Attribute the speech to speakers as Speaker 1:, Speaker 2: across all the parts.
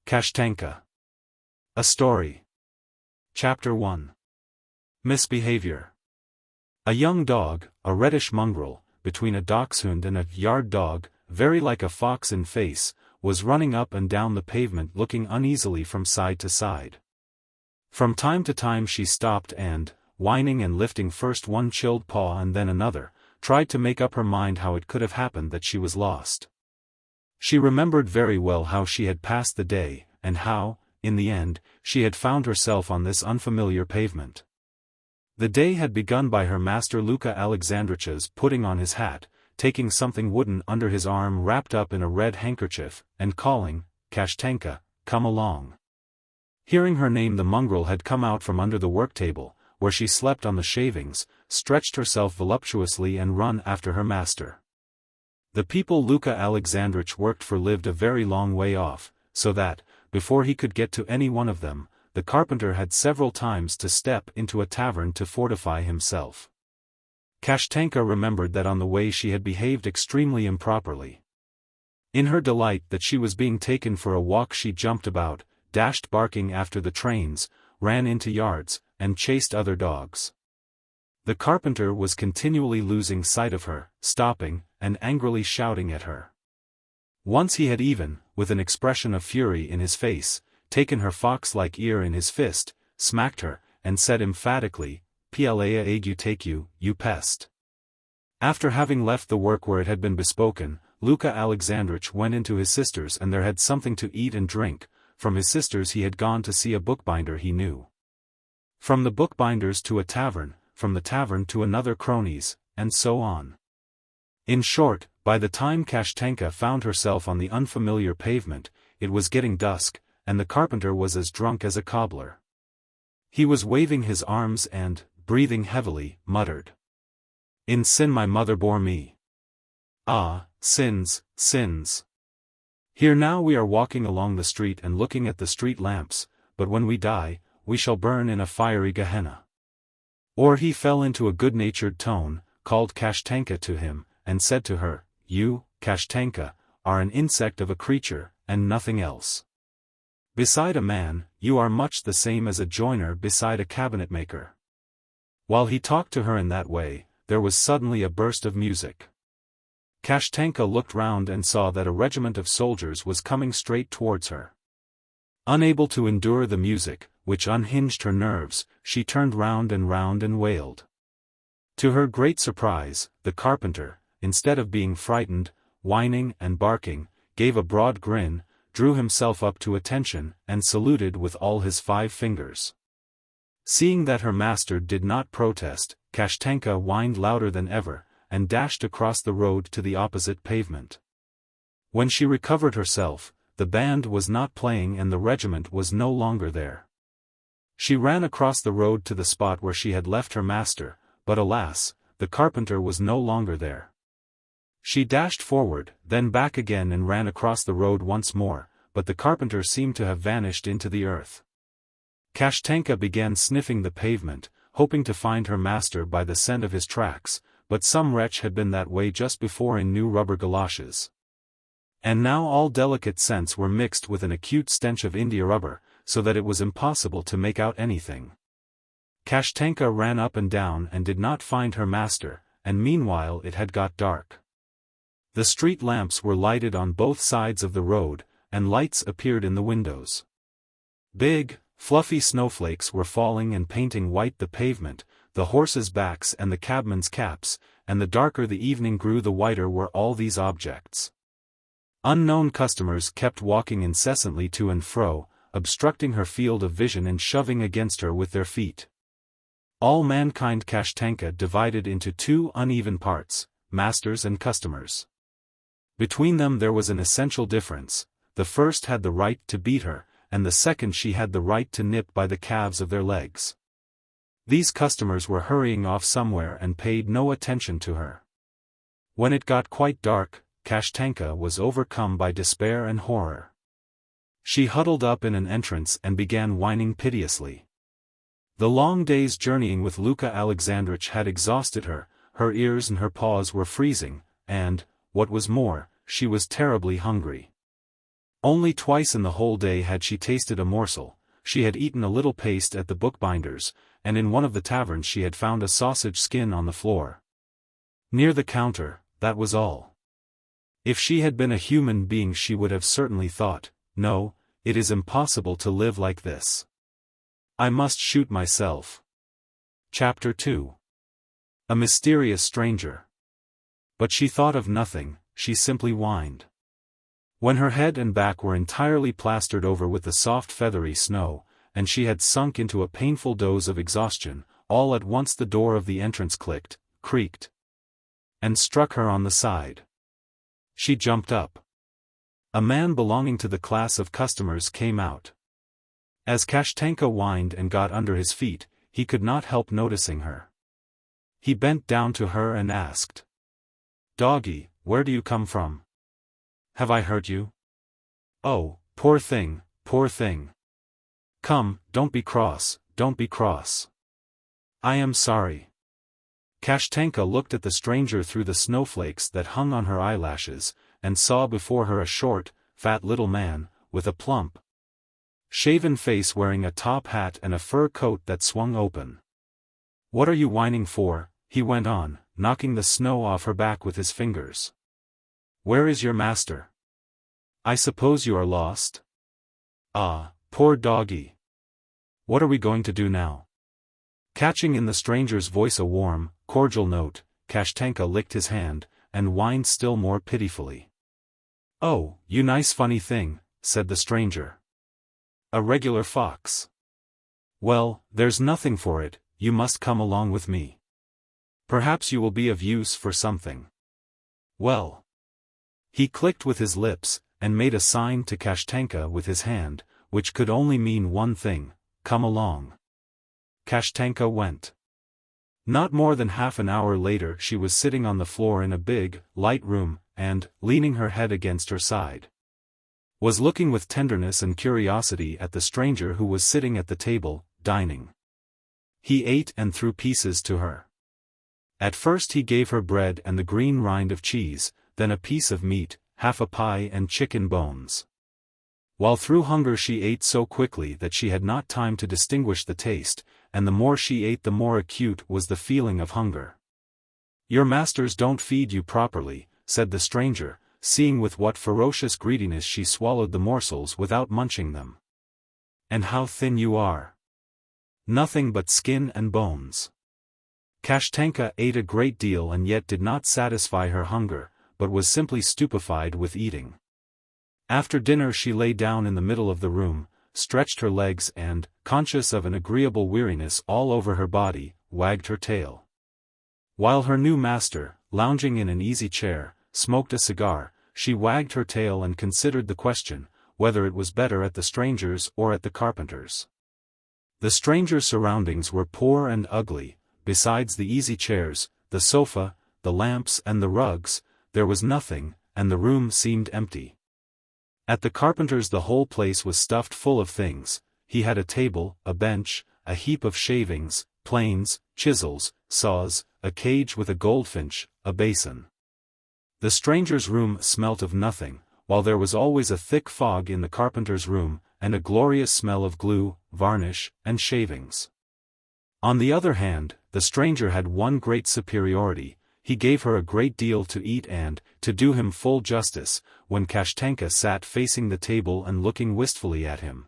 Speaker 1: Kashtanka. A Story. Chapter 1. Misbehavior. A young dog, a reddish mongrel, between a dachshund and a yard dog, very like a fox in face, was running up and down the pavement looking uneasily from side to side. From time to time she stopped and, whining and lifting first one chilled paw and then another, tried to make up her mind how it could have happened that she was lost. She remembered very well how she had passed the day, and how, in the end, she had found herself on this unfamiliar pavement. The day had begun by her master Luka Alexandrich's putting on his hat, taking something wooden under his arm wrapped up in a red handkerchief, and calling, "Kashtanka, come along." Hearing her name, the mongrel had come out from under the work table, where she slept on the shavings, stretched herself voluptuously and run after her master. The people Luka Alexandrich worked for lived a very long way off, so that, before he could get to any one of them, the carpenter had several times to step into a tavern to fortify himself. Kashtanka remembered that on the way she had behaved extremely improperly. In her delight that she was being taken for a walk, she jumped about, dashed barking after the trains, ran into yards, and chased other dogs. The carpenter was continually losing sight of her, stopping, and angrily shouting at her. Once he had even, with an expression of fury in his face, taken her fox-like ear in his fist, smacked her, and said emphatically, "Playa ague take you, you pest." After having left the work where it had been bespoken, Luka Alexandrich went into his sister's and there had something to eat and drink. From his sister's he had gone to see a bookbinder he knew. From the bookbinder's to a tavern, from the tavern to another crony's, and so on. In short, by the time Kashtanka found herself on the unfamiliar pavement, it was getting dusk, and the carpenter was as drunk as a cobbler. He was waving his arms and, breathing heavily, muttered, "In sin my mother bore me. Ah, sins, sins. Here now we are walking along the street and looking at the street lamps, but when we die, we shall burn in a fiery Gehenna." Or he fell into a good-natured tone, called Kashtanka to him, and said to her, "You, Kashtanka, are an insect of a creature, and nothing else. Beside a man, you are much the same as a joiner beside a cabinetmaker." While he talked to her in that way, there was suddenly a burst of music. Kashtanka looked round and saw that a regiment of soldiers was coming straight towards her. Unable to endure the music, which unhinged her nerves, she turned round and wailed. To her great surprise, the carpenter, instead of being frightened, whining and barking, gave a broad grin, drew himself up to attention, and saluted with all his 5 fingers. Seeing that her master did not protest, Kashtanka whined louder than ever, and dashed across the road to the opposite pavement. When she recovered herself, the band was not playing and the regiment was no longer there. She ran across the road to the spot where she had left her master, but alas, the carpenter was no longer there. She dashed forward, then back again and ran across the road once more, but the carpenter seemed to have vanished into the earth. Kashtanka began sniffing the pavement, hoping to find her master by the scent of his tracks, but some wretch had been that way just before in new rubber galoshes. And now all delicate scents were mixed with an acute stench of India rubber, so that it was impossible to make out anything. Kashtanka ran up and down and did not find her master, and meanwhile it had got dark. The street lamps were lighted on both sides of the road, and lights appeared in the windows. Big, fluffy snowflakes were falling and painting white the pavement, the horses' backs and the cabmen's caps, and the darker the evening grew the whiter were all these objects. Unknown customers kept walking incessantly to and fro, obstructing her field of vision and shoving against her with their feet. All mankind Kashtanka divided into 2 uneven parts, masters and customers. Between them there was an essential difference: the first had the right to beat her, and the second she had the right to nip by the calves of their legs. These customers were hurrying off somewhere and paid no attention to her. When it got quite dark, Kashtanka was overcome by despair and horror. She huddled up in an entrance and began whining piteously. The long day's journeying with Luka Alexandrich had exhausted her, her ears and her paws were freezing, and, what was more, she was terribly hungry. Only twice in the whole day had she tasted a morsel. She had eaten a little paste at the bookbinder's, and in one of the taverns she had found a sausage skin on the floor. Near the counter, that was all. If she had been a human being she would have certainly thought, no, it is impossible to live like this. I must shoot myself. Chapter 2. A mysterious stranger. But she thought of nothing, she simply whined. When her head and back were entirely plastered over with the soft feathery snow, and she had sunk into a painful doze of exhaustion, all at once the door of the entrance clicked, creaked, and struck her on the side. She jumped up. A man belonging to the class of customers came out. As Kashtanka whined and got under his feet, he could not help noticing her. He bent down to her and asked, "Doggy, where do you come from? Have I hurt you? Oh, poor thing, poor thing. Come, don't be cross, don't be cross. I am sorry." Kashtanka looked at the stranger through the snowflakes that hung on her eyelashes, and saw before her a short, fat little man, with a plump, shaven face wearing a top hat and a fur coat that swung open. "What are you whining for?" he went on, knocking the snow off her back with his fingers. "Where is your master? I suppose you are lost? Ah, poor doggy. What are we going to do now?" Catching in the stranger's voice a warm, cordial note, Kashtanka licked his hand, and whined still more pitifully. "Oh, you nice funny thing," said the stranger. "A regular fox. Well, there's nothing for it, you must come along with me. Perhaps you will be of use for something. Well." He clicked with his lips, and made a sign to Kashtanka with his hand, which could only mean one thing, "Come along." Kashtanka went. Not more than half an hour later she was sitting on the floor in a big, light room, and, leaning her head against her side, was looking with tenderness and curiosity at the stranger who was sitting at the table, dining. He ate and threw pieces to her. At first he gave her bread and the green rind of cheese, then a piece of meat, half a pie and chicken bones. While through hunger she ate so quickly that she had not time to distinguish the taste, and the more she ate the more acute was the feeling of hunger. "Your masters don't feed you properly," said the stranger, seeing with what ferocious greediness she swallowed the morsels without munching them. "And how thin you are. Nothing but skin and bones." Kashtanka ate a great deal and yet did not satisfy her hunger, but was simply stupefied with eating. After dinner she lay down in the middle of the room, stretched her legs and, conscious of an agreeable weariness all over her body, wagged her tail. While her new master, lounging in an easy chair, smoked a cigar, she wagged her tail and considered the question, whether it was better at the stranger's or at the carpenter's. The stranger's surroundings were poor and ugly. Besides the easy chairs, the sofa, the lamps and the rugs, there was nothing, and the room seemed empty. At the carpenter's the whole place was stuffed full of things. He had a table, a bench, a heap of shavings, planes, chisels, saws, a cage with a goldfinch, a basin. The stranger's room smelt of nothing, while there was always a thick fog in the carpenter's room, and a glorious smell of glue, varnish, and shavings. On the other hand, the stranger had one great superiority. He gave her a great deal to eat and, to do him full justice, when Kashtanka sat facing the table and looking wistfully at him,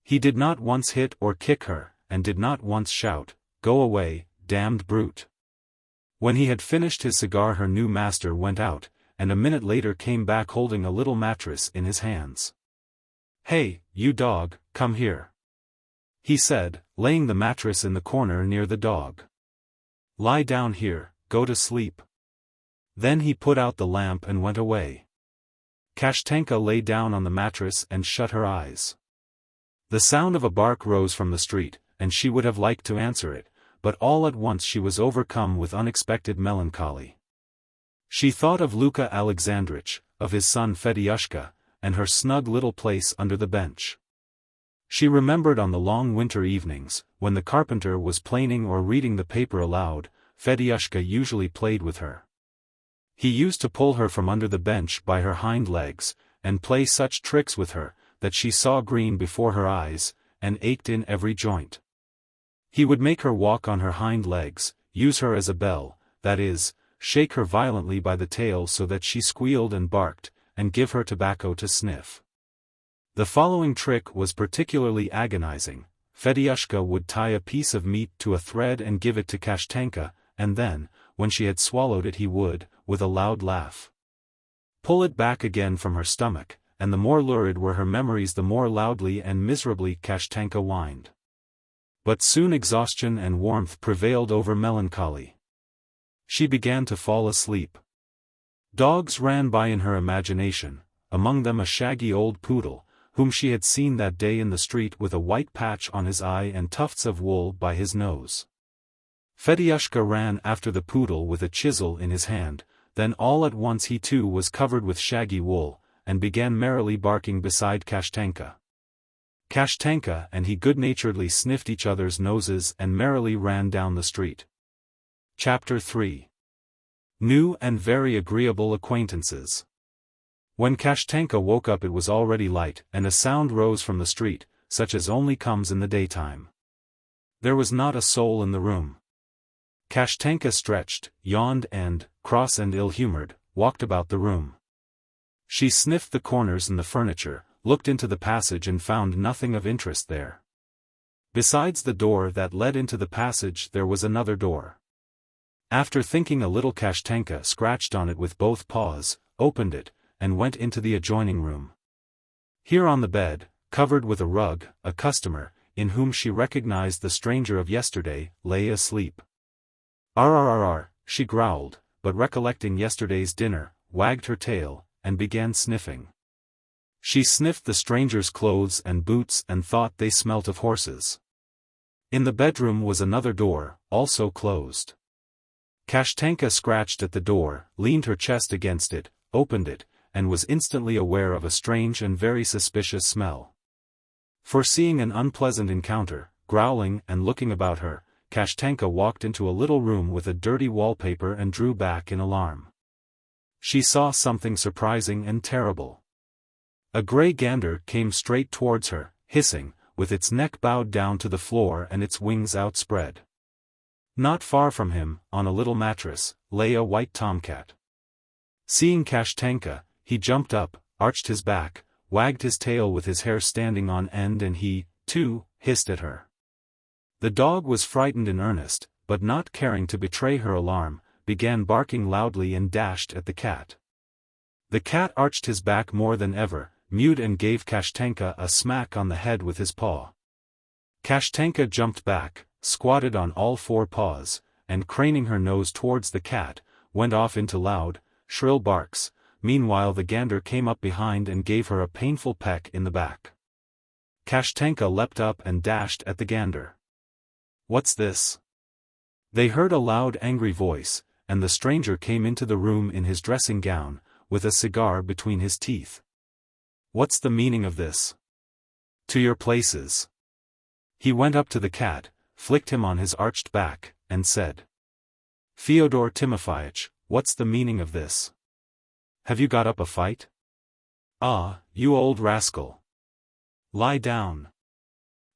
Speaker 1: he did not once hit or kick her, and did not once shout, "Go away, damned brute." When he had finished his cigar her new master went out, and a minute later came back holding a little mattress in his hands. "Hey, you dog, come here," he said, laying the mattress in the corner near the dog. "Lie down here, go to sleep." Then he put out the lamp and went away. Kashtanka lay down on the mattress and shut her eyes. The sound of a bark rose from the street, and she would have liked to answer it, but all at once she was overcome with unexpected melancholy. She thought of Luka Alexandrich, of his son Fedyushka, and her snug little place under the bench. She remembered on the long winter evenings, when the carpenter was planing or reading the paper aloud, Fedyushka usually played with her. He used to pull her from under the bench by her hind legs, and play such tricks with her, that she saw green before her eyes, and ached in every joint. He would make her walk on her hind legs, use her as a bell, that is, shake her violently by the tail so that she squealed and barked, and give her tobacco to sniff. The following trick was particularly agonizing. Fedyushka would tie a piece of meat to a thread and give it to Kashtanka, and then, when she had swallowed it, he would, with a loud laugh, pull it back again from her stomach, and the more lurid were her memories the more loudly and miserably Kashtanka whined. But soon exhaustion and warmth prevailed over melancholy. She began to fall asleep. Dogs ran by in her imagination, among them a shaggy old poodle, whom she had seen that day in the street with a white patch on his eye and tufts of wool by his nose. Fedyushka ran after the poodle with a chisel in his hand, then all at once he too was covered with shaggy wool, and began merrily barking beside Kashtanka. Kashtanka and he good-naturedly sniffed each other's noses and merrily ran down the street. Chapter 3. New and very agreeable acquaintances. When Kashtanka woke up it was already light, and a sound rose from the street, such as only comes in the daytime. There was not a soul in the room. Kashtanka stretched, yawned and, cross and ill-humored, walked about the room. She sniffed the corners and the furniture, looked into the passage and found nothing of interest there. Besides the door that led into the passage there was another door. After thinking a little Kashtanka scratched on it with both paws, opened it, and went into the adjoining room. Here on the bed, covered with a rug, a customer, in whom she recognized the stranger of yesterday, lay asleep. "Arrrrrrr," she growled, but recollecting yesterday's dinner, wagged her tail, and began sniffing. She sniffed the stranger's clothes and boots and thought they smelt of horses. In the bedroom was another door, also closed. Kashtanka scratched at the door, leaned her chest against it, opened it, and was instantly aware of a strange and very suspicious smell. Foreseeing an unpleasant encounter, growling and looking about her, Kashtanka walked into a little room with a dirty wallpaper and drew back in alarm. She saw something surprising and terrible. A grey gander came straight towards her, hissing, with its neck bowed down to the floor and its wings outspread. Not far from him, on a little mattress, lay a white tomcat. Seeing Kashtanka, he jumped up, arched his back, wagged his tail with his hair standing on end, and he, too, hissed at her. The dog was frightened in earnest, but not caring to betray her alarm, began barking loudly and dashed at the cat. The cat arched his back more than ever, mewed and gave Kashtanka a smack on the head with his paw. Kashtanka jumped back, squatted on all four paws, and craning her nose towards the cat, went off into loud, shrill barks. Meanwhile the gander came up behind and gave her a painful peck in the back. Kashtanka leapt up and dashed at the gander. "What's this?" They heard a loud angry voice, and the stranger came into the room in his dressing gown, with a cigar between his teeth. "What's the meaning of this?" "To your places." He went up to the cat, flicked him on his arched back, and said, "Fyodor Timofeyich, what's the meaning of this? Have you got up a fight? Ah, you old rascal! Lie down."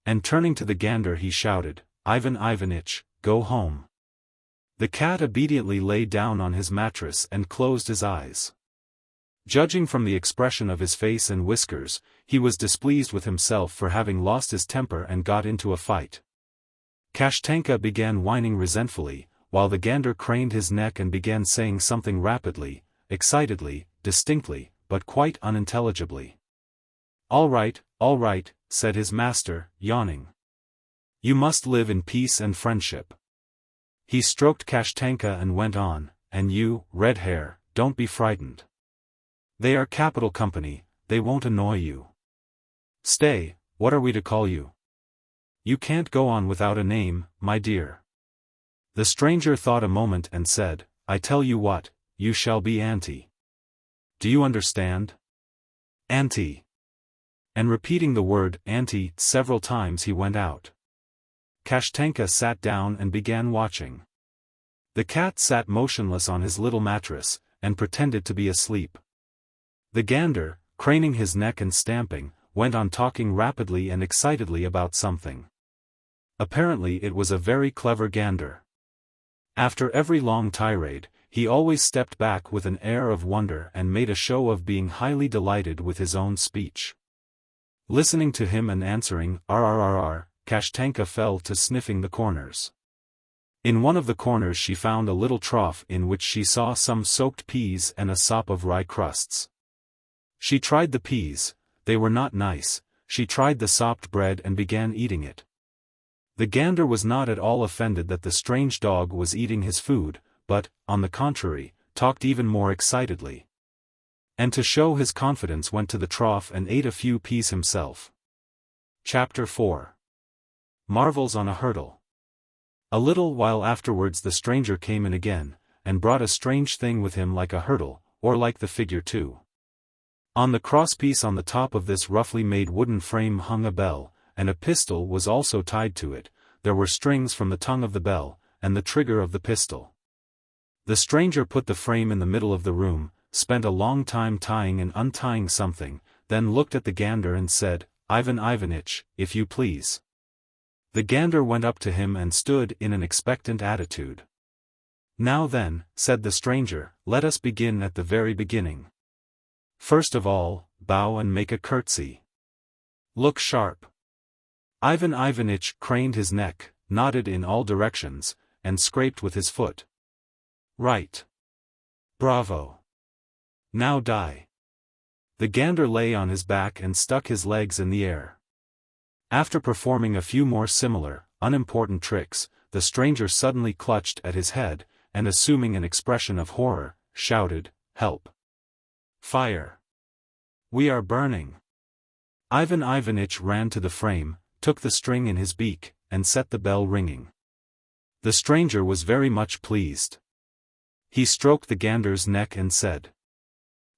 Speaker 1: And turning to the gander he shouted, "Ivan Ivanitch, go home." The cat obediently lay down on his mattress and closed his eyes. Judging from the expression of his face and whiskers, he was displeased with himself for having lost his temper and got into a fight. Kashtanka began whining resentfully, while the gander craned his neck and began saying something rapidly, excitedly, distinctly, but quite unintelligibly. All right," said his master, yawning. "You must live in peace and friendship." He stroked Kashtanka and went on, "And you, Red Hair, don't be frightened. They are capital company, they won't annoy you. Stay, what are we to call you? You can't go on without a name, my dear." The stranger thought a moment and said, "I tell you what, you shall be Auntie. Do you understand? Auntie." And repeating the word Auntie several times he went out. Kashtanka sat down and began watching. The cat sat motionless on his little mattress, and pretended to be asleep. The gander, craning his neck and stamping, went on talking rapidly and excitedly about something. Apparently it was a very clever gander. After every long tirade, he always stepped back with an air of wonder and made a show of being highly delighted with his own speech. Listening to him and answering "rrrr," Kashtanka fell to sniffing the corners. In one of the corners she found a little trough in which she saw some soaked peas and a sop of rye crusts. She tried the peas, they were not nice. She tried the sopped bread and began eating it. The gander was not at all offended that the strange dog was eating his food, but, on the contrary, talked even more excitedly. And to show his confidence went to the trough and ate a few peas himself. Chapter 4. Marvels on a Hurdle. A little while afterwards the stranger came in again, and brought a strange thing with him like a hurdle, or like the figure 2. On the crosspiece on the top of this roughly made wooden frame hung a bell, and a pistol was also tied to it. There were strings from the tongue of the bell, and the trigger of the pistol. The stranger put the frame in the middle of the room, spent a long time tying and untying something, then looked at the gander and said, "Ivan Ivanitch, if you please." The gander went up to him and stood in an expectant attitude. "Now then," said the stranger, "let us begin at the very beginning. First of all, bow and make a curtsy. Look sharp." Ivan Ivanitch craned his neck, nodded in all directions, and scraped with his foot. "Right. Bravo. Now die." The gander lay on his back and stuck his legs in the air. After performing a few more similar, unimportant tricks, the stranger suddenly clutched at his head, and assuming an expression of horror, shouted, "Help! Fire! We are burning!" Ivan Ivanitch ran to the frame, took the string in his beak, and set the bell ringing. The stranger was very much pleased. He stroked the gander's neck and said,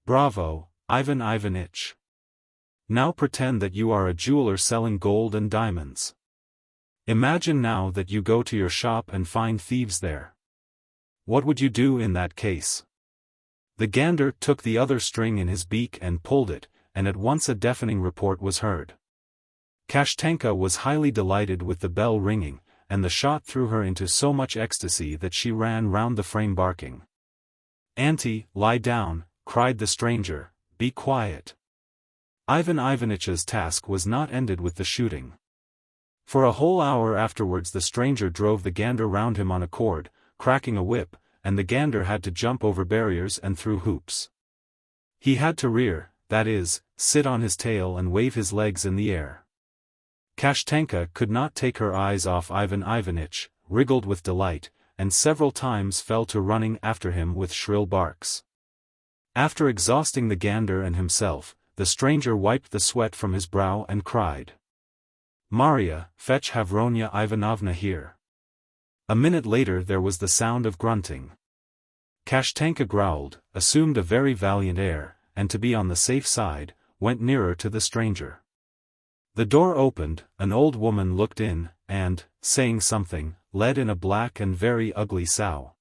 Speaker 1: "Bravo, Ivan Ivanitch. Now pretend that you are a jeweler selling gold and diamonds. Imagine now that you go to your shop and find thieves there. What would you do in that case?" The gander took the other string in his beak and pulled it, and at once a deafening report was heard. Kashtanka was highly delighted with the bell ringing, and the shot threw her into so much ecstasy that she ran round the frame barking. "Auntie, lie down," cried the stranger, "be quiet." Ivan Ivanitch's task was not ended with the shooting. For a whole hour afterwards the stranger drove the gander round him on a cord, cracking a whip, and the gander had to jump over barriers and through hoops. He had to rear, that is, sit on his tail and wave his legs in the air. Kashtanka could not take her eyes off Ivan Ivanitch, wriggled with delight, and several times fell to running after him with shrill barks. After exhausting the gander and himself, the stranger wiped the sweat from his brow and cried, "Maria, fetch Havronya Ivanovna here." A minute later there was the sound of grunting. Kashtanka growled, assumed a very valiant air, and to be on the safe side, went nearer to the stranger. The door opened, an old woman looked in, and, saying something, led in a black and very ugly sow.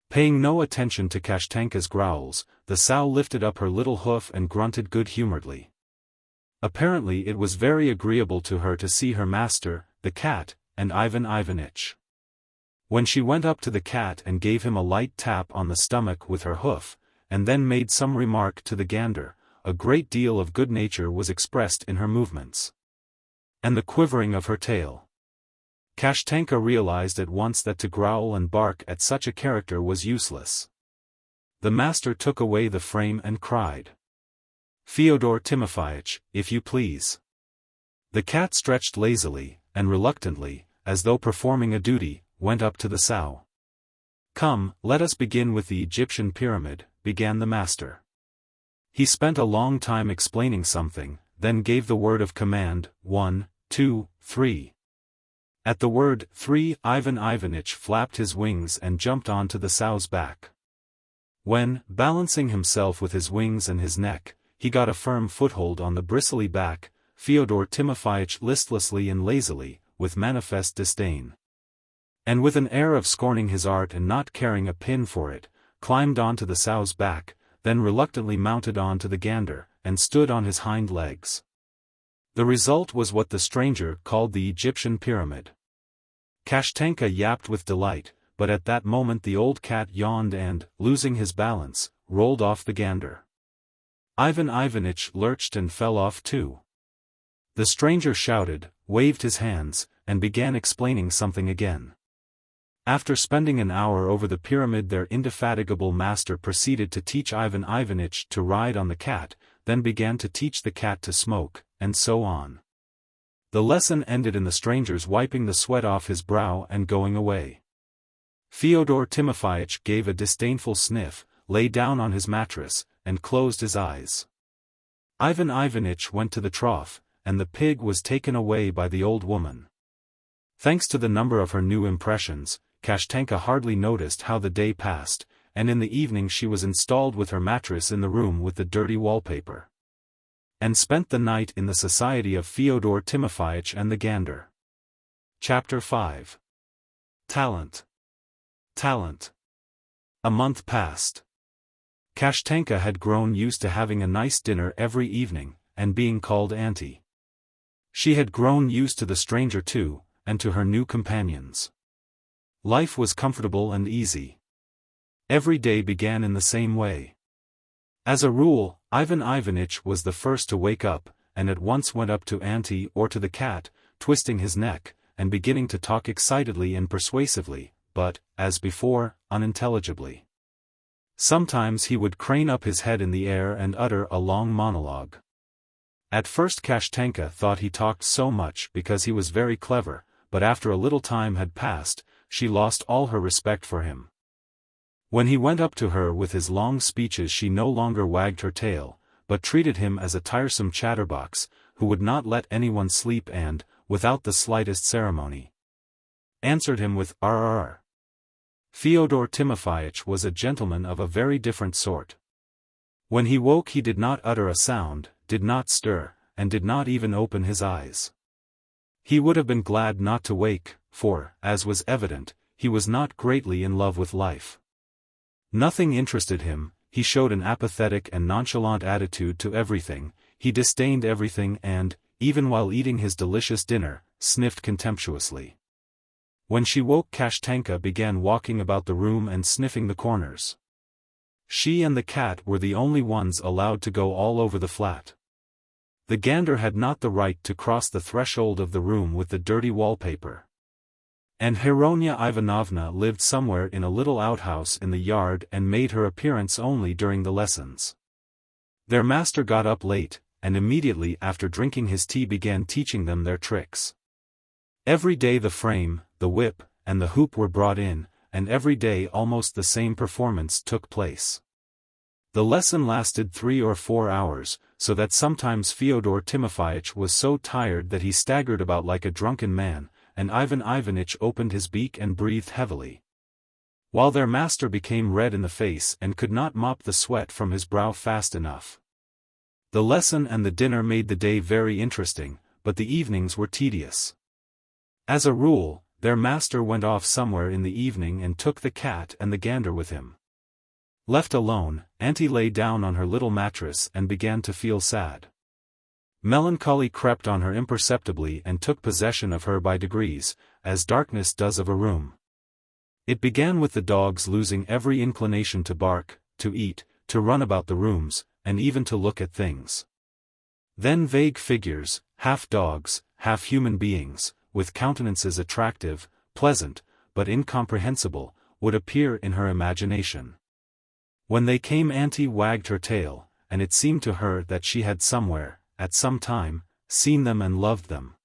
Speaker 1: Paying no attention to Kashtanka's growls, the sow lifted up her little hoof and grunted good-humoredly. Apparently it was very agreeable to her to see her master, the cat, and Ivan Ivanitch. When she went up to the cat and gave him a light tap on the stomach with her hoof, and then made some remark to the gander, a great deal of good nature was expressed in her movements and the quivering of her tail. Kashtanka realized at once that to growl and bark at such a character was useless. The master took away the frame and cried, "Fyodor Timofeyich, if you please." The cat stretched lazily, and reluctantly, as though performing a duty, went up to the sow. "Come, let us begin with the Egyptian pyramid," began the master. He spent a long time explaining something, then gave the word of command, 1, 2, 3. At the word 3, Ivan Ivanitch flapped his wings and jumped onto the sow's back. When, balancing himself with his wings and his neck, he got a firm foothold on the bristly back, Fyodor Timofeyich listlessly and lazily, with manifest disdain, and with an air of scorning his art and not caring a pin for it, climbed onto the sow's back, then reluctantly mounted on to the gander, and stood on his hind legs. The result was what the stranger called the Egyptian pyramid. Kashtanka yapped with delight, but at that moment the old cat yawned and, losing his balance, rolled off the gander. Ivan Ivanitch lurched and fell off too. The stranger shouted, waved his hands, and began explaining something again. After spending an hour over the pyramid, their indefatigable master proceeded to teach Ivan Ivanitch to ride on the cat, then began to teach the cat to smoke, and so on. The lesson ended in the stranger's wiping the sweat off his brow and going away. Fyodor Timofeyich gave a disdainful sniff, lay down on his mattress, and closed his eyes. Ivan Ivanitch went to the trough, and the pig was taken away by the old woman. Thanks to the number of her new impressions, Kashtanka hardly noticed how the day passed, and in the evening she was installed with her mattress in the room with the dirty wallpaper. And spent the night in the society of Fyodor Timofeyich and the gander. Chapter 5. Talent. Talent. A month passed. Kashtanka had grown used to having a nice dinner every evening, and being called Auntie. She had grown used to the stranger too, and to her new companions. Life was comfortable and easy. Every day began in the same way. As a rule, Ivan Ivanitch was the first to wake up, and at once went up to Auntie or to the cat, twisting his neck, and beginning to talk excitedly and persuasively, but, as before, unintelligibly. Sometimes he would crane up his head in the air and utter a long monologue. At first Kashtanka thought he talked so much because he was very clever, but after a little time had passed, she lost all her respect for him. When he went up to her with his long speeches, she no longer wagged her tail, but treated him as a tiresome chatterbox, who would not let anyone sleep and, without the slightest ceremony, answered him with "Rrr." Fyodor Timofeyich was a gentleman of a very different sort. When he woke he did not utter a sound, did not stir, and did not even open his eyes. He would have been glad not to wake, for, as was evident, he was not greatly in love with life. Nothing interested him, he showed an apathetic and nonchalant attitude to everything, he disdained everything and, even while eating his delicious dinner, sniffed contemptuously. When she woke, Kashtanka began walking about the room and sniffing the corners. She and the cat were the only ones allowed to go all over the flat. The gander had not the right to cross the threshold of the room with the dirty wallpaper. And Heronia Ivanovna lived somewhere in a little outhouse in the yard and made her appearance only during the lessons. Their master got up late, and immediately after drinking his tea began teaching them their tricks. Every day the frame, the whip, and the hoop were brought in, and every day almost the same performance took place. The lesson lasted 3 or 4 hours, so that sometimes Fyodor Timofeyich was so tired that he staggered about like a drunken man, and Ivan Ivanitch opened his beak and breathed heavily, while their master became red in the face and could not mop the sweat from his brow fast enough. The lesson and the dinner made the day very interesting, but the evenings were tedious. As a rule, their master went off somewhere in the evening and took the cat and the gander with him. Left alone, Auntie lay down on her little mattress and began to feel sad. Melancholy crept on her imperceptibly and took possession of her by degrees, as darkness does of a room. It began with the dogs losing every inclination to bark, to eat, to run about the rooms, and even to look at things. Then vague figures, half dogs, half human beings, with countenances attractive, pleasant, but incomprehensible, would appear in her imagination. When they came, Auntie wagged her tail, and it seemed to her that she had somewhere, at some time, seen them and loved them.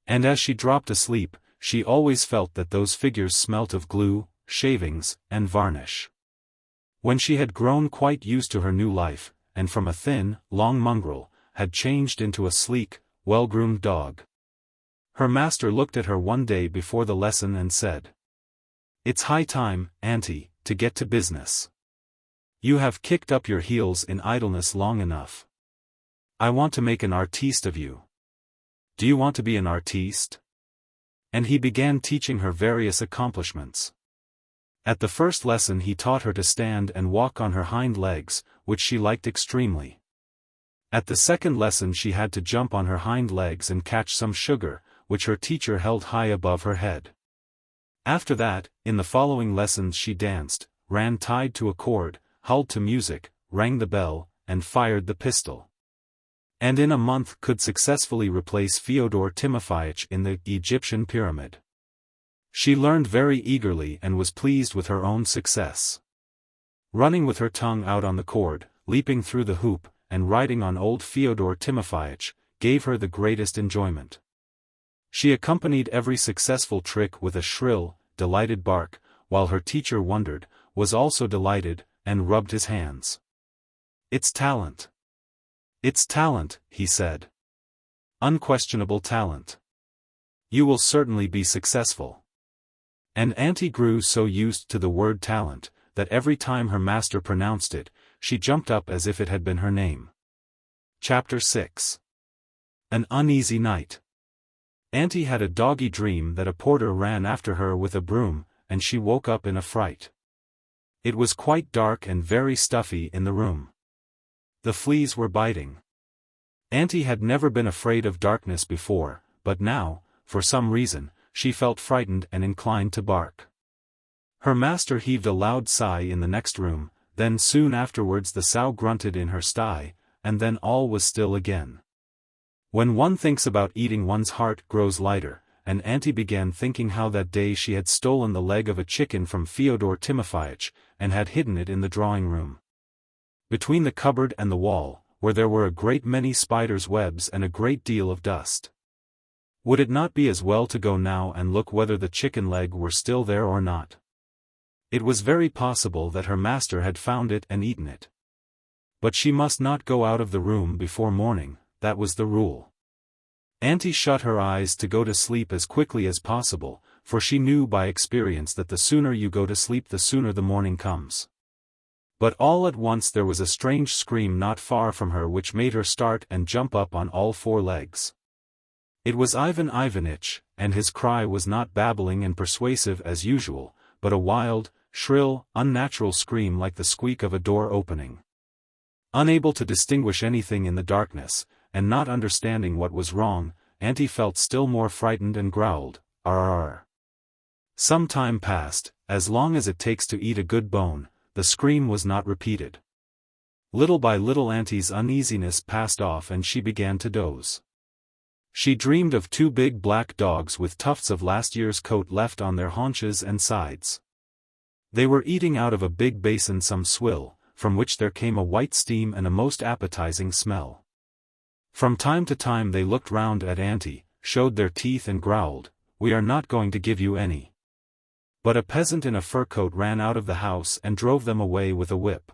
Speaker 1: And as she dropped asleep, she always felt that those figures smelt of glue, shavings, and varnish. When she had grown quite used to her new life, and from a thin, long mongrel, had changed into a sleek, well-groomed dog, her master looked at her one day before the lesson and said, "It's high time, Auntie, to get to business. You have kicked up your heels in idleness long enough. I want to make an artiste of you. Do you want to be an artiste?" And he began teaching her various accomplishments. At the first lesson he taught her to stand and walk on her hind legs, which she liked extremely. At the second lesson she had to jump on her hind legs and catch some sugar, which her teacher held high above her head. After that, in the following lessons she danced, ran tied to a cord, hulled to music, rang the bell, and fired the pistol. And in a month could successfully replace Fyodor Timofeyich in the Egyptian pyramid. She learned very eagerly and was pleased with her own success. Running with her tongue out on the cord, leaping through the hoop, and riding on old Fyodor Timofeyich, gave her the greatest enjoyment. She accompanied every successful trick with a shrill, delighted bark, while her teacher wondered, was also delighted, and rubbed his hands. "It's talent. It's talent," he said. "Unquestionable talent. You will certainly be successful." And Auntie grew so used to the word talent, that every time her master pronounced it, she jumped up as if it had been her name. Chapter 6. An Uneasy Night. Auntie had a doggy dream that a porter ran after her with a broom, and she woke up in a fright. It was quite dark and very stuffy in the room. The fleas were biting. Auntie had never been afraid of darkness before, but now, for some reason, she felt frightened and inclined to bark. Her master heaved a loud sigh in the next room, then soon afterwards the sow grunted in her sty, and then all was still again. When one thinks about eating, one's heart grows lighter, and Auntie began thinking how that day she had stolen the leg of a chicken from Fyodor Timofeyich, and had hidden it in the drawing room. Between the cupboard and the wall, where there were a great many spiders' webs and a great deal of dust. Would it not be as well to go now and look whether the chicken leg were still there or not? It was very possible that her master had found it and eaten it. But she must not go out of the room before morning, that was the rule. Auntie shut her eyes to go to sleep as quickly as possible, for she knew by experience that the sooner you go to sleep the sooner the morning comes. But all at once there was a strange scream not far from her which made her start and jump up on all four legs. It was Ivan Ivanitch, and his cry was not babbling and persuasive as usual, but a wild, shrill, unnatural scream like the squeak of a door opening. Unable to distinguish anything in the darkness, and not understanding what was wrong, Auntie felt still more frightened and growled, "Arr!" Some time passed, as long as it takes to eat a good bone. The scream was not repeated. Little by little Auntie's uneasiness passed off and she began to doze. She dreamed of two big black dogs with tufts of last year's coat left on their haunches and sides. They were eating out of a big basin some swill, from which there came a white steam and a most appetizing smell. From time to time they looked round at Auntie, showed their teeth and growled, "We are not going to give you any." But a peasant in a fur coat ran out of the house and drove them away with a whip.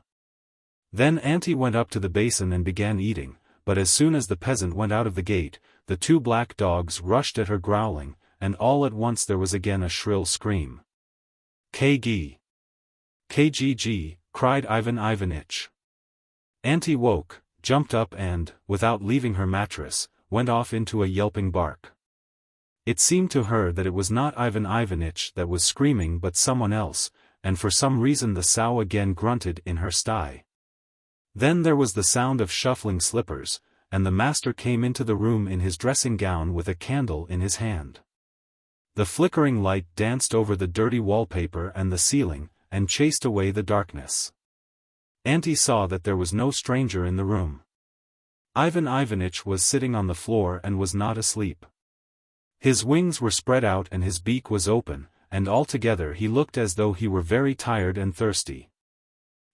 Speaker 1: Then Auntie went up to the basin and began eating, but as soon as the peasant went out of the gate, the two black dogs rushed at her growling, and all at once there was again a shrill scream. "Kg! Kgg!" cried Ivan Ivanitch. Auntie woke, jumped up and, without leaving her mattress, went off into a yelping bark. It seemed to her that it was not Ivan Ivanitch that was screaming but someone else, and for some reason the sow again grunted in her sty. Then there was the sound of shuffling slippers, and the master came into the room in his dressing gown with a candle in his hand. The flickering light danced over the dirty wallpaper and the ceiling, and chased away the darkness. Auntie saw that there was no stranger in the room. Ivan Ivanitch was sitting on the floor and was not asleep. His wings were spread out and his beak was open, and altogether he looked as though he were very tired and thirsty.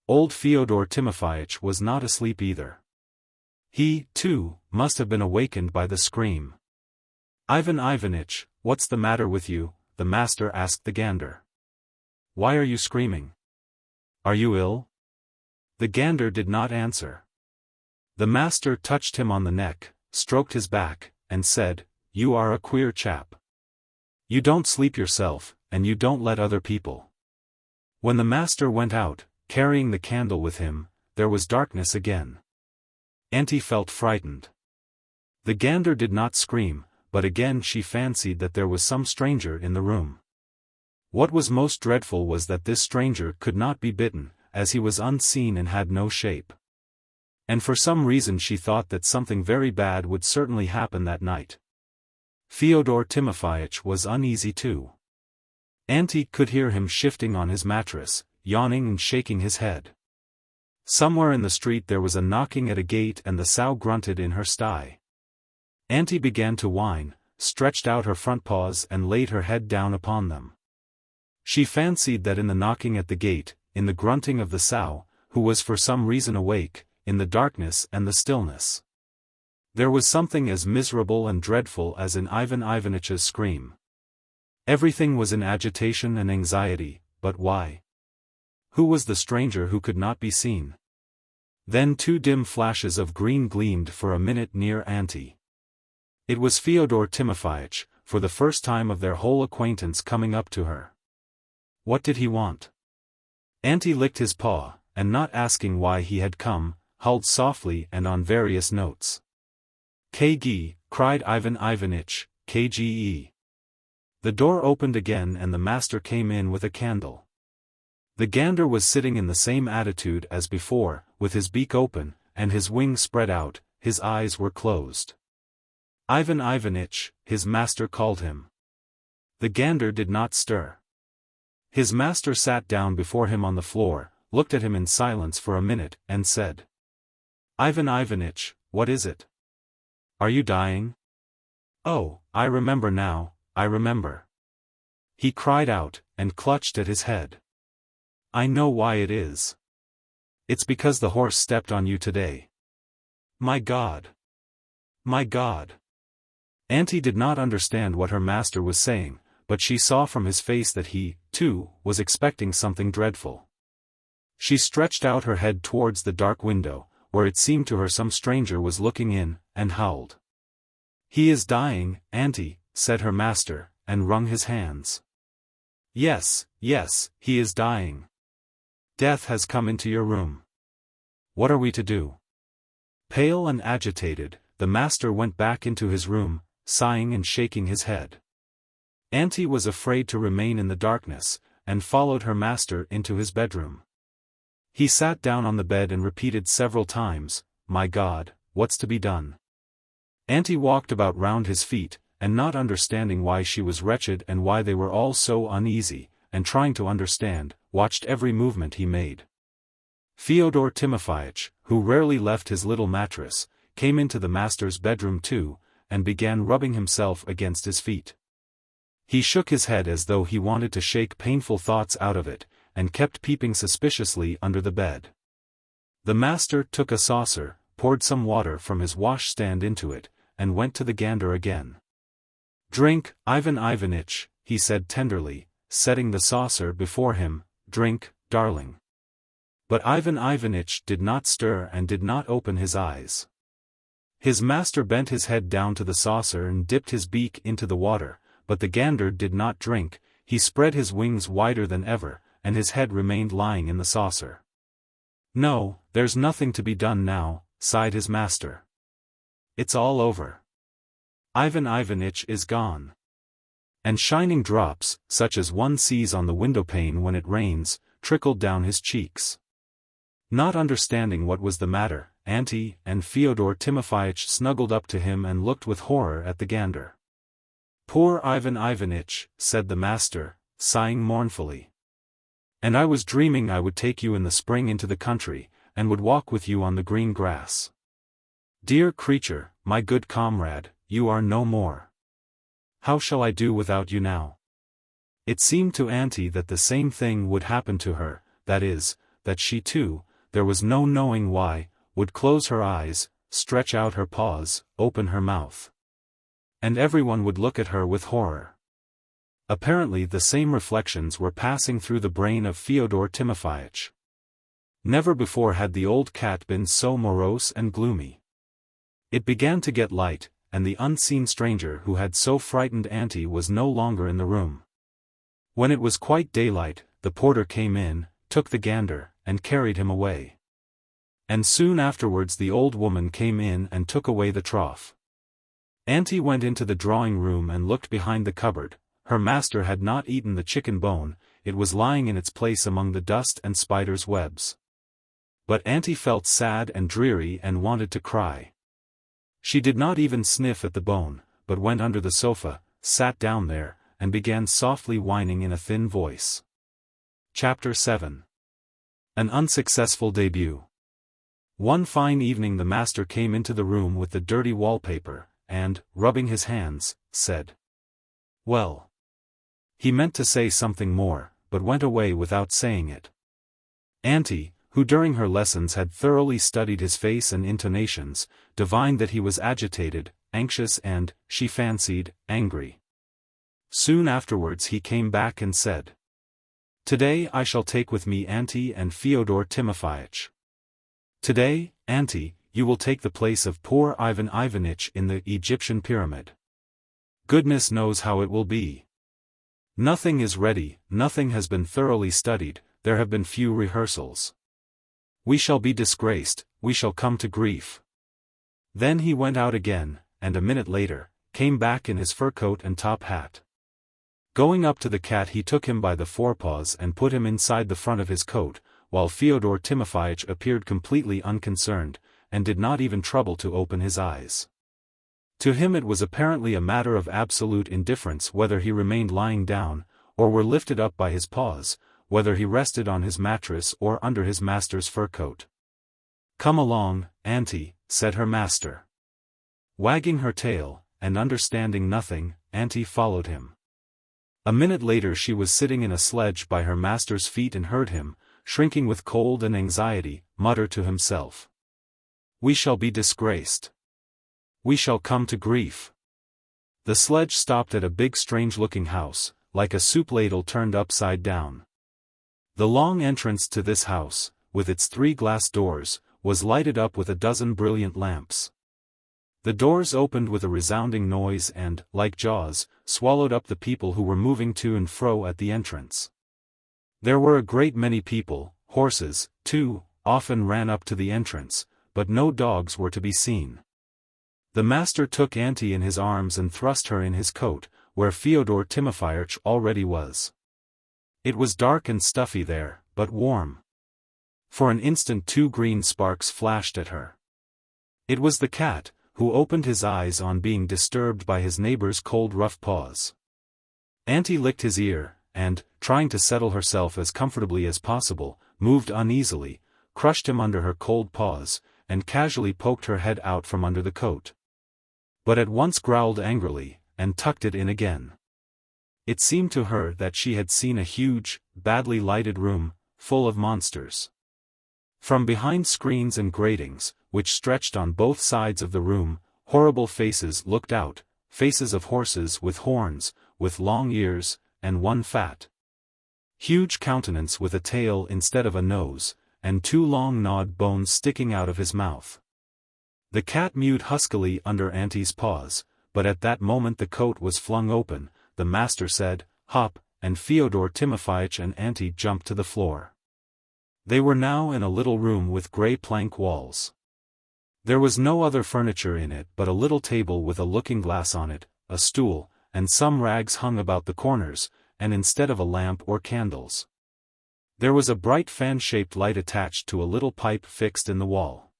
Speaker 1: Old Fyodor Timofeyich was not asleep either. He, too, must have been awakened by the scream. "Ivan Ivanitch, what's the matter with you?" the master asked the gander. "Why are you screaming? Are you ill?" The gander did not answer. The master touched him on the neck, stroked his back, and said, "You are a queer chap. You don't sleep yourself, and you don't let other people." When the master went out, carrying the candle with him, there was darkness again. Auntie felt frightened. The gander did not scream, but again she fancied that there was some stranger in the room. What was most dreadful was that this stranger could not be bitten, as he was unseen and had no shape. And for some reason she thought that something very bad would certainly happen that night. Fyodor Timofeyich was uneasy too. Auntie could hear him shifting on his mattress, yawning and shaking his head. Somewhere in the street there was a knocking at a gate and the sow grunted in her sty. Auntie began to whine, stretched out her front paws and laid her head down upon them. She fancied that in the knocking at the gate, in the grunting of the sow, who was for some reason awake, in the darkness and the stillness, there was something as miserable and dreadful as in Ivan Ivanitch's scream. Everything was in agitation and anxiety, but why? Who was the stranger who could not be seen? Then two dim flashes of green gleamed for a minute near Auntie. It was Fyodor Timofeyich, for the first time of their whole acquaintance, coming up to her. What did he want? Auntie licked his paw, and not asking why he had come, howled softly and on various notes. "Kg," cried Ivan Ivanitch, "Kge." The door opened again and the master came in with a candle. The gander was sitting in the same attitude as before, with his beak open, and his wings spread out, his eyes were closed. "Ivan Ivanitch," his master called him. The gander did not stir. His master sat down before him on the floor, looked at him in silence for a minute, and said, "Ivan Ivanitch, what is it? Are you dying?" "Oh, I remember now, I remember." He cried out, and clutched at his head. "I know why it is. It's because the horse stepped on you today. My God! My God!" Auntie did not understand what her master was saying, but she saw from his face that he, too, was expecting something dreadful. She stretched out her head towards the dark window, where it seemed to her some stranger was looking in, and howled. "He is dying, Auntie," said her master, and wrung his hands. "Yes, yes, he is dying. Death has come into your room. What are we to do?" Pale and agitated, the master went back into his room, sighing and shaking his head. Auntie was afraid to remain in the darkness, and followed her master into his bedroom. He sat down on the bed and repeated several times, "My God, what's to be done?" Auntie walked about round his feet, and not understanding why she was wretched and why they were all so uneasy, and trying to understand, watched every movement he made. Fyodor Timofeyich, who rarely left his little mattress, came into the master's bedroom too, and began rubbing himself against his feet. He shook his head as though he wanted to shake painful thoughts out of it, and kept peeping suspiciously under the bed. The master took a saucer, poured some water from his washstand into it, and went to the gander again. "Drink, Ivan Ivanitch," he said tenderly, setting the saucer before him, "drink, darling." But Ivan Ivanitch did not stir and did not open his eyes. His master bent his head down to the saucer and dipped his beak into the water, but the gander did not drink. He spread his wings wider than ever, and his head remained lying in the saucer. "No, there's nothing to be done now," sighed his master. "It's all over. Ivan Ivanitch is gone." And shining drops, such as one sees on the windowpane when it rains, trickled down his cheeks. Not understanding what was the matter, Auntie and Fyodor Timofeyich snuggled up to him and looked with horror at the gander. "Poor Ivan Ivanitch," said the master, sighing mournfully. "And I was dreaming I would take you in the spring into the country, and would walk with you on the green grass. Dear creature, my good comrade, you are no more. How shall I do without you now?" It seemed to Auntie that the same thing would happen to her, that is, that she too, there was no knowing why, would close her eyes, stretch out her paws, open her mouth. And everyone would look at her with horror. Apparently the same reflections were passing through the brain of Fyodor Timofeyich. Never before had the old cat been so morose and gloomy. It began to get light, and the unseen stranger who had so frightened Auntie was no longer in the room. When it was quite daylight, the porter came in, took the gander, and carried him away. And soon afterwards the old woman came in and took away the trough. Auntie went into the drawing-room and looked behind the cupboard. Her master had not eaten the chicken bone, it was lying in its place among the dust and spiders' webs. But Auntie felt sad and dreary and wanted to cry. She did not even sniff at the bone, but went under the sofa, sat down there, and began softly whining in a thin voice. Chapter 7. An unsuccessful debut. One fine evening the master came into the room with the dirty wallpaper, and, rubbing his hands, said, "Well." He meant to say something more, but went away without saying it. Auntie, who during her lessons had thoroughly studied his face and intonations, divined that he was agitated, anxious and, she fancied, angry. Soon afterwards he came back and said, "Today I shall take with me Auntie and Fyodor Timofeich. Today, Auntie, you will take the place of poor Ivan Ivanitch in the Egyptian pyramid. Goodness knows how it will be. Nothing is ready, nothing has been thoroughly studied, there have been few rehearsals. We shall be disgraced, we shall come to grief." Then he went out again, and a minute later, came back in his fur coat and top hat. Going up to the cat he took him by the forepaws and put him inside the front of his coat, while Fyodor Timofeich appeared completely unconcerned, and did not even trouble to open his eyes. To him it was apparently a matter of absolute indifference whether he remained lying down, or were lifted up by his paws, whether he rested on his mattress or under his master's fur coat. "Come along, Auntie," said her master. Wagging her tail, and understanding nothing, Auntie followed him. A minute later she was sitting in a sledge by her master's feet and heard him, shrinking with cold and anxiety, mutter to himself, "We shall be disgraced. We shall come to grief." The sledge stopped at a big strange-looking house, like a soup ladle turned upside down. The long entrance to this house, with its 3 glass doors, was lighted up with a dozen brilliant lamps. The doors opened with a resounding noise and, like jaws, swallowed up the people who were moving to and fro at the entrance. There were a great many people, horses, too, often ran up to the entrance, but no dogs were to be seen. The master took Auntie in his arms and thrust her in his coat, where Fyodor Timofeich already was. It was dark and stuffy there, but warm. For an instant 2 green sparks flashed at her. It was the cat, who opened his eyes on being disturbed by his neighbor's cold rough paws. Auntie licked his ear, and, trying to settle herself as comfortably as possible, moved uneasily, crushed him under her cold paws, and casually poked her head out from under the coat. But at once growled angrily, and tucked it in again. It seemed to her that she had seen a huge, badly lighted room, full of monsters. From behind screens and gratings, which stretched on both sides of the room, horrible faces looked out, faces of horses with horns, with long ears, and one fat, huge countenance with a tail instead of a nose, and 2 long gnawed bones sticking out of his mouth. The cat mewed huskily under Auntie's paws, but at that moment the coat was flung open, the master said, "Hop," and Fyodor Timofeich and Auntie jumped to the floor. They were now in a little room with grey plank walls. There was no other furniture in it but a little table with a looking-glass on it, a stool, and some rags hung about the corners, and instead of a lamp or candles, there was a bright fan-shaped light attached to a little pipe fixed in the wall.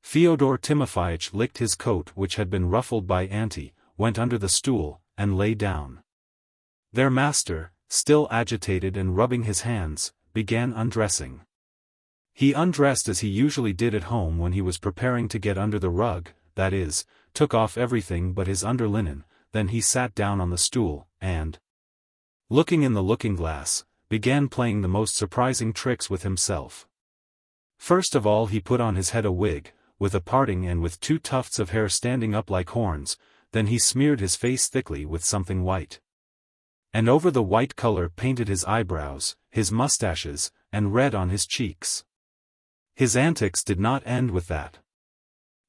Speaker 1: Fyodor Timofeich licked his coat which had been ruffled by Auntie, went under the stool, and lay down. Their master, still agitated and rubbing his hands, began undressing. He undressed as he usually did at home when he was preparing to get under the rug, that is, took off everything but his underlinen, then he sat down on the stool, and, looking in the looking-glass, began playing the most surprising tricks with himself. First of all he put on his head a wig, with a parting and with 2 tufts of hair standing up like horns, then he smeared his face thickly with something white. And over the white color painted his eyebrows, his mustaches, and red on his cheeks. His antics did not end with that.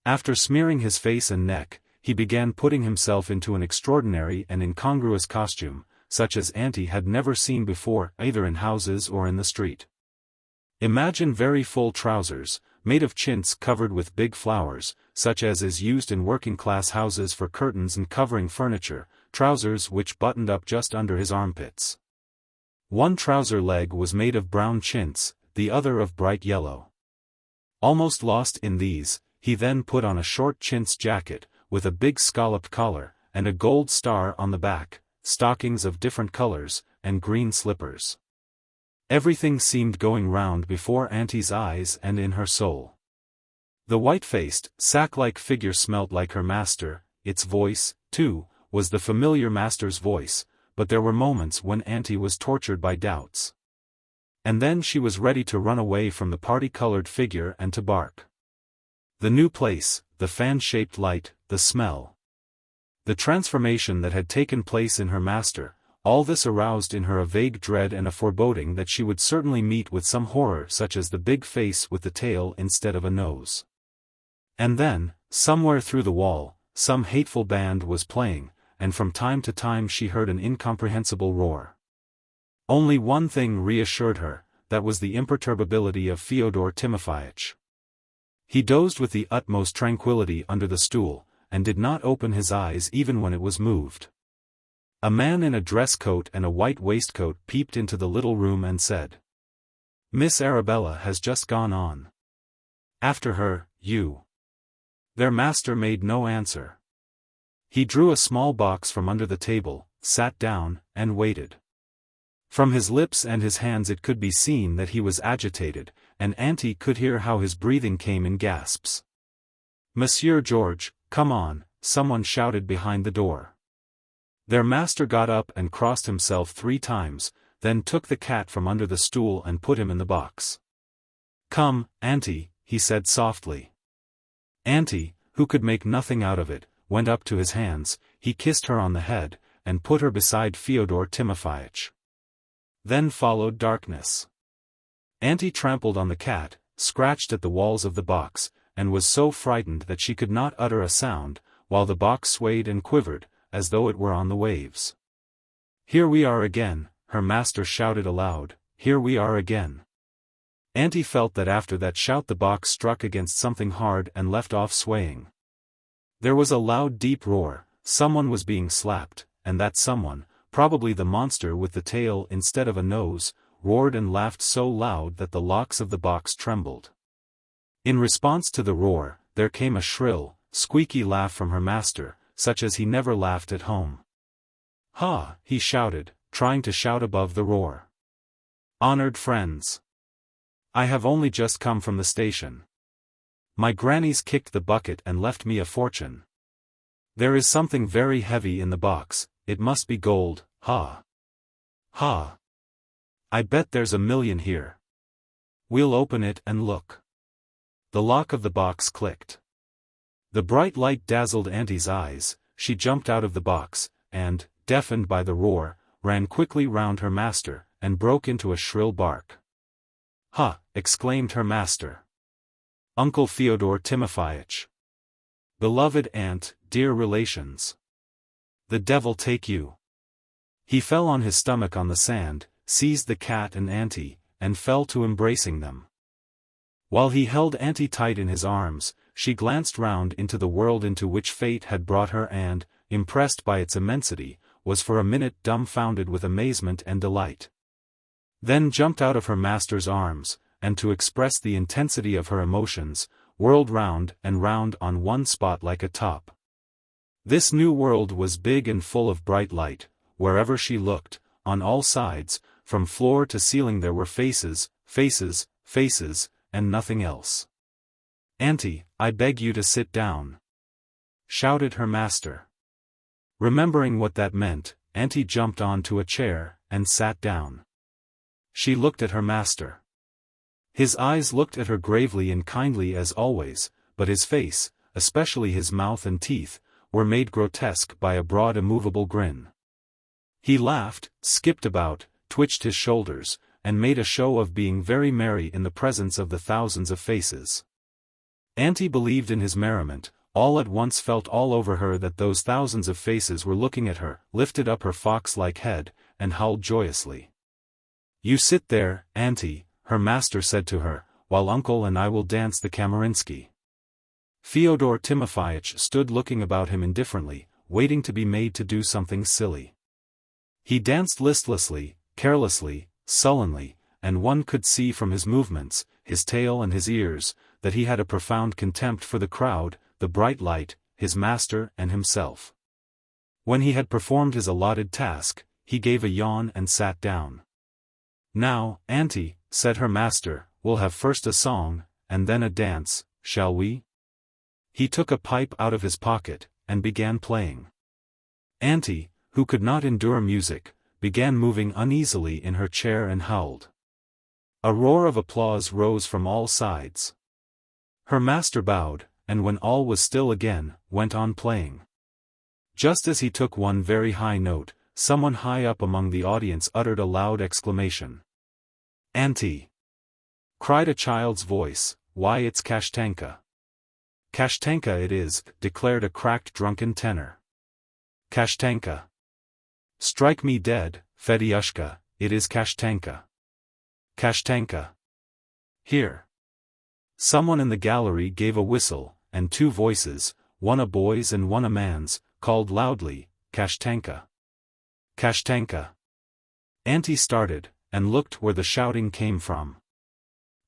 Speaker 1: After smearing his face and neck, he began putting himself into an extraordinary and incongruous costume, such as Auntie had never seen before either in houses or in the street. Imagine very full trousers, made of chintz covered with big flowers, such as is used in working-class houses for curtains and covering furniture, trousers which buttoned up just under his armpits. One trouser leg was made of brown chintz, the other of bright yellow. Almost lost in these, he then put on a short chintz jacket, with a big scalloped collar, and a gold star on the back, stockings of different colors, and green slippers. Everything seemed going round before Auntie's eyes and in her soul. The white-faced, sack-like figure smelt like her master. Its voice, too, was the familiar master's voice, but there were moments when Auntie was tortured by doubts. And then she was ready to run away from the party-colored figure and to bark. The new place, the fan-shaped light, the smell. The transformation that had taken place in her master, all this aroused in her a vague dread and a foreboding that she would certainly meet with some horror such as the big face with the tail instead of a nose. And then, somewhere through the wall, some hateful band was playing, and from time to time she heard an incomprehensible roar. Only one thing reassured her, that was the imperturbability of Fyodor Timofeyich. He dozed with the utmost tranquility under the stool, and did not open his eyes even when it was moved. A man in a dress coat and a white waistcoat peeped into the little room and said, "Miss Arabella has just gone on. After her, you." Their master made no answer. He drew a small box from under the table, sat down, and waited. From his lips and his hands it could be seen that he was agitated, and Auntie could hear how his breathing came in gasps. "Monsieur George, come on," someone shouted behind the door. Their master got up and crossed himself 3 times, then took the cat from under the stool and put him in the box. "Come, Auntie," he said softly. Auntie, who could make nothing out of it, went up to his hands, he kissed her on the head, and put her beside Fyodor Timofeyich. Then followed darkness. Auntie trampled on the cat, scratched at the walls of the box, and was so frightened that she could not utter a sound, while the box swayed and quivered, as though it were on the waves. "Here we are again," her master shouted aloud, "here we are again." Auntie felt that after that shout the box struck against something hard and left off swaying. There was a loud deep roar, someone was being slapped, and that someone, probably the monster with the tail instead of a nose, roared and laughed so loud that the locks of the box trembled. In response to the roar, there came a shrill, squeaky laugh from her master, such as he never laughed at home. "Ha!" he shouted, trying to shout above the roar. "Honored friends! I have only just come from the station. My grannies kicked the bucket and left me a fortune. There is something very heavy in the box, it must be gold, ha! Ha! I bet there's 1,000,000 here. We'll open it and look." The lock of the box clicked. The bright light dazzled Auntie's eyes, she jumped out of the box, and, deafened by the roar, ran quickly round her master, and broke into a shrill bark. "Ha!" exclaimed her master. "Uncle Fyodor Timofeyich! Beloved aunt, dear relations! The devil take you!" He fell on his stomach on the sand, seized the cat and Auntie, and fell to embracing them. While he held Auntie tight in his arms, she glanced round into the world into which fate had brought her and, impressed by its immensity, was for a minute dumbfounded with amazement and delight. Then jumped out of her master's arms, and to express the intensity of her emotions, whirled round and round on one spot like a top. This new world was big and full of bright light. Wherever she looked, on all sides, from floor to ceiling there were faces, faces, faces, and nothing else. "Auntie, I beg you to sit down," shouted her master. Remembering what that meant, Auntie jumped on to a chair, and sat down. She looked at her master. His eyes looked at her gravely and kindly as always, but his face, especially his mouth and teeth, were made grotesque by a broad immovable grin. He laughed, skipped about, twitched his shoulders, and made a show of being very merry in the presence of the thousands of faces. Auntie believed in his merriment, all at once felt all over her that those thousands of faces were looking at her, lifted up her fox-like head, and howled joyously. "You sit there, Auntie," her master said to her, "while Uncle and I will dance the Kamarinsky." Fyodor Timofeyich stood looking about him indifferently, waiting to be made to do something silly. He danced listlessly, carelessly, sullenly, and one could see from his movements, his tail and his ears, that he had a profound contempt for the crowd, the bright light, his master and himself. When he had performed his allotted task, he gave a yawn and sat down. "Now, Auntie," said her master, "we'll have first a song, and then a dance, shall we?" He took a pipe out of his pocket, and began playing. Auntie, who could not endure music, began moving uneasily in her chair and howled. A roar of applause rose from all sides. Her master bowed, and when all was still again, went on playing. Just as he took one very high note, someone high up among the audience uttered a loud exclamation. "Auntie!" cried a child's voice. "Why, it's Kashtanka." "Kashtanka it is," declared a cracked drunken tenor. "Kashtanka. Strike me dead, Fedyushka, it is Kashtanka. Kashtanka. Here." Someone in the gallery gave a whistle, and two voices, one a boy's and one a man's, called loudly, "Kashtanka. Kashtanka." Auntie started, and looked where the shouting came from.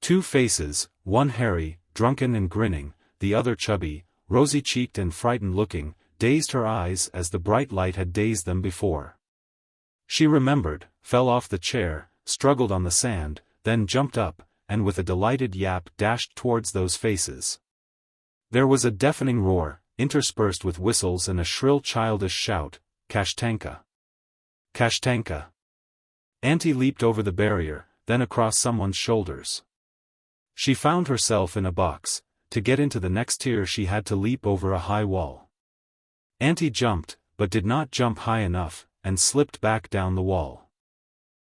Speaker 1: Two faces, one hairy, drunken and grinning, the other chubby, rosy-cheeked and frightened-looking, dazed her eyes as the bright light had dazed them before. She remembered, fell off the chair, struggled on the sand, then jumped up, and with a delighted yap dashed towards those faces. There was a deafening roar, interspersed with whistles and a shrill childish shout, "Kashtanka! Kashtanka!" Auntie leaped over the barrier, then across someone's shoulders. She found herself in a box. To get into the next tier she had to leap over a high wall. Auntie jumped, but did not jump high enough, and slipped back down the wall.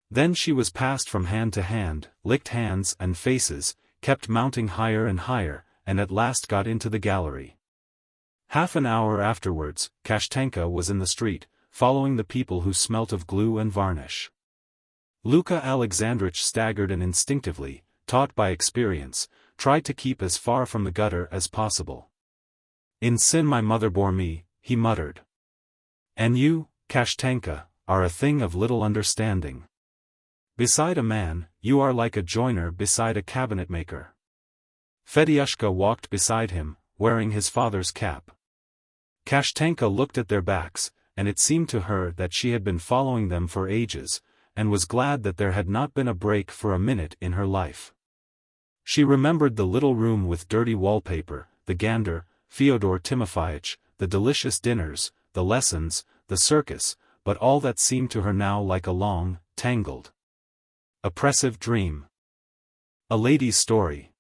Speaker 1: Then she was passed from hand to hand, licked hands and faces, kept mounting higher and higher, and at last got into the gallery. Half an hour afterwards, Kashtanka was in the street, following the people who smelt of glue and varnish. Luka Alexandrich staggered and instinctively, taught by experience, tried to keep as far from the gutter as possible. "In sin my mother bore me," he muttered. "And you, Kashtanka, are a thing of little understanding. Beside a man, you are like a joiner beside a cabinet-maker." Fedyushka walked beside him, wearing his father's cap. Kashtanka looked at their backs, and it seemed to her that she had been following them for ages, and was glad that there had not been a break for a minute in her life. She remembered the little room with dirty wallpaper, the gander, Fyodor Timofeyich, the delicious dinners, the lessons, the circus, but all that seemed to her now like a long, tangled, oppressive dream. A lady's story.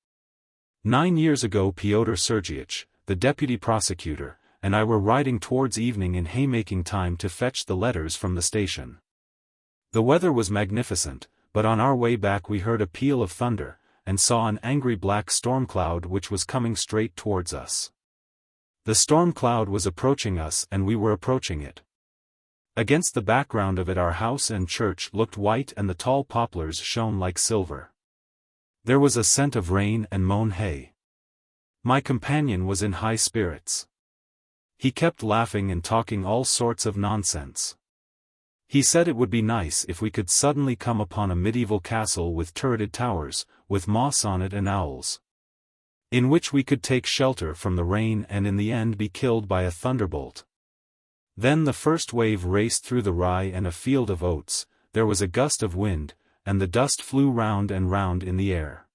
Speaker 1: 9 years ago Pyotr Sergeyich, the deputy prosecutor, and I were riding towards evening in haymaking time to fetch the letters from the station. The weather was magnificent, but on our way back we heard a peal of thunder, and saw an angry black storm cloud which was coming straight towards us. The storm cloud was approaching us and we were approaching it. Against the background of it our house and church looked white and the tall poplars shone like silver. There was a scent of rain and mown hay. My companion was in high spirits. He kept laughing and talking all sorts of nonsense. He said it would be nice if we could suddenly come upon a medieval castle with turreted towers, with moss on it and owls, in which we could take shelter from the rain and in the end be killed by a thunderbolt. Then the first wave raced through the rye and a field of oats, there was a gust of wind, and the dust flew round and round in the air.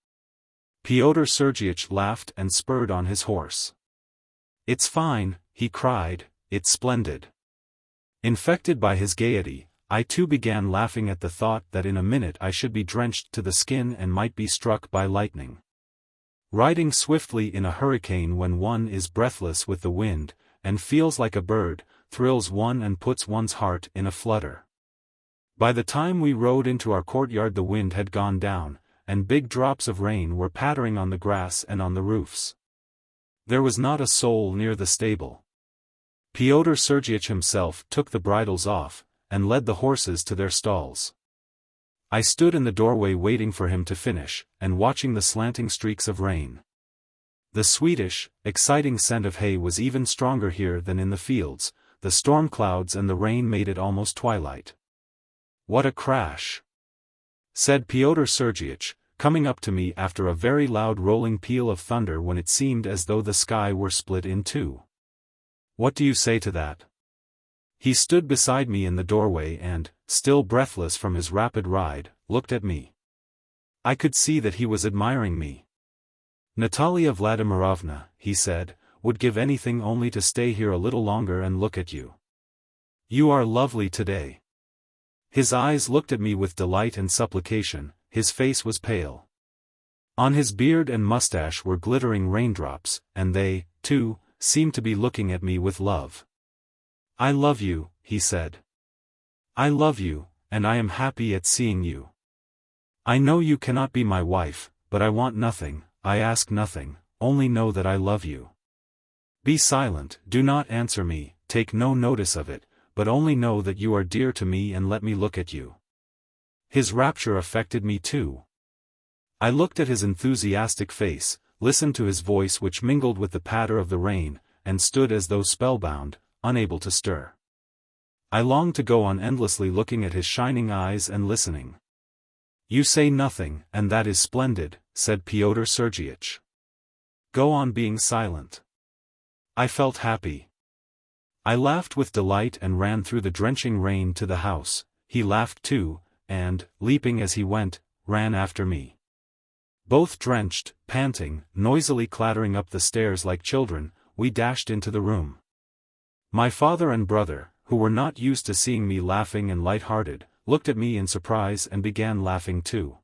Speaker 1: Pyotr Sergeyich laughed and spurred on his horse. "It's fine," he cried, "it's splendid." Infected by his gaiety, I too began laughing at the thought that in a minute I should be drenched to the skin and might be struck by lightning. Riding swiftly in a hurricane when one is breathless with the wind, and feels like a bird, thrills one and puts one's heart in a flutter. By the time we rode into our courtyard the wind had gone down, and big drops of rain were pattering on the grass and on the roofs. There was not a soul near the stable. Pyotr Sergeyich himself took the bridles off, and led the horses to their stalls. I stood in the doorway waiting for him to finish, and watching the slanting streaks of rain. The sweetish, exciting scent of hay was even stronger here than in the fields, the storm clouds and the rain made it almost twilight. "What a crash!" said Pyotr Sergeyich, coming up to me after a very loud rolling peal of thunder when it seemed as though the sky were split in two. "What do you say to that?" He stood beside me in the doorway and, still breathless from his rapid ride, looked at me. I could see that he was admiring me. "Natalia Vladimirovna," he said, "would give anything only to stay here a little longer and look at you. You are lovely today." His eyes looked at me with delight and supplication, his face was pale. On his beard and mustache were glittering raindrops, and they, too, seemed to be looking at me with love. "I love you," he said. "I love you, and I am happy at seeing you. I know you cannot be my wife, but I want nothing, I ask nothing, only know that I love you. Be silent, do not answer me, take no notice of it, but only know that you are dear to me and let me look at you." His rapture affected me too. I looked at his enthusiastic face, listened to his voice which mingled with the patter of the rain, and stood as though spellbound, unable to stir. I longed to go on endlessly looking at his shining eyes and listening. "You say nothing, and that is splendid," said Pyotr Sergeyitch. "Go on being silent." I felt happy. I laughed with delight and ran through the drenching rain to the house. He laughed too, and, leaping as he went, ran after me. Both drenched, panting, noisily clattering up the stairs like children, we dashed into the room. My father and brother, who were not used to seeing me laughing and light-hearted, looked at me in surprise and began laughing too.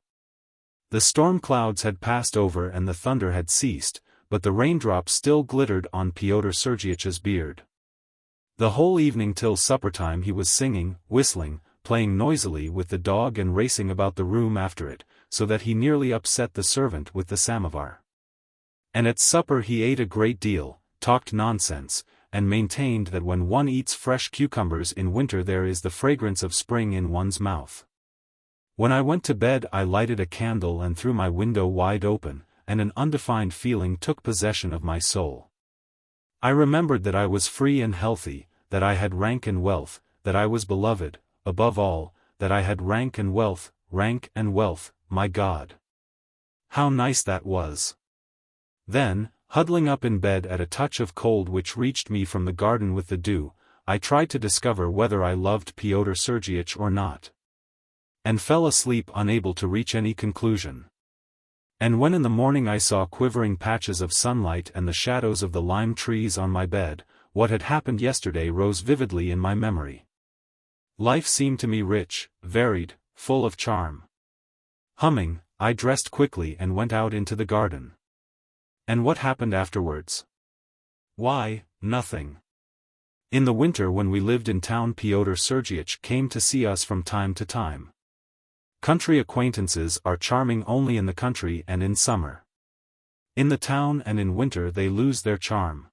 Speaker 1: The storm clouds had passed over and the thunder had ceased, but the raindrops still glittered on Pyotr Sergeyitch's beard. The whole evening till supper-time he was singing, whistling, playing noisily with the dog and racing about the room after it, so that he nearly upset the servant with the samovar. And at supper he ate a great deal, talked nonsense, and maintained that when one eats fresh cucumbers in winter there is the fragrance of spring in one's mouth. When I went to bed I lighted a candle and threw my window wide open, and an undefined feeling took possession of my soul. I remembered that I was free and healthy, that I had rank and wealth, that I was beloved, above all, that I had rank and wealth, my God. How nice that was! Then, huddling up in bed at a touch of cold which reached me from the garden with the dew, I tried to discover whether I loved Pyotr Sergeyitch or not. And fell asleep unable to reach any conclusion. And when in the morning I saw quivering patches of sunlight and the shadows of the lime trees on my bed, what had happened yesterday rose vividly in my memory. Life seemed to me rich, varied, full of charm. Humming, I dressed quickly and went out into the garden. And what happened afterwards? Why, nothing. In the winter when we lived in town Pyotr Sergeyitch came to see us from time to time. Country acquaintances are charming only in the country and in summer. In the town and in winter they lose their charm.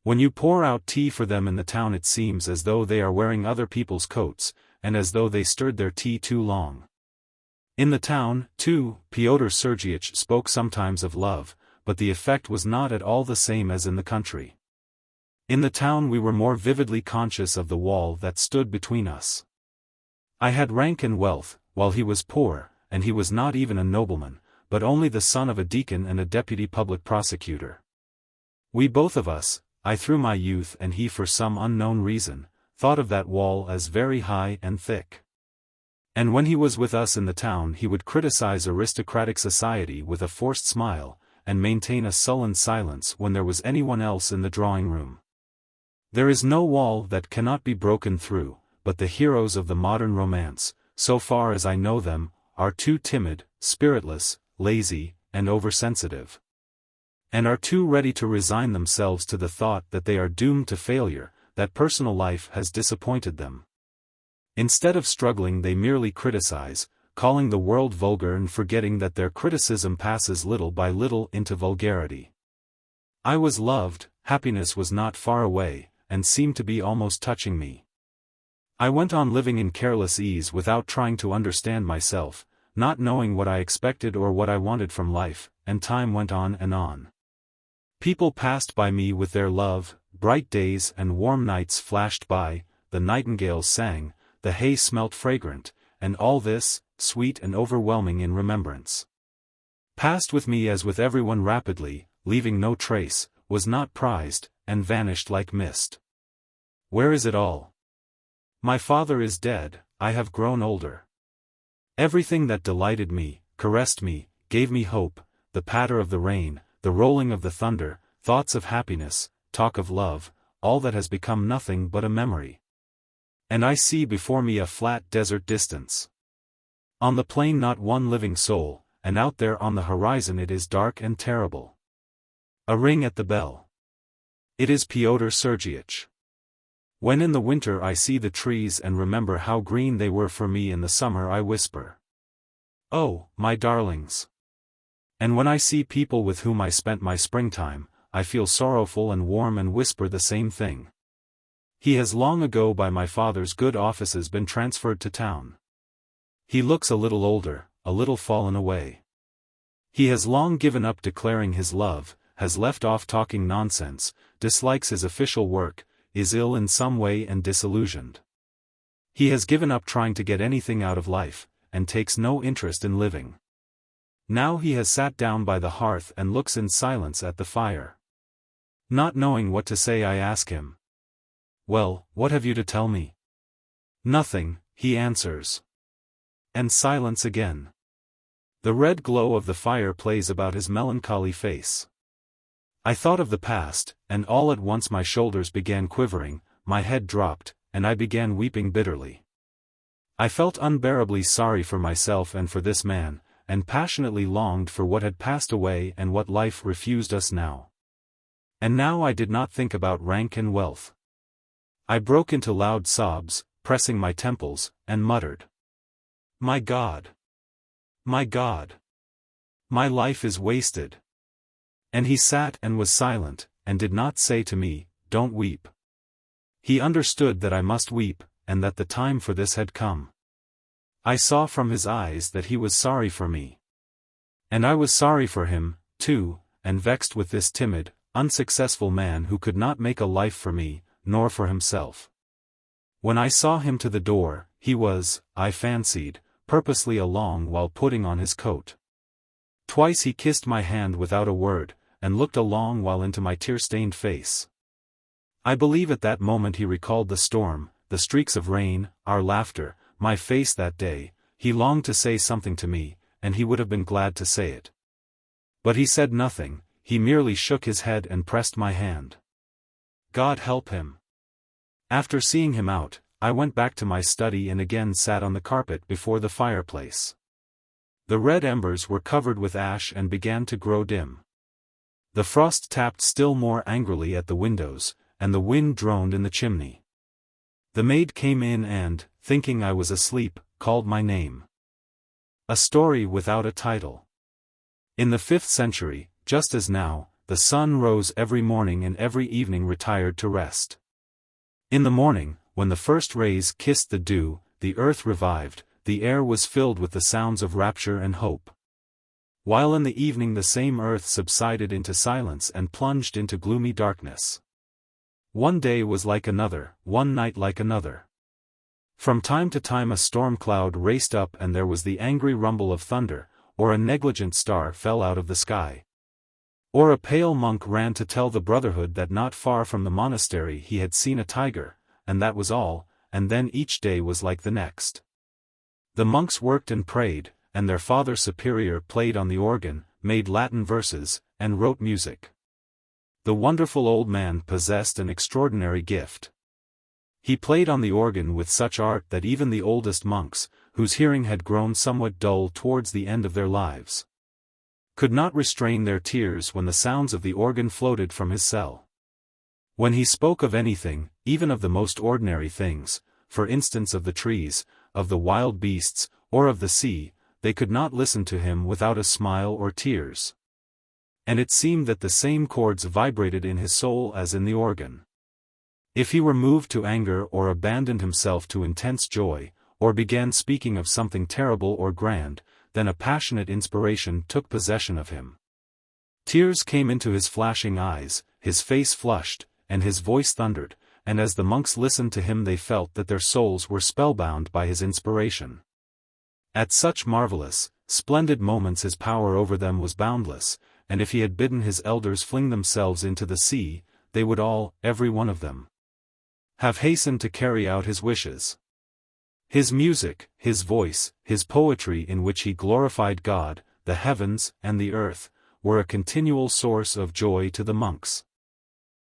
Speaker 1: When you pour out tea for them in the town it seems as though they are wearing other people's coats, and as though they stirred their tea too long. In the town, too, Pyotr Sergeyitch spoke sometimes of love, but the effect was not at all the same as in the country. In the town we were more vividly conscious of the wall that stood between us. I had rank and wealth, while he was poor, and he was not even a nobleman, but only the son of a deacon and a deputy public prosecutor. We both of us, I through my youth and he for some unknown reason, thought of that wall as very high and thick. And when he was with us in the town he would criticize aristocratic society with a forced smile, and maintain a sullen silence when there was anyone else in the drawing-room. There is no wall that cannot be broken through, but the heroes of the modern romance, so far as I know them, are too timid, spiritless, lazy, and oversensitive. And are too ready to resign themselves to the thought that they are doomed to failure, that personal life has disappointed them. Instead of struggling they merely criticize, calling the world vulgar and forgetting that their criticism passes little by little into vulgarity. I was loved, happiness was not far away, and seemed to be almost touching me. I went on living in careless ease without trying to understand myself, not knowing what I expected or what I wanted from life, and time went on and on. People passed by me with their love, bright days and warm nights flashed by, the nightingales sang, the hay smelt fragrant, and all this, sweet and overwhelming in remembrance. Passed with me as with everyone rapidly, leaving no trace, was not prized, and vanished like mist. Where is it all? My father is dead, I have grown older. Everything that delighted me, caressed me, gave me hope, the patter of the rain, the rolling of the thunder, thoughts of happiness, talk of love, all that has become nothing but a memory. And I see before me a flat desert distance. On the plain not one living soul, and out there on the horizon it is dark and terrible. A ring at the bell. It is Pyotr Sergeyich. When in the winter I see the trees and remember how green they were for me in the summer, I whisper, "Oh, my darlings." And when I see people with whom I spent my springtime, I feel sorrowful and warm and whisper the same thing. He has long ago by my father's good offices been transferred to town. He looks a little older, a little fallen away. He has long given up declaring his love, has left off talking nonsense, dislikes his official work, is ill in some way and disillusioned. He has given up trying to get anything out of life, and takes no interest in living. Now he has sat down by the hearth and looks in silence at the fire. Not knowing what to say, I ask him, "Well, what have you to tell me?" "Nothing," he answers. And silence again. The red glow of the fire plays about his melancholy face. I thought of the past, and all at once my shoulders began quivering, my head dropped, and I began weeping bitterly. I felt unbearably sorry for myself and for this man, and passionately longed for what had passed away and what life refused us now. And now I did not think about rank and wealth. I broke into loud sobs, pressing my temples, and muttered, "My God! My God! My life is wasted." And he sat and was silent, and did not say to me, "Don't weep." He understood that I must weep, and that the time for this had come. I saw from his eyes that he was sorry for me. And I was sorry for him, too, and vexed with this timid, unsuccessful man who could not make a life for me, nor for himself. When I saw him to the door, he was, I fancied, purposely along while putting on his coat. Twice he kissed my hand without a word, and looked a long while into my tear-stained face. I believe at that moment he recalled the storm, the streaks of rain, our laughter, my face that day. He longed to say something to me, and he would have been glad to say it. But he said nothing, he merely shook his head and pressed my hand. God help him. After seeing him out, I went back to my study and again sat on the carpet before the fireplace. The red embers were covered with ash and began to grow dim. The frost tapped still more angrily at the windows, and the wind droned in the chimney. The maid came in and, thinking I was asleep, called my name. A story without a title. In the 5th century, just as now, the sun rose every morning and every evening retired to rest. In the morning, when the first rays kissed the dew, the earth revived, the air was filled with the sounds of rapture and hope. While in the evening the same earth subsided into silence and plunged into gloomy darkness. One day was like another, one night like another. From time to time a storm cloud raced up and there was the angry rumble of thunder, or a negligent star fell out of the sky. Or a pale monk ran to tell the brotherhood that not far from the monastery he had seen a tiger, and that was all, and then each day was like the next. The monks worked and prayed, and their Father Superior played on the organ, made Latin verses, and wrote music. The wonderful old man possessed an extraordinary gift. He played on the organ with such art that even the oldest monks, whose hearing had grown somewhat dull towards the end of their lives, could not restrain their tears when the sounds of the organ floated from his cell. When he spoke of anything, even of the most ordinary things, for instance of the trees, of the wild beasts, or of the sea, they could not listen to him without a smile or tears. And it seemed that the same chords vibrated in his soul as in the organ. If he were moved to anger or abandoned himself to intense joy, or began speaking of something terrible or grand, then a passionate inspiration took possession of him. Tears came into his flashing eyes, his face flushed, and his voice thundered, and as the monks listened to him they felt that their souls were spellbound by his inspiration. At such marvelous, splendid moments his power over them was boundless, and if he had bidden his elders fling themselves into the sea, they would all, every one of them, have hastened to carry out his wishes. His music, his voice, his poetry in which he glorified God, the heavens, and the earth, were a continual source of joy to the monks.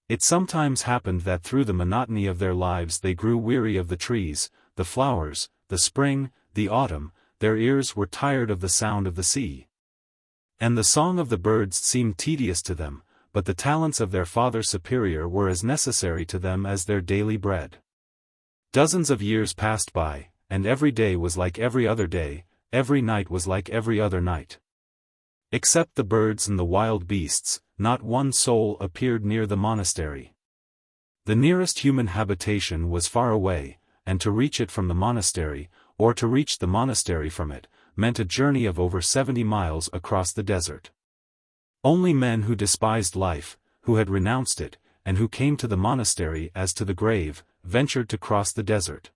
Speaker 1: It sometimes happened that through the monotony of their lives they grew weary of the trees, the flowers, the spring, the autumn, their ears were tired of the sound of the sea. And the song of the birds seemed tedious to them, but the talents of their Father Superior were as necessary to them as their daily bread. Dozens of years passed by, and every day was like every other day, every night was like every other night. Except the birds and the wild beasts, not one soul appeared near the monastery. The nearest human habitation was far away, and to reach it from the monastery, or to reach the monastery from it, meant a journey of over 70 miles across the desert. Only men who despised life, who had renounced it, and who came to the monastery as to the grave, ventured to cross the desert.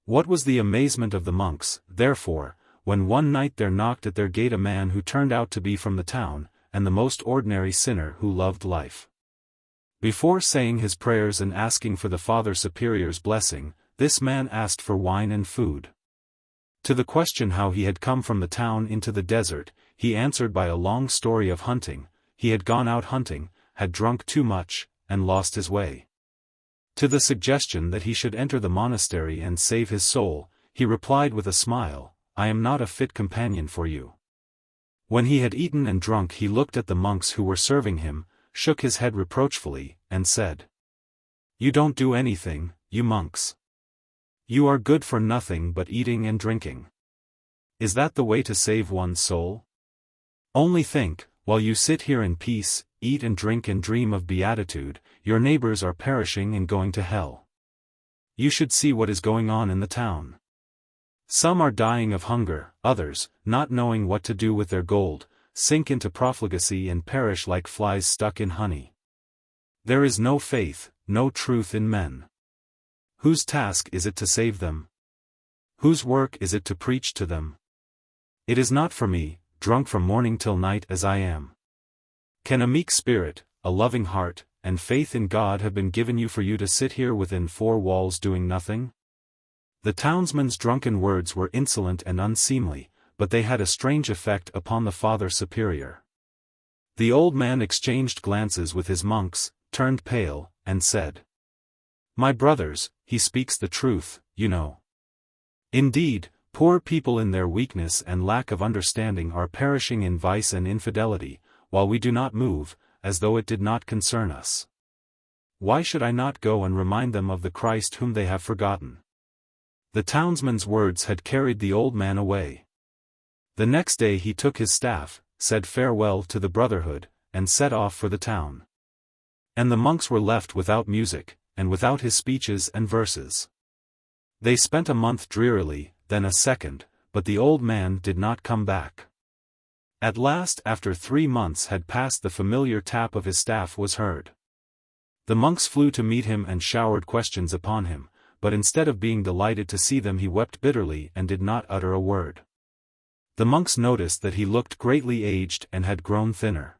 Speaker 1: What was the amazement of the monks, therefore, when one night there knocked at their gate a man who turned out to be from the town, and the most ordinary sinner who loved life. Before saying his prayers and asking for the Father Superior's blessing, this man asked for wine and food. To the question how he had come from the town into the desert, he answered by a long story of hunting. He had gone out hunting, had drunk too much, and lost his way. To the suggestion that he should enter the monastery and save his soul, he replied with a smile, "I am not a fit companion for you." When he had eaten and drunk he looked at the monks who were serving him, shook his head reproachfully, and said, "You don't do anything, you monks. You are good for nothing but eating and drinking. Is that the way to save one's soul? Only think, while you sit here in peace, eat and drink and dream of beatitude, your neighbors are perishing and going to hell. You should see what is going on in the town. Some are dying of hunger, others, not knowing what to do with their gold, sink into profligacy and perish like flies stuck in honey. There is no faith, no truth in men. Whose task is it to save them? Whose work is it to preach to them? It is not for me, drunk from morning till night as I am. Can a meek spirit, a loving heart, and faith in God have been given you for you to sit here within four walls doing nothing?" The townsman's drunken words were insolent and unseemly, but they had a strange effect upon the Father Superior. The old man exchanged glances with his monks, turned pale, and said, "My brothers, he speaks the truth, you know. Indeed, poor people in their weakness and lack of understanding are perishing in vice and infidelity, while we do not move, as though it did not concern us. Why should I not go and remind them of the Christ whom they have forgotten?" The townsman's words had carried the old man away. The next day he took his staff, said farewell to the brotherhood, and set off for the town. And the monks were left without music, and without his speeches and verses. They spent a month drearily, then a second, but the old man did not come back. At last, after 3 months had passed, the familiar tap of his staff was heard. The monks flew to meet him and showered questions upon him, but instead of being delighted to see them he wept bitterly and did not utter a word. The monks noticed that he looked greatly aged and had grown thinner.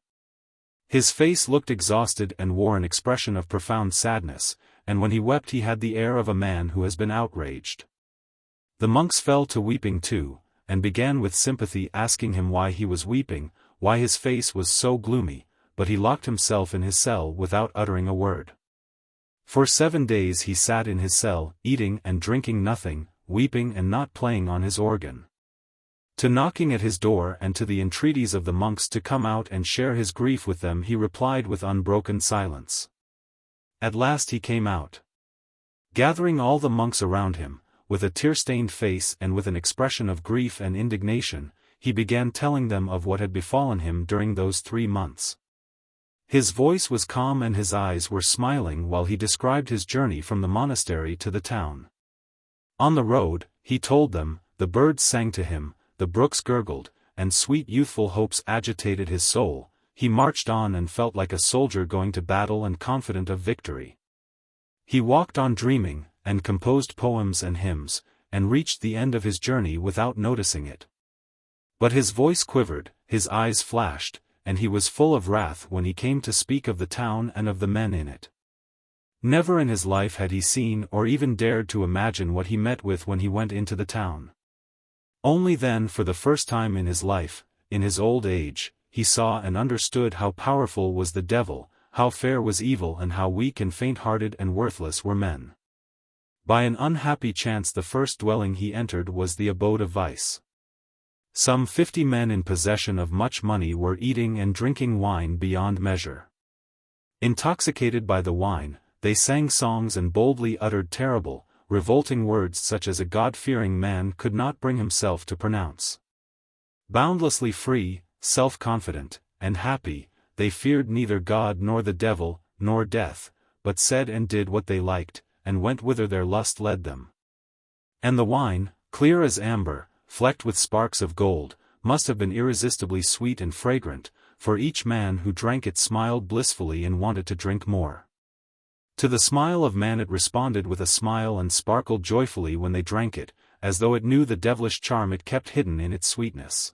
Speaker 1: His face looked exhausted and wore an expression of profound sadness, and when he wept he had the air of a man who has been outraged. The monks fell to weeping too, and began with sympathy asking him why he was weeping, why his face was so gloomy, but he locked himself in his cell without uttering a word. For 7 days he sat in his cell, eating and drinking nothing, weeping and not playing on his organ. To knocking at his door and to the entreaties of the monks to come out and share his grief with them he replied with unbroken silence. At last he came out. Gathering all the monks around him, with a tear-stained face and with an expression of grief and indignation, he began telling them of what had befallen him during those 3 months. His voice was calm and his eyes were smiling while he described his journey from the monastery to the town. On the road, he told them, the birds sang to him, the brooks gurgled, and sweet youthful hopes agitated his soul. He marched on and felt like a soldier going to battle and confident of victory. He walked on dreaming, and composed poems and hymns, and reached the end of his journey without noticing it. But his voice quivered, his eyes flashed, and he was full of wrath when he came to speak of the town and of the men in it. Never in his life had he seen or even dared to imagine what he met with when he went into the town. Only then, for the first time in his life, in his old age, he saw and understood how powerful was the devil, how fair was evil, and how weak and faint-hearted and worthless were men. By an unhappy chance the first dwelling he entered was the abode of vice. Some 50 men in possession of much money were eating and drinking wine beyond measure. Intoxicated by the wine, they sang songs and boldly uttered terrible, revolting words such as a God-fearing man could not bring himself to pronounce. Boundlessly free, self-confident, and happy, they feared neither God nor the devil, nor death, but said and did what they liked, and went whither their lust led them. And the wine, clear as amber, flecked with sparks of gold, must have been irresistibly sweet and fragrant, for each man who drank it smiled blissfully and wanted to drink more. To the smile of man it responded with a smile and sparkled joyfully when they drank it, as though it knew the devilish charm it kept hidden in its sweetness.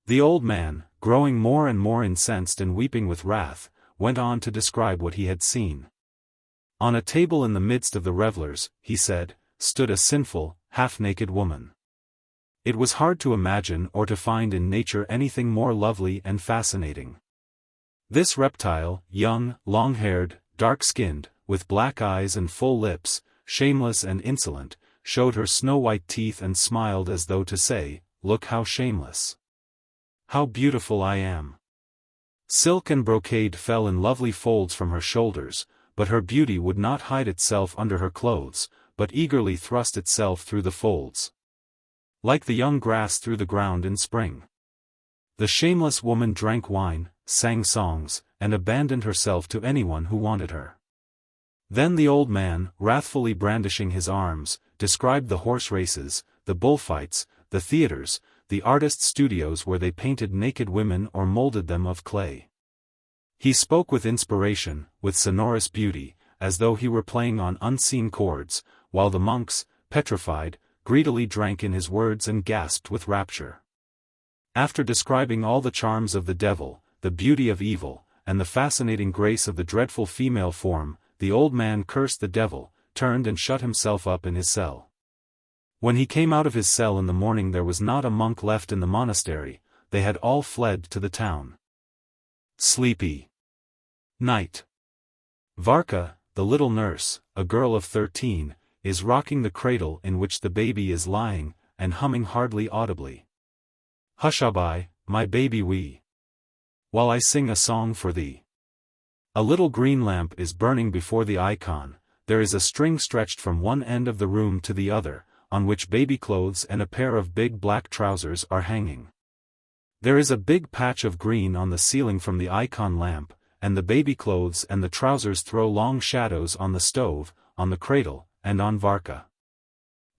Speaker 1: The old man, growing more and more incensed and weeping with wrath, went on to describe what he had seen. On a table in the midst of the revellers, he said, stood a sinful, half-naked woman. It was hard to imagine or to find in nature anything more lovely and fascinating. This reptile, young, long-haired, dark-skinned, with black eyes and full lips, shameless and insolent, showed her snow-white teeth and smiled as though to say, "Look how shameless. How beautiful I am." Silk and brocade fell in lovely folds from her shoulders, but her beauty would not hide itself under her clothes, but eagerly thrust itself through the folds. Like the young grass through the ground in spring. The shameless woman drank wine, sang songs, and abandoned herself to anyone who wanted her. Then the old man, wrathfully brandishing his arms, described the horse races, the bullfights, the theaters, the artists' studios where they painted naked women or molded them of clay. He spoke with inspiration, with sonorous beauty, as though he were playing on unseen chords, while the monks, petrified, greedily drank in his words and gasped with rapture. After describing all the charms of the devil, the beauty of evil, and the fascinating grace of the dreadful female form, the old man cursed the devil, turned and shut himself up in his cell. When he came out of his cell in the morning there was not a monk left in the monastery, they had all fled to the town. Sleepy night. Varka, the little nurse, a girl of 13, is rocking the cradle in which the baby is lying, and humming hardly audibly. "Hushaby, my baby wee, while I sing a song for thee." A little green lamp is burning before the icon, there is a string stretched from one end of the room to the other, on which baby clothes and a pair of big black trousers are hanging. There is a big patch of green on the ceiling from the icon lamp, and the baby clothes and the trousers throw long shadows on the stove, on the cradle, and on Varka.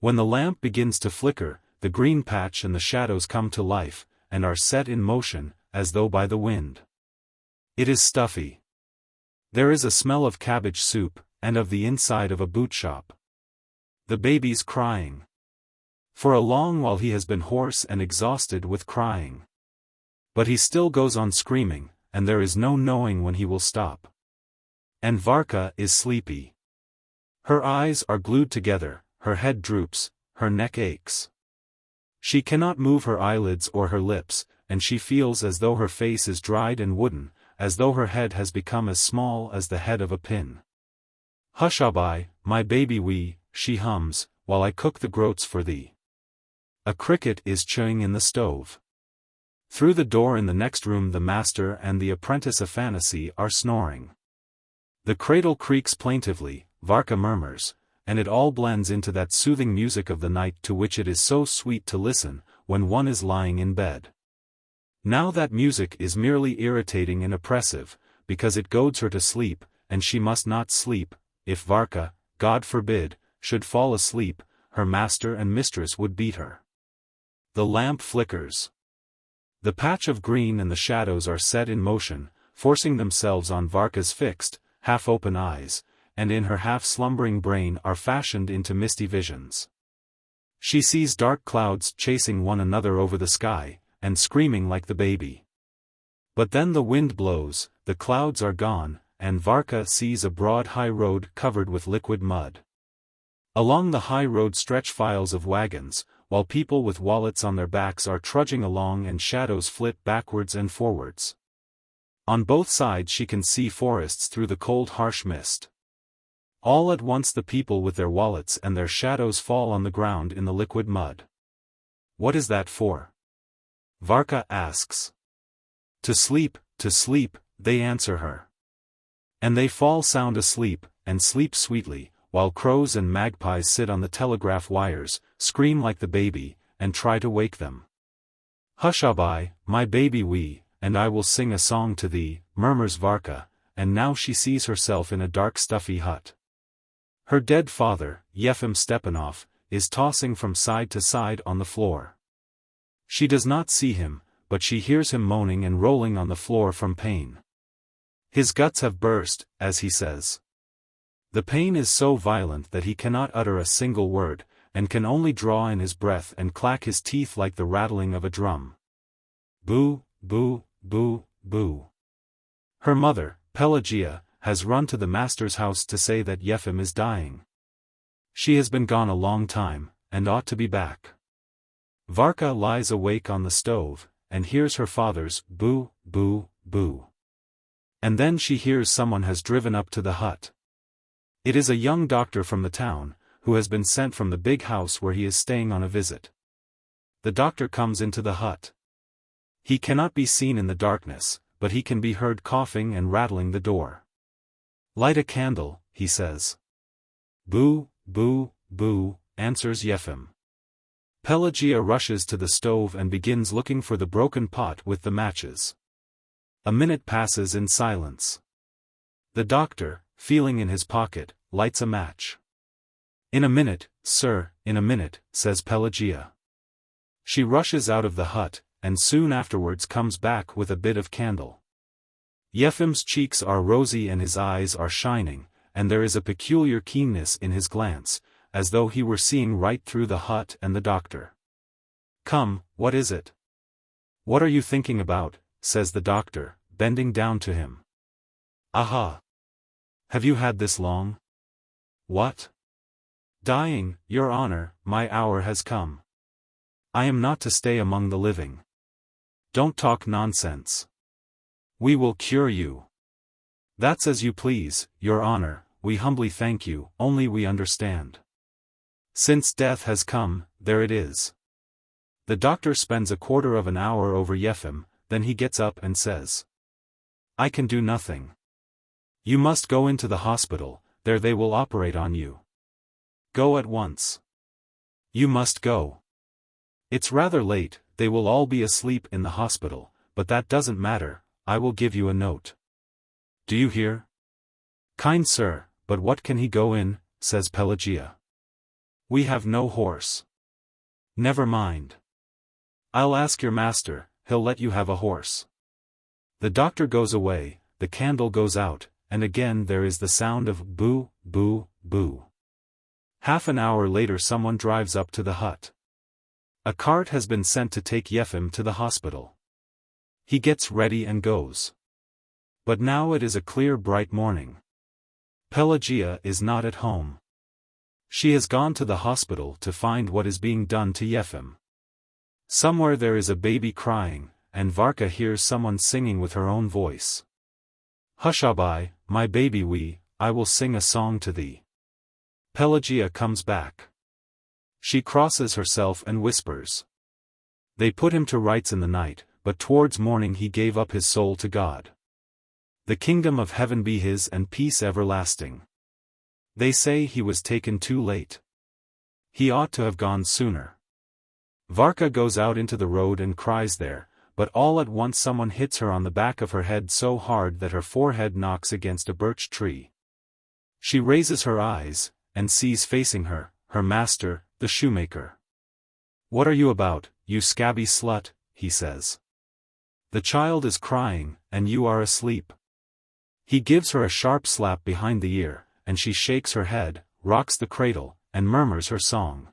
Speaker 1: When the lamp begins to flicker, the green patch and the shadows come to life, and are set in motion, as though by the wind. It is stuffy. There is a smell of cabbage soup, and of the inside of a boot shop. The baby's crying. For a long while he has been hoarse and exhausted with crying. But he still goes on screaming, and there is no knowing when he will stop. And Varka is sleepy. Her eyes are glued together, her head droops, her neck aches. She cannot move her eyelids or her lips, and she feels as though her face is dried and wooden, as though her head has become as small as the head of a pin. "Hushaby, my baby wee," she hums, "while I cook the groats for thee." A cricket is chewing in the stove. Through the door in the next room the master and the apprentice Afanassy are snoring. The cradle creaks plaintively, Varka murmurs, and it all blends into that soothing music of the night to which it is so sweet to listen, when one is lying in bed. Now that music is merely irritating and oppressive, because it goads her to sleep, and she must not sleep. If Varka, God forbid, should fall asleep, her master and mistress would beat her. The lamp flickers. The patch of green and the shadows are set in motion, forcing themselves on Varka's fixed, half-open eyes, and in her half-slumbering brain are fashioned into misty visions. She sees dark clouds chasing one another over the sky, and screaming like the baby. But then the wind blows, the clouds are gone, and Varka sees a broad high road covered with liquid mud. Along the high road stretch files of wagons, while people with wallets on their backs are trudging along and shadows flit backwards and forwards. On both sides she can see forests through the cold harsh mist. All at once the people with their wallets and their shadows fall on the ground in the liquid mud. What is that for? Varka asks. To sleep, they answer her. And they fall sound asleep, and sleep sweetly, while crows and magpies sit on the telegraph wires, scream like the baby, and try to wake them. Hushaby, my baby wee, and I will sing a song to thee, murmurs Varka, and now she sees herself in a dark stuffy hut. Her dead father, Yefim Stepanov, is tossing from side to side on the floor. She does not see him, but she hears him moaning and rolling on the floor from pain. His guts have burst, as he says. The pain is so violent that he cannot utter a single word, and can only draw in his breath and clack his teeth like the rattling of a drum. Boo, boo, boo, boo. Her mother, Pelagia, has run to the master's house to say that Yefim is dying. She has been gone a long time, and ought to be back. Varka lies awake on the stove, and hears her father's boo, boo, boo. And then she hears someone has driven up to the hut. It is a young doctor from the town, who has been sent from the big house where he is staying on a visit. The doctor comes into the hut. He cannot be seen in the darkness, but he can be heard coughing and rattling the door. Light a candle, he says. Boo, boo, boo, answers Yefim. Pelagia rushes to the stove and begins looking for the broken pot with the matches. A minute passes in silence. The doctor, feeling in his pocket, lights a match. In a minute, sir, in a minute, says Pelagia. She rushes out of the hut, and soon afterwards comes back with a bit of candle. Yefim's cheeks are rosy and his eyes are shining, and there is a peculiar keenness in his glance, as though he were seeing right through the hut and the doctor. Come, what is it? What are you thinking about? Says the doctor, bending down to him. Aha! Have you had this long? What? Dying, your honor, my hour has come. I am not to stay among the living. Don't talk nonsense. We will cure you. That's as you please, your honor, we humbly thank you, only we understand. Since death has come, there it is. The doctor spends a quarter of an hour over Yefim, then he gets up and says. I can do nothing. You must go into the hospital, there they will operate on you. Go at once. You must go. It's rather late, they will all be asleep in the hospital, but that doesn't matter, I will give you a note. Do you hear? Kind sir, but what can he go in, says Pelagia. We have no horse. Never mind. I'll ask your master, he'll let you have a horse. The doctor goes away, the candle goes out, and again there is the sound of boo, boo, boo. Half an hour later someone drives up to the hut. A cart has been sent to take Yefim to the hospital. He gets ready and goes. But now it is a clear bright morning. Pelagia is not at home. She has gone to the hospital to find what is being done to Yefim. Somewhere there is a baby crying, and Varka hears someone singing with her own voice. Hushaby, my baby wee, I will sing a song to thee. Pelagia comes back. She crosses herself and whispers. They put him to rights in the night, but towards morning he gave up his soul to God. The kingdom of heaven be his and peace everlasting. They say he was taken too late. He ought to have gone sooner. Varka goes out into the road and cries there, but all at once someone hits her on the back of her head so hard that her forehead knocks against a birch tree. She raises her eyes, and sees facing her, her master, the shoemaker. What are you about, you scabby slut, he says. The child is crying, and you are asleep. He gives her a sharp slap behind the ear, and she shakes her head, rocks the cradle, and murmurs her song.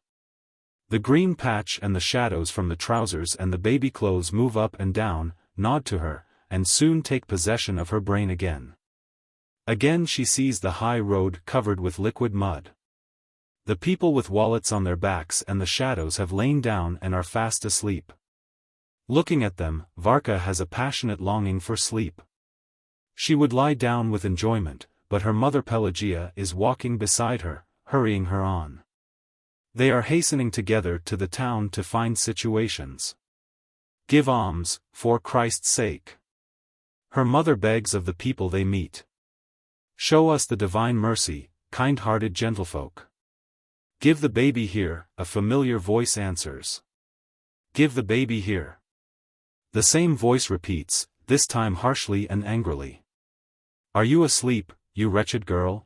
Speaker 1: The green patch and the shadows from the trousers and the baby clothes move up and down, nod to her, and soon take possession of her brain again. Again she sees the high road covered with liquid mud. The people with wallets on their backs and the shadows have lain down and are fast asleep. Looking at them, Varka has a passionate longing for sleep. She would lie down with enjoyment, but her mother Pelagia is walking beside her, hurrying her on. They are hastening together to the town to find situations. Give alms, for Christ's sake. Her mother begs of the people they meet. Show us the divine mercy, kind-hearted gentlefolk. Give the baby here, a familiar voice answers. Give the baby here. The same voice repeats, this time harshly and angrily. Are you asleep, you wretched girl?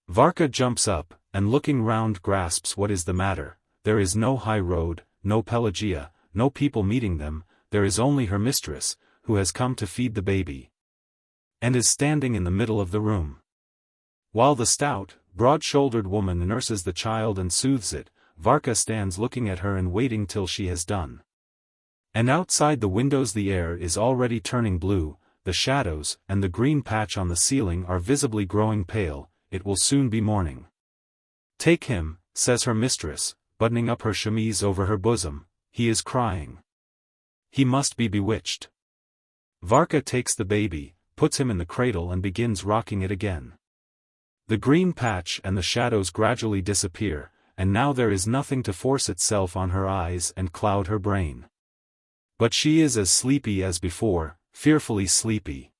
Speaker 1: Varka jumps up, and looking round grasps what is the matter. There is no high road, no Pelagia, no people meeting them, there is only her mistress, who has come to feed the baby. And is standing in the middle of the room. While the stout, broad-shouldered woman nurses the child and soothes it, Varka stands looking at her and waiting till she has done. And outside the windows the air is already turning blue, the shadows and the green patch on the ceiling are visibly growing pale, it will soon be morning. Take him, says her mistress, buttoning up her chemise over her bosom, he is crying. He must be bewitched. Varka takes the baby, puts him in the cradle and begins rocking it again. The green patch and the shadows gradually disappear, and now there is nothing to force itself on her eyes and cloud her brain. But she is as sleepy as before, fearfully sleepy.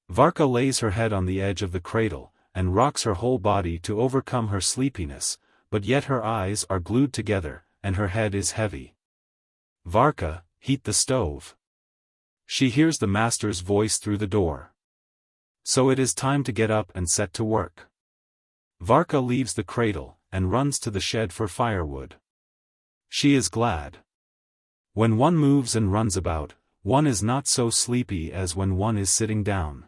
Speaker 1: Varka lays her head on the edge of the cradle, and rocks her whole body to overcome her sleepiness, but yet her eyes are glued together, and her head is heavy. Varka, heat the stove. She hears the master's voice through the door. So it is time to get up and set to work. Varka leaves the cradle, and runs to the shed for firewood. She is glad. When one moves and runs about, one is not so sleepy as when one is sitting down.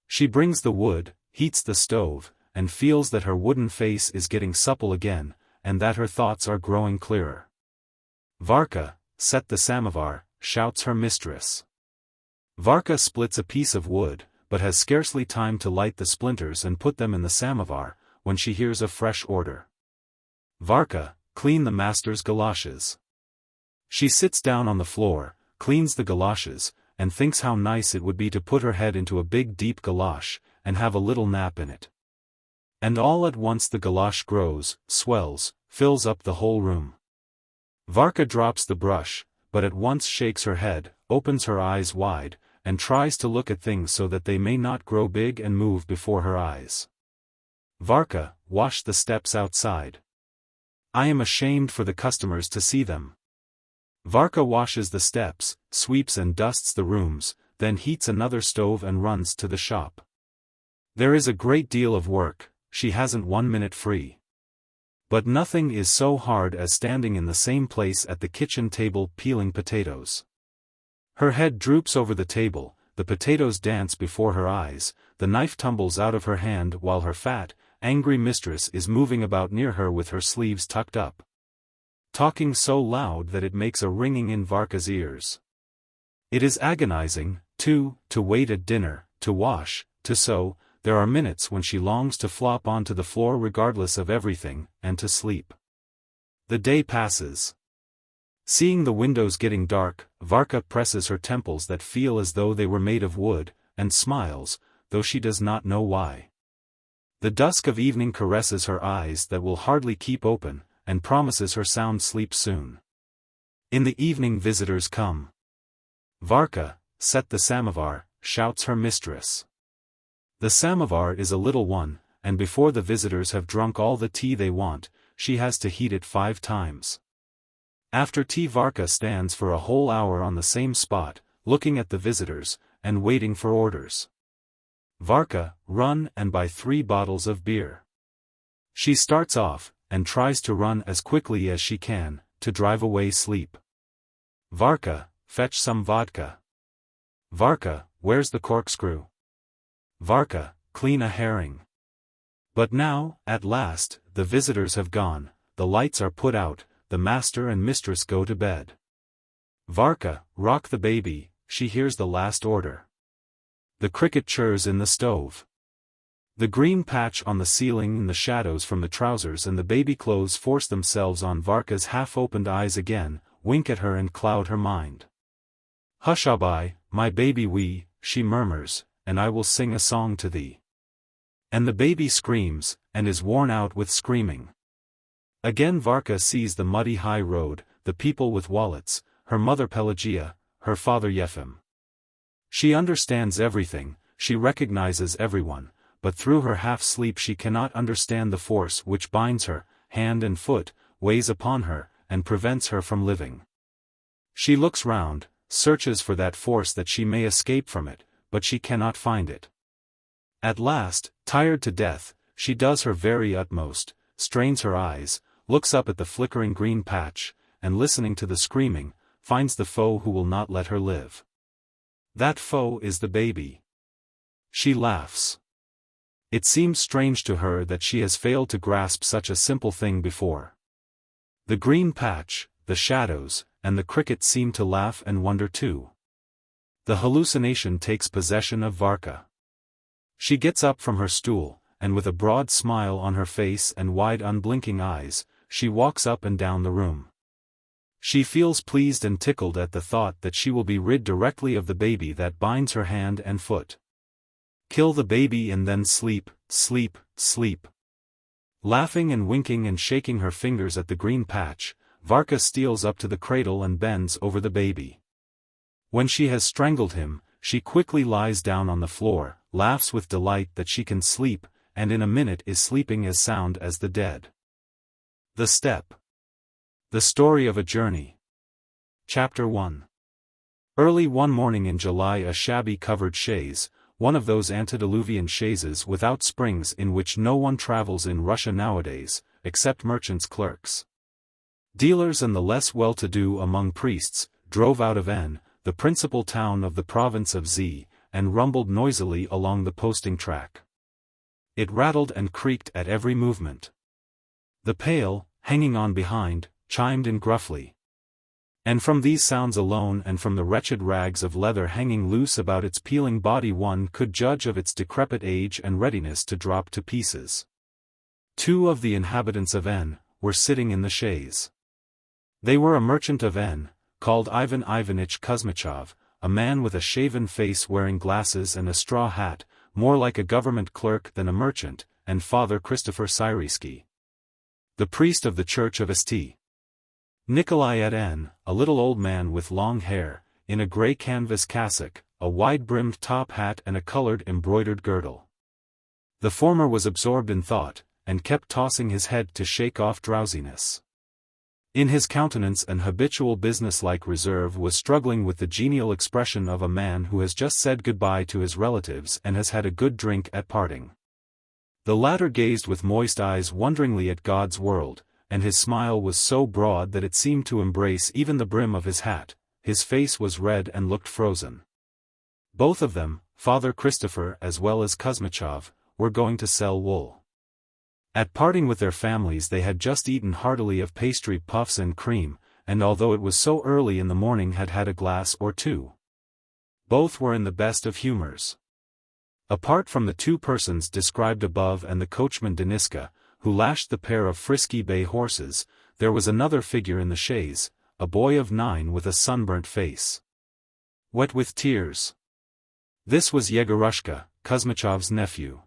Speaker 1: She brings the wood, heats the stove, and feels that her wooden face is getting supple again, and that her thoughts are growing clearer. Varka, set the samovar, shouts her mistress. Varka splits a piece of wood, but has scarcely time to light the splinters and put them in the samovar, when she hears a fresh order. Varka, clean the master's galoshes. She sits down on the floor, cleans the galoshes, and thinks how nice it would be to put her head into a big deep galosh, and have a little nap in it. And all at once the galosh grows, swells, fills up the whole room. Varka drops the brush, but at once shakes her head, opens her eyes wide, and tries to look at things so that they may not grow big and move before her eyes. Varka, wash the steps outside. I am ashamed for the customers to see them. Varka washes the steps, sweeps and dusts the rooms, then heats another stove and runs to the shop. There is a great deal of work, she hasn't 1 minute free. But nothing is so hard as standing in the same place at the kitchen table peeling potatoes. Her head droops over the table, the potatoes dance before her eyes, the knife tumbles out of her hand while her fat, angry mistress is moving about near her with her sleeves tucked up. Talking so loud that it makes a ringing in Varka's ears. It is agonizing, too, to wait at dinner, to wash, to sew. There are minutes when she longs to flop onto the floor regardless of everything, and to sleep. The day passes. Seeing the windows getting dark, Varka presses her temples that feel as though they were made of wood, and smiles, though she does not know why. The dusk of evening caresses her eyes that will hardly keep open, and promises her sound sleep soon. In the evening visitors come. Varka, set the samovar, shouts her mistress. The samovar is a little one, and before the visitors have drunk all the tea they want, she has to heat it 5 times. After tea Varka stands for a whole hour on the same spot, looking at the visitors, and waiting for orders. Varka, run and buy 3 bottles of beer. She starts off, and tries to run as quickly as she can, to drive away sleep. Varka, fetch some vodka. Varka, where's the corkscrew? Varka, clean a herring. But now, at last, the visitors have gone, the lights are put out, the master and mistress go to bed. Varka, rock the baby, she hears the last order. The cricket chirrs in the stove. The green patch on the ceiling and the shadows from the trousers and the baby clothes force themselves on Varka's half-opened eyes again, wink at her and cloud her mind. Hushaby, my baby wee, she murmurs, and I will sing a song to thee. And the baby screams, and is worn out with screaming. Again Varka sees the muddy high road, the people with wallets, her mother Pelagia, her father Yefim. She understands everything, she recognizes everyone, but through her half-sleep she cannot understand the force which binds her, hand and foot, weighs upon her, and prevents her from living. She looks round, searches for that force that she may escape from it, but she cannot find it. At last, tired to death, she does her very utmost, strains her eyes, looks up at the flickering green patch, and listening to the screaming, finds the foe who will not let her live. That foe is the baby. She laughs. It seems strange to her that she has failed to grasp such a simple thing before. The green patch, the shadows, and the cricket seem to laugh and wonder too. The hallucination takes possession of Varka. She gets up from her stool, and with a broad smile on her face and wide unblinking eyes, she walks up and down the room. She feels pleased and tickled at the thought that she will be rid directly of the baby that binds her hand and foot. Kill the baby and then sleep, sleep, sleep. Laughing and winking and shaking her fingers at the green patch, Varka steals up to the cradle and bends over the baby. When she has strangled him, she quickly lies down on the floor, laughs with delight that she can sleep, and in a minute is sleeping as sound as the dead. The Steppe. The Story of a Journey. Chapter 1. Early one morning in July a shabby covered chaise, one of those antediluvian chaises without springs in which no one travels in Russia nowadays, except merchants' clerks. Dealers and the less well-to-do among priests, drove out of N, the principal town of the province of Z, and rumbled noisily along the posting track. It rattled and creaked at every movement. The pail, hanging on behind, chimed in gruffly. And from these sounds alone and from the wretched rags of leather hanging loose about its peeling body one could judge of its decrepit age and readiness to drop to pieces. Two of the inhabitants of N were sitting in the chaise. They were a merchant of N, called Ivan Ivanitch Kuzmichov, a man with a shaven face wearing glasses and a straw hat, more like a government clerk than a merchant, and Father Christopher Syrisky, the priest of the Church of St. Nikolai at N, a little old man with long hair, in a grey canvas cassock, a wide-brimmed top hat and a colored embroidered girdle. The former was absorbed in thought, and kept tossing his head to shake off drowsiness. In his countenance an habitual business-like reserve was struggling with the genial expression of a man who has just said goodbye to his relatives and has had a good drink at parting. The latter gazed with moist eyes wonderingly at God's world, and his smile was so broad that it seemed to embrace even the brim of his hat. His face was red and looked frozen. Both of them, Father Christopher as well as Kuzmichov, were going to sell wool. At parting with their families they had just eaten heartily of pastry puffs and cream, and although it was so early in the morning had had a glass or two. Both were in the best of humors. Apart from the two persons described above and the coachman Deniska, who lashed the pair of frisky bay horses, there was another figure in the chaise, a boy of 9 with a sunburnt face, wet with tears. This was Yegorushka, Kuzmichov's nephew.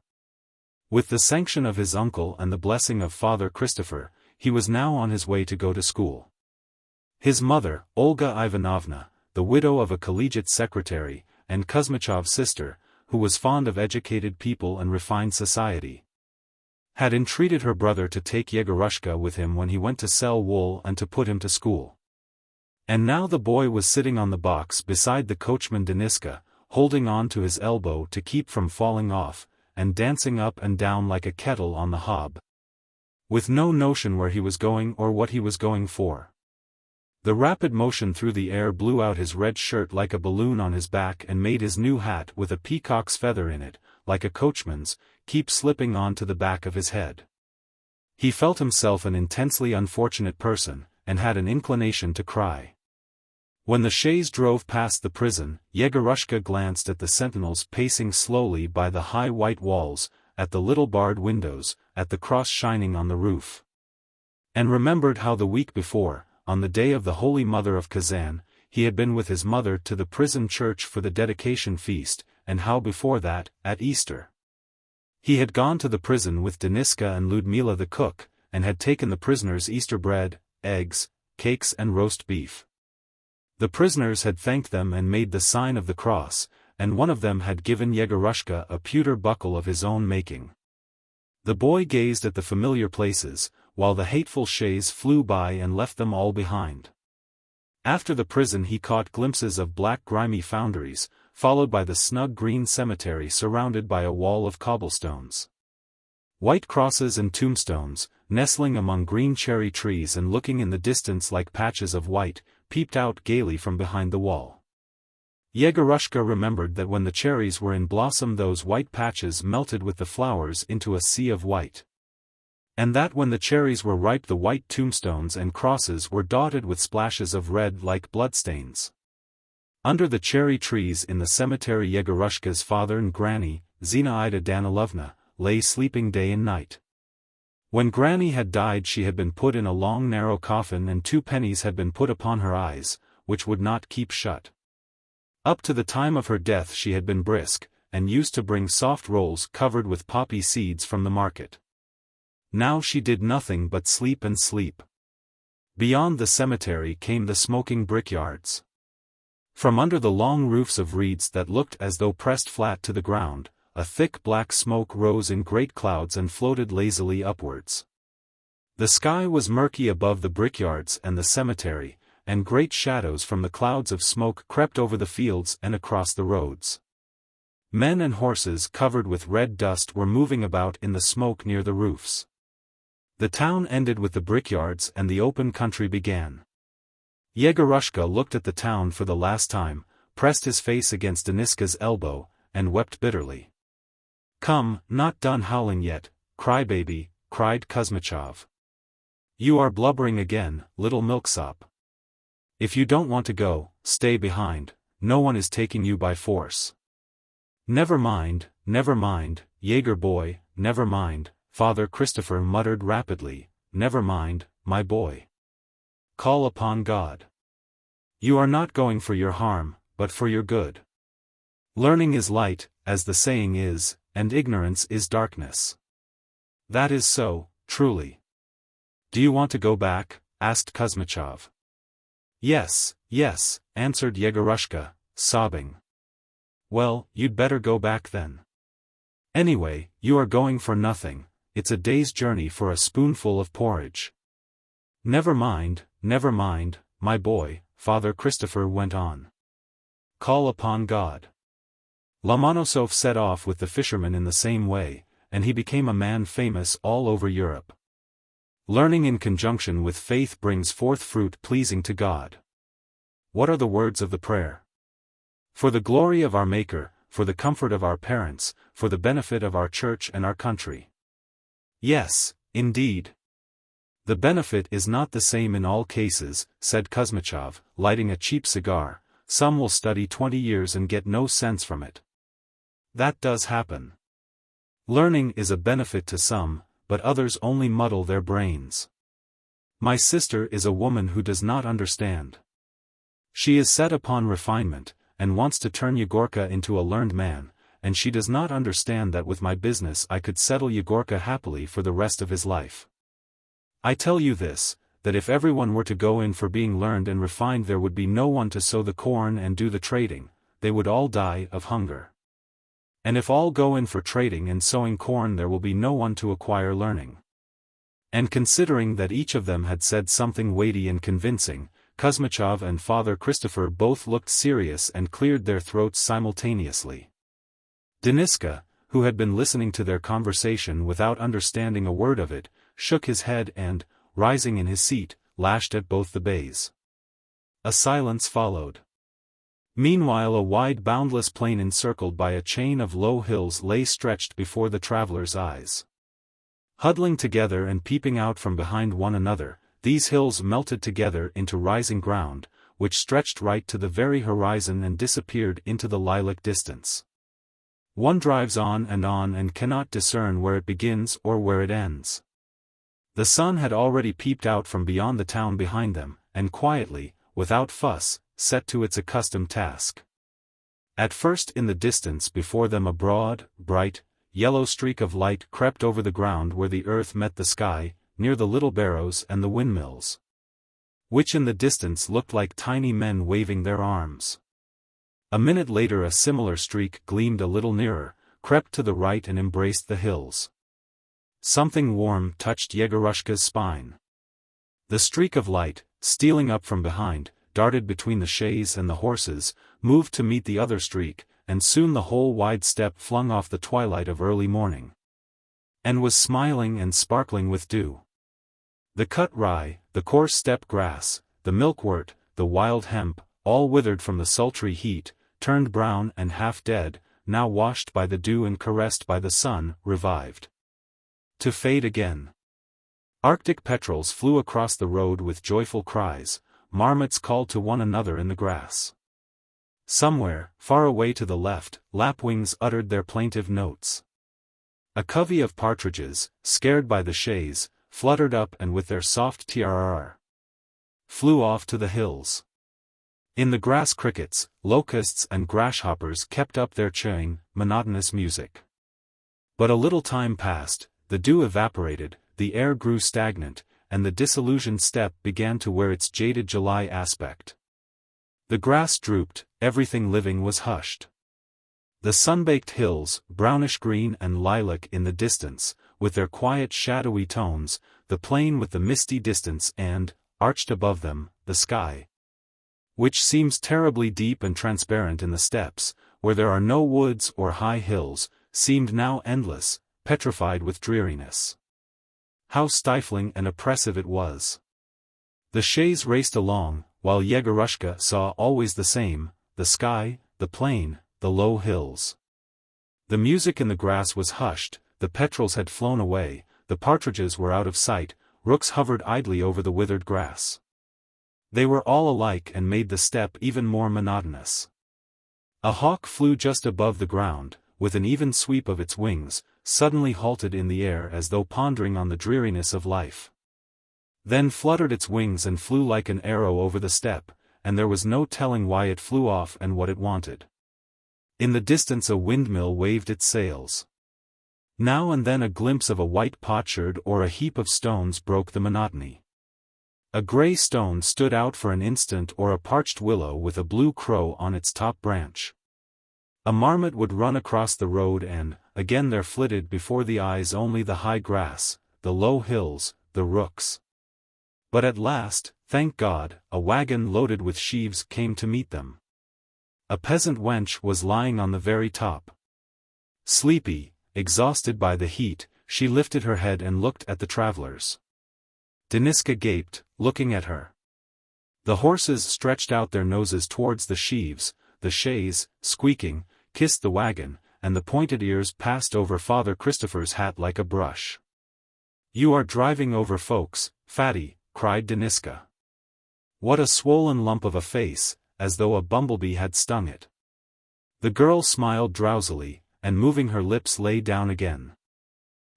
Speaker 1: With the sanction of his uncle and the blessing of Father Christopher, he was now on his way to go to school. His mother, Olga Ivanovna, the widow of a collegiate secretary, and Kuzmichov's sister, who was fond of educated people and refined society, had entreated her brother to take Yegorushka with him when he went to sell wool and to put him to school. And now the boy was sitting on the box beside the coachman Deniska, holding on to his elbow to keep from falling off, and dancing up and down like a kettle on the hob, with no notion where he was going or what he was going for. The rapid motion through the air blew out his red shirt like a balloon on his back and made his new hat with a peacock's feather in it, like a coachman's, keep slipping on to the back of his head. He felt himself an intensely unfortunate person, and had an inclination to cry. When the chaise drove past the prison, Yegorushka glanced at the sentinels pacing slowly by the high white walls, at the little barred windows, at the cross shining on the roof. And remembered how the week before, on the day of the Holy Mother of Kazan, he had been with his mother to the prison church for the dedication feast, and how before that, at Easter, he had gone to the prison with Deniska and Ludmila the cook, and had taken the prisoners Easter bread, eggs, cakes and roast beef. The prisoners had thanked them and made the sign of the cross, and one of them had given Yegorushka a pewter buckle of his own making. The boy gazed at the familiar places, while the hateful chaise flew by and left them all behind. After the prison he caught glimpses of black grimy foundries, followed by the snug green cemetery surrounded by a wall of cobblestones. White crosses and tombstones, nestling among green cherry trees and looking in the distance like patches of white, peeped out gaily from behind the wall. Yegorushka remembered that when the cherries were in blossom those white patches melted with the flowers into a sea of white. And that when the cherries were ripe the white tombstones and crosses were dotted with splashes of red like bloodstains. Under the cherry trees in the cemetery Yegorushka's father and granny, Zinaida Danilovna, lay sleeping day and night. When Granny had died she had been put in a long narrow coffin and 2 pennies had been put upon her eyes, which would not keep shut. Up to the time of her death she had been brisk, and used to bring soft rolls covered with poppy seeds from the market. Now she did nothing but sleep and sleep. Beyond the cemetery came the smoking brickyards. From under the long roofs of reeds that looked as though pressed flat to the ground, a thick black smoke rose in great clouds and floated lazily upwards. The sky was murky above the brickyards and the cemetery, and great shadows from the clouds of smoke crept over the fields and across the roads. Men and horses covered with red dust were moving about in the smoke near the roofs. The town ended with the brickyards and the open country began. Yegorushka looked at the town for the last time, pressed his face against Deniska's elbow, and wept bitterly. "Come, not done howling yet, crybaby," cried Kuzmichov. "You are blubbering again, little milksop. If you don't want to go, stay behind, no one is taking you by force." Never mind, Jaeger boy, never mind," Father Christopher muttered rapidly, "never mind, my boy. Call upon God. You are not going for your harm, but for your good. Learning is light, as the saying is, and ignorance is darkness. That is so, truly." "Do you want to go back?" asked Kuzmichov. Yes, answered Yegorushka, sobbing. "Well, you'd better go back then. Anyway, you are going for nothing, it's a day's journey for a spoonful of porridge." Never mind, my boy," Father Christopher went on. "Call upon God." Lomonosov set off with the fisherman in the same way, and he became a man famous all over Europe. Learning in conjunction with faith brings forth fruit pleasing to God. What are the words of the prayer? For the glory of our Maker, for the comfort of our parents, for the benefit of our church and our country. Yes, indeed. The benefit is not the same in all cases, said Kuzmichov, lighting a cheap cigar. Some will study 20 years and get no sense from it. That does happen. Learning is a benefit to some, but others only muddle their brains. My sister is a woman who does not understand. She is set upon refinement, and wants to turn Yegorka into a learned man, and she does not understand that with my business I could settle Yegorka happily for the rest of his life. I tell you this, that if everyone were to go in for being learned and refined there would be no one to sow the corn and do the trading, they would all die of hunger. And if all go in for trading and sowing corn there will be no one to acquire learning. And considering that each of them had said something weighty and convincing, Kuzmichov and Father Christopher both looked serious and cleared their throats simultaneously. Deniska, who had been listening to their conversation without understanding a word of it, shook his head and, rising in his seat, lashed at both the bays. A silence followed. Meanwhile a wide boundless plain encircled by a chain of low hills lay stretched before the travelers' eyes. Huddling together and peeping out from behind one another, these hills melted together into rising ground, which stretched right to the very horizon and disappeared into the lilac distance. One drives on and cannot discern where it begins or where it ends. The sun had already peeped out from beyond the town behind them, and quietly, without fuss, set to its accustomed task. At first in the distance before them a broad, bright, yellow streak of light crept over the ground where the earth met the sky, near the little barrows and the windmills, which in the distance looked like tiny men waving their arms. A minute later a similar streak gleamed a little nearer, crept to the right and embraced the hills. Something warm touched Yegorushka's spine. The streak of light, stealing up from behind, darted between the chaise and the horses, moved to meet the other streak, and soon the whole wide steppe flung off the twilight of early morning, and was smiling and sparkling with dew. The cut rye, the coarse steppe grass, the milkwort, the wild hemp, all withered from the sultry heat, turned brown and half dead, now washed by the dew and caressed by the sun, revived, to fade again. Arctic petrels flew across the road with joyful cries, marmots called to one another in the grass. Somewhere, far away to the left, lapwings uttered their plaintive notes. A covey of partridges, scared by the chaise, fluttered up and with their soft trrr flew off to the hills. In the grass crickets, locusts and grasshoppers kept up their churring, monotonous music. But a little time passed, the dew evaporated, the air grew stagnant, and the disillusioned steppe began to wear its jaded July aspect. The grass drooped, everything living was hushed. The sun-baked hills, brownish-green and lilac in the distance, with their quiet shadowy tones, the plain with the misty distance and, arched above them, the sky, which seems terribly deep and transparent in the steppes, where there are no woods or high hills, seemed now endless, petrified with dreariness. How stifling and oppressive it was. The chaise raced along, while Yegorushka saw always the same, the sky, the plain, the low hills. The music in the grass was hushed, the petrels had flown away, the partridges were out of sight, rooks hovered idly over the withered grass. They were all alike and made the steppe even more monotonous. A hawk flew just above the ground, with an even sweep of its wings, suddenly halted in the air as though pondering on the dreariness of life. Then fluttered its wings and flew like an arrow over the steppe, and there was no telling why it flew off and what it wanted. In the distance a windmill waved its sails. Now and then a glimpse of a white potsherd or a heap of stones broke the monotony. A grey stone stood out for an instant or a parched willow with a blue crow on its top branch. A marmot would run across the road and, again there flitted before the eyes only the high grass, the low hills, the rooks. But at last, thank God, a wagon loaded with sheaves came to meet them. A peasant wench was lying on the very top. Sleepy, exhausted by the heat, she lifted her head and looked at the travelers. Deniska gaped, looking at her. The horses stretched out their noses towards the sheaves, the chaise, squeaking, kissed the wagon, and the pointed ears passed over Father Christopher's hat like a brush. "You are driving over folks, fatty," cried Deniska. What a swollen lump of a face, as though a bumblebee had stung it. The girl smiled drowsily, and moving her lips lay down again.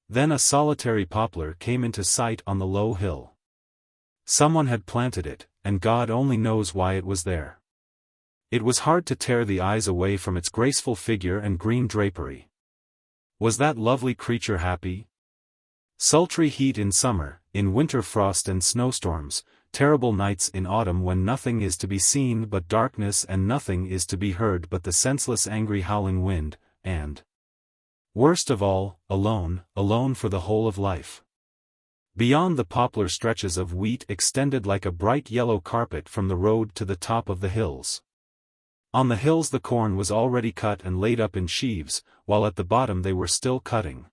Speaker 1: Then a solitary poplar came into sight on the low hill. Someone had planted it, and God only knows why it was there. It was hard to tear the eyes away from its graceful figure and green drapery. Was that lovely creature happy? Sultry heat in summer, in winter frost and snowstorms, terrible nights in autumn when nothing is to be seen but darkness and nothing is to be heard but the senseless angry howling wind, and, worst of all, alone, alone for the whole of life. Beyond the poplar stretches of wheat extended like a bright yellow carpet from the road to the top of the hills. On the hills the corn was already cut and laid up in sheaves, while at the bottom they were still cutting.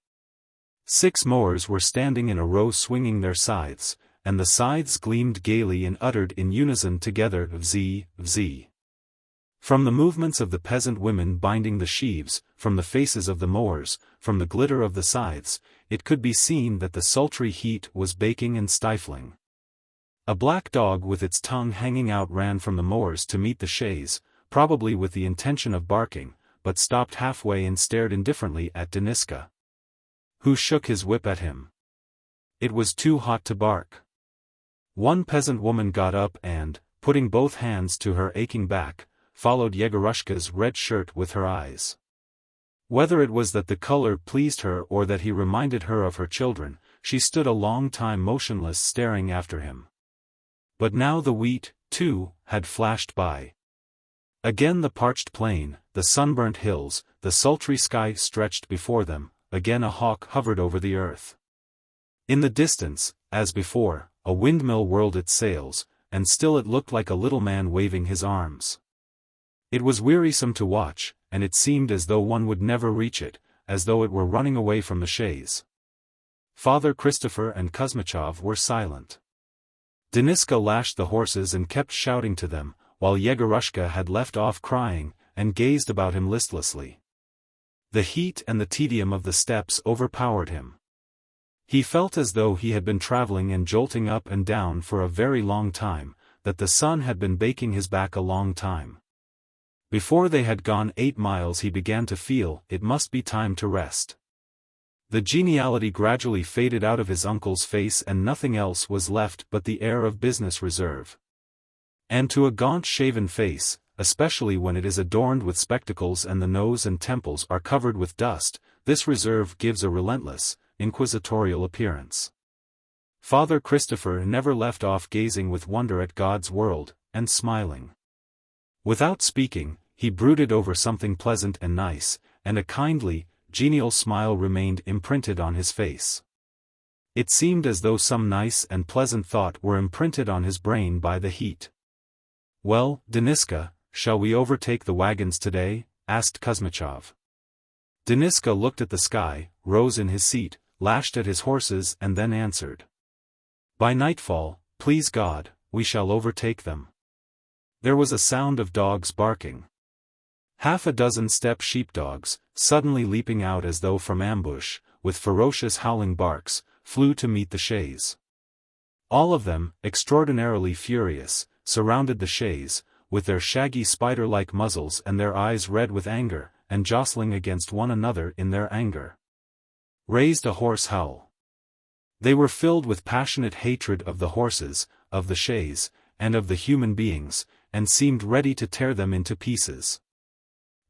Speaker 1: 6 mowers were standing in a row swinging their scythes, and the scythes gleamed gaily and uttered in unison together vz, vz. From the movements of the peasant women binding the sheaves, from the faces of the mowers, from the glitter of the scythes, it could be seen that the sultry heat was baking and stifling. A black dog with its tongue hanging out ran from the moors to meet the chaise, probably with the intention of barking, but stopped halfway and stared indifferently at Deniska, who shook his whip at him. It was too hot to bark. One peasant woman got up and, putting both hands to her aching back, followed Yegorushka's red shirt with her eyes. Whether it was that the color pleased her or that he reminded her of her children, she stood a long time motionless staring after him. But now the wheat, too, had flashed by. Again the parched plain, the sunburnt hills, the sultry sky stretched before them, again a hawk hovered over the earth. In the distance, as before, a windmill whirled its sails, and still it looked like a little man waving his arms. It was wearisome to watch, and it seemed as though one would never reach it, as though it were running away from the chaise. Father Christopher and Kuzmichov were silent. Deniska lashed the horses and kept shouting to them, while Yegorushka had left off crying, and gazed about him listlessly. The heat and the tedium of the steppes overpowered him. He felt as though he had been traveling and jolting up and down for a very long time, that the sun had been baking his back a long time. Before they had gone 8 miles he began to feel it must be time to rest. The geniality gradually faded out of his uncle's face and nothing else was left but the air of business reserve. And to a gaunt shaven face, especially when it is adorned with spectacles and the nose and temples are covered with dust, this reserve gives a relentless, inquisitorial appearance. Father Christopher never left off gazing with wonder at God's world, and smiling. Without speaking, he brooded over something pleasant and nice, and a kindly, genial smile remained imprinted on his face. It seemed as though some nice and pleasant thought were imprinted on his brain by the heat. "Well, Deniska, shall we overtake the wagons today?" asked Kuzmichov. Deniska looked at the sky, rose in his seat, lashed at his horses and then answered. "By nightfall, please God, we shall overtake them." There was a sound of dogs barking. Half a dozen steppe sheepdogs, suddenly leaping out as though from ambush, with ferocious howling barks, flew to meet the chaise. All of them, extraordinarily furious, surrounded the chaise, with their shaggy spider-like muzzles and their eyes red with anger, and jostling against one another in their anger. Raised a hoarse howl. They were filled with passionate hatred of the horses, of the chaise, and of the human beings, and seemed ready to tear them into pieces.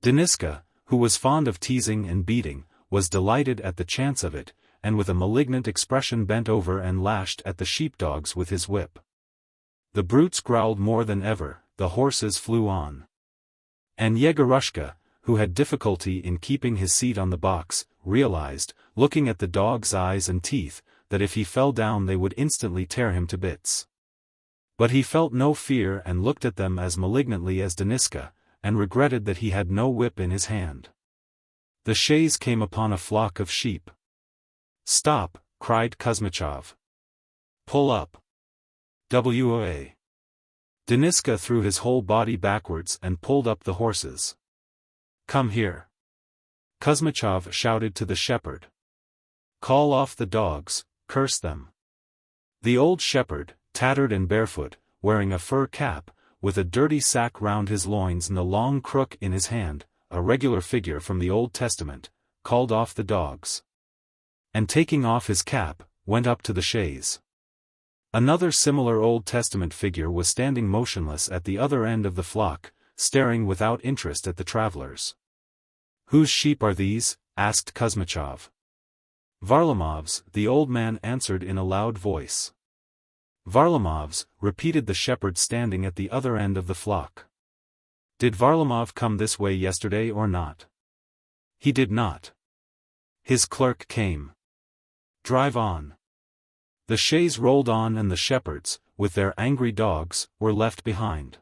Speaker 1: Deniska, who was fond of teasing and beating, was delighted at the chance of it, and with a malignant expression bent over and lashed at the sheepdogs with his whip. The brutes growled more than ever, the horses flew on. And Yegorushka, who had difficulty in keeping his seat on the box, realized, looking at the dogs' eyes and teeth, that if he fell down they would instantly tear him to bits. But he felt no fear and looked at them as malignantly as Deniska, and regretted that he had no whip in his hand. The chaise came upon a flock of sheep. "Stop!" cried Kuzmichov. "Pull up!" "Wa!" Deniska threw his whole body backwards and pulled up the horses. "Come here!" Kuzmichov shouted to the shepherd. "Call off the dogs, curse them!" The old shepherd, tattered and barefoot, wearing a fur cap, with a dirty sack round his loins and a long crook in his hand, a regular figure from the Old Testament, called off the dogs. And taking off his cap, went up to the chaise. Another similar Old Testament figure was standing motionless at the other end of the flock, staring without interest at the travelers. "Whose sheep are these?" asked Kuzmichov. "Varlamov's," the old man answered in a loud voice. "Varlamov's," repeated the shepherd standing at the other end of the flock. "Did Varlamov come this way yesterday or not?" "He did not." "His clerk came." "Drive on." The chaise rolled on and the shepherds, with their angry dogs, were left behind.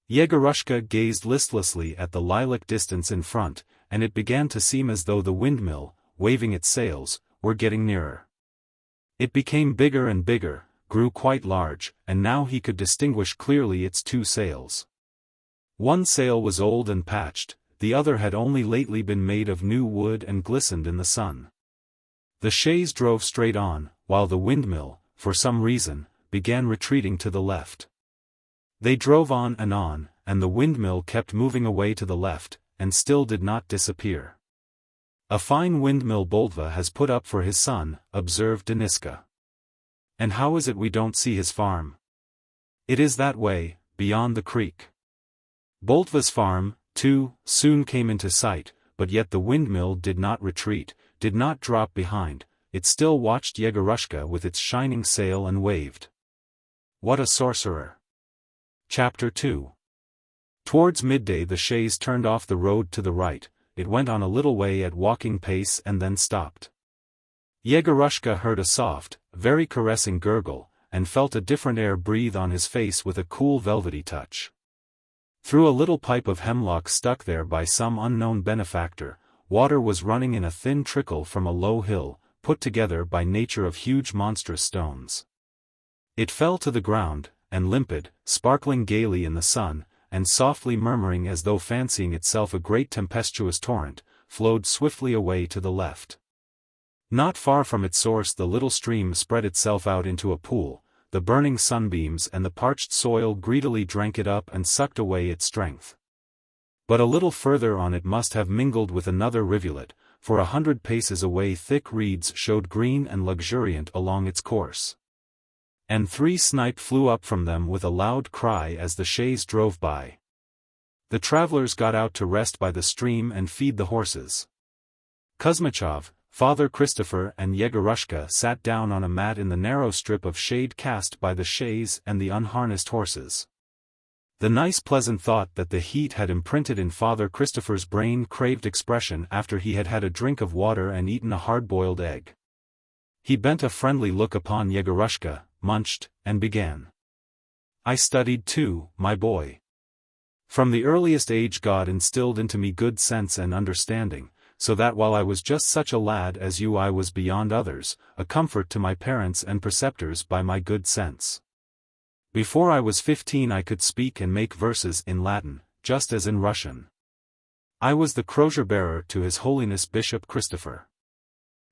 Speaker 1: Yegorushka gazed listlessly at the lilac distance in front, and it began to seem as though the windmill, waving its sails, were getting nearer. It became bigger and bigger, grew quite large, and now he could distinguish clearly its 2 sails. One sail was old and patched, the other had only lately been made of new wood and glistened in the sun. The chaise drove straight on, while the windmill, for some reason, began retreating to the left. They drove on, and the windmill kept moving away to the left, and still did not disappear. "A fine windmill Boldva has put up for his son," observed Deniska. "And how is it we don't see his farm?" "It is that way, beyond the creek." Boldva's farm, too, soon came into sight, but yet the windmill did not retreat, did not drop behind, it still watched Yegorushka with its shining sail and waved. What a sorcerer! Chapter 2. Towards midday the chaise turned off the road to the right, it went on a little way at walking pace and then stopped. Yegorushka heard a soft, very caressing gurgle, and felt a different air breathe on his face with a cool velvety touch. Through a little pipe of hemlock stuck there by some unknown benefactor, water was running in a thin trickle from a low hill, put together by nature of huge monstrous stones. It fell to the ground, and limpid, sparkling gaily in the sun, and softly murmuring as though fancying itself a great tempestuous torrent, flowed swiftly away to the left. Not far from its source the little stream spread itself out into a pool, the burning sunbeams and the parched soil greedily drank it up and sucked away its strength. But a little further on it must have mingled with another rivulet, for 100 paces away thick reeds showed green and luxuriant along its course. And 3 snipe flew up from them with a loud cry as the chaise drove by. The travelers got out to rest by the stream and feed the horses. Kuzmichov, Father Christopher and Yegorushka sat down on a mat in the narrow strip of shade cast by the chaise and the unharnessed horses. The nice pleasant thought that the heat had imprinted in Father Christopher's brain craved expression after he had had a drink of water and eaten a hard-boiled egg. He bent a friendly look upon Yegorushka, munched, and began. "I studied too, my boy. From the earliest age God instilled into me good sense and understanding, so that while I was just such a lad as you I was beyond others, a comfort to my parents and preceptors by my good sense. Before I was 15 I could speak and make verses in Latin, just as in Russian. I was the crozier-bearer to His Holiness Bishop Christopher.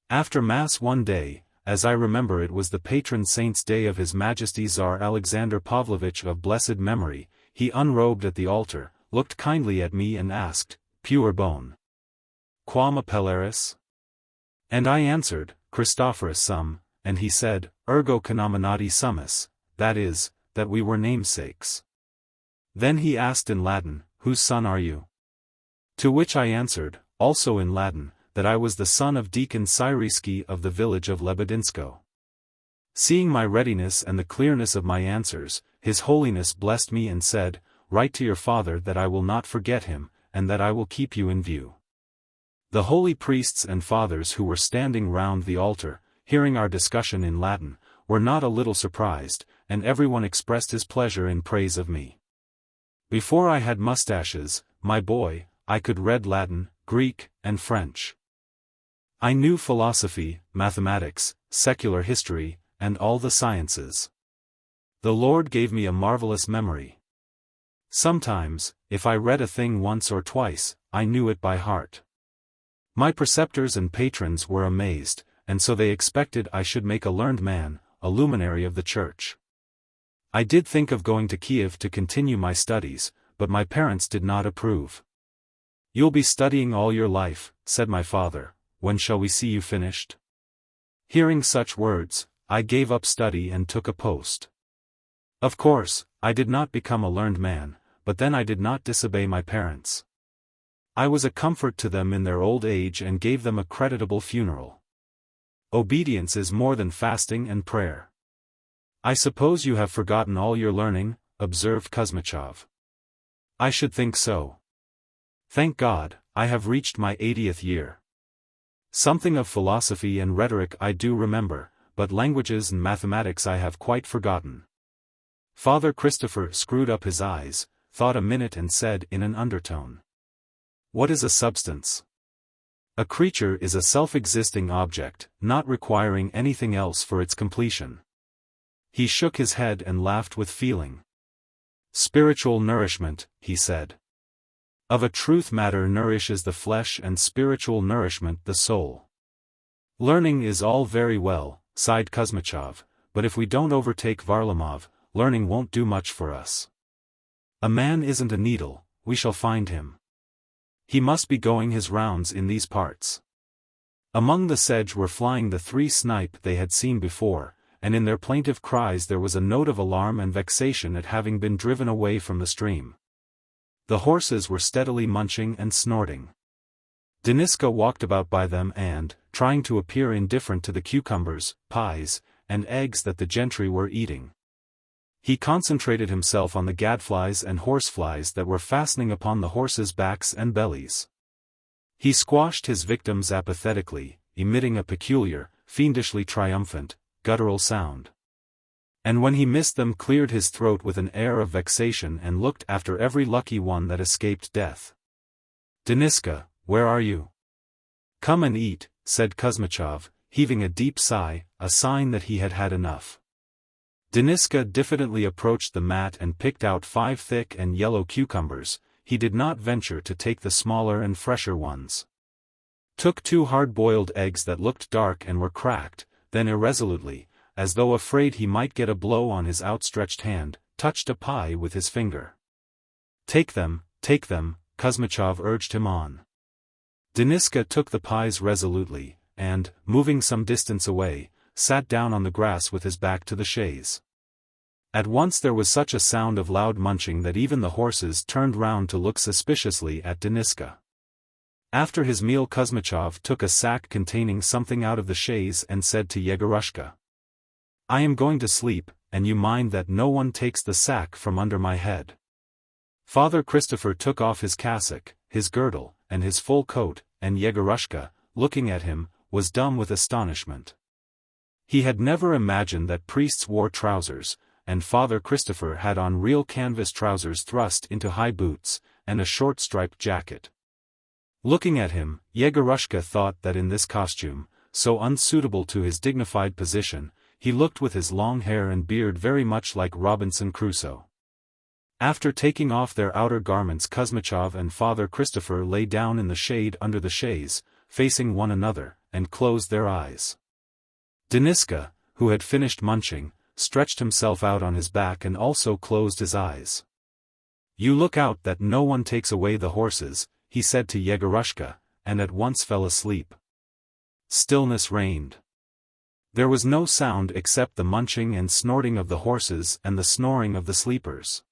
Speaker 1: After Mass one day, as I remember it was the patron saint's day of His Majesty Tsar Alexander Pavlovich of blessed memory, he unrobed at the altar, looked kindly at me and asked, 'Pure bone, quam appellaris?' And I answered, 'Christophorus sum,' and he said, 'Ergo canominati sumus,' that is, that we were namesakes. Then he asked in Latin, 'Whose son are you?' To which I answered, also in Latin, that I was the son of Deacon Syrisky of the village of Lebedinsko. Seeing my readiness and the clearness of my answers, His Holiness blessed me and said, 'Write to your father that I will not forget him, and that I will keep you in view.' The holy priests and fathers who were standing round the altar, hearing our discussion in Latin, were not a little surprised, and everyone expressed his pleasure in praise of me. Before I had mustaches, my boy, I could read Latin, Greek, and French. I knew philosophy, mathematics, secular history, and all the sciences. The Lord gave me a marvelous memory. Sometimes, if I read a thing once or twice, I knew it by heart. My preceptors and patrons were amazed, and so they expected I should make a learned man, a luminary of the church. I did think of going to Kiev to continue my studies, but my parents did not approve. 'You'll be studying all your life,' said my father, 'when shall we see you finished?' Hearing such words, I gave up study and took a post. Of course, I did not become a learned man, but then I did not disobey my parents. I was a comfort to them in their old age and gave them a creditable funeral. Obedience is more than fasting and prayer. 'I suppose you have forgotten all your learning,' observed Kuzmichov. 'I should think so. Thank God, I have reached my 80th year. Something of philosophy and rhetoric I do remember, but languages and mathematics I have quite forgotten.' Father Christopher screwed up his eyes, thought a minute and said in an undertone, 'What is a substance?' 'A creature is a self-existing object, not requiring anything else for its completion.' He shook his head and laughed with feeling. 'Spiritual nourishment,' he said. 'Of a truth matter nourishes the flesh and spiritual nourishment the soul.' 'Learning is all very well,' sighed Kuzmichov, but if we don't overtake Varlamov, learning won't do much for us. A man isn't a needle, we shall find him. He must be going his rounds in these parts. Among the sedge were flying the 3 snipe they had seen before, and in their plaintive cries there was a note of alarm and vexation at having been driven away from the stream. The horses were steadily munching and snorting. Deniska walked about by them and, trying to appear indifferent to the cucumbers, pies, and eggs that the gentry were eating, he concentrated himself on the gadflies and horseflies that were fastening upon the horses' backs and bellies. He squashed his victims apathetically, emitting a peculiar, fiendishly triumphant, guttural sound. And when he missed them cleared his throat with an air of vexation and looked after every lucky one that escaped death. "Deniska, where are you?" "Come and eat," said Kuzmichov, heaving a deep sigh, a sign that he had had enough. Deniska diffidently approached the mat and picked out 5 thick and yellow cucumbers. He did not venture to take the smaller and fresher ones. Took 2 hard-boiled eggs that looked dark and were cracked, then irresolutely, as though afraid he might get a blow on his outstretched hand, touched a pie with his finger. Take them," Kuzmichov urged him on. Deniska took the pies resolutely, and, moving some distance away, sat down on the grass with his back to the chaise. At once there was such a sound of loud munching that even the horses turned round to look suspiciously at Deniska. After his meal Kuzmichov took a sack containing something out of the chaise and said to Yegorushka, "I am going to sleep, and you mind that no one takes the sack from under my head." Father Christopher took off his cassock, his girdle, and his full coat, and Yegorushka, looking at him, was dumb with astonishment. He had never imagined that priests wore trousers, and Father Christopher had on real canvas trousers thrust into high boots, and a short striped jacket. Looking at him, Yegorushka thought that in this costume, so unsuitable to his dignified position, he looked with his long hair and beard very much like Robinson Crusoe. After taking off their outer garments Kuzmichov and Father Christopher lay down in the shade under the chaise, facing one another, and closed their eyes. Deniska, who had finished munching, stretched himself out on his back and also closed his eyes. "You look out that no one takes away the horses," he said to Yegorushka, and at once fell asleep. Stillness reigned. There was no sound except the munching and snorting of the horses and the snoring of the sleepers.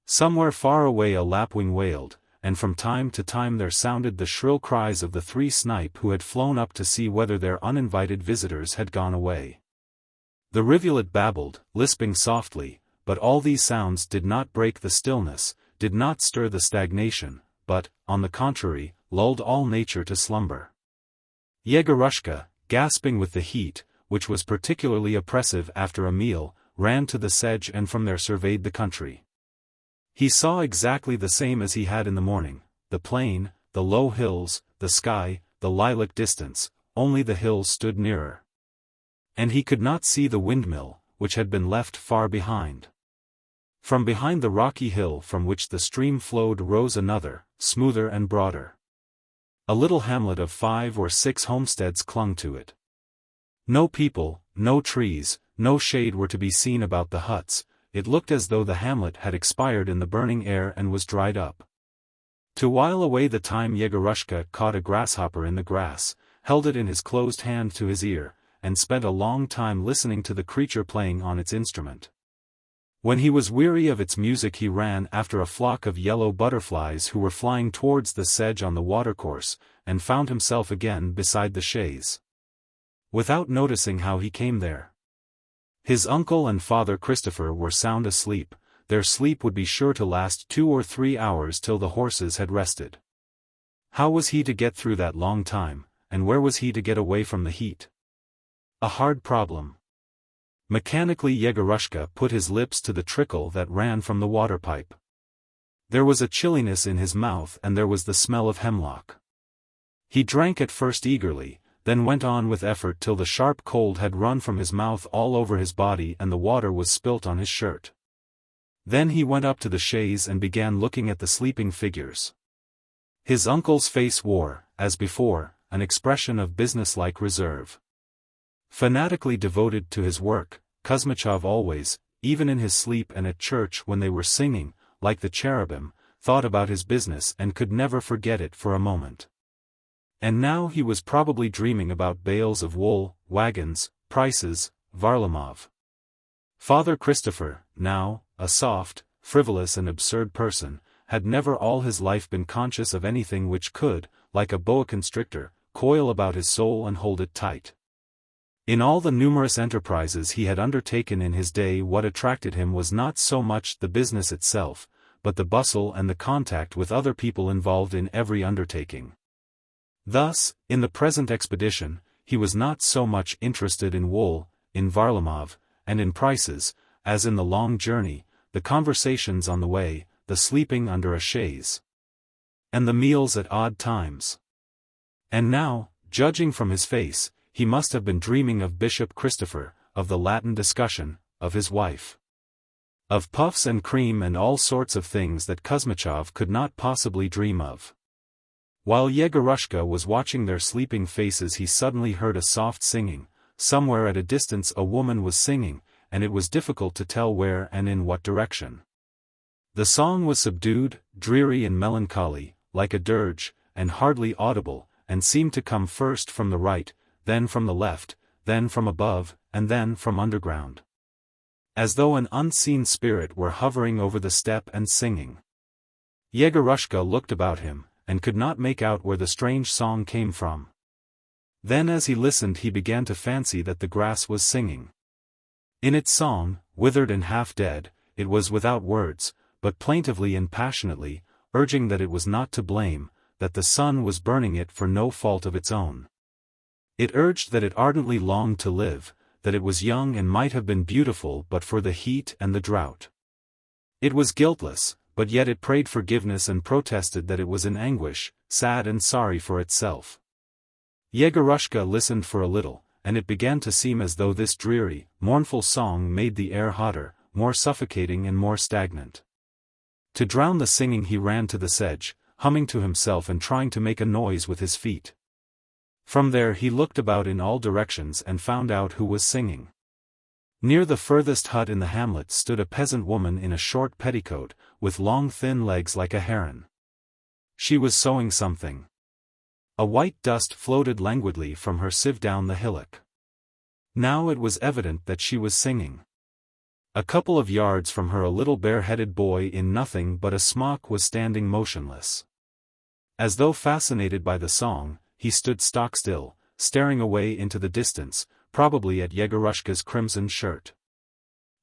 Speaker 1: Somewhere far away a lapwing wailed, and from time to time there sounded the shrill cries of the 3 snipe who had flown up to see whether their uninvited visitors had gone away. The rivulet babbled, lisping softly, but all these sounds did not break the stillness, did not stir the stagnation, but, on the contrary, lulled all nature to slumber. Yegorushka, gasping with the heat, which was particularly oppressive after a meal, ran to the sedge and from there surveyed the country. He saw exactly the same as he had in the morning, the plain, the low hills, the sky, the lilac distance, only the hills stood nearer. And he could not see the windmill, which had been left far behind. From behind the rocky hill from which the stream flowed rose another, smoother and broader. A little hamlet of 5 or 6 homesteads clung to it. No people, no trees, no shade were to be seen about the huts. It looked as though the hamlet had expired in the burning air and was dried up. To while away the time Yegorushka caught a grasshopper in the grass, held it in his closed hand to his ear, and spent a long time listening to the creature playing on its instrument. When he was weary of its music he ran after a flock of yellow butterflies who were flying towards the sedge on the watercourse, and found himself again beside the chaise. Without noticing how he came there. His uncle and Father Christopher were sound asleep. Their sleep would be sure to last 2 or 3 hours till the horses had rested. How was he to get through that long time, and where was he to get away from the heat? A hard problem. Mechanically Yegorushka put his lips to the trickle that ran from the water pipe. There was a chilliness in his mouth and there was the smell of hemlock. He drank at first eagerly, then went on with effort till the sharp cold had run from his mouth all over his body and the water was spilt on his shirt. Then he went up to the chaise and began looking at the sleeping figures. His uncle's face wore, as before, an expression of businesslike reserve. Fanatically devoted to his work, Kuzmichov always, even in his sleep and at church when they were singing, like the cherubim, thought about his business and could never forget it for a moment. And now he was probably dreaming about bales of wool, wagons, prices, Varlamov. Father Christopher, now, a soft, frivolous and absurd person, had never all his life been conscious of anything which could, like a boa constrictor, coil about his soul and hold it tight. In all the numerous enterprises he had undertaken in his day, what attracted him was not so much the business itself, but the bustle and the contact with other people involved in every undertaking. Thus, in the present expedition, he was not so much interested in wool, in Varlamov, and in prices, as in the long journey, the conversations on the way, the sleeping under a chaise, and the meals at odd times. And now, judging from his face, he must have been dreaming of Bishop Christopher, of the Latin discussion, of his wife, of puffs and cream and all sorts of things that Kuzmichov could not possibly dream of. While Yegorushka was watching their sleeping faces, he suddenly heard a soft singing. Somewhere at a distance a woman was singing, and it was difficult to tell where and in what direction. The song was subdued, dreary and melancholy, like a dirge, and hardly audible, and seemed to come first from the right, then from the left, then from above, and then from underground. As though an unseen spirit were hovering over the steppe and singing. Yegorushka looked about him, and could not make out where the strange song came from. Then as he listened he began to fancy that the grass was singing. In its song, withered and half dead, it was without words, but plaintively and passionately, urging that it was not to blame, that the sun was burning it for no fault of its own. It urged that it ardently longed to live, that it was young and might have been beautiful but for the heat and the drought. It was guiltless, but yet it prayed forgiveness and protested that it was in anguish, sad and sorry for itself. Yegorushka listened for a little, and it began to seem as though this dreary, mournful song made the air hotter, more suffocating and more stagnant. To drown the singing he ran to the sedge, humming to himself and trying to make a noise with his feet. From there he looked about in all directions and found out who was singing. Near the furthest hut in the hamlet stood a peasant woman in a short petticoat, with long thin legs like a heron. She was sewing something. A white dust floated languidly from her sieve down the hillock. Now it was evident that she was singing. A couple of yards from her a little bare-headed boy in nothing but a smock was standing motionless. As though fascinated by the song, he stood stock-still, staring away into the distance, probably at Yegorushka's crimson shirt.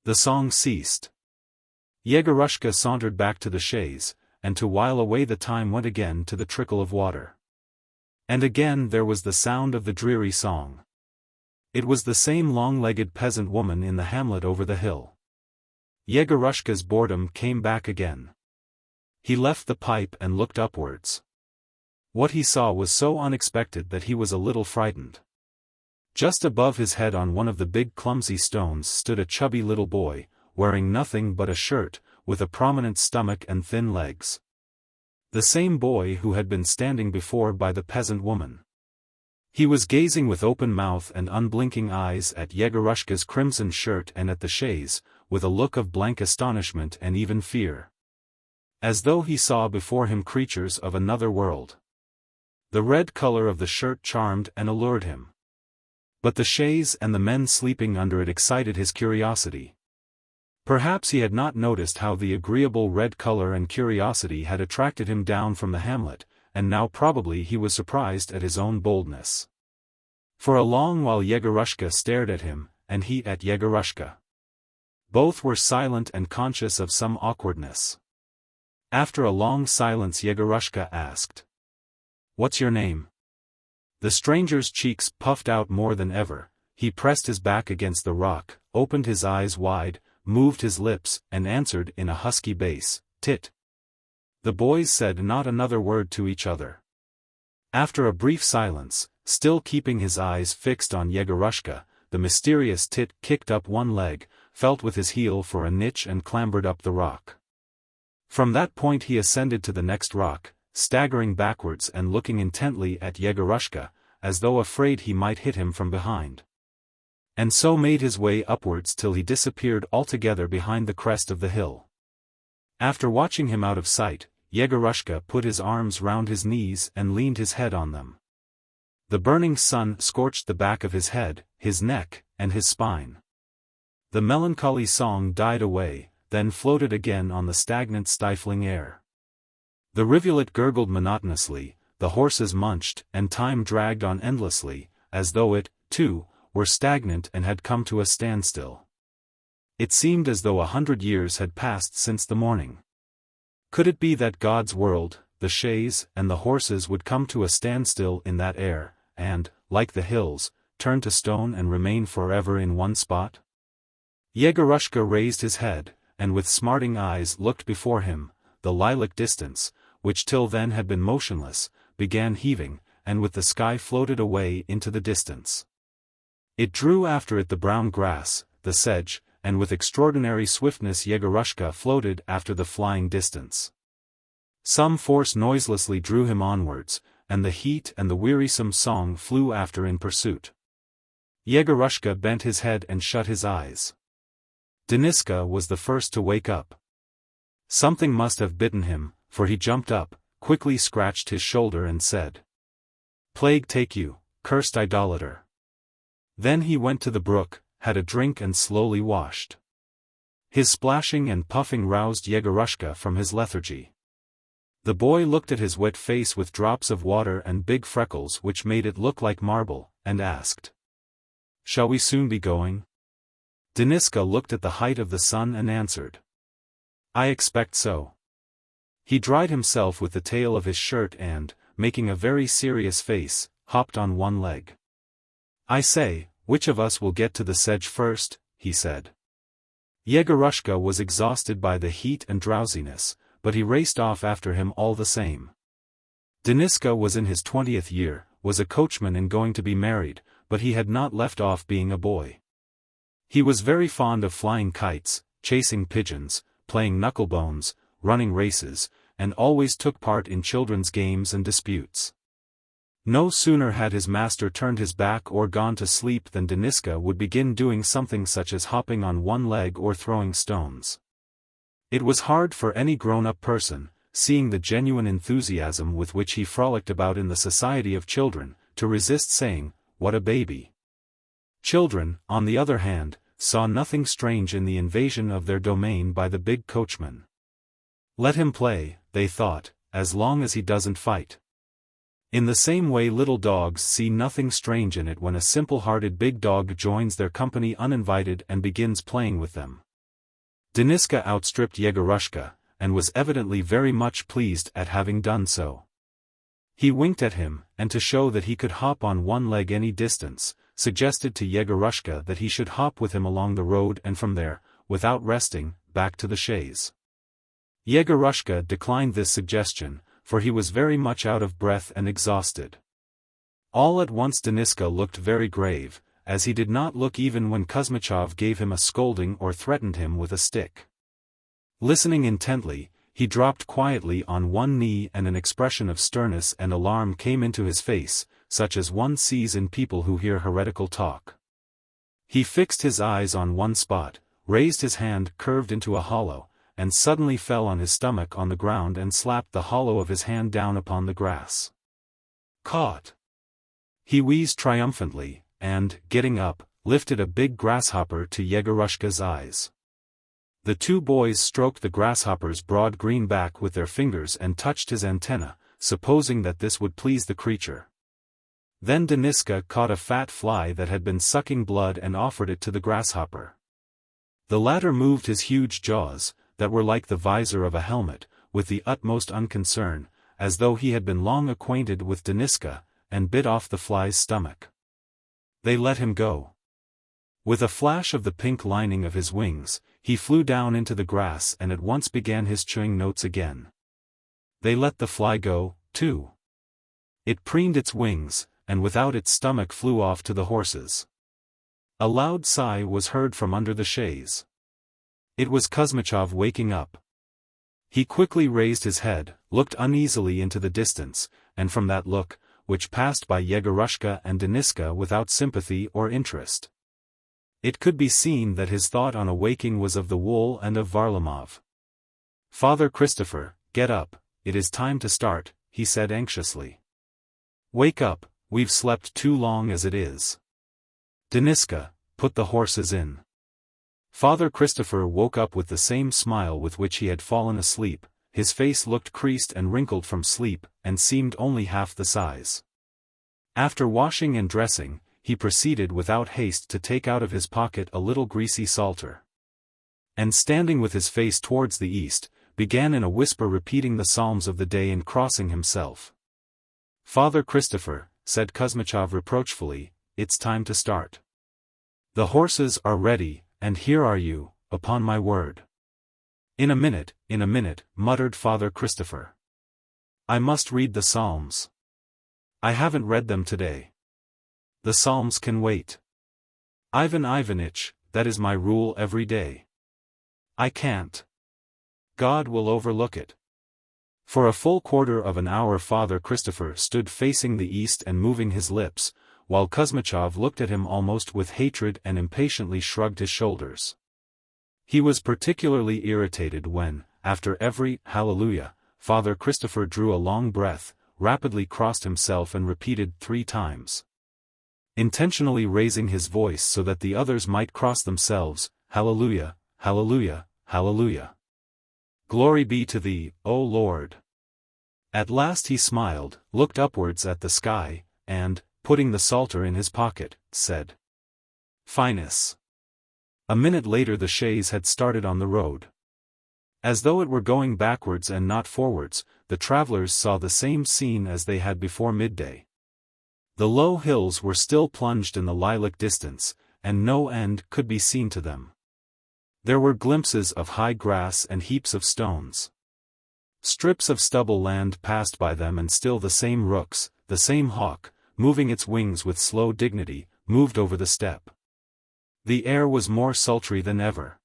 Speaker 1: The song ceased. Yegorushka sauntered back to the chaise, and to while away the time went again to the trickle of water. And again there was the sound of the dreary song. It was the same long-legged peasant woman in the hamlet over the hill. Yegorushka's boredom came back again. He left the pipe and looked upwards. What he saw was so unexpected that he was a little frightened. Just above his head on one of the big clumsy stones stood a chubby little boy, wearing nothing but a shirt, with a prominent stomach and thin legs. The same boy who had been standing before by the peasant woman. He was gazing with open mouth and unblinking eyes at Yegorushka's crimson shirt and at the chaise, with a look of blank astonishment and even fear. As though he saw before him creatures of another world. The red color of the shirt charmed and allured him. But the chaise and the men sleeping under it excited his curiosity. Perhaps he had not noticed how the agreeable red color and curiosity had attracted him down from the hamlet, and now probably he was surprised at his own boldness. For a long while Yegorushka stared at him, and he at Yegorushka. Both were silent and conscious of some awkwardness. After a long silence Yegorushka asked, "What's your name?" The stranger's cheeks puffed out more than ever, he pressed his back against the rock, opened his eyes wide, moved his lips, and answered in a husky bass, "Tit." The boys said not another word to each other. After a brief silence, still keeping his eyes fixed on Yegorushka, the mysterious Tit kicked up one leg, felt with his heel for a niche and clambered up the rock. From that point he ascended to the next rock, staggering backwards and looking intently at Yegorushka, as though afraid he might hit him from behind. and so made his way upwards till he disappeared altogether behind the crest of the hill. After watching him out of sight, Yegorushka put his arms round his knees and leaned his head on them. The burning sun scorched the back of his head, his neck, and his spine. The melancholy song died away, then floated again on the stagnant stifling air. The rivulet gurgled monotonously, the horses munched, and time dragged on endlessly, as though it, too, were stagnant and had come to a standstill. It seemed as though 100 years had passed since the morning. Could it be that God's world, the chaise and the horses would come to a standstill in that air, and, like the hills, turn to stone and remain forever in one spot? Yegorushka raised his head, and with smarting eyes looked before him. The lilac distance, which till then had been motionless, began heaving, and with the sky floated away into the distance. It drew after it the brown grass, the sedge, and with extraordinary swiftness Yegorushka floated after the flying distance. Some force noiselessly drew him onwards, and the heat and the wearisome song flew after in pursuit. Yegorushka bent his head and shut his eyes. Deniska was the first to wake up. Something must have bitten him, for he jumped up, quickly scratched his shoulder and said, "Plague take you, cursed idolater." Then he went to the brook, had a drink and slowly washed. His splashing and puffing roused Yegorushka from his lethargy. The boy looked at his wet face with drops of water and big freckles which made it look like marble, and asked, "Shall we soon be going?" Deniska looked at the height of the sun and answered, "I expect so." He dried himself with the tail of his shirt and, making a very serious face, hopped on one leg. "I say, which of us will get to the sedge first?" he said. Yegorushka was exhausted by the heat and drowsiness, but he raced off after him all the same. Deniska was in his 20th year, was a coachman and going to be married, but he had not left off being a boy. He was very fond of flying kites, chasing pigeons, playing knucklebones, running races, and always took part in children's games and disputes. No sooner had his master turned his back or gone to sleep than Deniska would begin doing something such as hopping on one leg or throwing stones. It was hard for any grown-up person, seeing the genuine enthusiasm with which he frolicked about in the society of children, to resist saying, "What a baby!" Children, on the other hand, saw nothing strange in the invasion of their domain by the big coachman. Let him play, they thought, as long as he doesn't fight. In the same way little dogs see nothing strange in it when a simple-hearted big dog joins their company uninvited and begins playing with them. Deniska outstripped Yegorushka, and was evidently very much pleased at having done so. He winked at him, and to show that he could hop on one leg any distance, suggested to Yegorushka that he should hop with him along the road and from there, without resting, back to the chaise. Yegorushka declined this suggestion, for he was very much out of breath and exhausted. All at once Deniska looked very grave, as he did not look even when Kuzmichov gave him a scolding or threatened him with a stick. Listening intently, he dropped quietly on one knee and an expression of sternness and alarm came into his face, such as one sees in people who hear heretical talk. He fixed his eyes on one spot, raised his hand curved into a hollow, and suddenly fell on his stomach on the ground and slapped the hollow of his hand down upon the grass. "Caught!" He wheezed triumphantly, and, getting up, lifted a big grasshopper to Yegorushka's eyes. The two boys stroked the grasshopper's broad green back with their fingers and touched his antenna, supposing that this would please the creature. Then Deniska caught a fat fly that had been sucking blood and offered it to the grasshopper. The latter moved his huge jaws, that were like the visor of a helmet, with the utmost unconcern, as though he had been long acquainted with Deniska, and bit off the fly's stomach. They let him go. With a flash of the pink lining of his wings, he flew down into the grass and at once began his chewing notes again. They let the fly go, too. It preened its wings, and without its stomach flew off to the horses. A loud sigh was heard from under the chaise. It was Kuzmichov waking up. He quickly raised his head, looked uneasily into the distance, and from that look, which passed by Yegorushka and Deniska without sympathy or interest, It could be seen that his thought on awaking was of the wool and of Varlamov. "Father Christopher, get up, it is time to start," he said anxiously. "Wake up, we've slept too long as it is. Deniska, put the horses in." Father Christopher woke up with the same smile with which he had fallen asleep. His face looked creased and wrinkled from sleep, and seemed only half the size. After washing and dressing, he proceeded without haste to take out of his pocket a little greasy psalter. And standing with his face towards the east, began in a whisper repeating the psalms of the day and crossing himself. "Father Christopher," said Kuzmichov reproachfully, "it's time to start. The horses are ready, and here are you, upon my word." In a minute, muttered Father Christopher. "I must read the psalms. I haven't read them today. The psalms can wait. Ivan Ivanitch, that is my rule every day. I can't. God will overlook it." For a full quarter of an hour Father Christopher stood facing the east and moving his lips, while Kuzmichov looked at him almost with hatred and impatiently shrugged his shoulders. He was particularly irritated when, after every "Hallelujah," Father Christopher drew a long breath, rapidly crossed himself and repeated 3 times, intentionally raising his voice so that the others might cross themselves, "Hallelujah, Hallelujah, Hallelujah. Glory be to thee, O Lord." At last he smiled, looked upwards at the sky, and, putting the psalter in his pocket, said, "Finis." A minute later the chaise had started on the road. As though it were going backwards and not forwards, the travellers saw the same scene as they had before midday. The low hills were still plunged in the lilac distance, and no end could be seen to them. There were glimpses of high grass and heaps of stones. Strips of stubble land passed by them and still the same rooks, the same hawk, moving its wings with slow dignity, moved over the steppe. The air was more sultry than ever.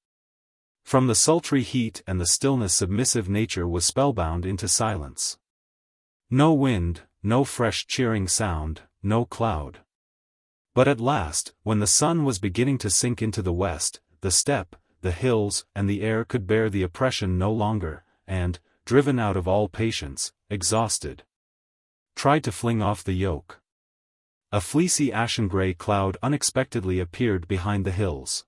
Speaker 1: From the sultry heat and the stillness submissive nature was spellbound into silence. No wind, no fresh cheering sound, no cloud. But at last, when the sun was beginning to sink into the west, the steppe, the hills, and the air could bear the oppression no longer, and, driven out of all patience, exhausted, tried to fling off the yoke. A fleecy ashen-gray cloud unexpectedly appeared behind the hills.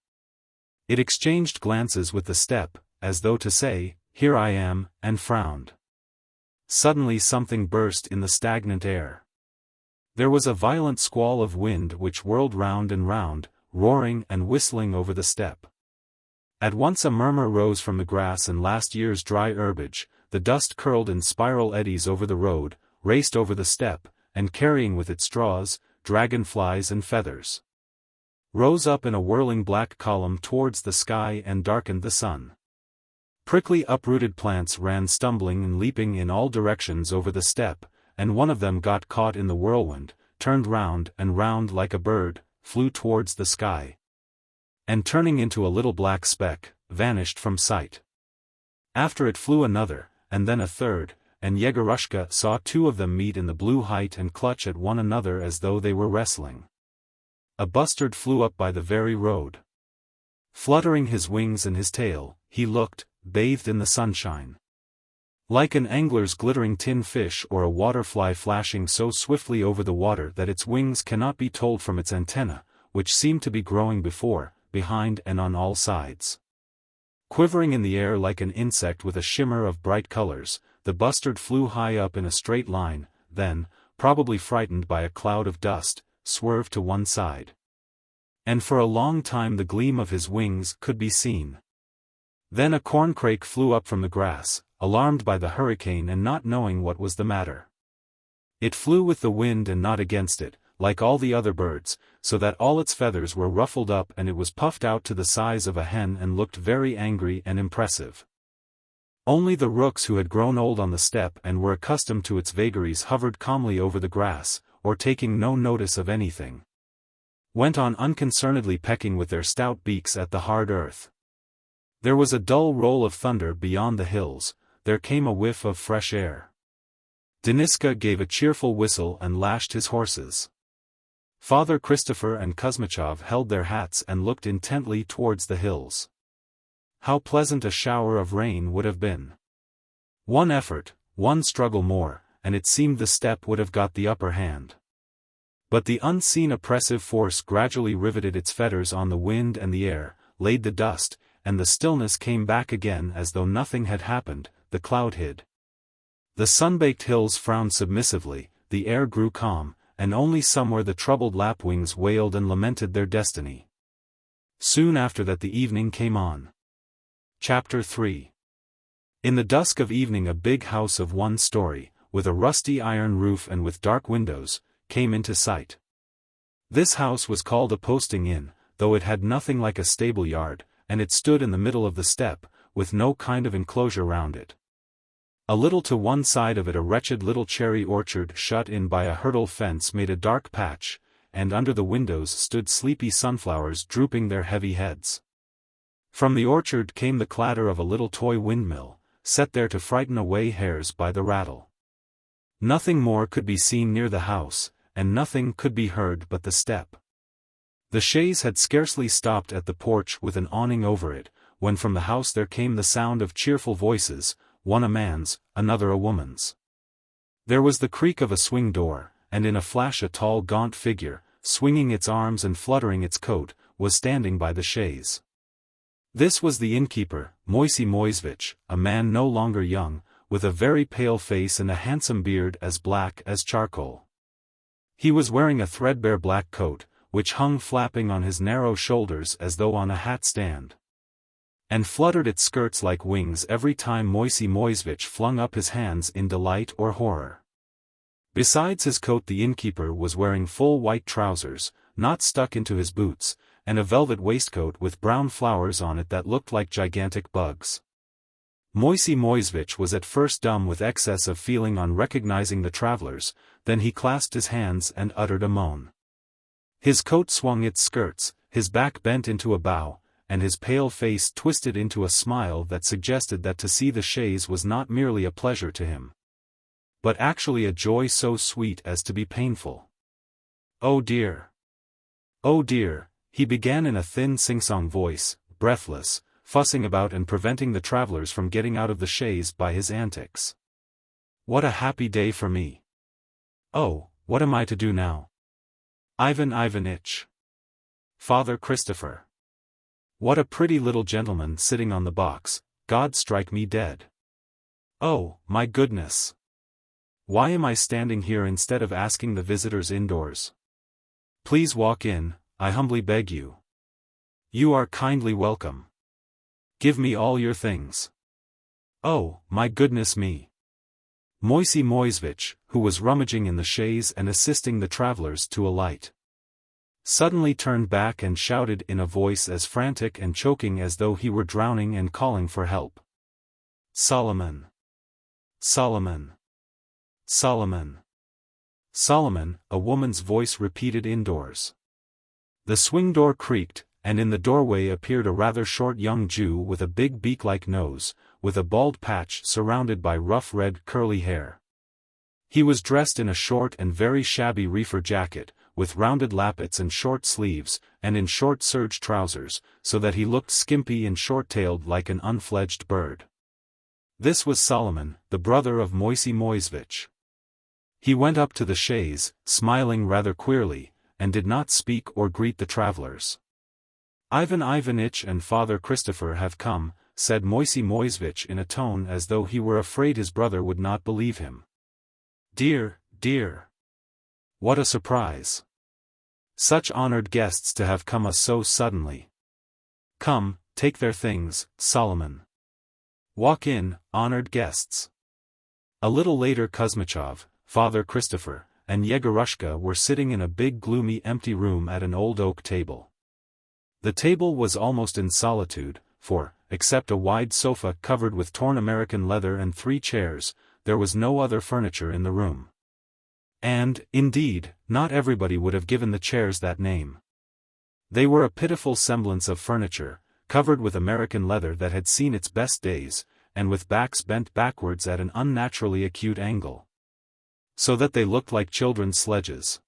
Speaker 1: It exchanged glances with the steppe, as though to say, "Here I am," and frowned. Suddenly something burst in the stagnant air. There was a violent squall of wind which whirled round and round, roaring and whistling over the steppe. At once a murmur rose from the grass and last year's dry herbage, the dust curled in spiral eddies over the road, raced over the steppe, and carrying with it straws, dragonflies and feathers, rose up in a whirling black column towards the sky and darkened the sun. Prickly uprooted plants ran stumbling and leaping in all directions over the steppe, and one of them got caught in the whirlwind, turned round and round like a bird, flew towards the sky, and turning into a little black speck, vanished from sight. After it flew another, and then a third, and Yegorushka saw 2 of them meet in the blue height and clutch at one another as though they were wrestling. A bustard flew up by the very road. Fluttering his wings and his tail, he looked, bathed in the sunshine, like an angler's glittering tin fish or a waterfly flashing so swiftly over the water that its wings cannot be told from its antennae, which seemed to be growing before, behind and on all sides. Quivering in the air like an insect with a shimmer of bright colors, the bustard flew high up in a straight line, then, probably frightened by a cloud of dust, swerved to one side. And for a long time the gleam of his wings could be seen. Then a corncrake flew up from the grass, alarmed by the hurricane and not knowing what was the matter. It flew with the wind and not against it, like all the other birds, so that all its feathers were ruffled up and it was puffed out to the size of a hen and looked very angry and impressive. Only the rooks who had grown old on the steppe and were accustomed to its vagaries hovered calmly over the grass, or taking no notice of anything, went on unconcernedly pecking with their stout beaks at the hard earth. There was a dull roll of thunder beyond the hills, there came a whiff of fresh air. Deniska gave a cheerful whistle and lashed his horses. Father Christopher and Kuzmichov held their hats and looked intently towards the hills. How pleasant a shower of rain would have been. One effort, one struggle more, and it seemed the steppe would have got the upper hand. But the unseen oppressive force gradually riveted its fetters on the wind and the air, laid the dust, and the stillness came back again as though nothing had happened. The cloud hid. The sun-baked hills frowned submissively, the air grew calm, and only somewhere the troubled lapwings wailed and lamented their destiny. Soon after that the evening came on. Chapter 3. In the dusk of evening a big house of one story, with a rusty iron roof and with dark windows, came into sight. This house was called a posting inn, though it had nothing like a stable yard, and it stood in the middle of the steppe, with no kind of enclosure round it. A little to one side of it a wretched little cherry orchard shut in by a hurdle fence made a dark patch, and under the windows stood sleepy sunflowers drooping their heavy heads. From the orchard came the clatter of a little toy windmill, set there to frighten away hares by the rattle. Nothing more could be seen near the house, and nothing could be heard but the steppe. The chaise had scarcely stopped at the porch with an awning over it, when from the house there came the sound of cheerful voices, one a man's, another a woman's. There was the creak of a swing door, and in a flash a tall gaunt figure, swinging its arms and fluttering its coat, was standing by the chaise. This was the innkeeper, Moisey Moisevich, a man no longer young, with a very pale face and a handsome beard as black as charcoal. He was wearing a threadbare black coat, which hung flapping on his narrow shoulders as though on a hat stand, and fluttered its skirts like wings every time Moisey Moisevich flung up his hands in delight or horror. Besides his coat the innkeeper was wearing full white trousers, not stuck into his boots, and a velvet waistcoat with brown flowers on it that looked like gigantic bugs. Moisey Moisevich was at first dumb with excess of feeling on recognizing the travelers, then he clasped his hands and uttered a moan. His coat swung its skirts, his back bent into a bow, and his pale face twisted into a smile that suggested that to see the chaise was not merely a pleasure to him, but actually a joy so sweet as to be painful. "Oh dear! Oh dear!" he began in a thin sing-song voice, breathless, fussing about and preventing the travelers from getting out of the chaise by his antics. "What a happy day for me! Oh, what am I to do now? Ivan Ivanitch! Father Christopher! What a pretty little gentleman sitting on the box, God strike me dead! Oh, my goodness! Why am I standing here instead of asking the visitors indoors? Please walk in, I humbly beg you. You are kindly welcome. Give me all your things. Oh, my goodness me!" Moisey Moisevich, who was rummaging in the chaise and assisting the travelers to alight, suddenly turned back and shouted in a voice as frantic and choking as though he were drowning and calling for help. "Solomon! Solomon! Solomon! Solomon!" a woman's voice repeated indoors. The swing door creaked, and in the doorway appeared a rather short young Jew with a big beak-like nose, with a bald patch surrounded by rough red curly hair. He was dressed in a short and very shabby reefer jacket, with rounded lappets and short sleeves, and in short serge trousers, so that he looked skimpy and short-tailed like an unfledged bird. This was Solomon, the brother of Moisey Moisevich. He went up to the chaise, smiling rather queerly, and did not speak or greet the travelers. "Ivan Ivanitch and Father Christopher have come," said Moisey Moisevich in a tone as though he were afraid his brother would not believe him. "Dear, dear! What a surprise! Such honored guests to have come us so suddenly. Come, take their things, Solomon. Walk in, honored guests." A little later Kuzmichov, Father Christopher, and Yegorushka were sitting in a big gloomy empty room at an old oak table. The table was almost in solitude, for, except a wide sofa covered with torn American leather and 3 chairs, there was no other furniture in the room. And, indeed, not everybody would have given the chairs that name. They were a pitiful semblance of furniture, covered with American leather that had seen its best days, and with backs bent backwards at an unnaturally acute angle, so that they looked like children's sledges.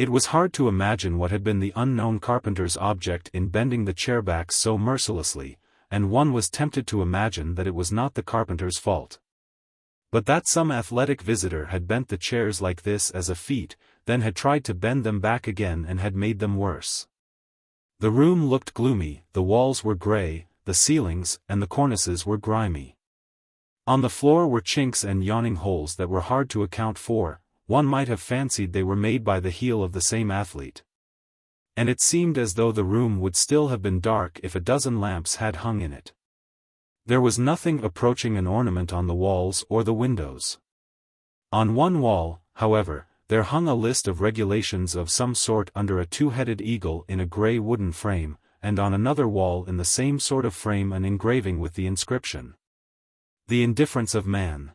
Speaker 1: It was hard to imagine what had been the unknown carpenter's object in bending the chair backs so mercilessly, and one was tempted to imagine that it was not the carpenter's fault. But that some athletic visitor had bent the chairs like this as a feat, then had tried to bend them back again and had made them worse. The room looked gloomy, the walls were grey, the ceilings and the cornices were grimy. On the floor were chinks and yawning holes that were hard to account for. One might have fancied they were made by the heel of the same athlete. And it seemed as though the room would still have been dark if a dozen lamps had hung in it. There was nothing approaching an ornament on the walls or the windows. On one wall, however, there hung a list of regulations of some sort under a two-headed eagle in a grey wooden frame, and on another wall in the same sort of frame an engraving with the inscription, "The Indifference of Man."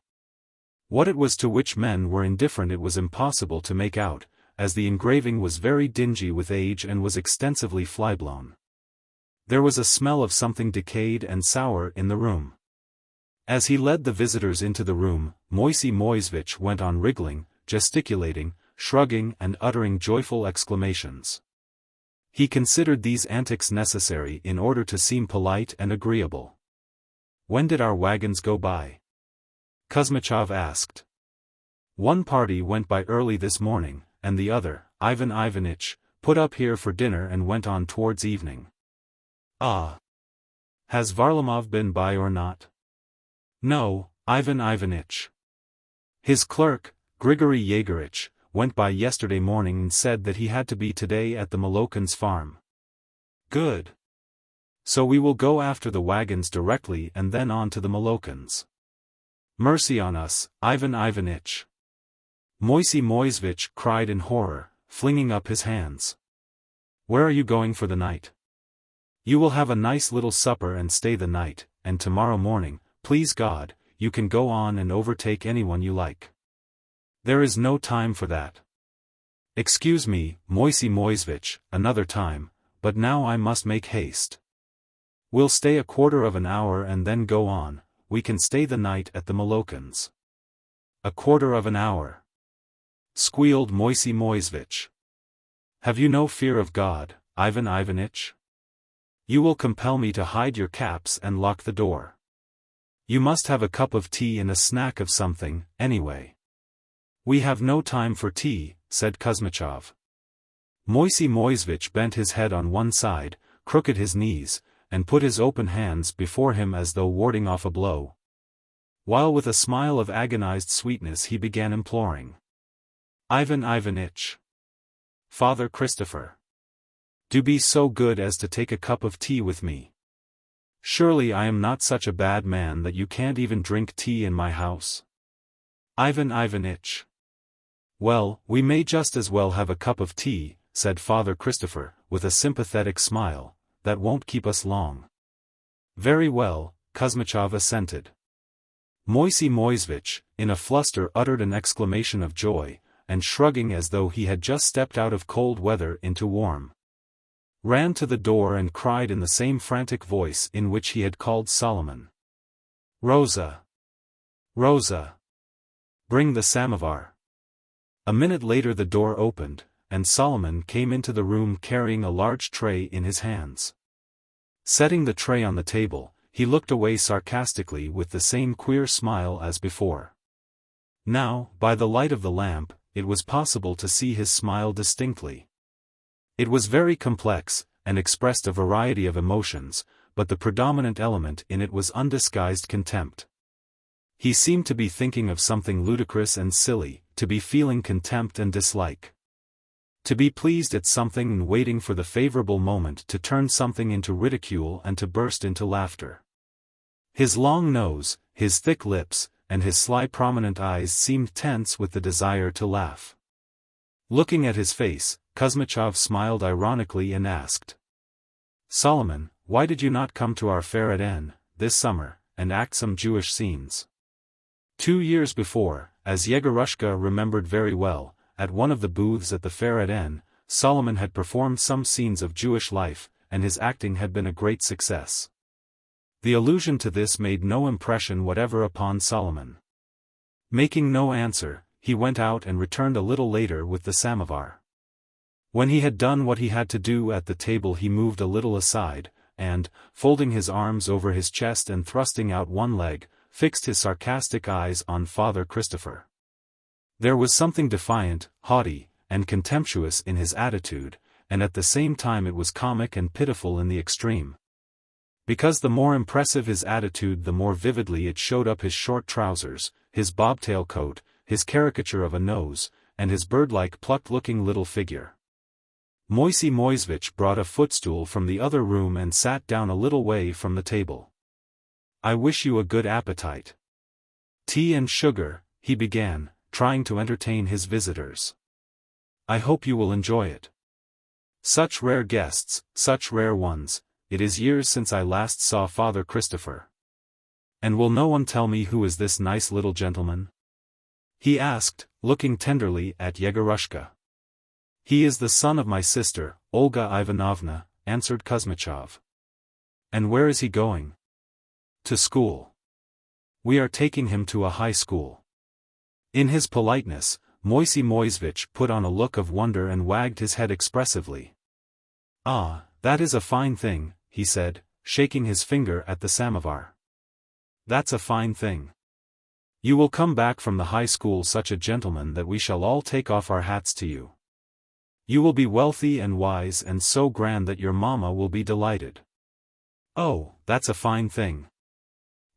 Speaker 1: What it was to which men were indifferent it was impossible to make out, as the engraving was very dingy with age and was extensively flyblown. There was a smell of something decayed and sour in the room. As he led the visitors into the room, Moisey Moisevich went on wriggling, gesticulating, shrugging and uttering joyful exclamations. He considered these antics necessary in order to seem polite and agreeable. "When did our wagons go by?" Kuzmichov asked. "One party went by early this morning, and the other, Ivan Ivanitch, put up here for dinner and went on towards evening." "Ah. Has Varlamov been by or not?" "No, Ivan Ivanitch. His clerk, Grigory Yegoritch, went by yesterday morning and said that he had to be today at the Molokans' farm." "Good. So we will go after the wagons directly and then on to the Molokans." "Mercy on us, Ivan Ivanitch!" Moisey Moisevich cried in horror, flinging up his hands. "Where are you going for the night?" "You will have a nice little supper and stay the night, and tomorrow morning, please God, you can go on and overtake anyone you like." "There is no time for that." "Excuse me, Moisey Moisevich, another time, but now I must make haste. We'll stay a quarter of an hour and then go on. We can stay the night at the Molokans." "A quarter of an hour," squealed Moisey Moisevich. "Have you no fear of God, Ivan Ivanitch? You will compel me to hide your caps and lock the door. You must have a cup of tea and a snack of something, anyway." "We have no time for tea," said Kuzmichov. Moisey Moisevich bent his head on one side, crooked his knees, and put his open hands before him as though warding off a blow. While with a smile of agonized sweetness he began imploring. "Ivan Ivanitch! Father Christopher! Do be so good as to take a cup of tea with me. Surely I am not such a bad man that you can't even drink tea in my house. Ivan Ivanitch!" "Well, we may just as well have a cup of tea," said Father Christopher, with a sympathetic smile. "That won't keep us long." "Very well," Kuzmichov assented. Moisey Moisevich, in a fluster uttered an exclamation of joy, and shrugging as though he had just stepped out of cold weather into warm, ran to the door and cried in the same frantic voice in which he had called Solomon. "Rosa! Rosa! Bring the samovar." A minute later the door opened, and Solomon came into the room carrying a large tray in his hands. Setting the tray on the table, he looked away sarcastically with the same queer smile as before. Now, by the light of the lamp, it was possible to see his smile distinctly. It was very complex, and expressed a variety of emotions, but the predominant element in it was undisguised contempt. He seemed to be thinking of something ludicrous and silly, to be feeling contempt and dislike. To be pleased at something and waiting for the favorable moment to turn something into ridicule and to burst into laughter. His long nose, his thick lips, and his sly prominent eyes seemed tense with the desire to laugh. Looking at his face, Kuzmichov smiled ironically and asked, "Solomon, why did you not come to our fair at N, this summer, and act some Jewish scenes?" 2 years before, as Yegorushka remembered very well, at one of the booths at the fair at N, Solomon had performed some scenes of Jewish life, and his acting had been a great success. The allusion to this made no impression whatever upon Solomon. Making no answer, he went out and returned a little later with the samovar. When he had done what he had to do at the table, he moved a little aside, and, folding his arms over his chest and thrusting out one leg, fixed his sarcastic eyes on Father Christopher. There was something defiant, haughty, and contemptuous in his attitude, and at the same time it was comic and pitiful in the extreme. Because the more impressive his attitude, the more vividly it showed up his short trousers, his bobtail coat, his caricature of a nose, and his bird-like plucked-looking little figure. Moisey Moisevich brought a footstool from the other room and sat down a little way from the table. "I wish you a good appetite. Tea and sugar," he began, trying to entertain his visitors. "I hope you will enjoy it. Such rare guests, such rare ones. It is years since I last saw Father Christopher. And will no one tell me who is this nice little gentleman?" he asked, looking tenderly at Yegorushka. "He is the son of my sister, Olga Ivanovna," answered Kuzmichov. "And where is he going?" "To school. We are taking him to a high school." In his politeness, Moisey Moisevich put on a look of wonder and wagged his head expressively. "Ah, that is a fine thing," he said, shaking his finger at the samovar. "That's a fine thing. You will come back from the high school such a gentleman that we shall all take off our hats to you. You will be wealthy and wise and so grand that your mamma will be delighted. Oh, that's a fine thing."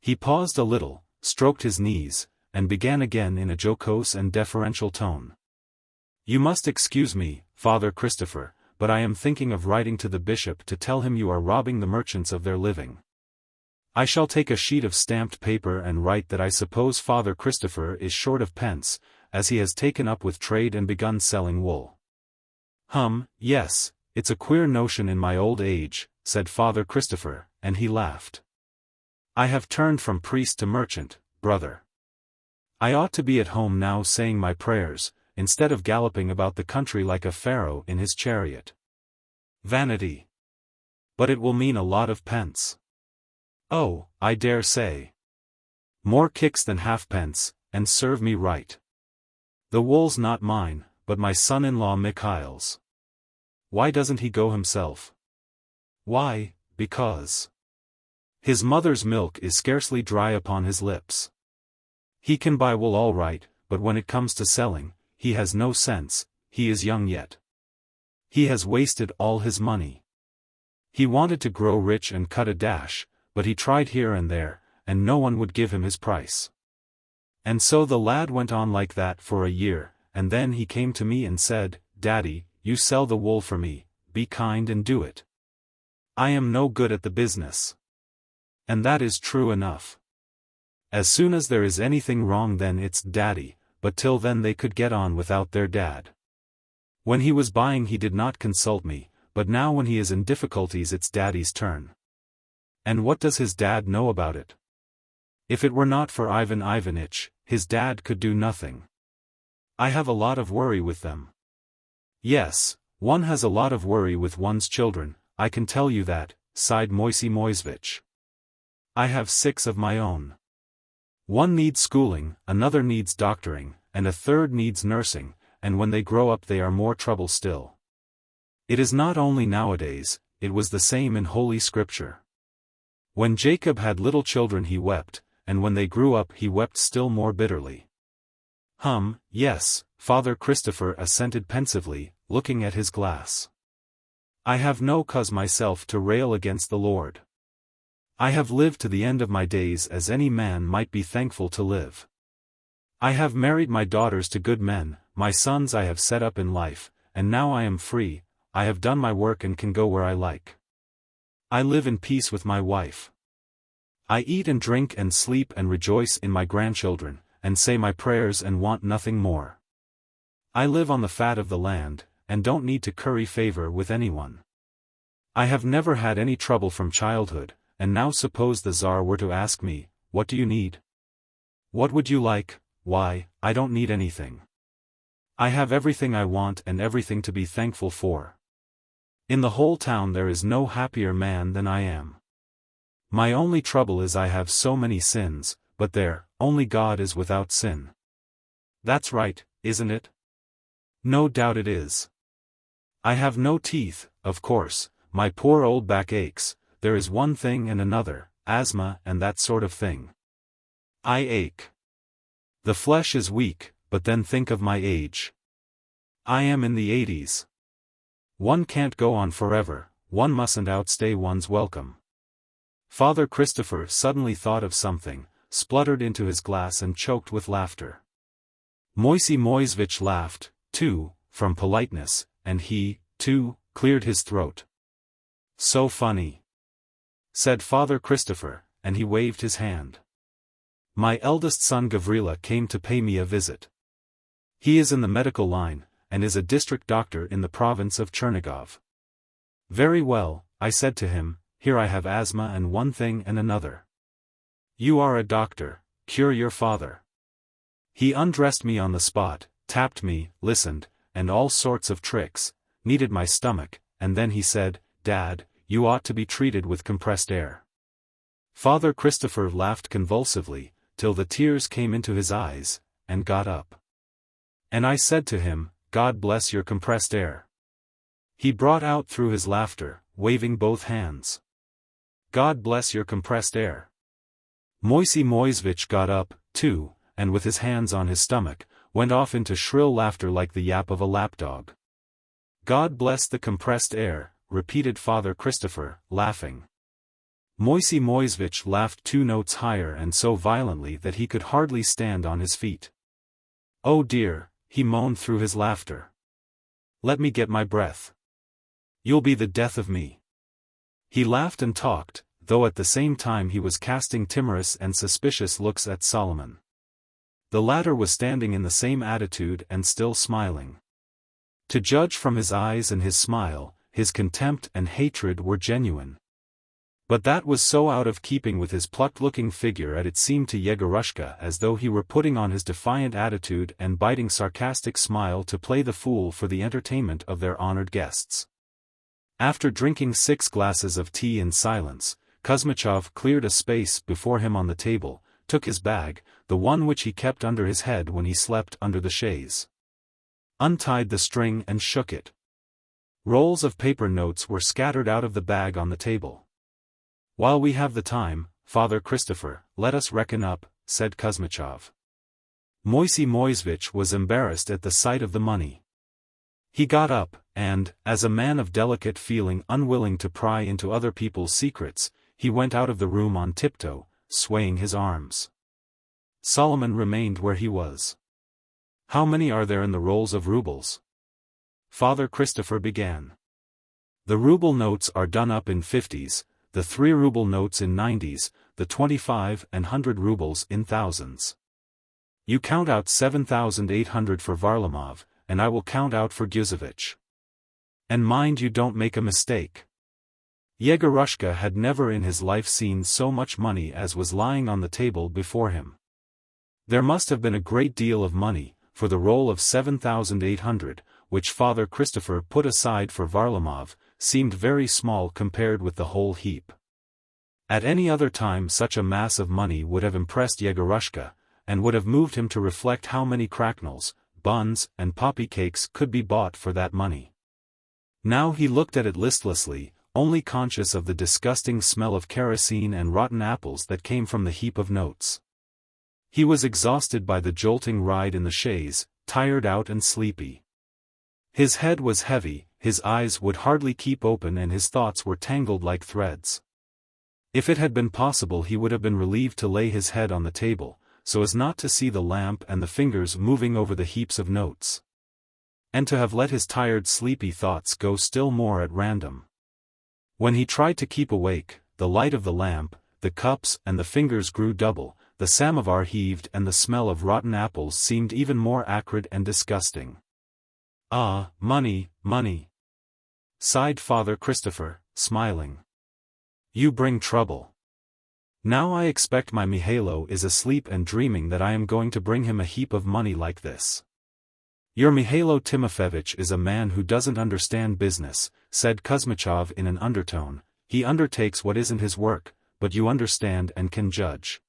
Speaker 1: He paused a little, stroked his knees, and began again in a jocose and deferential tone. "You must excuse me, Father Christopher, but I am thinking of writing to the bishop to tell him you are robbing the merchants of their living. I shall take a sheet of stamped paper and write that I suppose Father Christopher is short of pence, as he has taken up with trade and begun selling wool." Yes, it's a queer notion in my old age," said Father Christopher, and he laughed. "I have turned from priest to merchant, brother. I ought to be at home now saying my prayers, instead of galloping about the country like a pharaoh in his chariot. Vanity. But it will mean a lot of pence. Oh, I dare say. More kicks than halfpence, and serve me right. The wool's not mine, but my son-in-law Mikhail's. Why doesn't he go himself? Why, because his mother's milk is scarcely dry upon his lips. He can buy wool all right, but when it comes to selling, he has no sense. He is young yet. He has wasted all his money. He wanted to grow rich and cut a dash, but he tried here and there, and no one would give him his price. And so the lad went on like that for a year, and then he came to me and said, 'Daddy, you sell the wool for me, be kind and do it. I am no good at the business.' And that is true enough. As soon as there is anything wrong, then it's Daddy, but till then they could get on without their dad. When he was buying he did not consult me, but now when he is in difficulties it's Daddy's turn. And what does his dad know about it? If it were not for Ivan Ivanitch, his dad could do nothing. I have a lot of worry with them." "Yes, one has a lot of worry with one's children, I can tell you that," sighed Moisey Moisevich. "I have 6 of my own. One needs schooling, another needs doctoring, and a third needs nursing, and when they grow up they are more trouble still. It is not only nowadays, it was the same in Holy Scripture. When Jacob had little children he wept, and when they grew up he wept still more bitterly." Yes, Father Christopher assented pensively, looking at his glass. "I have no cause myself to rail against the Lord. I have lived to the end of my days as any man might be thankful to live. I have married my daughters to good men, my sons I have set up in life, and now I am free, I have done my work and can go where I like. I live in peace with my wife. I eat and drink and sleep and rejoice in my grandchildren, and say my prayers and want nothing more. I live on the fat of the land, and don't need to curry favor with anyone. I have never had any trouble from childhood, and now suppose the Tsar were to ask me, 'What do you need? What would you like?' Why, I don't need anything. I have everything I want and everything to be thankful for. In the whole town there is no happier man than I am. My only trouble is I have so many sins, but there, only God is without sin. That's right, isn't it? No doubt it is. I have no teeth, of course, my poor old back aches, there is one thing and another, asthma and that sort of thing. I ache. The flesh is weak, but then think of my age. I am in the 80s. One can't go on forever, one mustn't outstay one's welcome. Father Christopher suddenly thought of something, spluttered into his glass and choked with laughter. Moisey Moisevich laughed, too, from politeness, and he, too, cleared his throat. So funny, said Father Christopher, and he waved his hand. My eldest son Gavrila came to pay me a visit. He is in the medical line, and is a district doctor in the province of Chernigov. Very well, I said to him, here I have asthma and one thing and another. You are a doctor, cure your father. He undressed me on the spot, tapped me, listened, and all sorts of tricks, kneaded my stomach, and then he said, Dad, you ought to be treated with compressed air. Father Christopher laughed convulsively, till the tears came into his eyes, and got up. And I said to him, God bless your compressed air. He brought out through his laughter, waving both hands. God bless your compressed air. Moisey Moisevich got up, too, and with his hands on his stomach, went off into shrill laughter like the yap of a lapdog. God bless the compressed air, repeated Father Christopher, laughing. Moisey Moisevich laughed 2 notes higher and so violently that he could hardly stand on his feet. Oh dear, he moaned through his laughter. Let me get my breath. You'll be the death of me. He laughed and talked, though at the same time he was casting timorous and suspicious looks at Solomon. The latter was standing in the same attitude and still smiling. To judge from his eyes and his smile, his contempt and hatred were genuine. But that was so out of keeping with his plucked-looking figure that it seemed to Yegorushka as though he were putting on his defiant attitude and biting sarcastic smile to play the fool for the entertainment of their honored guests. After drinking 6 glasses of tea in silence, Kuzmichov cleared a space before him on the table, took his bag, the one which he kept under his head when he slept under the chaise, untied the string and shook it. Rolls of paper notes were scattered out of the bag on the table. While we have the time, Father Christopher, let us reckon up, said Kuzmichov. Moisey Moisevich was embarrassed at the sight of the money. He got up, and, as a man of delicate feeling unwilling to pry into other people's secrets, he went out of the room on tiptoe, swaying his arms. Solomon remained where he was. How many are there in the rolls of rubles? Father Christopher began. The ruble notes are done up in 50s, the 3-ruble notes in 90s, the 25 and 100 rubles in thousands. You count out 7,800 for Varlamov, and I will count out for Guzevich. And mind you don't make a mistake. Yegorushka had never in his life seen so much money as was lying on the table before him. There must have been a great deal of money, for the roll of 7,800, which Father Christopher put aside for Varlamov, seemed very small compared with the whole heap. At any other time such a mass of money would have impressed Yegorushka, and would have moved him to reflect how many cracknels, buns, and poppy cakes could be bought for that money. Now he looked at it listlessly, only conscious of the disgusting smell of kerosene and rotten apples that came from the heap of notes. He was exhausted by the jolting ride in the chaise, tired out and sleepy. His head was heavy, his eyes would hardly keep open and his thoughts were tangled like threads. If it had been possible he would have been relieved to lay his head on the table, so as not to see the lamp and the fingers moving over the heaps of notes. And to have let his tired sleepy thoughts go still more at random. When he tried to keep awake, the light of the lamp, the cups and the fingers grew double, the samovar heaved and the smell of rotten apples seemed even more acrid and disgusting. Ah, money, money, sighed Father Christopher, smiling. You bring trouble. Now I expect my Mihailo is asleep and dreaming that I am going to bring him a heap of money like this. Your Mihailo Timofeyevich is a man who doesn't understand business, said Kuzmichov in an undertone. He undertakes what isn't his work, but you understand and can judge.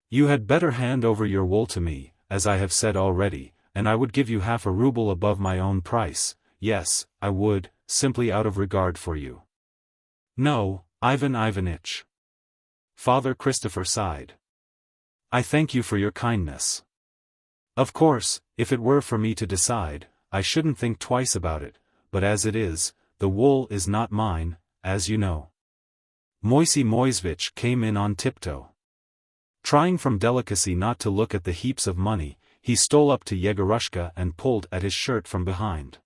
Speaker 1: You had better hand over your wool to me, as I have said already, and I would give you 1/2 ruble above my own price. yes, I would, simply out of regard for you. No, Ivan Ivanitch. Father Christopher sighed. I thank you for your kindness. Of course, if it were for me to decide, I shouldn't think twice about it, but as it is, the wool is not mine, as you know. Moisey Moisevich came in on tiptoe. Trying from delicacy not to look at the heaps of money, he stole up to Yegorushka and pulled at his shirt from behind.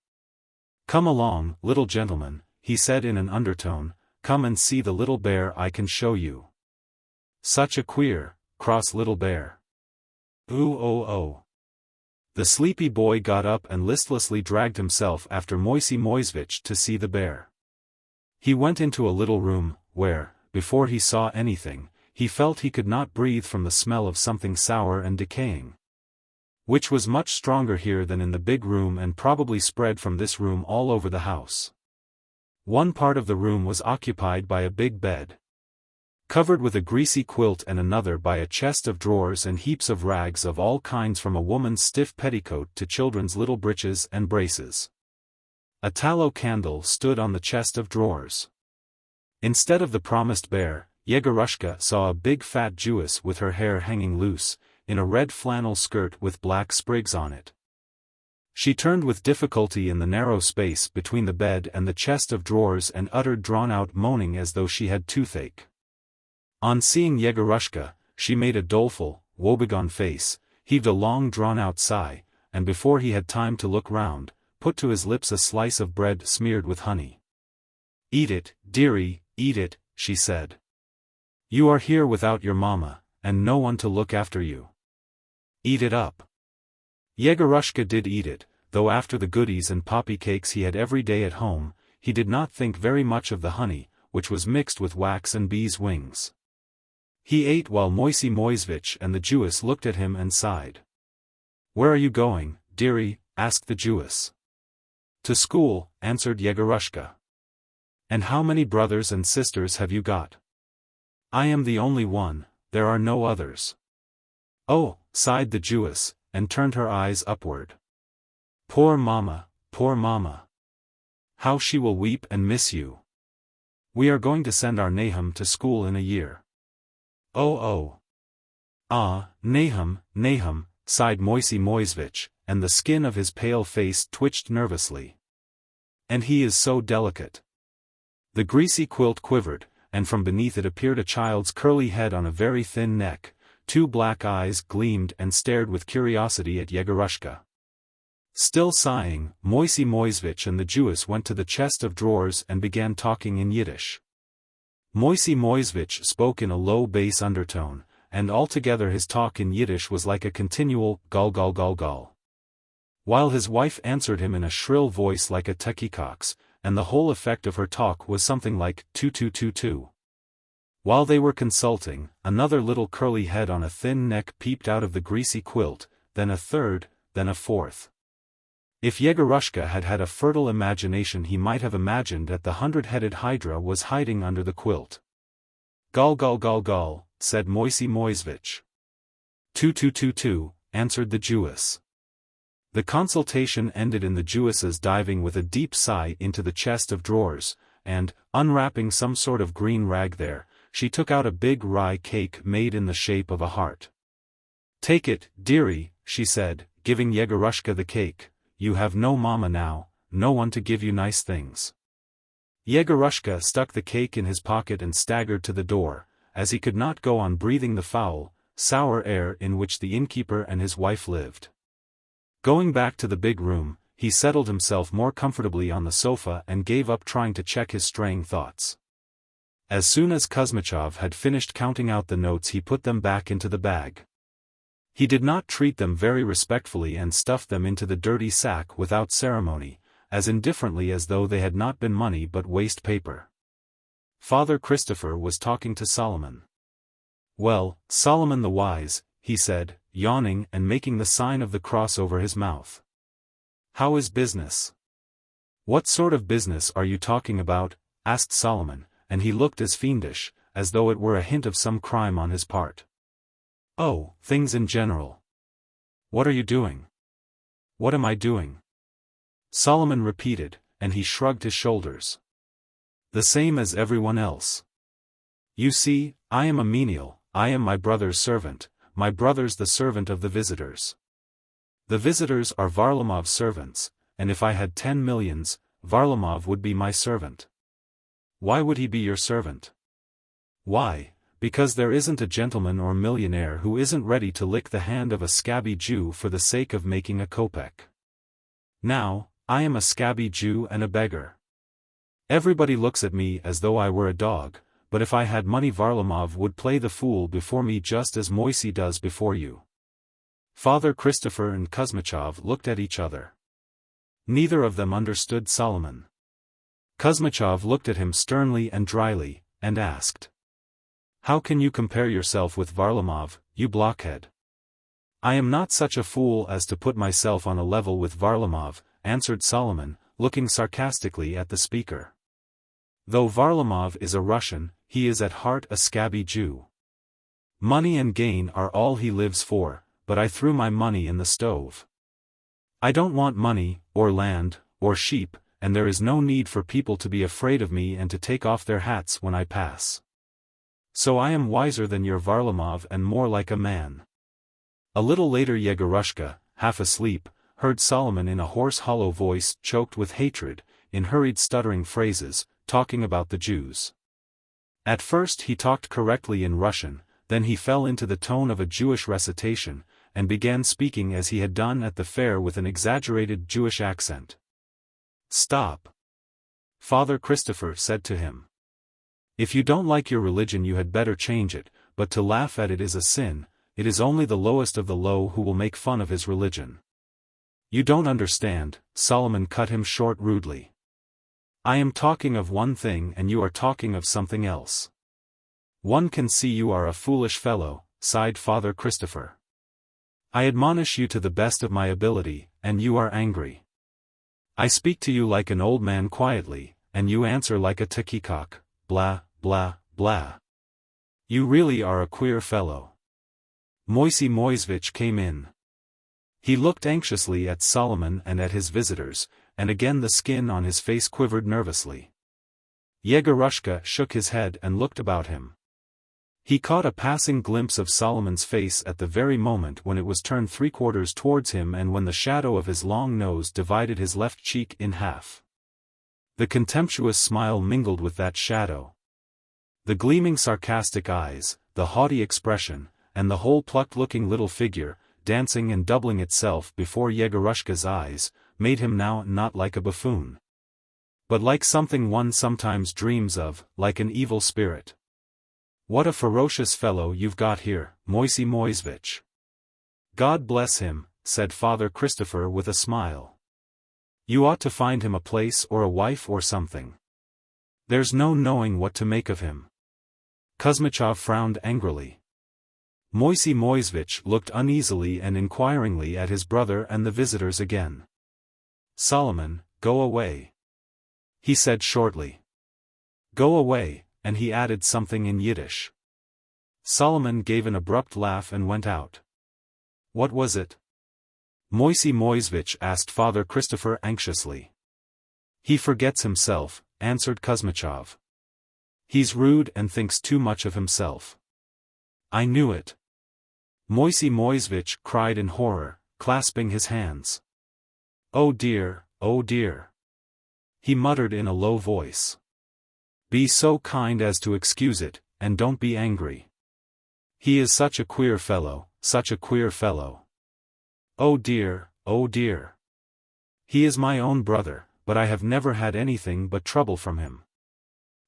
Speaker 1: Come along, little gentleman, he said in an undertone, come and see the little bear I can show you. Such a queer, cross little bear. Ooh oh oh. The sleepy boy got up and listlessly dragged himself after Moisey Moisevich to see the bear. He went into a little room, where, before he saw anything, he felt he could not breathe from the smell of something sour and decaying, which was much stronger here than in the big room and probably spread from this room all over the house. One part of the room was occupied by a big bed, covered with a greasy quilt, and another by a chest of drawers and heaps of rags of all kinds, from a woman's stiff petticoat to children's little breeches and braces. A tallow candle stood on the chest of drawers. Instead of the promised bear, Yegorushka saw a big fat Jewess with her hair hanging loose, in a red flannel skirt with black sprigs on it. She turned with difficulty in the narrow space between the bed and the chest of drawers and uttered drawn-out moaning as though she had toothache. On seeing Yegorushka, she made a doleful, woebegone face, heaved a long drawn-out sigh, and before he had time to look round, put to his lips a slice of bread smeared with honey. Eat it, dearie, eat it, she said. You are here without your mamma, and no one to look after you. Eat it up. Yegorushka did eat it, though after the goodies and poppy cakes he had every day at home, he did not think very much of the honey, which was mixed with wax and bees' wings. He ate while Moisey Moisevich and the Jewess looked at him and sighed. Where are you going, dearie? Asked the Jewess. To school, answered Yegorushka. And how many brothers and sisters have you got? I am the only one, there are no others. Oh, sighed the Jewess, and turned her eyes upward. Poor mamma, poor mamma. How she will weep and miss you. We are going to send our Nahum to school in a year. Oh oh. Ah, Nahum, Nahum, sighed Moisey Moisevich, and the skin of his pale face twitched nervously. And he is so delicate. The greasy quilt quivered, and from beneath it appeared a child's curly head on a very thin neck. Two black eyes gleamed and stared with curiosity at Yegorushka. Still sighing, Moisey Moisevich and the Jewess went to the chest of drawers and began talking in Yiddish. Moisey Moisevich spoke in a low bass undertone, and altogether his talk in Yiddish was like a continual gul gul gul gul, while his wife answered him in a shrill voice like a turkey-cock's, and the whole effect of her talk was something like tu-tu-tu-tu. While they were consulting, another little curly head on a thin neck peeped out of the greasy quilt, then a third, then a fourth. If Yegorushka had had a fertile imagination he might have imagined that the 100-headed hydra was hiding under the quilt. Gul gul gul gul, said Moisey Moisevich. Tu-tu-tu-tu, answered the Jewess. The consultation ended in the Jewess's diving with a deep sigh into the chest of drawers, and, unwrapping some sort of green rag there, she took out a big rye cake made in the shape of a heart. Take it, dearie, she said, giving Yegorushka the cake. You have no mamma now, no one to give you nice things. Yegorushka stuck the cake in his pocket and staggered to the door, as he could not go on breathing the foul, sour air in which the innkeeper and his wife lived. Going back to the big room, he settled himself more comfortably on the sofa and gave up trying to check his straying thoughts. As soon as Kuzmichov had finished counting out the notes he put them back into the bag. He did not treat them very respectfully and stuffed them into the dirty sack without ceremony, as indifferently as though they had not been money but waste paper. Father Christopher was talking to Solomon. Well, Solomon the Wise, he said, yawning and making the sign of the cross over his mouth. How is business? What sort of business are you talking about? Asked Solomon, and he looked as fiendish, as though it were a hint of some crime on his part. Oh, things in general. What are you doing? What am I doing? Solomon repeated, and he shrugged his shoulders. The same as everyone else. You see, I am a menial, I am my brother's servant, my brother's the servant of the visitors. The visitors are Varlamov's servants, and if I had 10 millions, Varlamov would be my servant. Why would he be your servant? Why, because there isn't a gentleman or millionaire who isn't ready to lick the hand of a scabby Jew for the sake of making a kopeck. Now, I am a scabby Jew and a beggar. Everybody looks at me as though I were a dog, but if I had money Varlamov would play the fool before me just as Moisey does before you. Father Christopher and Kuzmichov looked at each other. Neither of them understood Solomon. Kuzmichov looked at him sternly and dryly, and asked, "How can you compare yourself with Varlamov, you blockhead?" "I am not such a fool as to put myself on a level with Varlamov," answered Solomon, looking sarcastically at the speaker. "Though Varlamov is a Russian, he is at heart a scabby Jew. Money and gain are all he lives for, but I threw my money in the stove. I don't want money, or land, or sheep, and there is no need for people to be afraid of me and to take off their hats when I pass. So I am wiser than your Varlamov and more like a man." A little later Yegorushka, half asleep, heard Solomon in a hoarse hollow voice choked with hatred, in hurried stuttering phrases, talking about the Jews. At first he talked correctly in Russian, then he fell into the tone of a Jewish recitation, and began speaking as he had done at the fair with an exaggerated Jewish accent. "Stop!" Father Christopher said to him. "If you don't like your religion you had better change it, but to laugh at it is a sin, it is only the lowest of the low who will make fun of his religion." "You don't understand," Solomon cut him short rudely. "I am talking of one thing and you are talking of something else." "One can see you are a foolish fellow," sighed Father Christopher. "I admonish you to the best of my ability, and you are angry. I speak to you like an old man quietly, and you answer like a turkey-cock, blah, blah, blah. You really are a queer fellow." Moisey Moisevich came in. He looked anxiously at Solomon and at his visitors, and again the skin on his face quivered nervously. Yegorushka shook his head and looked about him. He caught a passing glimpse of Solomon's face at the very moment when it was turned 3/4 towards him and when the shadow of his long nose divided his left cheek in half. The contemptuous smile mingled with that shadow. The gleaming sarcastic eyes, the haughty expression, and the whole plucked-looking little figure, dancing and doubling itself before Yegorushka's eyes, made him now not like a buffoon, but like something one sometimes dreams of, like an evil spirit. "What a ferocious fellow you've got here, Moisey Moisevich." "God bless him," said Father Christopher with a smile. "You ought to find him a place or a wife or something. There's no knowing what to make of him." Kuzmichov frowned angrily. Moisey Moisevich looked uneasily and inquiringly at his brother and the visitors again. "Solomon, go away," he said shortly. "Go away," and he added something in Yiddish. Solomon gave an abrupt laugh and went out. "What was it?" Moisey Moisevich asked Father Christopher anxiously. "He forgets himself," answered Kuzmichov. "He's rude and thinks too much of himself." "I knew it," Moisey Moisevich cried in horror, clasping his hands. "Oh dear, oh dear," he muttered in a low voice. "Be so kind as to excuse it, and don't be angry. He is such a queer fellow, such a queer fellow. Oh dear, oh dear. He is my own brother, but I have never had anything but trouble from him.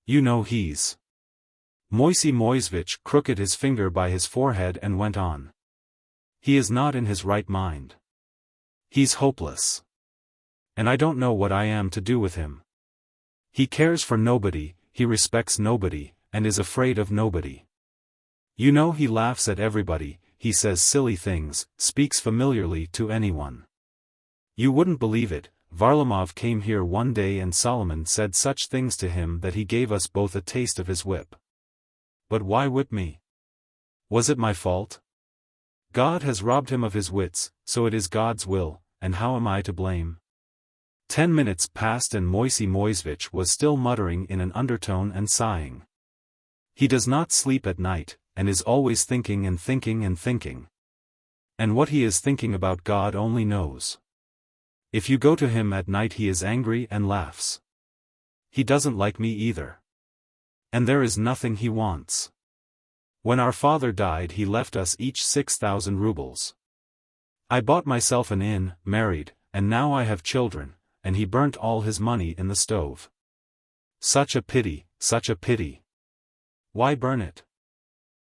Speaker 1: You know he's—" Moisey Moisevich crooked his finger by his forehead and went on. "He is not in his right mind. He's hopeless. And I don't know what I am to do with him. He cares for nobody, he respects nobody, and is afraid of nobody. You know he laughs at everybody, he says silly things, speaks familiarly to anyone. You wouldn't believe it, Varlamov came here one day and Solomon said such things to him that he gave us both a taste of his whip. But why whip me? Was it my fault? God has robbed him of his wits, so it is God's will, and how am I to blame? 10 minutes passed and Moisey Moisevich was still muttering in an undertone and sighing. He does not sleep at night, and is always thinking and thinking and thinking. And what he is thinking about God only knows. If you go to him at night he is angry and laughs. He doesn't like me either. And there is nothing he wants. When our father died he left us each 6,000 rubles. I bought myself an inn, married, and now I have children, and he burnt all his money in the stove. Such a pity, such a pity. Why burn it?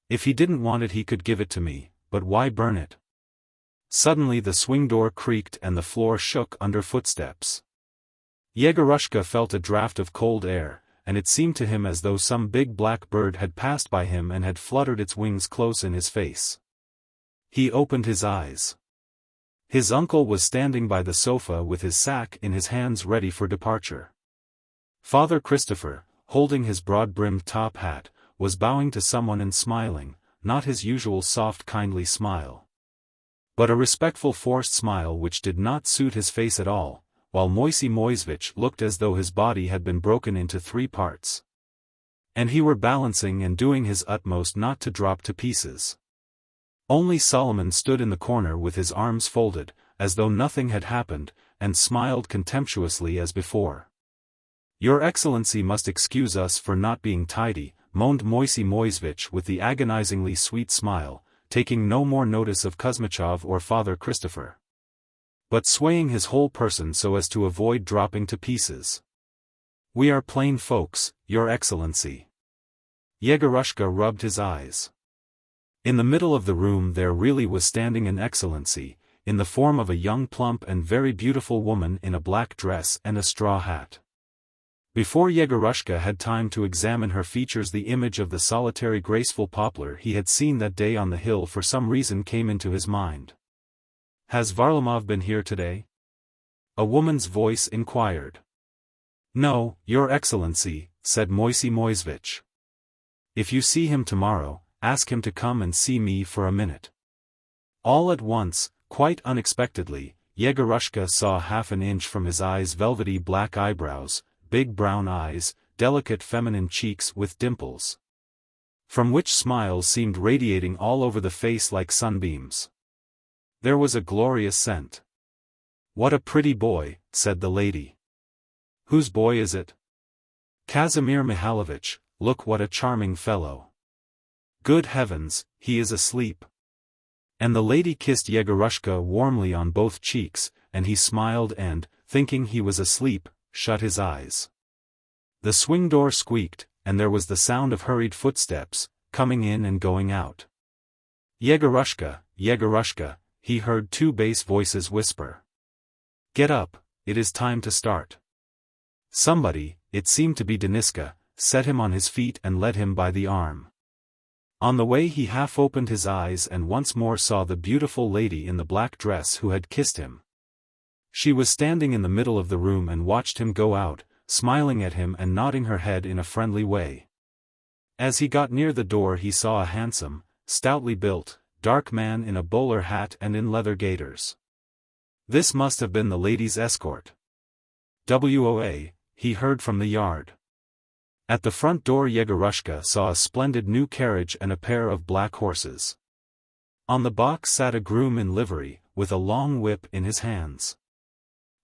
Speaker 1: If he didn't want it he could give it to me, but why burn it? Suddenly the swing door creaked and the floor shook under footsteps. Yegorushka felt a draft of cold air, and it seemed to him as though some big black bird had passed by him and had fluttered its wings close in his face. He opened his eyes. His uncle was standing by the sofa with his sack in his hands ready for departure. Father Christopher, holding his broad-brimmed top hat, was bowing to someone and smiling, not his usual soft kindly smile, but a respectful forced smile which did not suit his face at all, while Moisey Moisevich looked as though his body had been broken into 3 parts. And he were balancing and doing his utmost not to drop to pieces. Only Solomon stood in the corner with his arms folded, as though nothing had happened, and smiled contemptuously as before. Your Excellency must excuse us for not being tidy, moaned Moisey Moisevich with the agonizingly sweet smile, taking no more notice of Kuzmichov or Father Christopher, but swaying his whole person so as to avoid dropping to pieces. We are plain folks, Your Excellency. Yegorushka rubbed his eyes. In the middle of the room there really was standing an excellency, in the form of a young plump and very beautiful woman in a black dress and a straw hat. Before Yegorushka had time to examine her features the image of the solitary graceful poplar he had seen that day on the hill for some reason came into his mind. Has Varlamov been here today? A woman's voice inquired. No, Your Excellency, said Moisey Moisevich. If you see him tomorrow, ask him to come and see me for a minute. All at once, quite unexpectedly, Yegorushka saw half an inch from his eyes velvety black eyebrows, big brown eyes, delicate feminine cheeks with dimples, from which smiles seemed radiating all over the face like sunbeams. There was a glorious scent. What a pretty boy, said the lady. Whose boy is it? Kazimir Mihailovich, look what a charming fellow. Good heavens, he is asleep. And the lady kissed Yegorushka warmly on both cheeks, and he smiled and, thinking he was asleep, shut his eyes. The swing door squeaked, and there was the sound of hurried footsteps, coming in and going out. Yegorushka, Yegorushka, he heard 2 bass voices whisper. Get up, it is time to start. Somebody, it seemed to be Deniska, set him on his feet and led him by the arm. On the way he half opened his eyes and once more saw the beautiful lady in the black dress who had kissed him. She was standing in the middle of the room and watched him go out, smiling at him and nodding her head in a friendly way. As he got near the door he saw a handsome, stoutly built, dark man in a bowler hat and in leather gaiters. This must have been the lady's escort. WOA, he heard from the yard. At the front door Yegorushka saw a splendid new carriage and a pair of black horses. On the box sat a groom in livery, with a long whip in his hands.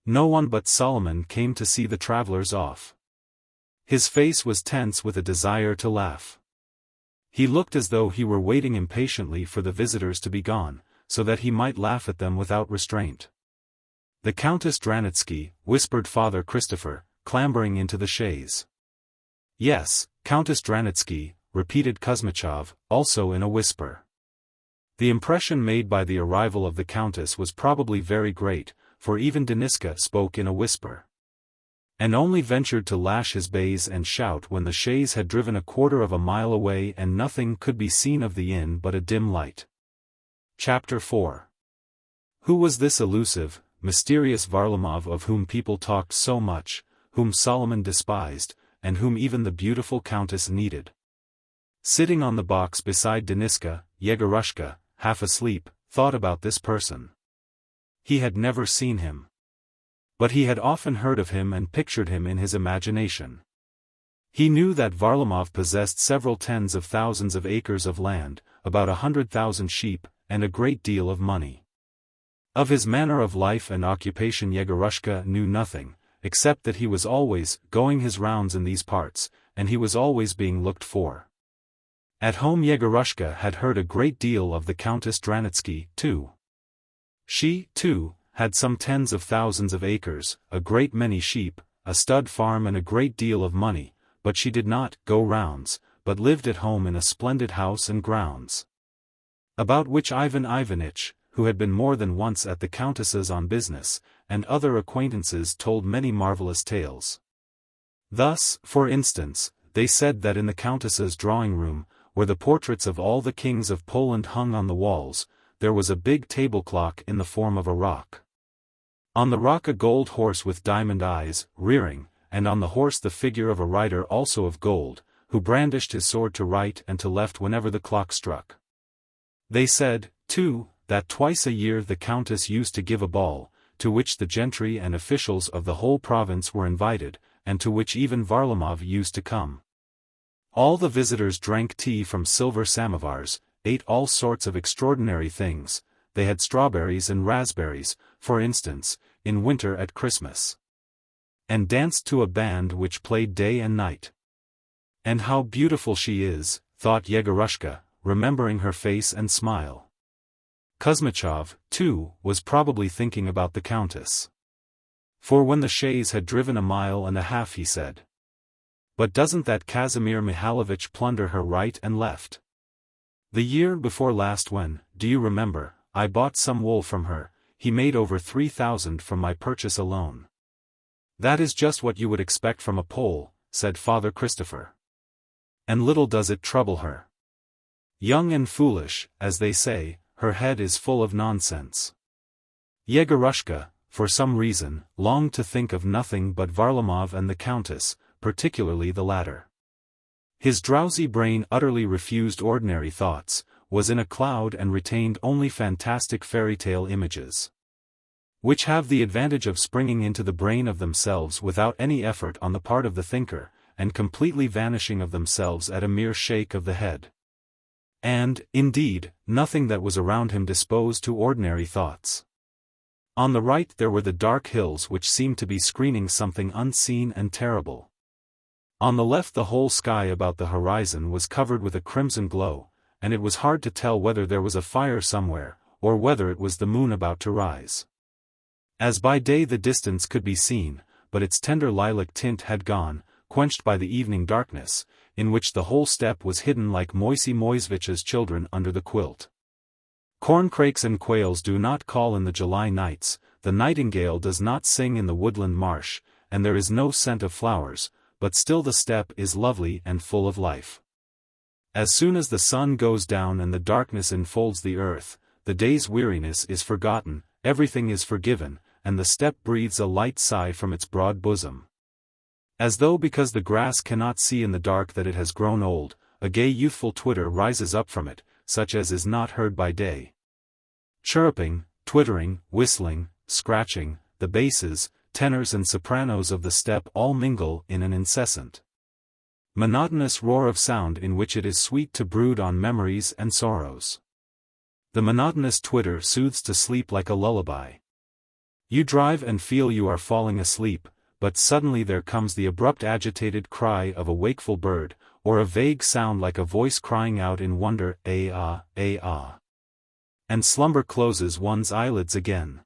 Speaker 1: No one but Solomon came to see the travelers off. His face was tense with a desire to laugh. He looked as though he were waiting impatiently for the visitors to be gone, so that he might laugh at them without restraint. The Countess Dranitsky, whispered Father Christopher, clambering into the chaise. Yes, Countess Dranitsky, repeated Kuzmichov, also in a whisper. The impression made by the arrival of the Countess was probably very great, for even Deniska spoke in a whisper, and only ventured to lash his bays and shout when the chaise had driven 1/4 of a mile away and nothing could be seen of the inn but a dim light. Chapter 4. Who was this elusive, mysterious Varlamov of whom people talked so much, whom Solomon despised, and whom even the beautiful Countess needed? Sitting on the box beside Deniska, Yegorushka, half asleep, thought about this person. He had never seen him. But he had often heard of him and pictured him in his imagination. He knew that Varlamov possessed several tens of thousands of acres of land, about 100,000 sheep, and a great deal of money. Of his manner of life and occupation Yegorushka knew nothing, except that he was always going his rounds in these parts, and he was always being looked for. At home Yegorushka had heard a great deal of the Countess Dranitsky, too. She, too, had some tens of thousands of acres, a great many sheep, a stud farm and a great deal of money, but she did not go rounds, but lived at home in a splendid house and grounds. About which Ivan Ivanitch, who had been more than once at the Countess's on business, and other acquaintances told many marvelous tales. Thus, for instance, they said that in the Countess's drawing-room, where the portraits of all the kings of Poland hung on the walls, there was a big table clock in the form of a rock. On the rock a gold horse with diamond eyes, rearing, and on the horse the figure of a rider also of gold, who brandished his sword to right and to left whenever the clock struck. They said, too, that twice a year the Countess used to give a ball, to which the gentry and officials of the whole province were invited, and to which even Varlamov used to come. All the visitors drank tea from silver samovars, ate all sorts of extraordinary things. They had strawberries and raspberries, for instance, in winter at Christmas. And danced to a band which played day and night. And how beautiful she is, thought Yegorushka, remembering her face and smile. Kuzmichov, too, was probably thinking about the Countess. For when the chaise had driven a mile and a half he said, "But doesn't that Kazimir Mihailovich plunder her right and left? The year before last when, do you remember, I bought some wool from her, he made over 3,000 from my purchase alone." "That is just what you would expect from a Pole," said Father Christopher. "And little does it trouble her. Young and foolish, as they say, her head is full of nonsense." Yegorushka, for some reason, longed to think of nothing but Varlamov and the Countess, particularly the latter. His drowsy brain utterly refused ordinary thoughts, was in a cloud and retained only fantastic fairy-tale images, which have the advantage of springing into the brain of themselves without any effort on the part of the thinker, and completely vanishing of themselves at a mere shake of the head. And, indeed, nothing that was around him disposed to ordinary thoughts. On the right there were the dark hills which seemed to be screening something unseen and terrible. On the left the whole sky about the horizon was covered with a crimson glow, and it was hard to tell whether there was a fire somewhere, or whether it was the moon about to rise. As by day the distance could be seen, but its tender lilac tint had gone, quenched by the evening darkness, in which the whole steppe was hidden like Moisey Moisevitch's children under the quilt. Corncrakes and quails do not call in the July nights, the nightingale does not sing in the woodland marsh, and there is no scent of flowers, but still the steppe is lovely and full of life. As soon as the sun goes down and the darkness enfolds the earth, the day's weariness is forgotten, everything is forgiven, and the steppe breathes a light sigh from its broad bosom. As though because the grass cannot see in the dark that it has grown old, a gay youthful twitter rises up from it, such as is not heard by day. Chirruping, twittering, whistling, scratching, the basses, tenors and sopranos of the steppe all mingle in an incessant, monotonous roar of sound in which it is sweet to brood on memories and sorrows. The monotonous twitter soothes to sleep like a lullaby. You drive and feel you are falling asleep, but suddenly there comes the abrupt agitated cry of a wakeful bird, or a vague sound like a voice crying out in wonder, "Ah, ah, ah." And slumber closes one's eyelids again.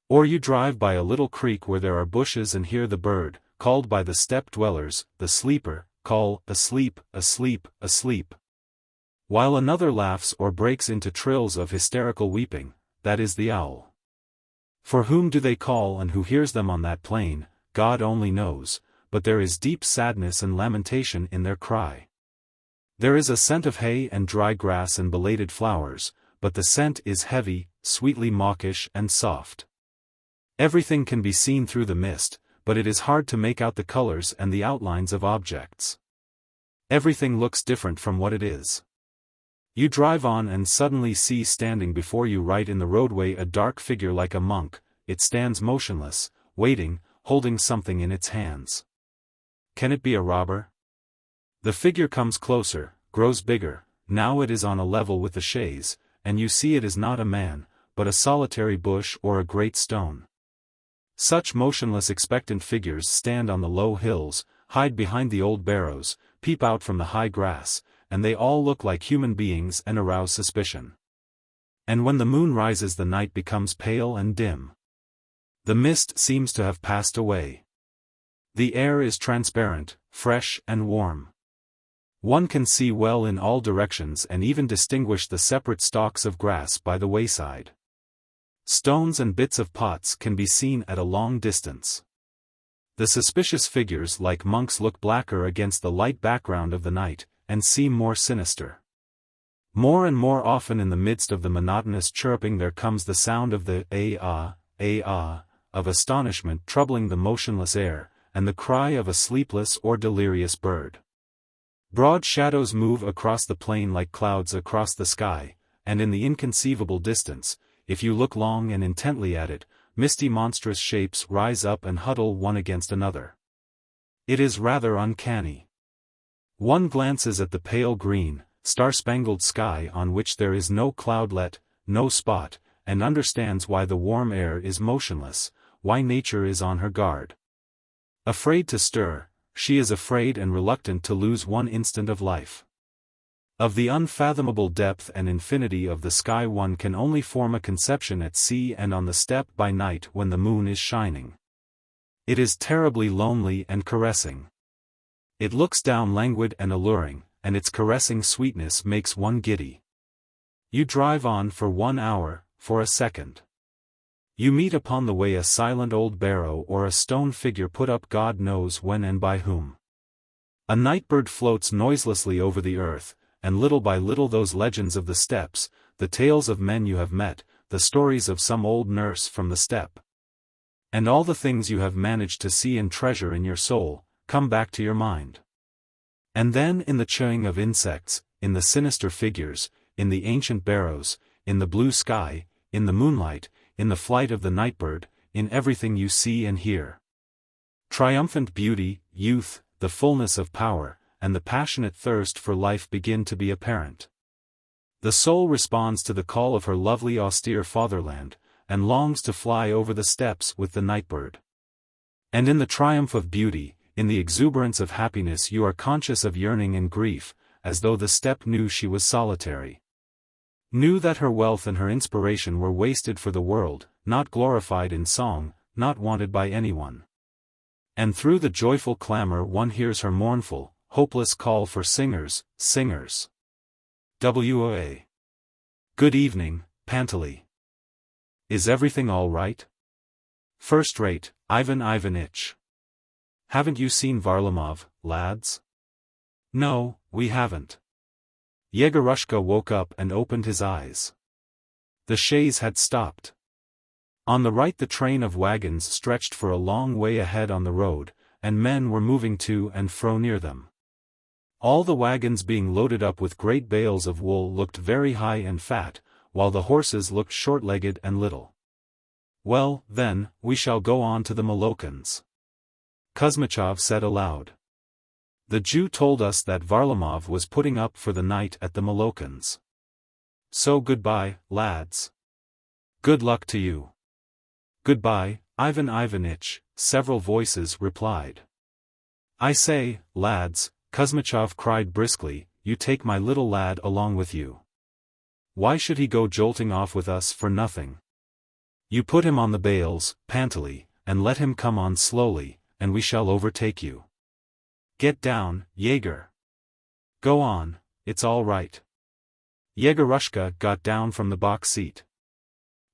Speaker 1: Or you drive by a little creek where there are bushes and hear the bird, called by the steppe dwellers, the sleeper, call, "Asleep, asleep, asleep." While another laughs or breaks into trills of hysterical weeping, that is the owl. For whom do they call and who hears them on that plain, God only knows, but there is deep sadness and lamentation in their cry. There is a scent of hay and dry grass and belated flowers, but the scent is heavy, sweetly mawkish and soft. Everything can be seen through the mist, but it is hard to make out the colors and the outlines of objects. Everything looks different from what it is. You drive on and suddenly see standing before you right in the roadway a dark figure like a monk. It stands motionless, waiting, holding something in its hands. Can it be a robber? The figure comes closer, grows bigger, now it is on a level with the chaise, and you see it is not a man, but a solitary bush or a great stone. Such motionless expectant figures stand on the low hills, hide behind the old barrows, peep out from the high grass, and they all look like human beings and arouse suspicion. And when the moon rises the night becomes pale and dim. The mist seems to have passed away. The air is transparent, fresh and warm. One can see well in all directions and even distinguish the separate stalks of grass by the wayside. Stones and bits of pots can be seen at a long distance. The suspicious figures like monks look blacker against the light background of the night, and seem more sinister. More and more often in the midst of the monotonous chirruping there comes the sound of the ah, of astonishment troubling the motionless air, and the cry of a sleepless or delirious bird. Broad shadows move across the plain like clouds across the sky, and in the inconceivable distance, if you look long and intently at it, misty monstrous shapes rise up and huddle one against another. It is rather uncanny. One glances at the pale green, star-spangled sky on which there is no cloudlet, no spot, and understands why the warm air is motionless, why nature is on her guard. Afraid to stir, she is afraid and reluctant to lose one instant of life. Of the unfathomable depth and infinity of the sky one can only form a conception at sea and on the steppe by night when the moon is shining. It is terribly lonely and caressing. It looks down languid and alluring, and its caressing sweetness makes one giddy. You drive on for 1 hour, for a second. You meet upon the way a silent old barrow or a stone figure put up God knows when and by whom. A nightbird floats noiselessly over the earth, and little by little those legends of the steppes, the tales of men you have met, the stories of some old nurse from the steppe, and all the things you have managed to see and treasure in your soul, come back to your mind. And then in the chewing of insects, in the sinister figures, in the ancient barrows, in the blue sky, in the moonlight, in the flight of the nightbird, in everything you see and hear. Triumphant beauty, youth, the fullness of power, and the passionate thirst for life begin to be apparent. The soul responds to the call of her lovely austere fatherland, and longs to fly over the steppes with the nightbird. And in the triumph of beauty, in the exuberance of happiness you are conscious of yearning and grief, as though the steppe knew she was solitary. Knew that her wealth and her inspiration were wasted for the world, not glorified in song, not wanted by anyone. And through the joyful clamor one hears her mournful, hopeless call for singers, singers. WOA. Good evening, Panteley. Is everything all right? First rate, Ivan Ivanitch. Haven't you seen Varlamov, lads? No, we haven't. Yegorushka woke up and opened his eyes. The chaise had stopped. On the right the train of wagons stretched for a long way ahead on the road, and men were moving to and fro near them. All the wagons being loaded up with great bales of wool looked very high and fat, while the horses looked short-legged and little. Well, then, we shall go on to the Molokans. Kuzmichov said aloud. The Jew told us that Varlamov was putting up for the night at the Molokans. So goodbye, lads. Good luck to you. Goodbye, Ivan Ivanitch, several voices replied. I say, lads, Kuzmichov cried briskly, you take my little lad along with you. Why should he go jolting off with us for nothing? You put him on the bales, Panteley, and let him come on slowly, and we shall overtake you. Get down, Jaeger. Go on, it's all right. Yegorushka got down from the box seat.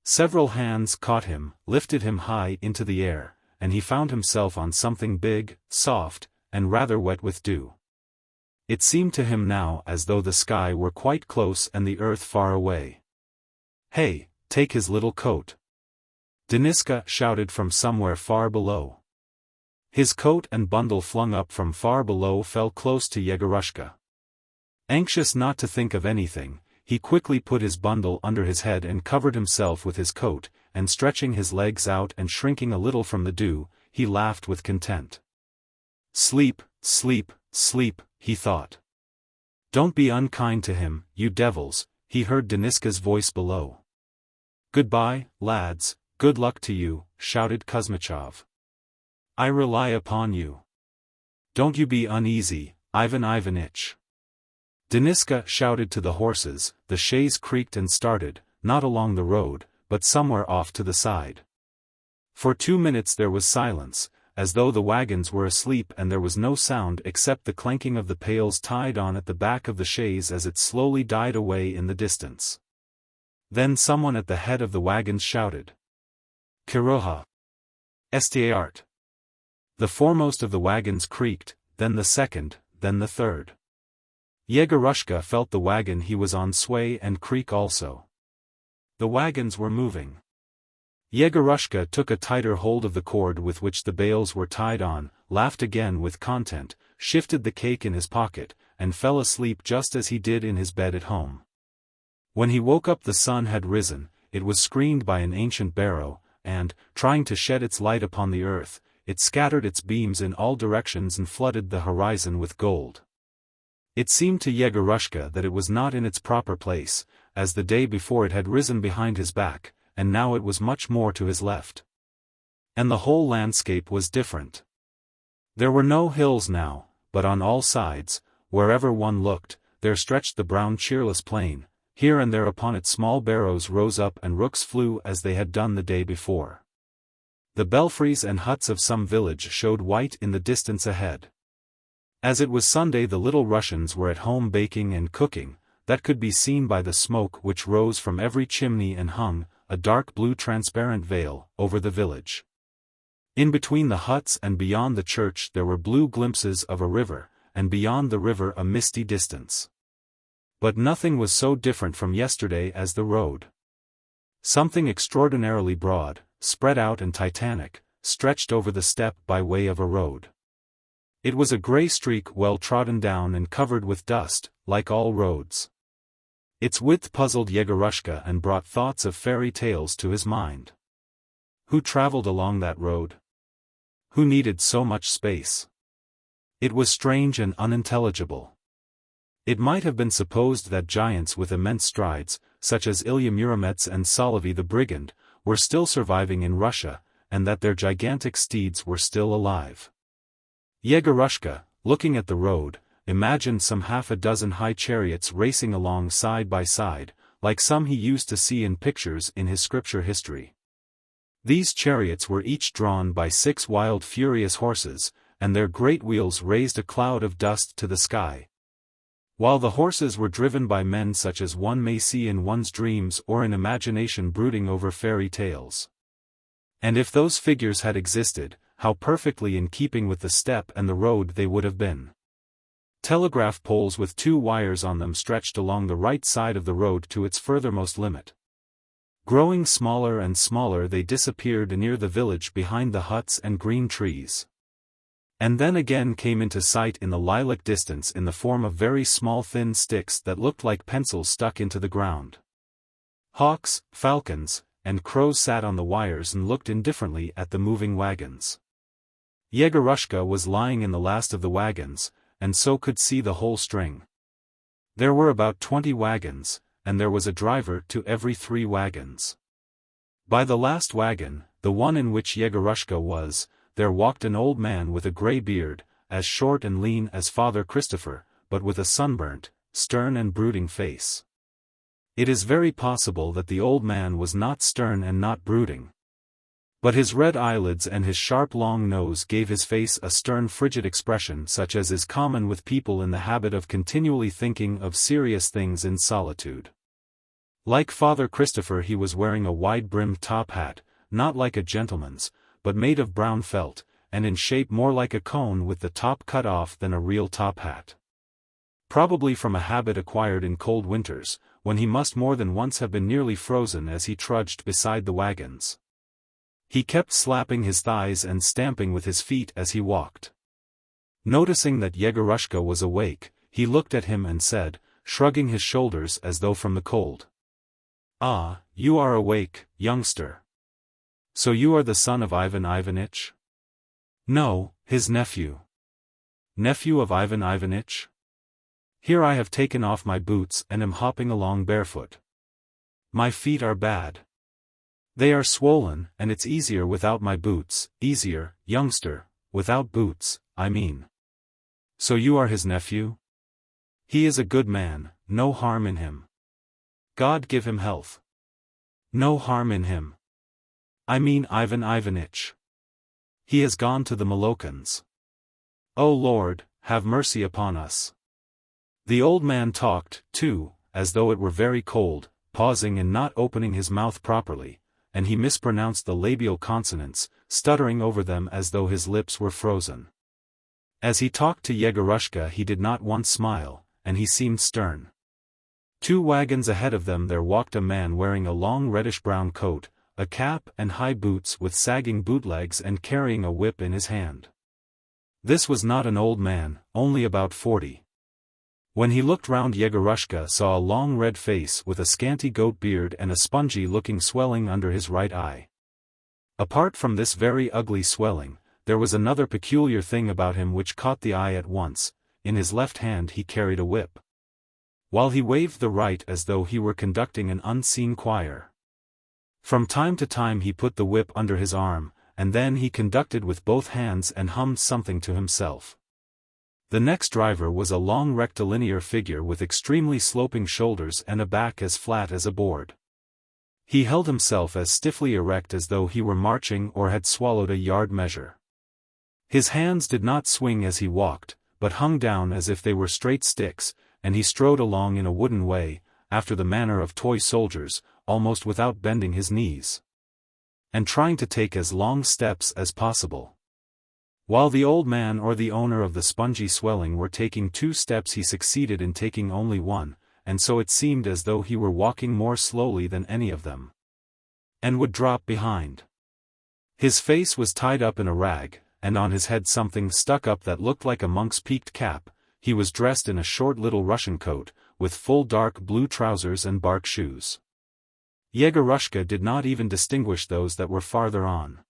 Speaker 1: Several hands caught him, lifted him high into the air, and he found himself on something big, soft, and rather wet with dew. It seemed to him now as though the sky were quite close and the earth far away. Hey, take his little coat. Deniska shouted from somewhere far below. His coat and bundle flung up from far below fell close to Yegorushka. Anxious not to think of anything, he quickly put his bundle under his head and covered himself with his coat, and stretching his legs out and shrinking a little from the dew, he laughed with content. "Sleep, sleep, sleep," he thought. "Don't be unkind to him, you devils," he heard Deniska's voice below. "Goodbye, lads, good luck to you," shouted Kuzmichov. "I rely upon you. Don't you be uneasy, Ivan Ivanitch." Deniska shouted to the horses. The chaise creaked and started, not along the road, but somewhere off to the side. For 2 minutes there was silence, as though the wagons were asleep, and there was no sound except the clanking of the pails tied on at the back of the chaise as it slowly died away in the distance. Then someone at the head of the wagons shouted, "Kiroha! Estiart!" The foremost of the wagons creaked, then the second, then the third. Yegorushka felt the wagon he was on sway and creak also. The wagons were moving. Yegorushka took a tighter hold of the cord with which the bales were tied on, laughed again with content, shifted the cake in his pocket, and fell asleep just as he did in his bed at home. When he woke up the sun had risen, it was screened by an ancient barrow, and, trying to shed its light upon the earth, it scattered its beams in all directions and flooded the horizon with gold. It seemed to Yegorushka that it was not in its proper place, as the day before it had risen behind his back, and now it was much more to his left. And the whole landscape was different. There were no hills now, but on all sides, wherever one looked, there stretched the brown cheerless plain. Here and there upon it small barrows rose up and rooks flew as they had done the day before. The belfries and huts of some village showed white in the distance ahead. As it was Sunday, the little Russians were at home baking and cooking. That could be seen by the smoke which rose from every chimney and hung, a dark blue transparent veil, over the village. In between the huts and beyond the church there were blue glimpses of a river, and beyond the river a misty distance. But nothing was so different from yesterday as the road. Something extraordinarily broad, spread out and titanic, stretched over the steppe by way of a road. It was a grey streak well trodden down and covered with dust, like all roads. Its width puzzled Yegorushka and brought thoughts of fairy tales to his mind. Who travelled along that road? Who needed so much space? It was strange and unintelligible. It might have been supposed that giants with immense strides, such as Ilya Muromets and Solovy the Brigand, were still surviving in Russia, and that their gigantic steeds were still alive. Yegorushka, looking at the road, imagined some 6 high chariots racing along side by side, like some he used to see in pictures in his scripture history. These chariots were each drawn by 6 wild furious horses, and their great wheels raised a cloud of dust to the sky. While the horses were driven by men such as one may see in one's dreams or in imagination brooding over fairy tales. And if those figures had existed, how perfectly in keeping with the steppe and the road they would have been. Telegraph poles with 2 wires on them stretched along the right side of the road to its furthermost limit. Growing smaller and smaller they disappeared near the village behind the huts and green trees. And then again came into sight in the lilac distance in the form of very small thin sticks that looked like pencils stuck into the ground. Hawks, falcons, and crows sat on the wires and looked indifferently at the moving wagons. Yegorushka was lying in the last of the wagons, and so could see the whole string. There were about 20 wagons, and there was a driver to every 3 wagons. By the last wagon, the one in which Yegorushka was, there walked an old man with a grey beard, as short and lean as Father Christopher, but with a sunburnt, stern and brooding face. It is very possible that the old man was not stern and not brooding. But his red eyelids and his sharp long nose gave his face a stern frigid expression such as is common with people in the habit of continually thinking of serious things in solitude. Like Father Christopher he was wearing a wide-brimmed top hat, not like a gentleman's, but made of brown felt, and in shape more like a cone with the top cut off than a real top hat. Probably from a habit acquired in cold winters, when he must more than once have been nearly frozen as he trudged beside the wagons. He kept slapping his thighs and stamping with his feet as he walked. Noticing that Yegorushka was awake, he looked at him and said, shrugging his shoulders as though from the cold, "Ah, you are awake, youngster. So you are the son of Ivan Ivanitch? No, his nephew. Nephew of Ivan Ivanitch? Here I have taken off my boots and am hopping along barefoot. My feet are bad. They are swollen, and it's easier without my boots, easier, youngster, without boots, I mean. So you are his nephew? He is a good man, no harm in him. God give him health. No harm in him. I mean Ivan Ivanitch. He has gone to the Molokans. O Lord, have mercy upon us. The old man talked, too, as though it were very cold, pausing and not opening his mouth properly, and he mispronounced the labial consonants, stuttering over them as though his lips were frozen. As he talked to Yegorushka he did not once smile, and he seemed stern. 2 wagons ahead of them there walked a man wearing a long reddish-brown coat, a cap and high boots with sagging bootlegs and carrying a whip in his hand. This was not an old man, only about 40. When he looked round Yegorushka saw a long red face with a scanty goat beard and a spongy-looking swelling under his right eye. Apart from this very ugly swelling, there was another peculiar thing about him which caught the eye at once. In his left hand he carried a whip, while he waved the right as though he were conducting an unseen choir. From time to time he put the whip under his arm, and then he conducted with both hands and hummed something to himself. The next driver was a long rectilinear figure with extremely sloping shoulders and a back as flat as a board. He held himself as stiffly erect as though he were marching or had swallowed a yard measure. His hands did not swing as he walked, but hung down as if they were straight sticks, and he strode along in a wooden way, after the manner of toy soldiers, almost without bending his knees, and trying to take as long steps as possible. While the old man or the owner of the spongy swelling were taking 2 steps he succeeded in taking only 1, and so it seemed as though he were walking more slowly than any of them, and would drop behind. His face was tied up in a rag, and on his head something stuck up that looked like a monk's peaked cap. He was dressed in a short little Russian coat, with full dark blue trousers and bark shoes. Yegorushka did not even distinguish those that were farther on.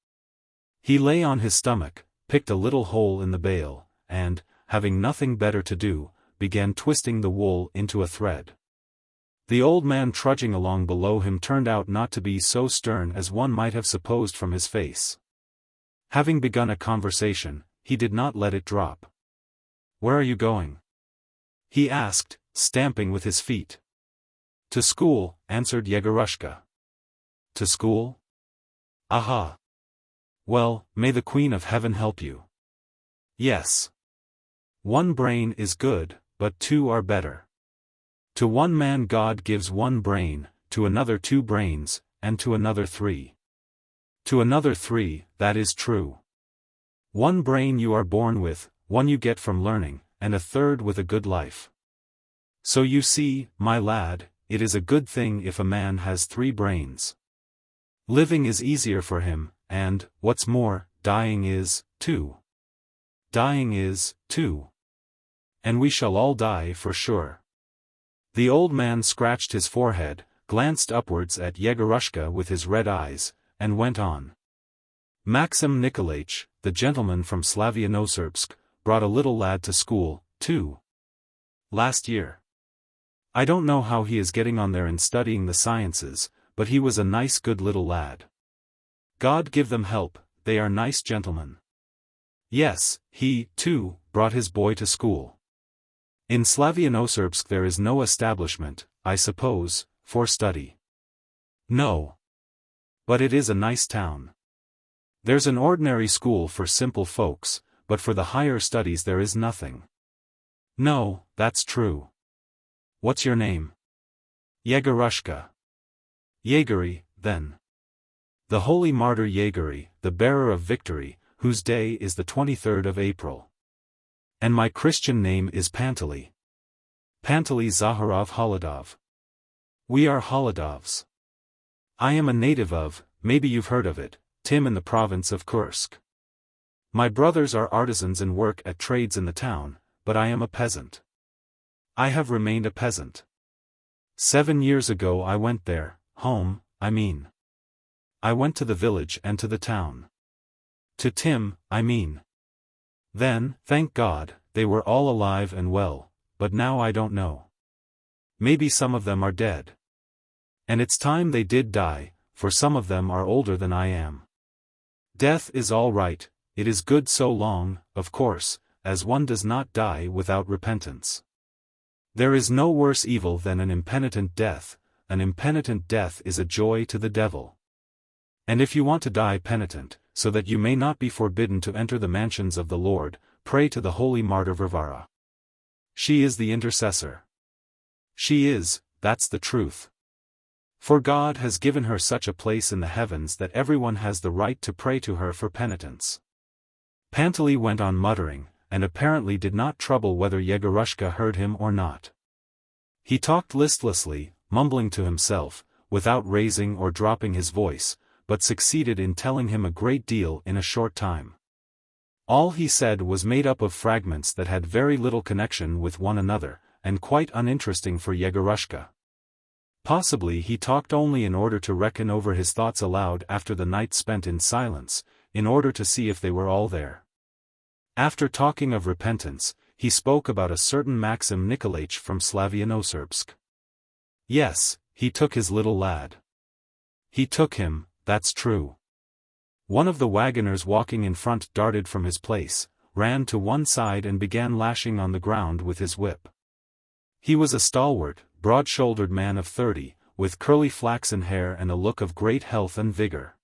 Speaker 1: He lay on his stomach, picked a little hole in the bale, and, having nothing better to do, began twisting the wool into a thread. The old man trudging along below him turned out not to be so stern as one might have supposed from his face. Having begun a conversation, he did not let it drop. "Where are you going?" he asked, stamping with his feet. "To school," answered Yegorushka. "To school? Aha! Well, may the Queen of Heaven help you." "Yes. 1 brain is good, but 2 are better. To one man God gives 1 brain, to another 2 brains, and to another 3. To another 3, that is true. 1 brain you are born with, 1 you get from learning, and a 3rd with a good life. So you see, my lad, it is a good thing if a man has 3 brains. Living is easier for him, and, what's more, dying is, too. Dying is, too. And we shall all die for sure." The old man scratched his forehead, glanced upwards at Yegorushka with his red eyes, and went on. "Maxim Nikolaich, the gentleman from Slavianoserbsk, brought a little lad to school, too. Last year. I don't know how he is getting on there in studying the sciences, but he was a nice good little lad. God give them help, they are nice gentlemen. Yes, he, too, brought his boy to school. In Slavianoserbsk there is no establishment, I suppose, for study. No. But it is a nice town. There's an ordinary school for simple folks, but for the higher studies there is nothing." "No, that's true. What's your name?" "Yegorushka." "Yegory, then. The holy martyr Yegory, the bearer of victory, whose day is the 23rd of April. And my Christian name is Pantely. Pantely Zaharov Holodov. We are Holodovs. I am a native of, maybe you've heard of it, Tim in the province of Kursk. My brothers are artisans and work at trades in the town, but I am a peasant. I have remained a peasant. 7 years ago I went there, home, I mean. I went to the village and to the town. To Tim, I mean. Then, thank God, they were all alive and well, but now I don't know. Maybe some of them are dead. And it's time they did die, for some of them are older than I am. Death is all right, it is good so long, of course, as one does not die without repentance. There is no worse evil than an impenitent death. An impenitent death is a joy to the devil. And if you want to die penitent, so that you may not be forbidden to enter the mansions of the Lord, pray to the holy martyr Varvara. She is the intercessor. She is, that's the truth. For God has given her such a place in the heavens that everyone has the right to pray to her for penitence. Panteley went on muttering, and apparently did not trouble whether Yegorushka heard him or not. He talked listlessly, mumbling to himself, without raising or dropping his voice, but succeeded in telling him a great deal in a short time. All he said was made up of fragments that had very little connection with one another, and quite uninteresting for Yegorushka. Possibly he talked only in order to reckon over his thoughts aloud after the night spent in silence, in order to see if they were all there. After talking of repentance, he spoke about a certain Maxim Nikolaich from Slavianoserbsk. Yes, he took his little lad. He took him, that's true. One of the wagoners walking in front darted from his place, ran to one side and began lashing on the ground with his whip. He was a stalwart, broad-shouldered man of 30, with curly flaxen hair and a look of great health and vigor.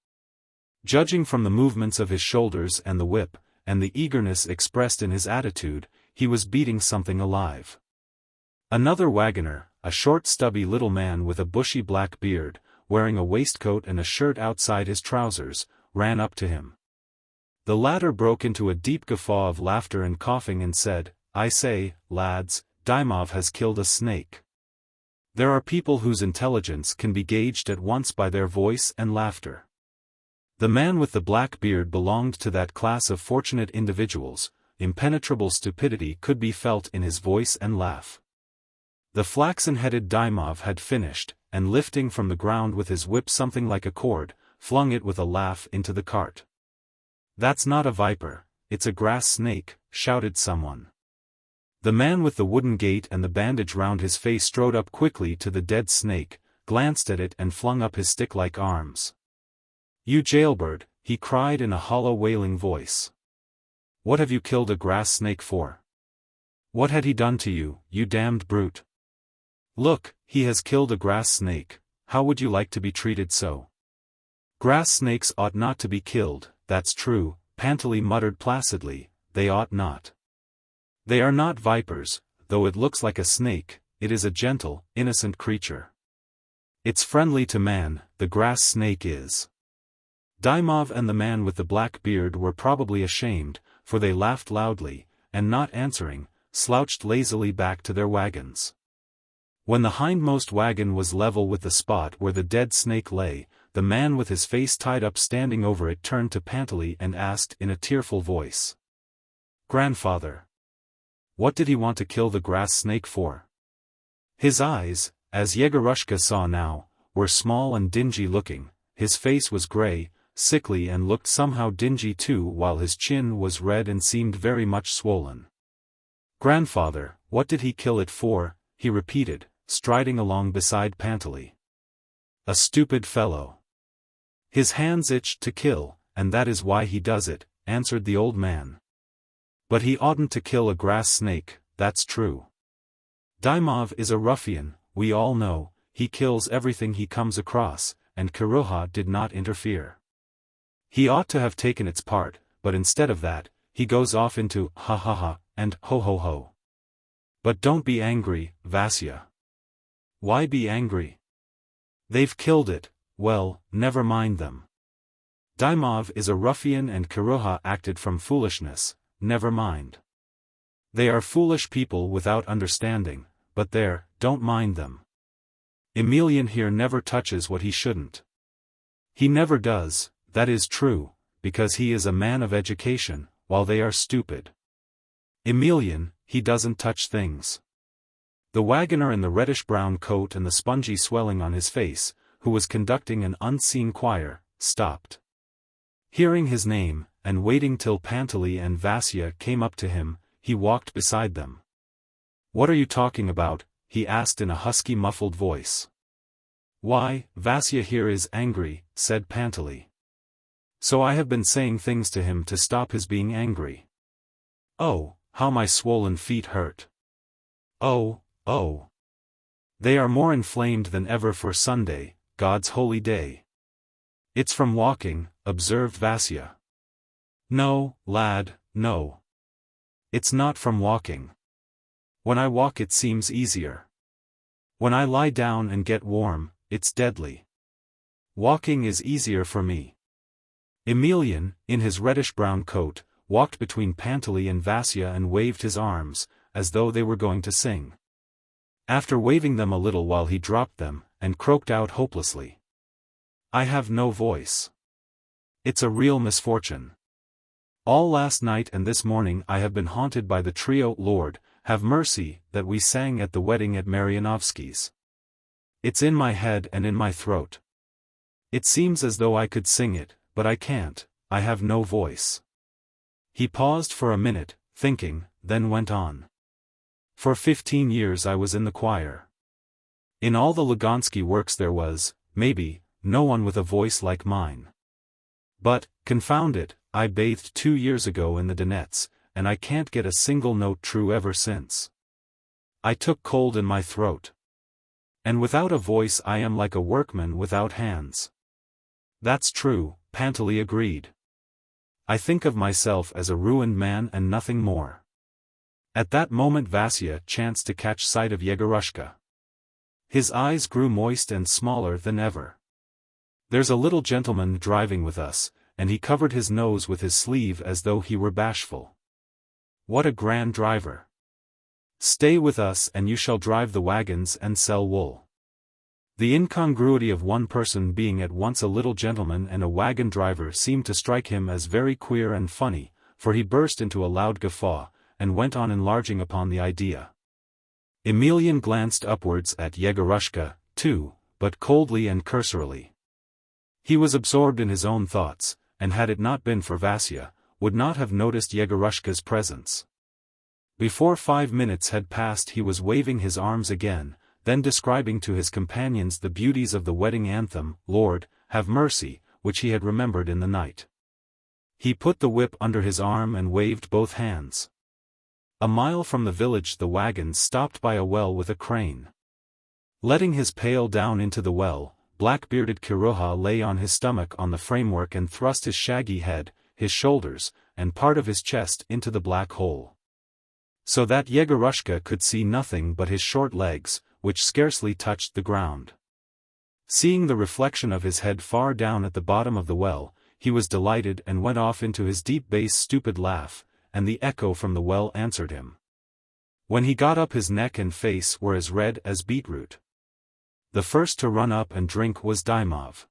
Speaker 1: Judging from the movements of his shoulders and the whip, and the eagerness expressed in his attitude, he was beating something alive. Another wagoner, a short stubby little man with a bushy black beard, wearing a waistcoat and a shirt outside his trousers, ran up to him. The latter broke into a deep guffaw of laughter and coughing and said, "I say, lads, Dymov has killed a snake." There are people whose intelligence can be gauged at once by their voice and laughter. The man with the black beard belonged to that class of fortunate individuals. Impenetrable stupidity could be felt in his voice and laugh. The flaxen-headed Dymov had finished, and lifting from the ground with his whip something like a cord, flung it with a laugh into the cart. "That's not a viper, it's a grass snake," shouted someone. The man with the wooden gate and the bandage round his face strode up quickly to the dead snake, glanced at it and flung up his stick-like arms. "You jailbird," he cried in a hollow wailing voice. "What have you killed a grass snake for? What had he done to you, you damned brute? Look, he has killed a grass snake. How would you like to be treated so?" "Grass snakes ought not to be killed, that's true," Panteley muttered placidly, "they ought not. They are not vipers, though it looks like a snake, it is a gentle, innocent creature. It's friendly to man, the grass snake is." Dymov and the man with the black beard were probably ashamed, for they laughed loudly, and not answering, slouched lazily back to their wagons. When the hindmost wagon was level with the spot where the dead snake lay, the man with his face tied up standing over it turned to Panteley and asked in a tearful voice, "Grandfather, what did he want to kill the grass snake for?" His eyes, as Yegorushka saw now, were small and dingy-looking, his face was grey, sickly and looked somehow dingy too, while his chin was red and seemed very much swollen. "Grandfather, what did he kill it for?" he repeated, striding along beside Panteley. "A stupid fellow. His hands itched to kill, and that is why he does it," answered the old man. "But he oughtn't to kill a grass snake, that's true. Dymov is a ruffian, we all know, he kills everything he comes across, and Kiruha did not interfere. He ought to have taken its part, but instead of that, he goes off into ha ha ha, and ho ho ho. But don't be angry, Vasya." "Why be angry? They've killed it, well, never mind them. Dymov is a ruffian and Kiruha acted from foolishness, never mind. They are foolish people without understanding, but there, don't mind them. Emelian here never touches what he shouldn't. He never does, that is true, because he is a man of education, while they are stupid. Emelian, he doesn't touch things." The wagoner in the reddish-brown coat and the spongy swelling on his face, who was conducting an unseen choir, stopped. Hearing his name, and waiting till Panteley and Vasya came up to him, he walked beside them. "What are you talking about?" he asked in a husky muffled voice. "Why, Vasya here is angry," said Panteley. "So I have been saying things to him to stop his being angry. Oh, how my swollen feet hurt. Oh, oh. They are more inflamed than ever for Sunday, God's holy day." "It's from walking," observed Vasya. "No, lad, no. It's not from walking. When I walk it seems easier. When I lie down and get warm, it's deadly. Walking is easier for me." Emelian, in his reddish-brown coat, walked between Panteley and Vasya and waved his arms, as though they were going to sing. After waving them a little while he dropped them, and croaked out hopelessly. "I have no voice. It's a real misfortune. All last night and this morning I have been haunted by the trio 'Lord, have mercy' that we sang at the wedding at Marianovsky's. It's in my head and in my throat. It seems as though I could sing it, but I can't, I have no voice." He paused for a minute, thinking, then went on. "For 15 years I was in the choir. In all the Lugansky works there was, maybe, no one with a voice like mine. But, confound it, I bathed 2 years ago in the Donets, and I can't get a single note true ever since. I took cold in my throat. And without a voice I am like a workman without hands." "That's true," Panteley agreed. "I think of myself as a ruined man and nothing more." At that moment Vasya chanced to catch sight of Yegorushka. His eyes grew moist and smaller than ever. "There's a little gentleman driving with us," and he covered his nose with his sleeve as though he were bashful. "What a grand driver! Stay with us and you shall drive the wagons and sell wool." The incongruity of one person being at once a little gentleman and a wagon driver seemed to strike him as very queer and funny, for he burst into a loud guffaw, and went on enlarging upon the idea. Emelian glanced upwards at Yegorushka, too, but coldly and cursorily. He was absorbed in his own thoughts, and had it not been for Vasya, would not have noticed Yegorushka's presence. Before 5 minutes had passed he was waving his arms again, then describing to his companions the beauties of the wedding anthem, "Lord, have mercy," which he had remembered in the night. He put the whip under his arm and waved both hands. A mile from the village the wagons stopped by a well with a crane. Letting his pail down into the well, black-bearded Kiruha lay on his stomach on the framework and thrust his shaggy head, his shoulders, and part of his chest into the black hole. So that Yegorushka could see nothing but his short legs, which scarcely touched the ground. Seeing the reflection of his head far down at the bottom of the well, he was delighted and went off into his deep bass stupid laugh, and the echo from the well answered him. When he got up his neck and face were as red as beetroot. The first to run up and drink was Dymov.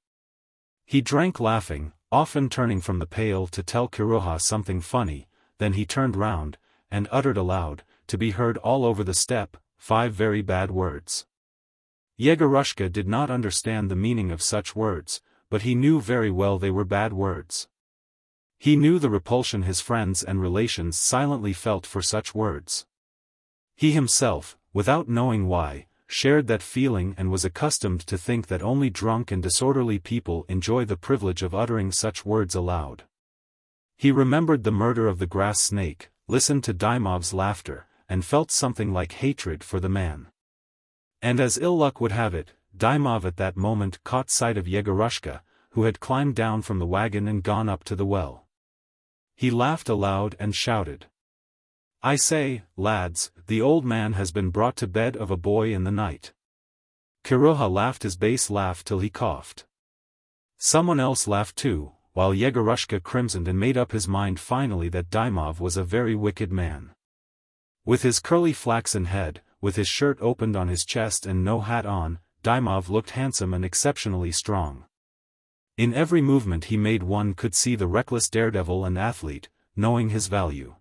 Speaker 1: He drank laughing, often turning from the pail to tell Kiruha something funny, then he turned round, and uttered aloud, to be heard all over the steppe, 5 very bad words. Yegorushka did not understand the meaning of such words, but he knew very well they were bad words. He knew the repulsion his friends and relations silently felt for such words. He himself, without knowing why, shared that feeling and was accustomed to think that only drunk and disorderly people enjoy the privilege of uttering such words aloud. He remembered the murder of the grass snake, listened to Dymov's laughter, and felt something like hatred for the man. And as ill luck would have it, Dymov at that moment caught sight of Yegorushka, who had climbed down from the wagon and gone up to the well. He laughed aloud and shouted, "I say, lads, the old man has been brought to bed of a boy in the night." Kiruha laughed his bass laugh till he coughed. Someone else laughed too, while Yegorushka crimsoned and made up his mind finally that Dymov was a very wicked man. With his curly flaxen head, with his shirt opened on his chest and no hat on, Dymov looked handsome and exceptionally strong. In every movement he made one could see the reckless daredevil and athlete, knowing his value.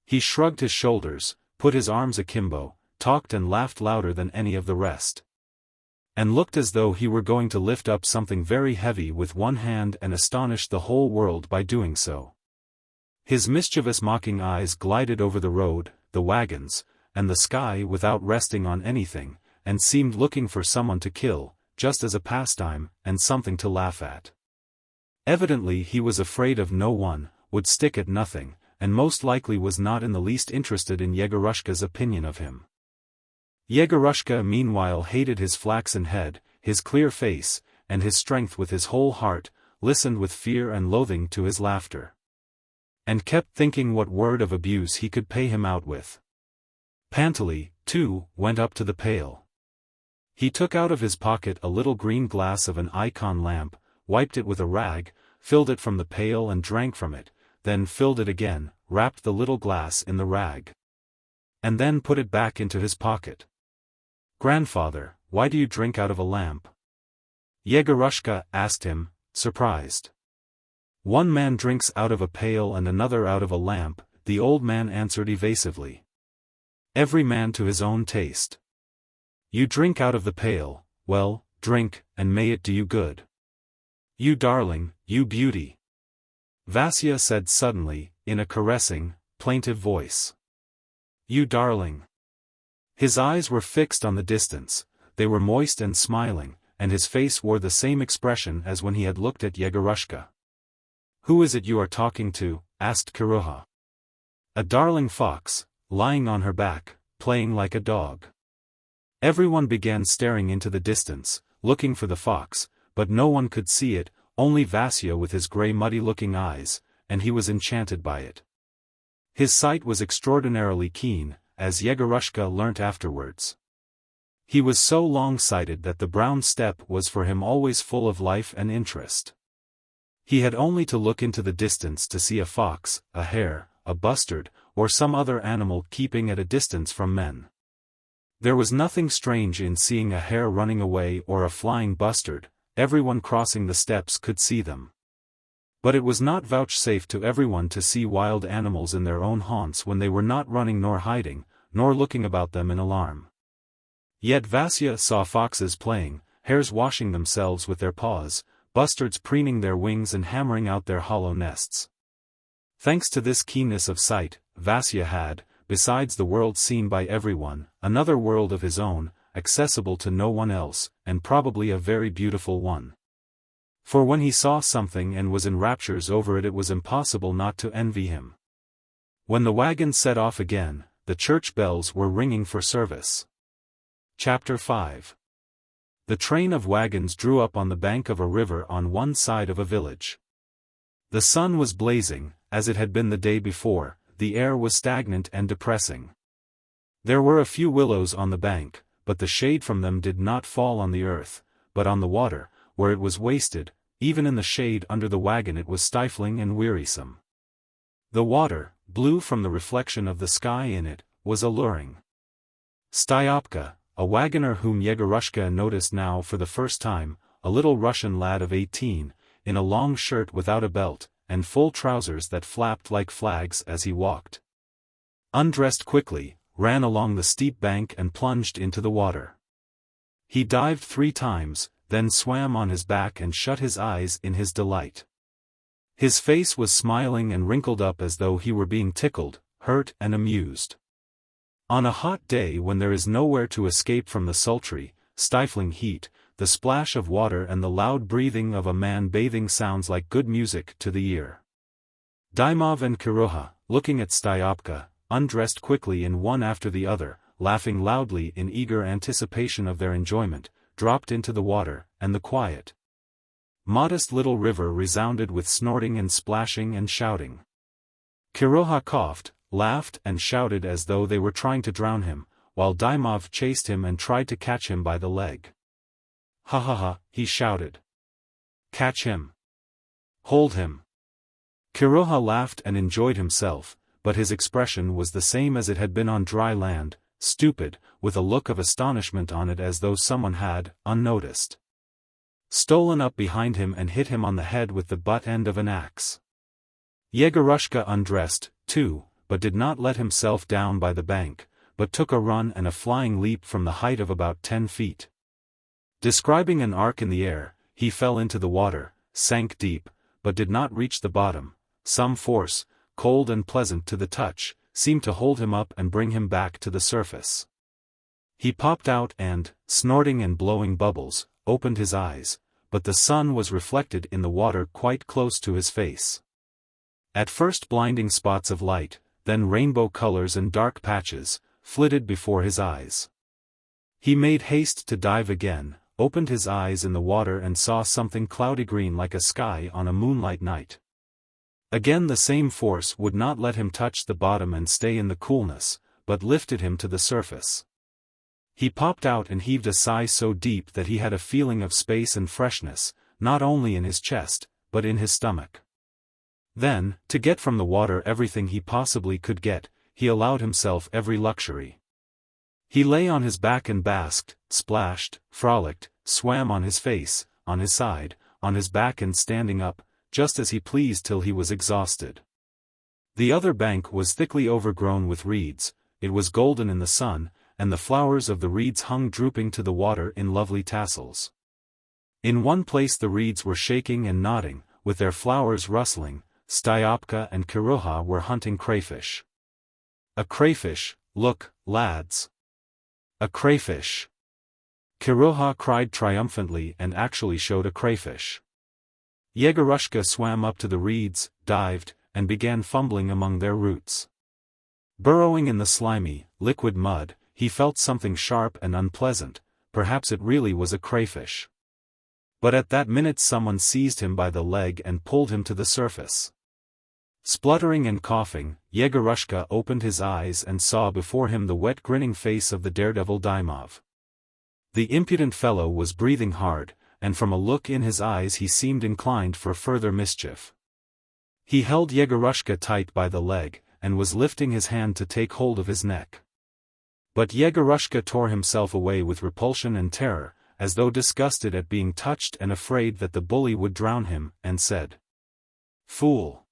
Speaker 1: He shrugged his shoulders, put his arms akimbo, talked and laughed louder than any of the rest. and looked as though he were going to lift up something very heavy with one hand and astonish the whole world by doing so. His mischievous mocking eyes glided over the road, the wagons, and the sky without resting on anything, and seemed looking for someone to kill, just as a pastime, and something to laugh at. Evidently he was afraid of no one, would stick at nothing, and most likely was not in the least interested in Yegorushka's opinion of him. Yegorushka meanwhile hated his flaxen head, his clear face, and his strength with his whole heart, listened with fear and loathing to his laughter, and kept thinking what word of abuse he could pay him out with. Pantely, too, went up to the pail. He took out of his pocket a little green glass of an icon lamp, wiped it with a rag, filled it from the pail and drank from it, then filled it again, wrapped the little glass in the rag, and then put it back into his pocket. "Grandfather, why do you drink out of a lamp?" Yegorushka asked him, surprised. "One man drinks out of a pail and another out of a lamp," the old man answered evasively. "Every man to his own taste. You drink out of the pail, well, drink, and may it do you good. You darling, you beauty," Vasya said suddenly, in a caressing, plaintive voice. "You darling." His eyes were fixed on the distance, they were moist and smiling, and his face wore the same expression as when he had looked at Yegorushka. "Who is it you are talking to?" asked Kiruha. "A darling fox, lying on her back, playing like a dog." Everyone began staring into the distance, looking for the fox, but no one could see it, only Vasya with his grey muddy-looking eyes, and he was enchanted by it. His sight was extraordinarily keen, as Yegorushka learnt afterwards. He was so long-sighted that the brown steppe was for him always full of life and interest. He had only to look into the distance to see a fox, a hare, a bustard, or some other animal keeping at a distance from men. There was nothing strange in seeing a hare running away or a flying bustard, everyone crossing the steppes could see them. But it was not vouchsafed to everyone to see wild animals in their own haunts when they were not running nor hiding, nor looking about them in alarm. Yet Vasya saw foxes playing, hares washing themselves with their paws, bustards preening their wings and hammering out their hollow nests. Thanks to this keenness of sight, Vasya had, besides the world seen by everyone, another world of his own, accessible to no one else, and probably a very beautiful one. For when he saw something and was in raptures over it, it was impossible not to envy him. When the wagon set off again, the church bells were ringing for service. Chapter 5. The train of wagons drew up on the bank of a river on one side of a village. The sun was blazing, as it had been the day before, the air was stagnant and depressing. There were a few willows on the bank, but the shade from them did not fall on the earth, but on the water, where it was wasted. Even in the shade under the wagon it was stifling and wearisome. The water, blue from the reflection of the sky in it, was alluring. Steppe, a wagoner whom Yegorushka noticed now for the first time, a little Russian lad of 18, in a long shirt without a belt, and full trousers that flapped like flags as he walked, undressed quickly, ran along the steep bank and plunged into the water. He dived 3 times, then swam on his back and shut his eyes in his delight. His face was smiling and wrinkled up as though he were being tickled, hurt and amused. On a hot day when there is nowhere to escape from the sultry, stifling heat, the splash of water and the loud breathing of a man bathing sounds like good music to the ear. Dymov and Kiruha, looking at Steppe, undressed quickly in one after the other, laughing loudly in eager anticipation of their enjoyment, dropped into the water, and the quiet, modest little river resounded with snorting and splashing and shouting. Kiruha coughed, laughed and shouted as though they were trying to drown him, while Dymov chased him and tried to catch him by the leg. "Ha ha ha," he shouted. "Catch him! Hold him!" Kiruha laughed and enjoyed himself, but his expression was the same as it had been on dry land, stupid, with a look of astonishment on it as though someone had, unnoticed, stolen up behind him and hit him on the head with the butt end of an axe. Yegorushka undressed, too, but did not let himself down by the bank, but took a run and a flying leap from the height of about 10 feet. Describing an arc in the air, he fell into the water, sank deep, but did not reach the bottom. Some force, cold and pleasant to the touch, seemed to hold him up and bring him back to the surface. He popped out and, snorting and blowing bubbles, opened his eyes, but the sun was reflected in the water quite close to his face. At first blinding spots of light, then rainbow colors and dark patches, flitted before his eyes. He made haste to dive again, opened his eyes in the water and saw something cloudy green like a sky on a moonlight night. Again the same force would not let him touch the bottom and stay in the coolness, but lifted him to the surface. He popped out and heaved a sigh so deep that he had a feeling of space and freshness, not only in his chest, but in his stomach. Then, to get from the water everything he possibly could get, he allowed himself every luxury. He lay on his back and basked, splashed, frolicked, swam on his face, on his side, on his back and standing up, just as he pleased till he was exhausted. The other bank was thickly overgrown with reeds, it was golden in the sun, and the flowers of the reeds hung drooping to the water in lovely tassels. In one place the reeds were shaking and nodding, with their flowers rustling. Steppe and Kiroha were hunting crayfish. A crayfish, look, lads! A crayfish! Kiroha cried triumphantly and actually showed a crayfish. Yegorushka swam up to the reeds, dived, and began fumbling among their roots. Burrowing in the slimy, liquid mud, he felt something sharp and unpleasant, perhaps it really was a crayfish. But at that minute someone seized him by the leg and pulled him to the surface. Spluttering and coughing, Yegorushka opened his eyes and saw before him the wet grinning face of the daredevil Dymov. The impudent fellow was breathing hard, and from a look in his eyes he seemed inclined for further mischief. He held Yegorushka tight by the leg, and was lifting his hand to take hold of his neck. But Yegorushka tore himself away with repulsion and terror, as though disgusted at being touched and afraid that the bully would drown him, and said, "Fool!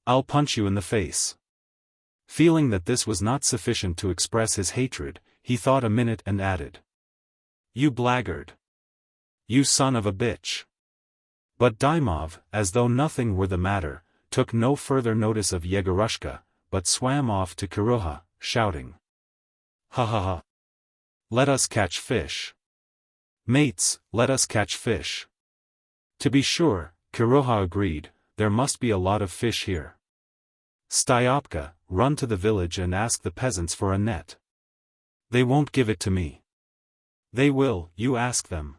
Speaker 1: I'll punch you in the face." Feeling that this was not sufficient to express his hatred, he thought a minute and added, "You blackguard! You son of a bitch!" But Dymov, as though nothing were the matter, took no further notice of Yegorushka, but swam off to Kiroha, shouting, "Ha ha ha! Let us catch fish! Mates, let us catch fish!" To be sure, Kiroha agreed, there must be a lot of fish here. Steppe, run to the village and ask the peasants for a net. They won't give it to me. They will, you ask them.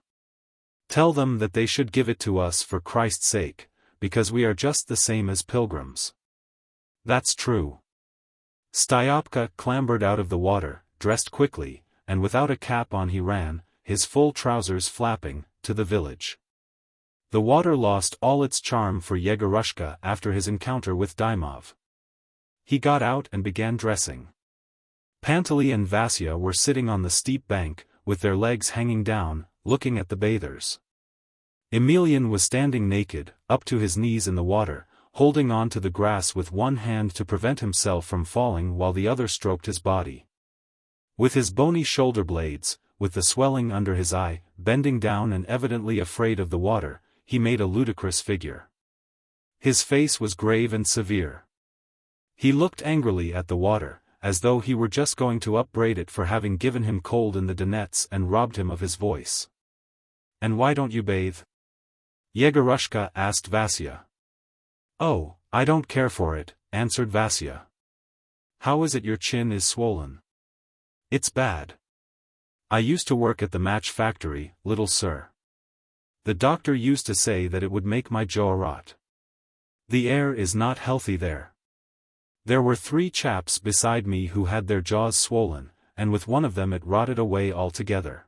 Speaker 1: Tell them that they should give it to us for Christ's sake, because we are just the same as pilgrims. That's true. Steppe clambered out of the water, dressed quickly, and without a cap on he ran, his full trousers flapping, to the village. The water lost all its charm for Yegorushka after his encounter with Dymov. He got out and began dressing. Pantely and Vasya were sitting on the steep bank, with their legs hanging down, looking at the bathers. Emelian was standing naked, up to his knees in the water, holding on to the grass with one hand to prevent himself from falling while the other stroked his body. With his bony shoulder blades, with the swelling under his eye, bending down and evidently afraid of the water, he made a ludicrous figure. His face was grave and severe. He looked angrily at the water, as though he were just going to upbraid it for having given him cold in the Donets and robbed him of his voice. "And why don't you bathe?" Yegorushka asked Vasya. "Oh, I don't care for it," answered Vasya. "How is it your chin is swollen?" "It's bad. I used to work at the match factory, little sir. The doctor used to say that it would make my jaw rot. The air is not healthy there. There were 3 chaps beside me who had their jaws swollen, and with one of them it rotted away altogether."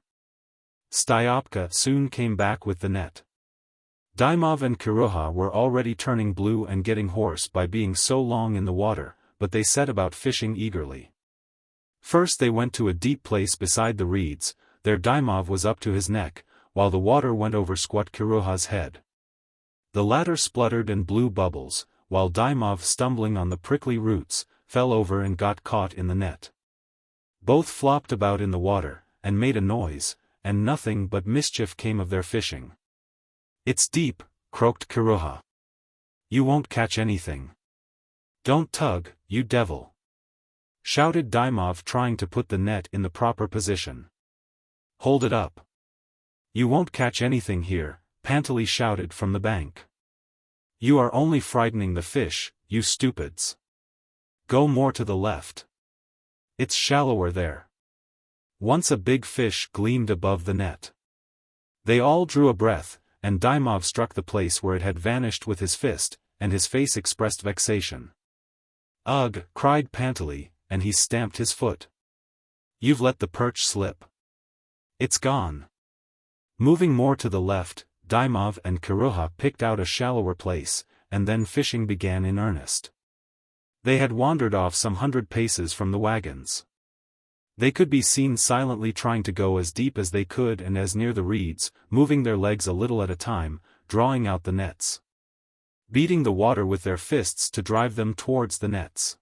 Speaker 1: Steppe soon came back with the net. Dymov and Kiroha were already turning blue and getting hoarse by being so long in the water, but they set about fishing eagerly. First they went to a deep place beside the reeds, there Dymov was up to his neck, while the water went over squat Kiroha's head. The latter spluttered and blew bubbles, while Dymov, stumbling on the prickly roots, fell over and got caught in the net. Both flopped about in the water, and made a noise, and nothing but mischief came of their fishing. "It's deep," croaked Kiruha. "You won't catch anything." "Don't tug, you devil!" shouted Dymov, trying to put the net in the proper position. "Hold it up. You won't catch anything here," Pantely shouted from the bank. "You are only frightening the fish, you stupids. Go more to the left. It's shallower there." Once a big fish gleamed above the net. They all drew a breath, and Dymov struck the place where it had vanished with his fist, and his face expressed vexation. "Ugh!" cried Pantely, and he stamped his foot. "You've let the perch slip. It's gone." Moving more to the left, Dymov and Kiruha picked out a shallower place, and then fishing began in earnest. They had wandered off some 100 paces from the wagons. They could be seen silently trying to go as deep as they could and as near the reeds, moving their legs a little at a time, drawing out the nets. Beating the water with their fists to drive them towards the nets.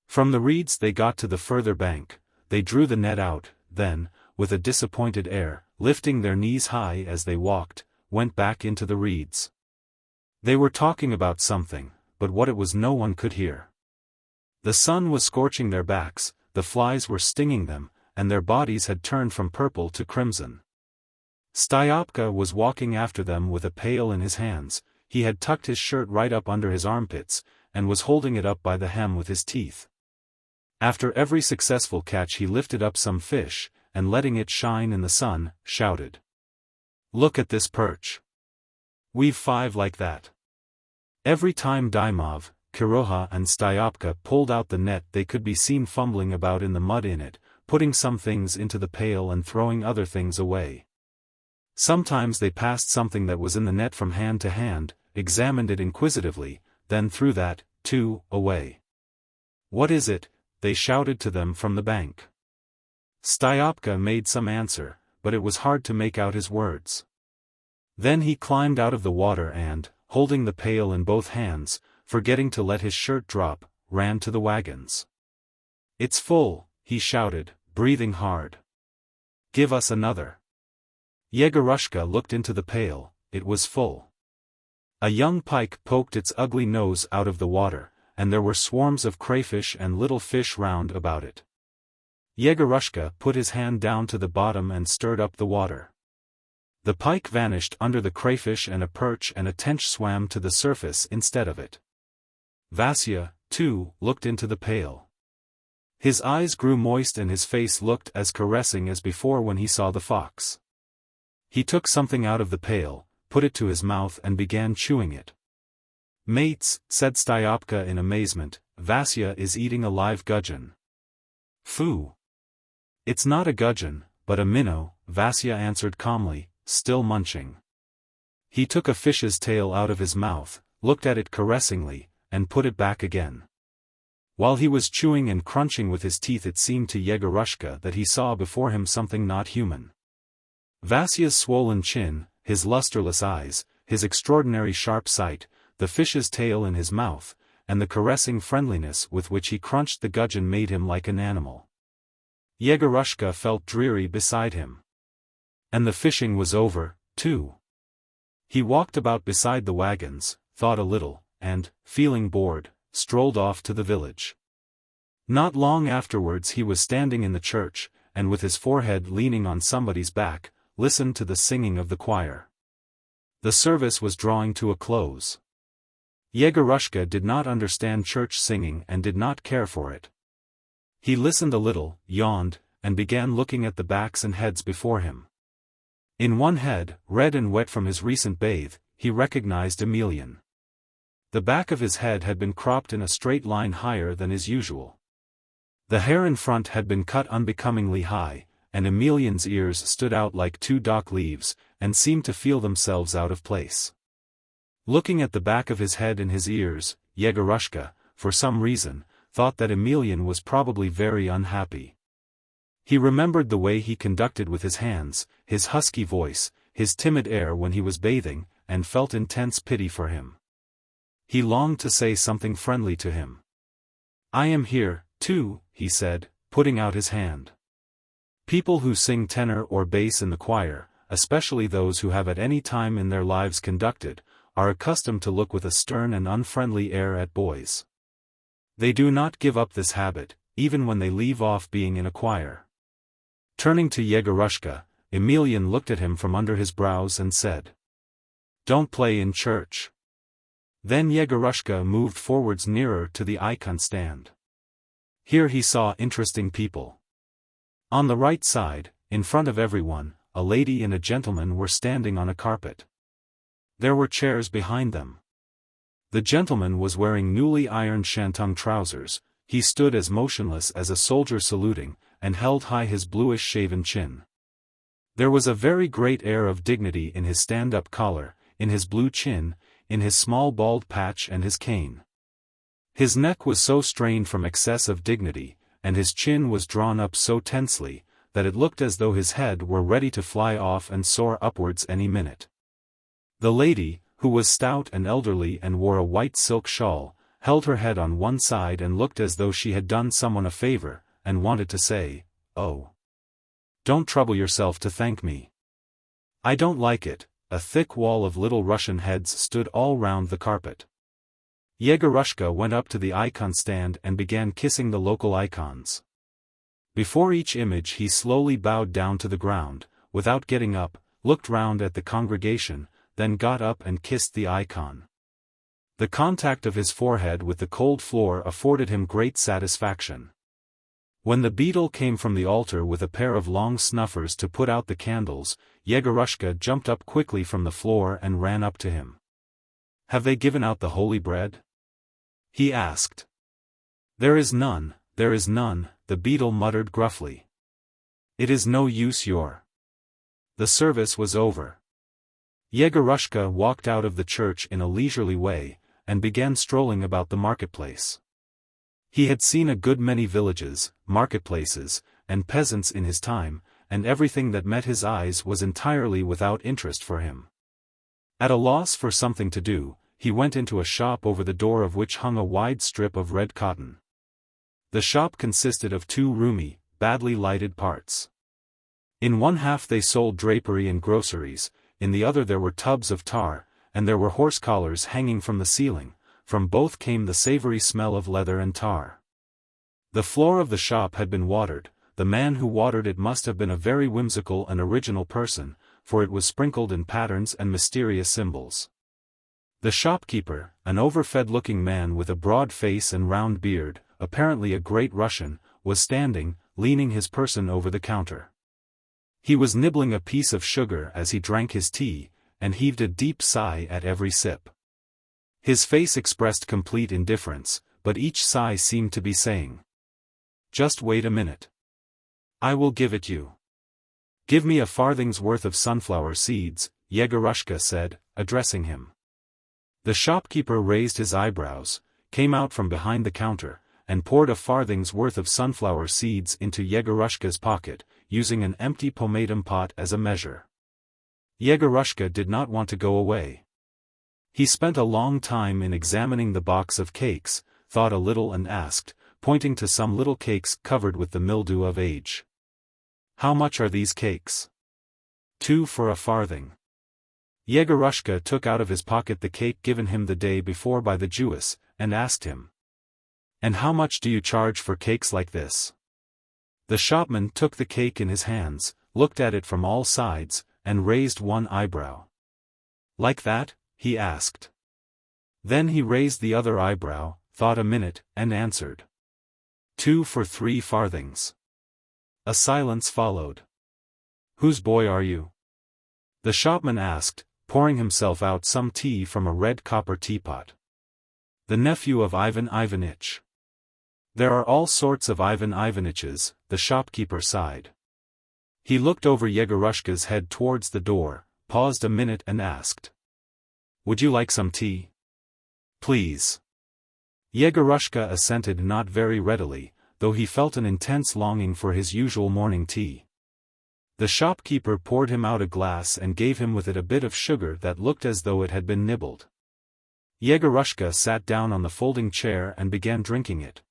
Speaker 1: From the reeds they got to the further bank, they drew the net out, then, with a disappointed air, lifting their knees high as they walked, went back into the reeds. They were talking about something, but what it was no one could hear. The sun was scorching their backs, the flies were stinging them, and their bodies had turned from purple to crimson. Steppe was walking after them with a pail in his hands. He had tucked his shirt right up under his armpits, and was holding it up by the hem with his teeth. After every successful catch he lifted up some fish, and letting it shine in the sun, shouted, "Look at this perch. We've 5 like that." Every time Dymov, Kiruha and Steppe pulled out the net they could be seen fumbling about in the mud in it, putting some things into the pail and throwing other things away. Sometimes they passed something that was in the net from hand to hand, examined it inquisitively, then threw that, too, away. "What is it?" they shouted to them from the bank. Steppe made some answer, but it was hard to make out his words. Then he climbed out of the water and, holding the pail in both hands, forgetting to let his shirt drop, ran to the wagons. "It's full," he shouted, breathing hard. "Give us another." Yegorushka looked into the pail, it was full. A young pike poked its ugly nose out of the water, and there were swarms of crayfish and little fish round about it. Yegorushka put his hand down to the bottom and stirred up the water. The pike vanished under the crayfish and a perch and a tench swam to the surface instead of it. Vasya, too, looked into the pail. His eyes grew moist and his face looked as caressing as before when he saw the fox. He took something out of the pail, put it to his mouth and began chewing it. "Mates," said Steppe in amazement, "Vasya is eating a live gudgeon." "Phoo! It's not a gudgeon, but a minnow," Vasya answered calmly, still munching. He took a fish's tail out of his mouth, looked at it caressingly, and put it back again. While he was chewing and crunching with his teeth it seemed to Yegorushka that he saw before him something not human. Vasya's swollen chin, his lusterless eyes, his extraordinary sharp sight, the fish's tail in his mouth, and the caressing friendliness with which he crunched the gudgeon made him like an animal. Yegorushka felt dreary beside him. And the fishing was over, too. He walked about beside the wagons, thought a little, and, feeling bored, strolled off to the village. Not long afterwards he was standing in the church, and with his forehead leaning on somebody's back, listened to the singing of the choir. The service was drawing to a close. Yegorushka did not understand church singing and did not care for it. He listened a little, yawned, and began looking at the backs and heads before him. In one head, red and wet from his recent bathe, he recognized Emelian. The back of his head had been cropped in a straight line higher than is usual. The hair in front had been cut unbecomingly high, and Emelian's ears stood out like 2 dock leaves, and seemed to feel themselves out of place. Looking at the back of his head and his ears, Yegorushka, for some reason, thought that Emelian was probably very unhappy. He remembered the way he conducted with his hands, his husky voice, his timid air when he was bathing, and felt intense pity for him. He longed to say something friendly to him. "I am here, too," he said, putting out his hand. People who sing tenor or bass in the choir, especially those who have at any time in their lives conducted, are accustomed to look with a stern and unfriendly air at boys. They do not give up this habit, even when they leave off being in a choir. Turning to Yegorushka, Emelian looked at him from under his brows and said, "Don't play in church." Then Yegorushka moved forwards nearer to the icon stand. Here he saw interesting people. On the right side, in front of everyone, a lady and a gentleman were standing on a carpet. There were chairs behind them. The gentleman was wearing newly ironed shantung trousers. He stood as motionless as a soldier saluting, and held high his bluish shaven chin. There was a very great air of dignity in his stand-up collar, in his blue chin, in his small bald patch and his cane. His neck was so strained from excess of dignity, and his chin was drawn up so tensely, that it looked as though his head were ready to fly off and soar upwards any minute. The lady, who was stout and elderly and wore a white silk shawl, held her head on one side and looked as though she had done someone a favor, and wanted to say, "Oh, don't trouble yourself to thank me. I don't like it." A thick wall of little Russian heads stood all round the carpet. Yegorushka went up to the icon stand and began kissing the local icons. Before each image he slowly bowed down to the ground, without getting up, looked round at the congregation, then got up and kissed the icon. The contact of his forehead with the cold floor afforded him great satisfaction. When the beadle came from the altar with a pair of long snuffers to put out the candles, Yegorushka jumped up quickly from the floor and ran up to him. "Have they given out the holy bread?" he asked. There is none," the beadle muttered gruffly. "It is no use your—" The service was over. Yegorushka walked out of the church in a leisurely way, and began strolling about the marketplace. He had seen a good many villages, marketplaces, and peasants in his time, and everything that met his eyes was entirely without interest for him. At a loss for something to do, he went into a shop over the door of which hung a wide strip of red cotton. The shop consisted of two roomy, badly lighted parts. In one half they sold drapery and groceries, in the other there were tubs of tar, and there were horse collars hanging from the ceiling. From both came the savory smell of leather and tar. The floor of the shop had been watered. The man who watered it must have been a very whimsical and original person, for it was sprinkled in patterns and mysterious symbols. The shopkeeper, an overfed-looking man with a broad face and round beard, apparently a great Russian, was standing, leaning his person over the counter. He was nibbling a piece of sugar as he drank his tea, and heaved a deep sigh at every sip. His face expressed complete indifference, but each sigh seemed to be saying, "Just wait a minute. I will give it you." "Give me a farthing's worth of sunflower seeds," Yegorushka said, addressing him. The shopkeeper raised his eyebrows, came out from behind the counter, and poured a farthing's worth of sunflower seeds into Yegorushka's pocket, using an empty pomatum pot as a measure. Yegorushka did not want to go away. He spent a long time in examining the box of cakes, thought a little and asked, pointing to some little cakes covered with the mildew of age, "How much are these cakes?" "2 for a farthing." Yegorushka took out of his pocket the cake given him the day before by the Jewess, and asked him, "And how much do you charge for cakes like this?" The shopman took the cake in his hands, looked at it from all sides, and raised one eyebrow. "Like that?" he asked. Then he raised the other eyebrow, thought a minute, and answered, "2 for 3 farthings." A silence followed. "Whose boy are you?" the shopman asked, pouring himself out some tea from a red copper teapot. "The nephew of Ivan Ivanitch." "There are all sorts of Ivan Ivanitches," the shopkeeper sighed. He looked over Yegorushka's head towards the door, paused a minute and asked, "Would you like some tea?" "Please." Yegorushka assented not very readily, though he felt an intense longing for his usual morning tea. The shopkeeper poured him out a glass and gave him with it a bit of sugar that looked as though it had been nibbled. Yegorushka sat down on the folding chair and began drinking it.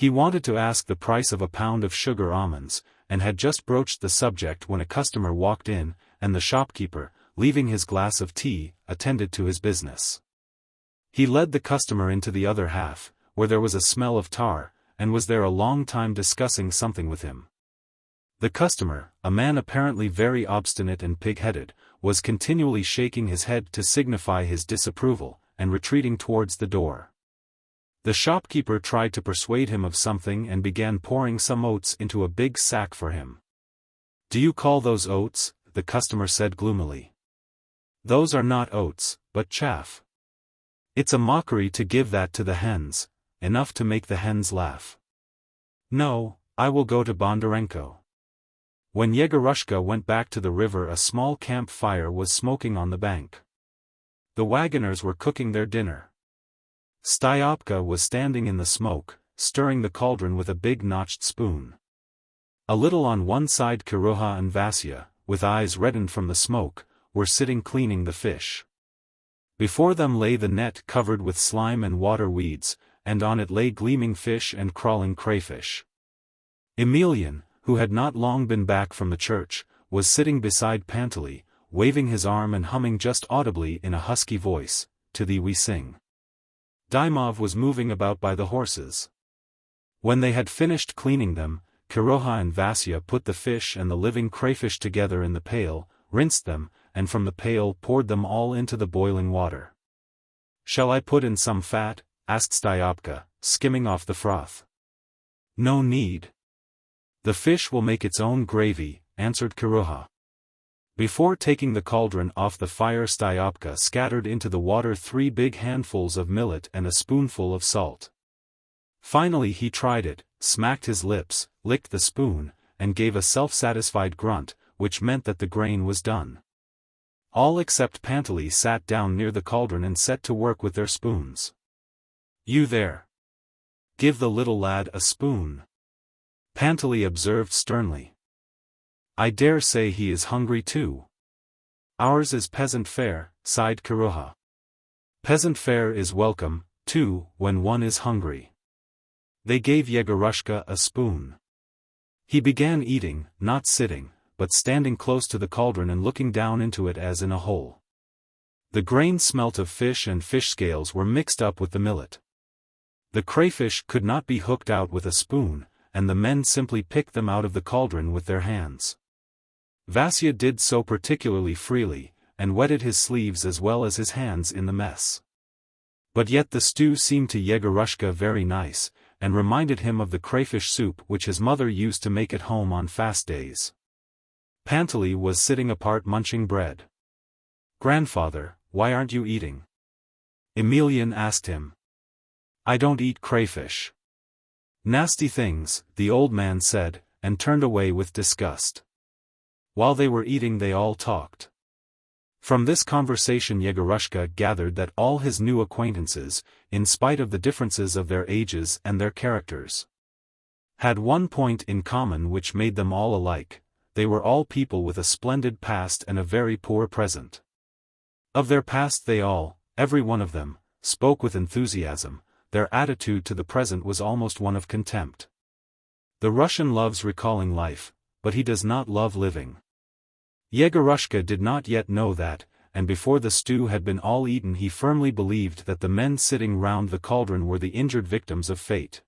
Speaker 1: He wanted to ask the price of a pound of sugar almonds, and had just broached the subject when a customer walked in, and the shopkeeper, leaving his glass of tea, attended to his business. He led the customer into the other half, where there was a smell of tar, and was there a long time discussing something with him. The customer, a man apparently very obstinate and pig-headed, was continually shaking his head to signify his disapproval, and retreating towards the door. The shopkeeper tried to persuade him of something and began pouring some oats into a big sack for him. "Do you call those oats?" the customer said gloomily. "Those are not oats, but chaff. It's a mockery to give that to the hens, enough to make the hens laugh. No, I will go to Bondarenko." When Yegorushka went back to the river, a small camp fire was smoking on the bank. The wagoners were cooking their dinner. Styopka was standing in the smoke, stirring the cauldron with a big notched spoon. A little on one side Kiruha and Vasya, with eyes reddened from the smoke, were sitting cleaning the fish. Before them lay the net covered with slime and water weeds, and on it lay gleaming fish and crawling crayfish. Emelian, who had not long been back from the church, was sitting beside Panteley, waving his arm and humming just audibly in a husky voice, "To thee we sing." Dymov was moving about by the horses. When they had finished cleaning them, Kiroha and Vasya put the fish and the living crayfish together in the pail, rinsed them, and from the pail poured them all into the boiling water. "Shall I put in some fat?" asked Styopka, skimming off the froth. "No need. The fish will make its own gravy," answered Kiroha. Before taking the cauldron off the fire, Styopka scattered into the water 3 big handfuls of millet and a spoonful of salt. Finally he tried it, smacked his lips, licked the spoon, and gave a self-satisfied grunt, which meant that the grain was done. All except Panteley sat down near the cauldron and set to work with their spoons. "You there! Give the little lad a spoon," Panteley observed sternly. "I dare say he is hungry too." "Ours is peasant fare," sighed Kiroha. "Peasant fare is welcome, too, when one is hungry." They gave Yegorushka a spoon. He began eating, not sitting, but standing close to the cauldron and looking down into it as in a hole. The grain smelt of fish, and fish scales were mixed up with the millet. The crayfish could not be hooked out with a spoon, and the men simply picked them out of the cauldron with their hands. Vasya did so particularly freely, and wetted his sleeves as well as his hands in the mess. But yet the stew seemed to Yegorushka very nice, and reminded him of the crayfish soup which his mother used to make at home on fast days. Panteley was sitting apart munching bread. "Grandfather, why aren't you eating?" Emelian asked him. "I don't eat crayfish." "Nasty things," the old man said, and turned away with disgust. While they were eating they all talked. From this conversation Yegorushka gathered that all his new acquaintances, in spite of the differences of their ages and their characters, had one point in common which made them all alike: they were all people with a splendid past and a very poor present. Of their past they all, every one of them, spoke with enthusiasm. Their attitude to the present was almost one of contempt. The Russian loves recalling life, but he does not love living. Yegorushka did not yet know that, and before the stew had been all eaten he firmly believed that the men sitting round the cauldron were the injured victims of fate.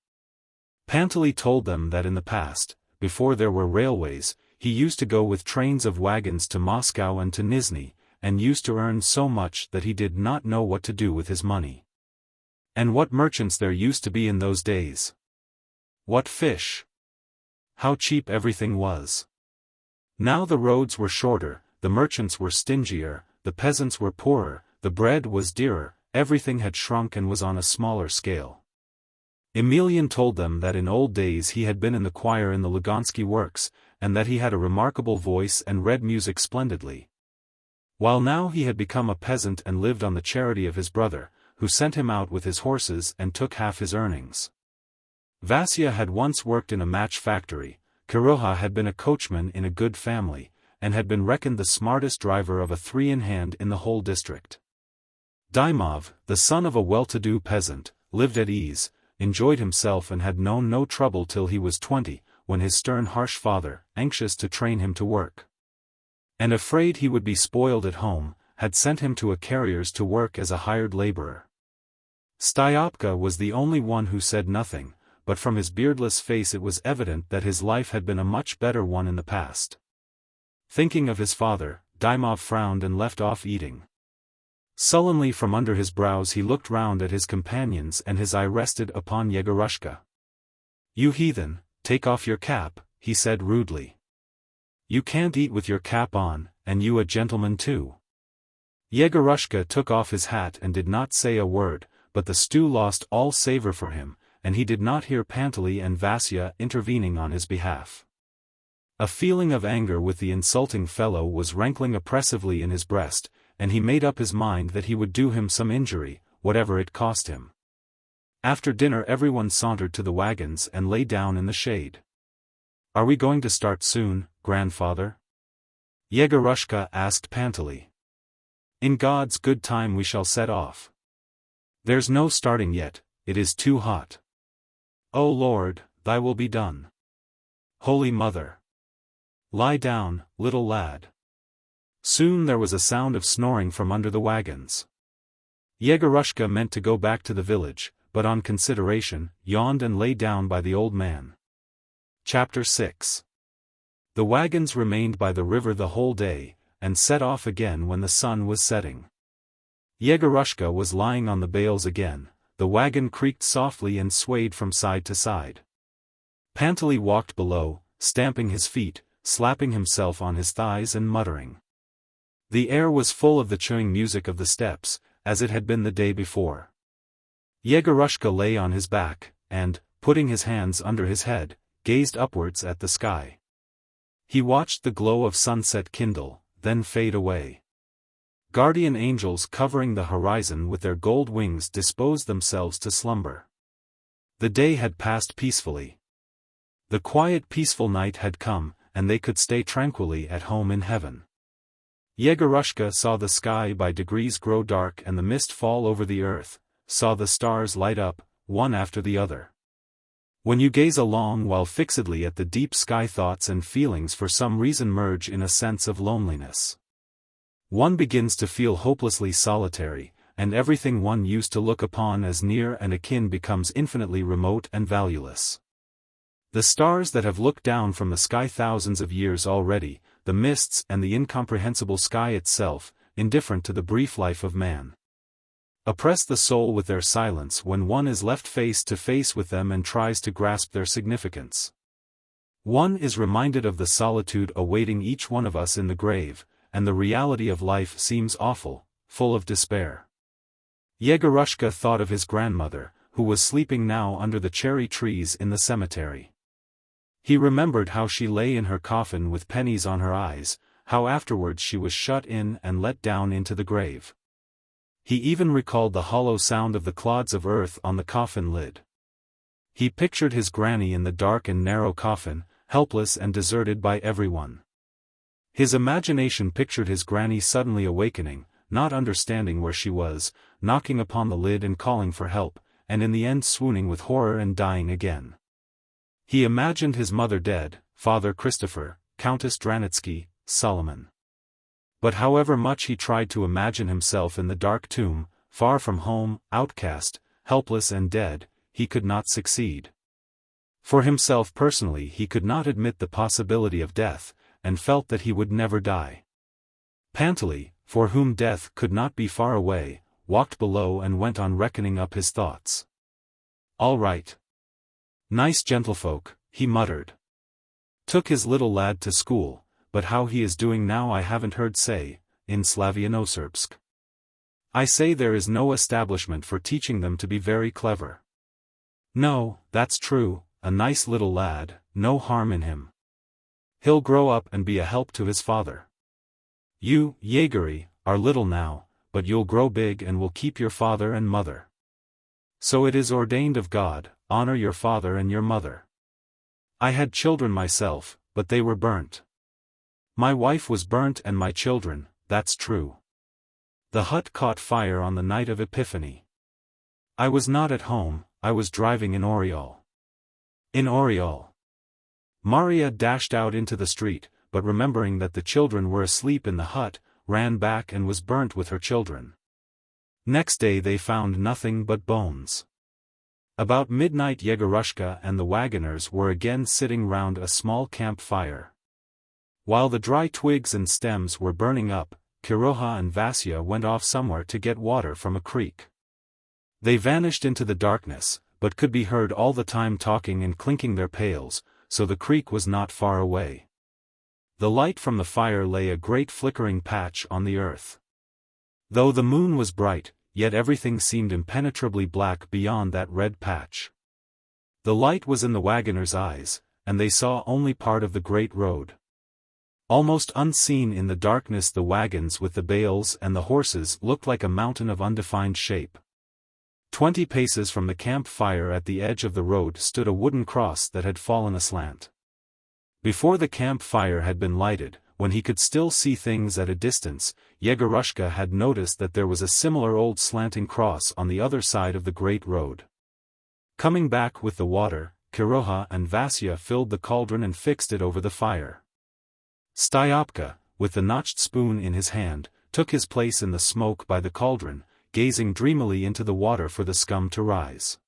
Speaker 1: Panteley told them that in the past, before there were railways, he used to go with trains of wagons to Moscow and to Nizhny, and used to earn so much that he did not know what to do with his money. And what merchants there used to be in those days! What fish! How cheap everything was! Now the roads were shorter, the merchants were stingier, the peasants were poorer, the bread was dearer, everything had shrunk and was on a smaller scale. Emelian told them that in old days he had been in the choir in the Lugansky works, and that he had a remarkable voice and read music splendidly. While now he had become a peasant and lived on the charity of his brother, who sent him out with his horses and took half his earnings. Vasya had once worked in a match factory, Kiroha had been a coachman in a good family, and had been reckoned the smartest driver of a 3-in-hand in the whole district. Dymov, the son of a well-to-do peasant, lived at ease, enjoyed himself and had known no trouble till he was 20, when his stern harsh father, anxious to train him to work, and afraid he would be spoiled at home, had sent him to a carrier's to work as a hired laborer. Steppe was the only one who said nothing, but from his beardless face it was evident that his life had been a much better one in the past. Thinking of his father, Dymov frowned and left off eating. Sullenly from under his brows he looked round at his companions and his eye rested upon Yegorushka. "You heathen, take off your cap," he said rudely. "You can't eat with your cap on, and you a gentleman too." Yegorushka took off his hat and did not say a word, but the stew lost all savor for him, and he did not hear Pantely and Vasya intervening on his behalf. A feeling of anger with the insulting fellow was rankling oppressively in his breast, and he made up his mind that he would do him some injury, whatever it cost him. After dinner everyone sauntered to the wagons and lay down in the shade. "Are we going to start soon, grandfather?" Yegorushka asked Pantely. "In God's good time we shall set off. There's no starting yet, it is too hot." "O Lord, thy will be done. Holy Mother. Lie down, little lad." Soon there was a sound of snoring from under the wagons. Yegorushka meant to go back to the village, but on consideration, yawned and lay down by the old man. Chapter 6. The wagons remained by the river the whole day, and set off again when the sun was setting. Yegorushka was lying on the bales again, the wagon creaked softly and swayed from side to side. Pantely walked below, stamping his feet, slapping himself on his thighs and muttering. The air was full of the chewing music of the steppes, as it had been the day before. Yegorushka lay on his back, and, putting his hands under his head, gazed upwards at the sky. He watched the glow of sunset kindle, then fade away. Guardian angels covering the horizon with their gold wings disposed themselves to slumber. The day had passed peacefully. The quiet peaceful night had come, and they could stay tranquilly at home in heaven. Yegorushka saw the sky by degrees grow dark and the mist fall over the earth, saw the stars light up, one after the other. When you gaze a long while fixedly at the deep sky, thoughts and feelings for some reason merge in a sense of loneliness. One begins to feel hopelessly solitary, and everything one used to look upon as near and akin becomes infinitely remote and valueless. The stars that have looked down from the sky thousands of years already, the mists and the incomprehensible sky itself, indifferent to the brief life of man, oppress the soul with their silence when one is left face to face with them and tries to grasp their significance. One is reminded of the solitude awaiting each one of us in the grave, and the reality of life seems awful, full of despair. Yegorushka thought of his grandmother, who was sleeping now under the cherry trees in the cemetery. He remembered how she lay in her coffin with pennies on her eyes, how afterwards she was shut in and let down into the grave. He even recalled the hollow sound of the clods of earth on the coffin lid. He pictured his granny in the dark and narrow coffin, helpless and deserted by everyone. His imagination pictured his granny suddenly awakening, not understanding where she was, knocking upon the lid and calling for help, and in the end swooning with horror and dying again. He imagined his mother dead, Father Christopher, Countess Dranitsky, Solomon. But however much he tried to imagine himself in the dark tomb, far from home, outcast, helpless and dead, he could not succeed. For himself personally he could not admit the possibility of death, and felt that he would never die. Pantely, for whom death could not be far away, walked below and went on reckoning up his thoughts. "All right. Nice gentlefolk," he muttered. "Took his little lad to school, but how he is doing now I haven't heard say, in Slavianoserbsk. I say there is no establishment for teaching them to be very clever. No, that's true, a nice little lad, no harm in him. He'll grow up and be a help to his father. You, Yegory, are little now, but you'll grow big and will keep your father and mother. So it is ordained of God, honor your father and your mother. I had children myself, but they were burnt. My wife was burnt and my children, that's true. The hut caught fire on the night of Epiphany. I was not at home, I was driving in Oriol. In Oriol. Maria dashed out into the street, but remembering that the children were asleep in the hut, ran back and was burnt with her children. Next day they found nothing but bones. About midnight Yegorushka and the wagoners were again sitting round a small camp fire. While the dry twigs and stems were burning up, Kiroha and Vasya went off somewhere to get water from a creek. They vanished into the darkness, but could be heard all the time talking and clinking their pails, so the creek was not far away. The light from the fire lay a great flickering patch on the earth. Though the moon was bright, yet everything seemed impenetrably black beyond that red patch. The light was in the wagoners' eyes, and they saw only part of the great road. Almost unseen in the darkness, the wagons with the bales and the horses looked like a mountain of undefined shape. 20 paces from the camp fire at the edge of the road stood a wooden cross that had fallen aslant. Before the camp fire had been lighted, when he could still see things at a distance, Yegorushka had noticed that there was a similar old slanting cross on the other side of the great road. Coming back with the water, Kiroha and Vasya filled the cauldron and fixed it over the fire. Styopka, with the notched spoon in his hand, took his place in the smoke by the cauldron, gazing dreamily into the water for the scum to rise.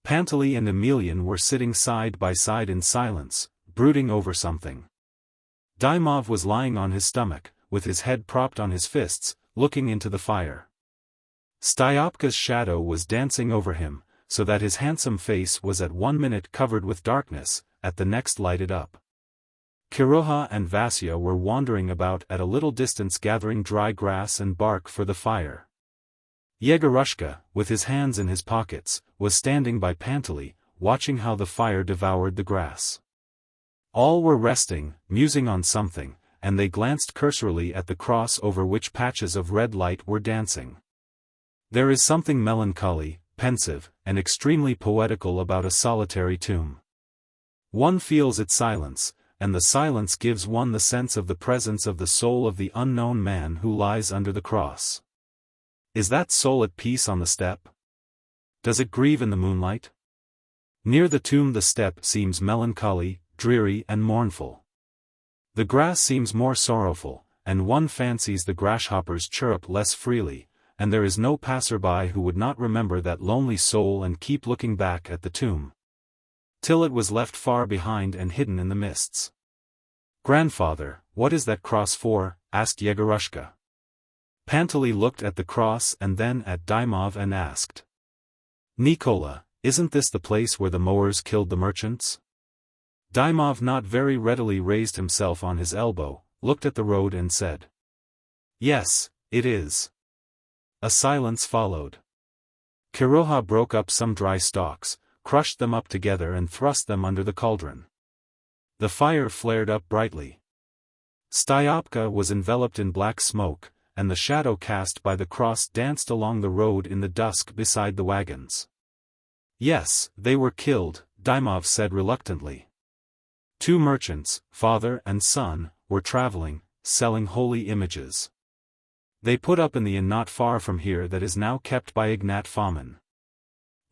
Speaker 1: Panteley and Emelian were sitting side by side in silence, brooding over something. Dymov was lying on his stomach, with his head propped on his fists, looking into the fire. Styopka's shadow was dancing over him, so that his handsome face was at one minute covered with darkness, at the next lighted up. Kiroha and Vasya were wandering about at a little distance gathering dry grass and bark for the fire. Yegorushka, with his hands in his pockets, was standing by Panteley, watching how the fire devoured the grass. All were resting, musing on something, and they glanced cursorily at the cross over which patches of red light were dancing. There is something melancholy, pensive, and extremely poetical about a solitary tomb. One feels its silence, and the silence gives one the sense of the presence of the soul of the unknown man who lies under the cross. Is that soul at peace on the steppe? Does it grieve in the moonlight? Near the tomb the steppe seems melancholy, dreary and mournful. The grass seems more sorrowful, and one fancies the grasshoppers chirrup less freely, and there is no passer-by who would not remember that lonely soul and keep looking back at the tomb, till it was left far behind and hidden in the mists. "Grandfather, what is that cross for?" asked Yegorushka. Panteley looked at the cross and then at Dymov and asked, "Nikola, isn't this the place where the mowers killed the merchants?" Dymov not very readily raised himself on his elbow, looked at the road and said, "Yes, it is." A silence followed. Kiroha broke up some dry stalks, crushed them up together and thrust them under the cauldron. The fire flared up brightly. Styopka was enveloped in black smoke, and the shadow cast by the cross danced along the road in the dusk beside the wagons. "Yes, they were killed," Dymov said reluctantly. 2 merchants, father and son, were traveling, selling holy images. They put up in the inn not far from here that is now kept by Ignat Fomin.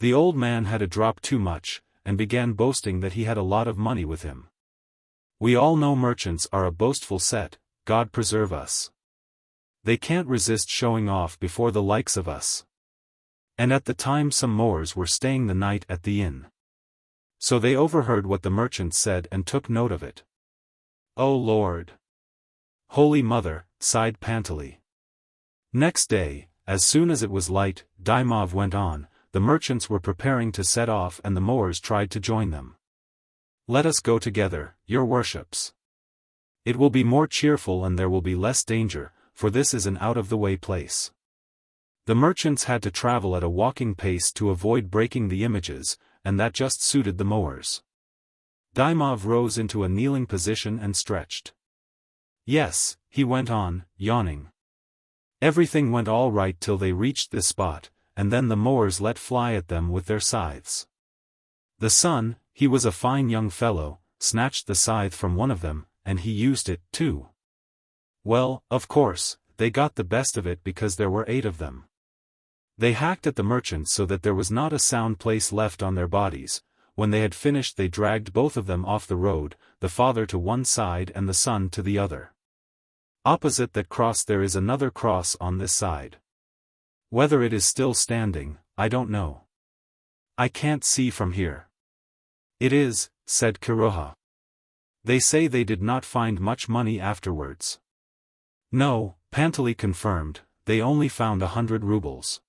Speaker 1: The old man had a drop too much, and began boasting that he had a lot of money with him. We all know merchants are a boastful set, God preserve us. They can't resist showing off before the likes of us. And at the time some mowers were staying the night at the inn. So they overheard what the merchant said and took note of it. "Oh Lord! Holy Mother," sighed Panteley. Next day, as soon as it was light, Dymov went on, the merchants were preparing to set off and the mowers tried to join them. "Let us go together, your worships. It will be more cheerful and there will be less danger, for this is an out-of-the-way place." The merchants had to travel at a walking pace to avoid breaking the images, and that just suited the mowers. Dymov rose into a kneeling position and stretched. "Yes," he went on, yawning. "Everything went all right till they reached this spot, and then the mowers let fly at them with their scythes. The son, he was a fine young fellow, snatched the scythe from one of them, and he used it, too. Well, of course, they got the best of it because there were 8 of them. They hacked at the merchant so that there was not a sound place left on their bodies. When they had finished they dragged both of them off the road, the father to one side and the son to the other. Opposite that cross there is another cross on this side. Whether it is still standing, I don't know. I can't see from here. It is, said Kiruha. They say they did not find much money afterwards. No, Pantali confirmed, they only found 100 rubles.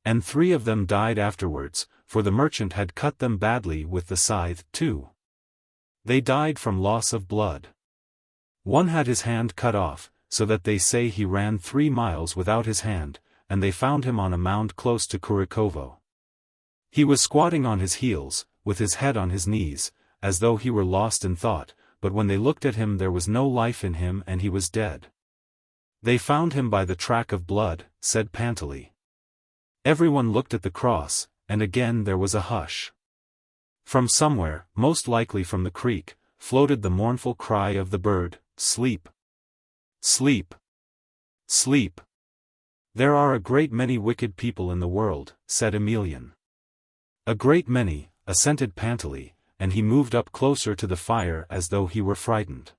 Speaker 1: And 3 of them died afterwards, for the merchant had cut them badly with the scythe, too. They died from loss of blood. One had his hand cut off, so that they say he ran 3 miles without his hand, and they found him on a mound close to Kurikovo. He was squatting on his heels, with his head on his knees, as though he were lost in thought, but when they looked at him there was no life in him and he was dead. They found him by the track of blood, said Pantali. Everyone looked at the cross, and again there was a hush. From somewhere, most likely from the creek, floated the mournful cry of the bird, "Sleep! Sleep! Sleep!" There are a great many wicked people in the world, said Emelian. A great many, assented Pantali, and he moved up closer to the fire as though he were frightened.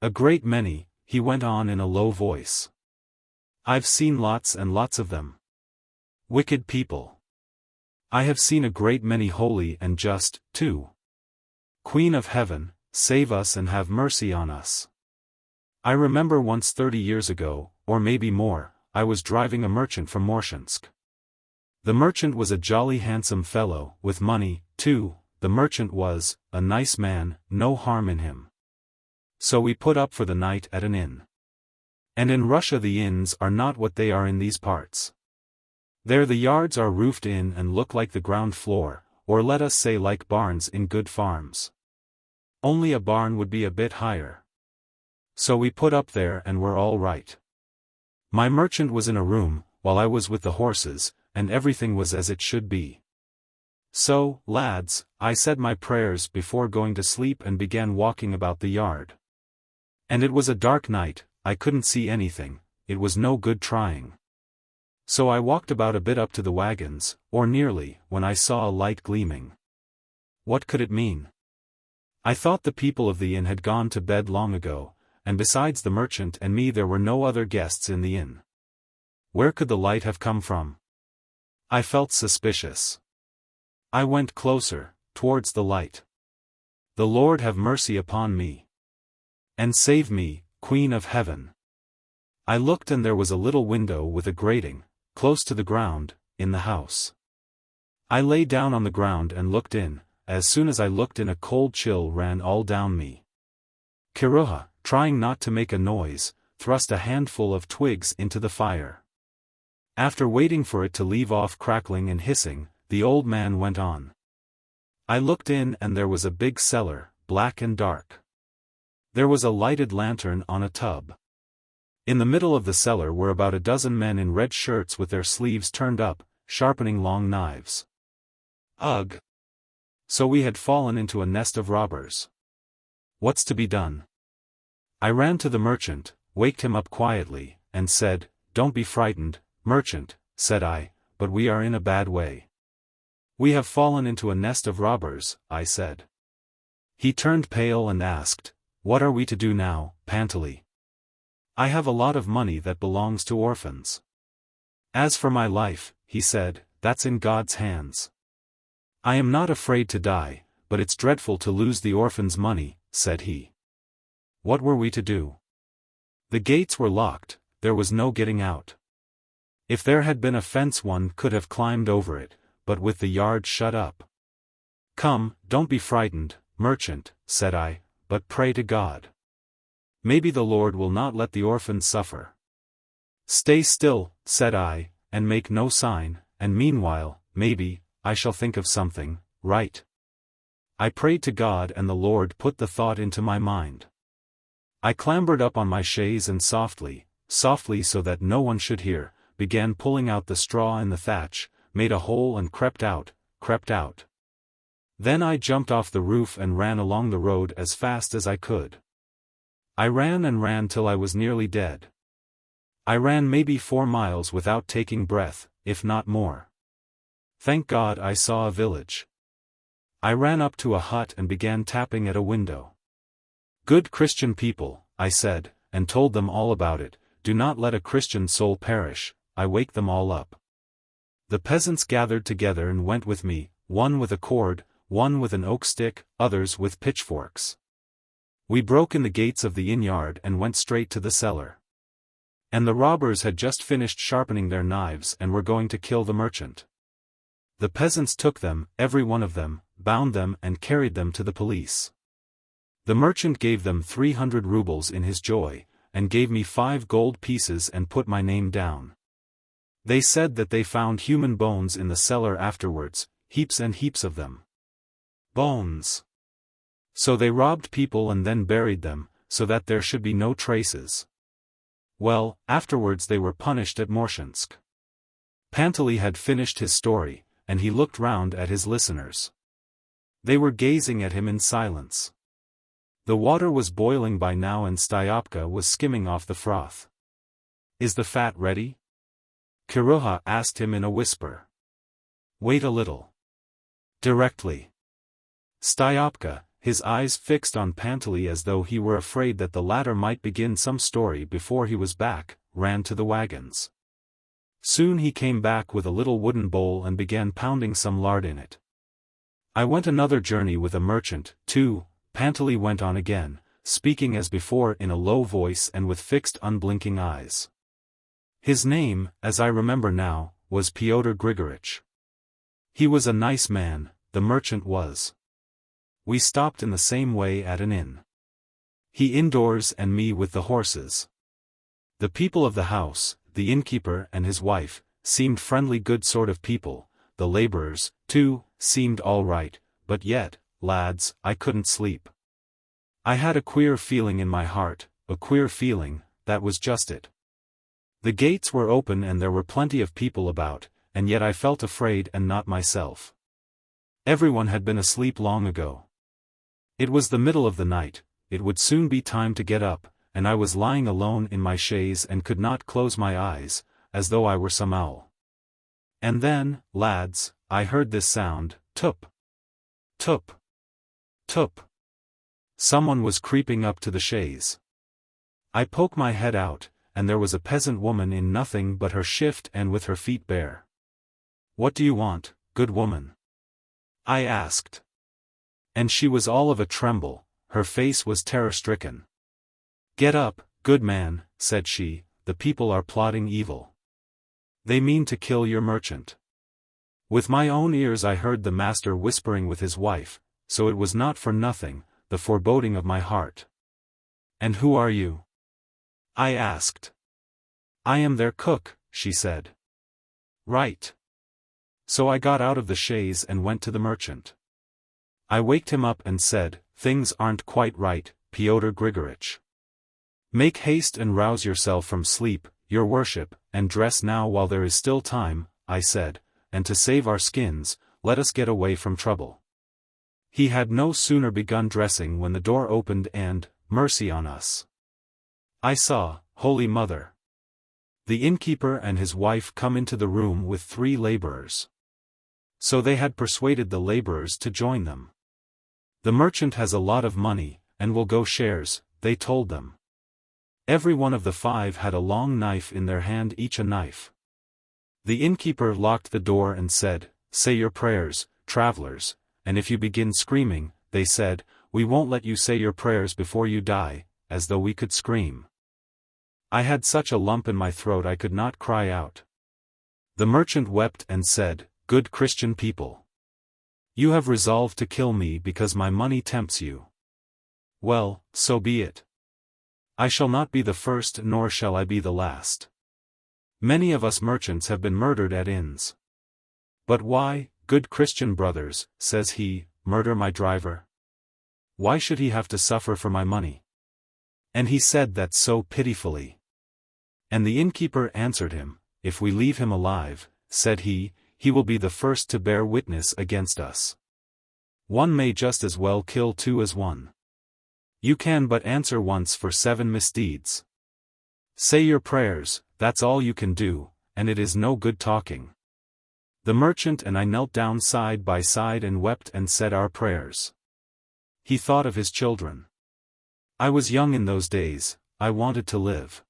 Speaker 1: A great many, he went on in a low voice. I've seen lots and lots of them. Wicked people. I have seen a great many holy and just, too. Queen of Heaven, save us and have mercy on us. I remember once 30 years ago, or maybe more, I was driving a merchant from Morshansk. The merchant was a jolly handsome fellow, with money, too. The merchant was a nice man, no harm in him. So we put up for the night at an inn. And in Russia the inns are not what they are in these parts. There the yards are roofed in and look like the ground floor, or let us say like barns in good farms. Only a barn would be a bit higher. So we put up there and were all right. My merchant was in a room, while I was with the horses, and everything was as it should be. So, lads, I said my prayers before going to sleep and began walking about the yard. And it was a dark night, I couldn't see anything, it was no good trying. So I walked about a bit up to the wagons, or nearly, when I saw a light gleaming. What could it mean? I thought the people of the inn had gone to bed long ago, and besides the merchant and me there were no other guests in the inn. Where could the light have come from? I felt suspicious. I went closer, towards the light. The Lord have mercy upon me. And save me, Queen of Heaven. I looked and there was a little window with a grating, close to the ground, in the house. I lay down on the ground and looked in. As soon as I looked in a cold chill ran all down me. Kiruha, trying not to make a noise, thrust a handful of twigs into the fire. After waiting for it to leave off crackling and hissing, the old man went on. I looked in and there was a big cellar, black and dark. There was a lighted lantern on a tub. In the middle of the cellar were about a dozen men in red shirts with their sleeves turned up, sharpening long knives. Ugh! So we had fallen into a nest of robbers. What's to be done? I ran to the merchant, waked him up quietly, and said, "Don't be frightened, merchant," said I, "but we are in a bad way." "We have fallen into a nest of robbers," I said. He turned pale and asked, "What are we to do now, Pantali?" "I have a lot of money that belongs to orphans." "As for my life," he said, "that's in God's hands. I am not afraid to die, but it's dreadful to lose the orphans' money," said he. What were we to do? The gates were locked, there was no getting out. If there had been a fence one could have climbed over it, but with the yard shut up. "Come, don't be frightened, merchant," said I, "but pray to God. Maybe the Lord will not let the orphans suffer." "Stay still," said I, "and make no sign, and meanwhile, maybe, I shall think of something, right?" I prayed to God and the Lord put the thought into my mind. I clambered up on my chaise and softly so that no one should hear, began pulling out the straw in the thatch, made a hole and crept out. Then I jumped off the roof and ran along the road as fast as I could. I ran and ran till I was nearly dead. I ran maybe 4 miles without taking breath. if not more. Thank God I saw a village. I ran up to a hut and began tapping at a window. "Good Christian people," I said, and told them all about it. "Do not let a Christian soul perish." I wake them all up. The peasants gathered together and went with me, one with a cord, one with an oak stick, others with pitchforks. We broke in the gates of the inn-yard and went straight to the cellar. And the robbers had just finished sharpening their knives and were going to kill the merchant. The peasants took them, every one of them, bound them and carried them to the police. The merchant gave them 300 rubles in his joy, and gave me 5 gold pieces and put my name down. They said that they found human bones in the cellar afterwards, heaps and heaps of them. Bones. So they robbed people and then buried them, so that there should be no traces. Well, afterwards they were punished at Morshansk. Panteley had finished his story, and he looked round at his listeners. They were gazing at him in silence. The water was boiling by now and Styopka was skimming off the froth. "Is the fat ready?" Kiruha asked him in a whisper. "Wait a little." "Directly." Styopka, his eyes fixed on Panteley as though he were afraid that the latter might begin some story before he was back, ran to the wagons. Soon he came back with a little wooden bowl and began pounding some lard in it. "I went another journey with a merchant, too," Panteley went on again, speaking as before in a low voice and with fixed unblinking eyes. His name, as I remember now, was Pyotr Grigorych. He was a nice man, the merchant was. We stopped in the same way at an inn. He indoors and me with the horses. The people of the house, the innkeeper and his wife, seemed friendly good sort of people. The laborers, too, seemed all right, but yet, lads, I couldn't sleep. I had a queer feeling in my heart, a queer feeling, that was just it. The gates were open and there were plenty of people about, and yet I felt afraid and not myself. Everyone had been asleep long ago. It was the middle of the night, it would soon be time to get up, and I was lying alone in my chaise and could not close my eyes, as though I were some owl. And then, lads, I heard this sound, tup, tup, tup. Someone was creeping up to the chaise. I poked my head out, and there was a peasant woman in nothing but her shift and with her feet bare. "What do you want, good woman?" I asked. And she was all of a tremble, her face was terror-stricken. "Get up, good man," said she, "the people are plotting evil. They mean to kill your merchant." With my own ears I heard the master whispering with his wife, so it was not for nothing, the foreboding of my heart. "And who are you?" I asked. "I am their cook," she said. "Right." So I got out of the chaise and went to the merchant. I waked him up and said, "Things aren't quite right, Pyotr Grigorych. Make haste and rouse yourself from sleep, your worship, and dress now while there is still time," I said, "and to save our skins, let us get away from trouble." He had no sooner begun dressing when the door opened and, mercy on us! I saw, Holy Mother! The innkeeper and his wife come into the room with 3 laborers. So they had persuaded the laborers to join them. "The merchant has a lot of money, and will go shares," they told them. Every one of the 5 had a long knife in their hand, each a knife. The innkeeper locked the door and said, "Say your prayers, travelers, and if you begin screaming," they said, "we won't let you say your prayers before you die," as though we could scream. I had such a lump in my throat I could not cry out. The merchant wept and said, "Good Christian people, you have resolved to kill me because my money tempts you. Well, so be it. I shall not be the first nor shall I be the last. Many of us merchants have been murdered at inns. But why, good Christian brothers," says he, "murder my driver? Why should he have to suffer for my money?" And he said that so pitifully. And the innkeeper answered him, "If we leave him alive," said he will be the first to bear witness against us. One may just as well kill 2 as 1. You can but answer once for 7 misdeeds. Say your prayers, that's all you can do, and it is no good talking. The merchant and I knelt down side by side and wept and said our prayers. He thought of his children. I was young in those days, I wanted to live.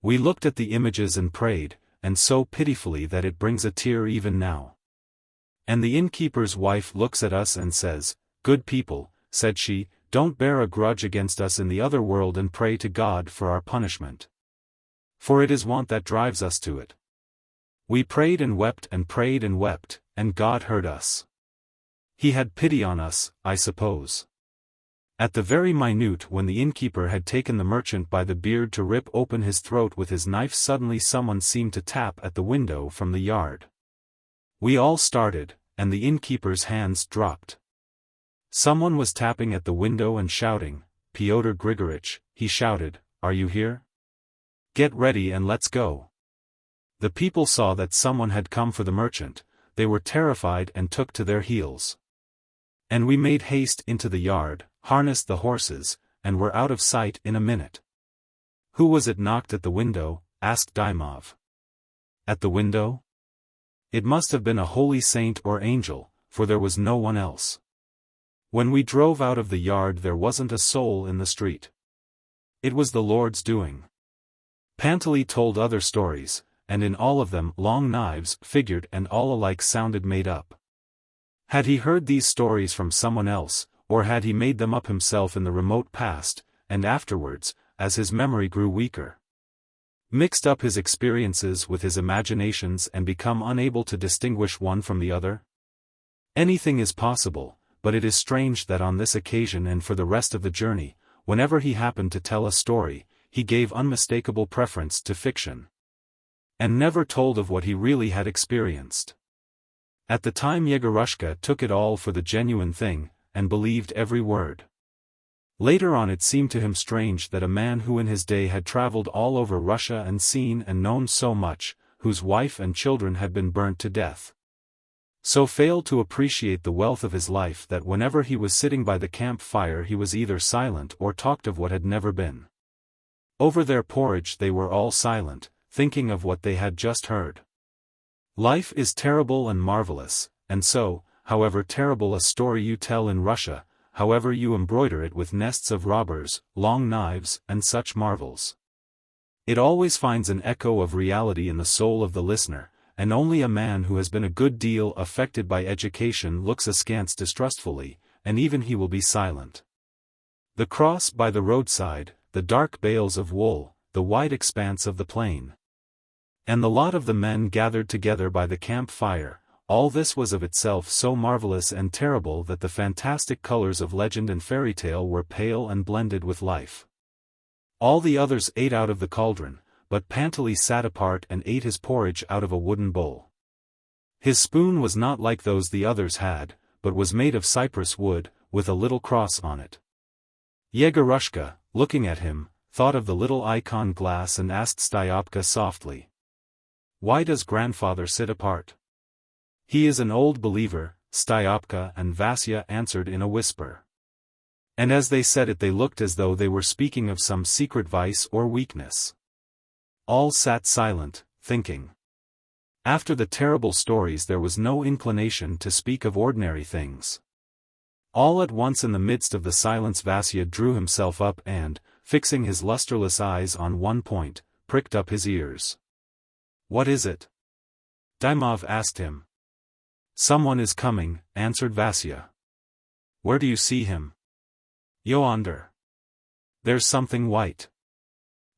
Speaker 1: We looked at the images and prayed, and so pitifully that it brings a tear even now. And the innkeeper's wife looks at us and says, "Good people," said she, "don't bear a grudge against us in the other world and pray to God for our punishment. For it is want that drives us to it." We prayed and wept and prayed and wept, and God heard us. He had pity on us, I suppose. At the very minute when the innkeeper had taken the merchant by the beard to rip open his throat with his knife, suddenly someone seemed to tap at the window from the yard. We all started, and the innkeeper's hands dropped. Someone was tapping at the window and shouting, "Pyotr Grigoritch," he shouted, "are you here? Get ready and let's go." The people saw that someone had come for the merchant, they were terrified and took to their heels. And we made haste into the yard, harnessed the horses, and were out of sight in a minute. "Who was it knocked at the window?" asked Dymov. "At the window? It must have been a holy saint or angel, for there was no one else. When we drove out of the yard there wasn't a soul in the street. It was the Lord's doing." Panteley told other stories, and in all of them long knives figured and all alike sounded made up. Had he heard these stories from someone else, or had he made them up himself in the remote past, and afterwards, as his memory grew weaker, mixed up his experiences with his imaginations and become unable to distinguish one from the other? Anything is possible, but it is strange that on this occasion and for the rest of the journey, whenever he happened to tell a story, he gave unmistakable preference to fiction, and never told of what he really had experienced. At the time Yegorushka took it all for the genuine thing, and believed every word. Later on it seemed to him strange that a man who in his day had traveled all over Russia and seen and known so much, whose wife and children had been burnt to death, so failed to appreciate the wealth of his life that whenever he was sitting by the camp fire he was either silent or talked of what had never been. Over their porridge they were all silent, thinking of what they had just heard. Life is terrible and marvelous, and so, however terrible a story you tell in Russia, however you embroider it with nests of robbers, long knives, and such marvels, it always finds an echo of reality in the soul of the listener, and only a man who has been a good deal affected by education looks askance distrustfully, and even he will be silent. The cross by the roadside, the dark bales of wool, the wide expanse of the plain, and the lot of the men gathered together by the camp fire, all this was of itself so marvelous and terrible that the fantastic colors of legend and fairy tale were pale and blended with life. All the others ate out of the cauldron, but Panteley sat apart and ate his porridge out of a wooden bowl. His spoon was not like those the others had, but was made of cypress wood, with a little cross on it. Yegorushka, looking at him, thought of the little icon glass and asked Styopka softly, "Why does grandfather sit apart?" "He is an old believer," Styopka and Vasya answered in a whisper. And as they said it they looked as though they were speaking of some secret vice or weakness. All sat silent, thinking. After the terrible stories there was no inclination to speak of ordinary things. All at once in the midst of the silence Vasya drew himself up and, fixing his lusterless eyes on one point, pricked up his ears. "What is it?" Dymov asked him. "Someone is coming," answered Vasya. "Where do you see him?" "Yonder. There's something white."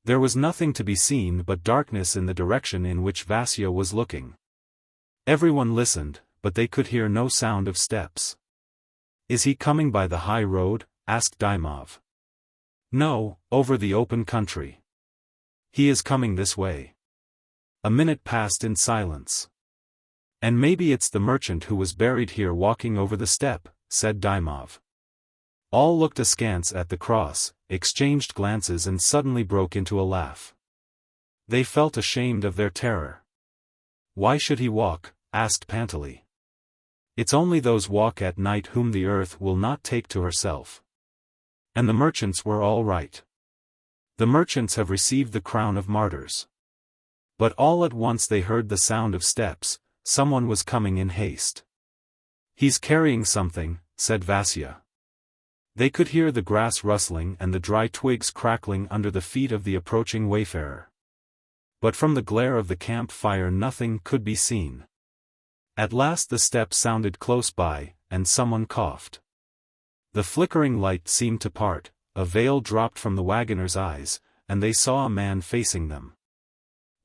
Speaker 1: There was nothing to be seen but darkness in the direction in which Vasya was looking. Everyone listened, but they could hear no sound of steps. "Is he coming by the high road?" asked Dymov. "No, over the open country. He is coming this way." A minute passed in silence. "And maybe it's the merchant who was buried here walking over the steppe," said Dymov. All looked askance at the cross, exchanged glances and suddenly broke into a laugh. They felt ashamed of their terror. "Why should he walk?" asked Panteley. "It's only those walk at night whom the earth will not take to herself. And the merchants were all right. The merchants have received the crown of martyrs." But all at once they heard the sound of steps, someone was coming in haste. "He's carrying something," said Vasya. They could hear the grass rustling and the dry twigs crackling under the feet of the approaching wayfarer. But from the glare of the camp fire nothing could be seen. At last the steps sounded close by, and someone coughed. The flickering light seemed to part, a veil dropped from the wagoner's eyes, and they saw a man facing them.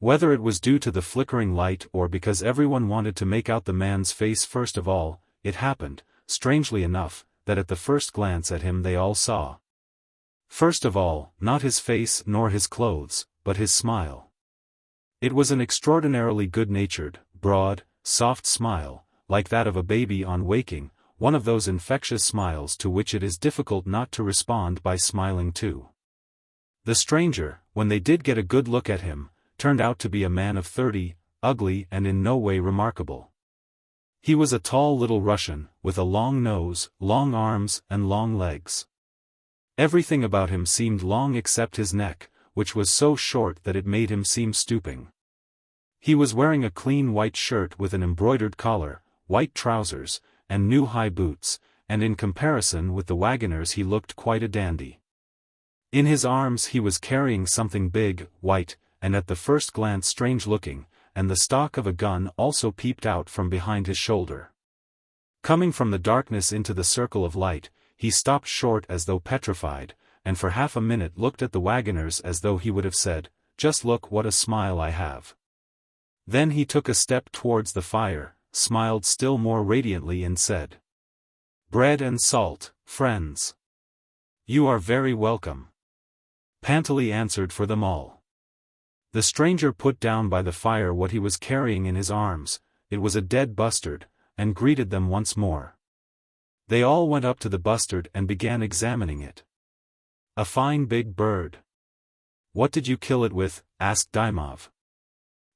Speaker 1: Whether it was due to the flickering light or because everyone wanted to make out the man's face first of all, it happened, strangely enough, that at the first glance at him they all saw. First of all, not his face nor his clothes, but his smile. It was an extraordinarily good-natured, broad, soft smile, like that of a baby on waking, one of those infectious smiles to which it is difficult not to respond by smiling too. The stranger, when they did get a good look at him, turned out to be a man of 30, ugly and in no way remarkable. He was a tall little Russian, with a long nose, long arms and long legs. Everything about him seemed long except his neck, which was so short that it made him seem stooping. He was wearing a clean white shirt with an embroidered collar, white trousers, and new high boots, and in comparison with the wagoners he looked quite a dandy. In his arms he was carrying something big, white, and at the first glance strange-looking, and the stock of a gun also peeped out from behind his shoulder. Coming from the darkness into the circle of light, he stopped short as though petrified, and for half a minute looked at the wagoners as though he would have said, "Just look what a smile I have." Then he took a step towards the fire, smiled still more radiantly and said, "Bread and salt, friends. You are very welcome." Pantely answered for them all. The stranger put down by the fire what he was carrying in his arms, it was a dead bustard, and greeted them once more. They all went up to the bustard and began examining it. "A fine big bird." "What did you kill it with?" asked Dymov.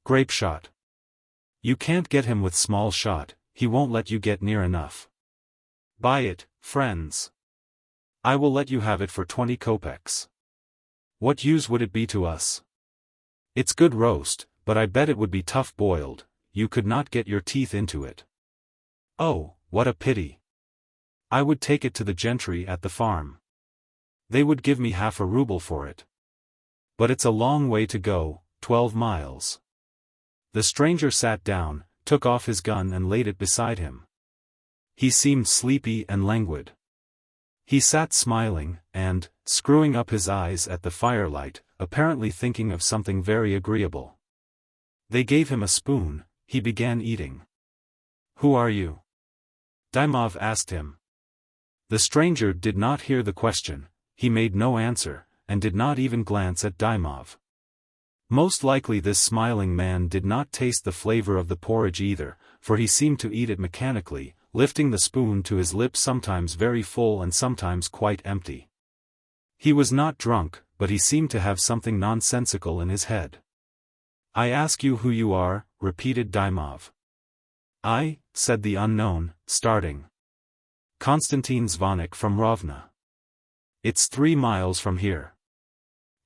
Speaker 1: "Grape shot." "You can't get him with small shot, he won't let you get near enough." "Buy it, friends. I will let you have it for 20 kopecks. "What use would it be to us?" "It's good roast, but I bet it would be tough boiled, you could not get your teeth into it." "Oh, what a pity. I would take it to the gentry at the farm. They would give me half a ruble for it. But it's a long way to go, 12 miles. The stranger sat down, took off his gun and laid it beside him. He seemed sleepy and languid. He sat smiling, and, screwing up his eyes at the firelight, apparently thinking of something very agreeable. They gave him a spoon, he began eating. "Who are you?" Dymov asked him. The stranger did not hear the question, he made no answer, and did not even glance at Dymov. Most likely this smiling man did not taste the flavor of the porridge either, for he seemed to eat it mechanically, lifting the spoon to his lips sometimes very full and sometimes quite empty. He was not drunk, but he seemed to have something nonsensical in his head. "I ask you who you are," repeated Dymov. "I," said the unknown, starting. "Konstantin Zvonek from Rovna. It's 3 miles from here."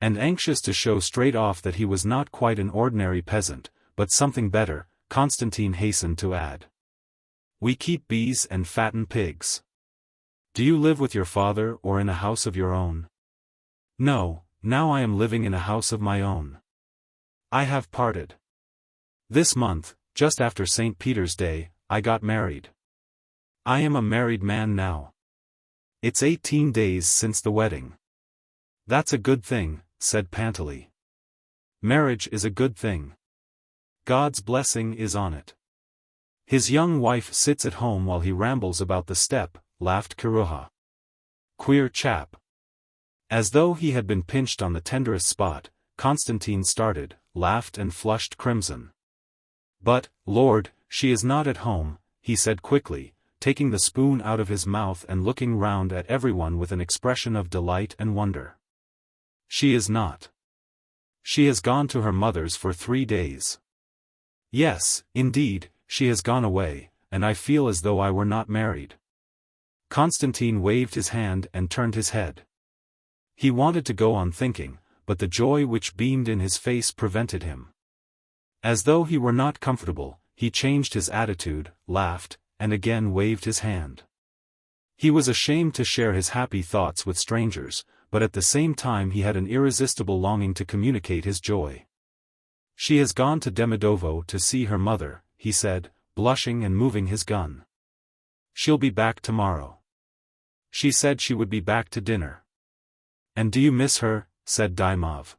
Speaker 1: And anxious to show straight off that he was not quite an ordinary peasant, but something better, Konstantin hastened to add. "We keep bees and fatten pigs." "Do you live with your father or in a house of your own?" "No, now I am living in a house of my own. I have parted. This month, just after St. Peter's Day, I got married. I am a married man now. It's 18 days since the wedding." "That's a good thing," said Pantely. "Marriage is a good thing. God's blessing is on it. His young wife sits at home while he rambles about the steppe," laughed Kiruha. "Queer chap." As though he had been pinched on the tenderest spot, Konstantin started, laughed and flushed crimson. "But, Lord, she is not at home," he said quickly, taking the spoon out of his mouth and looking round at everyone with an expression of delight and wonder. "She is not. She has gone to her mother's for 3 days. Yes, indeed, she has gone away, and I feel as though I were not married." Konstantin waved his hand and turned his head. He wanted to go on thinking, but the joy which beamed in his face prevented him. As though he were not comfortable, he changed his attitude, laughed, and again waved his hand. He was ashamed to share his happy thoughts with strangers, but at the same time he had an irresistible longing to communicate his joy. "She has gone to Demedovo to see her mother," he said, blushing and moving his gun. "She'll be back tomorrow. She said she would be back to dinner." "And do you miss her?" said Dymov.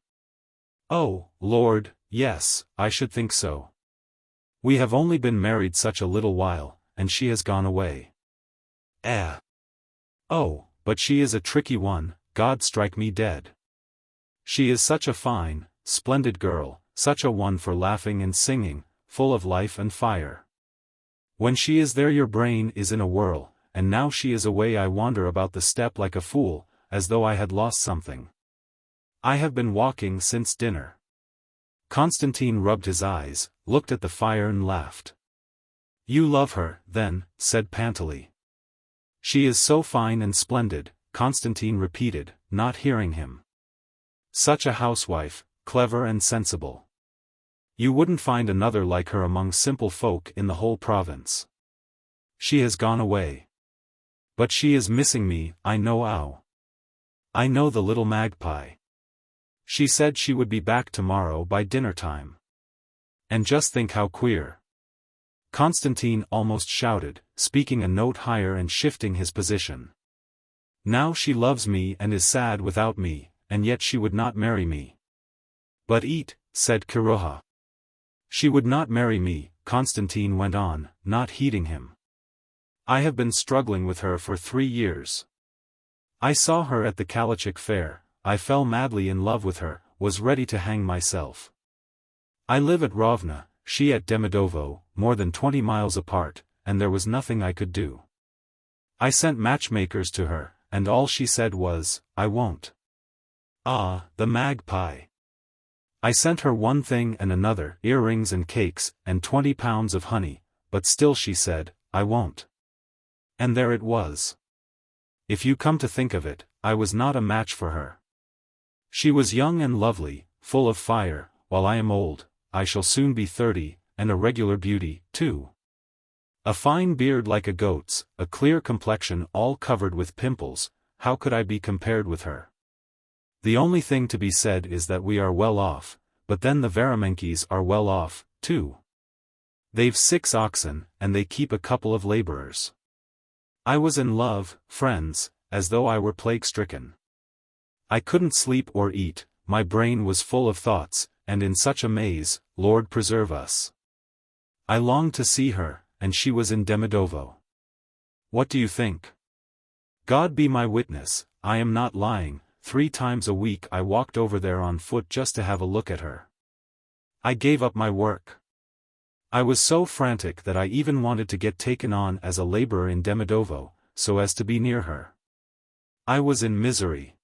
Speaker 1: "Oh, Lord, yes, I should think so. We have only been married such a little while, and she has gone away." "Oh, but she is a tricky one, God strike me dead. She is such a fine, splendid girl, such a one for laughing and singing, full of life and fire. When she is there your brain is in a whirl, and now she is away I wander about the steppe like a fool, as though I had lost something. I have been walking since dinner." Konstantin rubbed his eyes, looked at the fire and laughed. "You love her, then," said Panteley. "She is so fine and splendid," Konstantin repeated, not hearing him. "Such a housewife, clever and sensible. You wouldn't find another like her among simple folk in the whole province. She has gone away. But she is missing me, I know how. I know the little magpie. She said she would be back tomorrow by dinner time. And just think how queer." Konstantin almost shouted, speaking a note higher and shifting his position. "Now she loves me and is sad without me, and yet she would not marry me." "But eat," said Kiroha. "She would not marry me," Konstantin went on, not heeding him. "I have been struggling with her for 3 years. I saw her at the Kalachik fair, I fell madly in love with her, was ready to hang myself. I live at Rovna, she at Demedovo, more than 20 miles apart, and there was nothing I could do. I sent matchmakers to her, and all she said was, 'I won't.' Ah, the magpie. I sent her one thing and another, earrings and cakes, and 20 pounds of honey, but still she said, 'I won't.' And there it was. If you come to think of it, I was not a match for her. She was young and lovely, full of fire, while I am old, I shall soon be 30, and a regular beauty, too. A fine beard like a goat's, a clear complexion all covered with pimples, how could I be compared with her? The only thing to be said is that we are well off, but then the Varamenkis are well off, too. They've 6 oxen, and they keep a couple of laborers. I was in love, friends, as though I were plague-stricken. I couldn't sleep or eat, my brain was full of thoughts, and in such a maze, Lord preserve us. I longed to see her, and she was in Demedovo. What do you think? God be my witness, I am not lying, 3 times a week I walked over there on foot just to have a look at her. I gave up my work. I was so frantic that I even wanted to get taken on as a laborer in Demedovo, so as to be near her. I was in misery.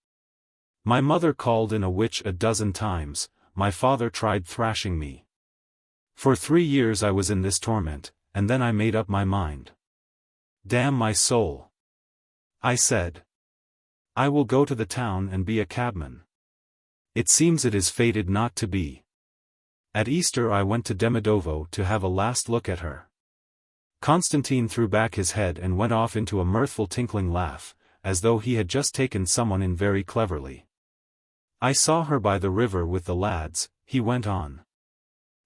Speaker 1: My mother called in a witch a dozen times, my father tried thrashing me. For 3 years I was in this torment, and then I made up my mind. Damn my soul. I said. I will go to the town and be a cabman. It seems it is fated not to be. At Easter I went to Demedovo to have a last look at her. Konstantin threw back his head and went off into a mirthful tinkling laugh, as though he had just taken someone in very cleverly. I saw her by the river with the lads, he went on.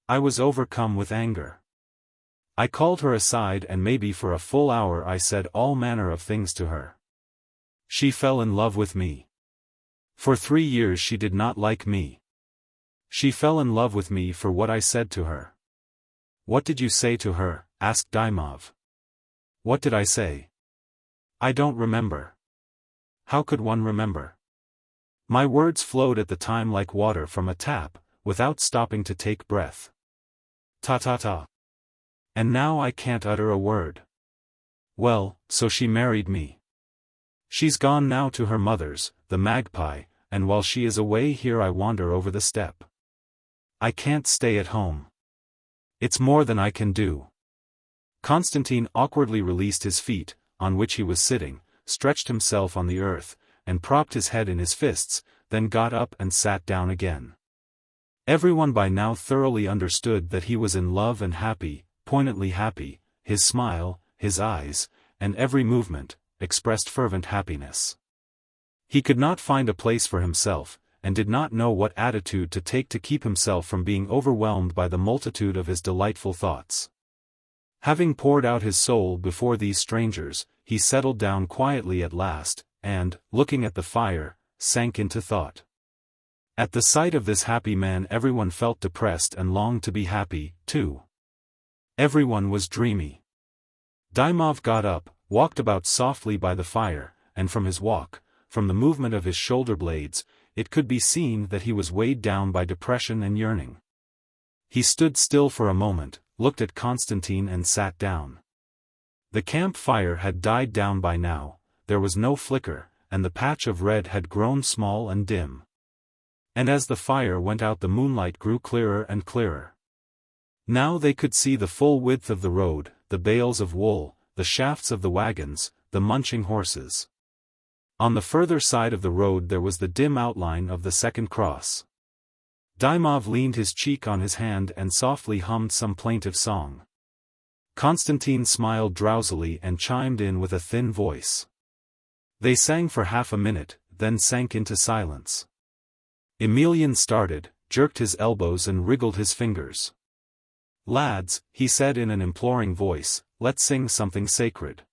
Speaker 1: I was overcome with anger. I called her aside and maybe for a full hour I said all manner of things to her. She fell in love with me. For 3 years she did not like me. She fell in love with me for what I said to her. What did you say to her? Asked Dymov. What did I say? I don't remember. How could one remember? My words flowed at the time like water from a tap, without stopping to take breath. Ta-ta-ta. And now I can't utter a word. Well, so she married me. She's gone now to her mother's, the magpie, and while she is away here I wander over the steppe. I can't stay at home. It's more than I can do. Konstantin awkwardly released his feet, on which he was sitting, stretched himself on the earth, and propped his head in his fists, then got up and sat down again. Everyone by now thoroughly understood that he was in love and happy, poignantly happy, his smile, his eyes, and every movement, expressed fervent happiness. He could not find a place for himself, and did not know what attitude to take to keep himself from being overwhelmed by the multitude of his delightful thoughts. Having poured out his soul before these strangers, he settled down quietly at last, and, looking at the fire, sank into thought. At the sight of this happy man everyone felt depressed and longed to be happy, too. Everyone was dreamy. Dymov got up, walked about softly by the fire, and from his walk, from the movement of his shoulder blades, it could be seen that he was weighed down by depression and yearning. He stood still for a moment, looked at Konstantin and sat down. The camp fire had died down by now, there was no flicker, and the patch of red had grown small and dim. And as the fire went out the moonlight grew clearer and clearer. Now they could see the full width of the road, the bales of wool, the shafts of the wagons, the munching horses. On the further side of the road there was the dim outline of the second cross. Dymov leaned his cheek on his hand and softly hummed some plaintive song. Konstantin smiled drowsily and chimed in with a thin voice. They sang for half a minute, then sank into silence. Emelian started, jerked his elbows and wriggled his fingers. "Lads," he said in an imploring voice, "let's sing something sacred."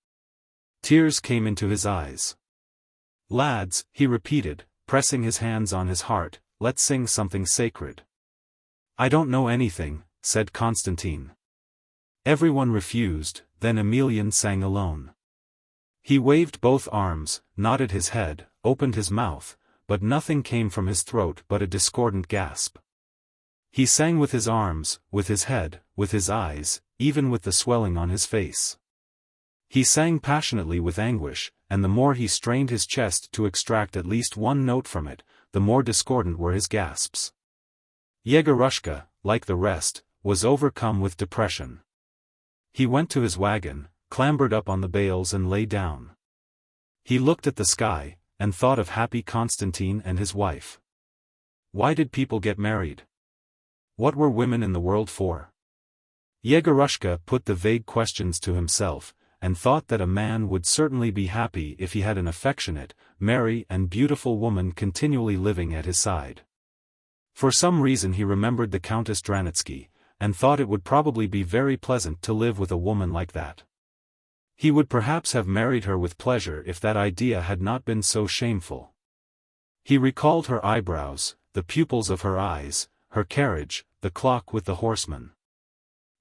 Speaker 1: Tears came into his eyes. "Lads," he repeated, pressing his hands on his heart, "let's sing something sacred." "I don't know anything," said Konstantin. Everyone refused, then Emelian sang alone. He waved both arms, nodded his head, opened his mouth, but nothing came from his throat but a discordant gasp. He sang with his arms, with his head, with his eyes, even with the swelling on his face. He sang passionately with anguish, and the more he strained his chest to extract at least one note from it, the more discordant were his gasps. Yegorushka, like the rest, was overcome with depression. He went to his wagon, clambered up on the bales and lay down. He looked at the sky, and thought of happy Konstantin and his wife. Why did people get married? What were women in the world for? Yegorushka put the vague questions to himself, and thought that a man would certainly be happy if he had an affectionate, merry and beautiful woman continually living at his side. For some reason he remembered the Countess Dranitsky, and thought it would probably be very pleasant to live with a woman like that. He would perhaps have married her with pleasure if that idea had not been so shameful. He recalled her eyebrows, the pupils of her eyes, her carriage, the clock with the horseman.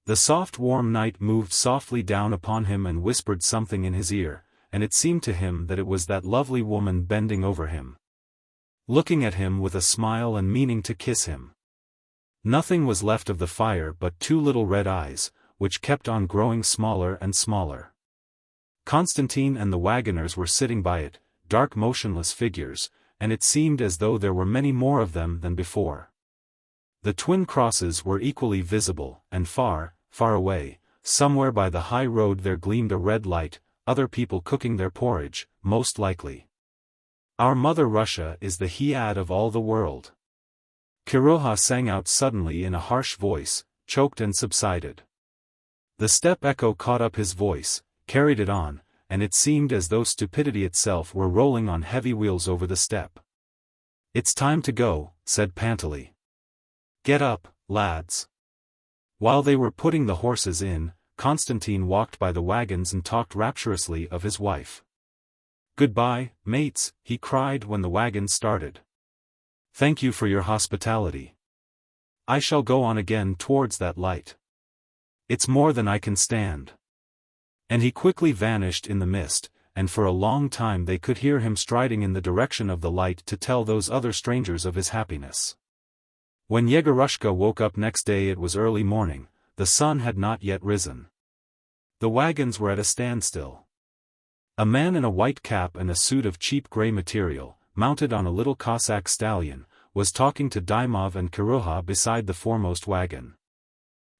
Speaker 1: The soft warm night moved softly down upon him and whispered something in his ear, and it seemed to him that it was that lovely woman bending over him, looking at him with a smile and meaning to kiss him. Nothing was left of the fire but two little red eyes, which kept on growing smaller and smaller. Konstantin and the wagoners were sitting by it, dark motionless figures, and it seemed as though there were many more of them than before. The twin crosses were equally visible, and far, far away, somewhere by the high road there gleamed a red light, other people cooking their porridge, most likely. Our mother Russia is the Hiad of all the world. Kiroha sang out suddenly in a harsh voice, choked and subsided. The steppe echo caught up his voice, carried it on, and it seemed as though stupidity itself were rolling on heavy wheels over the steppe. "It's time to go," said Pantely. "Get up, lads." While they were putting the horses in, Konstantin walked by the wagons and talked rapturously of his wife. "Goodbye, mates," he cried when the wagons started. "Thank you for your hospitality. I shall go on again towards that light. It's more than I can stand." And he quickly vanished in the mist, and for a long time they could hear him striding in the direction of the light to tell those other strangers of his happiness. When Yegorushka woke up next day it was early morning, the sun had not yet risen. The wagons were at a standstill. A man in a white cap and a suit of cheap grey material, mounted on a little Cossack stallion, was talking to Dymov and Kiroha beside the foremost wagon.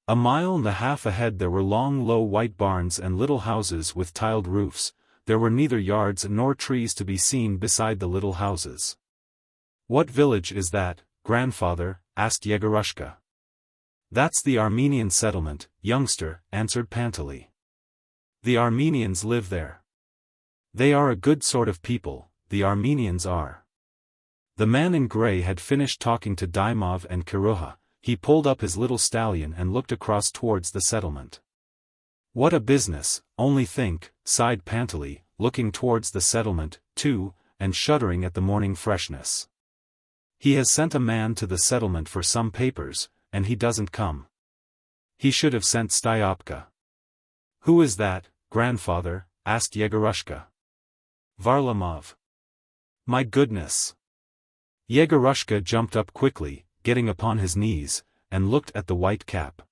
Speaker 1: A mile and a half ahead there were long low white barns and little houses with tiled roofs. There were neither yards nor trees to be seen beside the little houses. "What village is that, grandfather?" asked Yegorushka. That's the Armenian settlement, youngster, answered Pantely. The Armenians live there. They are a good sort of people, the Armenians are. The man in grey had finished talking to Dymov and Kiruha. He pulled up his little stallion and looked across towards the settlement. What a business, only think, sighed Pantely, looking towards the settlement, too, and shuddering at the morning freshness. He has sent a man to the settlement for some papers, and he doesn't come. He should have sent Styopka. Who is that, grandfather? Asked Yegorushka. Varlamov. My goodness. Yegorushka jumped up quickly, getting upon his knees, and looked at the white cap.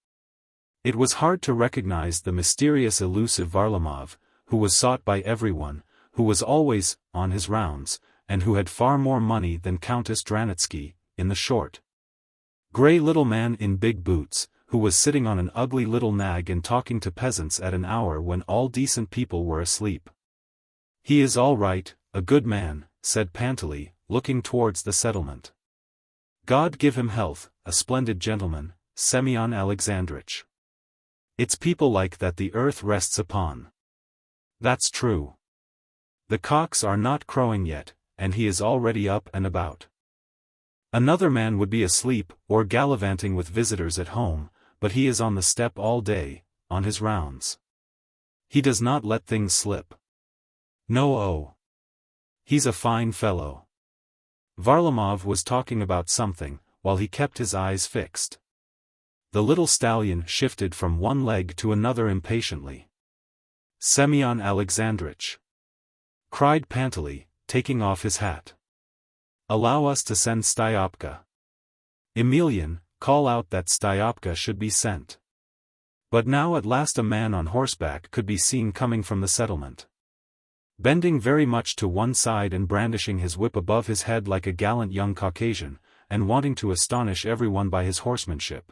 Speaker 1: It was hard to recognize the mysterious elusive Varlamov, who was sought by everyone, who was always on his rounds, and who had far more money than Countess Dranitsky, in the short, grey little man in big boots, who was sitting on an ugly little nag and talking to peasants at an hour when all decent people were asleep. He is all right, a good man, said Pantely, looking towards the settlement. God give him health, a splendid gentleman, Semyon Alexandrovich. It's people like that the earth rests upon. That's true. The cocks are not crowing yet, and he is already up and about. Another man would be asleep, or gallivanting with visitors at home, but he is on the steppe all day, on his rounds. He does not let things slip. No. He's a fine fellow. Varlamov was talking about something, while he kept his eyes fixed. The little stallion shifted from one leg to another impatiently. Semyon Alexandrovich, cried Pantely, taking off his hat. Allow us to send Styopka. Emelian, call out that Styopka should be sent. But now at last a man on horseback could be seen coming from the settlement. Bending very much to one side and brandishing his whip above his head like a gallant young Caucasian, and wanting to astonish everyone by his horsemanship.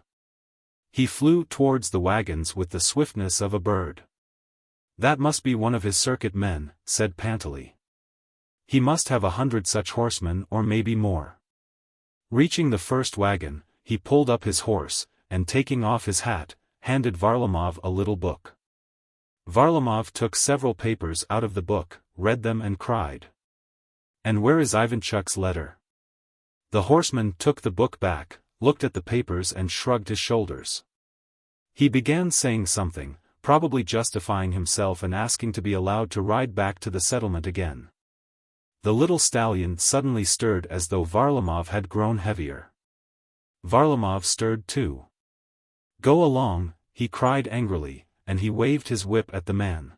Speaker 1: He flew towards the wagons with the swiftness of a bird. That must be one of his circuit men, said Pantely. He must have 100 such horsemen or maybe more. Reaching the first wagon, he pulled up his horse, and taking off his hat, handed Varlamov a little book. Varlamov took several papers out of the book, read them and cried. And where is Ivanchuk's letter? The horseman took the book back, looked at the papers and shrugged his shoulders. He began saying something, probably justifying himself and asking to be allowed to ride back to the settlement again. The little stallion suddenly stirred as though Varlamov had grown heavier. Varlamov stirred too. Go along, he cried angrily, and he waved his whip at the man.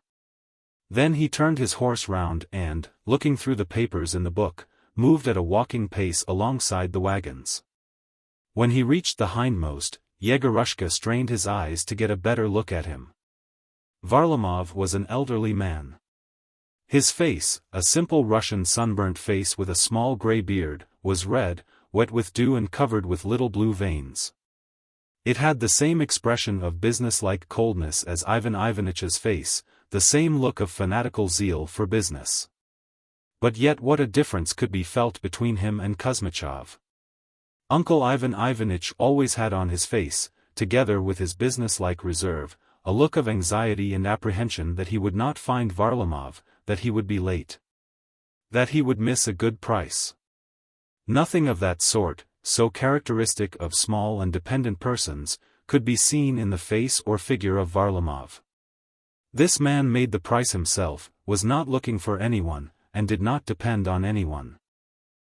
Speaker 1: Then he turned his horse round and, looking through the papers in the book, moved at a walking pace alongside the wagons. When he reached the hindmost, Yegorushka strained his eyes to get a better look at him. Varlamov was an elderly man. His face, a simple Russian sunburnt face with a small grey beard, was red, wet with dew and covered with little blue veins. It had the same expression of business-like coldness as Ivan Ivanitch's face, the same look of fanatical zeal for business. But yet what a difference could be felt between him and Kuzmichov. Uncle Ivan Ivanitch always had on his face, together with his business-like reserve, a look of anxiety and apprehension that he would not find Varlamov, that he would be late, that he would miss a good price. Nothing of that sort, so characteristic of small and dependent persons, could be seen in the face or figure of Varlamov. This man made the price himself, was not looking for anyone, and did not depend on anyone.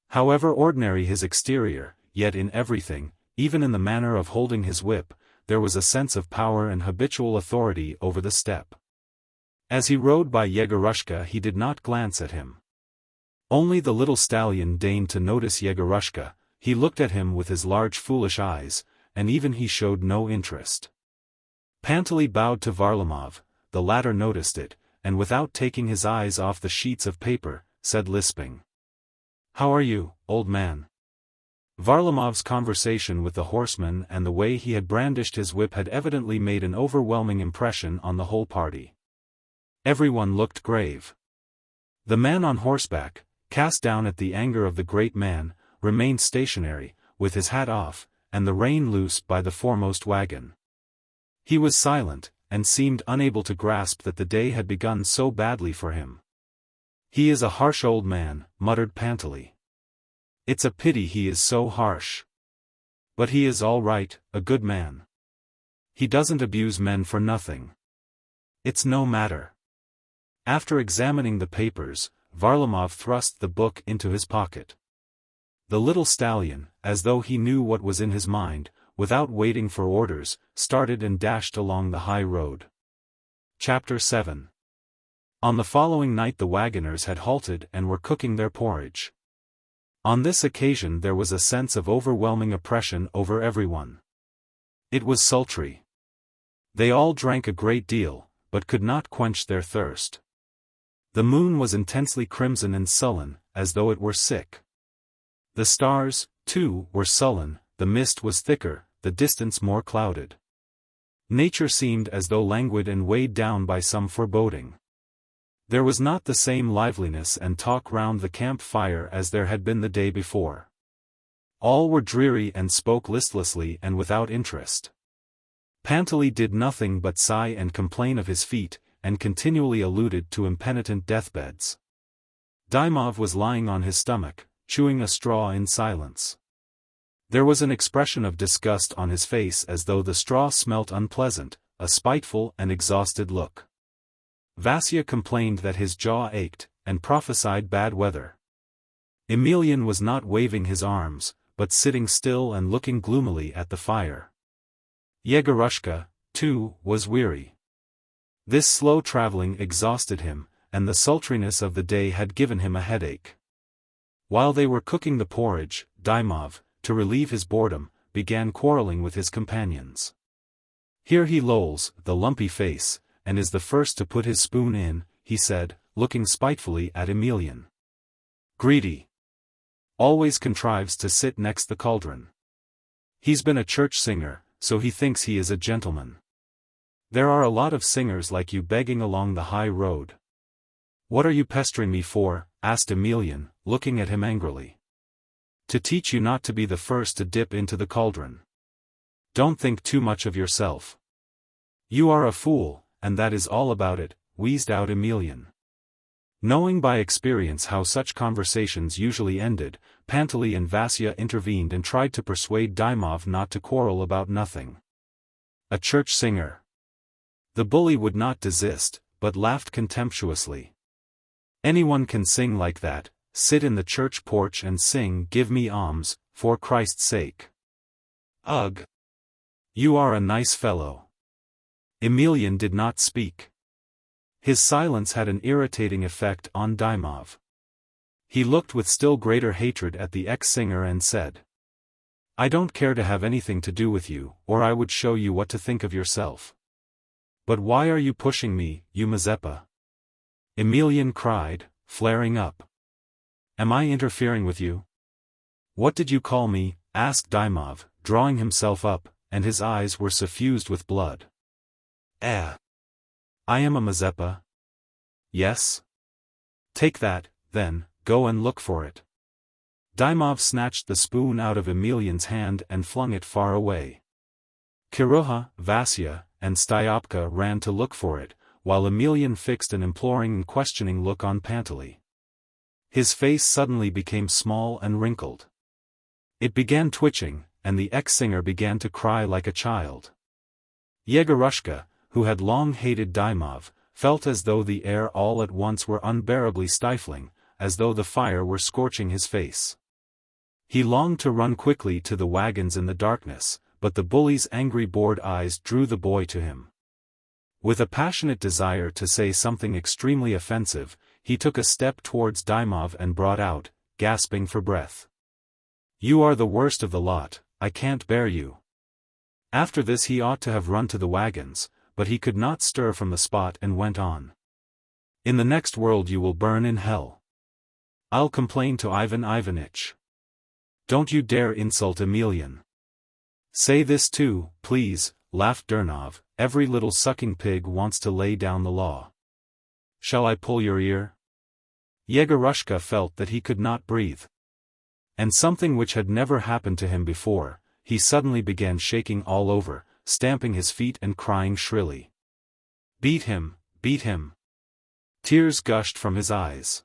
Speaker 1: However ordinary his exterior, yet in everything, even in the manner of holding his whip, there was a sense of power and habitual authority over the steppe. As he rode by Yegorushka he did not glance at him. Only the little stallion deigned to notice Yegorushka. He looked at him with his large foolish eyes, and even he showed no interest. Pantely bowed to Varlamov, the latter noticed it, and without taking his eyes off the sheets of paper, said lisping. How are you, old man? Varlamov's conversation with the horseman and the way he had brandished his whip had evidently made an overwhelming impression on the whole party. Everyone looked grave. The man on horseback, cast down at the anger of the great man, remained stationary, with his hat off, and the rein loose by the foremost wagon. He was silent, and seemed unable to grasp that the day had begun so badly for him. "He is a harsh old man," muttered Panteley. "It's a pity he is so harsh. But he is all right, a good man. He doesn't abuse men for nothing. It's no matter." After examining the papers, Varlamov thrust the book into his pocket. The little stallion, as though he knew what was in his mind, without waiting for orders, started and dashed along the high road. Chapter 7. On the following night the wagoners had halted and were cooking their porridge. On this occasion there was a sense of overwhelming oppression over everyone. It was sultry. They all drank a great deal, but could not quench their thirst. The moon was intensely crimson and sullen, as though it were sick. The stars, too, were sullen, the mist was thicker, the distance more clouded. Nature seemed as though languid and weighed down by some foreboding. There was not the same liveliness and talk round the camp fire as there had been the day before. All were dreary and spoke listlessly and without interest. Panteley did nothing but sigh and complain of his feet, and continually alluded to impenitent deathbeds. Dymov was lying on his stomach, chewing a straw in silence. There was an expression of disgust on his face as though the straw smelt unpleasant, a spiteful and exhausted look. Vasya complained that his jaw ached, and prophesied bad weather. Emelian was not waving his arms, but sitting still and looking gloomily at the fire. Yegorushka, too, was weary. This slow traveling exhausted him, and the sultriness of the day had given him a headache. While they were cooking the porridge, Dymov, to relieve his boredom, began quarreling with his companions. "Here he lolls, the lumpy face, and is the first to put his spoon in," he said, looking spitefully at Emelian. "Greedy. Always contrives to sit next the cauldron. He's been a church singer, so he thinks he is a gentleman. There are a lot of singers like you begging along the high road." "What are you pestering me for?" asked Emelian, looking at him angrily. "To teach you not to be the first to dip into the cauldron. Don't think too much of yourself. You are a fool, and that is all about it," wheezed out Emelian. Knowing by experience how such conversations usually ended, Panteley and Vasya intervened and tried to persuade Dymov not to quarrel about nothing. A church singer. The bully would not desist, but laughed contemptuously. "Anyone can sing like that, sit in the church porch and sing 'Give me alms, for Christ's sake.' Ugh! You are a nice fellow." Emelian did not speak. His silence had an irritating effect on Dymov. He looked with still greater hatred at the ex-singer and said, "I don't care to have anything to do with you, or I would show you what to think of yourself." "But why are you pushing me, you Mazeppa?" Emelian cried, flaring up. "Am I interfering with you?" "What did you call me?" asked Dymov, drawing himself up, and his eyes were suffused with blood. I am a Mazeppa." "Yes? Take that, then, go and look for it." Dymov snatched the spoon out of Emelian's hand and flung it far away. Kiruha, Vasya, and Styopka ran to look for it, while Emelian fixed an imploring and questioning look on Panteley. His face suddenly became small and wrinkled. It began twitching, and the ex-singer began to cry like a child. Yegorushka, who had long hated Dymov, felt as though the air all at once were unbearably stifling, as though the fire were scorching his face. He longed to run quickly to the wagons in the darkness, but the bully's angry bored eyes drew the boy to him. With a passionate desire to say something extremely offensive, he took a step towards Dymov and brought out, gasping for breath, "You are the worst of the lot, I can't bear you." After this he ought to have run to the wagons, but he could not stir from the spot and went on. "In the next world you will burn in hell. I'll complain to Ivan Ivanitch. Don't you dare insult Emelian." "Say this too, please," laughed Durnov, "every little sucking pig wants to lay down the law." "Shall I pull your ear?" Yegorushka felt that he could not breathe. And something which had never happened to him before, he suddenly began shaking all over, stamping his feet and crying shrilly. "Beat him, beat him!" Tears gushed from his eyes.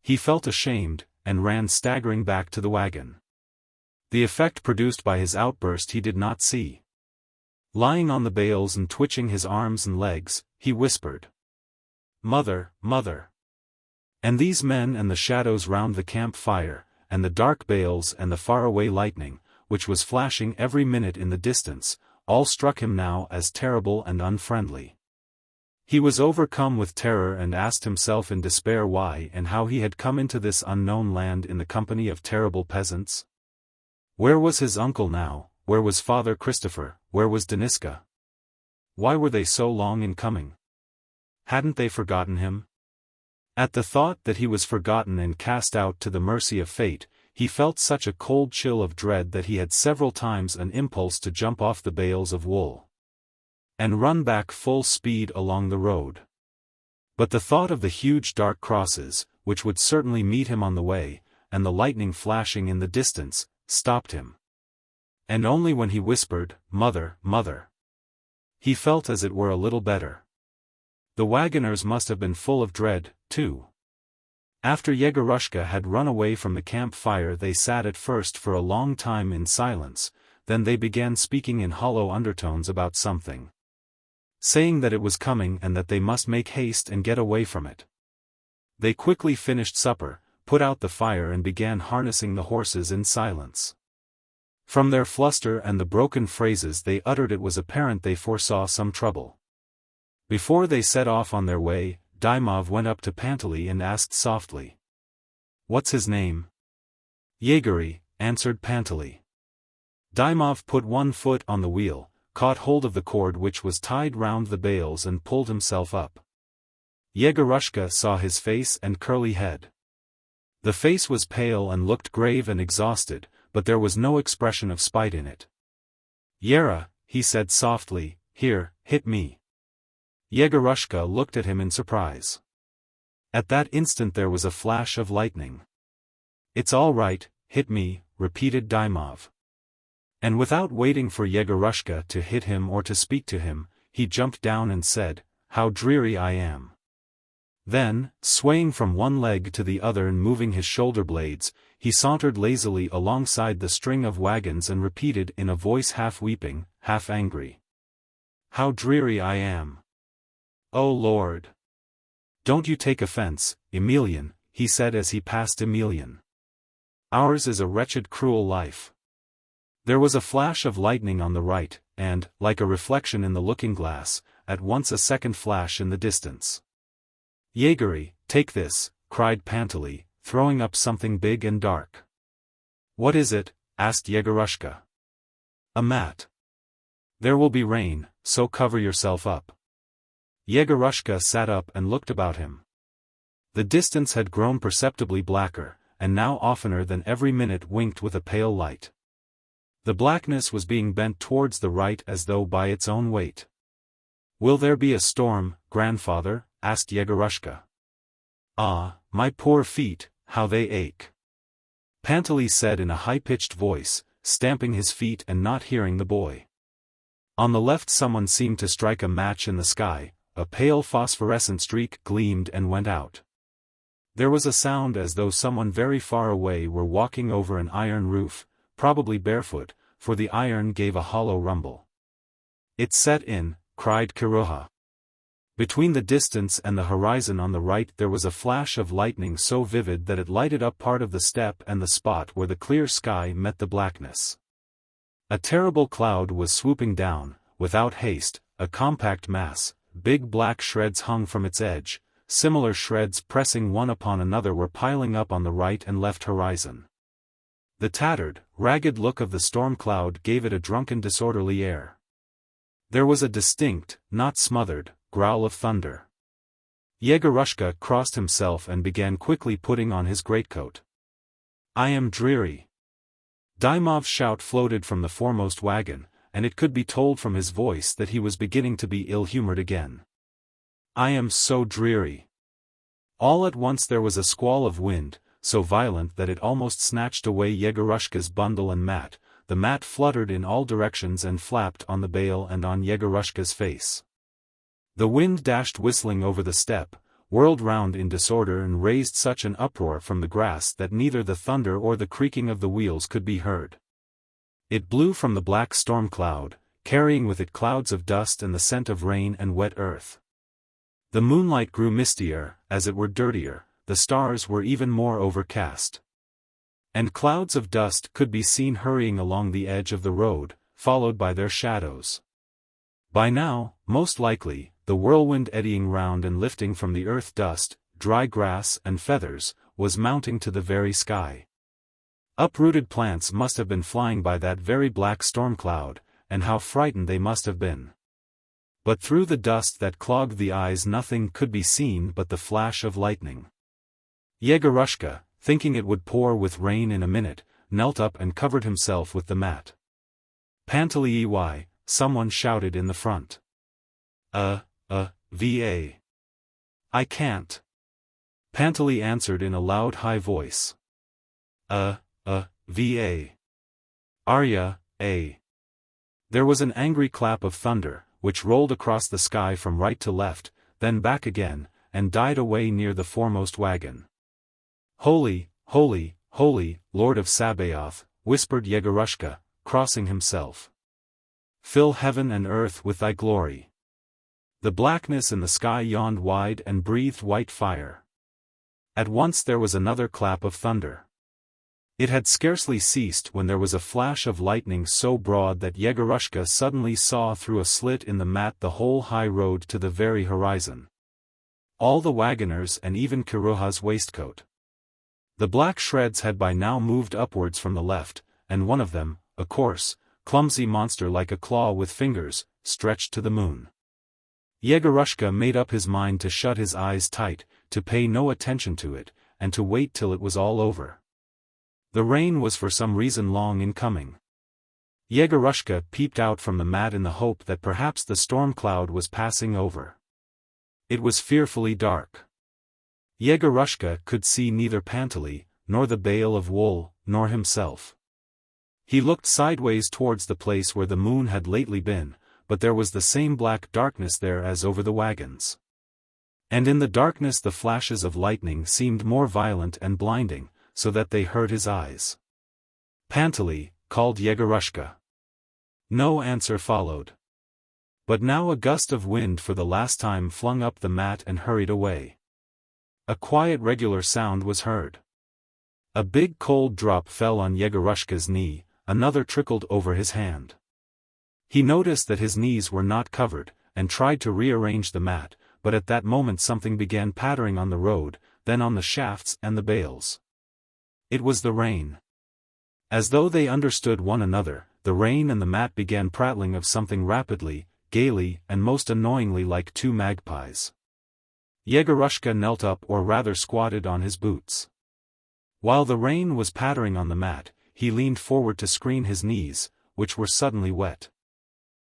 Speaker 1: He felt ashamed, and ran staggering back to the wagon. The effect produced by his outburst he did not see. Lying on the bales and twitching his arms and legs, he whispered, "Mother, mother!" And these men and the shadows round the camp fire, and the dark bales and the faraway lightning, which was flashing every minute in the distance, all struck him now as terrible and unfriendly. He was overcome with terror and asked himself in despair why and how he had come into this unknown land in the company of terrible peasants. Where was his uncle now? Where was Father Christopher? Where was Deniska? Why were they so long in coming? Hadn't they forgotten him? At the thought that he was forgotten and cast out to the mercy of fate, he felt such a cold chill of dread that he had several times an impulse to jump off the bales of wool and run back full speed along the road. But the thought of the huge dark crosses, which would certainly meet him on the way, and the lightning flashing in the distance, stopped him. And only when he whispered, "Mother, mother," he felt as it were a little better. The wagoners must have been full of dread, too. After Yegorushka had run away from the camp fire they sat at first for a long time in silence, then they began speaking in hollow undertones about something, saying that it was coming and that they must make haste and get away from it. They quickly finished supper, put out the fire and began harnessing the horses in silence. From their fluster and the broken phrases they uttered it was apparent they foresaw some trouble. Before they set off on their way, Dymov went up to Panteley and asked softly, "What's his name?" "Yegory," answered Panteley. Dymov put one foot on the wheel, caught hold of the cord which was tied round the bales and pulled himself up. Yegorushka saw his face and curly head. The face was pale and looked grave and exhausted, but there was no expression of spite in it. "Yera," he said softly, "here, hit me." Yegorushka looked at him in surprise. At that instant there was a flash of lightning. "It's all right, hit me," repeated Dymov. And without waiting for Yegorushka to hit him or to speak to him, he jumped down and said, "How dreary I am." Then, swaying from one leg to the other and moving his shoulder blades, he sauntered lazily alongside the string of wagons and repeated in a voice half weeping, half angry, "How dreary I am. Oh Lord! Don't you take offense, Emelian," he said as he passed Emelian. "Ours is a wretched cruel life." There was a flash of lightning on the right, and, like a reflection in the looking-glass, at once a second flash in the distance. "Yegory, take this," cried Panteley, throwing up something big and dark. "What is it?" asked Yegorushka. "A mat. There will be rain, so cover yourself up." Yegorushka sat up and looked about him. The distance had grown perceptibly blacker, and now oftener than every minute winked with a pale light. The blackness was being bent towards the right as though by its own weight. "Will there be a storm, grandfather?" asked Yegorushka. "Ah, my poor feet, how they ache," Panteley said in a high-pitched voice, stamping his feet and not hearing the boy. On the left someone seemed to strike a match in the sky, a pale phosphorescent streak gleamed and went out. There was a sound as though someone very far away were walking over an iron roof, probably barefoot, for the iron gave a hollow rumble. "It's set in," cried Kiruha. Between the distance and the horizon on the right there was a flash of lightning so vivid that it lighted up part of the steppe and the spot where the clear sky met the blackness. A terrible cloud was swooping down, without haste, a compact mass, big black shreds hung from its edge, similar shreds pressing one upon another were piling up on the right and left horizon. The tattered, ragged look of the storm cloud gave it a drunken disorderly air. There was a distinct, not smothered, growl of thunder. Yegorushka crossed himself and began quickly putting on his greatcoat. "I am dreary." Dymov's shout floated from the foremost wagon, and it could be told from his voice that he was beginning to be ill-humored again. "I am so dreary." All at once there was a squall of wind, so violent that it almost snatched away Yegorushka's bundle and mat, the mat fluttered in all directions and flapped on the bale and on Yegorushka's face. The wind dashed whistling over the steppe, whirled round in disorder and raised such an uproar from the grass that neither the thunder or the creaking of the wheels could be heard. It blew from the black storm cloud, carrying with it clouds of dust and the scent of rain and wet earth. The moonlight grew mistier, as it were dirtier, the stars were even more overcast. And clouds of dust could be seen hurrying along the edge of the road, followed by their shadows. By now, most likely, the whirlwind eddying round and lifting from the earth dust, dry grass and feathers, was mounting to the very sky. Uprooted plants must have been flying by that very black storm cloud, and how frightened they must have been. But through the dust that clogged the eyes nothing could be seen but the flash of lightning. Yegorushka, thinking it would pour with rain in a minute, knelt up and covered himself with the mat. "Pantaleey," someone shouted in the front. Va. "I can't." Pantaley answered in a loud high voice. Va. "Arya, a." There was an angry clap of thunder, which rolled across the sky from right to left, then back again, and died away near the foremost wagon. "Holy, holy, holy, Lord of Sabaoth," whispered Yegorushka, crossing himself. "Fill heaven and earth with thy glory." The blackness in the sky yawned wide and breathed white fire. At once there was another clap of thunder. It had scarcely ceased when there was a flash of lightning so broad that Yegorushka suddenly saw through a slit in the mat the whole high road to the very horizon. All the wagoners and even Kiruha's waistcoat. The black shreds had by now moved upwards from the left, and one of them, a coarse, clumsy monster like a claw with fingers, stretched to the moon. Yegorushka made up his mind to shut his eyes tight, to pay no attention to it, and to wait till it was all over. The rain was for some reason long in coming. Yegorushka peeped out from the mat in the hope that perhaps the storm cloud was passing over. It was fearfully dark. Yegorushka could see neither Pantaley, nor the bale of wool, nor himself. He looked sideways towards the place where the moon had lately been, but there was the same black darkness there as over the wagons. And in the darkness the flashes of lightning seemed more violent and blinding, so that they hurt his eyes. "Pantaley," called Yegorushka. No answer followed. But now a gust of wind for the last time flung up the mat and hurried away. A quiet regular sound was heard. A big cold drop fell on Yegorushka's knee, another trickled over his hand. He noticed that his knees were not covered, and tried to rearrange the mat, but at that moment something began pattering on the road, then on the shafts and the bales. It was the rain. As though they understood one another, the rain and the mat began prattling of something rapidly, gaily, and most annoyingly like two magpies. Yegorushka knelt up or rather squatted on his boots. While the rain was pattering on the mat, he leaned forward to screen his knees, which were suddenly wet.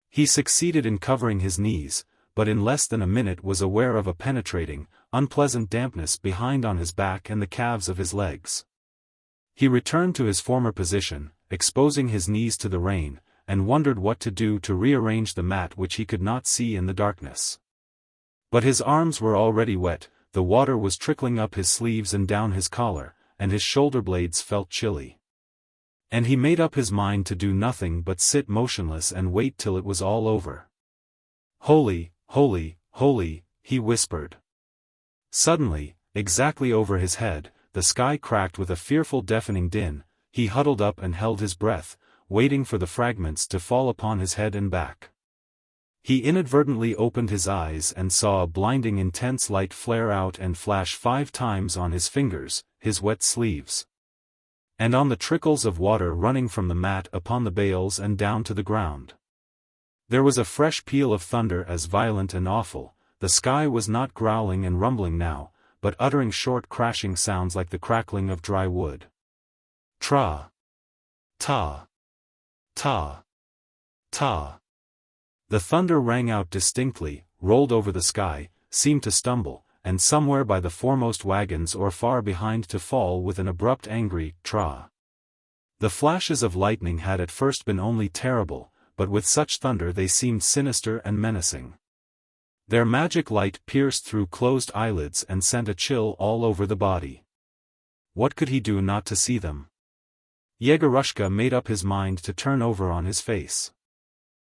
Speaker 1: He succeeded in covering his knees, but in less than a minute was aware of a penetrating, unpleasant dampness behind on his back and the calves of his legs. He returned to his former position, exposing his knees to the rain, and wondered what to do to rearrange the mat which he could not see in the darkness. But his arms were already wet, the water was trickling up his sleeves and down his collar, and his shoulder blades felt chilly. And he made up his mind to do nothing but sit motionless and wait till it was all over. "Holy, holy, holy," he whispered. Suddenly, exactly over his head, the sky cracked with a fearful deafening din. He huddled up and held his breath, waiting for the fragments to fall upon his head and back. He inadvertently opened his eyes and saw a blinding intense light flare out and flash 5 times on his fingers, his wet sleeves, and on the trickles of water running from the mat upon the bales and down to the ground. There was a fresh peal of thunder as violent and awful. The sky was not growling and rumbling now, but uttering short crashing sounds like the crackling of dry wood. Tra! Ta! Ta! Ta! The thunder rang out distinctly, rolled over the sky, seemed to stumble, and somewhere by the foremost wagons or far behind to fall with an abrupt angry tra. The flashes of lightning had at first been only terrible, but with such thunder they seemed sinister and menacing. Their magic light pierced through closed eyelids and sent a chill all over the body. What could he do not to see them? Yegorushka made up his mind to turn over on his face.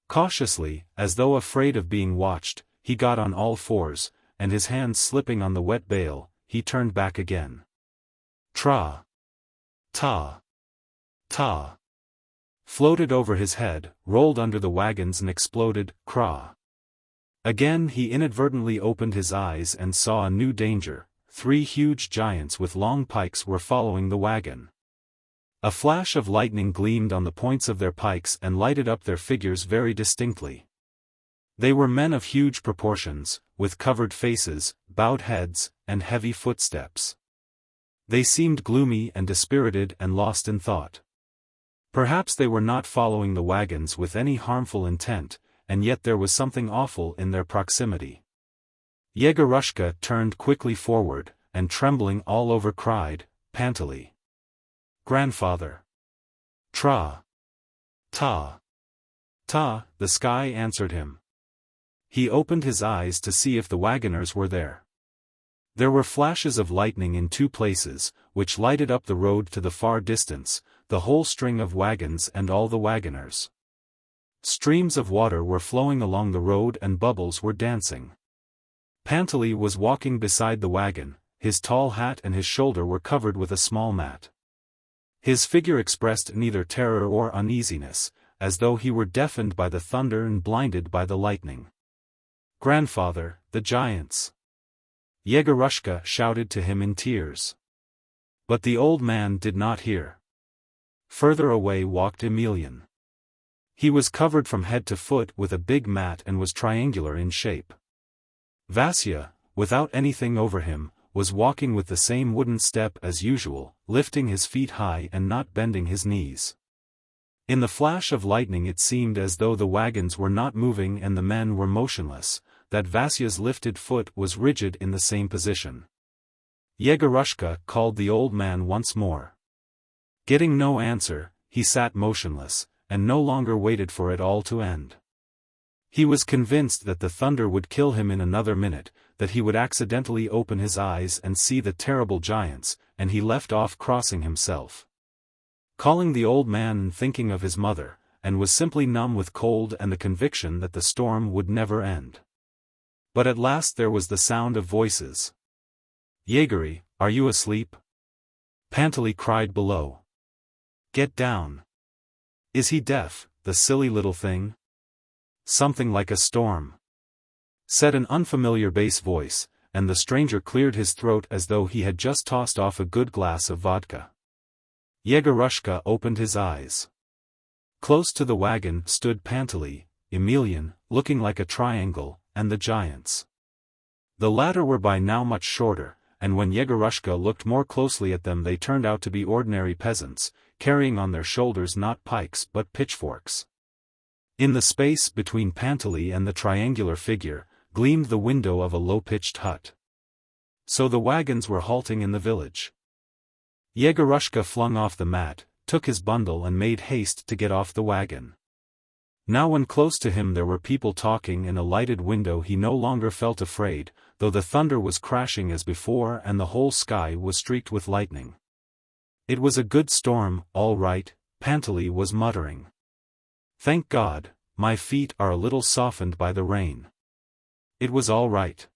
Speaker 1: Cautiously, as though afraid of being watched, he got on all fours, and his hands slipping on the wet bale, he turned back again. Tra! Ta! Ta! Floated over his head, rolled under the wagons and exploded, craw! Again he inadvertently opened his eyes and saw a new danger. 3 huge giants with long pikes were following the wagon. A flash of lightning gleamed on the points of their pikes and lighted up their figures very distinctly. They were men of huge proportions, with covered faces, bowed heads, and heavy footsteps. They seemed gloomy and dispirited and lost in thought. Perhaps they were not following the wagons with any harmful intent, and yet there was something awful in their proximity. Yegorushka turned quickly forward, and trembling all over cried, pantily. "Grandfather!" Tra! Ta! Ta! The sky answered him. He opened his eyes to see if the wagoners were there. There were flashes of lightning in 2 places, which lighted up the road to the far distance, the whole string of wagons and all the wagoners. Streams of water were flowing along the road and bubbles were dancing. Pantely was walking beside the wagon, his tall hat and his shoulder were covered with a small mat. His figure expressed neither terror or uneasiness, as though he were deafened by the thunder and blinded by the lightning. "Grandfather, the giants!" Yegorushka shouted to him in tears. But the old man did not hear. Further away walked Emelian. He was covered from head to foot with a big mat and was triangular in shape. Vasya, without anything over him, was walking with the same wooden step as usual, lifting his feet high and not bending his knees. In the flash of lightning it seemed as though the wagons were not moving and the men were motionless, that Vasya's lifted foot was rigid in the same position. Yegorushka called the old man once more. Getting no answer, he sat motionless, and no longer waited for it all to end. He was convinced that the thunder would kill him in another minute, that he would accidentally open his eyes and see the terrible giants, and he left off crossing himself, calling the old man and thinking of his mother, and was simply numb with cold and the conviction that the storm would never end. But at last there was the sound of voices. "Yegory, are you asleep?" Pantely cried below. "Get down. Is he deaf, the silly little thing?" "Something like a storm," said an unfamiliar bass voice, and the stranger cleared his throat as though he had just tossed off a good glass of vodka. Yegorushka opened his eyes. Close to the wagon stood Pantely, Emelian, looking like a triangle, and the giants. The latter were by now much shorter, and when Yegorushka looked more closely at them they turned out to be ordinary peasants, carrying on their shoulders not pikes but pitchforks. In the space between Pantely and the triangular figure, gleamed the window of a low-pitched hut. So the wagons were halting in the village. Yegorushka flung off the mat, took his bundle and made haste to get off the wagon. Now when close to him there were people talking in a lighted window he no longer felt afraid, though the thunder was crashing as before and the whole sky was streaked with lightning. It was a good storm, all right, Pantely was muttering. "Thank God, my feet are a little softened by the rain." It was all right.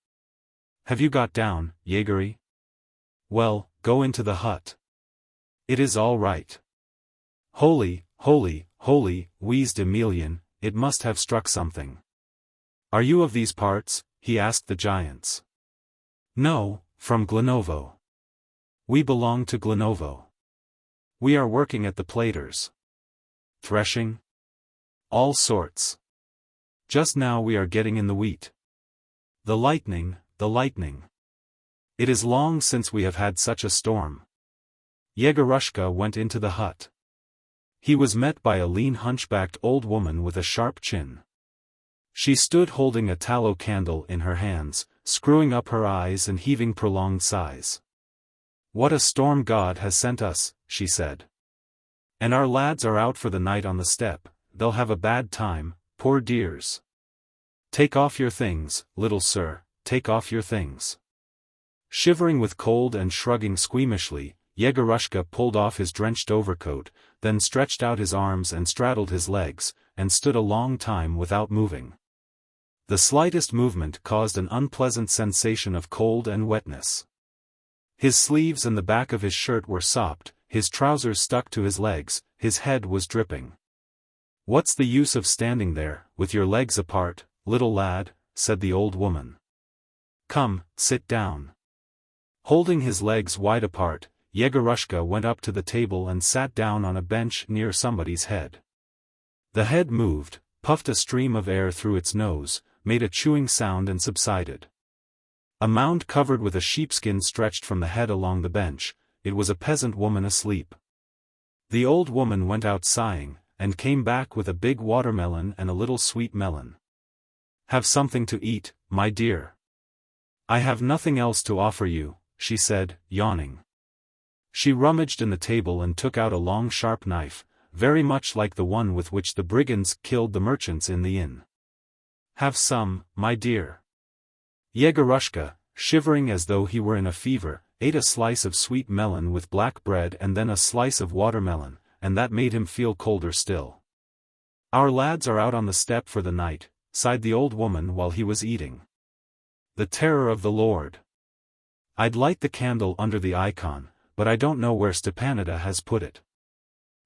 Speaker 1: "Have you got down, Yegory?" "Well, go into the hut." "It is all right." "Holy, holy, holy," wheezed Emelian, "it must have struck something." "Are you of these parts?" he asked the giants. "No, from Glinovo. We belong to Glinovo. We are working at the platers." "Threshing?" "All sorts. Just now we are getting in the wheat." The lightning, the lightning. It is long since we have had such a storm." Yegorushka went into the hut. He was met by a lean hunchbacked old woman with a sharp chin. She stood holding a tallow candle in her hands, screwing up her eyes and heaving prolonged sighs. "What a storm God has sent us," she said. And our lads are out for the night on the steppe, they'll have a bad time, poor dears. Take off your things, little sir, take off your things. Shivering with cold and shrugging squeamishly, Yegorushka pulled off his drenched overcoat, then stretched out his arms and straddled his legs, and stood a long time without moving. The slightest movement caused an unpleasant sensation of cold and wetness. His sleeves and the back of his shirt were sopped, his trousers stuck to his legs, his head was dripping. "What's the use of standing there, with your legs apart, little lad?" said the old woman. "Come, sit down." Holding his legs wide apart, Yegorushka went up to the table and sat down on a bench near somebody's head. The head moved, puffed a stream of air through its nose, made a chewing sound and subsided. A mound covered with a sheepskin stretched from the head along the bench. It was a peasant woman asleep. The old woman went out sighing, and came back with a big watermelon and a little sweet melon. "Have something to eat, my dear." "I have nothing else to offer you," she said, yawning. She rummaged in the table and took out a long sharp knife, very much like the one with which the brigands killed the merchants in the inn. "Have some, my dear." Yegorushka, shivering as though he were in a fever, ate a slice of sweet melon with black bread and then a slice of watermelon, and that made him feel colder still. "Our lads are out on the steppe for the night," sighed the old woman while he was eating. "The terror of the Lord. I'd light the candle under the icon, but I don't know where Stepanida has put it.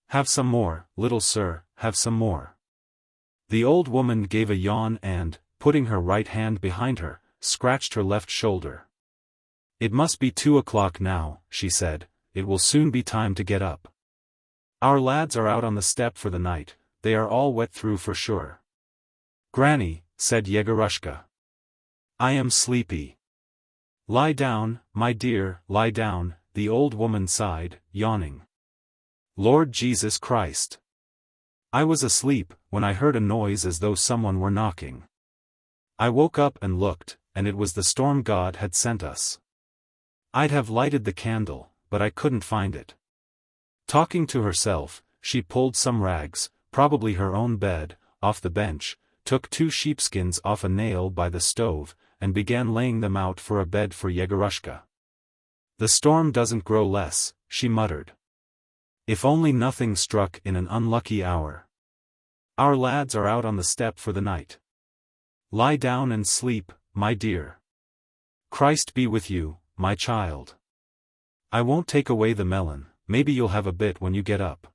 Speaker 1: Have some more, little sir, have some more." The old woman gave a yawn and, putting her right hand behind her, scratched her left shoulder. "It must be 2 o'clock now," she said, "it will soon be time to get up. Our lads are out on the steppe for the night, they are all wet through for sure." "Granny," said Yegorushka, "I am sleepy." "Lie down, my dear, lie down," the old woman sighed, yawning. "Lord Jesus Christ! I was asleep, when I heard a noise as though someone were knocking. I woke up and looked, and it was the storm God had sent us. I'd have lighted the candle, but I couldn't find it." Talking to herself, she pulled some rags, probably her own bed, off the bench, took 2 sheepskins off a nail by the stove, and began laying them out for a bed for Yegorushka. "The storm doesn't grow less," she muttered. "If only nothing struck in an unlucky hour. Our lads are out on the steppe for the night. Lie down and sleep, my dear. Christ be with you, my child. I won't take away the melon, maybe you'll have a bit when you get up."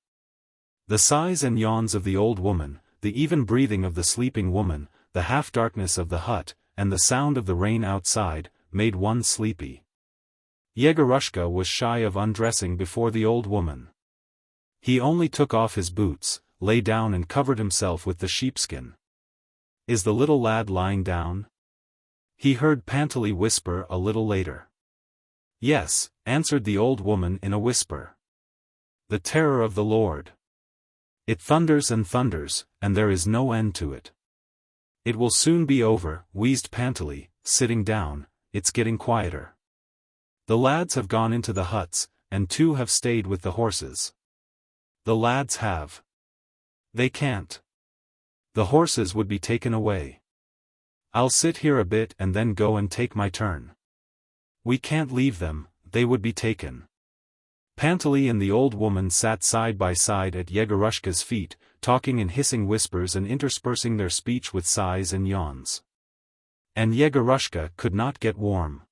Speaker 1: The sighs and yawns of the old woman, the even breathing of the sleeping woman, the half-darkness of the hut, and the sound of the rain outside, made one sleepy. Yegorushka was shy of undressing before the old woman. He only took off his boots, lay down and covered himself with the sheepskin. "Is the little lad lying down?" he heard Pantely whisper a little later. "Yes," answered the old woman in a whisper. "The terror of the Lord. It thunders, and there is no end to it." "It will soon be over," wheezed Pantely, sitting down, "it's getting quieter. The lads have gone into the huts, and 2 have stayed with the horses." "The lads have. They can't. The horses would be taken away. I'll sit here a bit and then go and take my turn." "We can't leave them, they would be taken." Pantely and the old woman sat side by side at Yegorushka's feet, talking in hissing whispers and interspersing their speech with sighs and yawns. And Yegorushka could not get warm.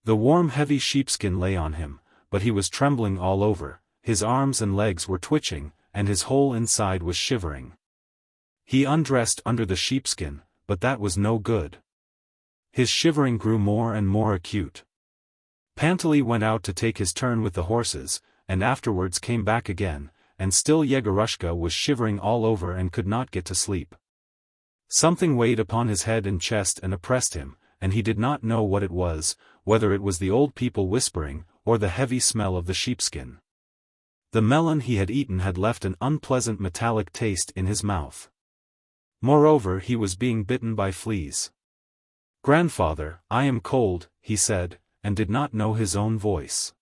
Speaker 1: The warm heavy sheepskin lay on him, but he was trembling all over, his arms and legs were twitching, and his whole inside was shivering. He undressed under the sheepskin, but that was no good. His shivering grew more and more acute. Pantely went out to take his turn with the horses, and afterwards came back again, and still Yegorushka was shivering all over and could not get to sleep. Something weighed upon his head and chest and oppressed him, and he did not know what it was, whether it was the old people whispering, or the heavy smell of the sheepskin. The melon he had eaten had left an unpleasant metallic taste in his mouth. Moreover, he was being bitten by fleas. "Grandfather, I am cold," he said, and did not know his own voice.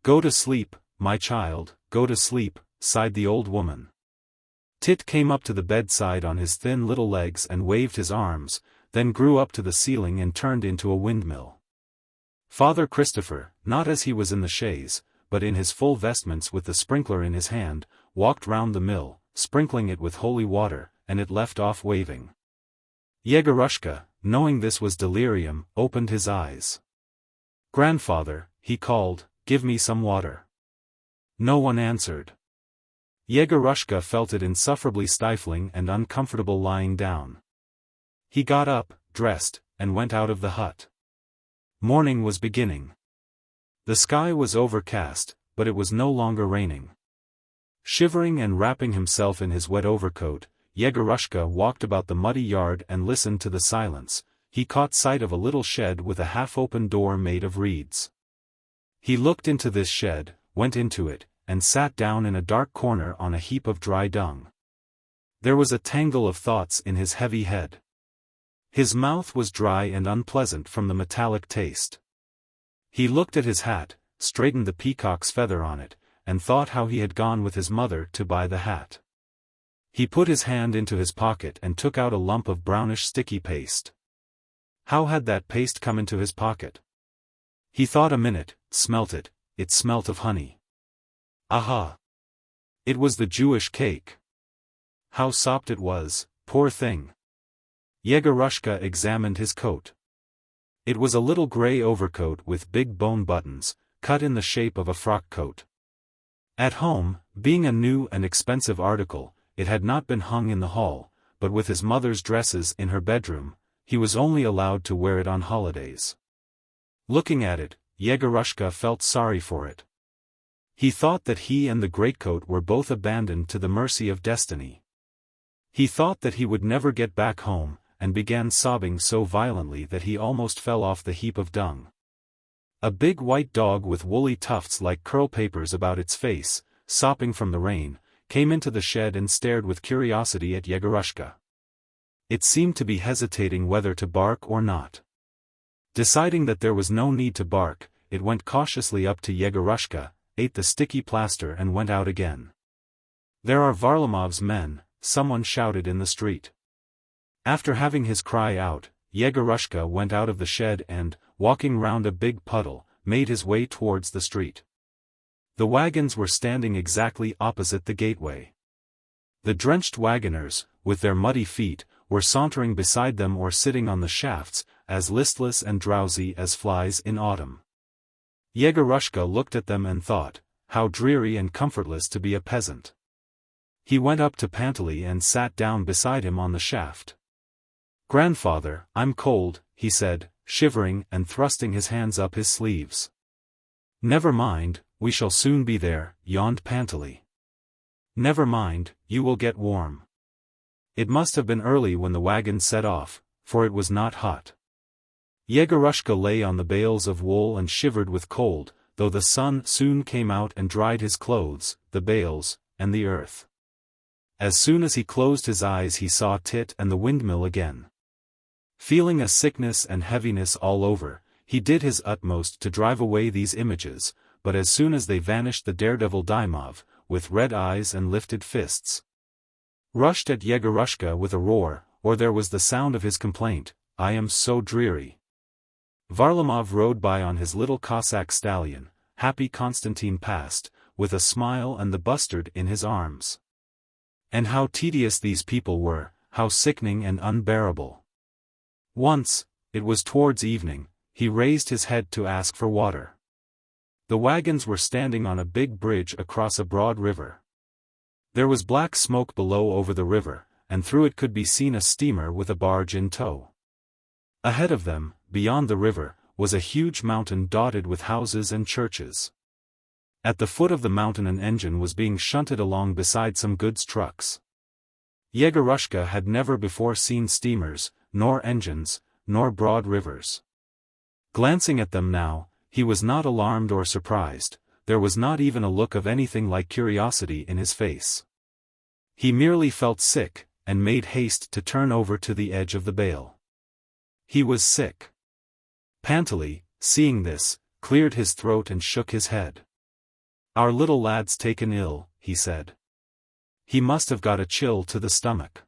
Speaker 1: "Go to sleep, my child, go to sleep," sighed the old woman. Tit came up to the bedside on his thin little legs and waved his arms, then grew up to the ceiling and turned into a windmill. Father Christopher, not as he was in the chaise, but in his full vestments with the sprinkler in his hand, walked round the mill, sprinkling it with holy water, and it left off waving. Yegorushka, knowing this was delirium, opened his eyes. "Grandfather," he called, "give me some water." No one answered. Yegorushka felt it insufferably stifling and uncomfortable lying down. He got up, dressed, and went out of the hut. Morning was beginning. The sky was overcast, but it was no longer raining. Shivering and wrapping himself in his wet overcoat, Yegorushka walked about the muddy yard and listened to the silence. He caught sight of a little shed with a half-open door made of reeds. He looked into this shed, went into it, and sat down in a dark corner on a heap of dry dung. There was a tangle of thoughts in his heavy head. His mouth was dry and unpleasant from the metallic taste. He looked at his hat, straightened the peacock's feather on it, and thought how he had gone with his mother to buy the hat. He put his hand into his pocket and took out a lump of brownish sticky paste. How had that paste come into his pocket? He thought a minute, smelt it, it smelt of honey. Aha! It was the Jewish cake. How sopped it was, poor thing. Yegorushka examined his coat. It was a little grey overcoat with big bone buttons, cut in the shape of a frock coat. At home, being a new and expensive article, it had not been hung in the hall, but with his mother's dresses in her bedroom, he was only allowed to wear it on holidays. Looking at it, Yegorushka felt sorry for it. He thought that he and the greatcoat were both abandoned to the mercy of destiny. He thought that he would never get back home, and began sobbing so violently that he almost fell off the heap of dung. A big white dog with woolly tufts like curl papers about its face, sopping from the rain, came into the shed and stared with curiosity at Yegorushka. It seemed to be hesitating whether to bark or not. Deciding that there was no need to bark, it went cautiously up to Yegorushka, ate the sticky plaster and went out again. "There are Varlamov's men," someone shouted in the street. After having his cry out, Yegorushka went out of the shed and, walking round a big puddle, made his way towards the street. The wagons were standing exactly opposite the gateway. The drenched wagoners, with their muddy feet, were sauntering beside them or sitting on the shafts, as listless and drowsy as flies in autumn. Yegorushka looked at them and thought, how dreary and comfortless to be a peasant. He went up to Panteley and sat down beside him on the shaft. "Grandfather, I'm cold," he said, shivering and thrusting his hands up his sleeves. "Never mind, we shall soon be there," yawned Panteley. "Never mind, you will get warm." It must have been early when the wagon set off, for it was not hot. Yegorushka lay on the bales of wool and shivered with cold, though the sun soon came out and dried his clothes, the bales, and the earth. As soon as he closed his eyes he saw Tit and the windmill again. Feeling a sickness and heaviness all over, he did his utmost to drive away these images, but as soon as they vanished the daredevil Dymov, with red eyes and lifted fists, rushed at Yegorushka with a roar, or there was the sound of his complaint, "I am so dreary." Varlamov rode by on his little Cossack stallion, happy Constantine passed, with a smile and the bustard in his arms. And how tedious these people were, how sickening and unbearable. Once, it was towards evening, he raised his head to ask for water. The wagons were standing on a big bridge across a broad river. There was black smoke below over the river, and through it could be seen a steamer with a barge in tow. Ahead of them, beyond the river, was a huge mountain dotted with houses and churches. At the foot of the mountain an engine was being shunted along beside some goods trucks. Yegorushka had never before seen steamers, nor engines, nor broad rivers. Glancing at them now, he was not alarmed or surprised, there was not even a look of anything like curiosity in his face. He merely felt sick, and made haste to turn over to the edge of the bale. He was sick. Panteley, seeing this, cleared his throat and shook his head. Our little lad's taken ill, he said. He must have got a chill to the stomach.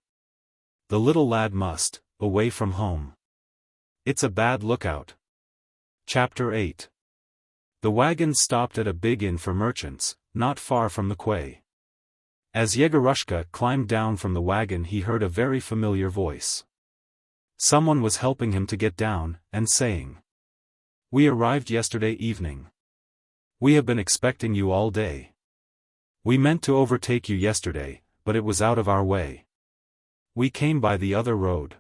Speaker 1: The little lad must, away from home. It's a bad lookout. Chapter 8. The wagon stopped at a big inn for merchants, not far from the quay. As Yegorushka climbed down from the wagon, he heard a very familiar voice. Someone was helping him to get down, and saying, "We arrived yesterday evening. We have been expecting you all day. We meant to overtake you yesterday, but it was out of our way. We came by the other road.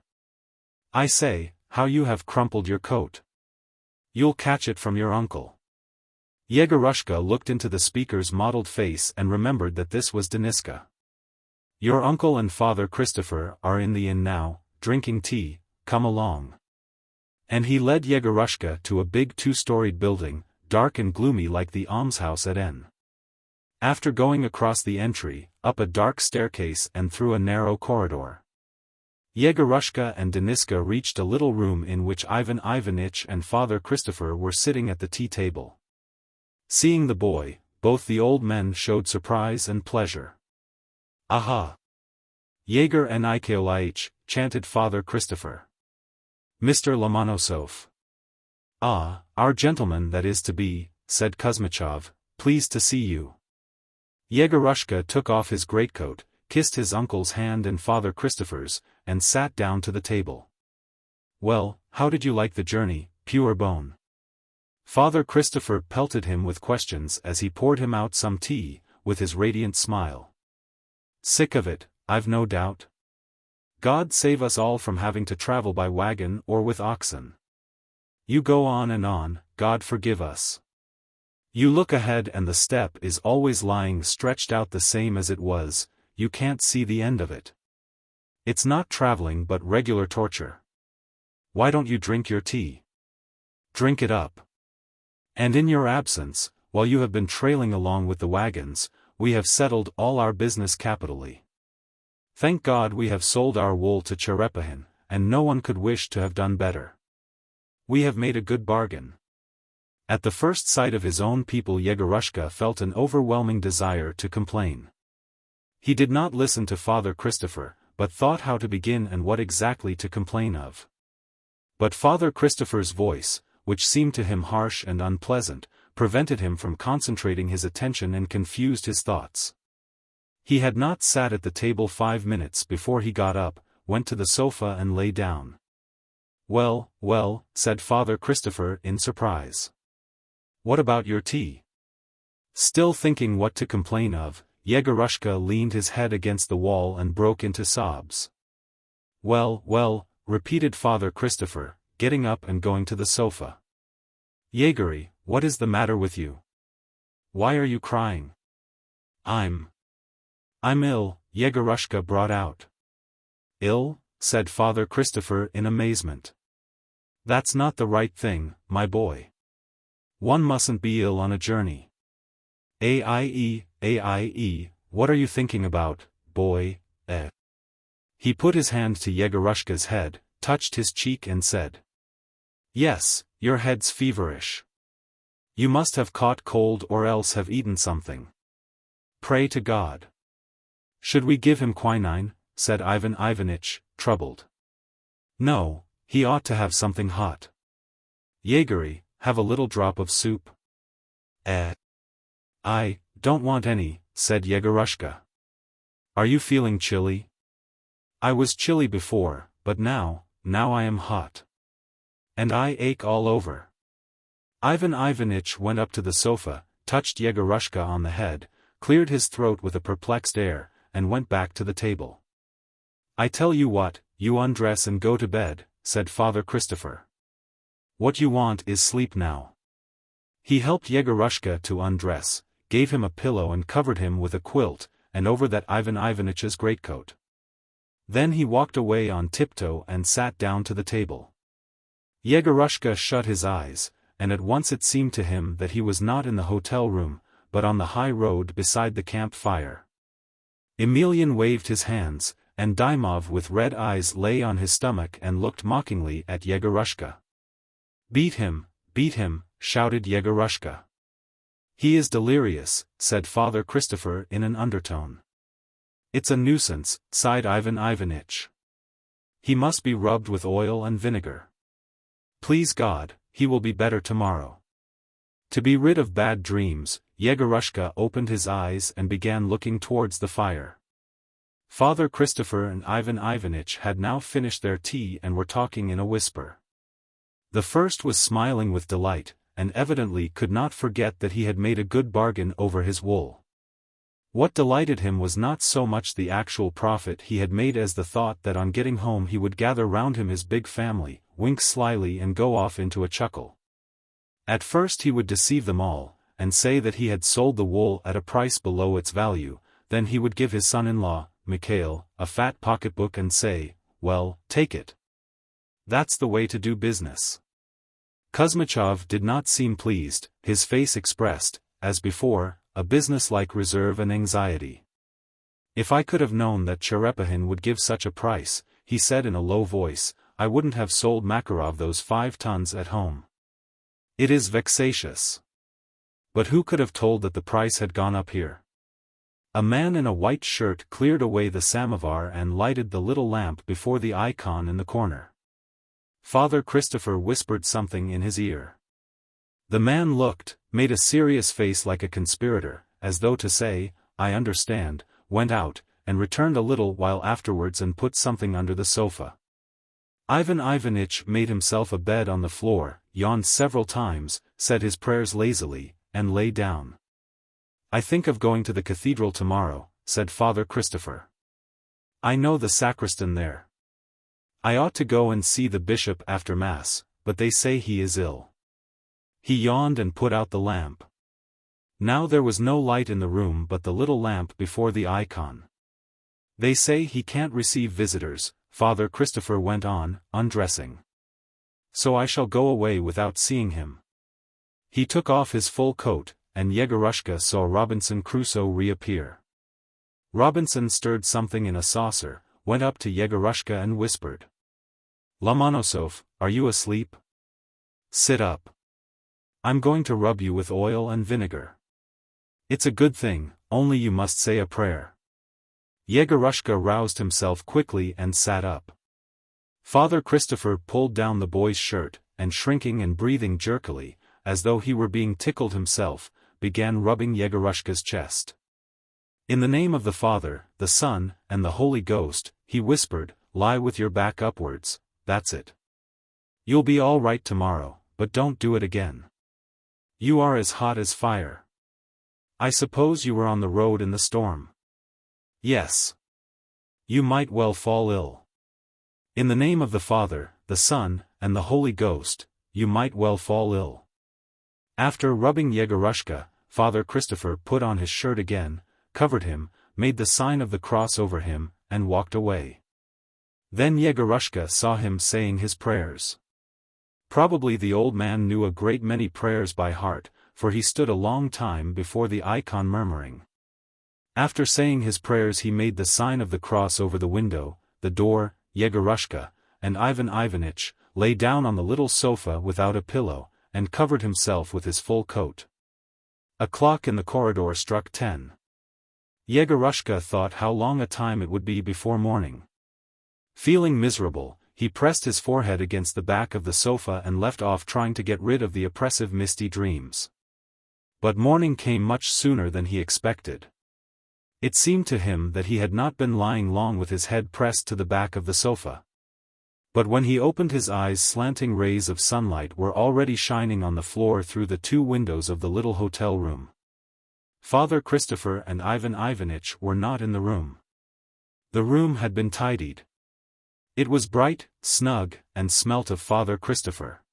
Speaker 1: I say, how you have crumpled your coat. You'll catch it from your uncle." Yegorushka looked into the speaker's mottled face and remembered that this was Deniska. "Your uncle and Father Christopher are in the inn now, drinking tea, come along." And he led Yegorushka to a big two-storied building, dark and gloomy like the almshouse at N. After going across the entry, up a dark staircase and through a narrow corridor, Yegorushka and Deniska reached a little room in which Ivan Ivanitch and Father Christopher were sitting at the tea table. Seeing the boy, both the old men showed surprise and pleasure. "Aha! Yegor and Nikolaich," chanted Father Christopher. "Mr. Lomonosov." "Ah, our gentleman that is to be," said Kuzmichov, "pleased to see you." Yegorushka took off his greatcoat, kissed his uncle's hand and Father Christopher's, and sat down to the table. "Well, how did you like the journey, pure bone?" Father Christopher pelted him with questions as he poured him out some tea, with his radiant smile. "Sick of it, I've no doubt. God save us all from having to travel by wagon or with oxen. You go on and on, God forgive us. You look ahead and the steppe is always lying stretched out the same as it was, you can't see the end of it. It's not traveling but regular torture. Why don't you drink your tea? Drink it up. And in your absence, while you have been trailing along with the wagons, we have settled all our business capitally. Thank God we have sold our wool to Cherepahin, and no one could wish to have done better. We have made a good bargain." At the first sight of his own people, Yegorushka felt an overwhelming desire to complain. He did not listen to Father Christopher, but thought how to begin and what exactly to complain of. But Father Christopher's voice, which seemed to him harsh and unpleasant, prevented him from concentrating his attention and confused his thoughts. He had not sat at the table 5 minutes before he got up, went to the sofa and lay down. "Well, well," said Father Christopher in surprise. "What about your tea?" Still thinking what to complain of, Yegorushka leaned his head against the wall and broke into sobs. "Well, well," repeated Father Christopher, getting up and going to the sofa. "Yegory, what is the matter with you? Why are you crying?" I'm ill," Yegorushka brought out. "Ill?" said Father Christopher in amazement. "That's not the right thing, my boy. One mustn't be ill on a journey. Aie, what are you thinking about, boy, eh?" He put his hand to Yegorushka's head, touched his cheek and said, "Yes, your head's feverish. You must have caught cold or else have eaten something. Pray to God." "Should we give him quinine?" said Ivan Ivanitch, troubled. "No, he ought to have something hot. Yegory, have a little drop of soup." "I don't want any," said Yegorushka. "Are you feeling chilly?" "I was chilly before, but now I am hot. And I ache all over." Ivan Ivanitch went up to the sofa, touched Yegorushka on the head, cleared his throat with a perplexed air, and went back to the table. "I tell you what, you undress and go to bed," said Father Christopher. "What you want is sleep now." He helped Yegorushka to undress, gave him a pillow and covered him with a quilt, and over that Ivan Ivanitch's greatcoat. Then he walked away on tiptoe and sat down to the table. Yegorushka shut his eyes, and at once it seemed to him that he was not in the hotel room, but on the high road beside the camp fire. Emelian waved his hands, and Dymov with red eyes lay on his stomach and looked mockingly at Yegorushka. Beat him," shouted Yegorushka. "He is delirious," said Father Christopher in an undertone. "It's a nuisance," sighed Ivan Ivanitch. "He must be rubbed with oil and vinegar. Please God, he will be better tomorrow." To be rid of bad dreams, Yegorushka opened his eyes and began looking towards the fire. Father Christopher and Ivan Ivanitch had now finished their tea and were talking in a whisper. The first was smiling with delight, and evidently could not forget that he had made a good bargain over his wool. What delighted him was not so much the actual profit he had made as the thought that on getting home he would gather round him his big family, wink slyly and go off into a chuckle. At first he would deceive them all, and say that he had sold the wool at a price below its value, then he would give his son-in-law, Mikhail, a fat pocketbook and say, "Well, take it. That's the way to do business." Kuzmichov did not seem pleased, his face expressed, as before, a business-like reserve and anxiety. "If I could have known that Cherepahin would give such a price," he said in a low voice, "I wouldn't have sold Makarov those 5 tons at home. It is vexatious. But who could have told that the price had gone up here?" A man in a white shirt cleared away the samovar and lighted the little lamp before the icon in the corner. Father Christopher whispered something in his ear. The man looked, made a serious face like a conspirator, as though to say, "I understand," went out, and returned a little while afterwards and put something under the sofa. Ivan Ivanitch made himself a bed on the floor, yawned several times, said his prayers lazily, and lay down. "I think of going to the cathedral tomorrow," said Father Christopher. "I know the sacristan there. I ought to go and see the bishop after Mass, but they say he is ill." He yawned and put out the lamp. Now there was no light in the room but the little lamp before the icon. "They say he can't receive visitors," Father Christopher went on, undressing. "So I shall go away without seeing him." He took off his full coat, and Yegorushka saw Robinson Crusoe reappear. Robinson stirred something in a saucer, went up to Yegorushka and whispered, "Lomonosov, are you asleep? Sit up. I'm going to rub you with oil and vinegar. It's a good thing, only you must say a prayer." Yegorushka roused himself quickly and sat up. Father Christopher pulled down the boy's shirt, and shrinking and breathing jerkily, as though he were being tickled himself, began rubbing Yegorushka's chest. "In the name of the Father, the Son, and the Holy Ghost," he whispered, "lie with your back upwards, that's it. You'll be all right tomorrow, but don't do it again. You are as hot as fire. I suppose you were on the road in the storm." "Yes. You might well fall ill. In the name of the Father, the Son, and the Holy Ghost, you might well fall ill." After rubbing Yegorushka, Father Christopher put on his shirt again, covered him, made the sign of the cross over him, and walked away. Then Yegorushka saw him saying his prayers. Probably the old man knew a great many prayers by heart, for he stood a long time before the icon murmuring. After saying his prayers he made the sign of the cross over the window, the door. Yegorushka, and Ivan Ivanitch, lay down on the little sofa without a pillow, and covered himself with his full coat. A clock in the corridor struck 10. Yegorushka thought how long a time it would be before morning. Feeling miserable, he pressed his forehead against the back of the sofa and left off trying to get rid of the oppressive misty dreams. But morning came much sooner than he expected. It seemed to him that he had not been lying long with his head pressed to the back of the sofa. But when he opened his eyes, slanting rays of sunlight were already shining on the floor through the 2 windows of the little hotel room. Father Christopher and Ivan Ivanitch were not in the room. The room had been tidied. It was bright, snug, and smelt of Father Christopher,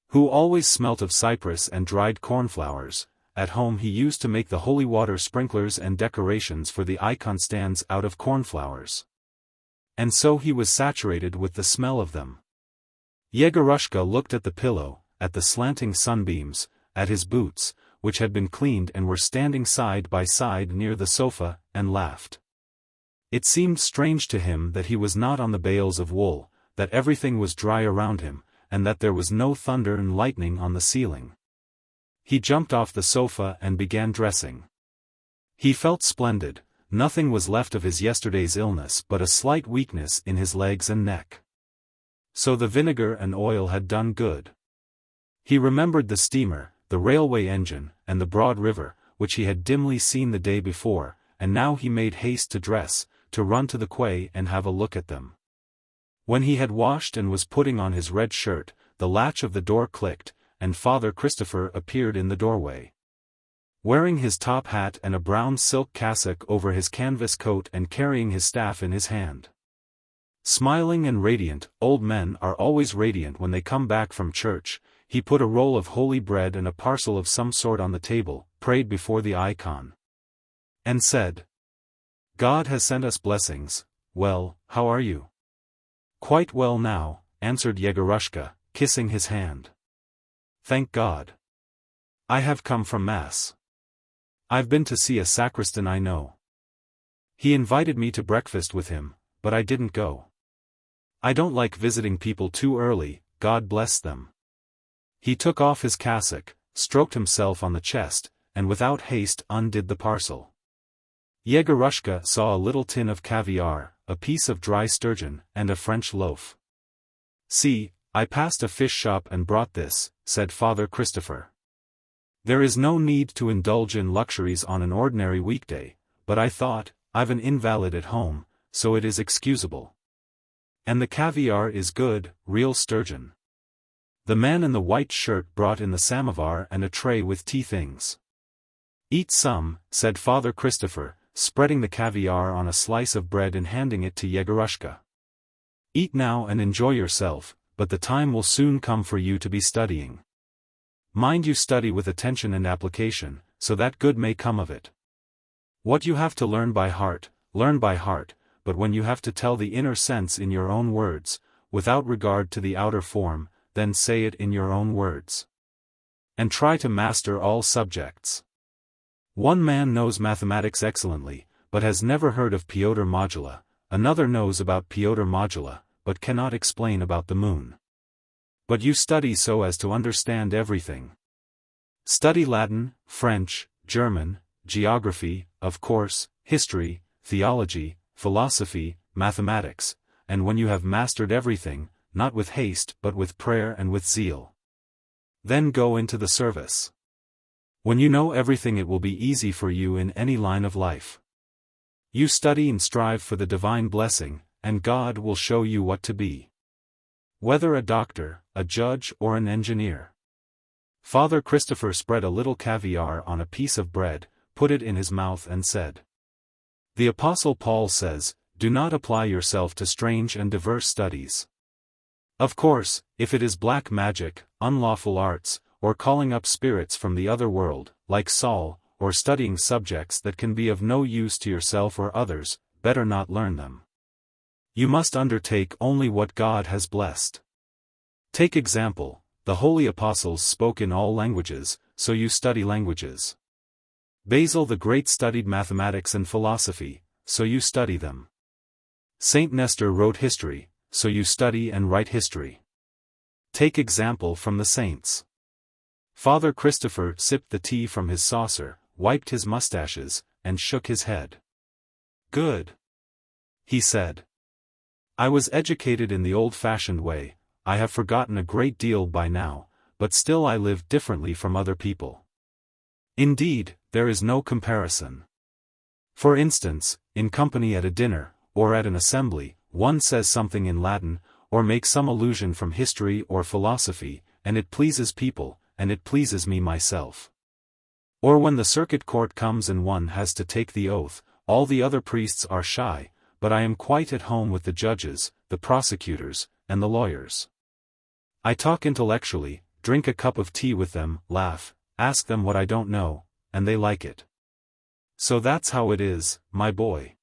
Speaker 1: who always smelt of cypress and dried cornflowers. At home he used to make the holy water sprinklers and decorations for the icon stands out of cornflowers. And so he was saturated with the smell of them. Yegorushka looked at the pillow, at the slanting sunbeams, at his boots, which had been cleaned and were standing side by side near the sofa, and laughed. It seemed strange to him that he was not on the bales of wool, that everything was dry around him, and that there was no thunder and lightning on the ceiling. He jumped off the sofa and began dressing. He felt splendid, nothing was left of his yesterday's illness but a slight weakness in his legs and neck. So the vinegar and oil had done good. He remembered the steamer, the railway engine, and the broad river, which he had dimly seen the day before, and now he made haste to dress, to run to the quay and have a look at them. When he had washed and was putting on his red shirt, the latch of the door clicked, and Father Christopher appeared in the doorway. Wearing his top hat and a brown silk cassock over his canvas coat and carrying his staff in his hand. Smiling and radiant, old men are always radiant when they come back from church. He put a roll of holy bread and a parcel of some sort on the table, prayed before the icon, and said, "God has sent us blessings. Well, how are you?" "Quite well now," answered Yegorushka, kissing his hand. "Thank God. I have come from Mass. I've been to see a sacristan I know. He invited me to breakfast with him, but I didn't go. I don't like visiting people too early, God bless them." He took off his cassock, stroked himself on the chest, and without haste undid the parcel. Yegorushka saw a little tin of caviar, a piece of dry sturgeon, and a French loaf. "See, I passed a fish shop and brought this," said Father Christopher. "There is no need to indulge in luxuries on an ordinary weekday, but I thought, I've an invalid at home, so it is excusable. And the caviar is good, real sturgeon." The man in the white shirt brought in the samovar and a tray with tea things. "Eat some," said Father Christopher, spreading the caviar on a slice of bread and handing it to Yegorushka. "Eat now and enjoy yourself, but the time will soon come for you to be studying. Mind you study with attention and application, so that good may come of it. What you have to learn by heart, but when you have to tell the inner sense in your own words, without regard to the outer form, then say it in your own words. And try to master all subjects. One man knows mathematics excellently, but has never heard of Piotr Modula, another knows about Piotr Modula, but cannot explain about the moon. But you study so as to understand everything. Study Latin, French, German, geography, of course, history, theology, philosophy, mathematics, and when you have mastered everything, not with haste but with prayer and with zeal, then go into the service. When you know everything it will be easy for you in any line of life. You study and strive for the divine blessing, and God will show you what to be. Whether a doctor, a judge or an engineer. Father Christopher spread a little caviar on a piece of bread, put it in his mouth and said, "The Apostle Paul says, do not apply yourself to strange and diverse studies. Of course, if it is black magic, unlawful arts, or calling up spirits from the other world, like Saul, or studying subjects that can be of no use to yourself or others, better not learn them. You must undertake only what God has blessed. Take example, the holy apostles spoke in all languages, so you study languages. Basil the Great studied mathematics and philosophy, so you study them. Saint Nestor wrote history, so you study and write history. Take example from the saints." Father Christopher sipped the tea from his saucer, wiped his mustaches, and shook his head. "Good," he said. "I was educated in the old-fashioned way. I have forgotten a great deal by now, but still I live differently from other people. Indeed, there is no comparison. For instance, in company at a dinner, or at an assembly, one says something in Latin, or makes some allusion from history or philosophy, and it pleases people, and it pleases me myself. Or when the circuit court comes and one has to take the oath, all the other priests are shy, but I am quite at home with the judges, the prosecutors, and the lawyers. I talk intellectually, drink a cup of tea with them, laugh, ask them what I don't know, and they like it. So that's how it is, my boy.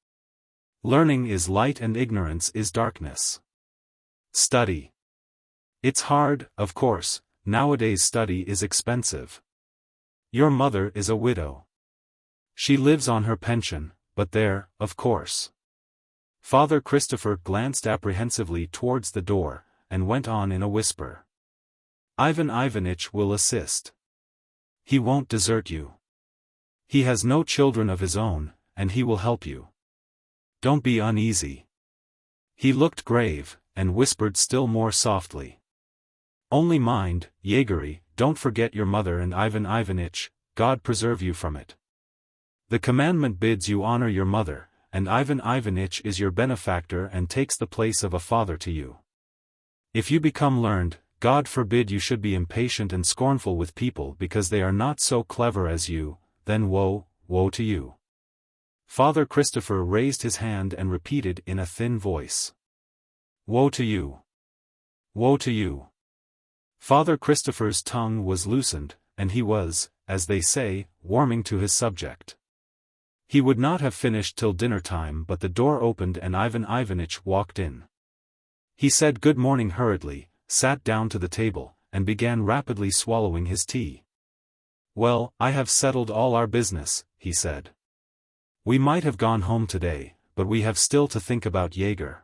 Speaker 1: Learning is light and ignorance is darkness. Study. It's hard, of course, nowadays study is expensive. Your mother is a widow. She lives on her pension, but there, of course." Father Christopher glanced apprehensively towards the door, and went on in a whisper. "Ivan Ivanitch will assist. He won't desert you. He has no children of his own, and he will help you. Don't be uneasy. He looked grave, and whispered still more softly. Only mind, Yegory, don't forget your mother and Ivan Ivanitch, God preserve you from it. The commandment bids you honor your mother, and Ivan Ivanitch is your benefactor and takes the place of a father to you. If you become learned, God forbid you should be impatient and scornful with people because they are not so clever as you, then woe, woe to you. Father Christopher raised his hand and repeated in a thin voice. Woe to you. Woe to you. Father Christopher's tongue was loosened, and he was, as they say, warming to his subject. He would not have finished till dinner time, but the door opened and Ivan Ivanitch walked in. He said good morning hurriedly, sat down to the table, and began rapidly swallowing his tea. Well, I have settled all our business, he said. We might have gone home today, but we have still to think about Yegor.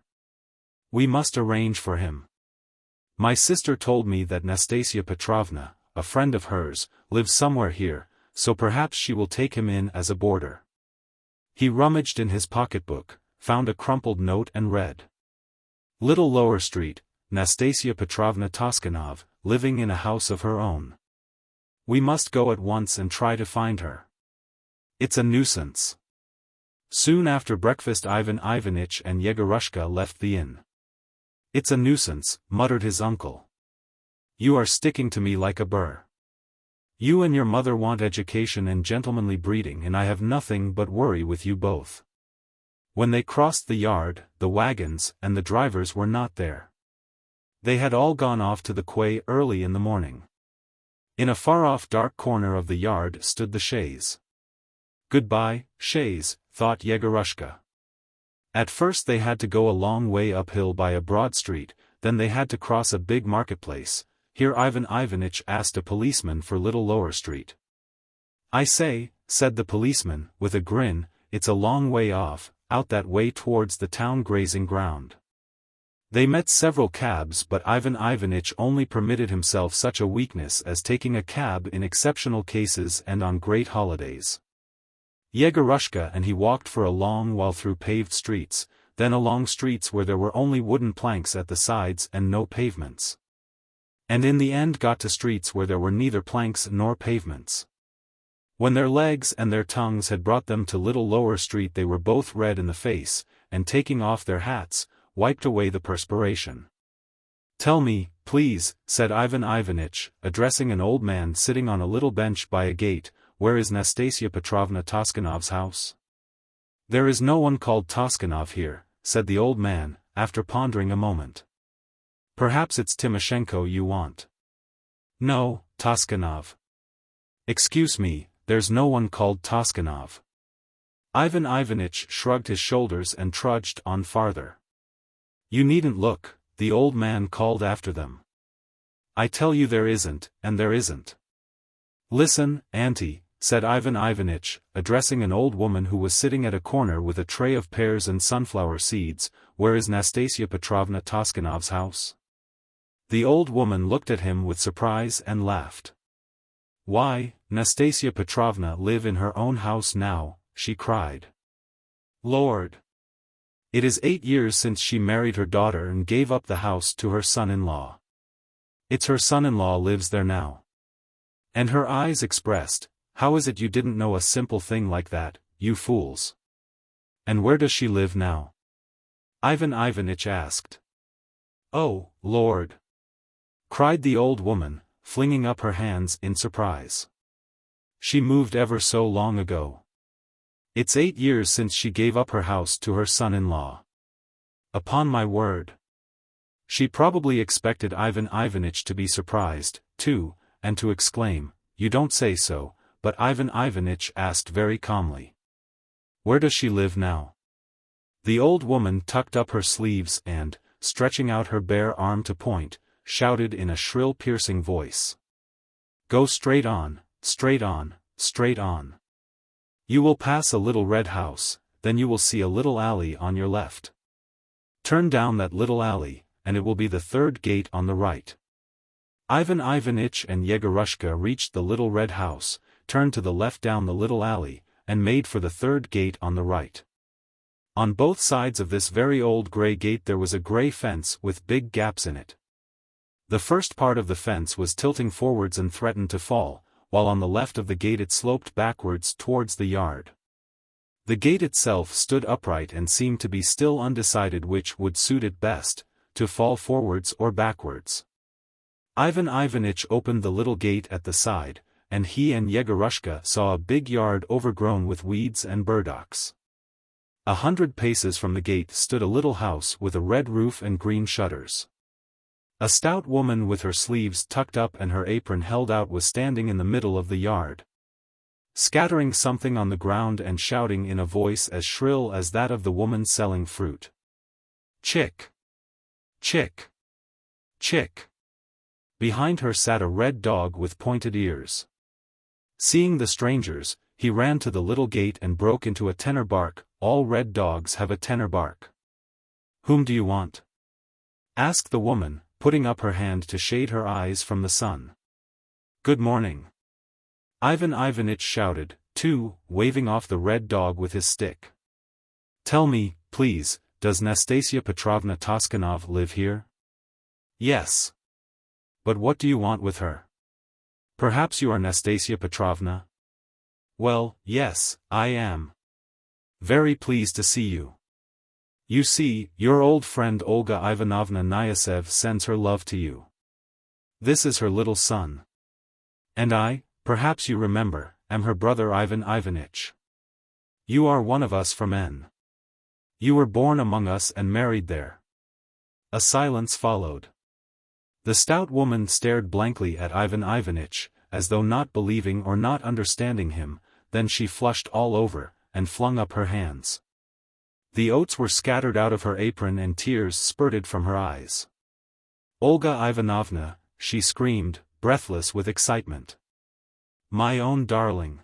Speaker 1: We must arrange for him. My sister told me that Nastasia Petrovna, a friend of hers, lives somewhere here, so perhaps she will take him in as a boarder. He rummaged in his pocketbook, found a crumpled note and read. Little Lower Street, Nastasia Petrovna Toskanov, living in a house of her own. We must go at once and try to find her. It's a nuisance. Soon after breakfast Ivan Ivanitch and Yegorushka left the inn. It's a nuisance, muttered his uncle. You are sticking to me like a burr. You and your mother want education and gentlemanly breeding, and I have nothing but worry with you both. When they crossed the yard, the wagons and the drivers were not there. They had all gone off to the quay early in the morning. In a far-off dark corner of the yard stood the chaise. Goodbye, chaise, thought Yegorushka. At first they had to go a long way uphill by a broad street, then they had to cross a big marketplace. Here Ivan Ivanitch asked a policeman for Little Lower Street. I say, said the policeman, with a grin, it's a long way off, out that way towards the town grazing ground. They met several cabs, but Ivan Ivanitch only permitted himself such a weakness as taking a cab in exceptional cases and on great holidays. Yegorushka and he walked for a long while through paved streets, then along streets where there were only wooden planks at the sides and no pavements. And in the end got to streets where there were neither planks nor pavements. When their legs and their tongues had brought them to Little Lower Street they were both red in the face, and taking off their hats, wiped away the perspiration. Tell me, please, said Ivan Ivanitch, addressing an old man sitting on a little bench by a gate, where is Nastasia Petrovna Toskanov's house? There is no one called Toskanov here, said the old man, after pondering a moment. Perhaps it's Timoshenko you want. No, Toskanov. Excuse me, there's no one called Toskanov. Ivan Ivanitch shrugged his shoulders and trudged on farther. You needn't look, the old man called after them. I tell you there isn't, and there isn't. Listen, auntie, said Ivan Ivanitch, addressing an old woman who was sitting at a corner with a tray of pears and sunflower seeds, where is Nastasia Petrovna Toskanov's house? The old woman looked at him with surprise and laughed. Why, Nastasia Petrovna live in her own house now, she cried. Lord! It is 8 years since she married her daughter and gave up the house to her son-in-law. It's her son-in-law lives there now. And her eyes expressed, how is it you didn't know a simple thing like that, you fools? And where does she live now? Ivan Ivanitch asked. Oh, Lord! Cried the old woman, flinging up her hands in surprise. She moved ever so long ago. It's 8 years since she gave up her house to her son-in-law. Upon my word. She probably expected Ivan Ivanitch to be surprised, too, and to exclaim, you don't say so, but Ivan Ivanitch asked very calmly. Where does she live now? The old woman tucked up her sleeves and, stretching out her bare arm to point, shouted in a shrill piercing voice. Go straight on, straight on, straight on. You will pass a little red house, then you will see a little alley on your left. Turn down that little alley, and it will be the third gate on the right. Ivan Ivanitch and Yegorushka reached the little red house, turned to the left down the little alley, and made for the third gate on the right. On both sides of this very old grey gate there was a grey fence with big gaps in it. The first part of the fence was tilting forwards and threatened to fall, while on the left of the gate it sloped backwards towards the yard. The gate itself stood upright and seemed to be still undecided which would suit it best, to fall forwards or backwards. Ivan Ivanitch opened the little gate at the side, and he and Yegorushka saw a big yard overgrown with weeds and burdocks. 100 paces from the gate stood a little house with a red roof and green shutters. A stout woman with her sleeves tucked up and her apron held out was standing in the middle of the yard, scattering something on the ground and shouting in a voice as shrill as that of the woman selling fruit. "Chick! Chick! Chick!" Behind her sat a red dog with pointed ears. Seeing the strangers, he ran to the little gate and broke into a tenor bark. All red dogs have a tenor bark. "Whom do you want?" asked the woman, putting up her hand to shade her eyes from the sun. "Good morning," Ivan Ivanitch shouted, too, waving off the red dog with his stick. "Tell me, please, does Nastasia Petrovna Toskanov live here?" "Yes." "But what do you want with her?" "Perhaps you are Nastasia Petrovna?" "Well, yes, I am. Very pleased to see you. You see, your old friend Olga Ivanovna Nyasev sends her love to you. This is her little son. And I, perhaps you remember, am her brother Ivan Ivanitch. You are one of us from N. You were born among us and married there." A silence followed. The stout woman stared blankly at Ivan Ivanitch, as though not believing or not understanding him, then she flushed all over, and flung up her hands. The oats were scattered out of her apron and tears spurted from her eyes. "Olga Ivanovna," she screamed, breathless with excitement. "My own darling.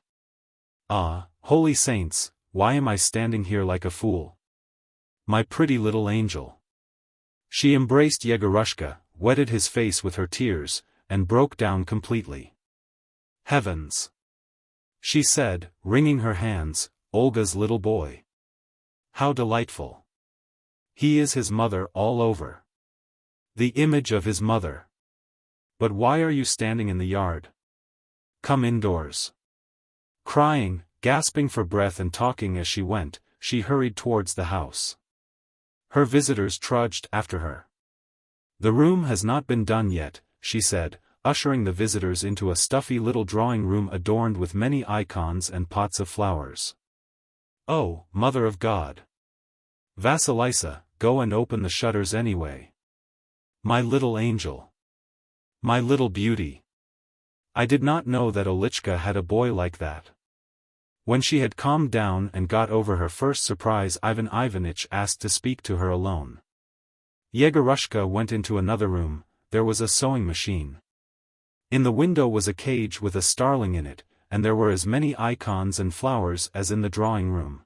Speaker 1: Ah, holy saints, why am I standing here like a fool? My pretty little angel." She embraced Yegorushka, wetted his face with her tears, and broke down completely. "Heavens!" she said, wringing her hands, "Olga's little boy. How delightful. He is his mother all over. The image of his mother. But why are you standing in the yard? Come indoors." Crying, gasping for breath and talking as she went, she hurried towards the house. Her visitors trudged after her. "The room has not been done yet," she said, ushering the visitors into a stuffy little drawing room adorned with many icons and pots of flowers. "Oh, Mother of God! Vasilisa, go and open the shutters anyway. My little angel. My little beauty. I did not know that Olichka had a boy like that." When she had calmed down and got over her first surprise, Ivan Ivanitch asked to speak to her alone. Yegorushka went into another room. There was a sewing machine. In the window was a cage with a starling in it, and there were as many icons and flowers as in the drawing room.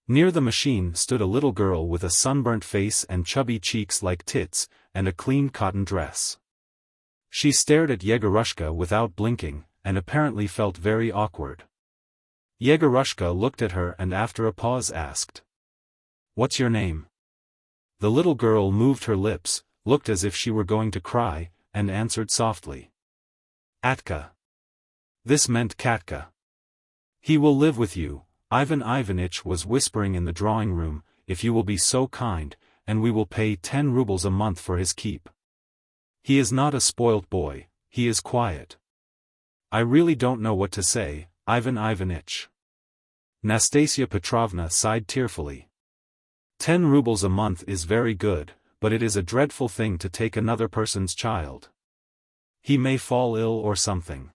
Speaker 1: Near the machine stood a little girl with a sunburnt face and chubby cheeks like tits, and a clean cotton dress. She stared at Yegorushka without blinking, and apparently felt very awkward. Yegorushka looked at her and after a pause asked, "What's your name?" The little girl moved her lips, looked as if she were going to cry, and answered softly, "Atka." This meant Katka. "He will live with you," Ivan Ivanitch was whispering in the drawing room, "if you will be so kind, and we will pay 10 rubles a month for his keep. He is not a spoilt boy, he is quiet. I really don't know what to say, Ivan Ivanitch." Nastasia Petrovna sighed tearfully. 10 rubles a month is very good, but it is a dreadful thing to take another person's child. He may fall ill or something.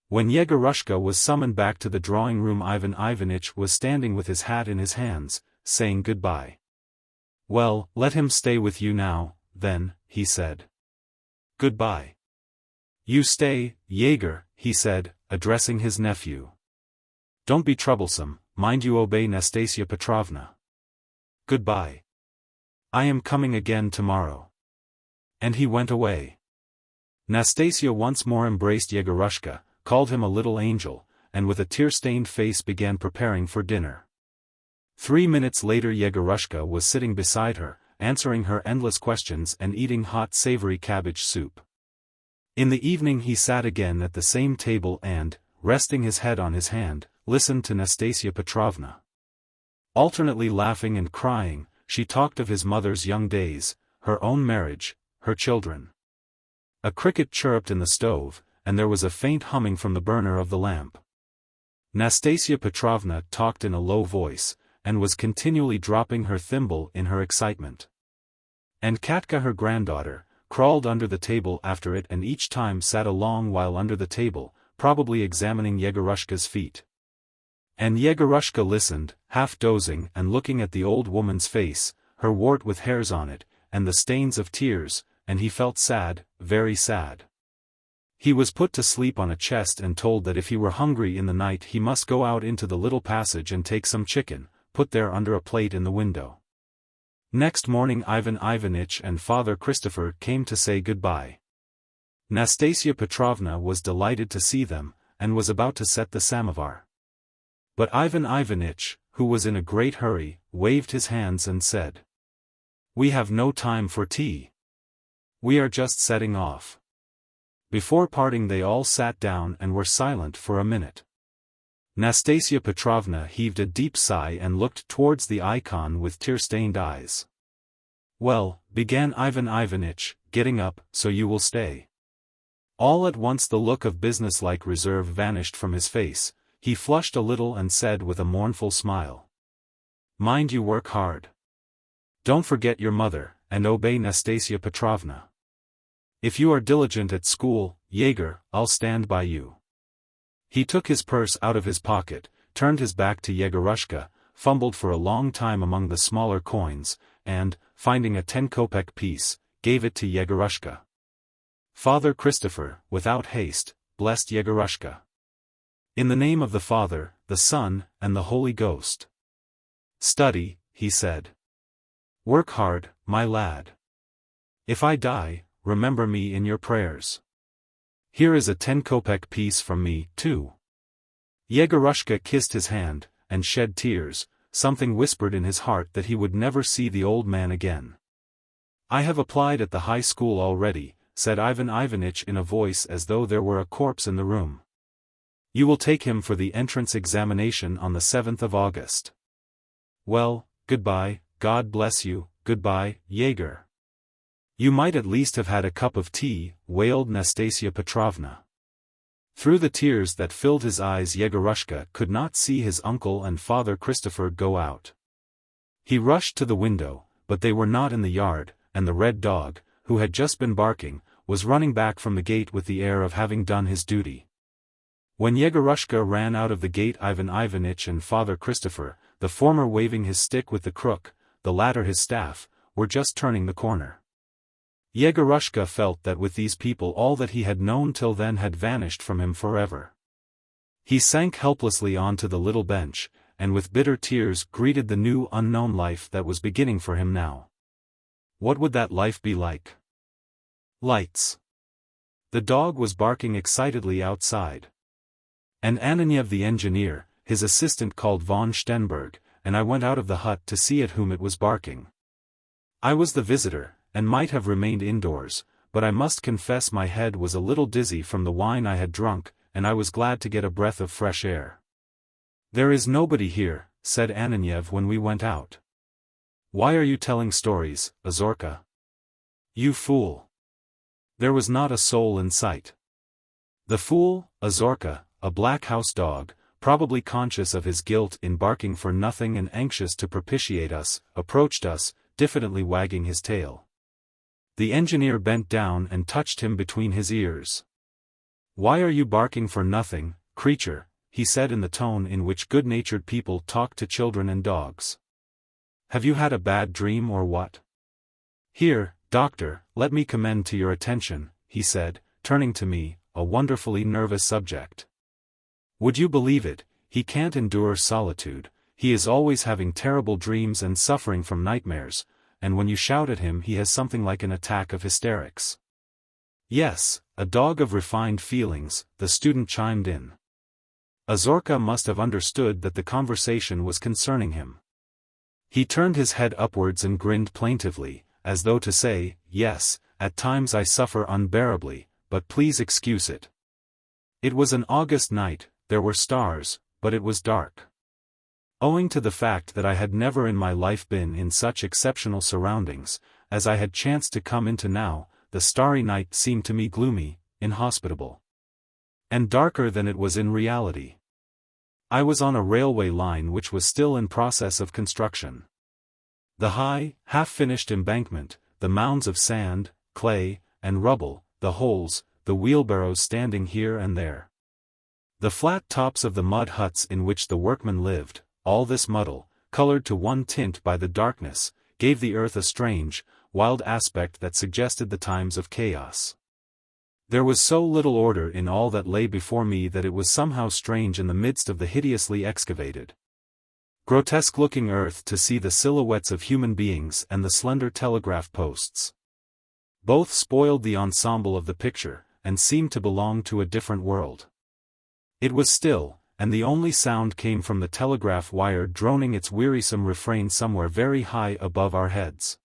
Speaker 1: When Yegorushka was summoned back to the drawing room, Ivan Ivanitch was standing with his hat in his hands, saying goodbye. "Well, let him stay with you now, then," he said. "Goodbye. You stay, Yegor," he said, addressing his nephew. "Don't be troublesome, mind you obey Nastasia Petrovna. Goodbye. I am coming again tomorrow." And he went away. Nastasia once more embraced Yegorushka, called him a little angel, and with a tear-stained face began preparing for dinner. 3 minutes later Yegorushka was sitting beside her, answering her endless questions and eating hot savory cabbage soup. In the evening he sat again at the same table and, resting his head on his hand, listened to Nastasia Petrovna. Alternately laughing and crying, she talked of his mother's young days, her own marriage, her children. A cricket chirruped in the stove, and there was a faint humming from the burner of the lamp. Nastasia Petrovna talked in a low voice, and was continually dropping her thimble in her excitement. And Katka, her granddaughter, crawled under the table after it and each time sat a long while under the table, probably examining Yegorushka's feet. And Yegorushka listened, half dozing and looking at the old woman's face, her wart with hairs on it, and the stains of tears, and he felt sad, very sad. He was put to sleep on a chest and told that if he were hungry in the night he must go out into the little passage and take some chicken, put there under a plate in the window. Next morning Ivan Ivanitch and Father Christopher came to say goodbye. Nastasia Petrovna was delighted to see them, and was about to set the samovar. But Ivan Ivanitch, who was in a great hurry, waved his hands and said, "We have no time for tea. We are just setting off." Before parting they all sat down and were silent for a minute. Nastasia Petrovna heaved a deep sigh and looked towards the icon with tear-stained eyes. "Well," began Ivan Ivanitch, getting up, "so you will stay." All at once the look of businesslike reserve vanished from his face, he flushed a little and said with a mournful smile, "Mind you work hard. Don't forget your mother, and obey Nastasia Petrovna. If you are diligent at school, Yegor, I'll stand by you." He took his purse out of his pocket, turned his back to Yegorushka, fumbled for a long time among the smaller coins, and, finding a 10-kopeck piece, gave it to Yegorushka. Father Christopher, without haste, blessed Yegorushka. "In the name of the Father, the Son, and the Holy Ghost. Study," he said. "Work hard, my lad. If I die, remember me in your prayers. Here is a 10-kopeck piece from me, too." Yegorushka kissed his hand, and shed tears. Something whispered in his heart that he would never see the old man again. "I have applied at the high school already," said Ivan Ivanitch in a voice as though there were a corpse in the room. "You will take him for the entrance examination on the 7th of August. Well, goodbye, God bless you, goodbye, Yegor." "You might at least have had a cup of tea," wailed Nastasia Petrovna. Through the tears that filled his eyes Yegorushka could not see his uncle and Father Christopher go out. He rushed to the window, but they were not in the yard, and the red dog, who had just been barking, was running back from the gate with the air of having done his duty. When Yegorushka ran out of the gate Ivan Ivanitch and Father Christopher, the former waving his stick with the crook, the latter his staff, were just turning the corner. Yegorushka felt that with these people all that he had known till then had vanished from him forever. He sank helplessly onto the little bench, and with bitter tears greeted the new unknown life that was beginning for him now. What would that life be like? Lights. The dog was barking excitedly outside. And Ananiev the engineer, his assistant called von Stenberg, and I went out of the hut to see at whom it was barking. I was the visitor, and might have remained indoors, but I must confess my head was a little dizzy from the wine I had drunk, and I was glad to get a breath of fresh air. "There is nobody here," said Ananiev when we went out. "Why are you telling stories, Azorka? You fool!" There was not a soul in sight. The fool, Azorka, a black house dog, probably conscious of his guilt in barking for nothing and anxious to propitiate us, approached us, diffidently wagging his tail. The engineer bent down and touched him between his ears. "Why are you barking for nothing, creature?" he said in the tone in which good-natured people talk to children and dogs. "Have you had a bad dream or what? Here, doctor, let me commend to your attention," he said, turning to me, "a wonderfully nervous subject. Would you believe it, he can't endure solitude, he is always having terrible dreams and suffering from nightmares, and when you shout at him he has something like an attack of hysterics." "Yes, a dog of refined feelings, the student chimed in. Azorka must have understood that the conversation was concerning him. He turned his head upwards and grinned plaintively, as though to say, "Yes, at times I suffer unbearably, but please excuse it." It was an August night, there were stars, but it was dark. Owing to the fact that I had never in my life been in such exceptional surroundings, as I had chanced to come into now, the starry night seemed to me gloomy, inhospitable, and darker than it was in reality. I was on a railway line which was still in process of construction. The high, half-finished embankment, the mounds of sand, clay, and rubble, the holes, the wheelbarrows standing here and there, the flat tops of the mud huts in which the workmen lived, all this muddle, colored to one tint by the darkness, gave the earth a strange, wild aspect that suggested the times of chaos. There was so little order in all that lay before me that it was somehow strange in the midst of the hideously excavated, grotesque-looking earth to see the silhouettes of human beings and the slender telegraph posts. Both spoiled the ensemble of the picture, and seemed to belong to a different world. It was still, and the only sound came from the telegraph wire droning its wearisome refrain somewhere very high above our heads.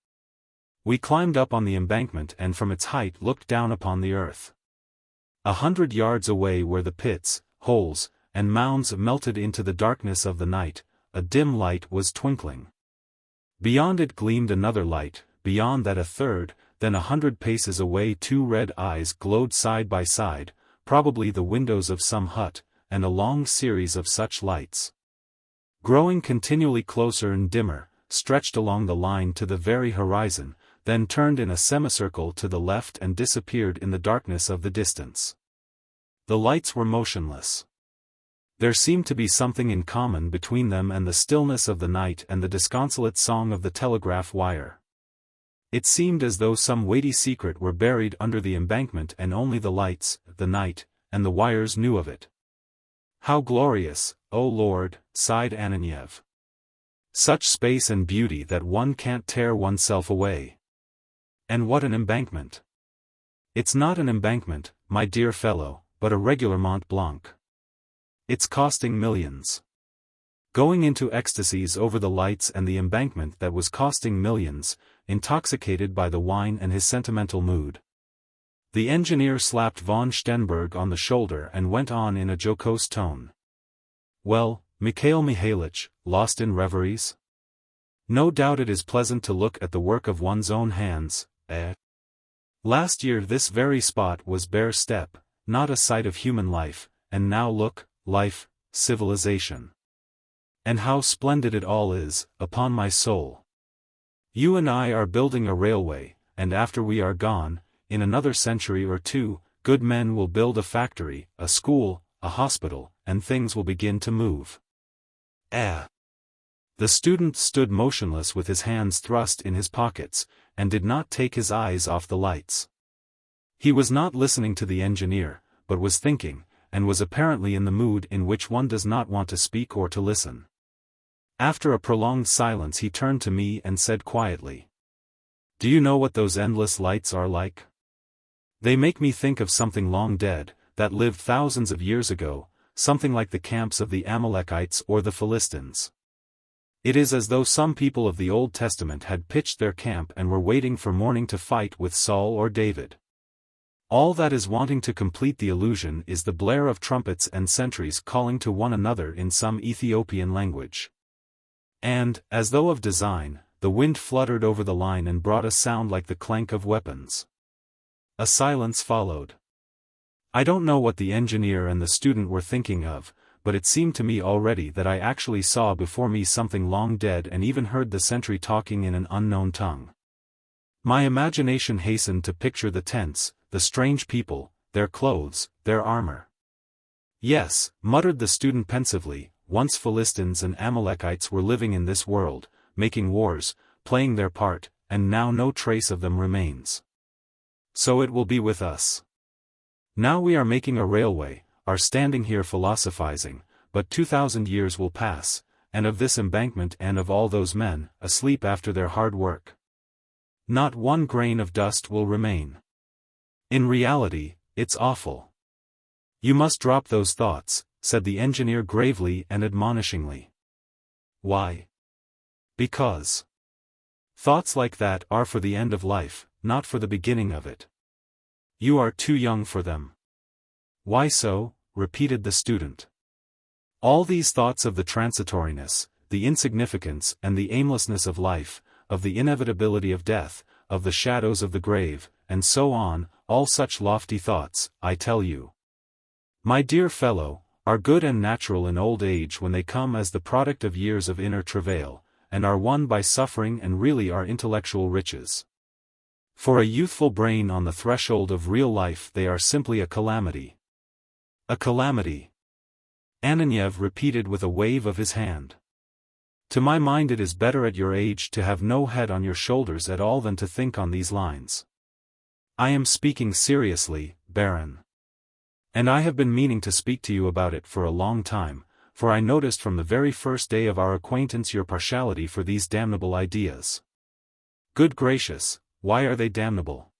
Speaker 1: We climbed up on the embankment and from its height looked down upon the earth. 100 yards away where the pits, holes, and mounds melted into the darkness of the night, a dim light was twinkling. Beyond it gleamed another light, beyond that a third, then 100 paces away 2 red eyes glowed side by side, probably the windows of some hut, and a long series of such lights, growing continually closer and dimmer, stretched along the line to the very horizon, then turned in a semicircle to the left and disappeared in the darkness of the distance. The lights were motionless. There seemed to be something in common between them and the stillness of the night and the disconsolate song of the telegraph wire. It seemed as though some weighty secret were buried under the embankment and only the lights, the night, and the wires knew of it. "How glorious, O Lord," sighed Ananiev. "Such space and beauty that one can't tear oneself away. And what an embankment!" "It's not an embankment, my dear fellow, but a regular Mont Blanc. It's costing millions." Going into ecstasies over the lights and the embankment that was costing millions, intoxicated by the wine and his sentimental mood, the engineer slapped von Stenberg on the shoulder and went on in a jocose tone. "Well, Mikhail Mihailitch, lost in reveries? No doubt it is pleasant to look at the work of one's own hands, eh? Last year this very spot was bare steppe, not a sight of human life, and now look, life, civilization. And how splendid it all is, upon my soul. You and I are building a railway, and after we are gone, in another century or two, good men will build a factory, a school, a hospital, and things will begin to move. Eh?" The student stood motionless with his hands thrust in his pockets, and did not take his eyes off the lights. He was not listening to the engineer, but was thinking, and was apparently in the mood in which one does not want to speak or to listen. After a prolonged silence he turned to me and said quietly, "Do you know what those endless lights are like? They make me think of something long dead, that lived thousands of years ago, something like the camps of the Amalekites or the Philistines. It is as though some people of the Old Testament had pitched their camp and were waiting for morning to fight with Saul or David. All that is wanting to complete the illusion is the blare of trumpets and sentries calling to one another in some Ethiopian language. And, as though of design, the wind fluttered over the line and brought a sound like the clank of weapons." A silence followed. I don't know what the engineer and the student were thinking of, but it seemed to me already that I actually saw before me something long dead and even heard the sentry talking in an unknown tongue. My imagination hastened to picture the tents, the strange people, their clothes, their armor. "Yes," muttered the student pensively, "once Philistines and Amalekites were living in this world, making wars, playing their part, and now no trace of them remains. So it will be with us. Now we are making a railway, are standing here philosophizing, but 2,000 years will pass, and of this embankment and of all those men, asleep after their hard work, not one grain of dust will remain. In reality, It's awful. You must drop those thoughts, said the engineer gravely and admonishingly. Why? Because thoughts like that are for the end of life, not for the beginning of it. You are too young for them. Why so? Repeated the student. All these thoughts of the transitoriness, the insignificance and the aimlessness of life, of the inevitability of death, of the shadows of the grave, and so on, all such lofty thoughts, I tell you, my dear fellow, are good and natural in old age when they come as the product of years of inner travail, and are won by suffering and really are intellectual riches. For a youthful brain on the threshold of real life they are simply a calamity. A calamity. Ananiev repeated with a wave of his hand. To my mind it is better at your age to have no head on your shoulders at all than to think on these lines. I am speaking seriously, Baron. And I have been meaning to speak to you about it for a long time, for I noticed from the very first day of our acquaintance your partiality for these damnable ideas. Good gracious, why are they damnable?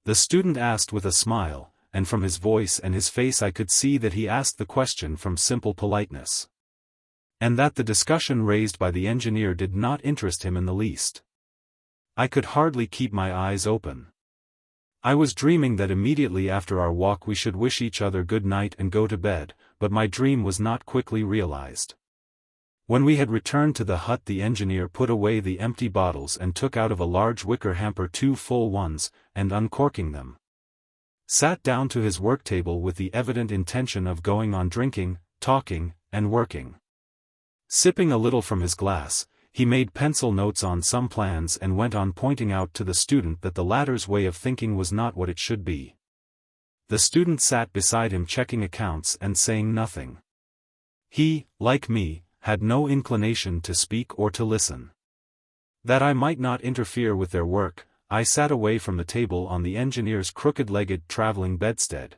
Speaker 1: The student asked with a smile, and from his voice and his face I could see that he asked the question from simple politeness. And that the discussion raised by the engineer did not interest him in the least. I could hardly keep my eyes open. I was dreaming that immediately after our walk we should wish each other good night and go to bed, but my dream was not quickly realized. When we had returned to the hut the engineer put away the empty bottles and took out of a large wicker hamper 2 full ones, and uncorking them, sat down to his work table with the evident intention of going on drinking, talking, and working. Sipping a little from his glass, he made pencil notes on some plans and went on pointing out to the student that the latter's way of thinking was not what it should be. The student sat beside him checking accounts and saying nothing. He, like me, had no inclination to speak or to listen. That I might not interfere with their work, I sat away from the table on the engineer's crooked-legged traveling bedstead,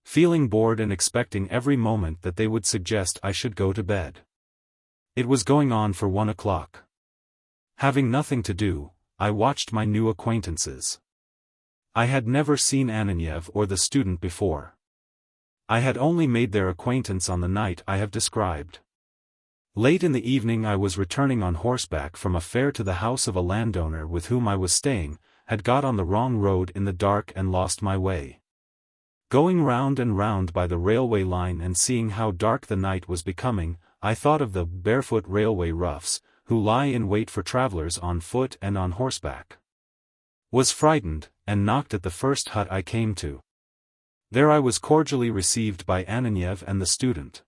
Speaker 1: feeling bored and expecting every moment that they would suggest I should go to bed. It was going on for 1 o'clock. Having nothing to do, I watched my new acquaintances. I had never seen Ananiev or the student before. I had only made their acquaintance on the night I have described. Late in the evening I was returning on horseback from a fair to the house of a landowner with whom I was staying, had got on the wrong road in the dark and lost my way. Going round and round by the railway line and seeing how dark the night was becoming, I thought of the barefoot railway roughs, who lie in wait for travelers on foot and on horseback. Was frightened, and knocked at the first hut I came to. There I was cordially received by Ananiev and the student.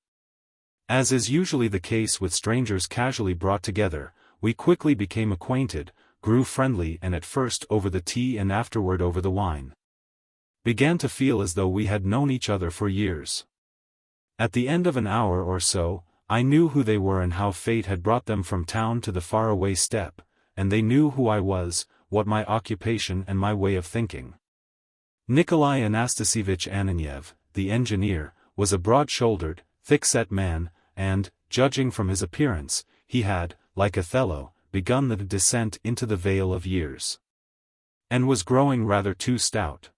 Speaker 1: As is usually the case with strangers casually brought together, we quickly became acquainted, grew friendly and at first over the tea and afterward over the wine, began to feel as though we had known each other for years. At the end of an hour or so, I knew who they were and how fate had brought them from town to the faraway steppe, and they knew who I was, what my occupation and my way of thinking. Nikolai Anastasievich Ananiev, the engineer, was a broad-shouldered, thick-set man, and, judging from his appearance, he had, like Othello, begun the descent into the vale of years, and was growing rather too stout.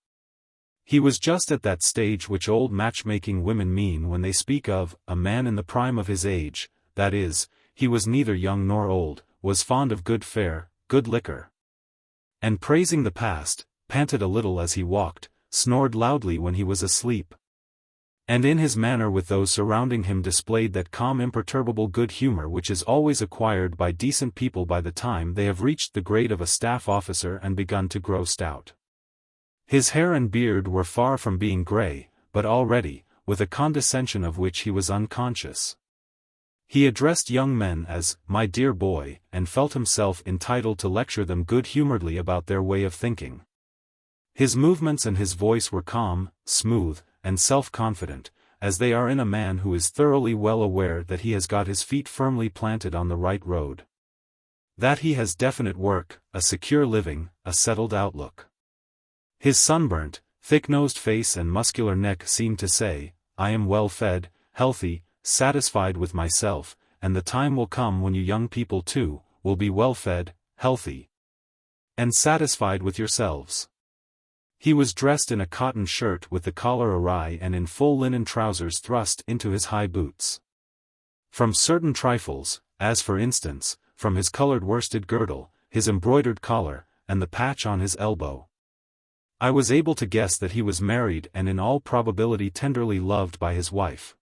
Speaker 1: He was just at that stage which old matchmaking women mean when they speak of a man in the prime of his age, that is, he was neither young nor old, was fond of good fare, good liquor, and praising the past, panted a little as he walked, snored loudly when he was asleep, and in his manner with those surrounding him displayed that calm imperturbable good humor which is always acquired by decent people by the time they have reached the grade of a staff officer and begun to grow stout. His hair and beard were far from being grey, but already, with a condescension of which he was unconscious, he addressed young men as, "my dear boy," and felt himself entitled to lecture them good-humoredly about their way of thinking. His movements and his voice were calm, smooth, and self-confident, as they are in a man who is thoroughly well aware that he has got his feet firmly planted on the right road, that he has definite work, a secure living, a settled outlook. His sunburnt, thick-nosed face and muscular neck seemed to say, "I am well fed, healthy, satisfied with myself, and the time will come when you young people too, will be well fed, healthy, and satisfied with yourselves." He was dressed in a cotton shirt with the collar awry and in full linen trousers thrust into his high boots. From certain trifles, as for instance, from his colored worsted girdle, his embroidered collar, and the patch on his elbow, I was able to guess that he was married and in all probability tenderly loved by his wife.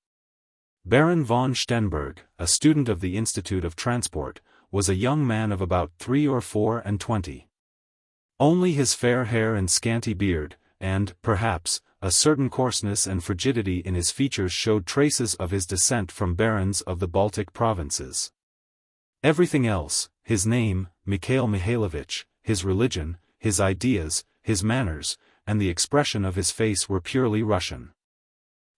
Speaker 1: Baron von Stenberg, a student of the Institute of Transport, was a young man of about 3 or 24. Only his fair hair and scanty beard, and, perhaps, a certain coarseness and frigidity in his features showed traces of his descent from barons of the Baltic provinces. Everything else, his name, Mikhail Mihailovich, his religion, his ideas, his manners, and the expression of his face were purely Russian.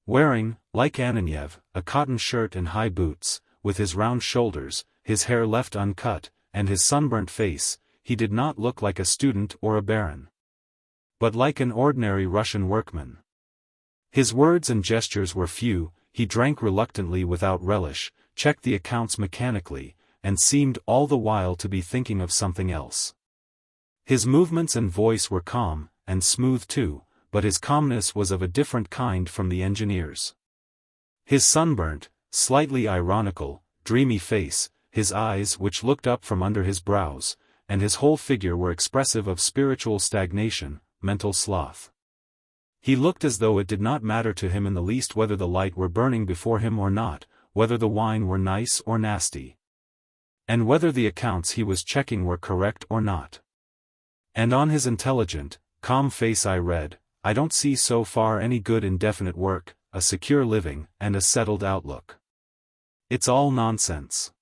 Speaker 1: Wearing, like Ananiev, a cotton shirt and high boots, with his round shoulders, his hair left uncut, and his sunburnt face, he did not look like a student or a baron, but like an ordinary Russian workman. His words and gestures were few, he drank reluctantly without relish, checked the accounts mechanically, and seemed all the while to be thinking of something else. His movements and voice were calm, and smooth too, but his calmness was of a different kind from the engineer's. His sunburnt, slightly ironical, dreamy face, his eyes which looked up from under his brows, and his whole figure were expressive of spiritual stagnation, mental sloth. He looked as though it did not matter to him in the least whether the light were burning before him or not, whether the wine were nice or nasty, and whether the accounts he was checking were correct or not. And on his intelligent, calm face I read, "I don't see so far any good in definite work, a secure living, and a settled outlook. It's all nonsense.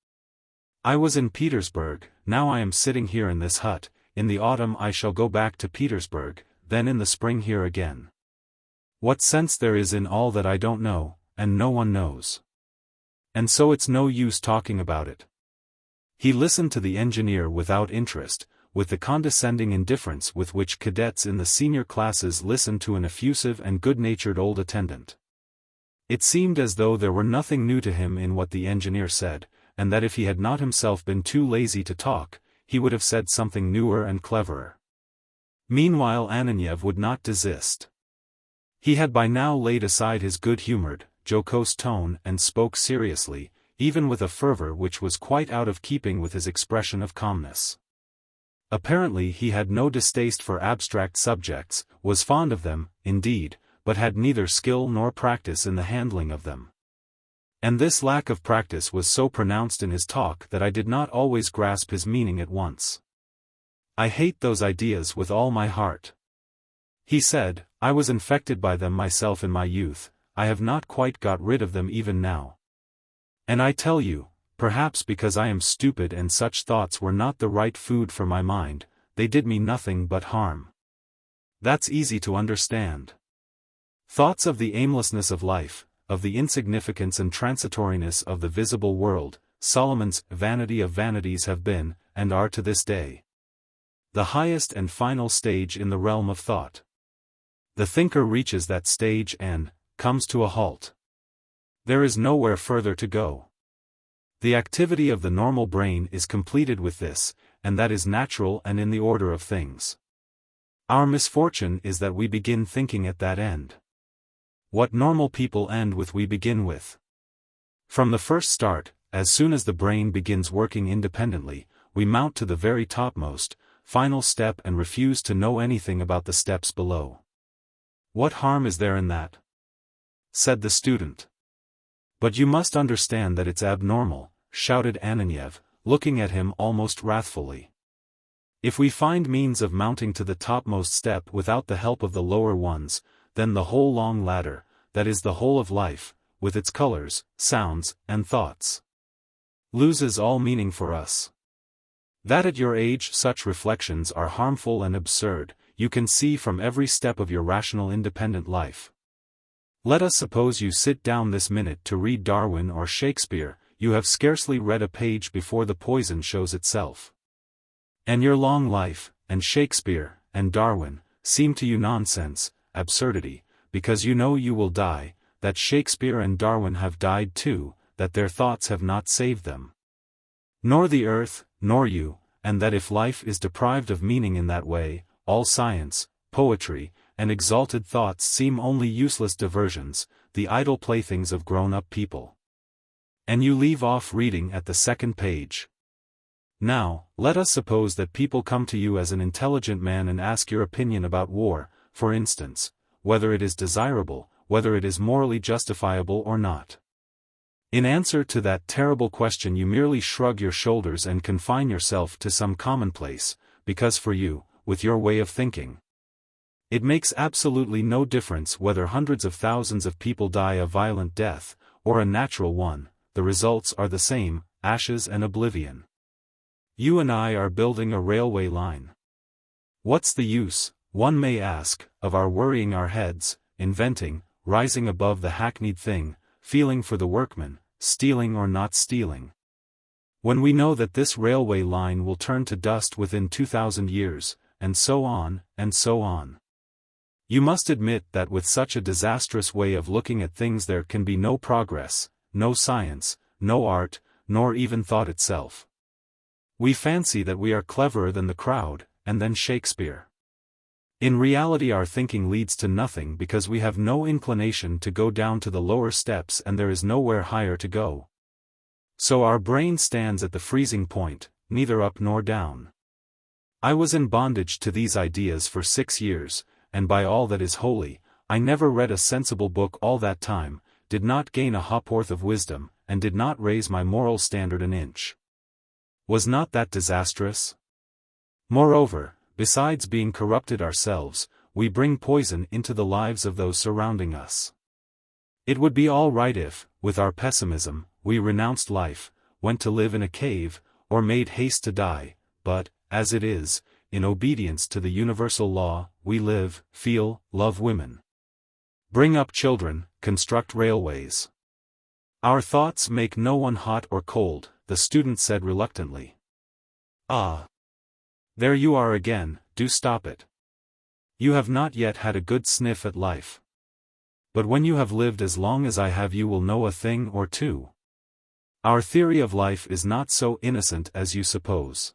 Speaker 1: I was in Petersburg, now I am sitting here in this hut, in the autumn I shall go back to Petersburg, then in the spring here again. What sense there is in all that I don't know, and no one knows. And so it's no use talking about it." He listened to the engineer without interest, with the condescending indifference with which cadets in the senior classes listen to an effusive and good-natured old attendant. It seemed as though there were nothing new to him in what the engineer said, and that if he had not himself been too lazy to talk, he would have said something newer and cleverer. Meanwhile Ananiev would not desist. He had by now laid aside his good-humored, jocose tone and spoke seriously, even with a fervor which was quite out of keeping with his expression of calmness. Apparently he had no distaste for abstract subjects, was fond of them, indeed, but had neither skill nor practice in the handling of them. And this lack of practice was so pronounced in his talk that I did not always grasp his meaning at once. "I hate those ideas with all my heart," he said. "I was infected by them myself in my youth, I have not quite got rid of them even now. And I tell you, perhaps because I am stupid and such thoughts were not the right food for my mind, they did me nothing but harm. That's easy to understand. Thoughts of the aimlessness of life, of the insignificance and transitoriness of the visible world, Solomon's vanity of vanities have been, and are to this day, the highest and final stage in the realm of thought. The thinker reaches that stage and comes to a halt. There is nowhere further to go. The activity of the normal brain is completed with this, and that is natural and in the order of things. Our misfortune is that we begin thinking at that end. What normal people end with we begin with. From the first start, as soon as the brain begins working independently, we mount to the very topmost, final step and refuse to know anything about the steps below. What harm is there in that?" said the student. "But you must understand that it's abnormal," shouted Ananiev, looking at him almost wrathfully. "If we find means of mounting to the topmost step without the help of the lower ones, then the whole long ladder, that is the whole of life, with its colors, sounds, and thoughts, loses all meaning for us. That at your age such reflections are harmful and absurd, you can see from every step of your rational independent life. Let us suppose you sit down this minute to read Darwin or Shakespeare, you have scarcely read a page before the poison shows itself. And your long life, and Shakespeare, and Darwin, seem to you nonsense, absurdity, because you know you will die, that Shakespeare and Darwin have died too, that their thoughts have not saved them. Nor the earth, nor you, and that if life is deprived of meaning in that way, all science, poetry, and exalted thoughts seem only useless diversions, the idle playthings of grown-up people. And you leave off reading at the second page. Now, let us suppose that people come to you as an intelligent man and ask your opinion about war, for instance, whether it is desirable, whether it is morally justifiable or not. In answer to that terrible question you merely shrug your shoulders and confine yourself to some commonplace, because for you, with your way of thinking, it makes absolutely no difference whether hundreds of thousands of people die a violent death, or a natural one, the results are the same, ashes and oblivion. You and I are building a railway line. What's the use, one may ask, of our worrying our heads, inventing, rising above the hackneyed thing, feeling for the workman, stealing or not stealing, when we know that this railway line will turn to dust within 2,000 years, and so on, and so on. You must admit that with such a disastrous way of looking at things there can be no progress, no science, no art, nor even thought itself. We fancy that we are cleverer than the crowd, and than Shakespeare. In reality our thinking leads to nothing because we have no inclination to go down to the lower steps and there is nowhere higher to go. So our brain stands at the freezing point, neither up nor down. I was in bondage to these ideas for 6 years, and by all that is holy, I never read a sensible book all that time, did not gain a ha'porth of wisdom, and did not raise my moral standard an inch. Was not that disastrous? Moreover, besides being corrupted ourselves, we bring poison into the lives of those surrounding us. It would be all right if, with our pessimism, we renounced life, went to live in a cave, or made haste to die, but, as it is, in obedience to the universal law, we live, feel, love women, bring up children, construct railways. Our thoughts make no one hot or cold, the student said reluctantly. Ah! There you are again, do stop it. You have not yet had a good sniff at life. But when you have lived as long as I have you will know a thing or two. Our theory of life is not so innocent as you suppose.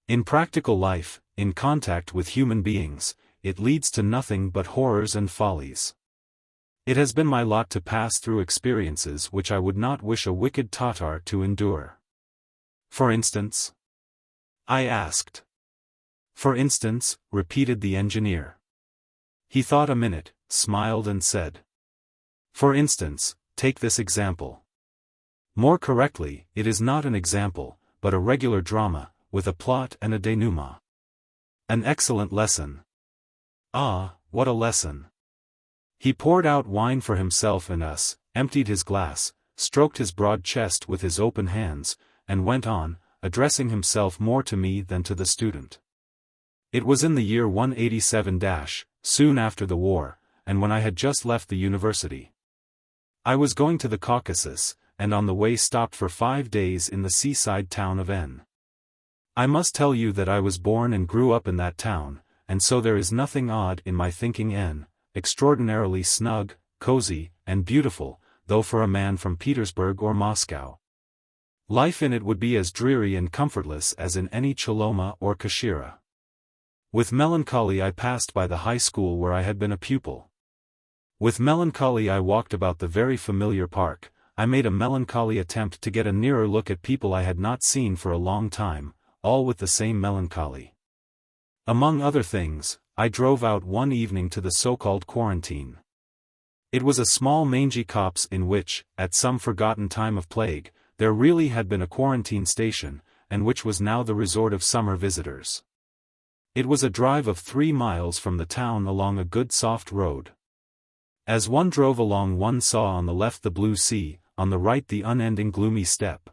Speaker 1: In practical life, in contact with human beings, it leads to nothing but horrors and follies. It has been my lot to pass through experiences which I would not wish a wicked Tatar to endure. For instance? I asked. For instance, repeated the engineer. He thought a minute, smiled and said. For instance, take this example. More correctly, it is not an example, but a regular drama, with a plot and a denouement. An excellent lesson. Ah, what a lesson. He poured out wine for himself and us, emptied his glass, stroked his broad chest with his open hands, and went on, addressing himself more to me than to the student. It was in the year 187 soon after the war, and when I had just left the university. I was going to the Caucasus, and on the way stopped for 5 days in the seaside town of N. I must tell you that I was born and grew up in that town, and so there is nothing odd in my thinking N, extraordinarily snug, cozy, and beautiful, though for a man from Petersburg or Moscow. Life in it would be as dreary and comfortless as in any Choloma or Kashira. With melancholy I passed by the high school where I had been a pupil. With melancholy I walked about the very familiar park. I made a melancholy attempt to get a nearer look at people I had not seen for a long time, all with the same melancholy. Among other things, I drove out one evening to the so-called quarantine. It was a small mangy copse in which, at some forgotten time of plague, there really had been a quarantine station, and which was now the resort of summer visitors. It was a drive of 3 miles from the town along a good soft road. As one drove along one saw on the left the blue sea, on the right the unending gloomy steppe.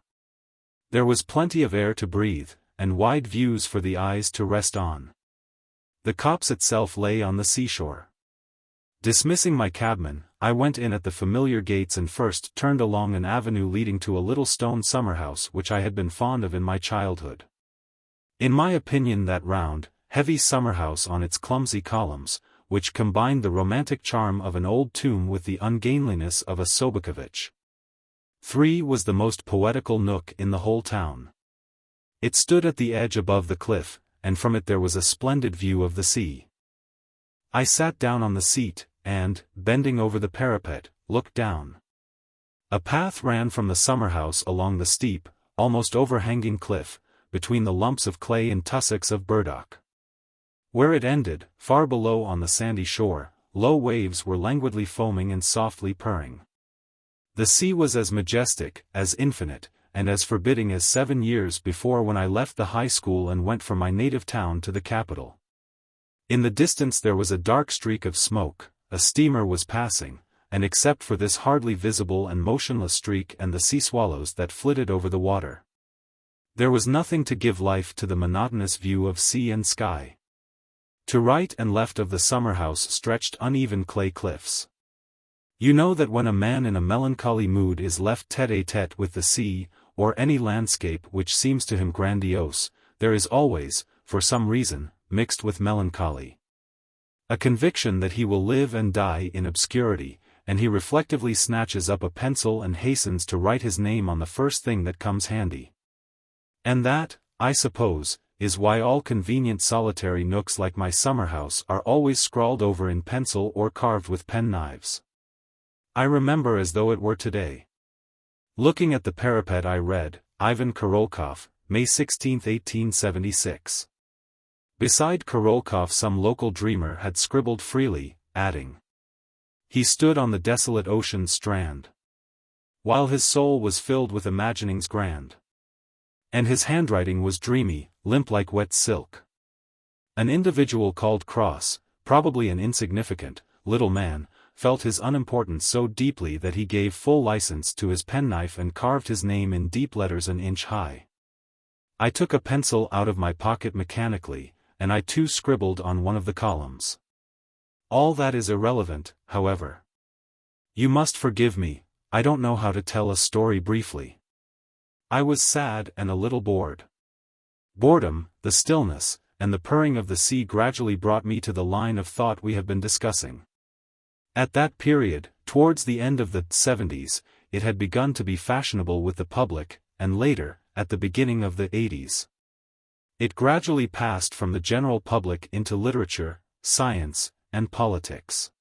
Speaker 1: There was plenty of air to breathe, and wide views for the eyes to rest on. The copse itself lay on the seashore. Dismissing my cabman, I went in at the familiar gates and first turned along an avenue leading to a little stone summerhouse which I had been fond of in my childhood. In my opinion that round, heavy summerhouse on its clumsy columns, which combined the romantic charm of an old tomb with the ungainliness of a Sobokovich. 3 was the most poetical nook in the whole town. It stood at the edge above the cliff, and from it there was a splendid view of the sea. I sat down on the seat, and, bending over the parapet, looked down. A path ran from the summer-house along the steep, almost overhanging cliff, between the lumps of clay and tussocks of burdock. Where it ended, far below on the sandy shore, low waves were languidly foaming and softly purring. The sea was as majestic, as infinite, and as forbidding as 7 years before when I left the high school and went from my native town to the capital. In the distance there was a dark streak of smoke, a steamer was passing, and except for this hardly visible and motionless streak and the sea swallows that flitted over the water, there was nothing to give life to the monotonous view of sea and sky. To right and left of the summer-house stretched uneven clay cliffs. You know that when a man in a melancholy mood is left tête-à-tête with the sea, or any landscape which seems to him grandiose, there is always, for some reason, mixed with melancholy, a conviction that he will live and die in obscurity, and he reflectively snatches up a pencil and hastens to write his name on the first thing that comes handy. And that, I suppose, is why all convenient solitary nooks like my summer-house are always scrawled over in pencil or carved with pen-knives. I remember as though it were today. Looking at the parapet I read, Ivan Korolkov, May 16, 1876. Beside Korolkov some local dreamer had scribbled freely, adding, "He stood on the desolate ocean's strand, while his soul was filled with imaginings grand. And his handwriting was dreamy, limp like wet silk." An individual called Cross, probably an insignificant, little man, felt his unimportance so deeply that he gave full license to his penknife and carved his name in deep letters an inch high. I took a pencil out of my pocket mechanically, and I too scribbled on one of the columns. All that is irrelevant, however. You must forgive me, I don't know how to tell a story briefly. I was sad and a little bored. Boredom, the stillness, and the purring of the sea gradually brought me to the line of thought we have been discussing. At that period, towards the end of the 70s, it had begun to be fashionable with the public, and later, at the beginning of the 80s. It gradually passed from the general public into literature, science, and politics.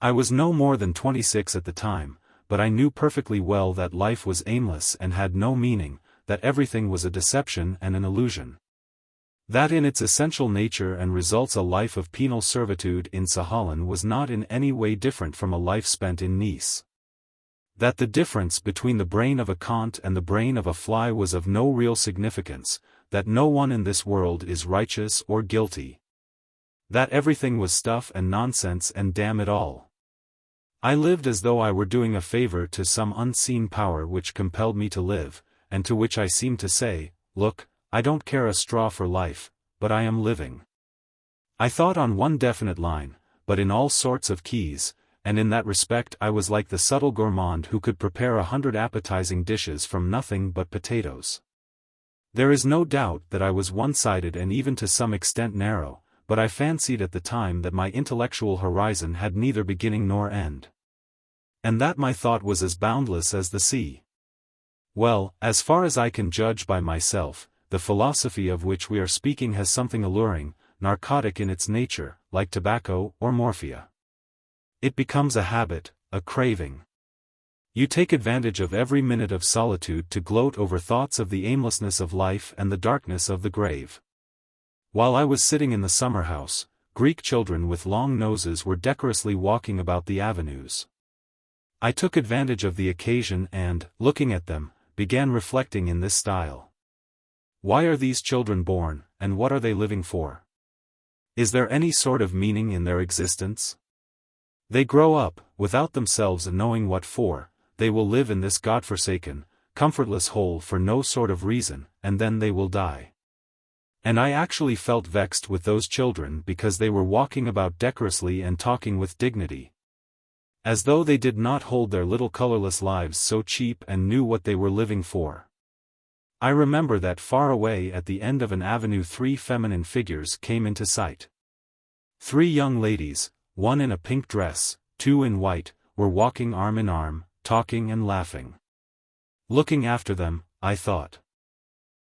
Speaker 1: I was no more than 26 at the time, but I knew perfectly well that life was aimless and had no meaning, that everything was a deception and an illusion. That in its essential nature and results a life of penal servitude in Sahalin was not in any way different from a life spent in Nice. That the difference between the brain of a Kant and the brain of a fly was of no real significance, that no one in this world is righteous or guilty. That everything was stuff and nonsense and damn it all. I lived as though I were doing a favor to some unseen power which compelled me to live, and to which I seemed to say, "Look, I don't care a straw for life, but I am living." I thought on one definite line, but in all sorts of keys, and in that respect I was like the subtle gourmand who could prepare 100 appetizing dishes from nothing but potatoes. There is no doubt that I was one-sided and even to some extent narrow, but I fancied at the time that my intellectual horizon had neither beginning nor end. And that my thought was as boundless as the sea. Well, as far as I can judge by myself, the philosophy of which we are speaking has something alluring, narcotic in its nature, like tobacco or morphia. It becomes a habit, a craving. You take advantage of every minute of solitude to gloat over thoughts of the aimlessness of life and the darkness of the grave. While I was sitting in the summer-house, Greek children with long noses were decorously walking about the avenues. I took advantage of the occasion and, looking at them, began reflecting in this style. Why are these children born, and what are they living for? Is there any sort of meaning in their existence? They grow up, without themselves knowing what for, they will live in this godforsaken, comfortless hole for no sort of reason, and then they will die. And I actually felt vexed with those children because they were walking about decorously and talking with dignity, as though they did not hold their little colorless lives so cheap and knew what they were living for. I remember that far away at the end of an avenue 3 feminine figures came into sight. 3 young ladies, one in a pink dress, 2 in white, were walking arm in arm, talking and laughing. Looking after them, I thought,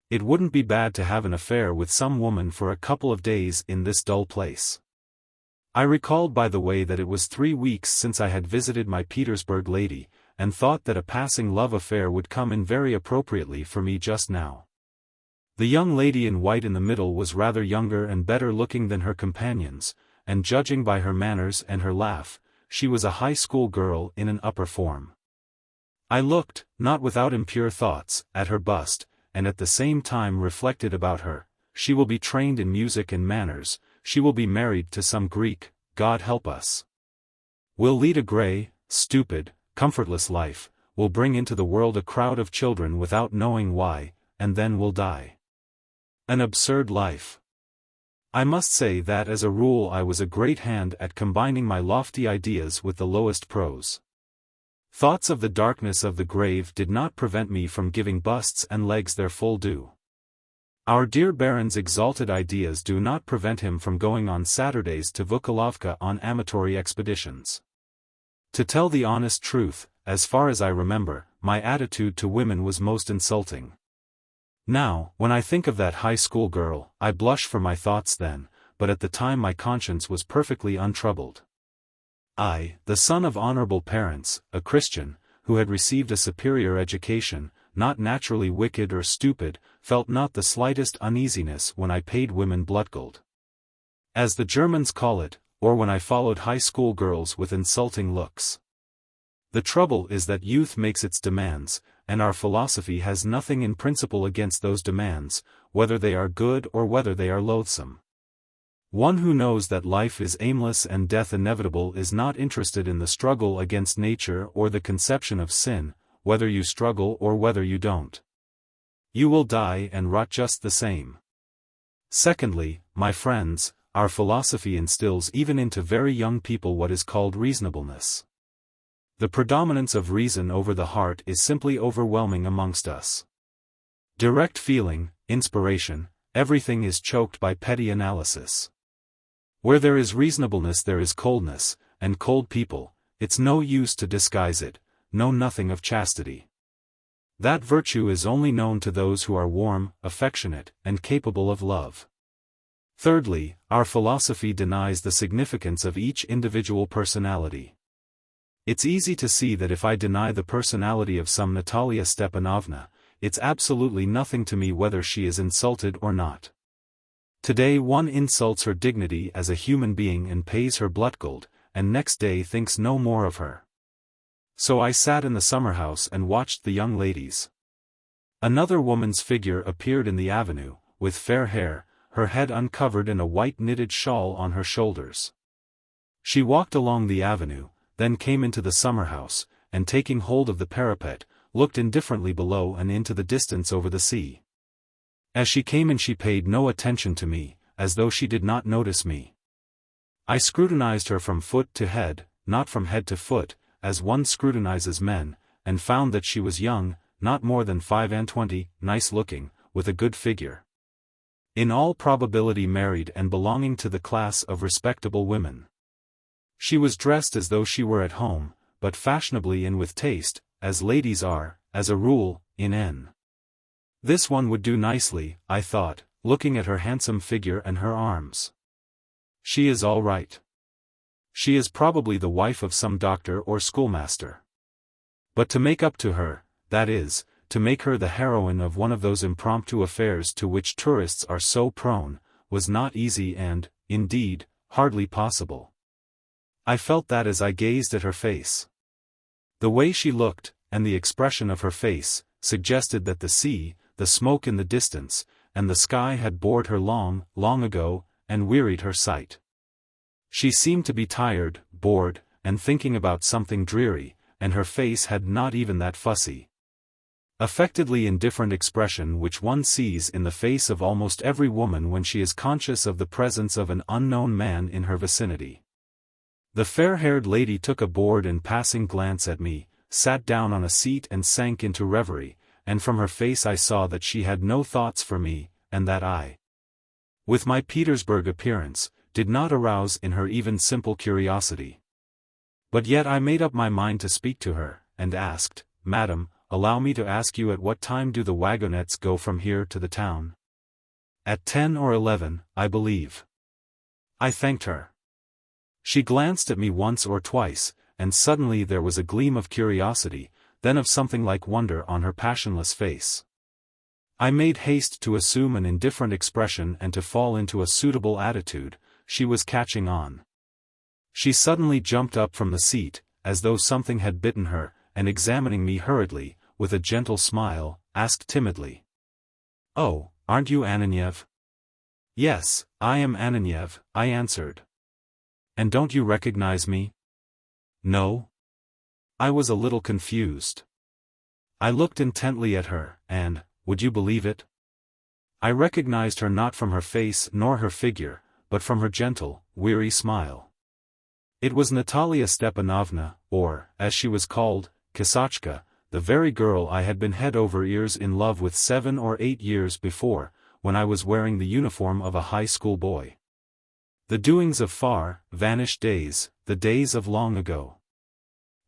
Speaker 1: it wouldn't be bad to have an affair with some woman for a couple of days in this dull place. I recalled by the way that it was 3 weeks since I had visited my Petersburg lady, and thought that a passing love affair would come in very appropriately for me just now. The young lady in white in the middle was rather younger and better looking than her companions, and judging by her manners and her laugh, she was a high school girl in an upper form. I looked, not without impure thoughts, at her bust, and at the same time reflected about her: she will be trained in music and manners, she will be married to some Greek, God help us. Will lead a grey, stupid, comfortless life, will bring into the world a crowd of children without knowing why, and then will die. An absurd life. I must say that as a rule I was a great hand at combining my lofty ideas with the lowest prose. Thoughts of the darkness of the grave did not prevent me from giving busts and legs their full due. Our dear Baron's exalted ideas do not prevent him from going on Saturdays to Vukolovka on amatory expeditions. To tell the honest truth, as far as I remember, my attitude to women was most insulting. Now, when I think of that high school girl, I blush for my thoughts then, but at the time my conscience was perfectly untroubled. I, the son of honorable parents, a Christian, who had received a superior education, not naturally wicked or stupid, felt not the slightest uneasiness when I paid women bloodgold, as the Germans call it, or when I followed high school girls with insulting looks. The trouble is that youth makes its demands, and our philosophy has nothing in principle against those demands, whether they are good or whether they are loathsome. One who knows that life is aimless and death inevitable is not interested in the struggle against nature or the conception of sin, whether you struggle or whether you don't. You will die and rot just the same. Secondly, my friends, our philosophy instills even into very young people what is called reasonableness. The predominance of reason over the heart is simply overwhelming amongst us. Direct feeling, inspiration, everything is choked by petty analysis. Where there is reasonableness there is coldness, and cold people, it's no use to disguise it, know nothing of chastity. That virtue is only known to those who are warm, affectionate, and capable of love. Thirdly, our philosophy denies the significance of each individual personality. It's easy to see that if I deny the personality of some Natalia Stepanovna, it's absolutely nothing to me whether she is insulted or not. Today one insults her dignity as a human being and pays her bloodgold, and next day thinks no more of her. So I sat in the summer house and watched the young ladies. Another woman's figure appeared in the avenue, with fair hair, her head uncovered and a white knitted shawl on her shoulders. She walked along the avenue, then came into the summer house, and taking hold of the parapet, looked indifferently below and into the distance over the sea. As she came in she paid no attention to me, as though she did not notice me. I scrutinized her from foot to head, not from head to foot, as one scrutinizes men, and found that she was young, not more than 25, nice-looking, with a good figure. In all probability married and belonging to the class of respectable women. She was dressed as though she were at home, but fashionably and with taste, as ladies are, as a rule, in N. This one would do nicely, I thought, looking at her handsome figure and her arms. She is all right. She is probably the wife of some doctor or schoolmaster. But to make up to her, that is, to make her the heroine of one of those impromptu affairs to which tourists are so prone, was not easy and, indeed, hardly possible. I felt that as I gazed at her face. The way she looked, and the expression of her face, suggested that the sea, the smoke in the distance, and the sky had bored her long, long ago, and wearied her sight. She seemed to be tired, bored, and thinking about something dreary, and her face had not even that fussy, affectedly indifferent expression which one sees in the face of almost every woman when she is conscious of the presence of an unknown man in her vicinity. The fair-haired lady took a bored and passing glance at me, sat down on a seat and sank into reverie, and from her face I saw that she had no thoughts for me, and that I, with my Petersburg appearance, did not arouse in her even simple curiosity. But yet I made up my mind to speak to her, and asked, "Madam, allow me to ask you at what time do the wagonettes go from here to the town?" "At 10 or 11, I believe." I thanked her. She glanced at me once or twice, and suddenly there was a gleam of curiosity, then of something like wonder on her passionless face. I made haste to assume an indifferent expression and to fall into a suitable attitude. She was catching on. She suddenly jumped up from the seat, as though something had bitten her, and examining me hurriedly, with a gentle smile, asked timidly, "Oh, aren't you Ananiev?" "Yes, I am Ananiev," I answered. "And don't you recognize me?" "No." I was a little confused. I looked intently at her, and, would you believe it? I recognized her not from her face nor her figure, but from her gentle, weary smile. It was Natalia Stepanovna, or, as she was called, Kashtanka, the very girl I had been head over ears in love with 7 or 8 years before, when I was wearing the uniform of a high school boy. The doings of far, vanished days, the days of long ago.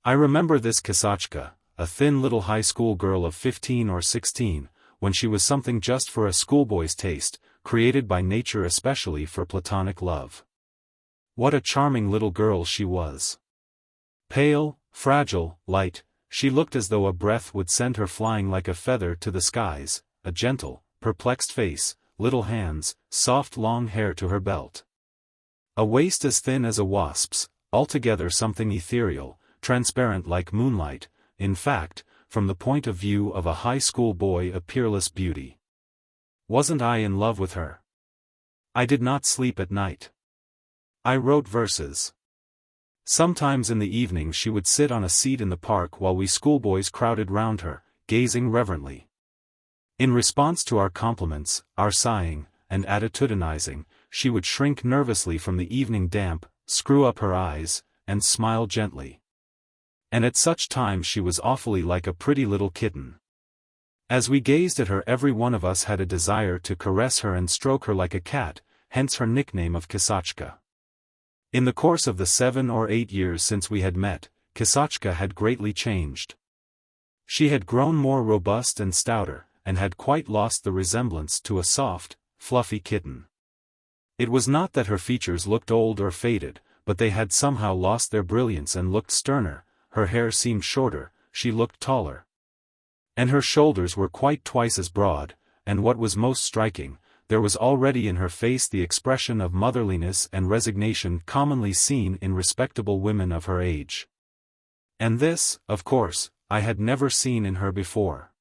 Speaker 1: I remember this Kashtanka, a thin little high school girl of 15 or 16, when she was something just for a schoolboy's taste, created by nature especially for platonic love. What a charming little girl she was. Pale, fragile, light, she looked as though a breath would send her flying like a feather to the skies, a gentle, perplexed face, little hands, soft long hair to her belt. A waist as thin as a wasp's, altogether something ethereal, transparent like moonlight, in fact, from the point of view of a high school boy a peerless beauty. Wasn't I in love with her? I did not sleep at night. I wrote verses. Sometimes in the evening she would sit on a seat in the park while we schoolboys crowded round her, gazing reverently. In response to our compliments, our sighing, and attitudinizing, she would shrink nervously from the evening damp, screw up her eyes, and smile gently. And at such times she was awfully like a pretty little kitten. As we gazed at her every one of us had a desire to caress her and stroke her like a cat, hence her nickname of Kashtanka. In the course of the 7 or 8 years since we had met, Kashtanka had greatly changed. She had grown more robust and stouter, and had quite lost the resemblance to a soft, fluffy kitten. It was not that her features looked old or faded, but they had somehow lost their brilliance and looked sterner. Her hair seemed shorter, she looked taller. And her shoulders were quite twice as broad, and what was most striking, there was already in her face the expression of motherliness and resignation commonly seen in respectable women of her age. And this, of course, I had never seen in her before.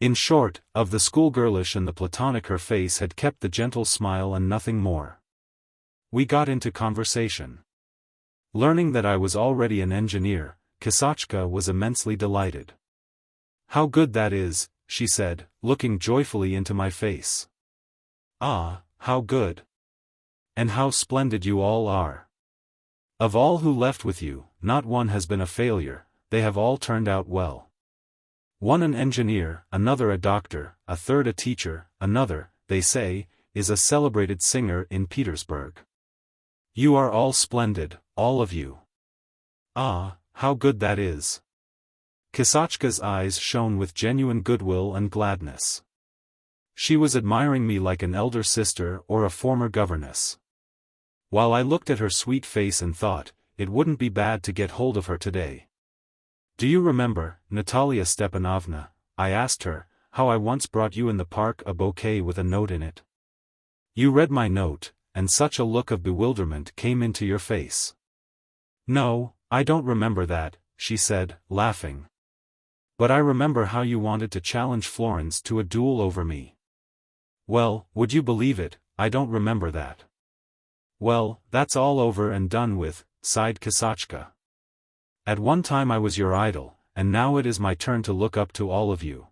Speaker 1: In short, of the schoolgirlish and the platonic her face had kept the gentle smile and nothing more. We got into conversation. Learning that I was already an engineer, Kashtanka was immensely delighted. "How good that is," she said, looking joyfully into my face. "Ah, how good! And how splendid you all are! Of all who left with you, not one has been a failure, they have all turned out well. One an engineer, another a doctor, a third a teacher, another, they say, is a celebrated singer in Petersburg. You are all splendid, all of you. Ah, how good that is!" Kashtanka's eyes shone with genuine goodwill and gladness. She was admiring me like an elder sister or a former governess. While I looked at her sweet face and thought, it wouldn't be bad to get hold of her today. "Do you remember, Natalia Stepanovna," I asked her, "how I once brought you in the park a bouquet with a note in it? You read my note, and such a look of bewilderment came into your face." "No, I don't remember that," she said, laughing. "But I remember how you wanted to challenge Florence to a duel over me." "Well, would you believe it, I don't remember that." "Well, that's all over and done with," sighed Kashtanka. "At one time I was your idol, and now it is my turn to look up to all of you."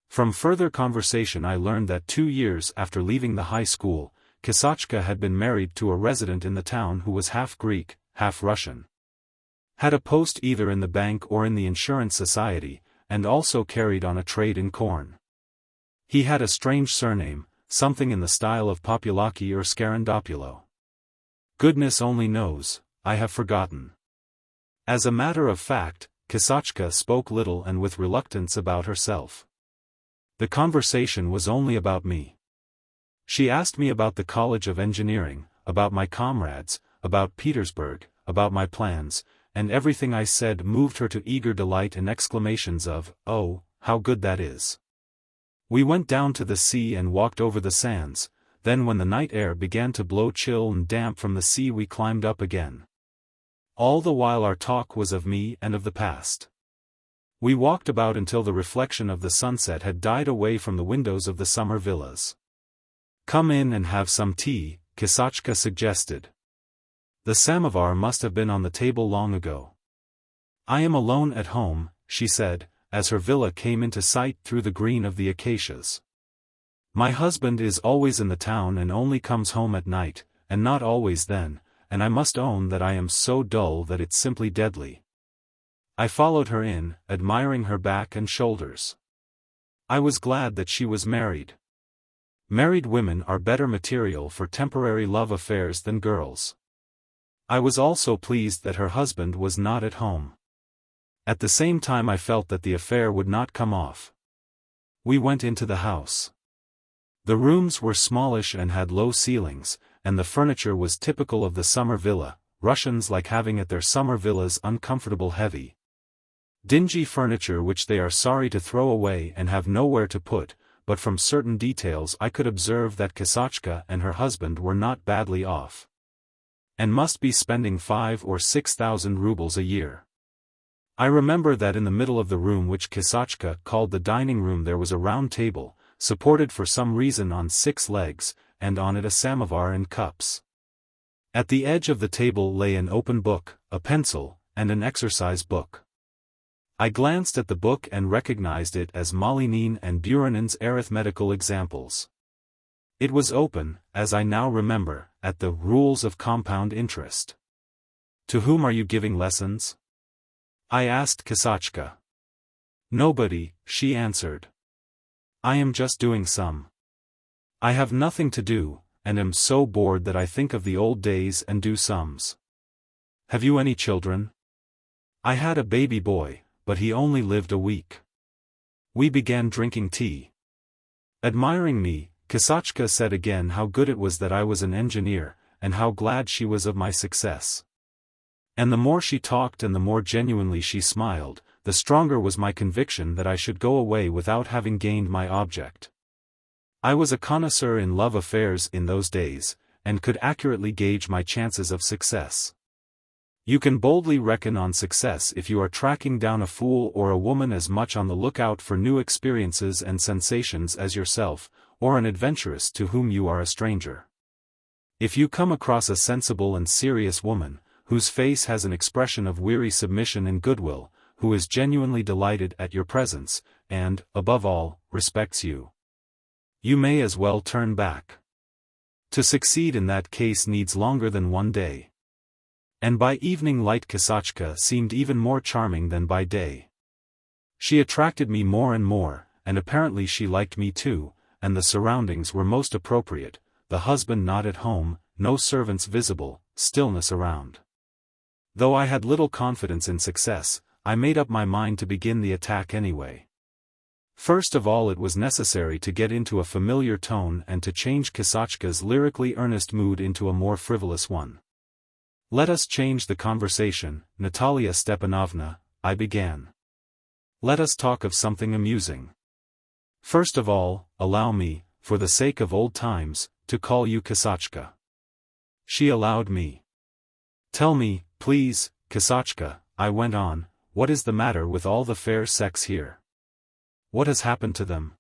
Speaker 1: From further conversation I learned that 2 years after leaving the high school, Kashtanka had been married to a resident in the town who was half Greek, half Russian. Had a post either in the bank or in the insurance society, and also carried on a trade in corn. He had a strange surname, something in the style of Populaki or Scarandopulo. Goodness only knows, I have forgotten. As a matter of fact, Kashtanka spoke little and with reluctance about herself. The conversation was only about me. She asked me about the College of Engineering, about my comrades, about Petersburg, about my plans, and everything I said moved her to eager delight and exclamations of, "Oh, how good that is!" We went down to the sea and walked over the sands, then when the night air began to blow chill and damp from the sea we climbed up again. All the while our talk was of me and of the past. We walked about until the reflection of the sunset had died away from the windows of the summer villas. "Come in and have some tea," Kashtanka suggested. "The samovar must have been on the table long ago." "I am alone at home," she said, as her villa came into sight through the green of the acacias. "My husband is always in the town and only comes home at night, and not always then, and I must own that I am so dull that it's simply deadly." I followed her in, admiring her back and shoulders. I was glad that she was married. Married women are better material for temporary love affairs than girls. I was also pleased that her husband was not at home. At the same time I felt that the affair would not come off. We went into the house. The rooms were smallish and had low ceilings, and the furniture was typical of the summer villa. Russians like having at their summer villas uncomfortable heavy, dingy furniture which they are sorry to throw away and have nowhere to put, but from certain details I could observe that Kashtanka and her husband were not badly off, and must be spending 5,000 or 6,000 rubles a year. I remember that in the middle of the room which Kashtanka called the dining room there was a round table, supported for some reason on 6 legs, and on it a samovar and cups. At the edge of the table lay an open book, a pencil, and an exercise book. I glanced at the book and recognized it as Malinin and Buranin's arithmetical examples. It was open, as I now remember, at the rules of compound interest. "To whom are you giving lessons?" I asked Kashtanka. "Nobody," she answered. "I am just doing some. I have nothing to do, and am so bored that I think of the old days and do sums." "Have you any children?" "I had a baby boy, but he only lived a week." We began drinking tea. Admiring me, Kashtanka said again how good it was that I was an engineer, and how glad she was of my success. And the more she talked and the more genuinely she smiled, the stronger was my conviction that I should go away without having gained my object. I was a connoisseur in love affairs in those days, and could accurately gauge my chances of success. You can boldly reckon on success if you are tracking down a fool or a woman as much on the lookout for new experiences and sensations as yourself, or an adventuress to whom you are a stranger. If you come across a sensible and serious woman, whose face has an expression of weary submission and goodwill, who is genuinely delighted at your presence, and, above all, respects you, you may as well turn back. To succeed in that case needs longer than one day. And by evening light Kashtanka seemed even more charming than by day. She attracted me more and more, and apparently she liked me too, and the surroundings were most appropriate, the husband not at home, no servants visible, stillness around. Though I had little confidence in success, I made up my mind to begin the attack anyway. First of all it was necessary to get into a familiar tone and to change Kashtanka's lyrically earnest mood into a more frivolous one. "Let us change the conversation, Natalia Stepanovna," I began. "Let us talk of something amusing. First of all, allow me, for the sake of old times, to call you Kashtanka." She allowed me. "Tell me, please, Kashtanka," I went on, "what is the matter with all the fair sex here? What has happened to them?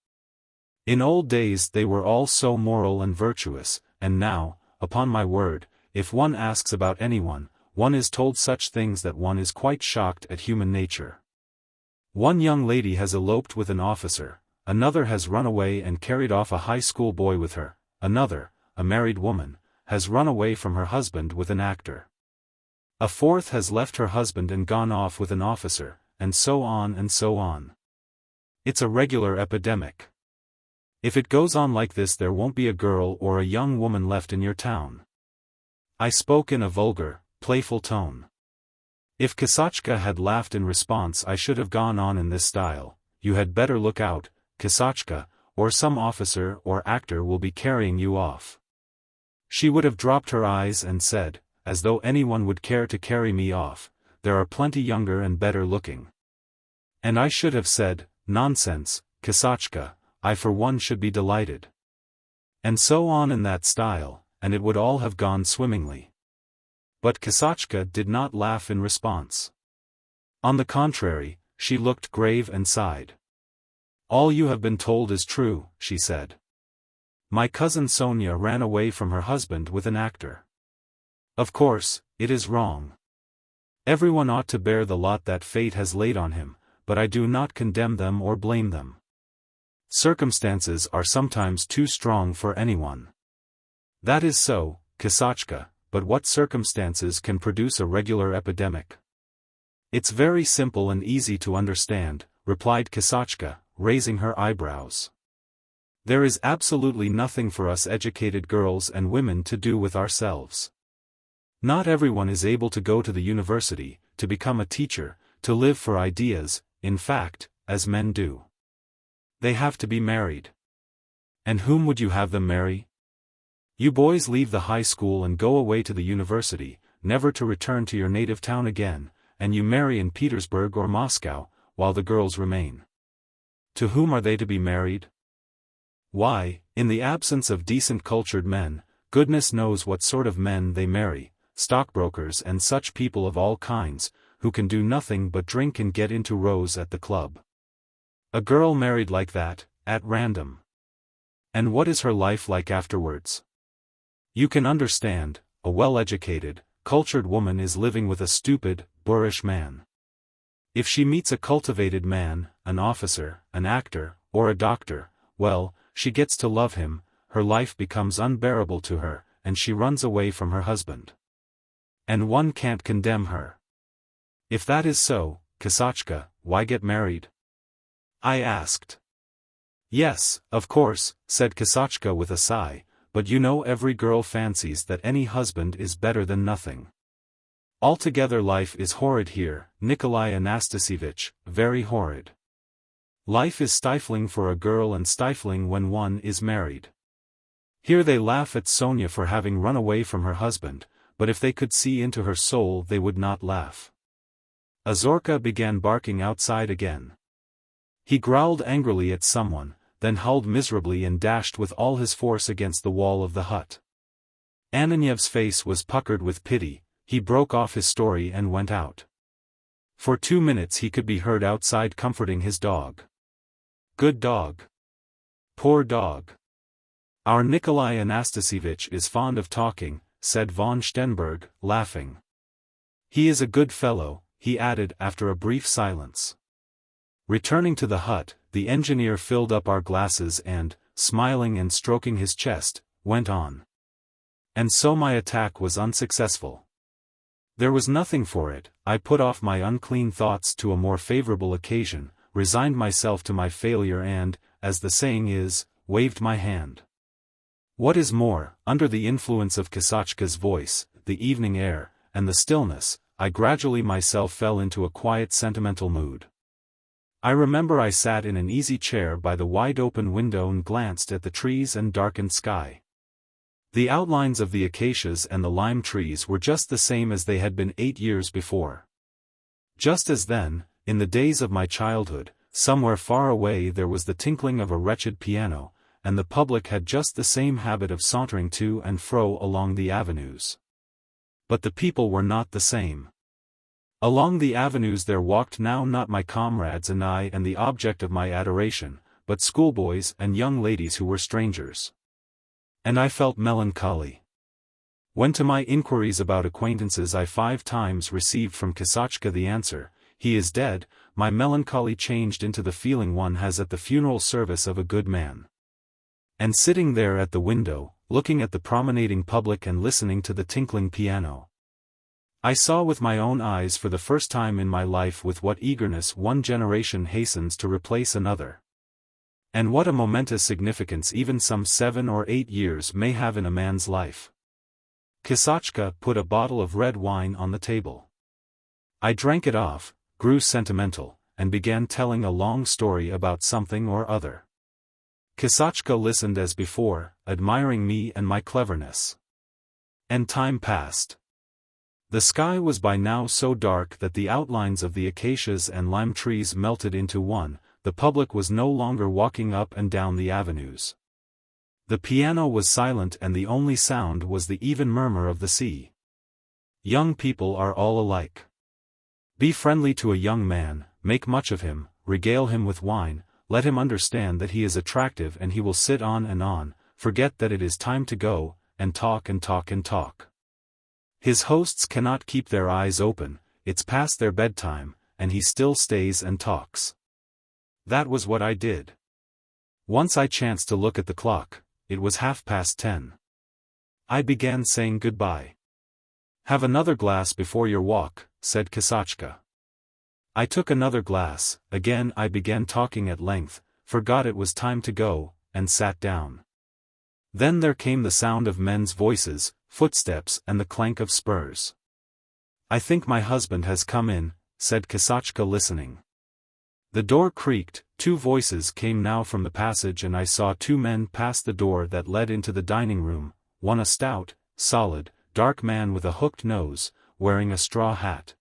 Speaker 1: In old days they were all so moral and virtuous, and now, upon my word, if one asks about anyone, one is told such things that one is quite shocked at human nature. One young lady has eloped with an officer, another has run away and carried off a high school boy with her, another, a married woman, has run away from her husband with an actor. A fourth has left her husband and gone off with an officer, and so on and so on. It's a regular epidemic. If it goes on like this there won't be a girl or a young woman left in your town." I spoke in a vulgar, playful tone. If Kashtanka had laughed in response I should have gone on in this style: "You had better look out, Kashtanka, or some officer or actor will be carrying you off." She would have dropped her eyes and said, as though anyone would care to carry me off, there are plenty younger and better looking. And I should have said, nonsense, Kashtanka, I for one should be delighted. And so on in that style, and it would all have gone swimmingly. But Kashtanka did not laugh in response. On the contrary, she looked grave and sighed. All you have been told is true, she said. My cousin Sonia ran away from her husband with an actor. Of course, it is wrong. Everyone ought to bear the lot that fate has laid on him, but I do not condemn them or blame them. Circumstances are sometimes too strong for anyone. That is so, Kashtanka, but what circumstances can produce a regular epidemic? It's very simple and easy to understand, replied Kashtanka, raising her eyebrows. There is absolutely nothing for us educated girls and women to do with ourselves. Not everyone is able to go to the university, to become a teacher, to live for ideas, in fact, as men do. They have to be married. And whom would you have them marry? You boys leave the high school and go away to the university, never to return to your native town again, and you marry in Petersburg or Moscow, while the girls remain. To whom are they to be married? Why, in the absence of decent cultured men, goodness knows what sort of men they marry, stockbrokers and such people of all kinds, who can do nothing but drink and get into rows at the club. A girl married like that, at random. And what is her life like afterwards? You can understand, a well-educated, cultured woman is living with a stupid, boorish man. If she meets a cultivated man, an officer, an actor, or a doctor, well, she gets to love him, her life becomes unbearable to her, and she runs away from her husband. And one can't condemn her. If that is so, Kashtanka, why get married? I asked. Yes, of course, said Kashtanka with a sigh, but you know every girl fancies that any husband is better than nothing. Altogether life is horrid here, Nikolai Anastasievich, very horrid. Life is stifling for a girl and stifling when one is married. Here they laugh at Sonia for having run away from her husband, but if they could see into her soul they would not laugh. A Zorka began barking outside again. He growled angrily at someone, then howled miserably and dashed with all his force against the wall of the hut. Ananyev's face was puckered with pity, he broke off his story and went out. For 2 minutes he could be heard outside comforting his dog. Good dog. Poor dog. Our Nikolai Anastasievich is fond of talking, said von Stenberg, laughing. He is a good fellow, he added after a brief silence. Returning to the hut, the engineer filled up our glasses and, smiling and stroking his chest, went on. And so my attack was unsuccessful. There was nothing for it, I put off my unclean thoughts to a more favorable occasion, resigned myself to my failure and, as the saying is, waved my hand. What is more, under the influence of Kashtanka's voice, the evening air, and the stillness, I gradually myself fell into a quiet sentimental mood. I remember I sat in an easy chair by the wide-open window and glanced at the trees and darkened sky. The outlines of the acacias and the lime trees were just the same as they had been 8 years before. Just as then, in the days of my childhood, somewhere far away there was the tinkling of a wretched piano, and the public had just the same habit of sauntering to and fro along the avenues. But the people were not the same. Along the avenues there walked now not my comrades and I and the object of my adoration, but schoolboys and young ladies who were strangers. And I felt melancholy. When to my inquiries about acquaintances I 5 times received from Kashtanka the answer, "He is dead," my melancholy changed into the feeling one has at the funeral service of a good man. And sitting there at the window, looking at the promenading public and listening to the tinkling piano, I saw with my own eyes for the first time in my life with what eagerness one generation hastens to replace another. And what a momentous significance even some 7 or 8 years may have in a man's life. Kashtanka put a bottle of red wine on the table. I drank it off, grew sentimental, and began telling a long story about something or other. Kashtanka listened as before, admiring me and my cleverness. And time passed. The sky was by now so dark that the outlines of the acacias and lime trees melted into one. The public was no longer walking up and down the avenues. The piano was silent and the only sound was the even murmur of the sea. Young people are all alike. Be friendly to a young man, make much of him, regale him with wine, let him understand that he is attractive and he will sit on, forget that it is time to go, and talk and talk and talk. His hosts cannot keep their eyes open, it's past their bedtime, and he still stays and talks. That was what I did. Once I chanced to look at the clock, it was 10:30. I began saying goodbye. "Have another glass before your walk," said Kashtanka. I took another glass, again I began talking at length, forgot it was time to go, and sat down. Then there came the sound of men's voices, footsteps and the clank of spurs. "I think my husband has come in," said Kashtanka listening. The door creaked, two voices came now from the passage and I saw two men pass the door that led into the dining room, one a stout, solid, dark man with a hooked nose, wearing a straw hat.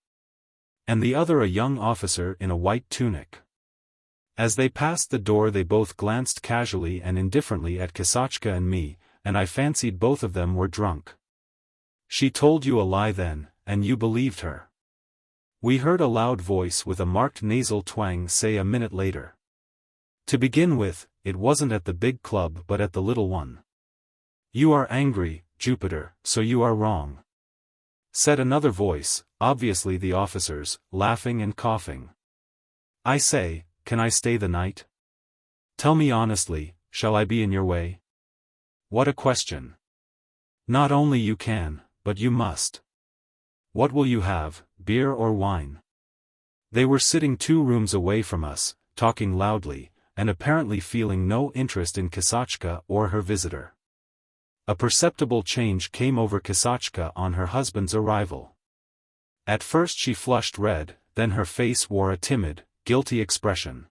Speaker 1: And the other a young officer in a white tunic. As they passed the door they both glanced casually and indifferently at Kashtanka and me, and I fancied both of them were drunk. "She told you a lie then, and you believed her," we heard a loud voice with a marked nasal twang say a minute later. "To begin with, it wasn't at the big club but at the little one." "You are angry, Jupiter, so you are wrong," said another voice, obviously the officer's, laughing and coughing. "I say, can I stay the night? Tell me honestly, shall I be in your way?" "What a question. Not only you can, but you must. What will you have, beer or wine?" They were sitting 2 rooms away from us, talking loudly, and apparently feeling no interest in Kashtanka or her visitor. A perceptible change came over Kashtanka on her husband's arrival. At first she flushed red, then her face wore a timid, guilty expression.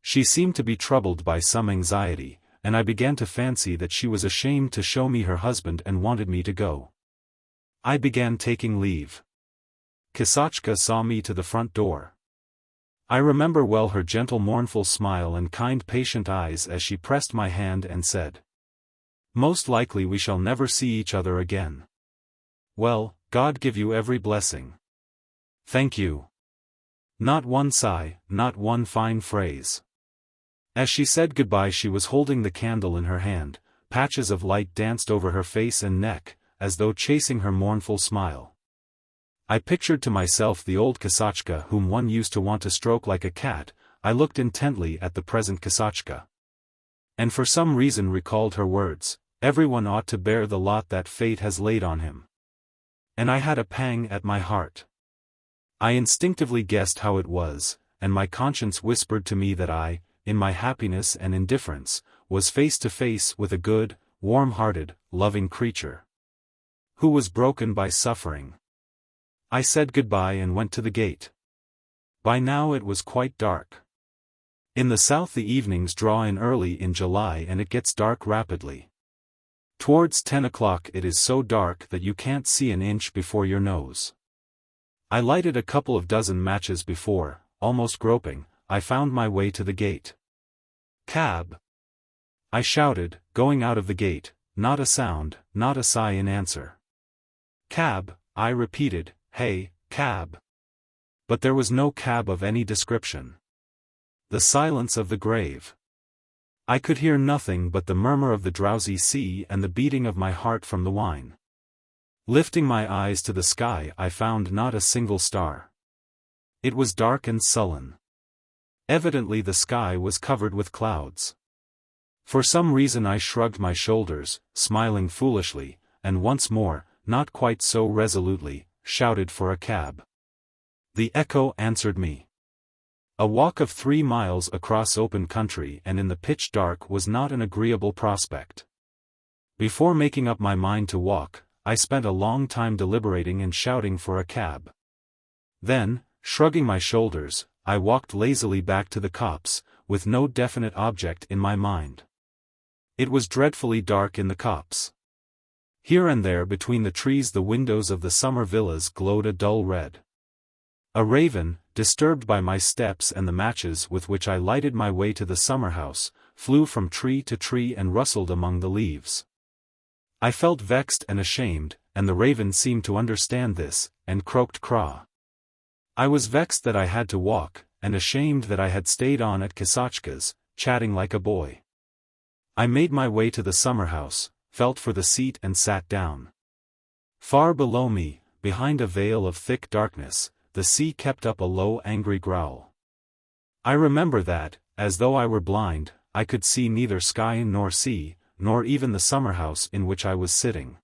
Speaker 1: She seemed to be troubled by some anxiety, and I began to fancy that she was ashamed to show me her husband and wanted me to go. I began taking leave. Kashtanka saw me to the front door. I remember well her gentle mournful smile and kind patient eyes as she pressed my hand and said, "Most likely we shall never see each other again. Well, God give you every blessing." "Thank you." Not one sigh, not one fine phrase. As she said goodbye she was holding the candle in her hand, patches of light danced over her face and neck, as though chasing her mournful smile. I pictured to myself the old Kashtanka whom one used to want to stroke like a cat. I looked intently at the present Kashtanka. And for some reason recalled her words, "Everyone ought to bear the lot that fate has laid on him." And I had a pang at my heart. I instinctively guessed how it was, and my conscience whispered to me that I, in my happiness and indifference, was face to face with a good, warm-hearted, loving creature, who was broken by suffering. I said goodbye and went to the gate. By now it was quite dark. In the south the evenings draw in early in July and it gets dark rapidly. Towards 10 o'clock it is so dark that you can't see an inch before your nose. I lighted a couple of dozen matches before, almost groping, I found my way to the gate. "Cab!" I shouted, going out of the gate, not a sound, not a sigh in answer. "Cab," I repeated, "hey, cab." But there was no cab of any description. The silence of the grave. I could hear nothing but the murmur of the drowsy sea and the beating of my heart from the wine. Lifting my eyes to the sky I found not a single star. It was dark and sullen. Evidently the sky was covered with clouds. For some reason I shrugged my shoulders, smiling foolishly, and once more, not quite so resolutely, shouted for a cab. The echo answered me. A walk of 3 miles across open country and in the pitch dark was not an agreeable prospect. Before making up my mind to walk, I spent a long time deliberating and shouting for a cab. Then, shrugging my shoulders, I walked lazily back to the copse, with no definite object in my mind. It was dreadfully dark in the copse. Here and there between the trees the windows of the summer villas glowed a dull red. A raven, disturbed by my steps and the matches with which I lighted my way to the summer house, flew from tree to tree and rustled among the leaves. I felt vexed and ashamed, and the raven seemed to understand this, and croaked craw. I was vexed that I had to walk, and ashamed that I had stayed on at Kashtanka's, chatting like a boy. I made my way to the summer house, felt for the seat and sat down. Far below me, behind a veil of thick darkness, the sea kept up a low angry growl. I remember that, as though I were blind, I could see neither sky nor sea, nor even the summer house in which I was sitting.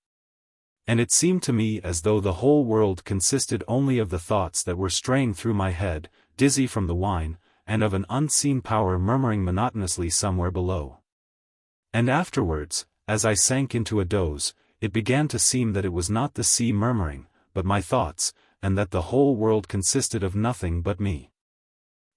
Speaker 1: And it seemed to me as though the whole world consisted only of the thoughts that were straying through my head, dizzy from the wine, and of an unseen power murmuring monotonously somewhere below. And afterwards, as I sank into a doze, it began to seem that it was not the sea murmuring, but my thoughts, and that the whole world consisted of nothing but me.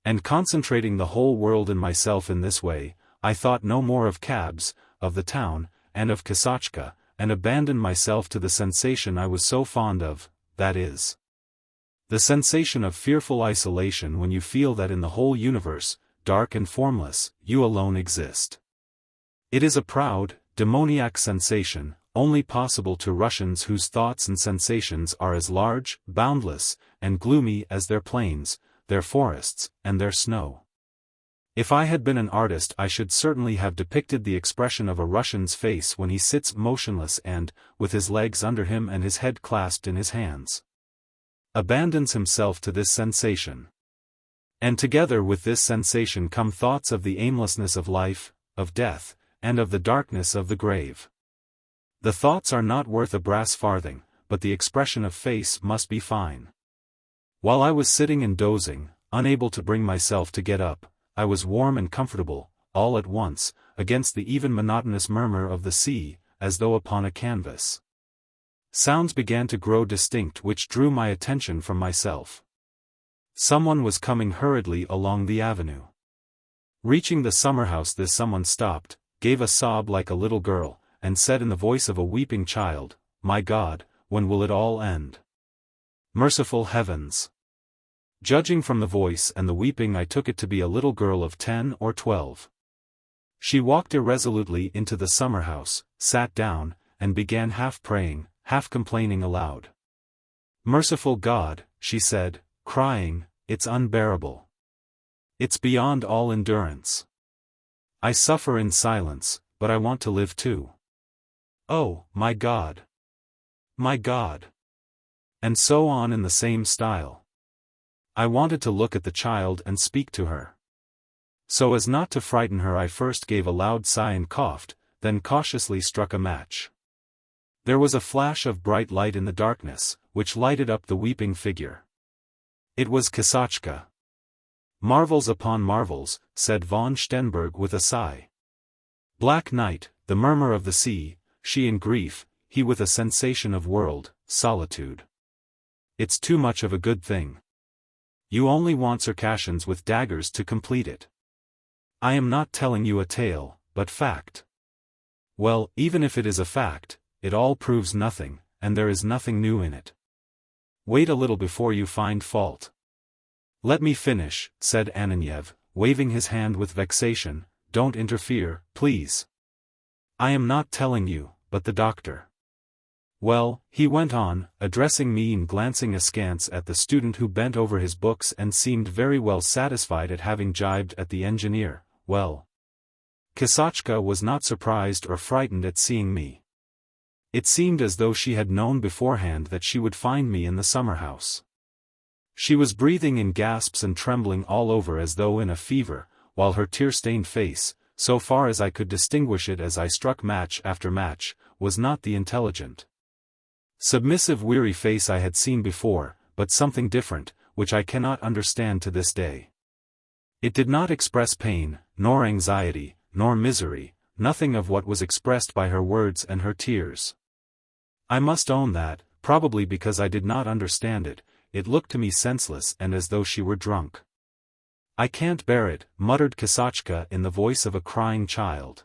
Speaker 1: And concentrating the whole world in myself in this way, I thought no more of cabs, of the town, and of Kashtanka, and abandoned myself to the sensation I was so fond of, that is, the sensation of fearful isolation when you feel that in the whole universe, dark and formless, you alone exist. It is a proud, demoniac sensation, only possible to Russians whose thoughts and sensations are as large, boundless, and gloomy as their plains, their forests, and their snow. If I had been an artist I should certainly have depicted the expression of a Russian's face when he sits motionless and, with his legs under him and his head clasped in his hands, abandons himself to this sensation. And together with this sensation come thoughts of the aimlessness of life, of death, and of the darkness of the grave. The thoughts are not worth a brass farthing, but the expression of face must be fine. While I was sitting and dozing, unable to bring myself to get up, I was warm and comfortable, all at once, against the even monotonous murmur of the sea, as though upon a canvas. Sounds began to grow distinct which drew my attention from myself. Someone was coming hurriedly along the avenue. Reaching the summer house, this someone stopped, gave a sob like a little girl, and said in the voice of a weeping child, "My God, when will it all end? Merciful heavens!" Judging from the voice and the weeping I took it to be a little girl of 10 or 12. She walked irresolutely into the summer house, sat down, and began half praying, half complaining aloud. "Merciful God," she said, crying, "it's unbearable. It's beyond all endurance. I suffer in silence, but I want to live too. Oh, my God! My God!" And so on in the same style. I wanted to look at the child and speak to her. So as not to frighten her I first gave a loud sigh and coughed, then cautiously struck a match. There was a flash of bright light in the darkness, which lighted up the weeping figure. It was Kashtanka. "Marvels upon marvels," said von Stenberg with a sigh. "Black night, the murmur of the sea, she in grief, he with a sensation of world, solitude. It's too much of a good thing. You only want Circassians with daggers to complete it. I am not telling you a tale, but fact. Well, even if it is a fact, it all proves nothing, and there is nothing new in it. Wait a little before you find fault." "Let me finish," said Ananiev, waving his hand with vexation. "Don't interfere, please. I am not telling you, but the doctor." "Well," he went on, addressing me and glancing askance at the student who bent over his books and seemed very well satisfied at having jibed at the engineer, "well." Kashtanka was not surprised or frightened at seeing me. It seemed as though she had known beforehand that she would find me in the summer house. She was breathing in gasps and trembling all over as though in a fever, while her tear-stained face, so far as I could distinguish it as I struck match after match, was not the intelligent, submissive weary face I had seen before, but something different, which I cannot understand to this day. It did not express pain, nor anxiety, nor misery, nothing of what was expressed by her words and her tears. I must own that, probably because I did not understand it, it looked to me senseless and as though she were drunk. "I can't bear it," muttered Kashtanka in the voice of a crying child.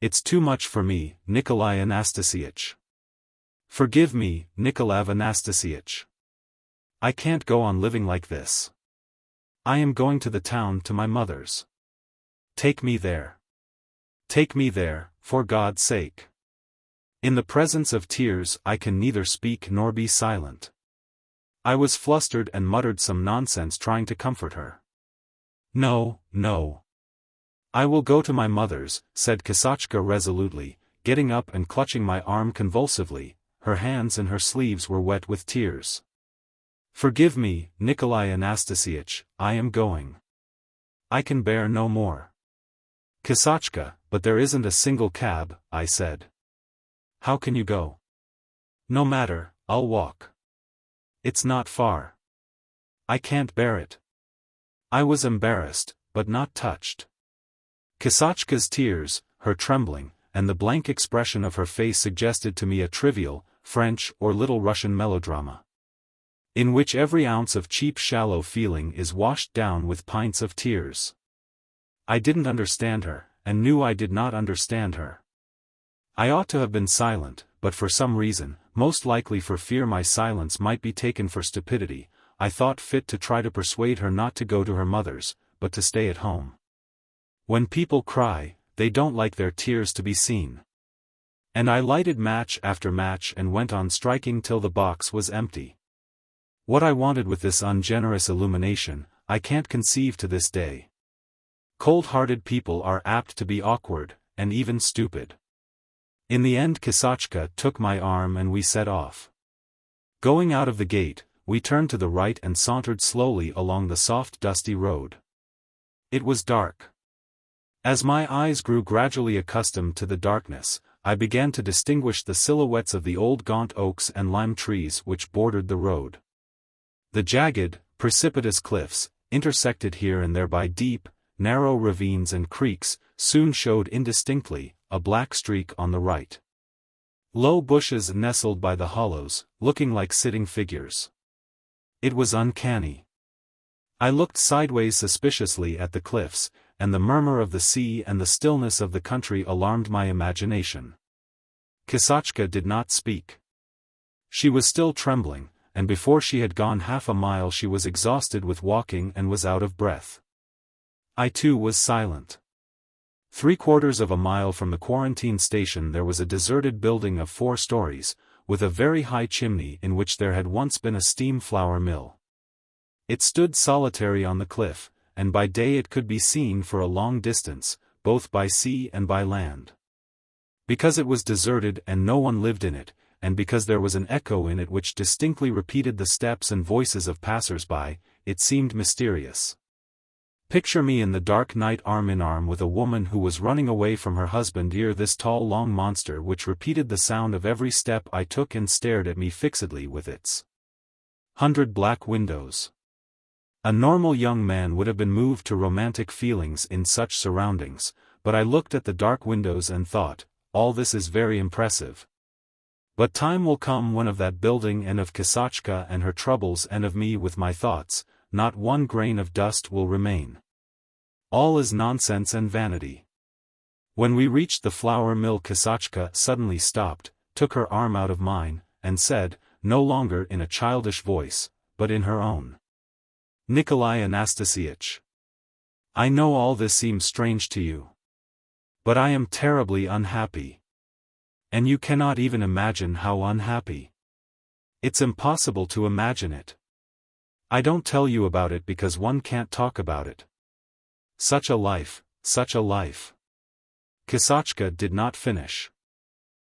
Speaker 1: "It's too much for me, Nikolai Anastasievich. Forgive me, Nikolai Anastasievich. I can't go on living like this. I am going to the town to my mother's. Take me there. Take me there, for God's sake. In the presence of tears I can neither speak nor be silent. I was flustered and muttered some nonsense trying to comfort her. No, no. I will go to my mother's, said Kashtanka resolutely, getting up and clutching my arm convulsively. Her hands and her sleeves were wet with tears. Forgive me, Nikolai Anastasievich, I am going. I can bear no more. Kashtanka, but there isn't a single cab, I said. How can you go? No matter, I'll walk. It's not far. I can't bear it. I was embarrassed, but not touched. Kashtanka's tears, her trembling, and the blank expression of her face suggested to me a trivial, French or Little Russian melodrama, in which every ounce of cheap shallow feeling is washed down with pints of tears. I didn't understand her, and knew I did not understand her. I ought to have been silent, but for some reason, most likely for fear my silence might be taken for stupidity, I thought fit to try to persuade her not to go to her mother's, but to stay at home. When people cry, they don't like their tears to be seen. And I lighted match after match and went on striking till the box was empty. What I wanted with this ungenerous illumination, I can't conceive to this day. Cold-hearted people are apt to be awkward, and even stupid. In the end Kashtanka took my arm and we set off. Going out of the gate, we turned to the right and sauntered slowly along the soft dusty road. It was dark. As my eyes grew gradually accustomed to the darkness, I began to distinguish the silhouettes of the old gaunt oaks and lime trees which bordered the road. The jagged, precipitous cliffs, intersected here and there by deep, narrow ravines and creeks, soon showed indistinctly, a black streak on the right. Low bushes nestled by the hollows, looking like sitting figures. It was uncanny. I looked sideways suspiciously at the cliffs, and the murmur of the sea and the stillness of the country alarmed my imagination. Kashtanka did not speak. She was still trembling, and before she had gone half a mile she was exhausted with walking and was out of breath. I too was silent. 3/4 of a mile from the quarantine station there was a deserted building of 4 stories, with a very high chimney in which there had once been a steam flour mill. It stood solitary on the cliff, and by day it could be seen for a long distance, both by sea and by land. Because it was deserted and no one lived in it, and because there was an echo in it which distinctly repeated the steps and voices of passers-by, it seemed mysterious. Picture me in the dark night arm in arm with a woman who was running away from her husband ere this tall long monster which repeated the sound of every step I took and stared at me fixedly with its 100 black windows. A normal young man would have been moved to romantic feelings in such surroundings, but I looked at the dark windows and thought, all this is very impressive. But time will come when of that building and of Kashtanka and her troubles and of me with my thoughts, not one grain of dust will remain. All is nonsense and vanity. When we reached the flour mill Kashtanka suddenly stopped, took her arm out of mine, and said, no longer in a childish voice, but in her own. Nikolai Anastasievich. I know all this seems strange to you. But I am terribly unhappy. And you cannot even imagine how unhappy. It's impossible to imagine it. I don't tell you about it because one can't talk about it. Such a life, such a life. Kashtanka did not finish.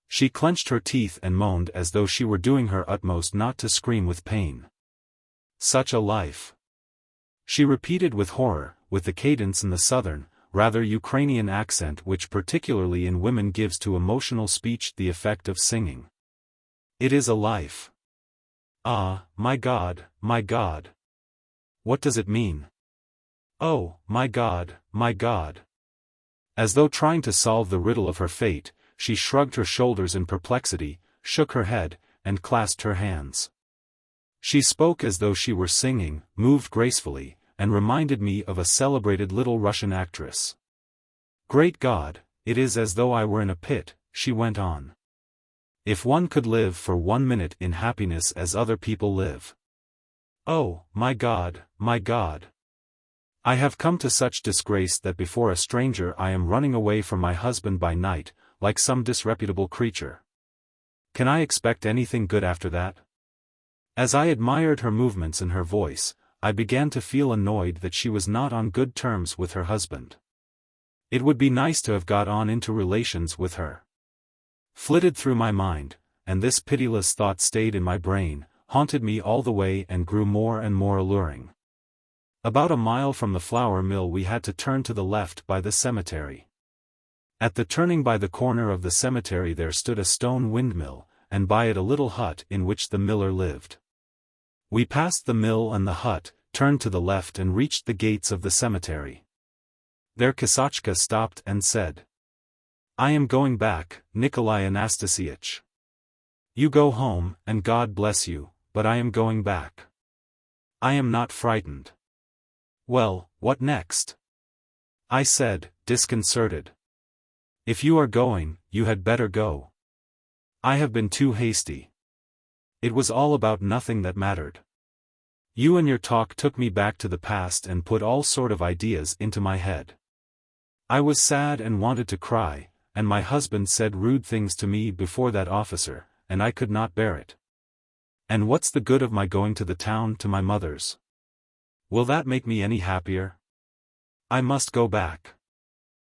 Speaker 1: She clenched her teeth and moaned as though she were doing her utmost not to scream with pain. Such a life. She repeated with horror, with the cadence and the southern, rather Ukrainian accent which particularly in women gives to emotional speech the effect of singing. It is a life. Ah, my God, my God. What does it mean? Oh, my God, my God. As though trying to solve the riddle of her fate, she shrugged her shoulders in perplexity, shook her head, and clasped her hands. She spoke as though she were singing, moved gracefully, and reminded me of a celebrated Little Russian actress. Great God, it is as though I were in a pit, she went on. If one could live for 1 minute in happiness as other people live. Oh, my God, my God. I have come to such disgrace that before a stranger I am running away from my husband by night, like some disreputable creature. Can I expect anything good after that? As I admired her movements and her voice, I began to feel annoyed that she was not on good terms with her husband. It would be nice to have got on into relations with her. Flitted through my mind, and this pitiless thought stayed in my brain, haunted me all the way and grew more and more alluring. About a mile from the flour mill we had to turn to the left by the cemetery. At the turning by the corner of the cemetery there stood a stone windmill, and by it a little hut in which the miller lived. We passed the mill and the hut, turned to the left and reached the gates of the cemetery. There Kashtanka stopped and said, "I am going back, Nikolai Anastasievich. You go home, and God bless you, but I am going back. I am not frightened." "Well, what next?" I said, disconcerted. "If you are going, you had better go. I have been too hasty. It was all about nothing that mattered. You and your talk took me back to the past and put all sort of ideas into my head. I was sad and wanted to cry, and my husband said rude things to me before that officer, and I could not bear it. And what's the good of my going to the town to my mother's? Will that make me any happier? I must go back."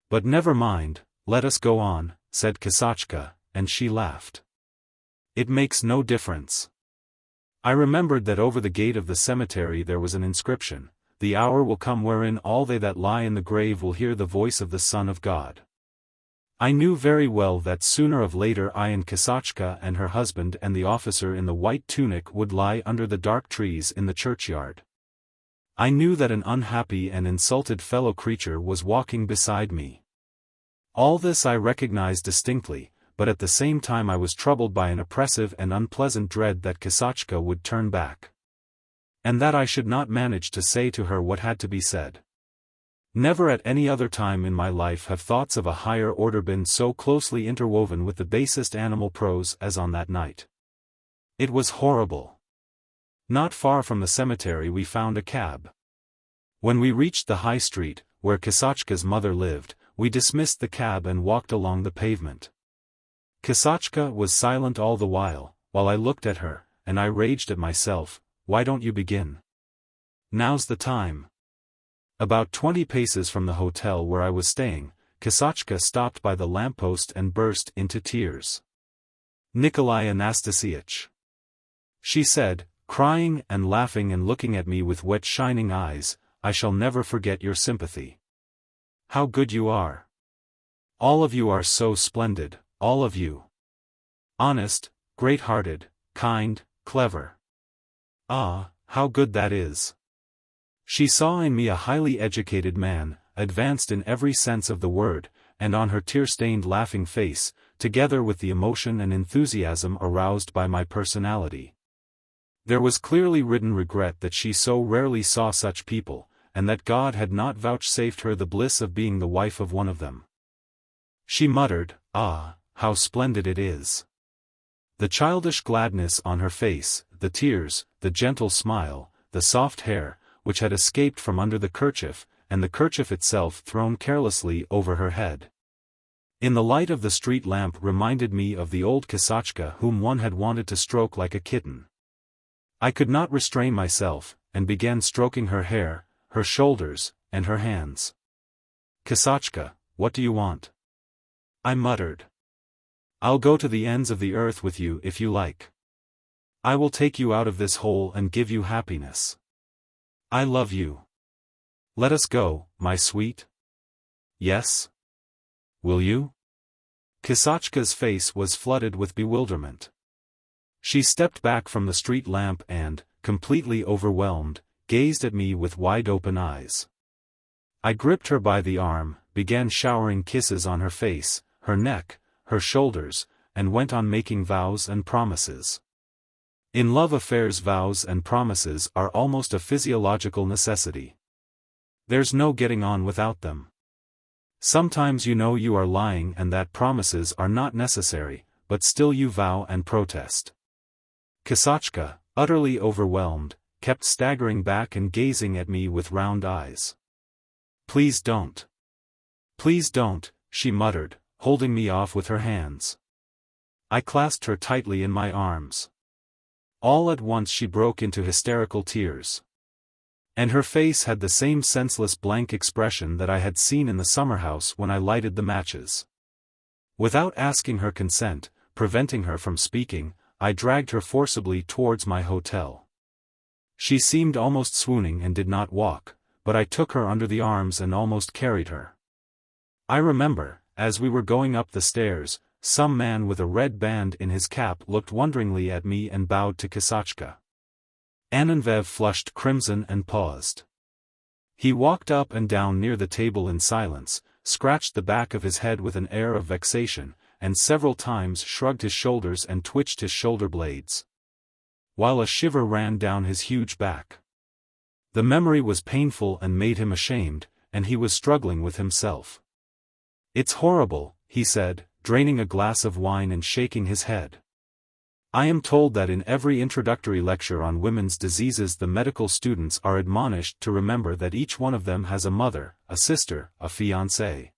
Speaker 1: "But never mind, let us go on," said Kashtanka, and she laughed. "It makes no difference." I remembered that over the gate of the cemetery there was an inscription, "The hour will come wherein all they that lie in the grave will hear the voice of the Son of God." I knew very well that sooner or later I and Kashtanka and her husband and the officer in the white tunic would lie under the dark trees in the churchyard. I knew that an unhappy and insulted fellow creature was walking beside me. All this I recognized distinctly, but at the same time I was troubled by an oppressive and unpleasant dread that Kashtanka would turn back. And that I should not manage to say to her what had to be said. Never at any other time in my life have thoughts of a higher order been so closely interwoven with the basest animal prose as on that night. It was horrible. Not far from the cemetery we found a cab. When we reached the high street, where Kashtanka's mother lived, we dismissed the cab and walked along the pavement. Kashtanka was silent all the while I looked at her, and I raged at myself. "Why don't you begin? Now's the time." About 20 paces from the hotel where I was staying, Kashtanka stopped by the lamppost and burst into tears. "Nikolai Anastasievich," she said, crying and laughing and looking at me with wet shining eyes, "I shall never forget your sympathy. How good you are. All of you are so splendid, all of you. Honest, great-hearted, kind, clever. Ah, how good that is." She saw in me a highly educated man, advanced in every sense of the word, and on her tear-stained laughing face, together with the emotion and enthusiasm aroused by my personality, there was clearly written regret that she so rarely saw such people, and that God had not vouchsafed her the bliss of being the wife of one of them. She muttered, "Ah, how splendid it is." The childish gladness on her face, the tears, the gentle smile, the soft hair, which had escaped from under the kerchief, and the kerchief itself thrown carelessly over her head, in the light of the street lamp reminded me of the old Kashtanka whom one had wanted to stroke like a kitten. I could not restrain myself, and began stroking her hair, her shoulders, and her hands. "Kashtanka, what do you want?" I muttered. "I'll go to the ends of the earth with you if you like. I will take you out of this hole and give you happiness. I love you. Let us go, my sweet." "Yes? Will you?" Kashtanka's face was flooded with bewilderment. She stepped back from the street lamp and, completely overwhelmed, gazed at me with wide-open eyes. I gripped her by the arm, began showering kisses on her face, her neck, her shoulders, and went on making vows and promises. In love affairs vows and promises are almost a physiological necessity. There's no getting on without them. Sometimes you know you are lying and that promises are not necessary, but still you vow and protest. Kashtanka, utterly overwhelmed, kept staggering back and gazing at me with round eyes. Please don't. Please don't, she muttered, holding me off with her hands. I clasped her tightly in my arms. All at once she broke into hysterical tears. And her face had the same senseless blank expression that I had seen in the summer house when I lighted the matches. Without asking her consent, preventing her from speaking, I dragged her forcibly towards my hotel. She seemed almost swooning and did not walk, but I took her under the arms and almost carried her. I remember, as we were going up the stairs, some man with a red band in his cap looked wonderingly at me and bowed to Kashtanka. Ananvev flushed crimson and paused. He walked up and down near the table in silence, scratched the back of his head with an air of vexation, and several times shrugged his shoulders and twitched his shoulder blades, while a shiver ran down his huge back. The memory was painful and made him ashamed, and he was struggling with himself. It's horrible, he said, draining a glass of wine and shaking his head. I am told that in every introductory lecture on women's diseases the medical students are admonished to remember that each one of them has a mother, a sister, a fiancée,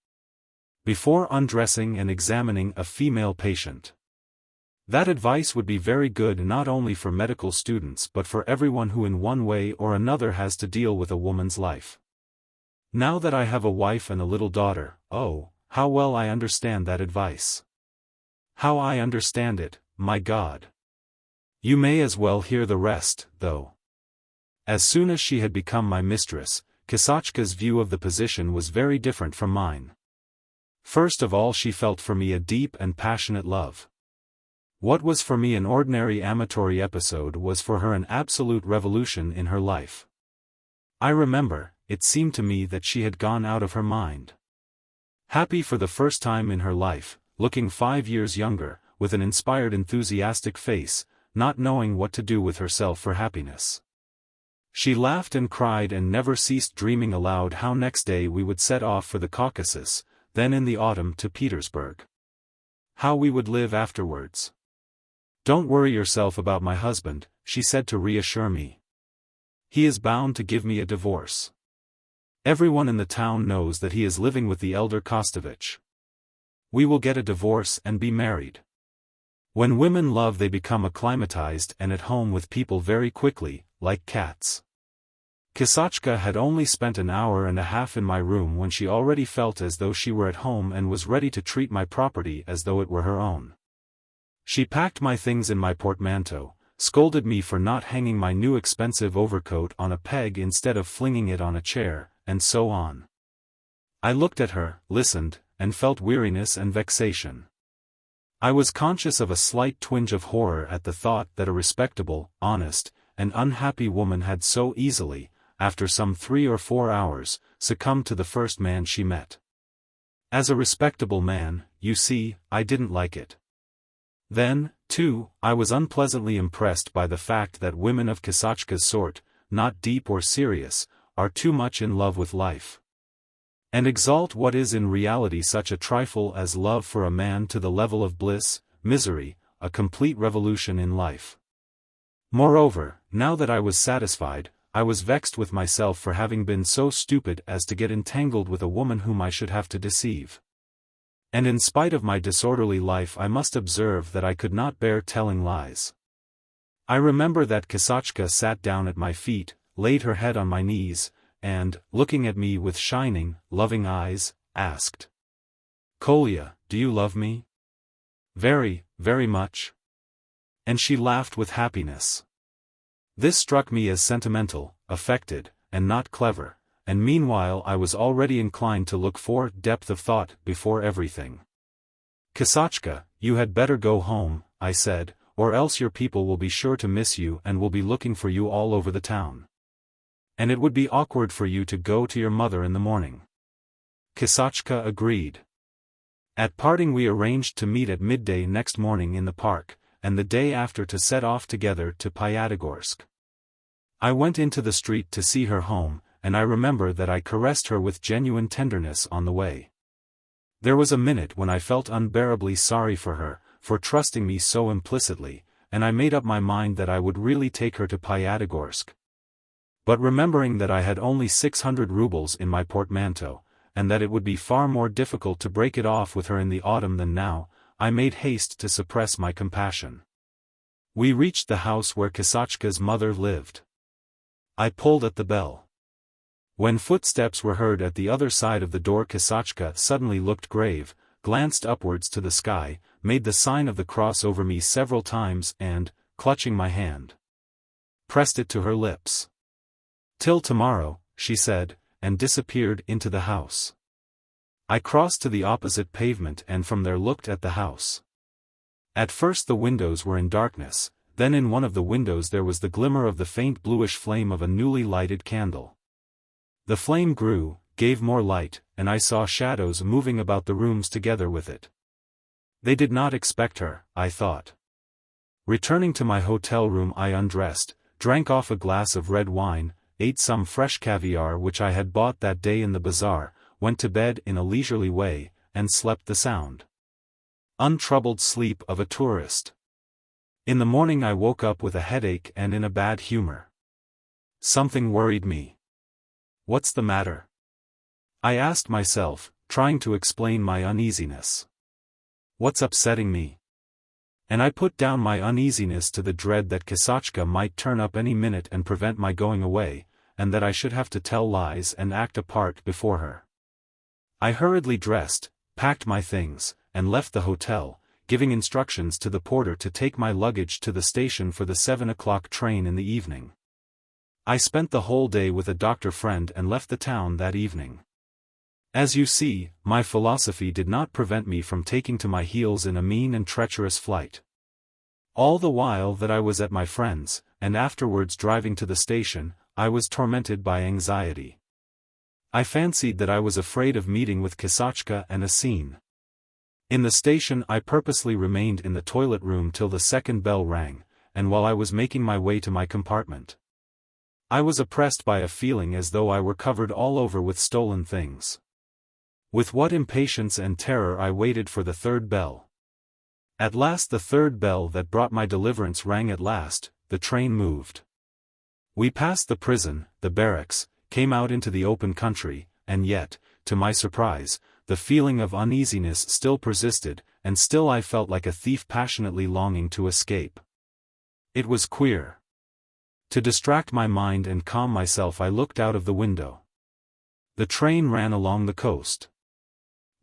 Speaker 1: before undressing and examining a female patient. That advice would be very good not only for medical students but for everyone who in one way or another has to deal with a woman's life. Now that I have a wife and a little daughter, oh, how well I understand that advice. How I understand it, my God. You may as well hear the rest, though. As soon as she had become my mistress, Kashtanka's view of the position was very different from mine. First of all, she felt for me a deep and passionate love. What was for me an ordinary amatory episode was for her an absolute revolution in her life. I remember, it seemed to me that she had gone out of her mind. Happy for the first time in her life, looking 5 years younger, with an inspired enthusiastic face, not knowing what to do with herself for happiness. She laughed and cried and never ceased dreaming aloud how next day we would set off for the Caucasus, then in the autumn to Petersburg. How we would live afterwards. Don't worry yourself about my husband, she said to reassure me. He is bound to give me a divorce. Everyone in the town knows that he is living with the elder Kostovich. We will get a divorce and be married. When women love they become acclimatized and at home with people very quickly, like cats. Kashtanka had only spent an hour and a half in my room when she already felt as though she were at home and was ready to treat my property as though it were her own. She packed my things in my portmanteau, scolded me for not hanging my new expensive overcoat on a peg instead of flinging it on a chair, and so on. I looked at her, listened, and felt weariness and vexation. I was conscious of a slight twinge of horror at the thought that a respectable, honest, and unhappy woman had so easily, after some 3 or 4 hours, succumbed to the first man she met. As a respectable man, you see, I didn't like it. Then, too, I was unpleasantly impressed by the fact that women of Kashtanka's sort, not deep or serious, are too much in love with life, and exalt what is in reality such a trifle as love for a man to the level of bliss, misery, a complete revolution in life. Moreover, now that I was satisfied, I was vexed with myself for having been so stupid as to get entangled with a woman whom I should have to deceive. And in spite of my disorderly life I must observe that I could not bear telling lies. I remember that Kashtanka sat down at my feet, laid her head on my knees, and, looking at me with shining, loving eyes, asked, "Kolya, do you love me?" "Very, very much." And she laughed with happiness. This struck me as sentimental, affected, and not clever, and meanwhile I was already inclined to look for depth of thought before everything. "Kashtanka, you had better go home," I said, "or else your people will be sure to miss you and will be looking for you all over the town. And it would be awkward for you to go to your mother in the morning." Kashtanka agreed. At parting we arranged to meet at midday next morning in the park, and the day after to set off together to Pyatigorsk. I went into the street to see her home, and I remember that I caressed her with genuine tenderness on the way. There was a minute when I felt unbearably sorry for her, for trusting me so implicitly, and I made up my mind that I would really take her to Pyatigorsk. But remembering that I had only 600 rubles in my portmanteau, and that it would be far more difficult to break it off with her in the autumn than now, I made haste to suppress my compassion. We reached the house where Kashtanka's mother lived. I pulled at the bell. When footsteps were heard at the other side of the door, Kashtanka suddenly looked grave, glanced upwards to the sky, made the sign of the cross over me several times and, clutching my hand, pressed it to her lips. "Till tomorrow," she said, and disappeared into the house. I crossed to the opposite pavement and from there looked at the house. At first the windows were in darkness, then in one of the windows there was the glimmer of the faint bluish flame of a newly lighted candle. The flame grew, gave more light, and I saw shadows moving about the rooms together with it. They did not expect her, I thought. Returning to my hotel room, I undressed, drank off a glass of red wine, ate some fresh caviar which I had bought that day in the bazaar, went to bed in a leisurely way, and slept the sound, untroubled sleep of a tourist. In the morning I woke up with a headache and in a bad humor. Something worried me. "What's the matter?" I asked myself, trying to explain my uneasiness. "What's upsetting me?" And I put down my uneasiness to the dread that Kashtanka might turn up any minute and prevent my going away, and that I should have to tell lies and act a part before her. I hurriedly dressed, packed my things, and left the hotel, giving instructions to the porter to take my luggage to the station for the 7 o'clock train in the evening. I spent the whole day with a doctor friend and left the town that evening. As you see, my philosophy did not prevent me from taking to my heels in a mean and treacherous flight. All the while that I was at my friend's, and afterwards driving to the station, I was tormented by anxiety. I fancied that I was afraid of meeting with Kashtanka and a scene. In the station I purposely remained in the toilet room till the second bell rang, and while I was making my way to my compartment, I was oppressed by a feeling as though I were covered all over with stolen things. With what impatience and terror I waited for the third bell. At last the third bell that brought my deliverance rang at last, the train moved. We passed the prison, the barracks, came out into the open country, and yet, to my surprise, the feeling of uneasiness still persisted, and still I felt like a thief passionately longing to escape. It was queer. To distract my mind and calm myself I looked out of the window. The train ran along the coast.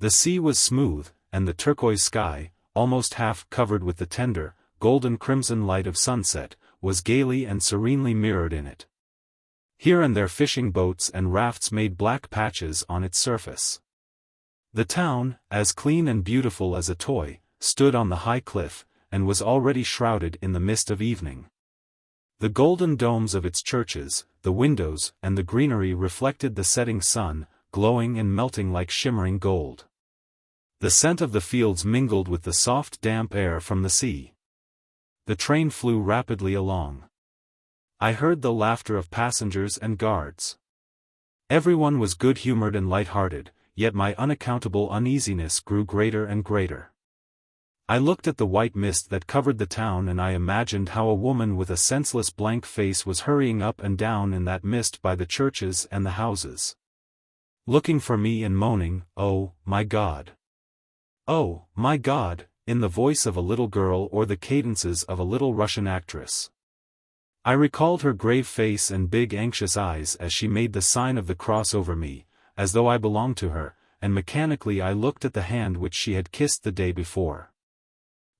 Speaker 1: The sea was smooth, and the turquoise sky, almost half covered with the tender, golden-crimson light of sunset, was gaily and serenely mirrored in it. Here and there fishing boats and rafts made black patches on its surface. The town, as clean and beautiful as a toy, stood on the high cliff, and was already shrouded in the mist of evening. The golden domes of its churches, the windows, and the greenery reflected the setting sun, glowing and melting like shimmering gold. The scent of the fields mingled with the soft damp air from the sea. The train flew rapidly along. I heard the laughter of passengers and guards. Everyone was good-humored and light-hearted, yet my unaccountable uneasiness grew greater and greater. I looked at the white mist that covered the town and I imagined how a woman with a senseless blank face was hurrying up and down in that mist by the churches and the houses, looking for me and moaning, "Oh, my God! Oh, my God," in the voice of a little girl or the cadences of a little Russian actress. I recalled her grave face and big anxious eyes as she made the sign of the cross over me, as though I belonged to her, and mechanically I looked at the hand which she had kissed the day before.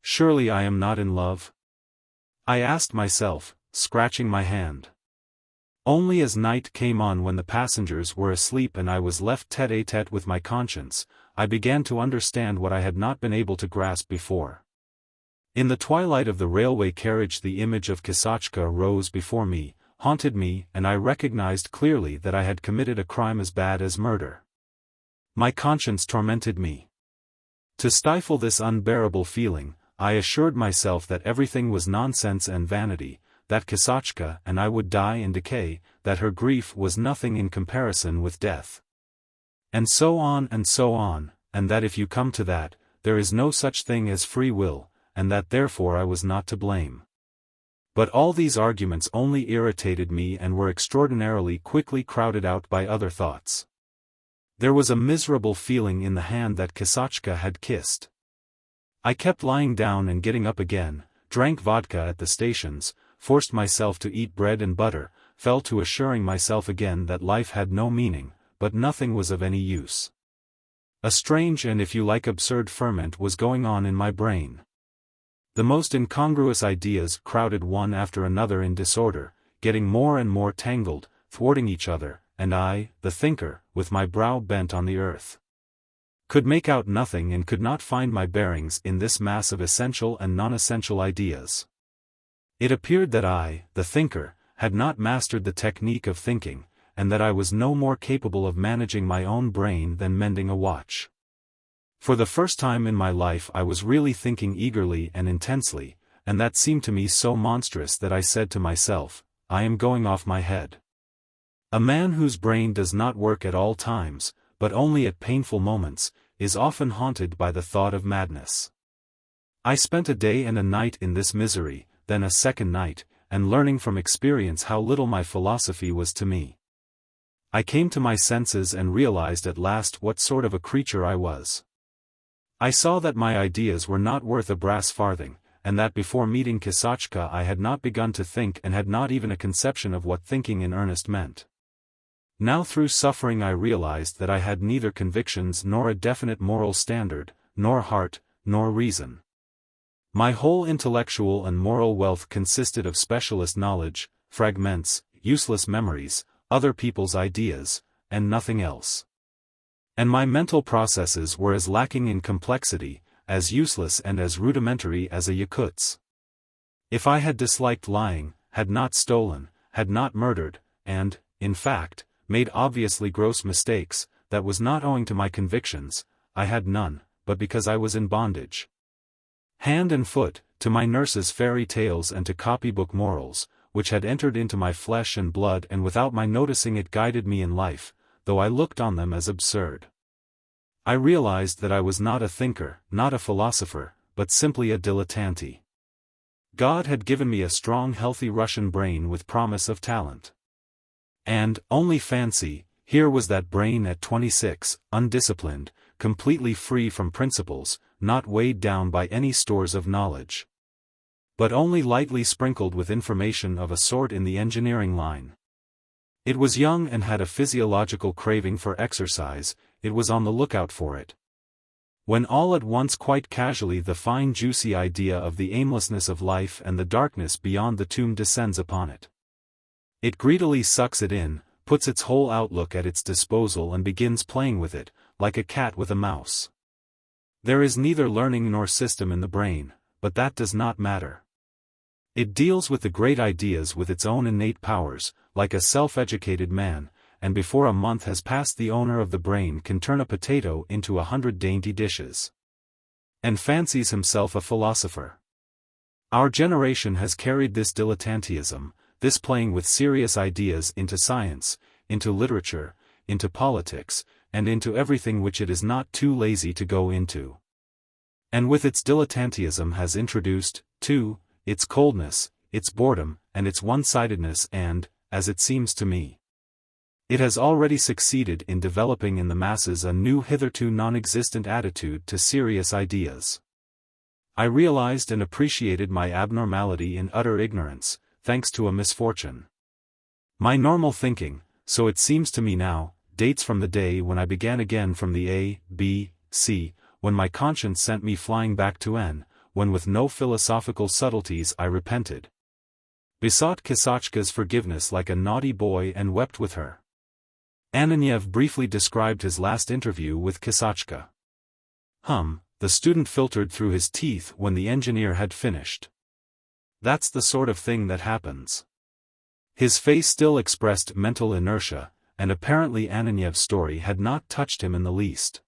Speaker 1: Surely I am not in love? I asked myself, scratching my hand. Only as night came on when the passengers were asleep and I was left tête-à-tête with my conscience, I began to understand what I had not been able to grasp before. In the twilight of the railway carriage the image of Kashtanka rose before me, haunted me, and I recognized clearly that I had committed a crime as bad as murder. My conscience tormented me. To stifle this unbearable feeling, I assured myself that everything was nonsense and vanity, that Kashtanka and I would die in decay, that her grief was nothing in comparison with death. And so on, and that if you come to that, there is no such thing as free will, and that therefore I was not to blame. But all these arguments only irritated me and were extraordinarily quickly crowded out by other thoughts. There was a miserable feeling in the hand that Kashtanka had kissed. I kept lying down and getting up again, drank vodka at the stations, forced myself to eat bread and butter, fell to assuring myself again that life had no meaning, but nothing was of any use. A strange and if you like absurd ferment was going on in my brain. The most incongruous ideas crowded one after another in disorder, getting more and more tangled, thwarting each other, and I, the thinker, with my brow bent on the earth, could make out nothing and could not find my bearings in this mass of essential and non-essential ideas. It appeared that I, the thinker, had not mastered the technique of thinking, and that I was no more capable of managing my own brain than mending a watch. For the first time in my life I was really thinking eagerly and intensely, and that seemed to me so monstrous that I said to myself, I am going off my head. A man whose brain does not work at all times, but only at painful moments, is often haunted by the thought of madness. I spent a day and a night in this misery, then a second night, and learning from experience how little my philosophy was to me. I came to my senses and realized at last what sort of a creature I was. I saw that my ideas were not worth a brass farthing, and that before meeting Kashtanka I had not begun to think and had not even a conception of what thinking in earnest meant. Now through suffering I realized that I had neither convictions nor a definite moral standard, nor heart, nor reason. My whole intellectual and moral wealth consisted of specialist knowledge, fragments, useless memories, other people's ideas, and nothing else. And my mental processes were as lacking in complexity, as useless and as rudimentary as a Yakut's. If I had disliked lying, had not stolen, had not murdered, and, in fact, made obviously gross mistakes, that was not owing to my convictions, I had none, but because I was in bondage. Hand and foot, to my nurse's fairy tales and to copybook morals, which had entered into my flesh and blood and without my noticing it guided me in life, though I looked on them as absurd. I realized that I was not a thinker, not a philosopher, but simply a dilettante. God had given me a strong healthy Russian brain with promise of talent. And, only fancy, here was that brain at 26, undisciplined, completely free from principles, not weighed down by any stores of knowledge, but only lightly sprinkled with information of a sort in the engineering line. It was young and had a physiological craving for exercise, it was on the lookout for it. When all at once quite casually the fine juicy idea of the aimlessness of life and the darkness beyond the tomb descends upon it. It greedily sucks it in, puts its whole outlook at its disposal and begins playing with it, like a cat with a mouse. There is neither learning nor system in the brain, but that does not matter. It deals with the great ideas with its own innate powers, like a self-educated man, and before a month has passed the owner of the brain can turn a potato into 100 dainty dishes. And fancies himself a philosopher. Our generation has carried this dilettantism, this playing with serious ideas into science, into literature, into politics, and into everything which it is not too lazy to go into. And with its dilettantism has introduced, too, its coldness, its boredom, and its one-sidedness and, as it seems to me, it has already succeeded in developing in the masses a new hitherto non-existent attitude to serious ideas. I realized and appreciated my abnormality in utter ignorance, thanks to a misfortune. My normal thinking, so it seems to me now, dates from the day when I began again from the A, B, C, when my conscience sent me flying back to N, when with no philosophical subtleties I repented, besought Kashtanka's forgiveness like a naughty boy and wept with her. Ananiev briefly described his last interview with Kashtanka. The student filtered through his teeth when the engineer had finished. That's the sort of thing that happens. His face still expressed mental inertia, and apparently Ananiev's story had not touched him in the least.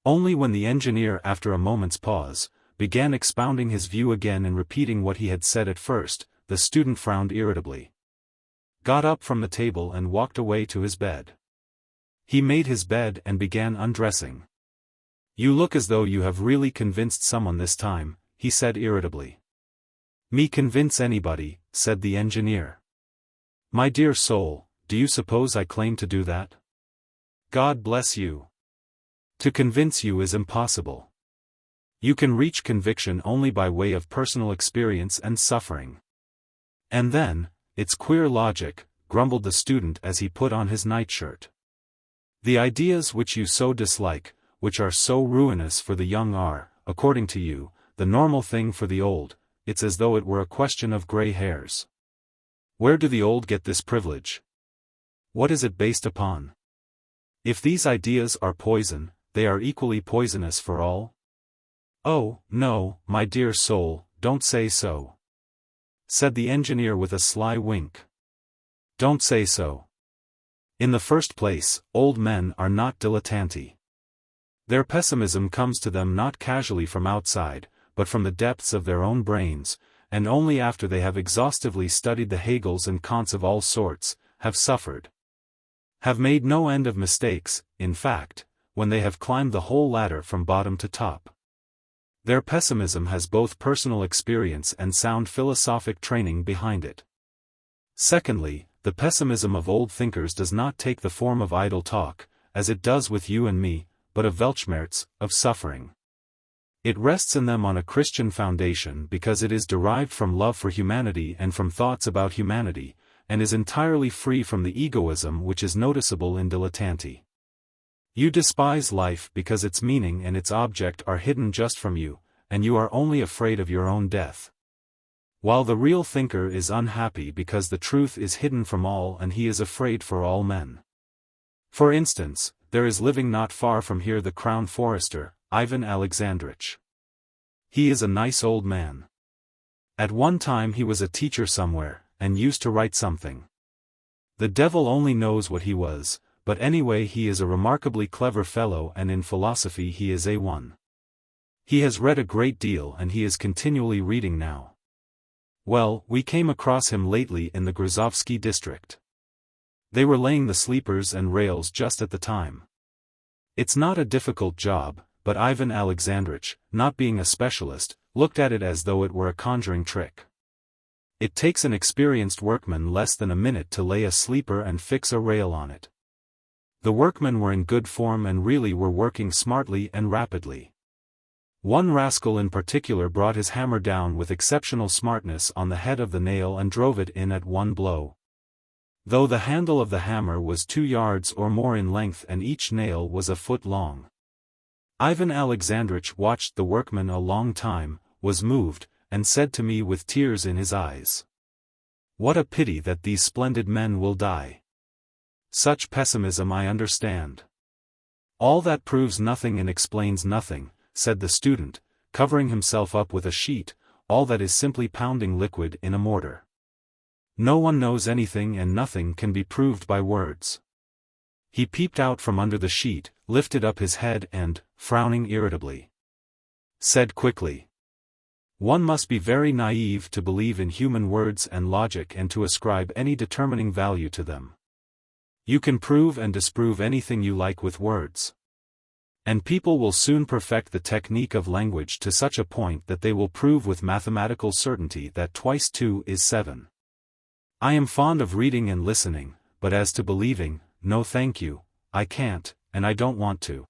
Speaker 1: Only when the engineer after a moment's pause, began expounding his view again and repeating what he had said at first, the student frowned irritably, got up from the table and walked away to his bed. He made his bed and began undressing. "You look as though you have really convinced someone this time," he said irritably. Me convince anybody, said the engineer. My dear soul, do you suppose I claim to do that? God bless you. To convince you is impossible. You can reach conviction only by way of personal experience and suffering. And then, it's queer logic, grumbled the student as he put on his nightshirt. The ideas which you so dislike, which are so ruinous for the young are, according to you, the normal thing for the old. It's as though it were a question of gray hairs. Where do the old get this privilege? What is it based upon? If these ideas are poison, they are equally poisonous for all? Oh, no, my dear soul, don't say so, said the engineer with a sly wink. Don't say so. In the first place, old men are not dilettanti. Their pessimism comes to them not casually from outside, but from the depths of their own brains, and only after they have exhaustively studied the Hegels and Kants of all sorts, have suffered, have made no end of mistakes, in fact, when they have climbed the whole ladder from bottom to top. Their pessimism has both personal experience and sound philosophic training behind it. Secondly, the pessimism of old thinkers does not take the form of idle talk, as it does with you and me, but of Weltschmerz, of suffering. It rests in them on a Christian foundation because it is derived from love for humanity and from thoughts about humanity, and is entirely free from the egoism which is noticeable in dilettanti. You despise life because its meaning and its object are hidden just from you, and you are only afraid of your own death. While the real thinker is unhappy because the truth is hidden from all and he is afraid for all men. For instance, there is living not far from here the Crown Forester, Ivan Alexandrovich. He is a nice old man. At one time he was a teacher somewhere, and used to write something. The devil only knows what he was, but anyway he is a remarkably clever fellow and in philosophy he is A1. He has read a great deal and he is continually reading now. Well, we came across him lately in the Grozovsky district. They were laying the sleepers and rails just at the time. It's not a difficult job, but Ivan Alexandrovich, not being a specialist, looked at it as though it were a conjuring trick. It takes an experienced workman less than a minute to lay a sleeper and fix a rail on it. The workmen were in good form and really were working smartly and rapidly. One rascal in particular brought his hammer down with exceptional smartness on the head of the nail and drove it in at one blow. Though the handle of the hammer was 2 yards or more in length and each nail was a foot long. Ivan Alexandrovich watched the workman a long time, was moved, and said to me with tears in his eyes, "What a pity that these splendid men will die." Such pessimism I understand. All that proves nothing and explains nothing, said the student, covering himself up with a sheet, all that is simply pounding liquid in a mortar. No one knows anything and nothing can be proved by words. He peeped out from under the sheet, lifted up his head and, frowning irritably, said quickly, "One must be very naive to believe in human words and logic and to ascribe any determining value to them. You can prove and disprove anything you like with words. And people will soon perfect the technique of language to such a point that they will prove with mathematical certainty that 2 × 2 is 7. I am fond of reading and listening, but as to believing, no thank you, I can't, and I don't want to.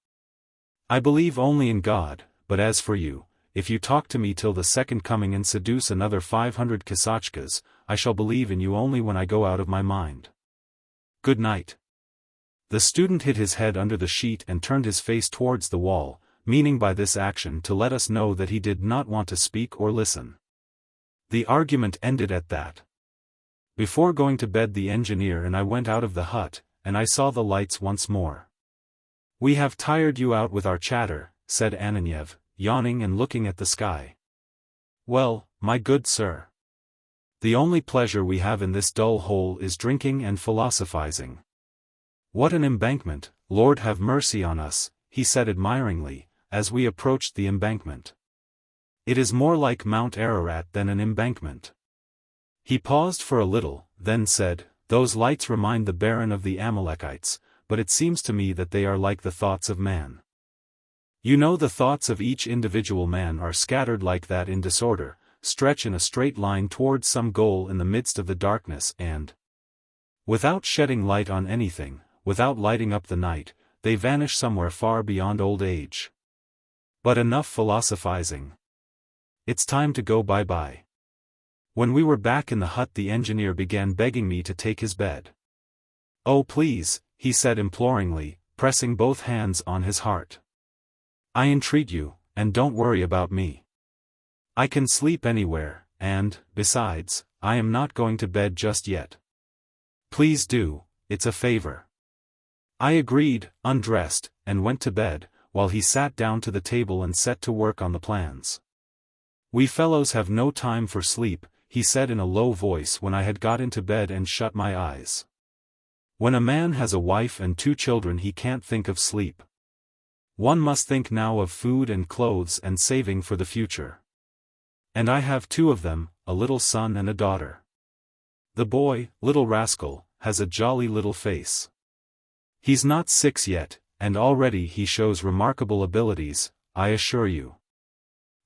Speaker 1: I believe only in God, but as for you, if you talk to me till the second coming and seduce another 500 Kasachkas, I shall believe in you only when I go out of my mind. Good night." The student hid his head under the sheet and turned his face towards the wall, meaning by this action to let us know that he did not want to speak or listen. The argument ended at that. Before going to bed the engineer and I went out of the hut, and I saw the lights once more. "We have tired you out with our chatter," said Ananiev, yawning and looking at the sky. "Well, my good sir. The only pleasure we have in this dull hole is drinking and philosophizing. What an embankment, Lord have mercy on us," he said admiringly, as we approached the embankment. "It is more like Mount Ararat than an embankment." He paused for a little, then said, "Those lights remind the Baron of the Amalekites, but it seems to me that they are like the thoughts of man." You know, the thoughts of each individual man are scattered like that in disorder, stretch in a straight line towards some goal in the midst of the darkness and, without shedding light on anything, without lighting up the night, they vanish somewhere far beyond old age. But enough philosophizing. It's time to go bye-bye. When we were back in the hut, the engineer began begging me to take his bed. "Oh please," he said imploringly, pressing both hands on his heart. "I entreat you, and don't worry about me. I can sleep anywhere, and, besides, I am not going to bed just yet. Please do, it's a favor." I agreed, undressed, and went to bed, while he sat down to the table and set to work on the plans. "We fellows have no time for sleep," he said in a low voice when I had got into bed and shut my eyes. "When a man has a wife and 2 children, he can't think of sleep. One must think now of food and clothes and saving for the future. And I have 2 of them, a little son and a daughter. The boy, little rascal, has a jolly little face. He's not 6 yet, and already he shows remarkable abilities, I assure you.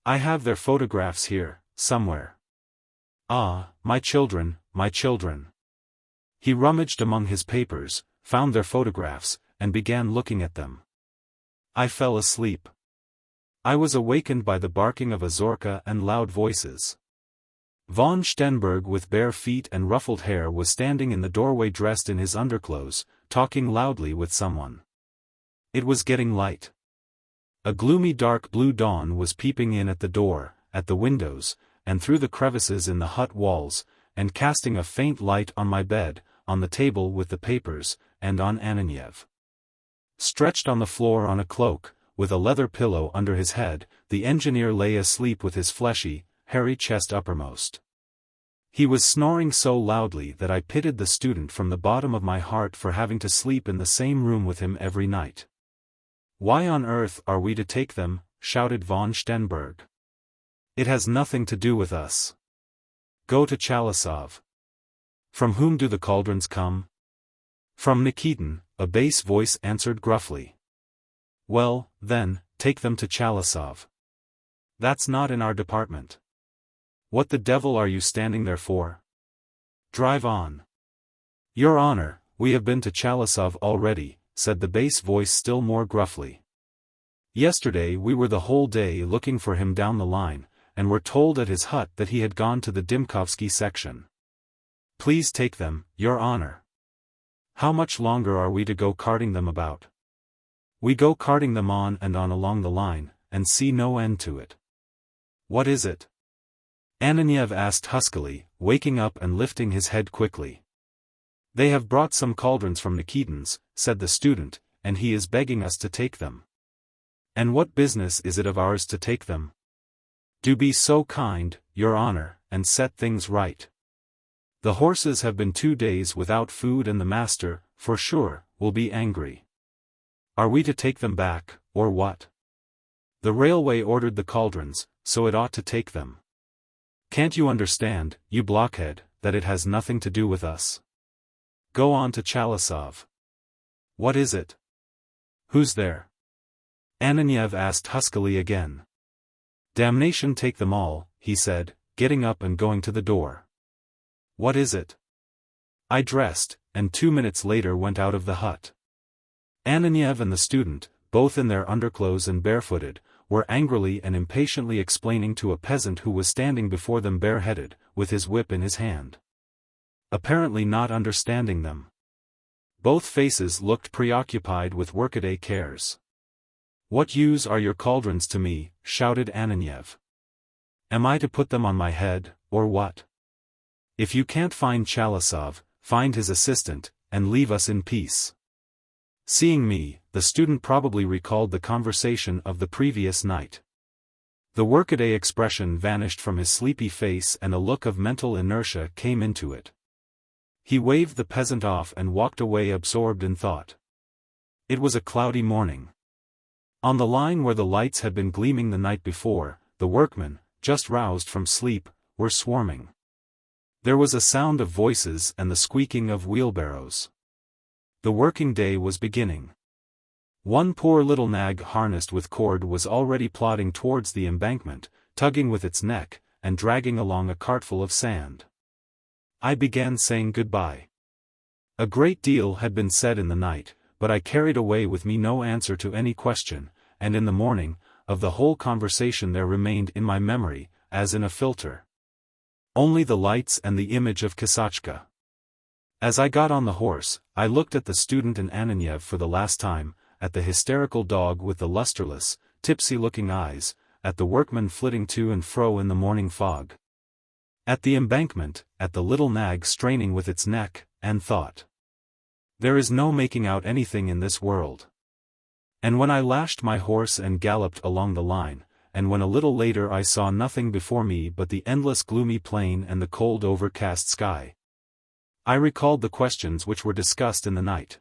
Speaker 1: I have their photographs here, somewhere. Ah, my children, my children." He rummaged among his papers, found their photographs, and began looking at them. I fell asleep. I was awakened by the barking of a zorka and loud voices. Von Stenberg, with bare feet and ruffled hair, was standing in the doorway dressed in his underclothes, talking loudly with someone. It was getting light. A gloomy dark blue dawn was peeping in at the door, at the windows, and through the crevices in the hut walls, and casting a faint light on my bed, on the table with the papers, and on Ananiev. Stretched on the floor on a cloak, with a leather pillow under his head, the engineer lay asleep with his fleshy, hairy chest uppermost. He was snoring so loudly that I pitied the student from the bottom of my heart for having to sleep in the same room with him every night. "Why on earth are we to take them?" shouted von Stenberg. "It has nothing to do with us. Go to Chalasov." "From whom do the cauldrons come?" "From Nikitin," a bass voice answered gruffly. "Well, then, take them to Chalasov. That's not in our department. What the devil are you standing there for? Drive on." "Your Honor, we have been to Chalasov already," said the bass voice still more gruffly. "Yesterday we were the whole day looking for him down the line, and were told at his hut that he had gone to the Dimkovsky section. Please take them, Your Honor." "How much longer are we to go carting them about?" "We go carting them on and on along the line, and see no end to it." "What is it?" Ananiev asked huskily, waking up and lifting his head quickly. "They have brought some cauldrons from Nikitin's," said the student, "and he is begging us to take them." "And what business is it of ours to take them?" "Do be so kind, Your Honor, and set things right. The horses have been 2 days without food, and the master, for sure, will be angry." "Are we to take them back, or what?" "The railway ordered the cauldrons, so it ought to take them. Can't you understand, you blockhead, that it has nothing to do with us? Go on to Chalasov." "What is it? Who's there?" Ananiev asked huskily again. "Damnation take them all," he said, getting up and going to the door. "What is it?" I dressed, and 2 minutes later went out of the hut. Ananiev and the student, both in their underclothes and barefooted, were angrily and impatiently explaining to a peasant who was standing before them bareheaded, with his whip in his hand. Apparently not understanding them. Both faces looked preoccupied with workaday cares. "What use are your cauldrons to me?" shouted Ananiev. "Am I to put them on my head, or what? If you can't find Chalasov, find his assistant, and leave us in peace." Seeing me, the student probably recalled the conversation of the previous night. The workaday expression vanished from his sleepy face and a look of mental inertia came into it. He waved the peasant off and walked away absorbed in thought. It was a cloudy morning. On the line where the lights had been gleaming the night before, the workmen, just roused from sleep, were swarming. There was a sound of voices and the squeaking of wheelbarrows. The working day was beginning. One poor little nag harnessed with cord was already plodding towards the embankment, tugging with its neck, and dragging along a cartful of sand. I began saying goodbye. A great deal had been said in the night, but I carried away with me no answer to any question, and in the morning, of the whole conversation there remained in my memory, as in a filter, only the lights and the image of Kashtanka. As I got on the horse, I looked at the student and Ananiev for the last time, at the hysterical dog with the lusterless, tipsy-looking eyes, at the workman flitting to and fro in the morning fog, at the embankment, at the little nag straining with its neck, and thought, there is no making out anything in this world. And when I lashed my horse and galloped along the line, and when a little later I saw nothing before me but the endless gloomy plain and the cold overcast sky, I recalled the questions which were discussed in the night.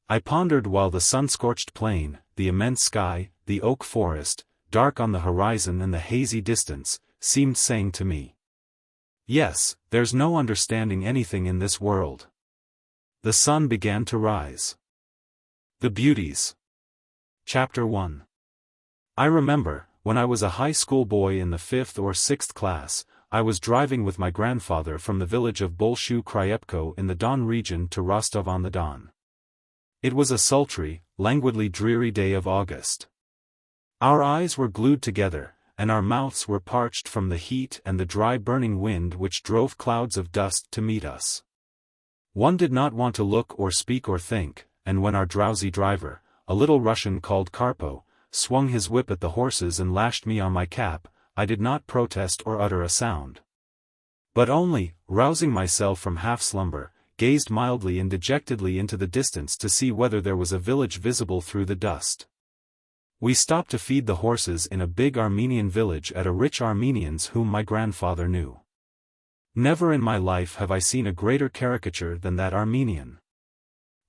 Speaker 1: I pondered while the sun-scorched plain, the immense sky, the oak forest, dark on the horizon and the hazy distance, seemed saying to me, yes, there's no understanding anything in this world. The sun began to rise. The Beauties. Chapter 1. I remember, when I was a high school boy in the 5th or 6th class, I was driving with my grandfather from the village of Bolshu Kryepko in the Don region to Rostov-on-the-Don. It was a sultry, languidly dreary day of August. Our eyes were glued together, and our mouths were parched from the heat and the dry burning wind which drove clouds of dust to meet us. One did not want to look or speak or think, and when our drowsy driver, a little Russian called Karpo, swung his whip at the horses and lashed me on my cap, I did not protest or utter a sound, but only, rousing myself from half-slumber, gazed mildly and dejectedly into the distance to see whether there was a village visible through the dust. We stopped to feed the horses in a big Armenian village at a rich Armenian's whom my grandfather knew. Never in my life have I seen a greater caricature than that Armenian.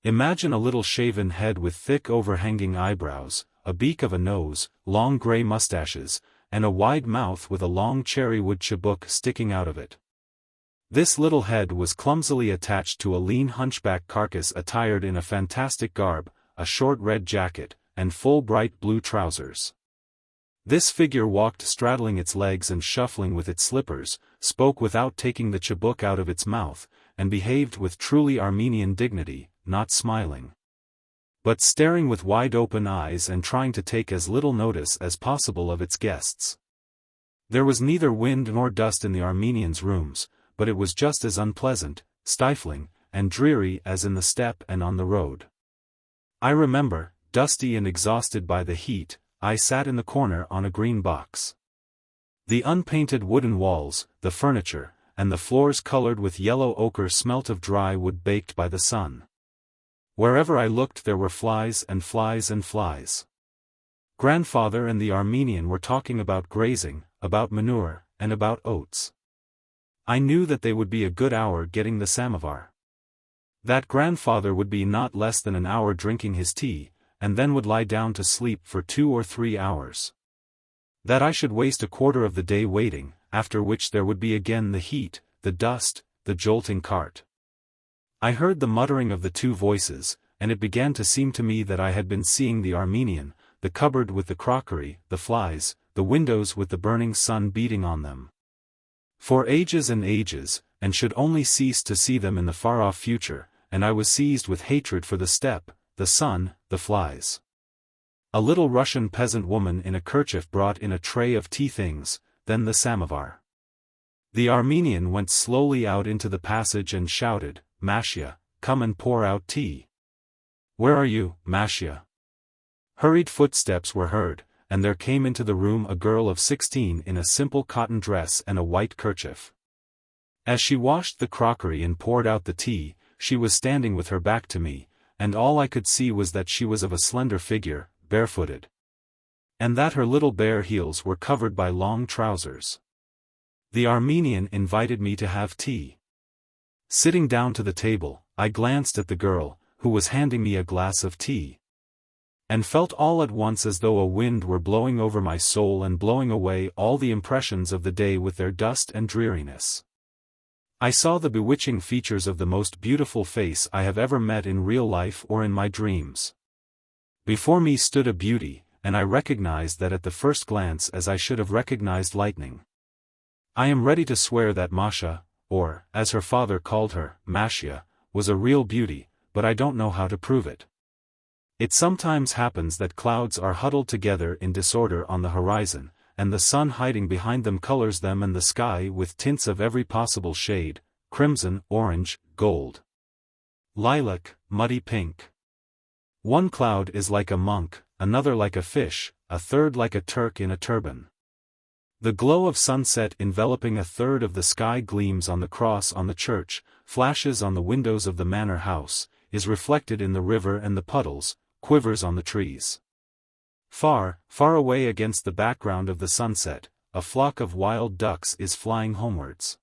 Speaker 1: Imagine a little shaven head with thick overhanging eyebrows, a beak of a nose, long grey mustaches, and a wide mouth with a long cherry-wood chibuk sticking out of it. This little head was clumsily attached to a lean hunchback carcass attired in a fantastic garb, a short red jacket, and full bright blue trousers. This figure walked straddling its legs and shuffling with its slippers, spoke without taking the chibuk out of its mouth, and behaved with truly Armenian dignity, not smiling, but staring with wide-open eyes and trying to take as little notice as possible of its guests. There was neither wind nor dust in the Armenians' rooms, but it was just as unpleasant, stifling, and dreary as in the steppe and on the road. I remember, dusty and exhausted by the heat, I sat in the corner on a green box. The unpainted wooden walls, the furniture, and the floors colored with yellow ochre smelt of dry wood baked by the sun. Wherever I looked there were flies and flies and flies. Grandfather and the Armenian were talking about grazing, about manure, and about oats. I knew that they would be a good hour getting the samovar. That grandfather would be not less than an hour drinking his tea, and then would lie down to sleep for 2 or 3 hours. That I should waste a quarter of the day waiting, after which there would be again the heat, the dust, the jolting cart. I heard the muttering of the two voices, and it began to seem to me that I had been seeing the Armenian, the cupboard with the crockery, the flies, the windows with the burning sun beating on them, for ages and ages, and should only cease to see them in the far-off future, and I was seized with hatred for the steppe, the sun, the flies. A little Russian peasant woman in a kerchief brought in a tray of tea things, then the samovar. The Armenian went slowly out into the passage and shouted, "Masha, come and pour out tea." "Where are you, Masha?" Hurried footsteps were heard, and there came into the room a girl of 16 in a simple cotton dress and a white kerchief. As she washed the crockery and poured out the tea, she was standing with her back to me, and all I could see was that she was of a slender figure, barefooted, and that her little bare heels were covered by long trousers. The Armenian invited me to have tea. Sitting down to the table, I glanced at the girl, who was handing me a glass of tea, and felt all at once as though a wind were blowing over my soul and blowing away all the impressions of the day with their dust and dreariness. I saw the bewitching features of the most beautiful face I have ever met in real life or in my dreams. Before me stood a beauty, and I recognized that at the first glance as I should have recognized lightning. I am ready to swear that Masha, or, as her father called her, Mashya, was a real beauty, but I don't know how to prove it. It sometimes happens that clouds are huddled together in disorder on the horizon, and the sun hiding behind them colors them and the sky with tints of every possible shade: crimson, orange, gold, lilac, muddy pink. One cloud is like a monk, another like a fish, a third like a Turk in a turban. The glow of sunset enveloping a third of the sky gleams on the cross on the church, flashes on the windows of the manor house, is reflected in the river and the puddles, quivers on the trees. Far, far away against the background of the sunset, a flock of wild ducks is flying homewards.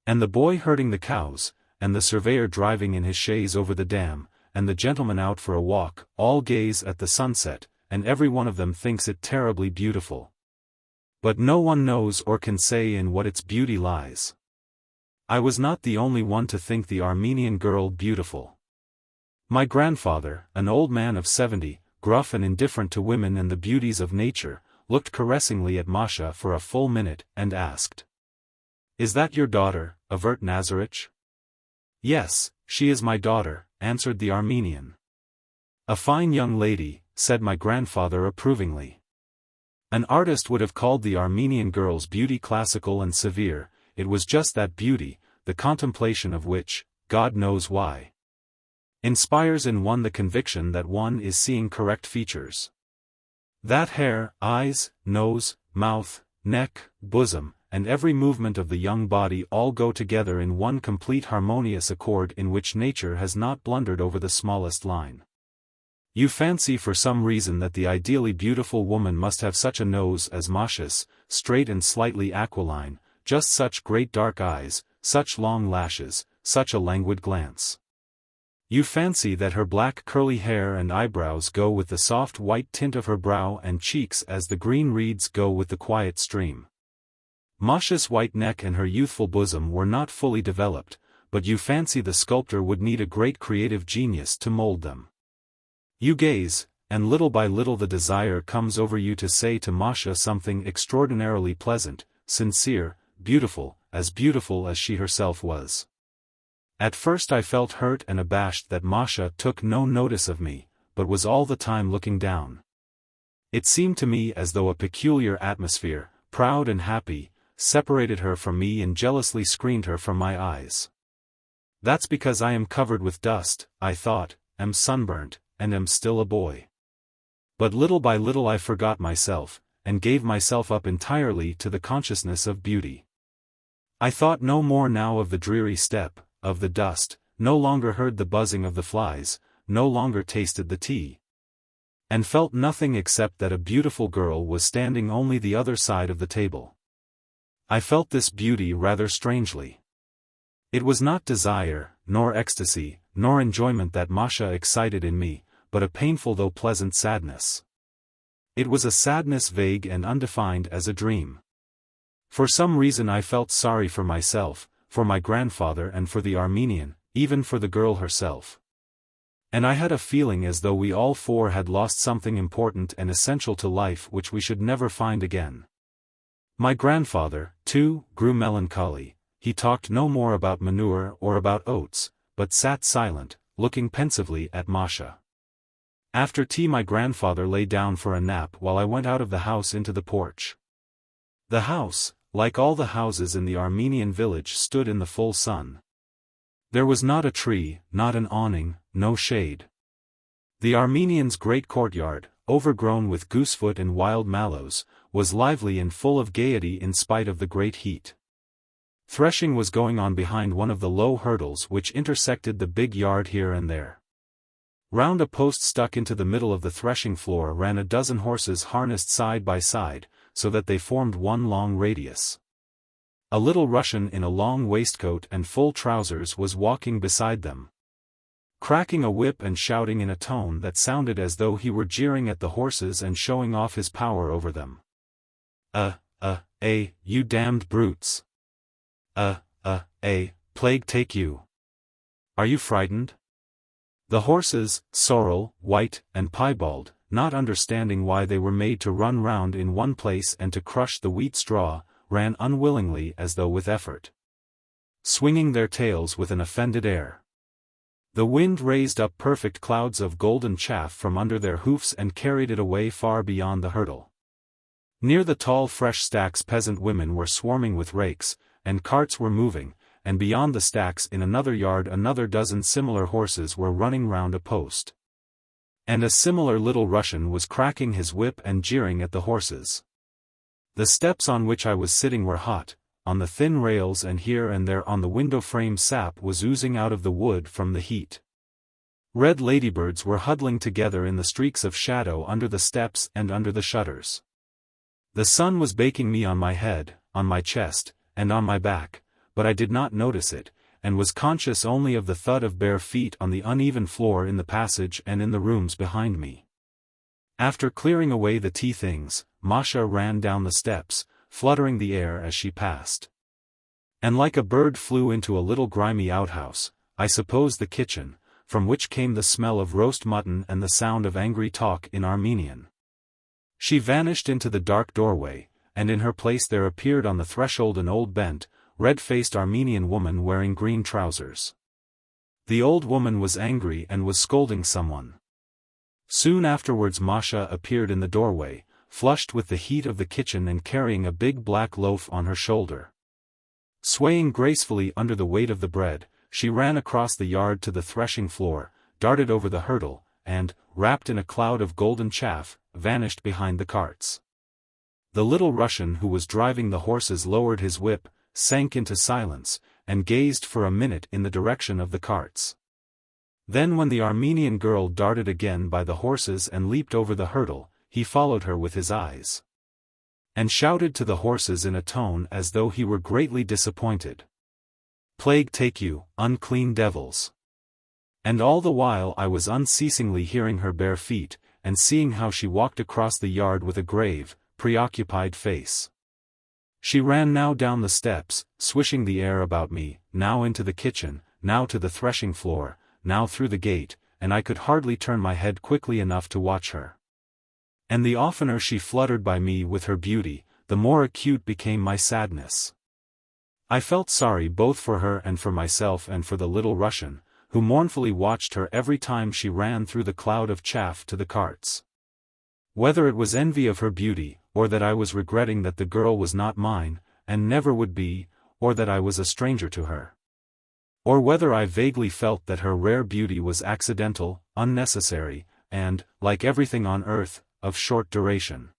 Speaker 1: And the boy herding the cows, and the surveyor driving in his chaise over the dam, and the gentleman out for a walk, all gaze at the sunset, and every one of them thinks it terribly beautiful. But no one knows or can say in what its beauty lies. I was not the only one to think the Armenian girl beautiful. My grandfather, an old man of 70, gruff and indifferent to women and the beauties of nature, looked caressingly at Masha for a full minute, and asked, "Is that your daughter, Avert Nazarich?" "Yes, she is my daughter," answered the Armenian. "A fine young lady," said my grandfather approvingly. An artist would have called the Armenian girl's beauty classical and severe. It was just that beauty, the contemplation of which, God knows why, inspires in one the conviction that one is seeing correct features. That hair, eyes, nose, mouth, neck, bosom, and every movement of the young body all go together in one complete harmonious accord in which nature has not blundered over the smallest line. You fancy for some reason that the ideally beautiful woman must have such a nose as Masha's, straight and slightly aquiline, just such great dark eyes, such long lashes, such a languid glance. You fancy that her black curly hair and eyebrows go with the soft white tint of her brow and cheeks as the green reeds go with the quiet stream. Masha's white neck and her youthful bosom were not fully developed, but you fancy the sculptor would need a great creative genius to mold them. You gaze, and little by little the desire comes over you to say to Masha something extraordinarily pleasant, sincere, beautiful as she herself was. At first I felt hurt and abashed that Masha took no notice of me, but was all the time looking down. It seemed to me as though a peculiar atmosphere, proud and happy, separated her from me and jealously screened her from my eyes. That's because I am covered with dust, I thought, am sunburnt, and am still a boy. But little by little I forgot myself, and gave myself up entirely to the consciousness of beauty. I thought no more now of the dreary steppe, of the dust, no longer heard the buzzing of the flies, no longer tasted the tea, and felt nothing except that a beautiful girl was standing only the other side of the table. I felt this beauty rather strangely. It was not desire, nor ecstasy, nor enjoyment that Masha excited in me, but a painful though pleasant sadness. It was a sadness vague and undefined as a dream. For some reason I felt sorry for myself, for my grandfather and for the Armenian, even for the girl herself. And I had a feeling as though we all four had lost something important and essential to life which we should never find again. My grandfather, too, grew melancholy. He talked no more about manure or about oats, but sat silent, looking pensively at Masha. After tea my grandfather lay down for a nap while I went out of the house into the porch. The house, like all the houses in the Armenian village, stood in the full sun. There was not a tree, not an awning, no shade. The Armenians' great courtyard, overgrown with goosefoot and wild mallows, was lively and full of gaiety in spite of the great heat. Threshing was going on behind one of the low hurdles which intersected the big yard here and there. Round a post stuck into the middle of the threshing floor ran a dozen horses harnessed side by side, so that they formed one long radius. A little Russian in a long waistcoat and full trousers was walking beside them, cracking a whip and shouting in a tone that sounded as though he were jeering at the horses and showing off his power over them. You damned brutes! Plague take you! Are you frightened? The horses, sorrel, white, and piebald, not understanding why they were made to run round in one place and to crush the wheat straw, ran unwillingly as though with effort, swinging their tails with an offended air. The wind raised up perfect clouds of golden chaff from under their hoofs and carried it away far beyond the hurdle. Near the tall fresh stacks peasant women were swarming with rakes, and carts were moving, and beyond the stacks in another yard another dozen similar horses were running round a post. And a similar little Russian was cracking his whip and jeering at the horses. The steps on which I was sitting were hot, on the thin rails and here and there on the window frame sap was oozing out of the wood from the heat. Red ladybirds were huddling together in the streaks of shadow under the steps and under the shutters. The sun was baking me on my head, on my chest, and on my back, but I did not notice it, and was conscious only of the thud of bare feet on the uneven floor in the passage and in the rooms behind me. After clearing away the tea things, Masha ran down the steps, fluttering the air as she passed. And like a bird flew into a little grimy outhouse, I suppose the kitchen, from which came the smell of roast mutton and the sound of angry talk in Armenian. She vanished into the dark doorway, and in her place there appeared on the threshold an old bent, red-faced Armenian woman wearing green trousers. The old woman was angry and was scolding someone. Soon afterwards Masha appeared in the doorway, flushed with the heat of the kitchen and carrying a big black loaf on her shoulder. Swaying gracefully under the weight of the bread, she ran across the yard to the threshing floor, darted over the hurdle, and, wrapped in a cloud of golden chaff, vanished behind the carts. The little Russian who was driving the horses lowered his whip, sank into silence, and gazed for a minute in the direction of the carts. Then when the Armenian girl darted again by the horses and leaped over the hurdle, he followed her with his eyes, and shouted to the horses in a tone as though he were greatly disappointed. "Plague take you, unclean devils!" And all the while I was unceasingly hearing her bare feet, and seeing how she walked across the yard with a grave, preoccupied face. She ran now down the steps, swishing the air about me, now into the kitchen, now to the threshing floor, now through the gate, and I could hardly turn my head quickly enough to watch her. And the oftener she fluttered by me with her beauty, the more acute became my sadness. I felt sorry both for her and for myself and for the little Russian, who mournfully watched her every time she ran through the cloud of chaff to the carts. Whether it was envy of her beauty, or that I was regretting that the girl was not mine, and never would be, or that I was a stranger to her. Or whether I vaguely felt that her rare beauty was accidental, unnecessary, and, like everything on earth, of short duration.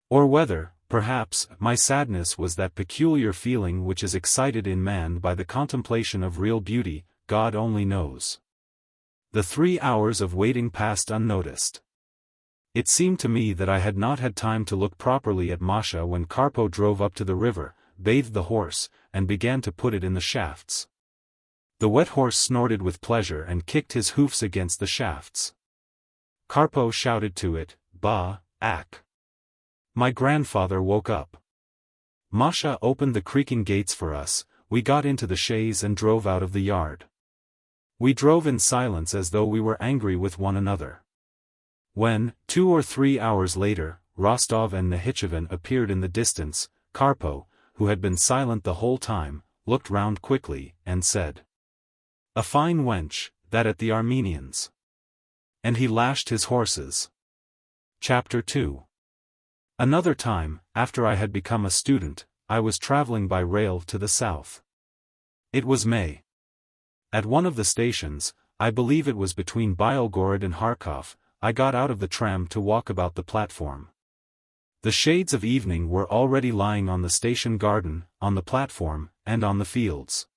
Speaker 1: Or whether, perhaps, my sadness was that peculiar feeling which is excited in man by the contemplation of real beauty, God only knows. The 3 hours of waiting passed unnoticed. It seemed to me that I had not had time to look properly at Masha when Karpo drove up to the river, bathed the horse, and began to put it in the shafts. The wet horse snorted with pleasure and kicked his hoofs against the shafts. Karpo shouted to it, "Ba, ak." My grandfather woke up. Masha opened the creaking gates for us, we got into the chaise and drove out of the yard. We drove in silence as though we were angry with one another. When, 2 or 3 hours later, Rostov and Nahichevin appeared in the distance, Karpo, who had been silent the whole time, looked round quickly, and said, "A fine wench, that at the Armenians." And he lashed his horses. Chapter 2. Another time, after I had become a student, I was traveling by rail to the south. It was May. At one of the stations, I believe it was between Byelgorod and Kharkov, I got out of the tram to walk about the platform. The shades of evening were already lying on the station garden, on the platform, and on the fields.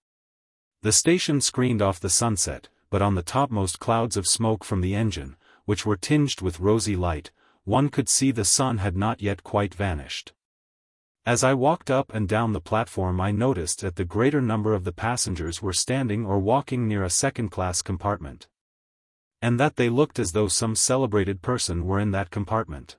Speaker 1: The station screened off the sunset, but on the topmost clouds of smoke from the engine, which were tinged with rosy light, one could see the sun had not yet quite vanished. As I walked up and down the platform I noticed that the greater number of the passengers were standing or walking near a second-class compartment, and that they looked as though some celebrated person were in that compartment.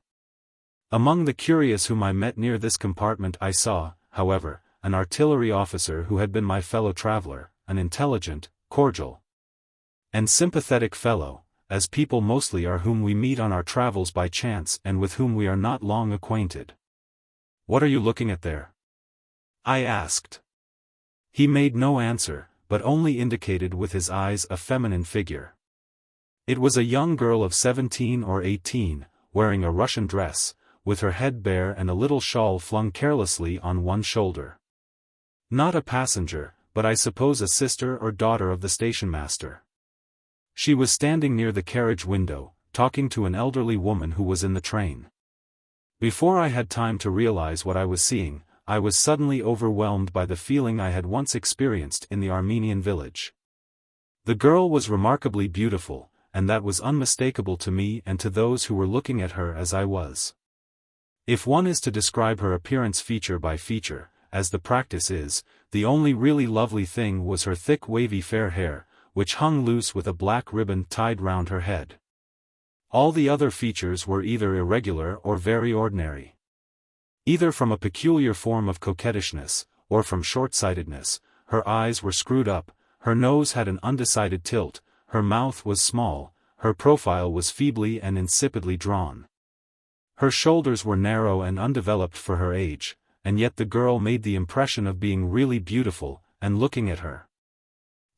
Speaker 1: Among the curious whom I met near this compartment I saw, however, an artillery officer who had been my fellow traveler, an intelligent, cordial, and sympathetic fellow, as people mostly are whom we meet on our travels by chance and with whom we are not long acquainted. "What are you looking at there?" I asked. He made no answer, but only indicated with his eyes a feminine figure. It was a young girl of 17 or 18, wearing a Russian dress, with her head bare and a little shawl flung carelessly on one shoulder. Not a passenger, but I suppose a sister or daughter of the station-master. She was standing near the carriage window, talking to an elderly woman who was in the train. Before I had time to realize what I was seeing, I was suddenly overwhelmed by the feeling I had once experienced in the Armenian village. The girl was remarkably beautiful, and that was unmistakable to me and to those who were looking at her as I was. If one is to describe her appearance feature by feature, as the practice is, the only really lovely thing was her thick wavy fair hair, which hung loose with a black ribbon tied round her head. All the other features were either irregular or very ordinary. Either from a peculiar form of coquettishness, or from short-sightedness, her eyes were screwed up, her nose had an undecided tilt, her mouth was small, her profile was feebly and insipidly drawn. Her shoulders were narrow and undeveloped for her age, and yet the girl made the impression of being really beautiful, and looking at her,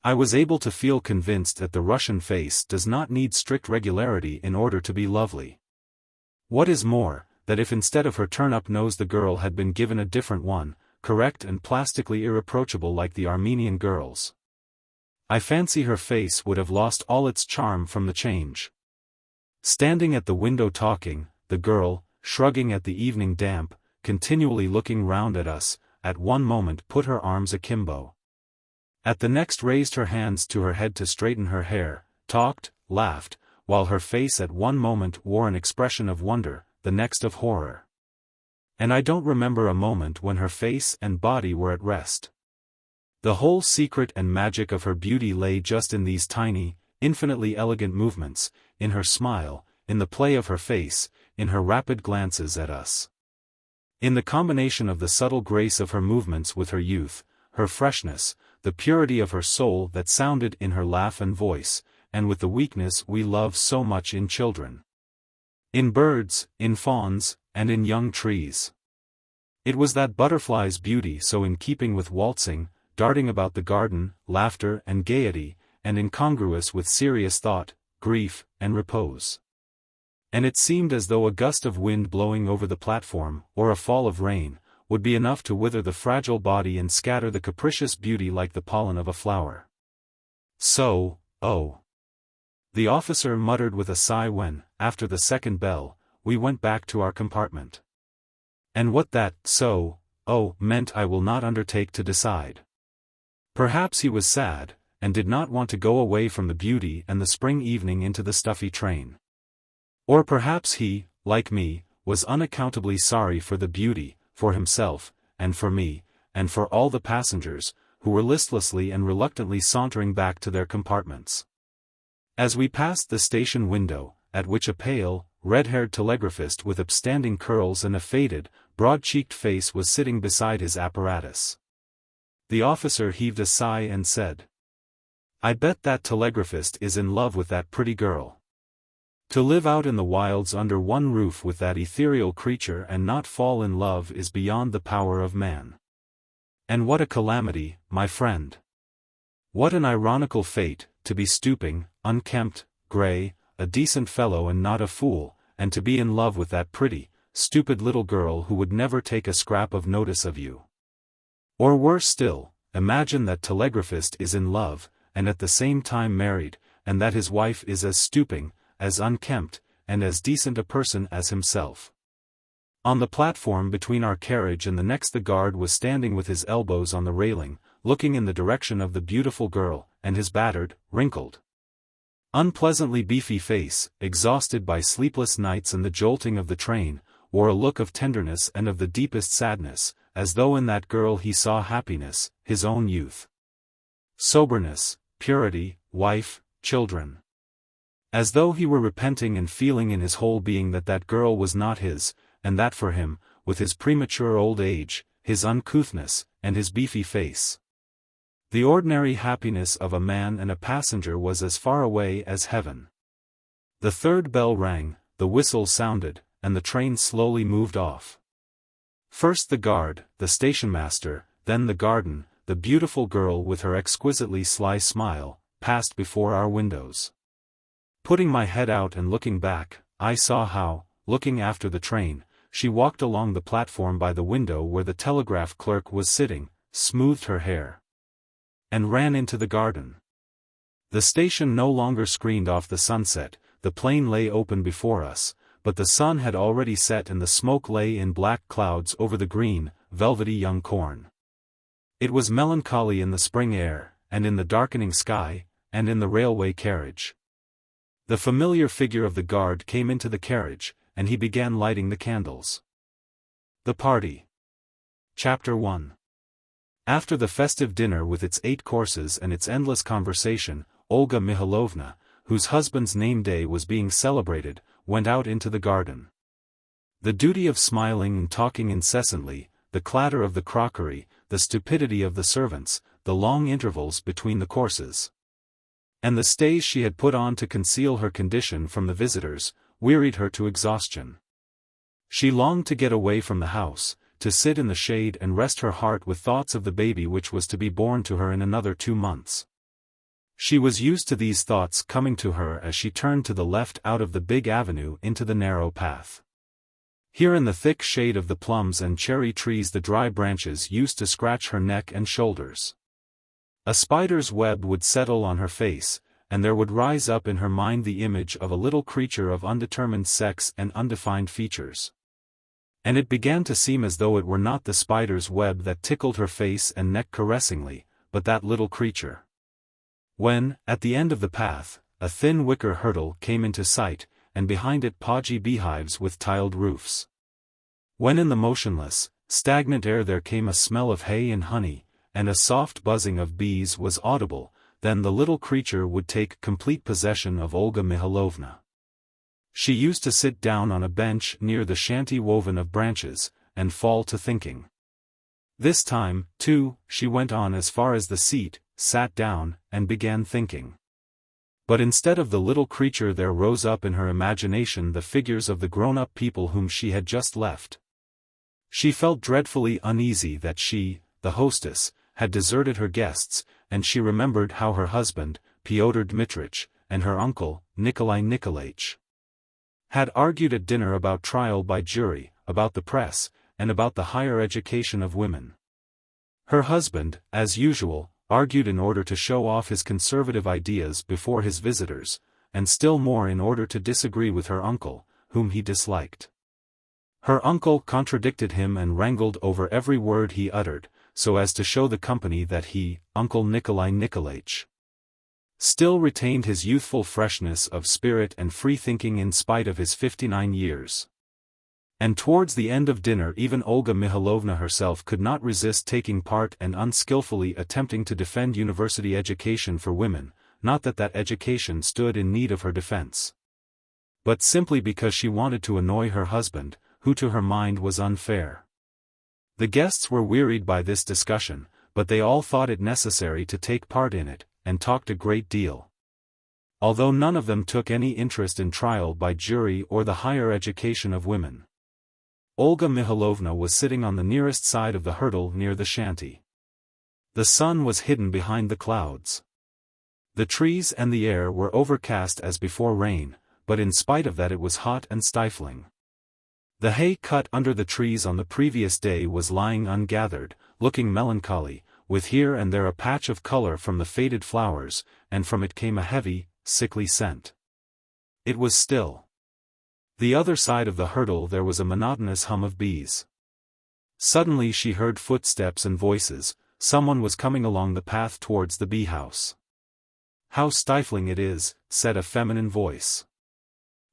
Speaker 1: I was able to feel convinced that the Russian face does not need strict regularity in order to be lovely. What is more, that if instead of her turn-up nose the girl had been given a different one, correct and plastically irreproachable like the Armenian girls, I fancy her face would have lost all its charm from the change. Standing at the window talking, the girl, shrugging at the evening damp, continually looking round at us, at one moment put her arms akimbo. At the next raised her hands to her head to straighten her hair, talked, laughed, while her face at one moment wore an expression of wonder, the next of horror. And I don't remember a moment when her face and body were at rest. The whole secret and magic of her beauty lay just in these tiny, infinitely elegant movements, in her smile, in the play of her face, in her rapid glances at us. In the combination of the subtle grace of her movements with her youth, her freshness, the purity of her soul that sounded in her laugh and voice, and with the weakness we love so much in children. In birds, in fawns, and in young trees. It was that butterfly's beauty so in keeping with waltzing, darting about the garden, laughter and gaiety, and incongruous with serious thought, grief, and repose. And it seemed as though a gust of wind blowing over the platform, or a fall of rain, would be enough to wither the fragile body and scatter the capricious beauty like the pollen of a flower. So, oh. The officer muttered with a sigh when, after the second bell, we went back to our compartment. And what that, so, oh, meant I will not undertake to decide. Perhaps he was sad, and did not want to go away from the beauty and the spring evening into the stuffy train. Or perhaps he, like me, was unaccountably sorry for the beauty, for himself, and for me, and for all the passengers, who were listlessly and reluctantly sauntering back to their compartments. As we passed the station window, at which a pale, red-haired telegraphist with upstanding curls and a faded, broad-cheeked face was sitting beside his apparatus, the officer heaved a sigh and said, "I bet that telegraphist is in love with that pretty girl. To live out in the wilds under one roof with that ethereal creature and not fall in love is beyond the power of man. And what a calamity, my friend! What an ironical fate, to be stooping, unkempt, grey, a decent fellow and not a fool, and to be in love with that pretty, stupid little girl who would never take a scrap of notice of you. Or worse still, imagine that telegraphist is in love, and at the same time married, and that his wife is as stooping, as unkempt, and as decent a person as himself." On the platform between our carriage and the next the guard was standing with his elbows on the railing, looking in the direction of the beautiful girl, and his battered, wrinkled, unpleasantly beefy face, exhausted by sleepless nights and the jolting of the train, wore a look of tenderness and of the deepest sadness, as though in that girl he saw happiness, his own youth, soberness, purity, wife, children. As though he were repenting and feeling in his whole being that that girl was not his, and that for him, with his premature old age, his uncouthness, and his beefy face, The ordinary happiness of a man and a passenger was as far away as heaven. The third bell rang, the whistle sounded, and the train slowly moved off. First the guard, the stationmaster, then the garden, the beautiful girl with her exquisitely sly smile, passed before our windows. Putting my head out and looking back, I saw how, looking after the train, she walked along the platform by the window where the telegraph clerk was sitting, smoothed her hair, and ran into the garden. The station no longer screened off the sunset, the plain lay open before us, but the sun had already set and the smoke lay in black clouds over the green, velvety young corn. It was melancholy in the spring air, and in the darkening sky, and in the railway carriage. The familiar figure of the guard came into the carriage, and he began lighting the candles. The Party. Chapter 1. After the festive dinner with its 8 courses and its endless conversation, Olga Mihalovna, whose husband's name-day was being celebrated, went out into the garden. The duty of smiling and talking incessantly, the clatter of the crockery, the stupidity of the servants, the long intervals between the courses, and the stays she had put on to conceal her condition from the visitors, wearied her to exhaustion. She longed to get away from the house, to sit in the shade and rest her heart with thoughts of the baby which was to be born to her in another 2 months. She was used to these thoughts coming to her as she turned to the left out of the big avenue into the narrow path. Here in the thick shade of the plums and cherry trees the dry branches used to scratch her neck and shoulders. A spider's web would settle on her face, and there would rise up in her mind the image of a little creature of undetermined sex and undefined features. And it began to seem as though it were not the spider's web that tickled her face and neck caressingly, but that little creature. When, at the end of the path, a thin wicker hurdle came into sight, and behind it podgy beehives with tiled roofs. When in the motionless, stagnant air there came a smell of hay and honey, and a soft buzzing of bees was audible, then the little creature would take complete possession of Olga Mihalovna. She used to sit down on a bench near the shanty woven of branches, and fall to thinking. This time, too, she went on as far as the seat, sat down, and began thinking. But instead of the little creature there rose up in her imagination the figures of the grown-up people whom she had just left. She felt dreadfully uneasy that she, the hostess, had deserted her guests, and she remembered how her husband, Pyotr Dmitrich, and her uncle, Nikolai Nikolaich, had argued at dinner about trial by jury, about the press, and about the higher education of women. Her husband, as usual, argued in order to show off his conservative ideas before his visitors, and still more in order to disagree with her uncle, whom he disliked. Her uncle contradicted him and wrangled over every word he uttered, so as to show the company that he, Uncle Nikolai Nikolaich, still retained his youthful freshness of spirit and free-thinking in spite of his 59 years. And towards the end of dinner even Olga Mihalovna herself could not resist taking part and unskillfully attempting to defend university education for women, not that that education stood in need of her defense, but simply because she wanted to annoy her husband, who to her mind was unfair. The guests were wearied by this discussion, but they all thought it necessary to take part in it, and talked a great deal. Although none of them took any interest in trial by jury or the higher education of women. Olga Mihalovna was sitting on the nearest side of the hurdle near the shanty. The sun was hidden behind the clouds. The trees and the air were overcast as before rain, but in spite of that it was hot and stifling. The hay cut under the trees on the previous day was lying ungathered, looking melancholy, with here and there a patch of color from the faded flowers, and from it came a heavy, sickly scent. It was still. The other side of the hurdle there was a monotonous hum of bees. Suddenly she heard footsteps and voices, someone was coming along the path towards the bee house. "How stifling it is," said a feminine voice.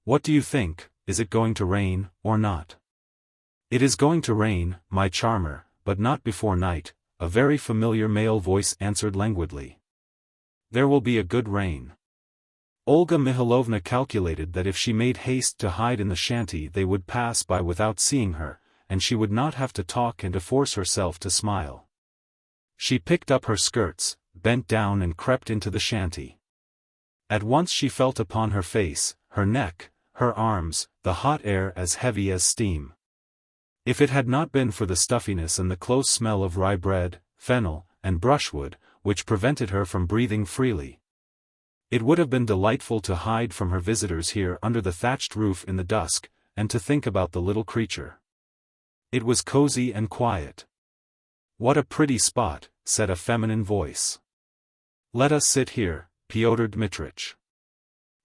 Speaker 1: "What do you think, is it going to rain, or not?" "It is going to rain, my charmer, but not before night," a very familiar male voice answered languidly. "There will be a good rain." Olga Mihalovna calculated that if she made haste to hide in the shanty they would pass by without seeing her, and she would not have to talk and to force herself to smile. She picked up her skirts, bent down and crept into the shanty. At once she felt upon her face, her neck, her arms, the hot air as heavy as steam. If it had not been for the stuffiness and the close smell of rye bread, fennel, and brushwood, which prevented her from breathing freely, it would have been delightful to hide from her visitors here under the thatched roof in the dusk, and to think about the little creature. It was cozy and quiet. "What a pretty spot," said a feminine voice. "Let us sit here, Pyotr Dmitrich."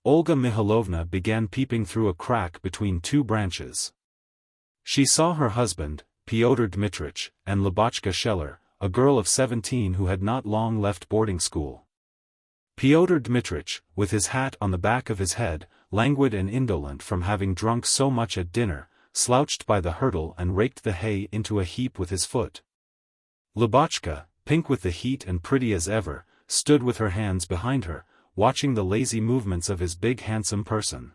Speaker 1: Olga Mihalovna began peeping through a crack between two branches. She saw her husband, Pyotr Dmitrich, and Lubotshka Scheller, a girl of 17 who had not long left boarding school. Pyotr Dmitrich, with his hat on the back of his head, languid and indolent from having drunk so much at dinner, slouched by the hurdle and raked the hay into a heap with his foot. Lubotshka, pink with the heat and pretty as ever, stood with her hands behind her, watching the lazy movements of his big handsome person.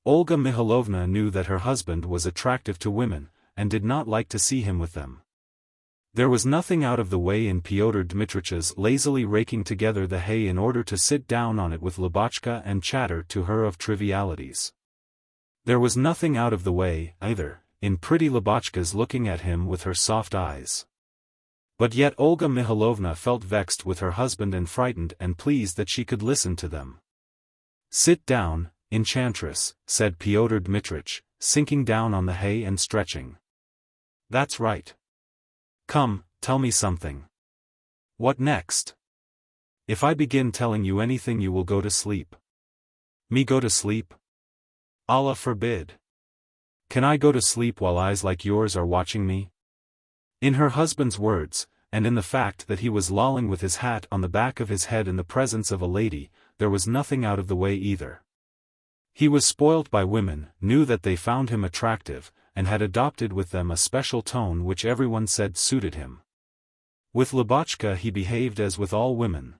Speaker 1: Olga Mihalovna knew that her husband was attractive to women, and did not like to see him with them. There was nothing out of the way in Pyotr Dmitrich's lazily raking together the hay in order to sit down on it with Lubotshka and chatter to her of trivialities. There was nothing out of the way, either, in pretty Lubotshka's looking at him with her soft eyes. But yet Olga Mihalovna felt vexed with her husband and frightened and pleased that she could listen to them. "Sit down, enchantress," said Pyotr Dmitrich, sinking down on the hay and stretching. "That's right. Come, tell me something. What next? If I begin telling you anything you will go to sleep." "Me go to sleep? Allah forbid. Can I go to sleep while eyes like yours are watching me?" In her husband's words, and in the fact that he was lolling with his hat on the back of his head in the presence of a lady, there was nothing out of the way either. He was spoilt by women, knew that they found him attractive, and had adopted with them a special tone which everyone said suited him. With Lubotshka he behaved as with all women.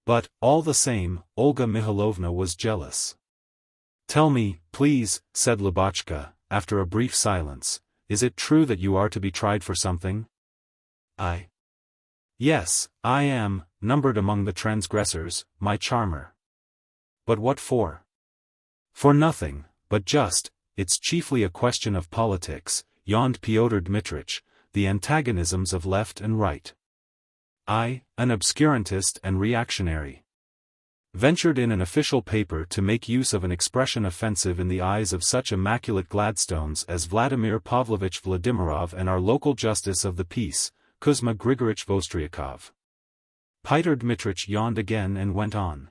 Speaker 1: But, all the same, Olga Mihalovna was jealous. "Tell me, please," said Lubotshka, after a brief silence, "is it true that you are to be tried for something?" "Yes, I am, numbered among the transgressors, my charmer." "But what for?" "For nothing, but just, it's chiefly a question of politics," yawned Pyotr Dmitrich, "the antagonisms of left and right. I, an obscurantist and reactionary, ventured in an official paper to make use of an expression offensive in the eyes of such immaculate Gladstones as Vladimir Pavlovich Vladimirov and our local justice of the peace, Kuzma Grigorich Vostriakov." Pyotr Dmitrich yawned again and went on.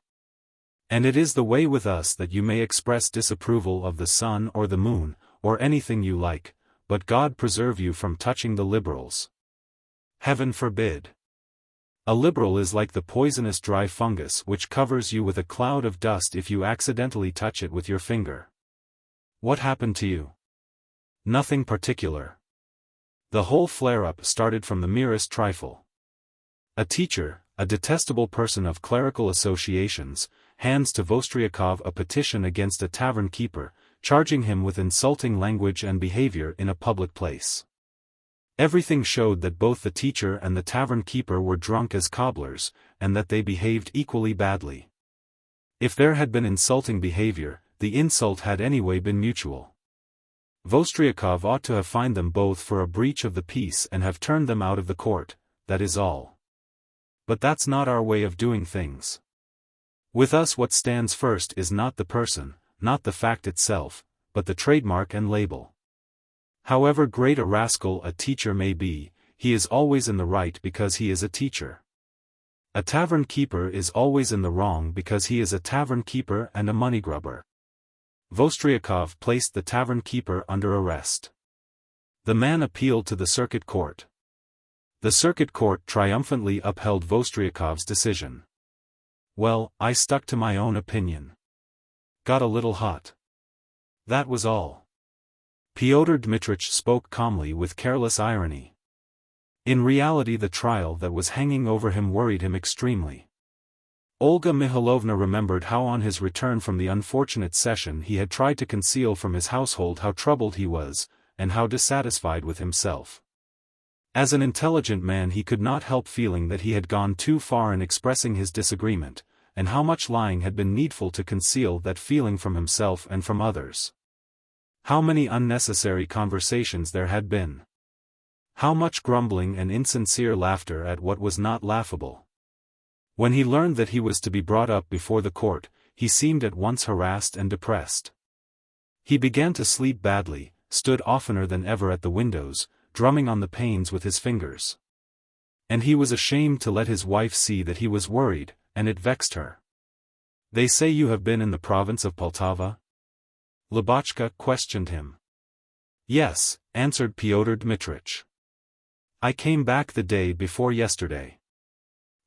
Speaker 1: "And it is the way with us that you may express disapproval of the sun or the moon, or anything you like, but God preserve you from touching the liberals. Heaven forbid. A liberal is like the poisonous dry fungus which covers you with a cloud of dust if you accidentally touch it with your finger." "What happened to you?" "Nothing particular. The whole flare-up started from the merest trifle. A teacher, a detestable person of clerical associations, hands to Vostriakov a petition against a tavern keeper, charging him with insulting language and behavior in a public place. Everything showed that both the teacher and the tavern keeper were drunk as cobblers, and that they behaved equally badly. If there had been insulting behavior, the insult had anyway been mutual. Vostriakov ought to have fined them both for a breach of the peace and have turned them out of the court, that is all. But that's not our way of doing things. With us what stands first is not the person, not the fact itself, but the trademark and label. However great a rascal a teacher may be, he is always in the right because he is a teacher. A tavern keeper is always in the wrong because he is a tavern keeper and a money grubber. Vostriakov placed the tavern keeper under arrest. The man appealed to the circuit court. The circuit court triumphantly upheld Vostriakov's decision. Well, I stuck to my own opinion. Got a little hot. That was all. Pyotr Dmitrich spoke calmly with careless irony. In reality the trial that was hanging over him worried him extremely. Olga Mihalovna remembered how on his return from the unfortunate session he had tried to conceal from his household how troubled he was, and how dissatisfied with himself. As an intelligent man he could not help feeling that he had gone too far in expressing his disagreement, and how much lying had been needful to conceal that feeling from himself and from others. How many unnecessary conversations there had been. How much grumbling and insincere laughter at what was not laughable. When he learned that he was to be brought up before the court, he seemed at once harassed and depressed. He began to sleep badly, stood oftener than ever at the windows, drumming on the panes with his fingers. And he was ashamed to let his wife see that he was worried, and it vexed her. "They say you have been in the province of Poltava?" Lubotshka questioned him. "Yes," answered Pyotr Dmitrich. "I came back the day before yesterday.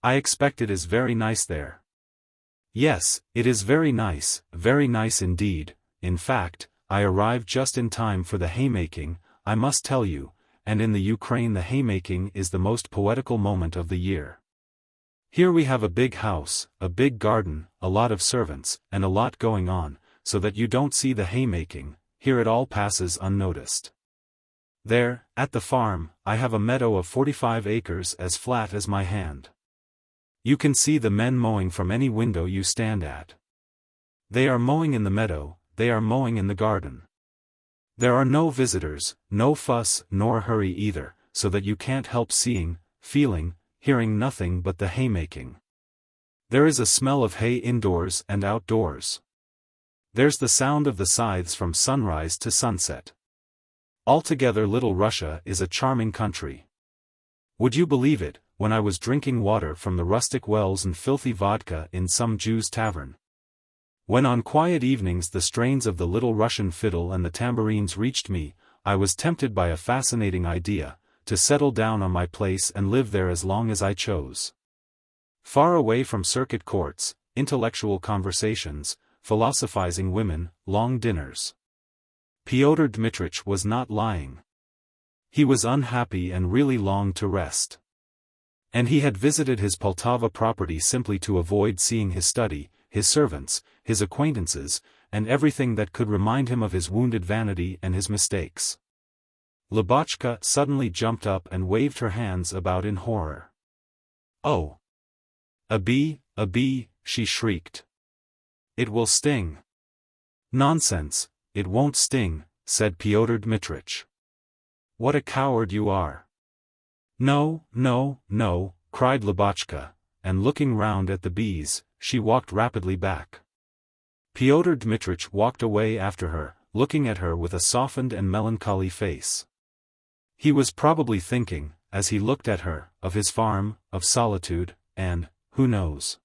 Speaker 1: I expect it is very nice there." "Yes, it is very nice indeed. In fact, I arrived just in time for the haymaking, I must tell you, and in the Ukraine the haymaking is the most poetical moment of the year. Here we have a big house, a big garden, a lot of servants, and a lot going on, so that you don't see the haymaking, here it all passes unnoticed. There, at the farm, I have a meadow of 45 acres as flat as my hand. You can see the men mowing from any window you stand at. They are mowing in the meadow, they are mowing in the garden. There are no visitors, no fuss nor hurry either, so that you can't help seeing, feeling, hearing nothing but the haymaking. There is a smell of hay indoors and outdoors. There's the sound of the scythes from sunrise to sunset. Altogether Little Russia is a charming country. Would you believe it, when I was drinking water from the rustic wells and filthy vodka in some Jew's tavern? When on quiet evenings the strains of the Little Russian fiddle and the tambourines reached me, I was tempted by a fascinating idea, to settle down on my place and live there as long as I chose. Far away from circuit courts, intellectual conversations, philosophizing women, long dinners. Pyotr Dmitrich was not lying. He was unhappy and really longed to rest. And he had visited his Poltava property simply to avoid seeing his study, his servants, his acquaintances, and everything that could remind him of his wounded vanity and his mistakes. Lubotshka suddenly jumped up and waved her hands about in horror. "Oh! A bee, she shrieked. "It will sting." "Nonsense, it won't sting," said Pyotr Dmitrich. "What a coward you are." "No, cried Lubotshka, and looking round at the bees, she walked rapidly back. Pyotr Dmitrich walked away after her, looking at her with a softened and melancholy face. He was probably thinking, as he looked at her, of his farm, of solitude, and, who knows?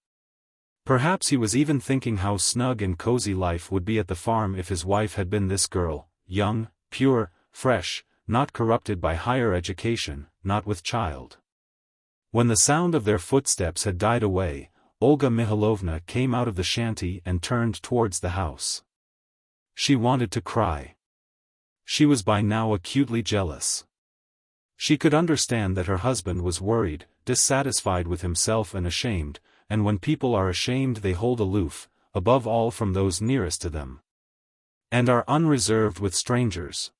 Speaker 1: Perhaps he was even thinking how snug and cozy life would be at the farm if his wife had been this girl, young, pure, fresh, not corrupted by higher education, not with child. When the sound of their footsteps had died away, Olga Mihailovna came out of the shanty and turned towards the house. She wanted to cry. She was by now acutely jealous. She could understand that her husband was worried, dissatisfied with himself and ashamed, and when people are ashamed they hold aloof, above all from those nearest to them. And are unreserved with strangers.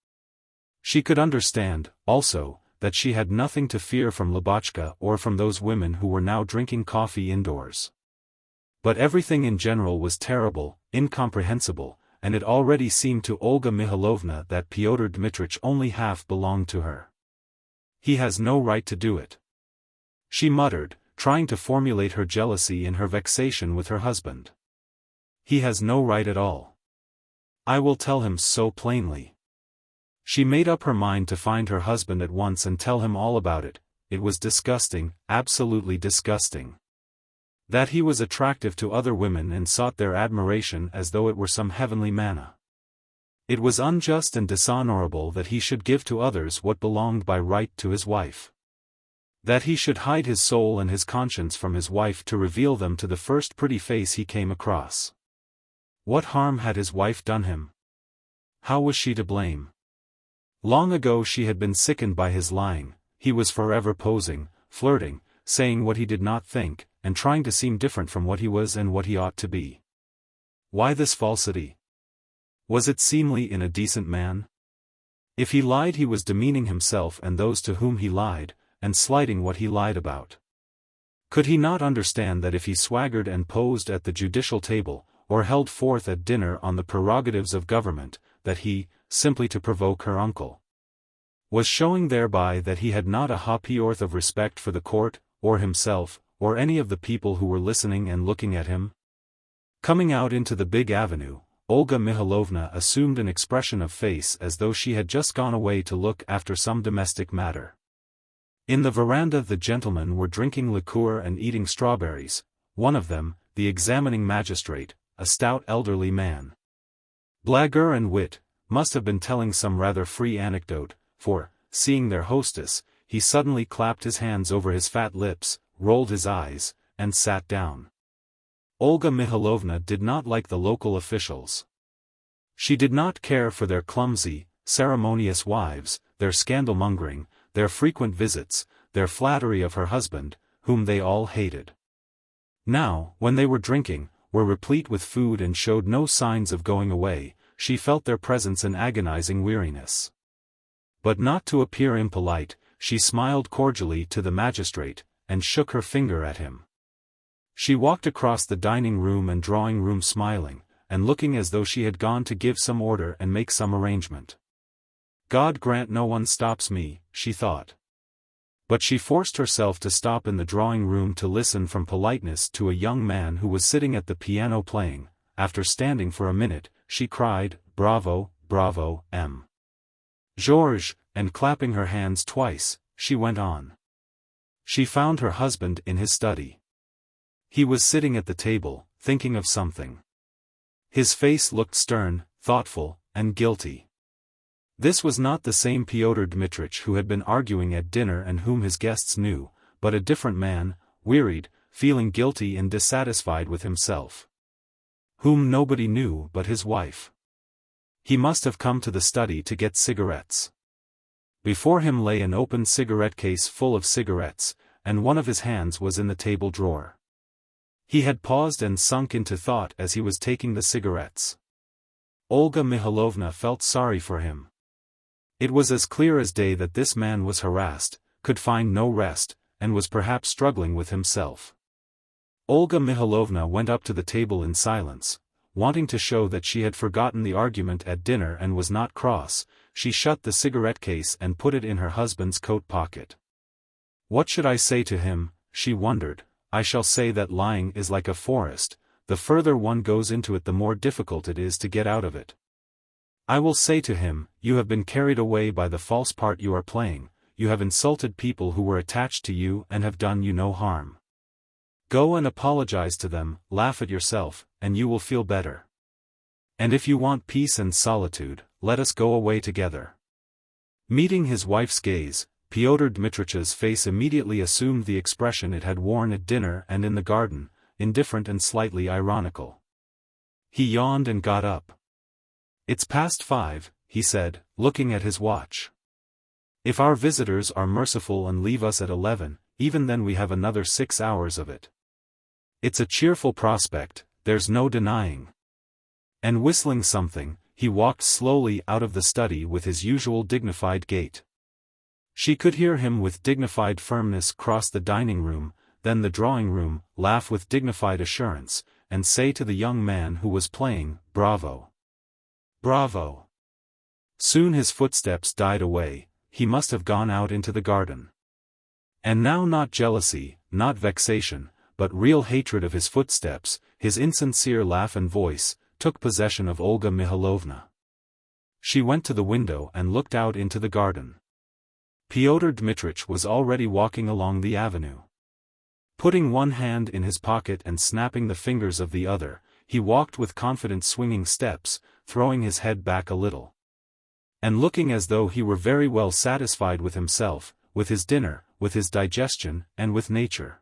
Speaker 1: She could understand, also, that she had nothing to fear from Lubotshka or from those women who were now drinking coffee indoors. But everything in general was terrible, incomprehensible, and it already seemed to Olga Mihailovna that Pyotr Dmitrich only half belonged to her. He has no right to do it. She muttered, trying to formulate her jealousy in her vexation with her husband. He has no right at all. I will tell him so plainly. She made up her mind to find her husband at once and tell him all about it. It was disgusting, absolutely disgusting. That he was attractive to other women and sought their admiration as though it were some heavenly manna. It was unjust and dishonorable that he should give to others what belonged by right to his wife. That he should hide his soul and his conscience from his wife to reveal them to the first pretty face he came across. What harm had his wife done him? How was she to blame? Long ago she had been sickened by his lying. He was forever posing, flirting, saying what he did not think, and trying to seem different from what he was and what he ought to be. Why this falsity? Was it seemly in a decent man? If he lied, he was demeaning himself and those to whom he lied, and slighting what he lied about. Could he not understand that if he swaggered and posed at the judicial table, or held forth at dinner on the prerogatives of government, that he, simply to provoke her uncle, was showing thereby that he had not a ha'porth of respect for the court, or himself, or any of the people who were listening and looking at him? Coming out into the big avenue, Olga Mihalovna assumed an expression of face as though she had just gone away to look after some domestic matter. In the veranda the gentlemen were drinking liqueur and eating strawberries, one of them, the examining magistrate, a stout elderly man, blagueur and wit, must have been telling some rather free anecdote, for, seeing their hostess, he suddenly clapped his hands over his fat lips, rolled his eyes, and sat down. Olga Mihalovna did not like the local officials. She did not care for their clumsy, ceremonious wives, their scandal-mongering, their frequent visits, their flattery of her husband, whom they all hated. Now, when they were drinking, were replete with food and showed no signs of going away, she felt their presence an agonizing weariness. But not to appear impolite, she smiled cordially to the magistrate, and shook her finger at him. She walked across the dining room and drawing room smiling, and looking as though she had gone to give some order and make some arrangement. God grant no one stops me, she thought. But she forced herself to stop in the drawing room to listen from politeness to a young man who was sitting at the piano playing. After standing for a minute, she cried, "Bravo, bravo, M. Georges," and clapping her hands twice, she went on. She found her husband in his study. He was sitting at the table, thinking of something. His face looked stern, thoughtful, and guilty. This was not the same Pyotr Dmitrich who had been arguing at dinner and whom his guests knew, but a different man, wearied, feeling guilty and dissatisfied with himself, whom nobody knew but his wife. He must have come to the study to get cigarettes. Before him lay an open cigarette case full of cigarettes, and one of his hands was in the table drawer. He had paused and sunk into thought as he was taking the cigarettes. Olga Mihalovna felt sorry for him. It was as clear as day that this man was harassed, could find no rest, and was perhaps struggling with himself. Olga Mihalovna went up to the table in silence, wanting to show that she had forgotten the argument at dinner and was not cross. She shut the cigarette case and put it in her husband's coat pocket. What should I say to him, she wondered. I shall say that lying is like a forest, the further one goes into it the more difficult it is to get out of it. I will say to him, you have been carried away by the false part you are playing, you have insulted people who were attached to you and have done you no harm. Go and apologize to them, laugh at yourself, and you will feel better. And if you want peace and solitude, let us go away together. Meeting his wife's gaze, Pyotr Dmitrich's face immediately assumed the expression it had worn at dinner and in the garden, indifferent and slightly ironical. He yawned and got up. It's past 5, he said, looking at his watch. If our visitors are merciful and leave us at 11, even then we have another 6 hours of it. It's a cheerful prospect, there's no denying. And whistling something, he walked slowly out of the study with his usual dignified gait. She could hear him with dignified firmness cross the dining room, then the drawing room, laugh with dignified assurance, and say to the young man who was playing, "Bravo! Bravo!" Soon his footsteps died away, he must have gone out into the garden. And now not jealousy, not vexation, but real hatred of his footsteps, his insincere laugh and voice, took possession of Olga Mihalovna. She went to the window and looked out into the garden. Pyotr Dmitrich was already walking along the avenue. Putting one hand in his pocket and snapping the fingers of the other, he walked with confident swinging steps, throwing his head back a little, and looking as though he were very well satisfied with himself, with his dinner, with his digestion, and with nature.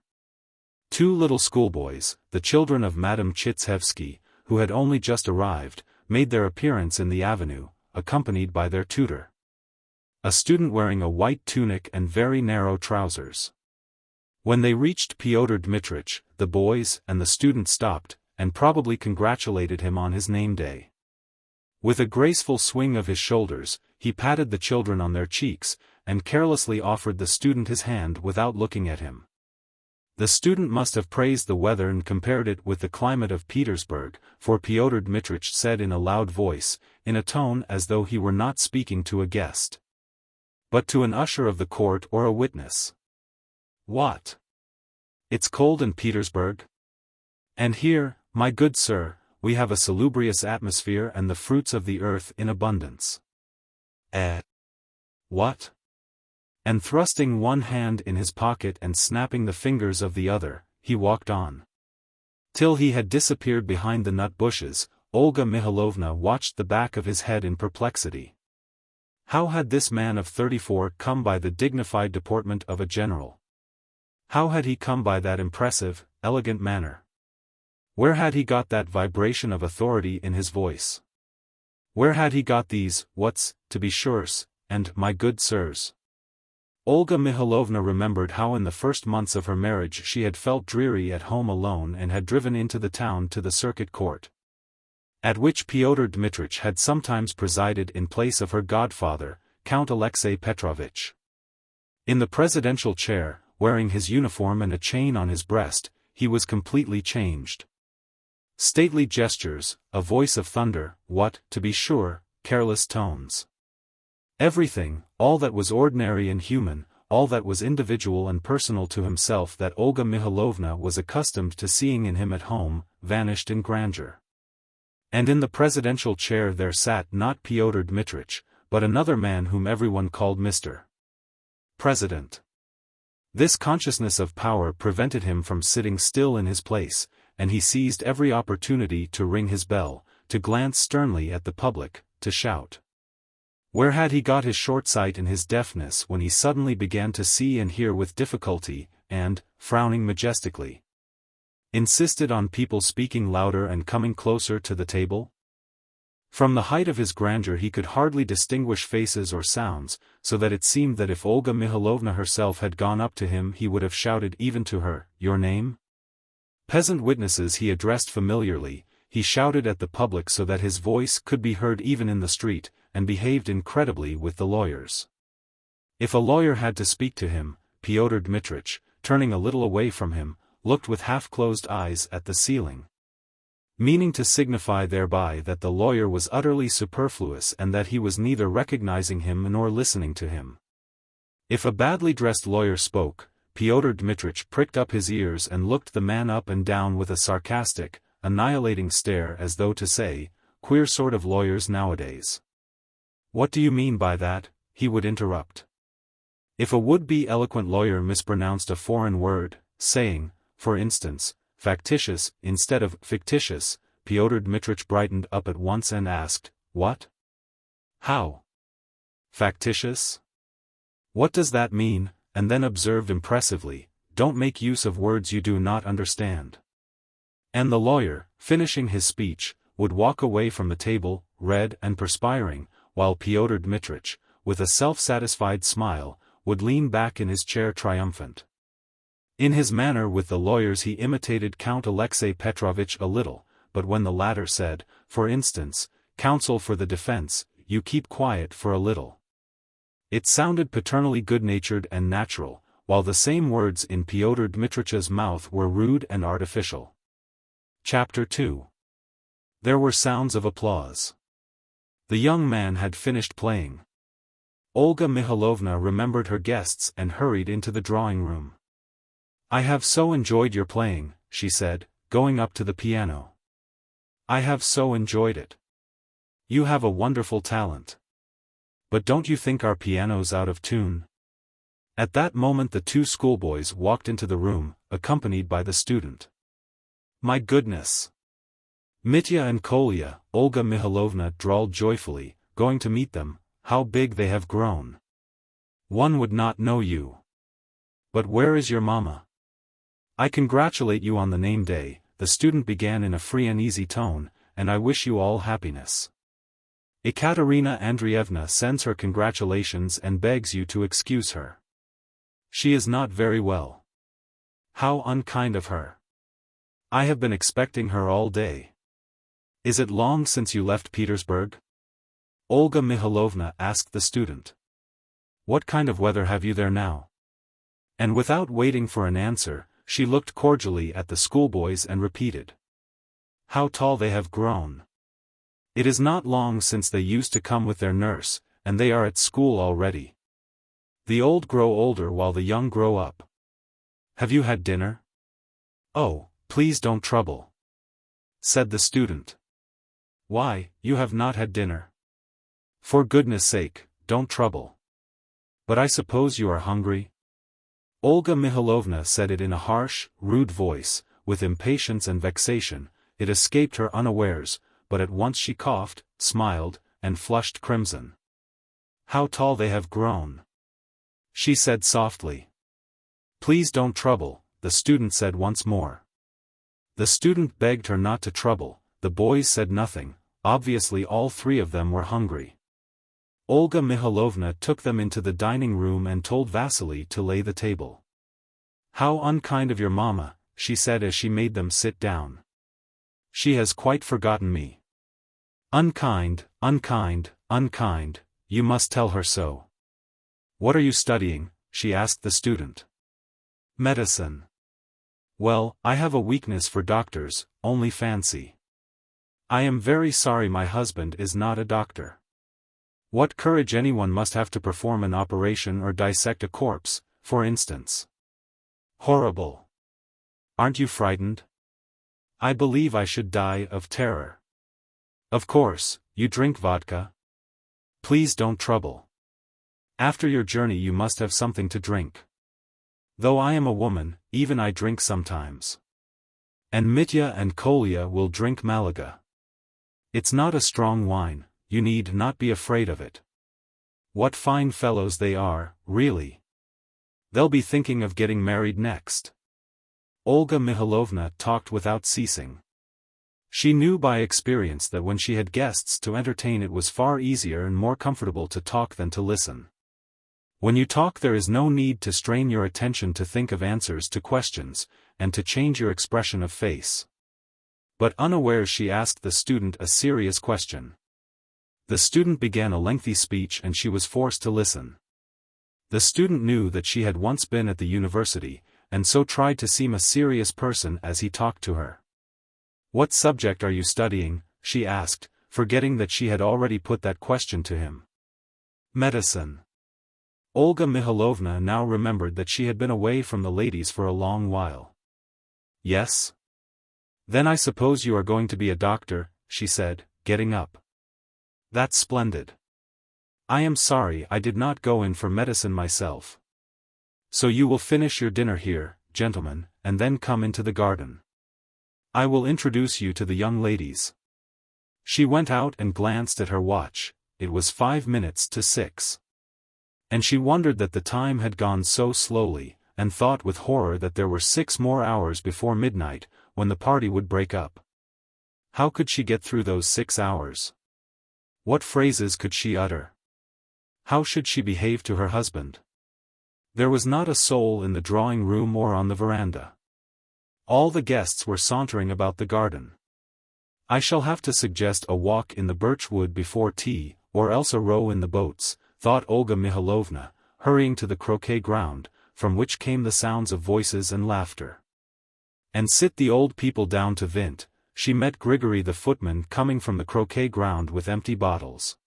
Speaker 1: 2 little schoolboys, the children of Madame Chitsevsky, who had only just arrived, made their appearance in the avenue, accompanied by their tutor, a student wearing a white tunic and very narrow trousers. When they reached Pyotr Dmitrich, the boys and the student stopped, and probably congratulated him on his name day. With a graceful swing of his shoulders, he patted the children on their cheeks, and carelessly offered the student his hand without looking at him. The student must have praised the weather and compared it with the climate of Petersburg, for Pyotr Dmitrich said in a loud voice, in a tone as though he were not speaking to a guest, but to an usher of the court or a witness. "What? It's cold in Petersburg? And here, my good sir, we have a salubrious atmosphere and the fruits of the earth in abundance." What? And thrusting one hand in his pocket and snapping the fingers of the other, he walked on. Till he had disappeared behind the nut bushes, Olga Mihalovna watched the back of his head in perplexity. How had this man of 34 come by the dignified deportment of a general? How had he come by that impressive, elegant manner? Where had he got that vibration of authority in his voice? Where had he got these, "what's, to be sure's," and "my good sirs"? Olga Mihalovna remembered how in the first months of her marriage she had felt dreary at home alone and had driven into the town to the circuit court, at which Pyotr Dmitrich had sometimes presided in place of her godfather, Count Alexei Petrovitch. In the presidential chair, wearing his uniform and a chain on his breast, he was completely changed. Stately gestures, a voice of thunder, what, to be sure, careless tones. Everything, all that was ordinary and human, all that was individual and personal to himself that Olga Mihalovna was accustomed to seeing in him at home, vanished in grandeur. And in the presidential chair there sat not Pyotr Dmitrich, but another man whom everyone called Mr. President. This consciousness of power prevented him from sitting still in his place, and he seized every opportunity to ring his bell, to glance sternly at the public, to shout. Where had he got his short sight and his deafness when he suddenly began to see and hear with difficulty, and, frowning majestically, insisted on people speaking louder and coming closer to the table? From the height of his grandeur he could hardly distinguish faces or sounds, so that it seemed that if Olga Mihalovna herself had gone up to him he would have shouted even to her, "Your name?" Peasant witnesses he addressed familiarly, he shouted at the public so that his voice could be heard even in the street, and behaved incredibly with the lawyers. If a lawyer had to speak to him, Pyotr Dmitrich, turning a little away from him, looked with half-closed eyes at the ceiling, meaning to signify thereby that the lawyer was utterly superfluous and that he was neither recognizing him nor listening to him. If a badly dressed lawyer spoke, Pyotr Dmitrich pricked up his ears and looked the man up and down with a sarcastic, annihilating stare as though to say, "Queer sort of lawyers nowadays." "What do you mean by that?" he would interrupt. If a would-be eloquent lawyer mispronounced a foreign word, saying, for instance, factitious instead of fictitious, Pyotr Dmitrich brightened up at once and asked, "What? How? Factitious? What does that mean?" and then observed impressively, "Don't make use of words you do not understand." And the lawyer, finishing his speech, would walk away from the table, red and perspiring, while Pyotr Dmitrich, with a self-satisfied smile, would lean back in his chair triumphant. In his manner with the lawyers he imitated Count Alexei Petrovitch a little, but when the latter said, for instance, "Counsel for the defense, you keep quiet for a little," it sounded paternally good-natured and natural, while the same words in Pyotr Dmitrich's mouth were rude and artificial. Chapter 2. There were sounds of applause. The young man had finished playing. Olga Mihalovna remembered her guests and hurried into the drawing-room. "I have so enjoyed your playing," she said, going up to the piano. "I have so enjoyed it. You have a wonderful talent. But don't you think our piano's out of tune?" At that moment the two schoolboys walked into the room, accompanied by the student. "My goodness! Mitya and Kolya," Olga Mihalovna drawled joyfully, going to meet them, "how big they have grown. One would not know you. But where is your mamma?" "I congratulate you on the name day," the student began in a free and easy tone, "and I wish you all happiness. Ekaterina Andreevna sends her congratulations and begs you to excuse her. She is not very well." "How unkind of her. I have been expecting her all day. Is it long since you left Petersburg?" Olga Mihailovna asked the student. What kind of weather have you there now? And without waiting for an answer, she looked cordially at the schoolboys and repeated. How tall they have grown. It is not long since they used to come with their nurse, and they are at school already. The old grow older while the young grow up. Have you had dinner? Oh, please don't trouble, said the student. Why, you have not had dinner? For goodness sake, don't trouble. But I suppose you are hungry? Olga Mihailovna said it in a harsh, rude voice, with impatience and vexation. It escaped her unawares, but at once she coughed, smiled, and flushed crimson. How tall they have grown, she said softly. Please don't trouble, the student said once more. The student begged her not to trouble. The boys said nothing. Obviously all three of them were hungry. Olga Mihailovna took them into the dining room and told Vasily to lay the table. How unkind of your mamma, she said as she made them sit down. She has quite forgotten me. Unkind, unkind, unkind, you must tell her so. What are you studying? She asked the student. Medicine. Well, I have a weakness for doctors, only fancy. I am very sorry my husband is not a doctor. What courage anyone must have to perform an operation or dissect a corpse, for instance. Horrible. Aren't you frightened? I believe I should die of terror. Of course, you drink vodka? Please don't trouble. After your journey you must have something to drink. Though I am a woman, even I drink sometimes. And Mitya and Kolya will drink Malaga. It's not a strong wine, you need not be afraid of it. What fine fellows they are, really. They'll be thinking of getting married next. Olga Mihailovna talked without ceasing. She knew by experience that when she had guests to entertain it was far easier and more comfortable to talk than to listen. When you talk there is no need to strain your attention to think of answers to questions, and to change your expression of face. But unawares she asked the student a serious question. The student began a lengthy speech and she was forced to listen. The student knew that she had once been at the university, and so tried to seem a serious person as he talked to her. What subject are you studying? She asked, forgetting that she had already put that question to him. Medicine. Olga Mihailovna now remembered that she had been away from the ladies for a long while. Yes? Then I suppose you are going to be a doctor, she said, getting up. That's splendid. I am sorry I did not go in for medicine myself. So you will finish your dinner here, gentlemen, and then come into the garden. I will introduce you to the young ladies. She went out and glanced at her watch. It was 5 minutes to 6. And she wondered that the time had gone so slowly, and thought with horror that there were 6 more hours before midnight, when the party would break up. How could she get through those 6 hours? What phrases could she utter? How should she behave to her husband? There was not a soul in the drawing room or on the veranda. All the guests were sauntering about the garden. I shall have to suggest a walk in the birch wood before tea, or else a row in the boats, thought Olga Mihailovna, hurrying to the croquet ground, from which came the sounds of voices and laughter. And sit the old people down to vint. She met Grigory the footman coming from the croquet ground with empty bottles.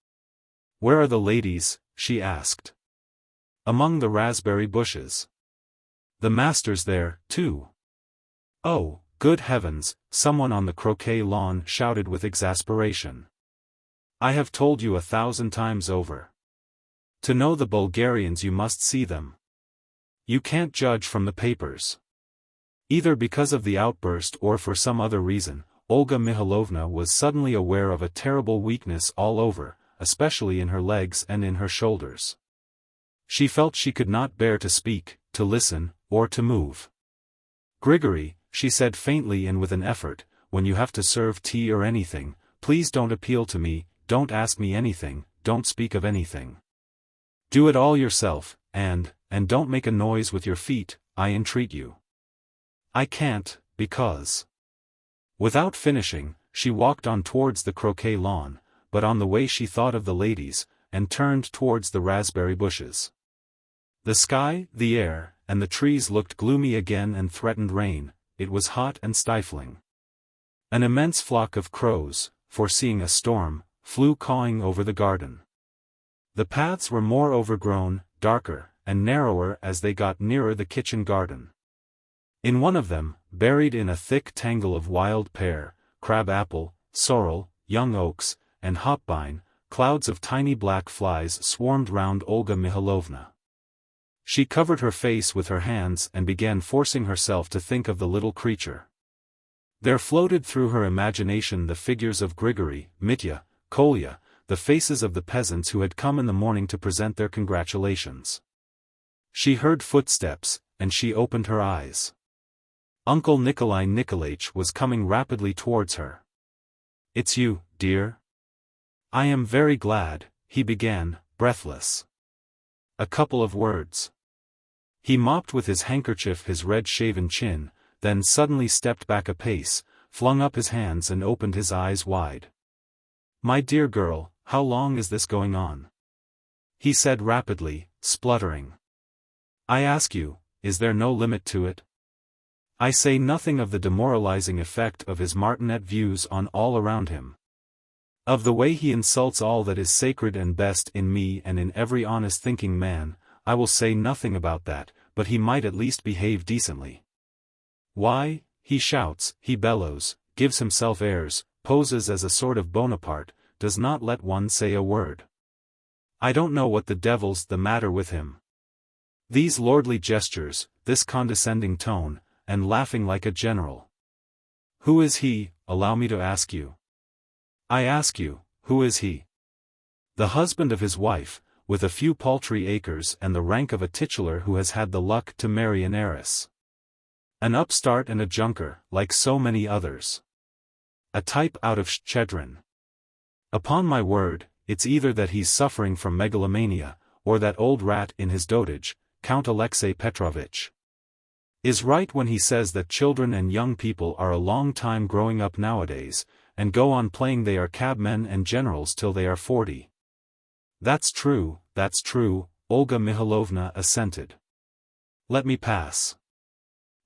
Speaker 1: Where are the ladies? She asked. Among the raspberry bushes. The master's there, too. Oh, good heavens, someone on the croquet lawn shouted with exasperation. I have told you 1,000 times over. To know the Bulgarians you must see them. You can't judge from the papers. Either because of the outburst or for some other reason, Olga Mihailovna was suddenly aware of a terrible weakness all over, especially in her legs and in her shoulders. She felt she could not bear to speak, to listen, or to move. Grigory, she said faintly and with an effort, when you have to serve tea or anything, please don't appeal to me, don't ask me anything, don't speak of anything. Do it all yourself, and don't make a noise with your feet, I entreat you. I can't, because... Without finishing, she walked on towards the croquet lawn, but on the way she thought of the ladies, and turned towards the raspberry bushes. The sky, the air, and the trees looked gloomy again and threatened rain. It was hot and stifling. An immense flock of crows, foreseeing a storm, flew cawing over the garden. The paths were more overgrown, darker, and narrower as they got nearer the kitchen garden. In one of them, buried in a thick tangle of wild pear, crab-apple, sorrel, young oaks, and hopvine, clouds of tiny black flies swarmed round Olga Mihalovna. She covered her face with her hands and began forcing herself to think of the little creature. There floated through her imagination the figures of Grigory, Mitya, Kolya, the faces of the peasants who had come in the morning to present their congratulations. She heard footsteps, and she opened her eyes. Uncle Nikolai Nikolaich was coming rapidly towards her. "It's you, dear? I am very glad," he began, breathless. A couple of words. He mopped with his handkerchief his red-shaven chin, then suddenly stepped back a pace, flung up his hands and opened his eyes wide. "My dear girl, how long is this going on?" he said rapidly, spluttering. "I ask you, is there no limit to it? I say nothing of the demoralizing effect of his martinet views on all around him. Of the way he insults all that is sacred and best in me and in every honest thinking man. I will say nothing about that, but he might at least behave decently. Why, he shouts, he bellows, gives himself airs, poses as a sort of Bonaparte, does not let one say a word. I don't know what the devil's the matter with him. These lordly gestures, this condescending tone, and laughing like a general. Who is he, allow me to ask you? I ask you, who is he? The husband of his wife, with a few paltry acres and the rank of a titular who has had the luck to marry an heiress. An upstart and a junker, like so many others. A type out of Shchedrin. Upon my word, it's either that he's suffering from megalomania, or that old rat in his dotage, Count Alexei Petrovitch, is right when he says that children and young people are a long time growing up nowadays, and go on playing they are cabmen and generals till they are 40. That's true, Olga Mihalovna assented. Let me pass.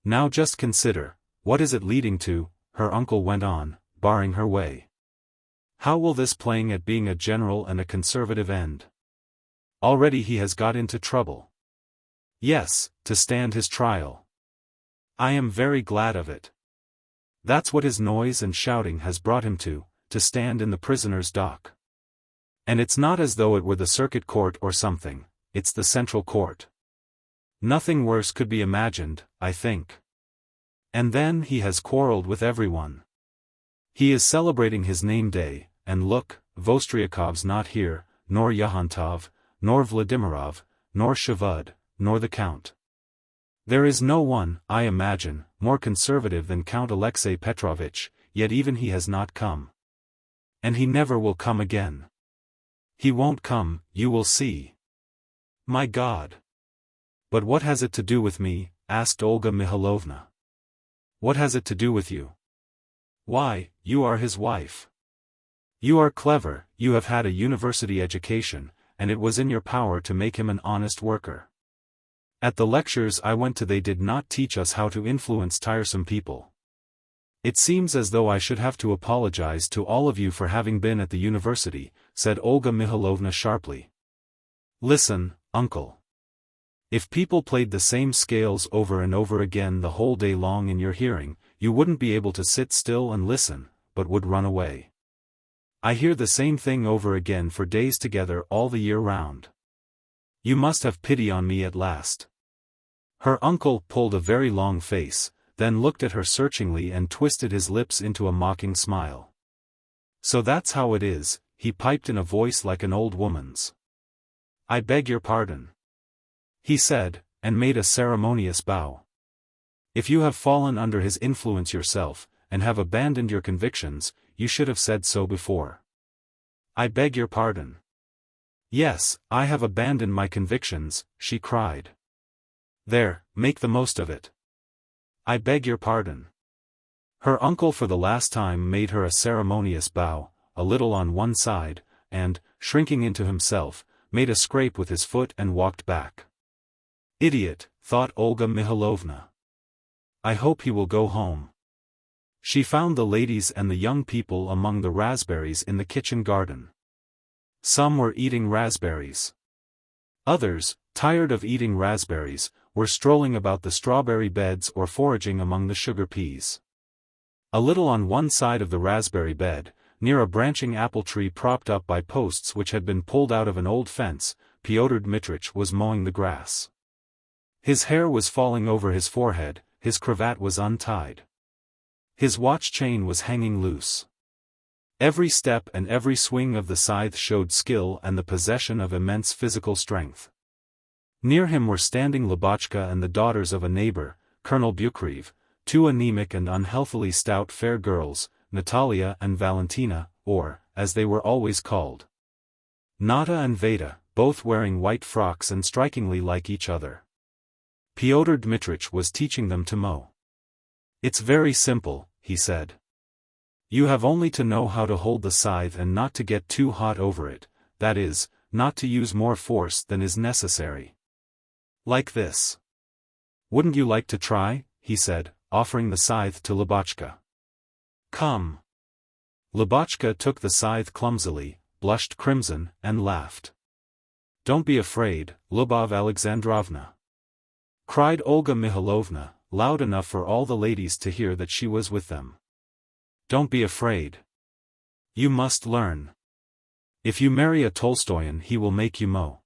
Speaker 1: Now just consider, what is it leading to, her uncle went on, barring her way. How will this playing at being a general and a conservative end? Already he has got into trouble. Yes, to stand his trial. I am very glad of it. That's what his noise and shouting has brought him to stand in the prisoner's dock. And it's not as though it were the circuit court or something, it's the central court. Nothing worse could be imagined, I think. And then he has quarreled with everyone. He is celebrating his name day, and look, Vostryakov's not here, nor Yahantov, nor Vladimirov, nor Shavud, nor the Count. There is no one, I imagine, more conservative than Count Alexei Petrovitch, yet even he has not come. And he never will come again. He won't come, you will see. My God! But what has it to do with me? Asked Olga Mihalovna. What has it to do with you? Why, you are his wife. You are clever, you have had a university education, and it was in your power to make him an honest worker. At the lectures I went to they did not teach us how to influence tiresome people. It seems as though I should have to apologize to all of you for having been at the university, said Olga Mihalovna sharply. Listen, uncle. If people played the same scales over and over again the whole day long in your hearing, you wouldn't be able to sit still and listen, but would run away. I hear the same thing over again for days together all the year round. You must have pity on me at last. Her uncle pulled a very long face, then looked at her searchingly and twisted his lips into a mocking smile. So that's how it is, he piped in a voice like an old woman's. I beg your pardon, he said, and made a ceremonious bow. If you have fallen under his influence yourself, and have abandoned your convictions, you should have said so before. I beg your pardon. Yes, I have abandoned my convictions, she cried. There, make the most of it. I beg your pardon. Her uncle for the last time made her a ceremonious bow, a little on one side, and, shrinking into himself, made a scrape with his foot and walked back. Idiot, thought Olga Mikhailovna. I hope he will go home. She found the ladies and the young people among the raspberries in the kitchen garden. Some were eating raspberries. Others, tired of eating raspberries, were strolling about the strawberry beds or foraging among the sugar peas. A little on one side of the raspberry bed, near a branching apple tree propped up by posts which had been pulled out of an old fence, Pyotr Dmitrich was mowing the grass. His hair was falling over his forehead, his cravat was untied. His watch chain was hanging loose. Every step and every swing of the scythe showed skill and the possession of immense physical strength. Near him were standing Lubotshka and the daughters of a neighbor, Colonel Bukrev, two anemic and unhealthily stout fair girls, Natalia and Valentina, or, as they were always called, Nata and Veda, both wearing white frocks and strikingly like each other. Pyotr Dmitrich was teaching them to mow. It's very simple, he said. You have only to know how to hold the scythe and not to get too hot over it, that is, not to use more force than is necessary. Like this. Wouldn't you like to try? He said, offering the scythe to Lubotshka. Come. Lubotshka took the scythe clumsily, blushed crimson, and laughed. Don't be afraid, Lubov Alexandrovna, cried Olga Mikhailovna, loud enough for all the ladies to hear that she was with them. Don't be afraid. You must learn. If you marry a Tolstoyan he will make you mow.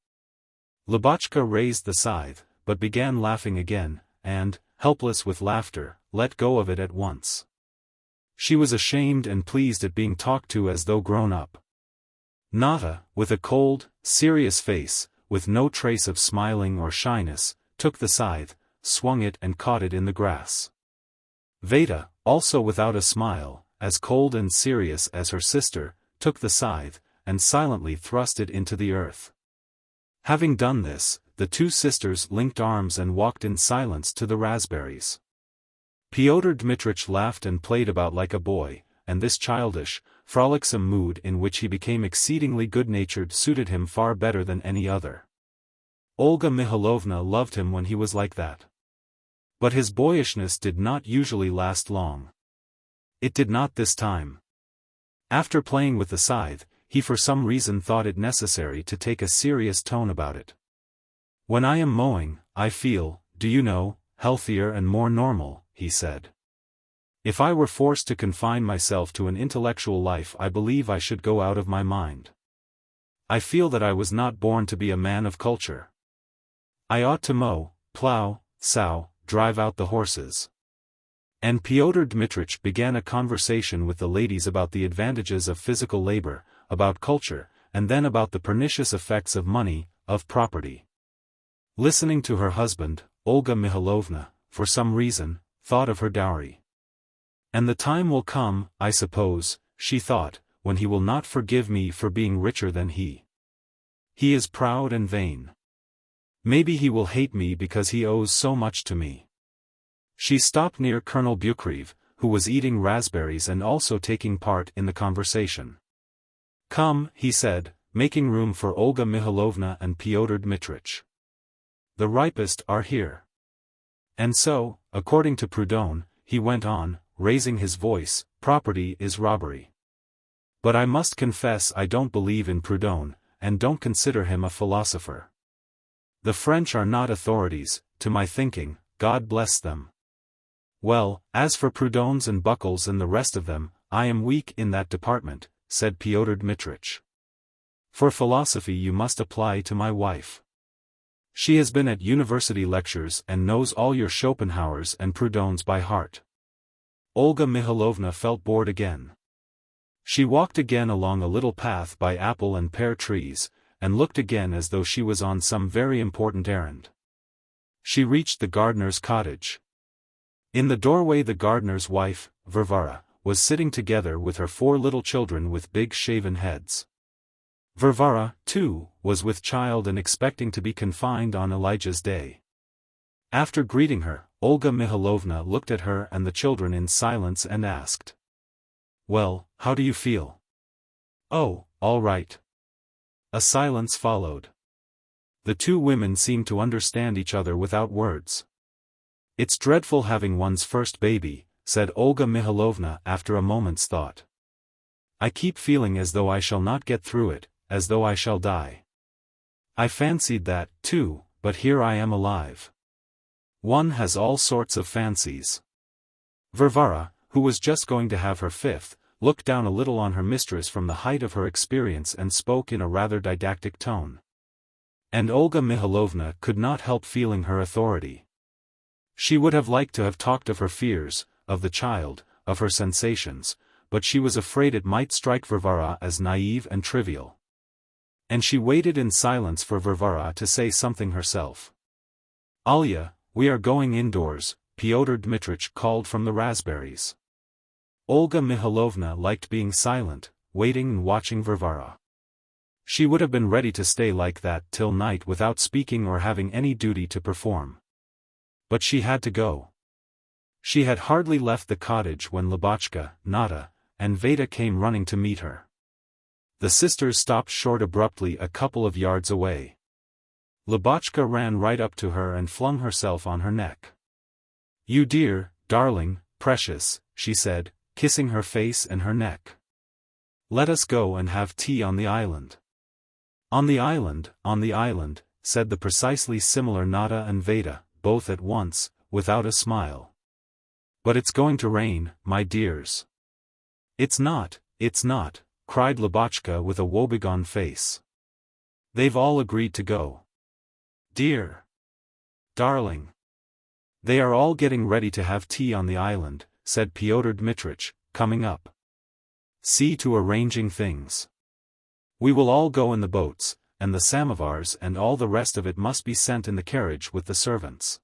Speaker 1: Lubotshka raised the scythe, but began laughing again, and, helpless with laughter, let go of it at once. She was ashamed and pleased at being talked to as though grown up. Nata, with a cold, serious face, with no trace of smiling or shyness, took the scythe, swung it and caught it in the grass. Veda, also without a smile, as cold and serious as her sister, took the scythe, and silently thrust it into the earth. Having done this, the two sisters linked arms and walked in silence to the raspberries. Pyotr Dmitrich laughed and played about like a boy, and this childish, frolicsome mood in which he became exceedingly good-natured suited him far better than any other. Olga Mikhailovna loved him when he was like that. But his boyishness did not usually last long. It did not this time. After playing with the scythe, he for some reason thought it necessary to take a serious tone about it. When I am mowing, I feel, do you know, healthier and more normal, he said. If I were forced to confine myself to an intellectual life I believe I should go out of my mind. I feel that I was not born to be a man of culture. I ought to mow, plow, sow, drive out the horses. And Pyotr Dmitrich began a conversation with the ladies about the advantages of physical labor, about culture, and then about the pernicious effects of money, of property. Listening to her husband, Olga Mikhailovna, for some reason, thought of her dowry. And the time will come, I suppose, she thought, when he will not forgive me for being richer than he. He is proud and vain. Maybe he will hate me because he owes so much to me. She stopped near Colonel Bukrev, who was eating raspberries and also taking part in the conversation. Come, he said, making room for Olga Mikhailovna and Pyotr Dmitrich. The ripest are here. And so, according to Proudhon, he went on, raising his voice, property is robbery. But I must confess I don't believe in Proudhon, and don't consider him a philosopher. The French are not authorities, to my thinking, God bless them. Well, as for Proudhons and Buckles and the rest of them, I am weak in that department, said Pyotr Dmitrich. For philosophy you must apply to my wife. She has been at university lectures and knows all your Schopenhauers and Proudhons by heart. Olga Mikhailovna felt bored again. She walked again along a little path by apple and pear trees, and looked again as though she was on some very important errand. She reached the gardener's cottage. In the doorway the gardener's wife, Varvara, was sitting together with her 4 little children with big shaven heads. Varvara, too, was with child and expecting to be confined on Elijah's day. After greeting her, Olga Mikhailovna looked at her and the children in silence and asked, "Well, how do you feel?" "Oh, all right." A silence followed. The two women seemed to understand each other without words. "It's dreadful having one's first baby," said Olga Mihailovna after a moment's thought. "I keep feeling as though I shall not get through it, as though I shall die. I fancied that, too, but here I am alive. One has all sorts of fancies." Varvara, who was just going to have her fifth, looked down a little on her mistress from the height of her experience and spoke in a rather didactic tone. And Olga Mihailovna could not help feeling her authority. She would have liked to have talked of her fears, of the child, of her sensations, but she was afraid it might strike Varvara as naive and trivial. And she waited in silence for Varvara to say something herself. "Alya, we are going indoors," Pyotr Dmitrich called from the raspberries. Olga Mihailovna liked being silent, waiting and watching Varvara. She would have been ready to stay like that till night without speaking or having any duty to perform. But she had to go. She had hardly left the cottage when Lubotshka, Nada, and Veda came running to meet her. The sisters stopped short abruptly a couple of yards away. Lubotshka ran right up to her and flung herself on her neck. "You dear, darling, precious," she said, kissing her face and her neck. "Let us go and have tea on the island." On the island," said the precisely similar Nada and Veda, both at once, without a smile. "But it's going to rain, my dears." It's not," cried Lubotshka with a woebegone face. "They've all agreed to go." "Dear! Darling! They are all getting ready to have tea on the island," said Pyotr Dmitrich, coming up. "See to arranging things. We will all go in the boats, and the samovars and all the rest of it must be sent in the carriage with the servants."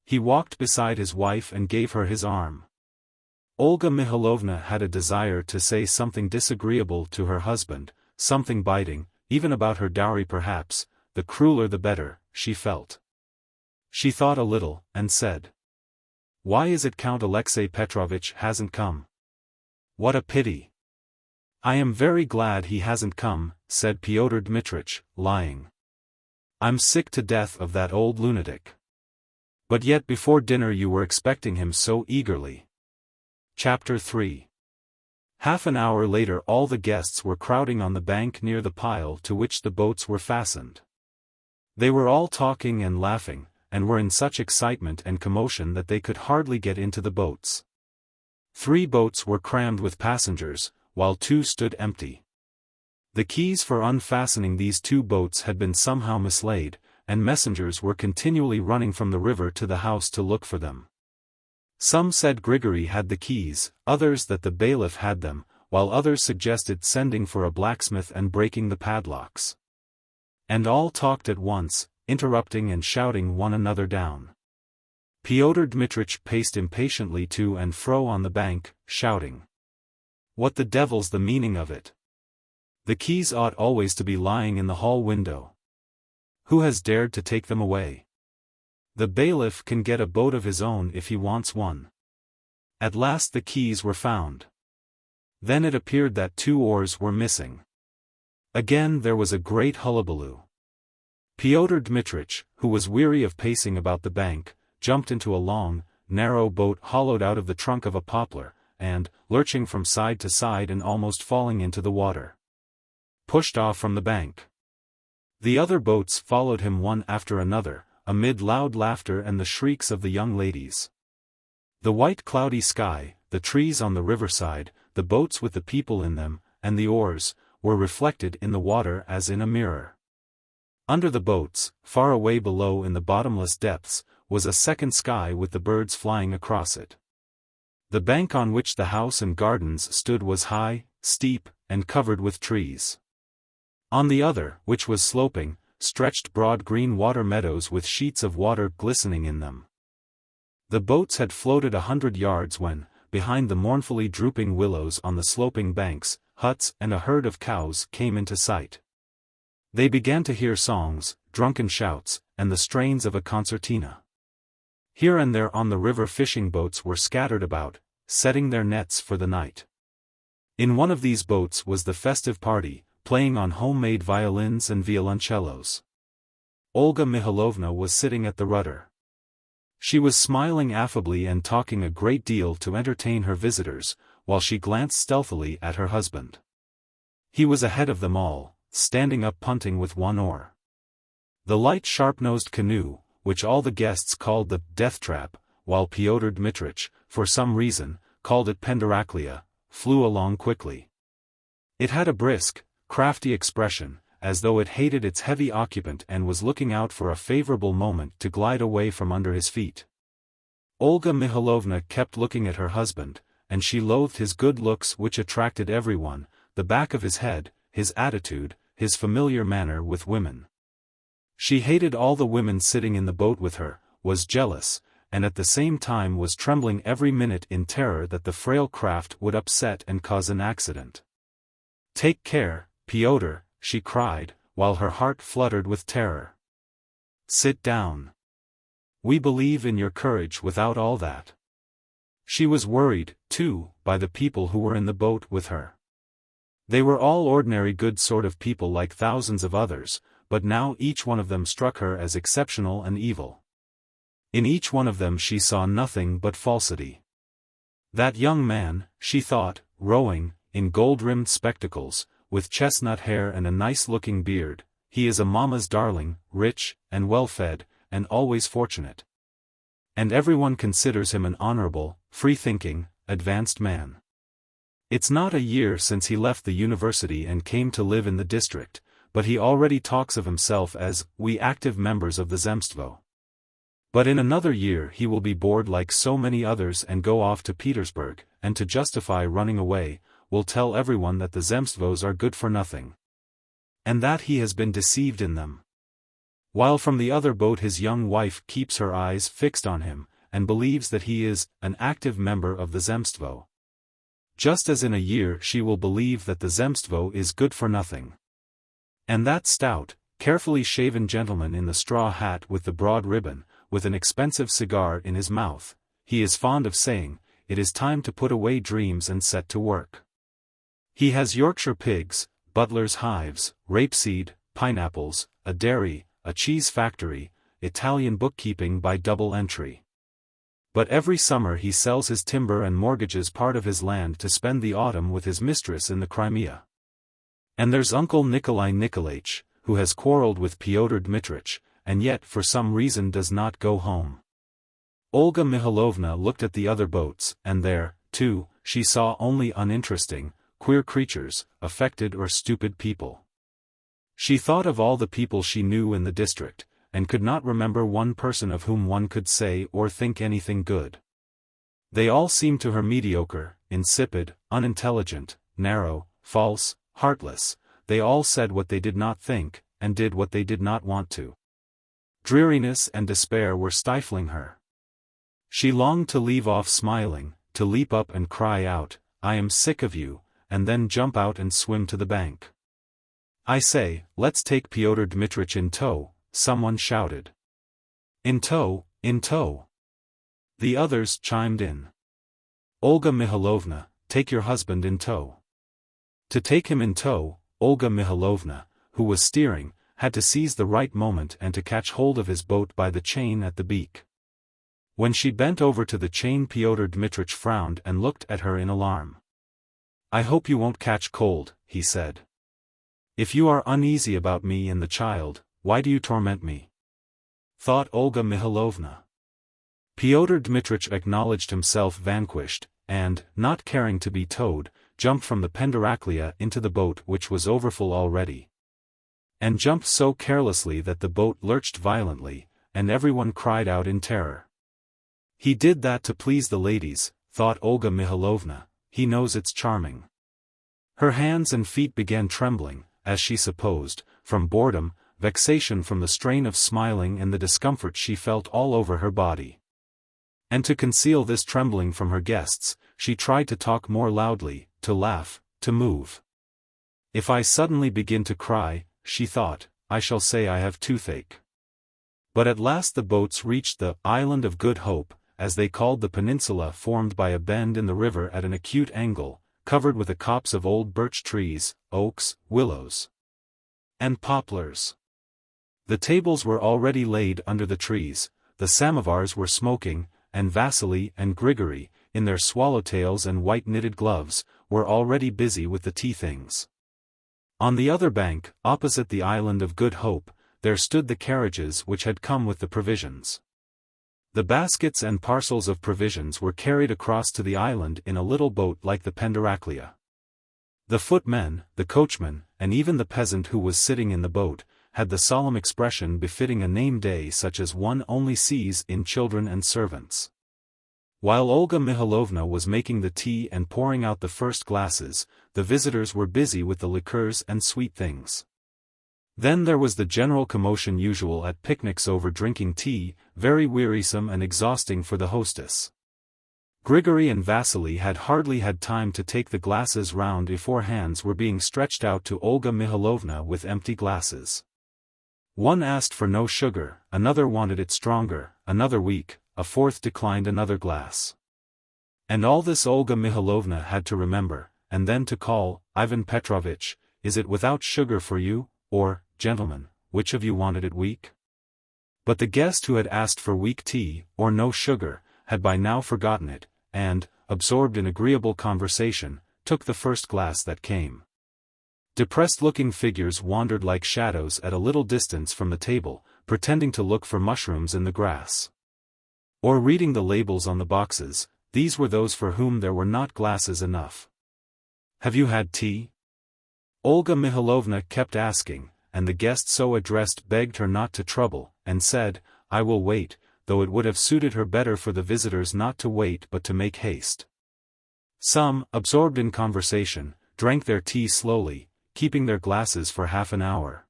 Speaker 1: He walked beside his wife and gave her his arm. Olga Mihailovna had a desire to say something disagreeable to her husband, something biting, even about her dowry perhaps, the crueler the better, she felt. She thought a little, and said, "Why is it Count Alexei Petrovitch hasn't come? What a pity." "I am very glad he hasn't come," said Pyotr Dmitrich, lying. "I'm sick to death of that old lunatic. But yet before dinner you were expecting him so eagerly." Chapter 3. Half an hour later all the guests were crowding on the bank near the pile to which the boats were fastened. They were all talking and laughing, and were in such excitement and commotion that they could hardly get into the boats. 3 boats were crammed with passengers, while 2 stood empty. The keys for unfastening these 2 boats had been somehow mislaid, and messengers were continually running from the river to the house to look for them. Some said Grigory had the keys, others that the bailiff had them, while others suggested sending for a blacksmith and breaking the padlocks. And all talked at once, interrupting and shouting one another down. Pyotr Dmitrich paced impatiently to and fro on the bank, shouting, "What the devil's the meaning of it? The keys ought always to be lying in the hall window. Who has dared to take them away? The bailiff can get a boat of his own if he wants one." At last the keys were found. Then it appeared that 2 oars were missing. Again there was a great hullabaloo. Pyotr Dmitrich, who was weary of pacing about the bank, jumped into a long, narrow boat hollowed out of the trunk of a poplar, and, lurching from side to side and almost falling into the water, pushed off from the bank. The other boats followed him one after another, amid loud laughter and the shrieks of the young ladies. The white cloudy sky, the trees on the riverside, the boats with the people in them, and the oars, were reflected in the water as in a mirror. Under the boats, far away below in the bottomless depths, was a second sky with the birds flying across it. The bank on which the house and gardens stood was high, steep, and covered with trees. On the other, which was sloping, stretched broad green water meadows with sheets of water glistening in them. The boats had floated 100 yards when, behind the mournfully drooping willows on the sloping banks, huts and a herd of cows came into sight. They began to hear songs, drunken shouts, and the strains of a concertina. Here and there on the river fishing boats were scattered about, setting their nets for the night. In one of these boats was the festive party, playing on homemade violins and violoncellos. Olga Mihalovna was sitting at the rudder. She was smiling affably and talking a great deal to entertain her visitors, while she glanced stealthily at her husband. He was ahead of them all, standing up punting with one oar. The light sharp-nosed canoe, which all the guests called the death trap, while Pyotr Dmitrich, for some reason, called it Penderaklia, flew along quickly. It had a brisk, crafty expression, as though it hated its heavy occupant and was looking out for a favorable moment to glide away from under his feet. Olga Mihalovna kept looking at her husband, and she loathed his good looks which attracted everyone, the back of his head, his attitude, his familiar manner with women. She hated all the women sitting in the boat with her, was jealous, and at the same time was trembling every minute in terror that the frail craft would upset and cause an accident. "Take care, Pyotr," she cried, while her heart fluttered with terror. "Sit down. We believe in your courage without all that." She was worried, too, by the people who were in the boat with her. They were all ordinary good sort of people like thousands of others, but now each one of them struck her as exceptional and evil. In each one of them she saw nothing but falsity. That young man, she thought, rowing, in gold-rimmed spectacles, with chestnut hair and a nice-looking beard, he is a mamma's darling, rich, and well-fed, and always fortunate. And everyone considers him an honorable, free-thinking, advanced man. It's not a year since he left the university and came to live in the district, but he already talks of himself as, "we active members of the Zemstvo." But in another year he will be bored like so many others and go off to Petersburg, and to justify running away, will tell everyone that the Zemstvos are good for nothing. And that he has been deceived in them. While from the other boat his young wife keeps her eyes fixed on him, and believes that he is an active member of the Zemstvo. Just as in a year she will believe that the Zemstvo is good for nothing. And that stout, carefully shaven gentleman in the straw hat with the broad ribbon, with an expensive cigar in his mouth, he is fond of saying, "It is time to put away dreams and set to work." He has Yorkshire pigs, butler's hives, rapeseed, pineapples, a dairy, a cheese factory, Italian bookkeeping by double entry. But every summer he sells his timber and mortgages part of his land to spend the autumn with his mistress in the Crimea. And there's Uncle Nikolai Nikolaich, who has quarreled with Pyotr Dmitrich, and yet for some reason does not go home. Olga Mihalovna looked at the other boats, and there, too, she saw only uninteresting, queer creatures, affected or stupid people. She thought of all the people she knew in the district, and could not remember one person of whom one could say or think anything good. They all seemed to her mediocre, insipid, unintelligent, narrow, false, heartless. They all said what they did not think, and did what they did not want to. Dreariness and despair were stifling her. She longed to leave off smiling, to leap up and cry out, "I am sick of you," and then jump out and swim to the bank. "I say, let's take Pyotr Dmitrich in tow," someone shouted. "In tow, in tow." The others chimed in. "Olga Mihalovna, take your husband in tow." To take him in tow, Olga Mihalovna, who was steering, had to seize the right moment and to catch hold of his boat by the chain at the beak. When she bent over to the chain, Pyotr Dmitrich frowned and looked at her in alarm. "I hope you won't catch cold," he said. "If you are uneasy about me and the child, why do you torment me?" thought Olga Mihalovna. Pyotr Dmitrich acknowledged himself vanquished, and, not caring to be towed, jumped from the Penderaklia into the boat which was overfull already. And jumped so carelessly that the boat lurched violently, and everyone cried out in terror. "He did that to please the ladies," thought Olga Mihalovna, "he knows it's charming." Her hands and feet began trembling, as she supposed, from boredom, vexation from the strain of smiling and the discomfort she felt all over her body. And to conceal this trembling from her guests, she tried to talk more loudly, to laugh, to move. "If I suddenly begin to cry," she thought, "I shall say I have toothache." But at last the boats reached the Island of Good Hope, as they called the peninsula formed by a bend in the river at an acute angle, covered with a copse of old birch trees, oaks, willows, and poplars. The tables were already laid under the trees, the samovars were smoking, and Vasily and Grigory, in their swallowtails and white knitted gloves, were already busy with the tea things. On the other bank, opposite the island of Good Hope, there stood the carriages which had come with the provisions. The baskets and parcels of provisions were carried across to the island in a little boat like the Penderaclea. The footmen, the coachman, and even the peasant who was sitting in the boat, had the solemn expression befitting a name day such as one only sees in children and servants. While Olga Mihalovna was making the tea and pouring out the first glasses, the visitors were busy with the liqueurs and sweet things. Then there was the general commotion usual at picnics over drinking tea, very wearisome and exhausting for the hostess. Grigory and Vasily had hardly had time to take the glasses round before hands were being stretched out to Olga Mihalovna with empty glasses. One asked for no sugar, another wanted it stronger, another weak, a fourth declined another glass. And all this Olga Mihalovna had to remember, and then to call, Ivan Petrovitch, is it without sugar for you, or, gentlemen, which of you wanted it weak? But the guest who had asked for weak tea, or no sugar, had by now forgotten it, and, absorbed in agreeable conversation, took the first glass that came. Depressed-looking figures wandered like shadows at a little distance from the table, pretending to look for mushrooms in the grass. Or reading the labels on the boxes, these were those for whom there were not glasses enough. Have you had tea? Olga Mihalovna kept asking, and the guest so addressed begged her not to trouble, and said, I will wait, though it would have suited her better for the visitors not to wait but to make haste. Some, absorbed in conversation, drank their tea slowly, keeping their glasses for half an hour.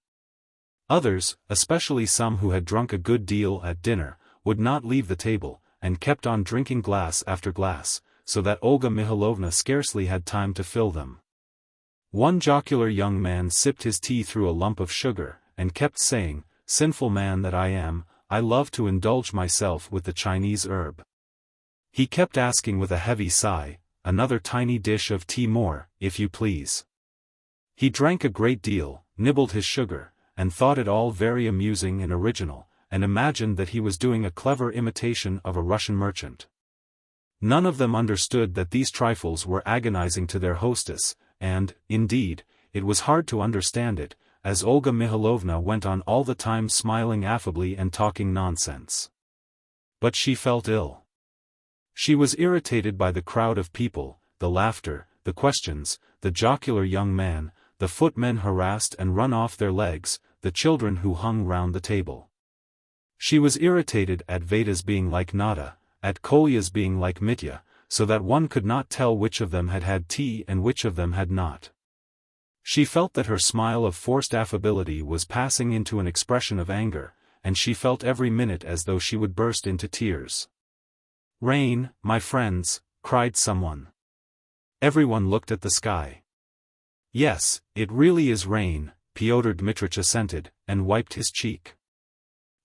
Speaker 1: Others, especially some who had drunk a good deal at dinner, would not leave the table, and kept on drinking glass after glass, so that Olga Mihalovna scarcely had time to fill them. One jocular young man sipped his tea through a lump of sugar, and kept saying, sinful man that I am, I love to indulge myself with the Chinese herb. He kept asking with a heavy sigh, another tiny dish of tea more, if you please. He drank a great deal, nibbled his sugar, and thought it all very amusing and original, and imagined that he was doing a clever imitation of a Russian merchant. None of them understood that these trifles were agonizing to their hostess, and, indeed, it was hard to understand it, as Olga Mihalovna went on all the time smiling affably and talking nonsense. But she felt ill. She was irritated by the crowd of people, the laughter, the questions, the jocular young man, the footmen harassed and run off their legs, the children who hung round the table. She was irritated at Veda's being like Nada, at Kolya's being like Mitya, so that one could not tell which of them had had tea and which of them had not. She felt that her smile of forced affability was passing into an expression of anger, and she felt every minute as though she would burst into tears. Rain, my friends, cried someone. Everyone looked at the sky. Yes, it really is rain, Pyotr Dmitrich assented, and wiped his cheek.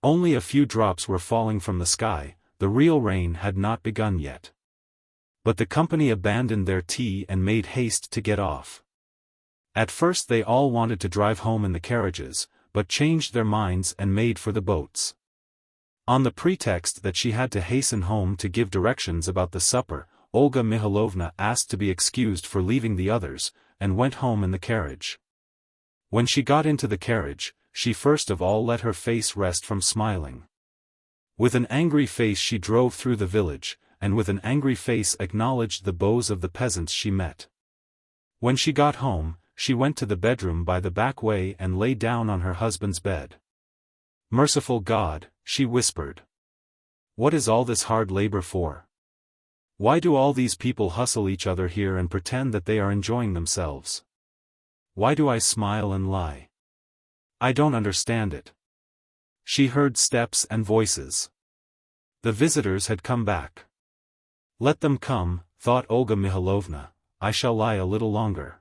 Speaker 1: Only a few drops were falling from the sky, the real rain had not begun yet. But the company abandoned their tea and made haste to get off. At first they all wanted to drive home in the carriages, but changed their minds and made for the boats. On the pretext that she had to hasten home to give directions about the supper, Olga Mihalovna asked to be excused for leaving the others, and went home in the carriage. When she got into the carriage, she first of all let her face rest from smiling. With an angry face she drove through the village, and with an angry face acknowledged the bows of the peasants she met. When she got home, she went to the bedroom by the back way and lay down on her husband's bed. Merciful God, she whispered. What is all this hard labor for? Why do all these people hustle each other here and pretend that they are enjoying themselves? Why do I smile and lie? I don't understand it. She heard steps and voices. The visitors had come back. Let them come, thought Olga Mihalovna, I shall lie a little longer.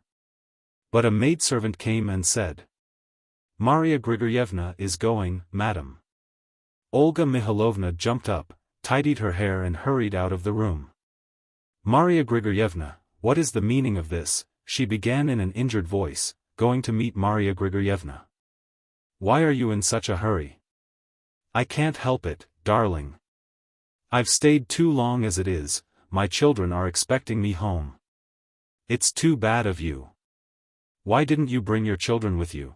Speaker 1: But a maidservant came and said, Maria Grigoryevna is going, madam. Olga Mihalovna jumped up, tidied her hair and hurried out of the room. Maria Grigoryevna, what is the meaning of this?" she began in an injured voice, going to meet Maria Grigoryevna. "Why are you in such a hurry?" "I can't help it, darling. I've stayed too long as it is, my children are expecting me home." "It's too bad of you. Why didn't you bring your children with you?"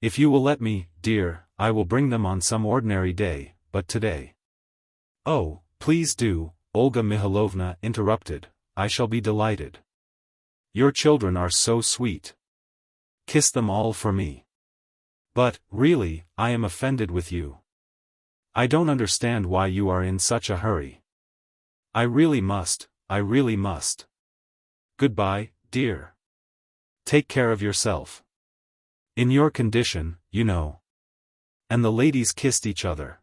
Speaker 1: "If you will let me, dear, I will bring them on some ordinary day, but today." "Oh, please do," Olga Mikhailovna interrupted, "I shall be delighted. Your children are so sweet. Kiss them all for me." "But, really, I am offended with you. I don't understand why you are in such a hurry." I really must. Goodbye, dear. Take care of yourself. In your condition, you know." And the ladies kissed each other.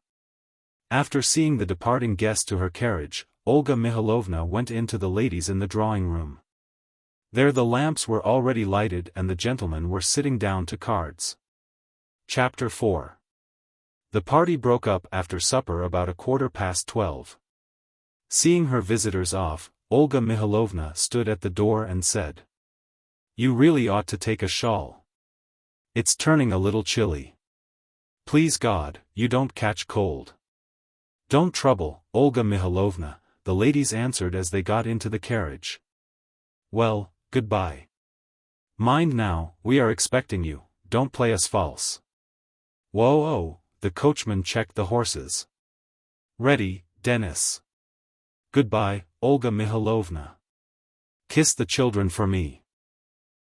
Speaker 1: After seeing the departing guest to her carriage, Olga Mikhailovna went in to the ladies in the drawing-room. There the lamps were already lighted and the gentlemen were sitting down to cards. Chapter 4. The party broke up after supper about 12:15. Seeing her visitors off, Olga Mikhailovna stood at the door and said, "You really ought to take a shawl. It's turning a little chilly. Please God, you don't catch cold." "Don't trouble, Olga Mikhailovna," the ladies answered as they got into the carriage. "Well, goodbye. Mind now, we are expecting you, don't play us false." "Whoa oh," the coachman checked the horses. "Ready, Denis." "Goodbye, Olga Mikhailovna. Kiss the children for me."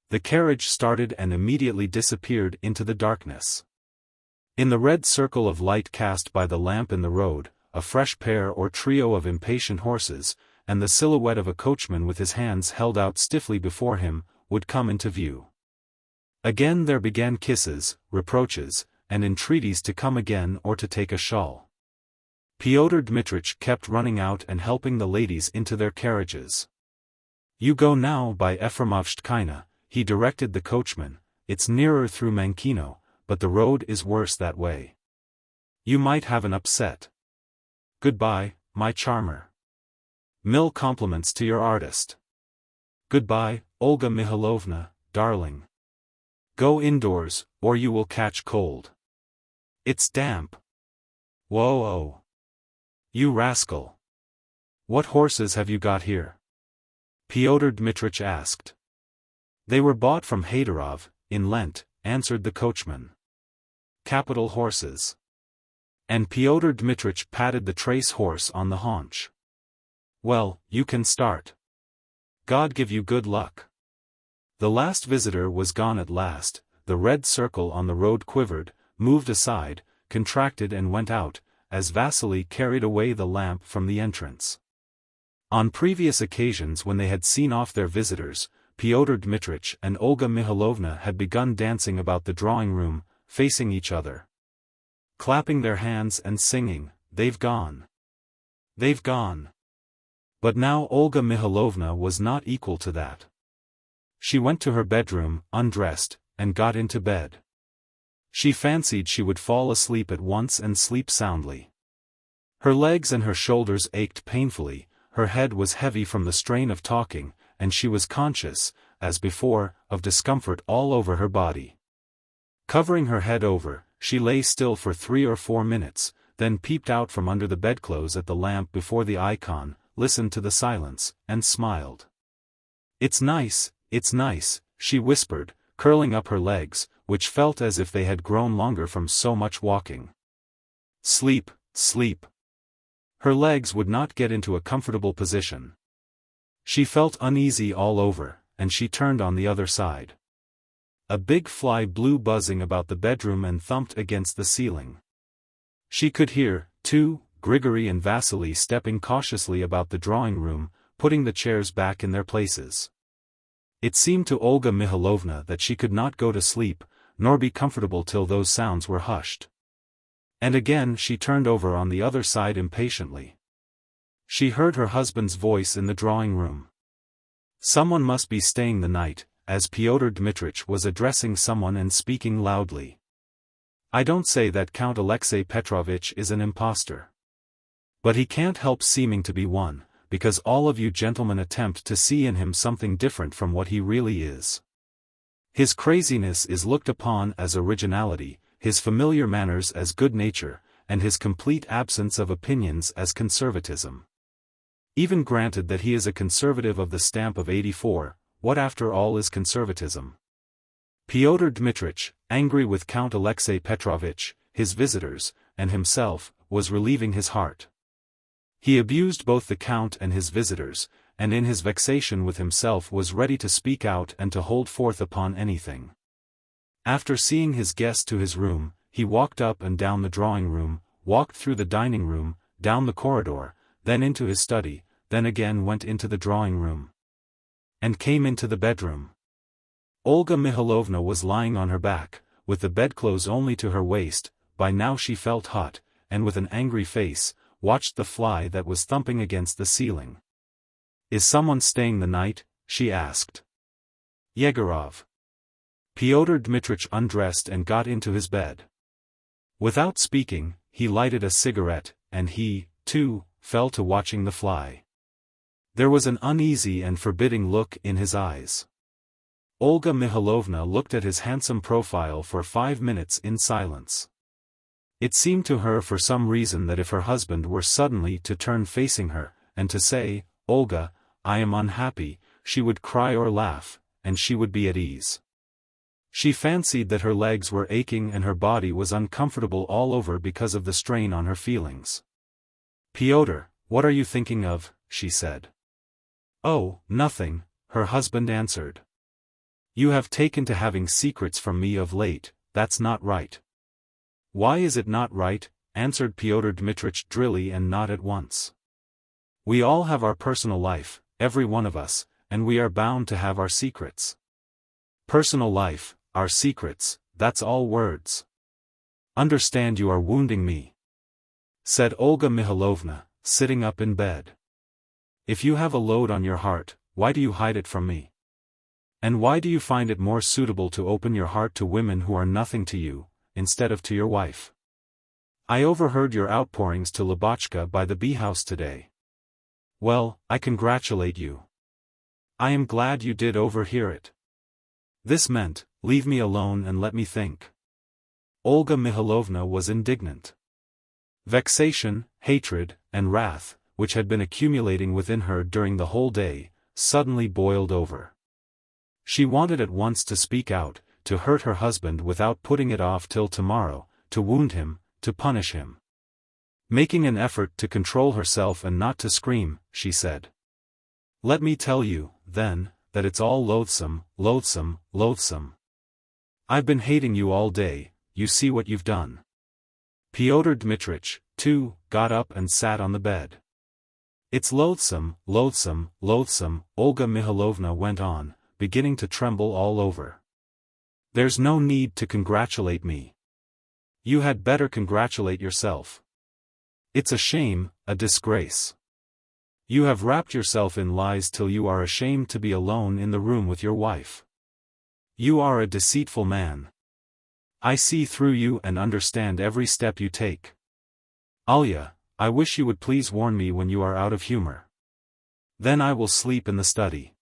Speaker 1: The carriage started and immediately disappeared into the darkness. In the red circle of light cast by the lamp in the road, a fresh pair or trio of impatient horses, and the silhouette of a coachman with his hands held out stiffly before him, would come into view. Again there began kisses, reproaches, and entreaties to come again or to take a shawl. Pyotr Dmitrich kept running out and helping the ladies into their carriages. "You go now by Efremovshchkina," he directed the coachman, "it's nearer through Mankino, but the road is worse that way. You might have an upset. Goodbye, my charmer. Mille compliments to your artist. Goodbye, Olga Mikhailovna, darling. Go indoors, or you will catch cold. It's damp. Whoa oh. You rascal. What horses have you got here?" Pyotr Dmitrich asked. "They were bought from Haydarov, in Lent," answered the coachman. "Capital horses." And Pyotr Dmitrich patted the trace horse on the haunch. "Well, you can start. God give you good luck." The last visitor was gone at last, the red circle on the road quivered, moved aside, contracted and went out, as Vasily carried away the lamp from the entrance. On previous occasions when they had seen off their visitors, Pyotr Dmitrich and Olga Mikhailovna had begun dancing about the drawing-room, facing each other, clapping their hands and singing, "They've gone. They've gone." But now Olga Mikhailovna was not equal to that. She went to her bedroom, undressed, and got into bed. She fancied she would fall asleep at once and sleep soundly. Her legs and her shoulders ached painfully, her head was heavy from the strain of talking, and she was conscious, as before, of discomfort all over her body. Covering her head over, she lay still for 3 or 4 minutes, then peeped out from under the bedclothes at the lamp before the icon, listened to the silence, and smiled. It's nice," she whispered, curling up her legs, which felt as if they had grown longer from so much walking. "Sleep, sleep." Her legs would not get into a comfortable position. She felt uneasy all over, and she turned on the other side. A big fly blew buzzing about the bedroom and thumped against the ceiling. She could hear, too, Grigory and Vasily stepping cautiously about the drawing-room, putting the chairs back in their places. It seemed to Olga Mikhailovna that she could not go to sleep, nor be comfortable till those sounds were hushed. And again she turned over on the other side impatiently. She heard her husband's voice in the drawing-room. Someone must be staying the night, as Pyotr Dmitrich was addressing someone and speaking loudly. "I don't say that Count Alexei Petrovitch is an impostor. But he can't help seeming to be one, because all of you gentlemen attempt to see in him something different from what he really is. His craziness is looked upon as originality, his familiar manners as good nature, and his complete absence of opinions as conservatism. Even granted that he is a conservative of the stamp of '84, what after all is conservatism? Pyotr Dmitrich, angry with Count Alexei Petrovitch, his visitors, and himself, was relieving his heart. He abused both the Count and his visitors, and in his vexation with himself was ready to speak out and to hold forth upon anything. After seeing his guest to his room, he walked up and down the drawing-room, walked through the dining-room, down the corridor, then into his study, then again went into the drawing-room, and came into the bedroom. Olga Mihalovna was lying on her back, with the bedclothes only to her waist. By now she felt hot, and with an angry face, watched the fly that was thumping against the ceiling. "Is someone staying the night?" she asked. "Yegorov." Pyotr Dmitrich undressed and got into his bed. Without speaking, he lighted a cigarette, and he, too, fell to watching the fly. There was an uneasy and forbidding look in his eyes. Olga Mihalovna looked at his handsome profile for 5 minutes in silence. It seemed to her for some reason that if her husband were suddenly to turn facing her, and to say, "Olga, I am unhappy," she would cry or laugh, and she would be at ease. She fancied that her legs were aching and her body was uncomfortable all over because of the strain on her feelings. "Pyotr, what are you thinking of?" she said. "Oh, nothing," her husband answered. "You have taken to having secrets from me of late, that's not right." "Why is it not right?" answered Pyotr Dmitrich drily and not at once. "We all have our personal life, every one of us, and we are bound to have our secrets. Personal life, our secrets, that's all words. Understand you are wounding me," said Olga Mihalovna, sitting up in bed. "If you have a load on your heart, why do you hide it from me? And why do you find it more suitable to open your heart to women who are nothing to you, instead of to your wife? I overheard your outpourings to Lubotshka by the bee-house today. Well, I congratulate you. I am glad you did overhear it. This meant, leave me alone and let me think." Olga Mihalovna was indignant. Vexation, hatred, and wrath, which had been accumulating within her during the whole day, suddenly boiled over. She wanted at once to speak out, to hurt her husband without putting it off till tomorrow, to wound him, to punish him. Making an effort to control herself and not to scream, she said, "Let me tell you, then, that it's all loathsome, loathsome, loathsome. I've been hating you all day, you see what you've done." Pyotr Dmitrich, too, got up and sat on the bed. "It's loathsome, loathsome, loathsome," Olga Mihalovna went on, beginning to tremble all over. "There's no need to congratulate me. You had better congratulate yourself. It's a shame, a disgrace. You have wrapped yourself in lies till you are ashamed to be alone in the room with your wife. You are a deceitful man. I see through you and understand every step you take. Alya, I wish you would please warn me when you are out of humor. Then I will sleep in the study."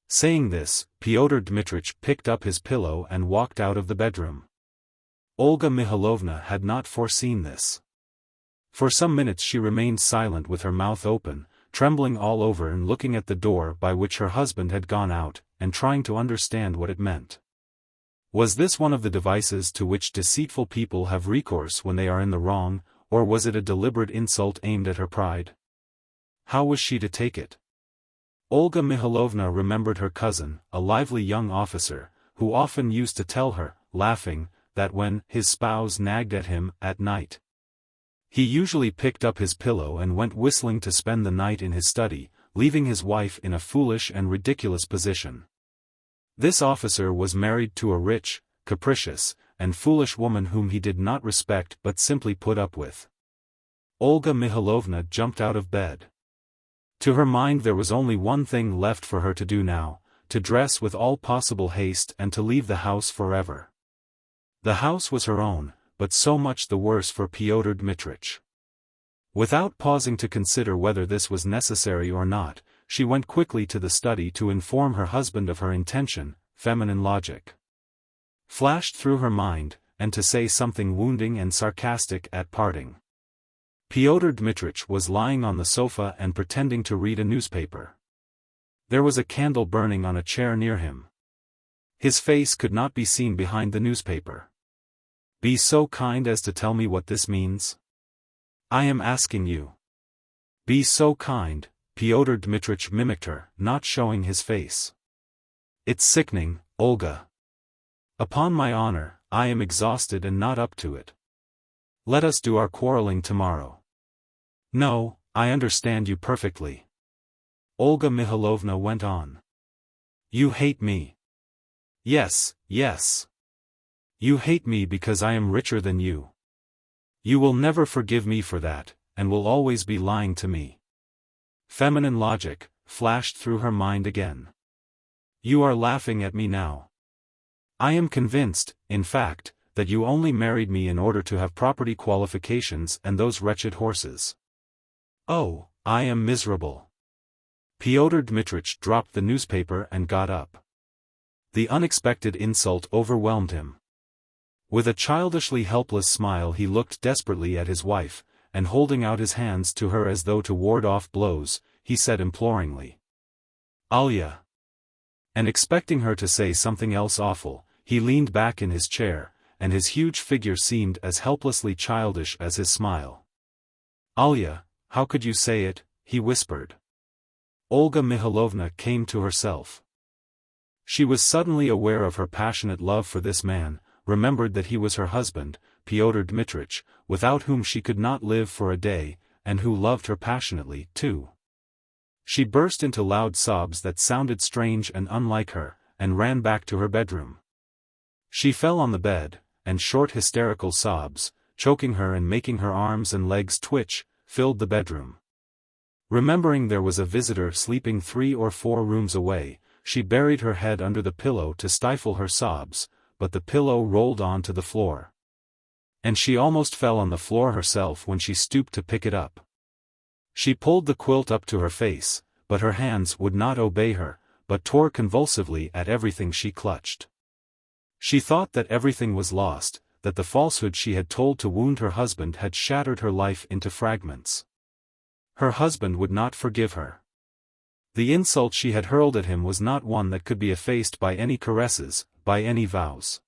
Speaker 1: Saying this, Pyotr Dmitrich picked up his pillow and walked out of the bedroom. Olga Mihalovna had not foreseen this. For some minutes she remained silent with her mouth open, trembling all over and looking at the door by which her husband had gone out, and trying to understand what it meant. Was this one of the devices to which deceitful people have recourse when they are in the wrong, or was it a deliberate insult aimed at her pride? How was she to take it? Olga Mihalovna remembered her cousin, a lively young officer, who often used to tell her, laughing, that when his spouse nagged at him at night, he usually picked up his pillow and went whistling to spend the night in his study, leaving his wife in a foolish and ridiculous position. This officer was married to a rich, capricious, and foolish woman whom he did not respect but simply put up with. Olga Mihalovna jumped out of bed. To her mind there was only one thing left for her to do now, to dress with all possible haste and to leave the house forever. The house was her own, but so much the worse for Pyotr Dmitrich. Without pausing to consider whether this was necessary or not, she went quickly to the study to inform her husband of her intention. Feminine logic flashed through her mind, and to say something wounding and sarcastic at parting. Pyotr Dmitrich was lying on the sofa and pretending to read a newspaper. There was a candle burning on a chair near him. His face could not be seen behind the newspaper. "Be so kind as to tell me what this means? I am asking you. Be so kind," Pyotr Dmitrich mimicked her, not showing his face. "It's sickening, Olga. Upon my honor, I am exhausted and not up to it. Let us do our quarreling tomorrow." "No, I understand you perfectly," Olga Mikhailovna went on. "You hate me. Yes, yes. You hate me because I am richer than you. You will never forgive me for that, and will always be lying to me." Feminine logic flashed through her mind again. "You are laughing at me now. I am convinced, in fact, that you only married me in order to have property qualifications and those wretched horses. Oh, I am miserable." Pyotr Dmitrich dropped the newspaper and got up. The unexpected insult overwhelmed him. With a childishly helpless smile he looked desperately at his wife, and holding out his hands to her as though to ward off blows, he said imploringly, "Alia." And expecting her to say something else awful, he leaned back in his chair, and his huge figure seemed as helplessly childish as his smile. "Alia, how could you say it?" he whispered. Olga Mikhailovna came to herself. She was suddenly aware of her passionate love for this man, remembered that he was her husband, Pyotr Dmitrich, without whom she could not live for a day, and who loved her passionately, too. She burst into loud sobs that sounded strange and unlike her, and ran back to her bedroom. She fell on the bed, and short hysterical sobs, choking her and making her arms and legs twitch, filled the bedroom. Remembering there was a visitor sleeping 3 or 4 rooms away, she buried her head under the pillow to stifle her sobs, but the pillow rolled on to the floor. And she almost fell on the floor herself when she stooped to pick it up. She pulled the quilt up to her face, but her hands would not obey her, but tore convulsively at everything she clutched. She thought that everything was lost, that the falsehood she had told to wound her husband had shattered her life into fragments. Her husband would not forgive her. The insult she had hurled at him was not one that could be effaced by any caresses, by any vows.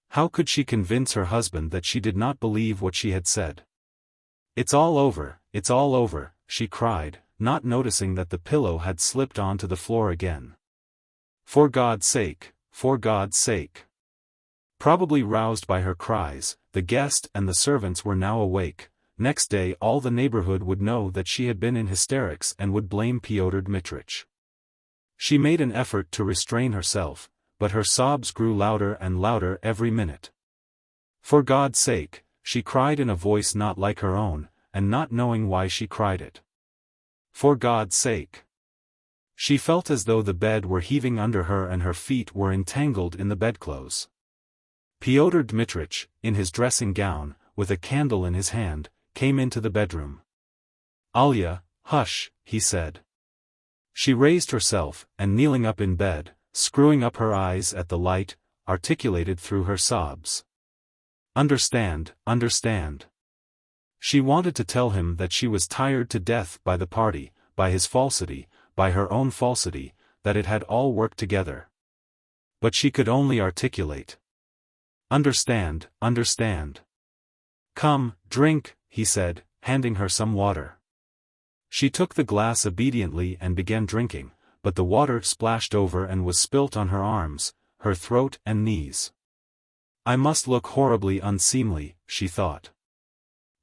Speaker 1: How could she convince her husband that she did not believe what she had said? "It's all over, she cried, not noticing that the pillow had slipped onto the floor again. For God's sake, for God's sake." Probably roused by her cries, the guest and the servants were now awake. Next day all the neighborhood would know that she had been in hysterics and would blame Pyotr Dmitrich. She made an effort to restrain herself, but her sobs grew louder and louder every minute. "For God's sake," she cried in a voice not like her own, and not knowing why she cried it. "For God's sake." She felt as though the bed were heaving under her and her feet were entangled in the bedclothes. Pyotr Dmitrich, in his dressing gown, with a candle in his hand, came into the bedroom. "Alia, hush," he said. She raised herself, and kneeling up in bed, screwing up her eyes at the light, articulated through her sobs, "Understand, understand." She wanted to tell him that she was tired to death by the party, by his falsity, by her own falsity, that it had all worked together. But she could only articulate, "Understand, understand." "Come, drink," he said, handing her some water. She took the glass obediently and began drinking, but the water splashed over and was spilt on her arms, her throat and knees. "I must look horribly unseemly," she thought.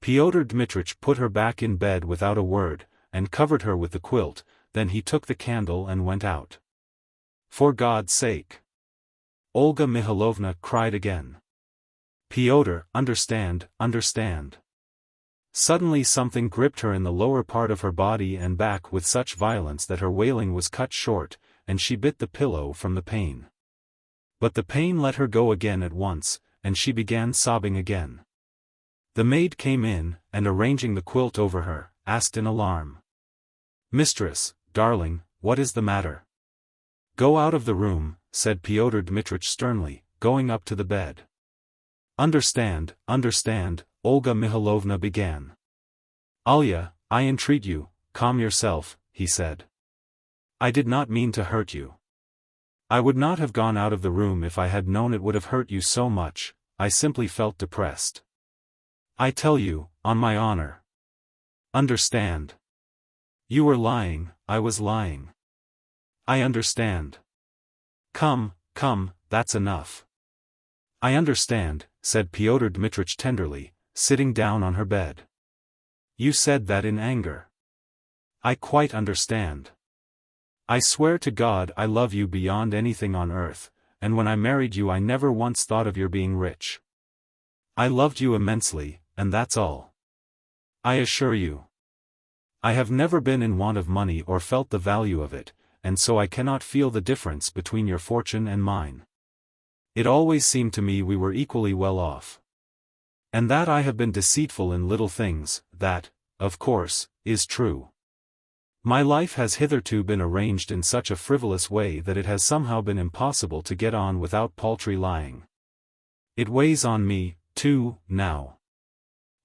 Speaker 1: Pyotr Dmitrich put her back in bed without a word, and covered her with the quilt, then he took the candle and went out. "For God's sake!" Olga Mikhailovna cried again. "Pyotr, understand, understand." Suddenly something gripped her in the lower part of her body and back with such violence that her wailing was cut short, and she bit the pillow from the pain. But the pain let her go again at once, and she began sobbing again. The maid came in, and arranging the quilt over her, asked in alarm. "Mistress, darling, what is the matter?" "Go out of the room," said Pyotr Dmitrich sternly, going up to the bed. Understand, Olga Mihalovna began. "Alya, I entreat you, calm yourself," he said. "I did not mean to hurt you. I would not have gone out of the room if I had known it would have hurt you so much. I simply felt depressed. I tell you, on my honor. Understand. You were lying, I was lying. I understand. Come, that's enough." "I understand," said Pyotr Dmitrich tenderly, sitting down on her bed. "You said that in anger. I quite understand. I swear to God I love you beyond anything on earth, and when I married you I never once thought of your being rich. I loved you immensely, and that's all. I assure you. I have never been in want of money or felt the value of it, and so I cannot feel the difference between your fortune and mine. It always seemed to me we were equally well off. And that I have been deceitful in little things, that, of course, is true. My life has hitherto been arranged in such a frivolous way that it has somehow been impossible to get on without paltry lying. It weighs on me, too, now.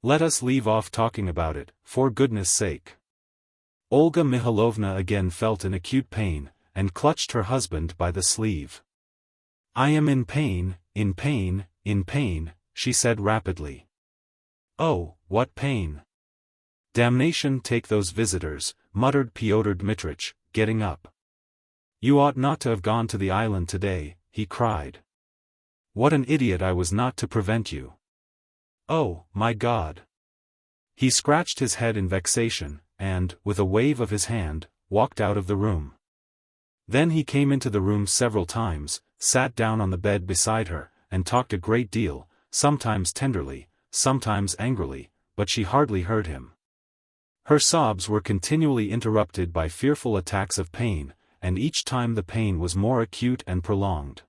Speaker 1: Let us leave off talking about it, for goodness' sake." Olga Mihalovna again felt an acute pain, and clutched her husband by the sleeve. "I am in pain, she said rapidly. "Oh, what pain! Damnation take those visitors," muttered Pyotr Dmitrich, getting up. "You ought not to have gone to the island today," he cried. "What an idiot I was not to prevent you. Oh, my God!" He scratched his head in vexation, and, with a wave of his hand, walked out of the room. Then he came into the room several times, sat down on the bed beside her, and talked a great deal, sometimes tenderly, sometimes angrily, but she hardly heard him. Her sobs were continually interrupted by fearful attacks of pain, and each time the pain was more acute and prolonged.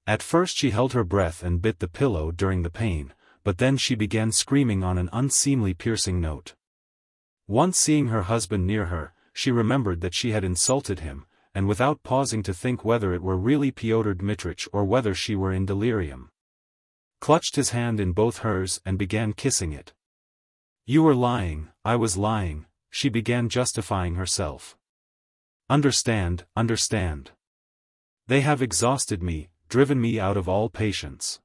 Speaker 1: At first she held her breath and bit the pillow during the pain, but then she began screaming on an unseemly piercing note. Once seeing her husband near her, she remembered that she had insulted him, and without pausing to think whether it were really Pyotr Dmitrich or whether she were in delirium, clutched his hand in both hers and began kissing it. "You were lying, I was lying," she began justifying herself. Understand. They have exhausted me, driven me out of all patience."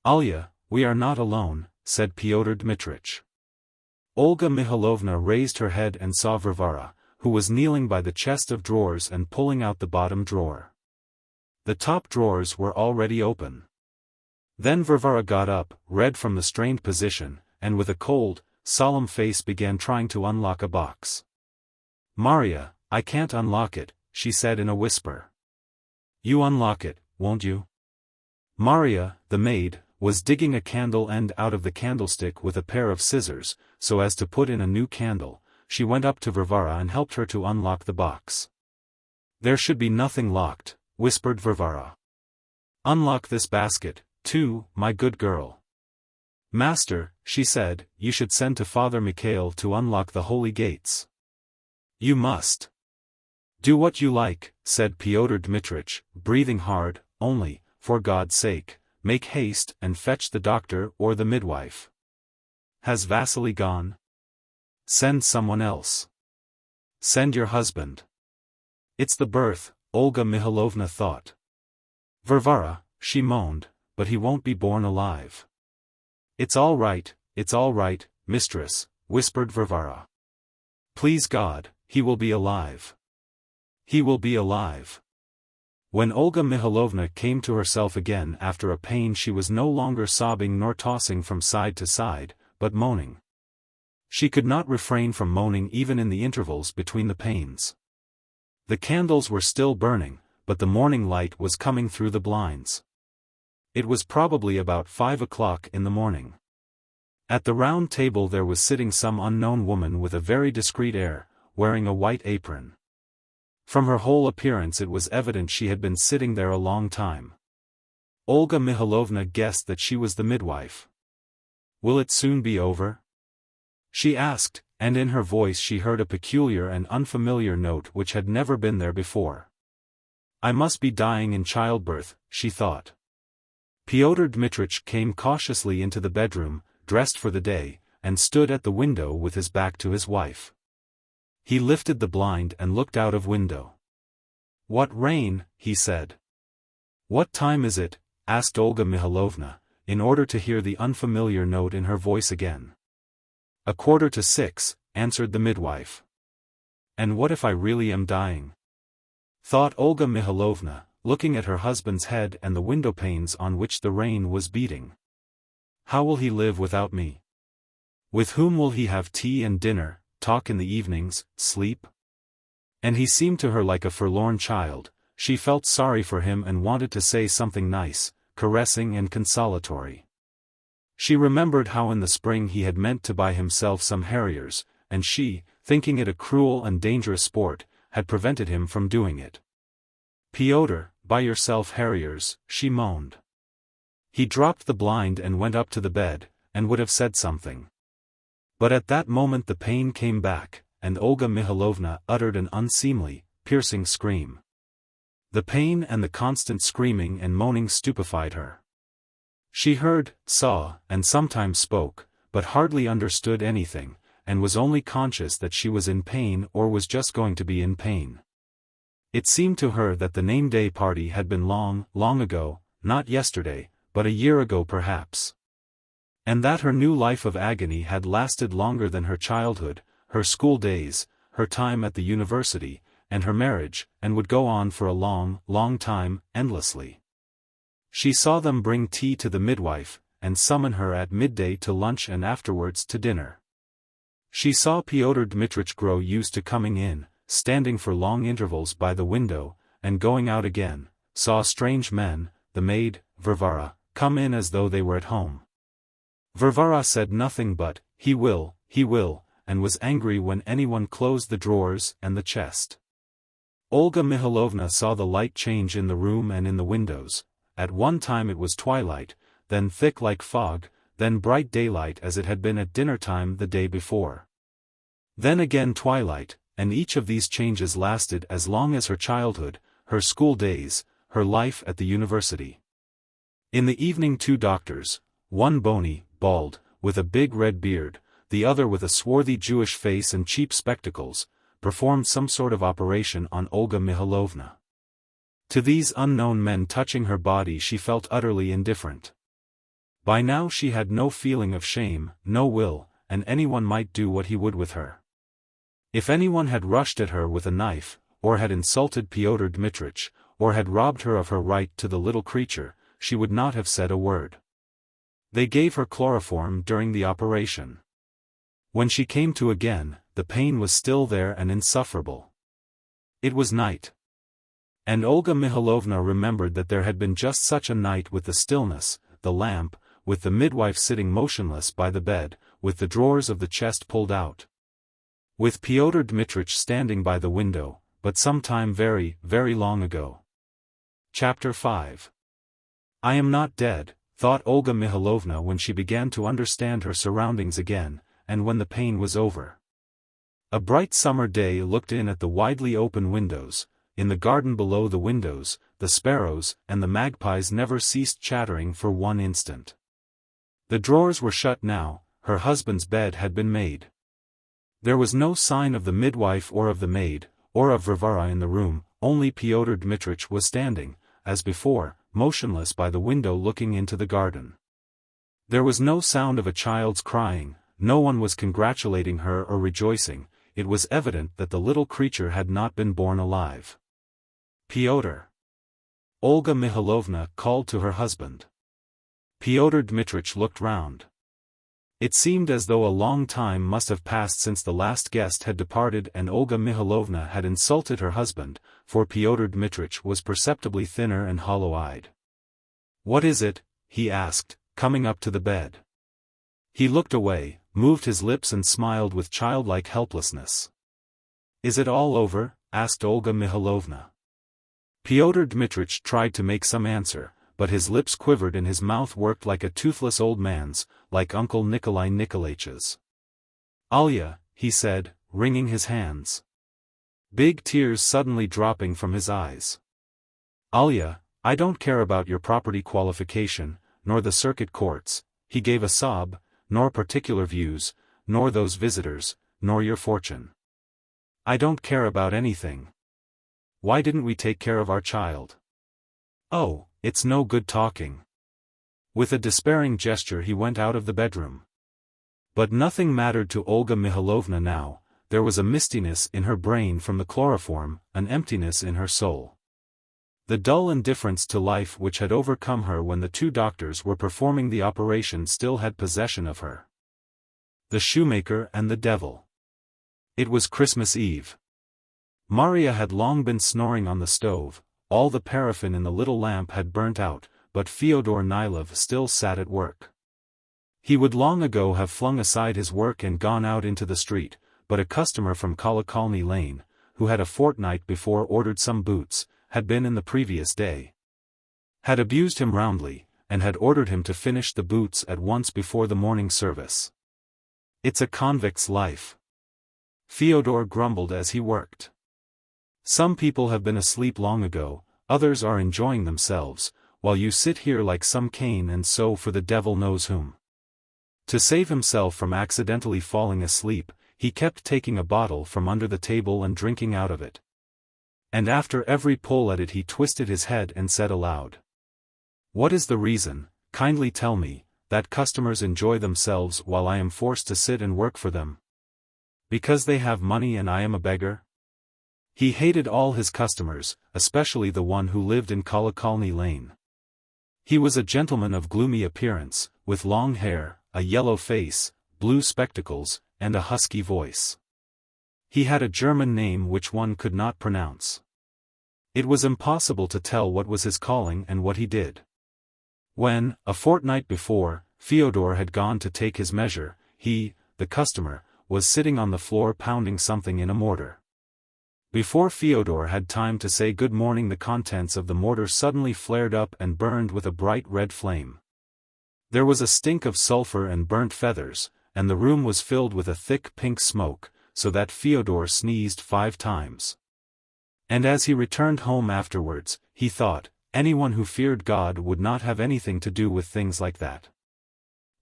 Speaker 1: "Alya, we are not alone," said Pyotr Dmitrich. Olga Mihalovna raised her head and saw Varvara, who was kneeling by the chest of drawers and pulling out the bottom drawer. The top drawers were already open. Then Varvara got up, red from the strained position, and with a cold, solemn face began trying to unlock a box. "Marya, I can't unlock it," she said in a whisper. "You unlock it, won't you?" Marya, the maid, was digging a candle end out of the candlestick with a pair of scissors, so as to put in a new candle. She went up to Varvara and helped her to unlock the box. "There should be nothing locked," whispered Varvara. "Unlock this basket, too, my good girl." "Master," she said, "you should send to Father Mikhail to unlock the holy gates." "You must." "Do what you like," said Pyotr Dmitrich, breathing hard, "only, for God's sake, make haste and fetch the doctor or the midwife." "Has Vasily gone?" "Send someone else." "Send your husband." "It's the birth," Olga Mihalovna thought. "Varvara," she moaned, "but he won't be born alive." It's all right, mistress," whispered Varvara. "Please God, he will be alive. He will be alive." When Olga Mihalovna came to herself again after a pain, she was no longer sobbing nor tossing from side to side, but moaning. She could not refrain from moaning even in the intervals between the pains. The candles were still burning, but the morning light was coming through the blinds. It was probably about 5 o'clock in the morning. At the round table there was sitting some unknown woman with a very discreet air, wearing a white apron. From her whole appearance it was evident she had been sitting there a long time. Olga Mihalovna guessed that she was the midwife. Will it soon be over? She asked, and in her voice she heard a peculiar and unfamiliar note which had never been there before. I must be dying in childbirth, she thought. Pyotr Dmitrich came cautiously into the bedroom, dressed for the day, and stood at the window with his back to his wife. He lifted the blind and looked out of window. What rain, he said. What time is it? Asked Olga Mikhailovna, in order to hear the unfamiliar note in her voice again. 6:15, answered the midwife. And what if I really am dying? Thought Olga Mikhailovna, looking at her husband's head and the window panes on which the rain was beating. How will he live without me? With whom will he have tea and dinner, talk in the evenings, sleep? And he seemed to her like a forlorn child. She felt sorry for him and wanted to say something nice, caressing and consolatory. She remembered how in the spring he had meant to buy himself some harriers, and she, thinking it a cruel and dangerous sport, had prevented him from doing it. Pyotr, buy yourself harriers, she moaned. He dropped the blind and went up to the bed, and would have said something. But at that moment the pain came back, and Olga Mikhailovna uttered an unseemly, piercing scream. The pain and the constant screaming and moaning stupefied her. She heard, saw, and sometimes spoke, but hardly understood anything, and was only conscious that she was in pain or was just going to be in pain. It seemed to her that the name-day party had been long, long ago, not yesterday, but a year ago perhaps. And that her new life of agony had lasted longer than her childhood, her school days, her time at the university, and her marriage, and would go on for a long, long time, endlessly. She saw them bring tea to the midwife, and summon her at midday to lunch and afterwards to dinner. She saw Pyotr Dmitrich grow used to coming in, standing for long intervals by the window, and going out again, saw strange men, the maid, Varvara, come in as though they were at home. Varvara said nothing but, he will, and was angry when anyone closed the drawers and the chest. Olga Mikhailovna saw the light change in the room and in the windows. At one time it was twilight, then thick like fog, then bright daylight as it had been at dinner time the day before. Then again twilight, and each of these changes lasted as long as her childhood, her school days, her life at the university. In the evening 2 doctors, one bony, bald, with a big red beard, the other with a swarthy Jewish face and cheap spectacles, performed some sort of operation on Olga Mikhailovna. To these unknown men touching her body she felt utterly indifferent. By now she had no feeling of shame, no will, and anyone might do what he would with her. If anyone had rushed at her with a knife, or had insulted Pyotr Dmitrich, or had robbed her of her right to the little creature, she would not have said a word. They gave her chloroform during the operation. When she came to again, the pain was still there and insufferable. It was night. And Olga Mikhailovna remembered that there had been just such a night with the stillness, the lamp, with the midwife sitting motionless by the bed, with the drawers of the chest pulled out. With Pyotr Dmitrich standing by the window, but some time very, very long ago. Chapter 5. I am not dead, thought Olga Mikhailovna when she began to understand her surroundings again, and when the pain was over. A bright summer day looked in at the widely open windows. In the garden below the windows, the sparrows and the magpies never ceased chattering for one instant. The drawers were shut now, her husband's bed had been made. There was no sign of the midwife or of the maid, or of Varvara in the room, only Pyotr Dmitrich was standing, as before, motionless by the window looking into the garden. There was no sound of a child's crying, no one was congratulating her or rejoicing. It was evident that the little creature had not been born alive. Pyotr. Olga Mikhailovna called to her husband. Pyotr Dmitrich looked round. It seemed as though a long time must have passed since the last guest had departed and Olga Mikhailovna had insulted her husband, for Pyotr Dmitrich was perceptibly thinner and hollow-eyed. What is it? He asked, coming up to the bed. He looked away, moved his lips and smiled with childlike helplessness. Is it all over? Asked Olga Mikhailovna. Pyotr Dmitrich tried to make some answer, but his lips quivered and his mouth worked like a toothless old man's, like Uncle Nikolai Nikolaitch's. "Alya," he said, wringing his hands. Big tears suddenly dropping from his eyes. "Alya, I don't care about your property qualification, nor the circuit courts," he gave a sob, "nor particular views, nor those visitors, nor your fortune. I don't care about anything. Why didn't we take care of our child? Oh, it's no good talking." With a despairing gesture he went out of the bedroom. But nothing mattered to Olga Mihailovna now. There was a mistiness in her brain from the chloroform, an emptiness in her soul. The dull indifference to life which had overcome her when the two doctors were performing the operation still had possession of her. The shoemaker and the devil. It was Christmas Eve. Maria had long been snoring on the stove, all the paraffin in the little lamp had burnt out, but Fyodor Nilov still sat at work. He would long ago have flung aside his work and gone out into the street, but a customer from Kolokolny Lane, who had a fortnight before ordered some boots, had been in the previous day. Had abused him roundly, and had ordered him to finish the boots at once before the morning service. "It's a convict's life," Fyodor grumbled as he worked. "Some people have been asleep long ago, others are enjoying themselves, while you sit here like some Cain and sew for the devil knows whom." To save himself from accidentally falling asleep, he kept taking a bottle from under the table and drinking out of it. And after every pull at it he twisted his head and said aloud, "What is the reason, kindly tell me, that customers enjoy themselves while I am forced to sit and work for them? Because they have money and I am a beggar?" He hated all his customers, especially the one who lived in Kolokolny Lane. He was a gentleman of gloomy appearance, with long hair, a yellow face, blue spectacles, and a husky voice. He had a German name which one could not pronounce. It was impossible to tell what was his calling and what he did. When, a fortnight before, Fyodor had gone to take his measure, he, the customer, was sitting on the floor pounding something in a mortar. Before Fyodor had time to say good morning the contents of the mortar suddenly flared up and burned with a bright red flame. There was a stink of sulfur and burnt feathers, and the room was filled with a thick pink smoke, so that Fyodor sneezed 5 times. And as he returned home afterwards, he thought, anyone who feared God would not have anything to do with things like that.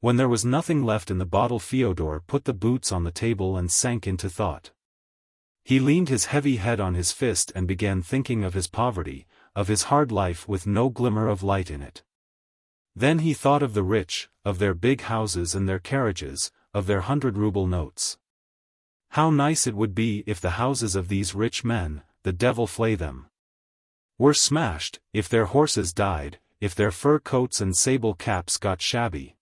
Speaker 1: When there was nothing left in the bottle, Fyodor put the boots on the table and sank into thought. He leaned his heavy head on his fist and began thinking of his poverty, of his hard life with no glimmer of light in it. Then he thought of the rich, of their big houses and their carriages, of their 100-ruble notes. How nice it would be if the houses of these rich men, the devil flay them, were smashed, if their horses died, if their fur coats and sable caps got shabby.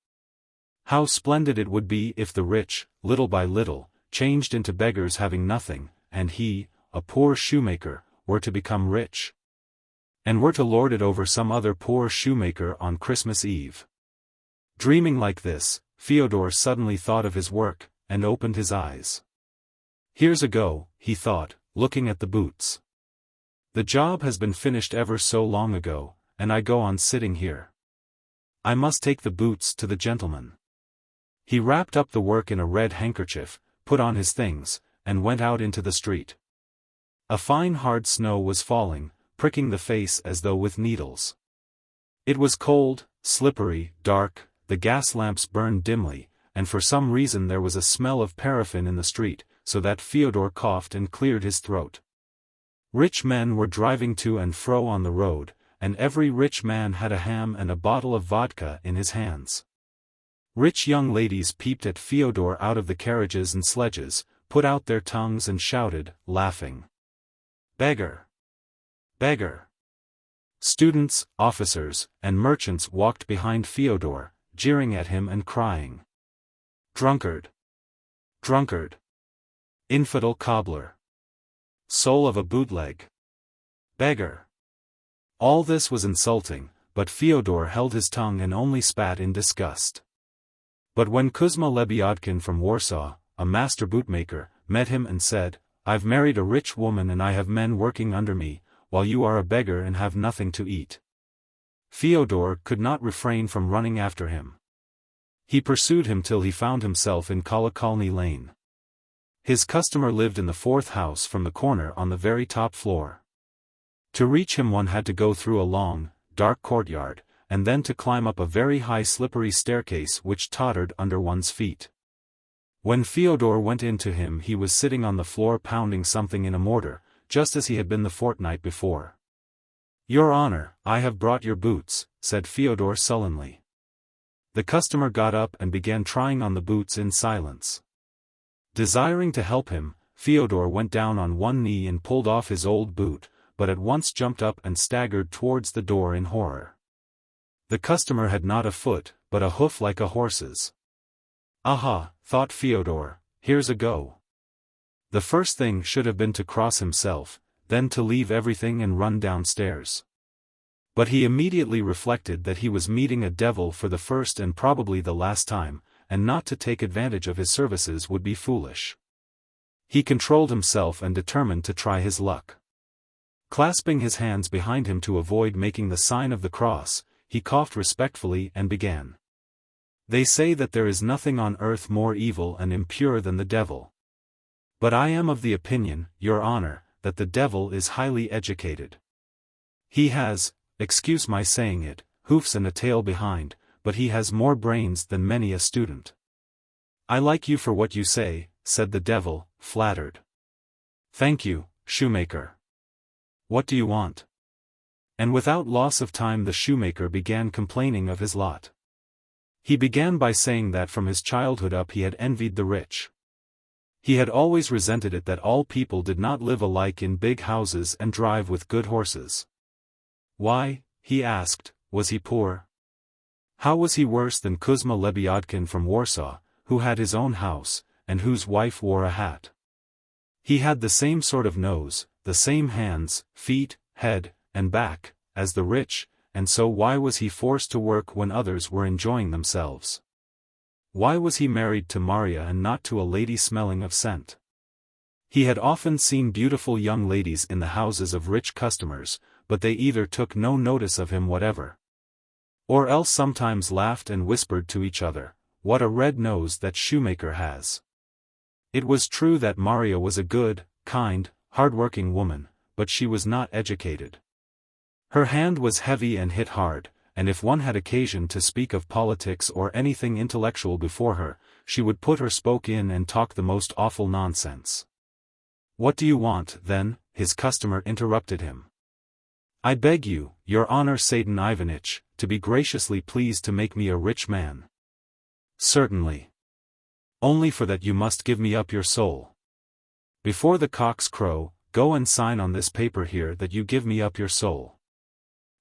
Speaker 1: How splendid it would be if the rich, little by little, changed into beggars having nothing, and he, a poor shoemaker, were to become rich, and were to lord it over some other poor shoemaker on Christmas Eve. Dreaming like this, Fyodor suddenly thought of his work, and opened his eyes. "Here's a go," he thought, looking at the boots. "The job has been finished ever so long ago, and I go on sitting here. I must take the boots to the gentleman." He wrapped up the work in a red handkerchief, put on his things, and went out into the street. A fine hard snow was falling, pricking the face as though with needles. It was cold, slippery, dark, the gas lamps burned dimly, and for some reason there was a smell of paraffin in the street, so that Fyodor coughed and cleared his throat. Rich men were driving to and fro on the road, and every rich man had a ham and a bottle of vodka in his hands. Rich young ladies peeped at Fyodor out of the carriages and sledges, put out their tongues and shouted, laughing, "Beggar! Beggar!" Students, officers, and merchants walked behind Fyodor, jeering at him and crying, "Drunkard! Drunkard! Infidel cobbler! Soul of a bootleg! Beggar!" All this was insulting, but Fyodor held his tongue and only spat in disgust. But when Kuzma Lebyadkin from Warsaw, a master bootmaker, met him and said, "I've married a rich woman and I have men working under me, while you are a beggar and have nothing to eat," Fyodor could not refrain from running after him. He pursued him till he found himself in Kolokolny Lane. His customer lived in the fourth house from the corner on the very top floor. To reach him one had to go through a long, dark courtyard, and then to climb up a very high slippery staircase which tottered under one's feet. When Fyodor went in to him he was sitting on the floor pounding something in a mortar, just as he had been the fortnight before. "Your Honor, I have brought your boots," said Fyodor sullenly. The customer got up and began trying on the boots in silence. Desiring to help him, Fyodor went down on one knee and pulled off his old boot, but at once jumped up and staggered towards the door in horror. The customer had not a foot, but a hoof like a horse's. "Aha," thought Fyodor, "here's a go." The first thing should have been to cross himself, then to leave everything and run downstairs. But he immediately reflected that he was meeting a devil for the first and probably the last time, and not to take advantage of his services would be foolish. He controlled himself and determined to try his luck. Clasping his hands behind him to avoid making the sign of the cross, he coughed respectfully and began. "They say that there is nothing on earth more evil and impure than the devil. But I am of the opinion, Your Honor, that the devil is highly educated. He has, excuse my saying it, hoofs and a tail behind, but he has more brains than many a student." "I like you for what you say," said the devil, flattered. "Thank you, Shoemaker. What do you want?" And without loss of time the shoemaker began complaining of his lot. He began by saying that from his childhood up he had envied the rich. He had always resented it that all people did not live alike in big houses and drive with good horses. Why, he asked, was he poor? How was he worse than Kuzma Lebyadkin from Warsaw, who had his own house, and whose wife wore a hat? He had the same sort of nose, the same hands, feet, head, and back, as the rich, and so why was he forced to work when others were enjoying themselves? Why was he married to Maria and not to a lady smelling of scent? He had often seen beautiful young ladies in the houses of rich customers, but they either took no notice of him whatever, or else sometimes laughed and whispered to each other, "What a red nose that shoemaker has." It was true that Maria was a good, kind, hard-working woman, but she was not educated. Her hand was heavy and hit hard, and if one had occasion to speak of politics or anything intellectual before her, she would put her spoke in and talk the most awful nonsense. "What do you want, then?" his customer interrupted him. "I beg you, Your Honor Satan Ivanitch, to be graciously pleased to make me a rich man." "Certainly. Only for that you must give me up your soul. Before the cocks crow, go and sign on this paper here that you give me up your soul."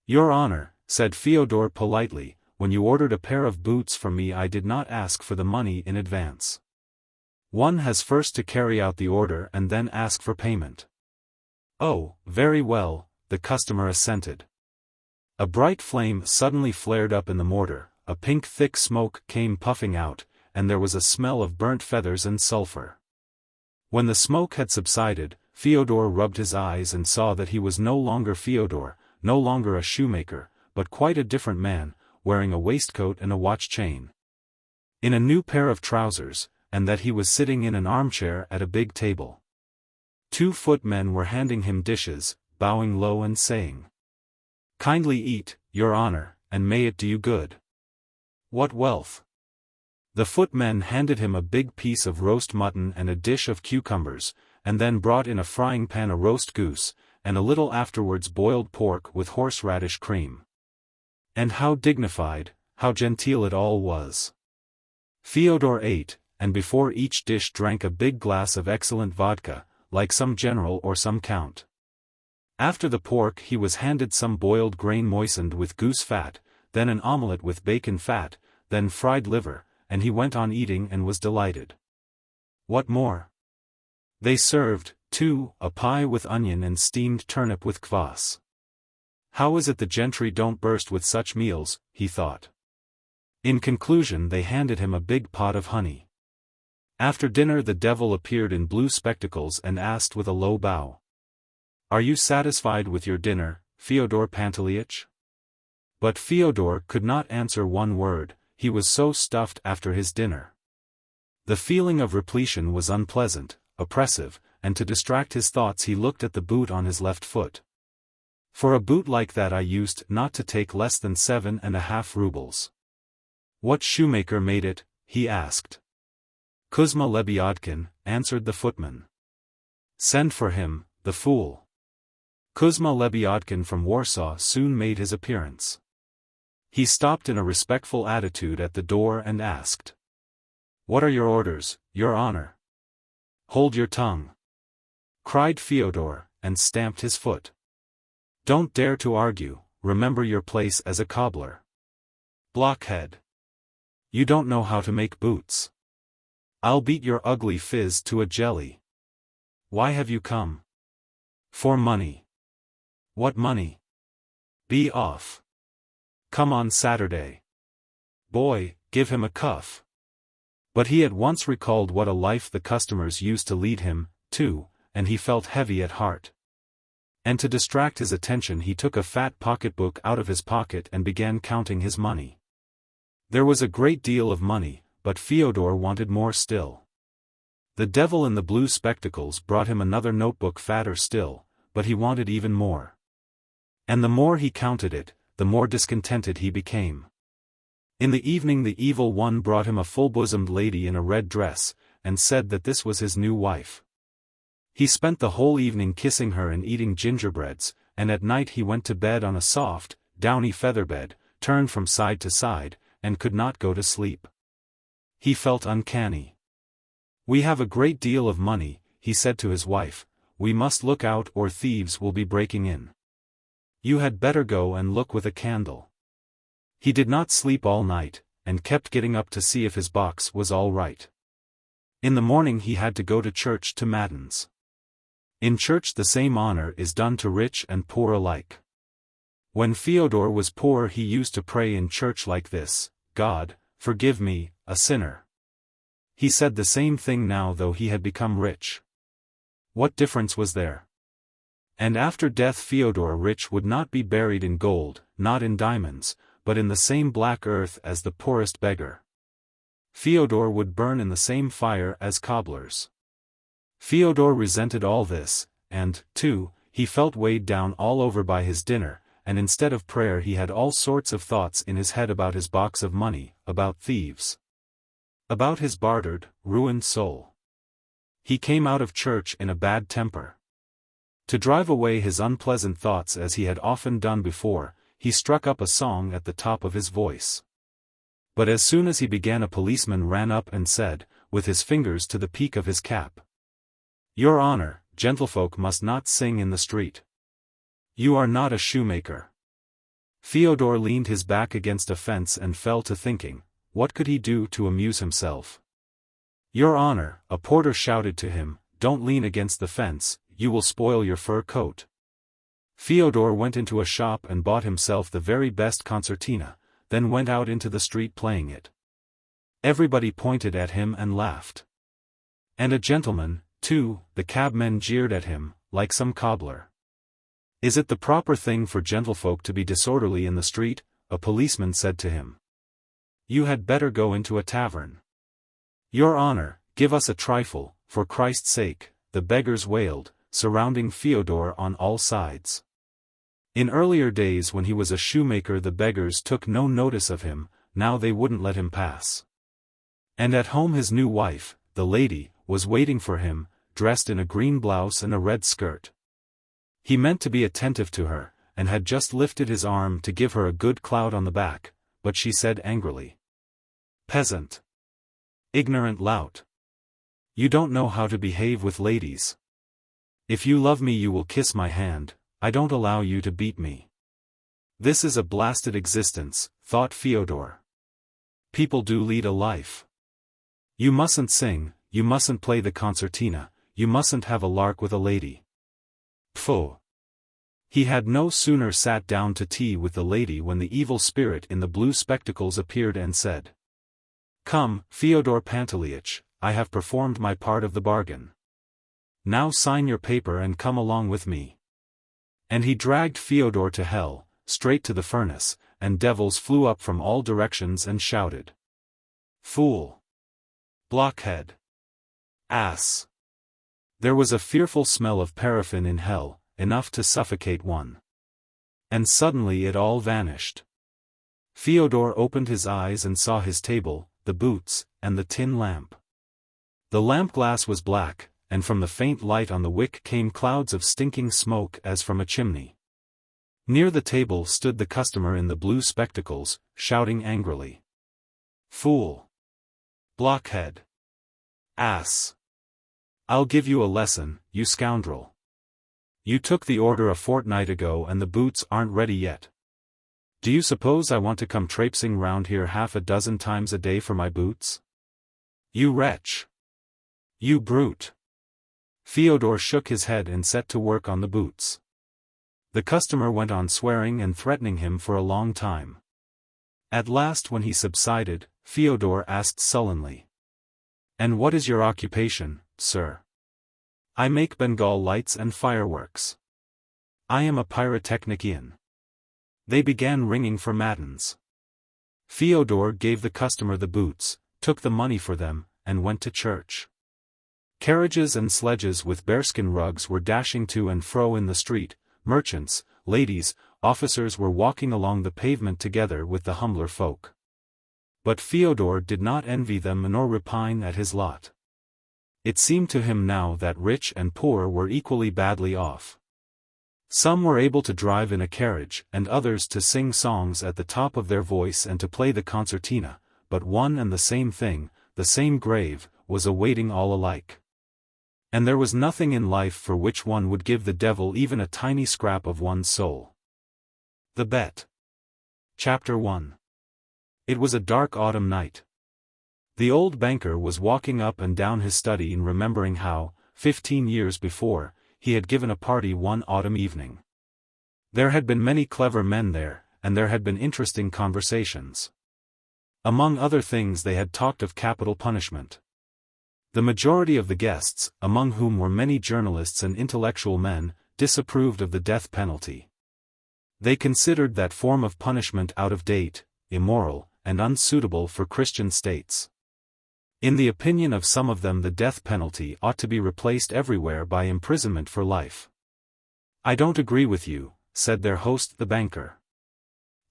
Speaker 1: "Your Honor," said Fyodor politely, "when you ordered a pair of boots from me I did not ask for the money in advance. One has first to carry out the order and then ask for payment." "Oh, very well," the customer assented. A bright flame suddenly flared up in the mortar, a pink thick smoke came puffing out, and there was a smell of burnt feathers and sulfur. When the smoke had subsided, Fyodor rubbed his eyes and saw that he was no longer Fyodor, no longer a shoemaker, but quite a different man, wearing a waistcoat and a watch chain, in a new pair of trousers, and that he was sitting in an armchair at a big table. 2 footmen were handing him dishes, bowing low and saying, "Kindly eat, Your Honor, and may it do you good." "What wealth!" The footmen handed him a big piece of roast mutton and a dish of cucumbers, and then brought in a frying pan a roast goose, and a little afterwards boiled pork with horseradish cream. And how dignified, how genteel it all was. Fyodor ate, and before each dish drank a big glass of excellent vodka, like some general or some count. After the pork he was handed some boiled grain moistened with goose fat, then an omelette with bacon fat, then fried liver, and he went on eating and was delighted. What more? They served, too, a pie with onion and steamed turnip with kvass. How is it the gentry don't burst with such meals, he thought. In conclusion they handed him a big pot of honey. After dinner the devil appeared in blue spectacles and asked with a low bow, "Are you satisfied with your dinner, Fyodor Pantelyich?" But Fyodor could not answer one word, he was so stuffed after his dinner. The feeling of repletion was unpleasant, oppressive, and to distract his thoughts he looked at the boot on his left foot. For a boot like that I used not to take less than 7.5 rubles. What shoemaker made it? He asked. Kuzma Lebyadkin, answered the footman. Send for him, the fool. Kuzma Lebyadkin from Warsaw soon made his appearance. He stopped in a respectful attitude at the door and asked. What are your orders, your honor? Hold your tongue, cried Fyodor, and stamped his foot. Don't dare to argue, remember your place as a cobbler. Blockhead. You don't know how to make boots. I'll beat your ugly phiz to a jelly. Why have you come? For money. What money? Be off. Come on Saturday. Boy, give him a cuff. But he at once recalled what a life the customers used to lead him, too, and he felt heavy at heart. And to distract his attention he took a fat pocketbook out of his pocket and began counting his money. There was a great deal of money, but Fyodor wanted more still. The devil in the blue spectacles brought him another notebook fatter still, but he wanted even more. And the more he counted it, the more discontented he became. In the evening the evil one brought him a full-bosomed lady in a red dress, and said that this was his new wife. He spent the whole evening kissing her and eating gingerbreads, and at night he went to bed on a soft, downy featherbed, turned from side to side, and could not go to sleep. He felt uncanny. We have a great deal of money, he said to his wife, we must look out or thieves will be breaking in. You had better go and look with a candle. He did not sleep all night, and kept getting up to see if his box was all right. In the morning he had to go to church to matins. In church the same honor is done to rich and poor alike. When Fyodor was poor he used to pray in church like this, God, forgive me, a sinner. He said the same thing now though he had become rich. What difference was there? And after death Fyodor rich would not be buried in gold, not in diamonds, but in the same black earth as the poorest beggar. Fyodor would burn in the same fire as cobblers. Fyodor resented all this, and, too, he felt weighed down all over by his dinner, and instead of prayer he had all sorts of thoughts in his head about his box of money, about thieves. About his bartered, ruined soul. He came out of church in a bad temper. To drive away his unpleasant thoughts as he had often done before, he struck up a song at the top of his voice. But as soon as he began a policeman ran up and said, with his fingers to the peak of his cap. Your honor, gentlefolk must not sing in the street. You are not a shoemaker. Fyodor leaned his back against a fence and fell to thinking, what could he do to amuse himself? Your honor, a porter shouted to him, don't lean against the fence, you will spoil your fur coat. Fyodor went into a shop and bought himself the very best concertina, then went out into the street playing it. Everybody pointed at him and laughed. And a gentleman, too, the cabmen jeered at him, like some cobbler. Is it the proper thing for gentlefolk to be disorderly in the street? A policeman said to him. You had better go into a tavern. Your honor, give us a trifle, for Christ's sake, the beggars wailed, surrounding Fyodor on all sides. In earlier days when he was a shoemaker the beggars took no notice of him, now they wouldn't let him pass. And at home his new wife, the lady, was waiting for him, dressed in a green blouse and a red skirt. He meant to be attentive to her, and had just lifted his arm to give her a good clout on the back, but she said angrily. Peasant! Ignorant lout! You don't know how to behave with ladies. If you love me you will kiss my hand, I don't allow you to beat me. This is a blasted existence, thought Fyodor. People do lead a life. You mustn't sing, you mustn't play the concertina, you mustn't have a lark with a lady. Pfo! He had no sooner sat down to tea with the lady when the evil spirit in the blue spectacles appeared and said. Come, Fyodor Pantelyich, I have performed my part of the bargain. Now sign your paper and come along with me. And he dragged Fyodor to hell, straight to the furnace, and devils flew up from all directions and shouted. Fool! Blockhead! Ass! There was a fearful smell of paraffin in hell, enough to suffocate one. And suddenly it all vanished. Fyodor opened his eyes and saw his table, the boots, and the tin lamp. The lamp glass was black, and from the faint light on the wick came clouds of stinking smoke as from a chimney. Near the table stood the customer in the blue spectacles, shouting angrily. Fool! Blockhead! Ass! I'll give you a lesson, you scoundrel. You took the order a fortnight ago and the boots aren't ready yet. Do you suppose I want to come traipsing round here half a dozen times a day for my boots? You wretch! You brute! Fyodor shook his head and set to work on the boots. The customer went on swearing and threatening him for a long time. At last, when he subsided, Fyodor asked sullenly. And what is your occupation, sir? I make Bengal lights and fireworks. I am a pyrotechnician. They began ringing for matins. Fyodor gave the customer the boots, took the money for them, and went to church. Carriages and sledges with bearskin rugs were dashing to and fro in the street. Merchants, ladies, officers were walking along the pavement together with the humbler folk. But Fyodor did not envy them nor repine at his lot. It seemed to him now that rich and poor were equally badly off. Some were able to drive in a carriage, and others to sing songs at the top of their voice and to play the concertina, but one and the same thing, the same grave, was awaiting all alike. And there was nothing in life for which one would give the devil even a tiny scrap of one's soul. The Bet. Chapter 1. It was a dark autumn night. The old banker was walking up and down his study and remembering how, 15 years before, he had given a party one autumn evening. There had been many clever men there, and there had been interesting conversations. Among other things they had talked of capital punishment. The majority of the guests, among whom were many journalists and intellectual men, disapproved of the death penalty. They considered that form of punishment out of date, immoral, and unsuitable for Christian states. In the opinion of some of them, the death penalty ought to be replaced everywhere by imprisonment for life. I don't agree with you, said their host the banker.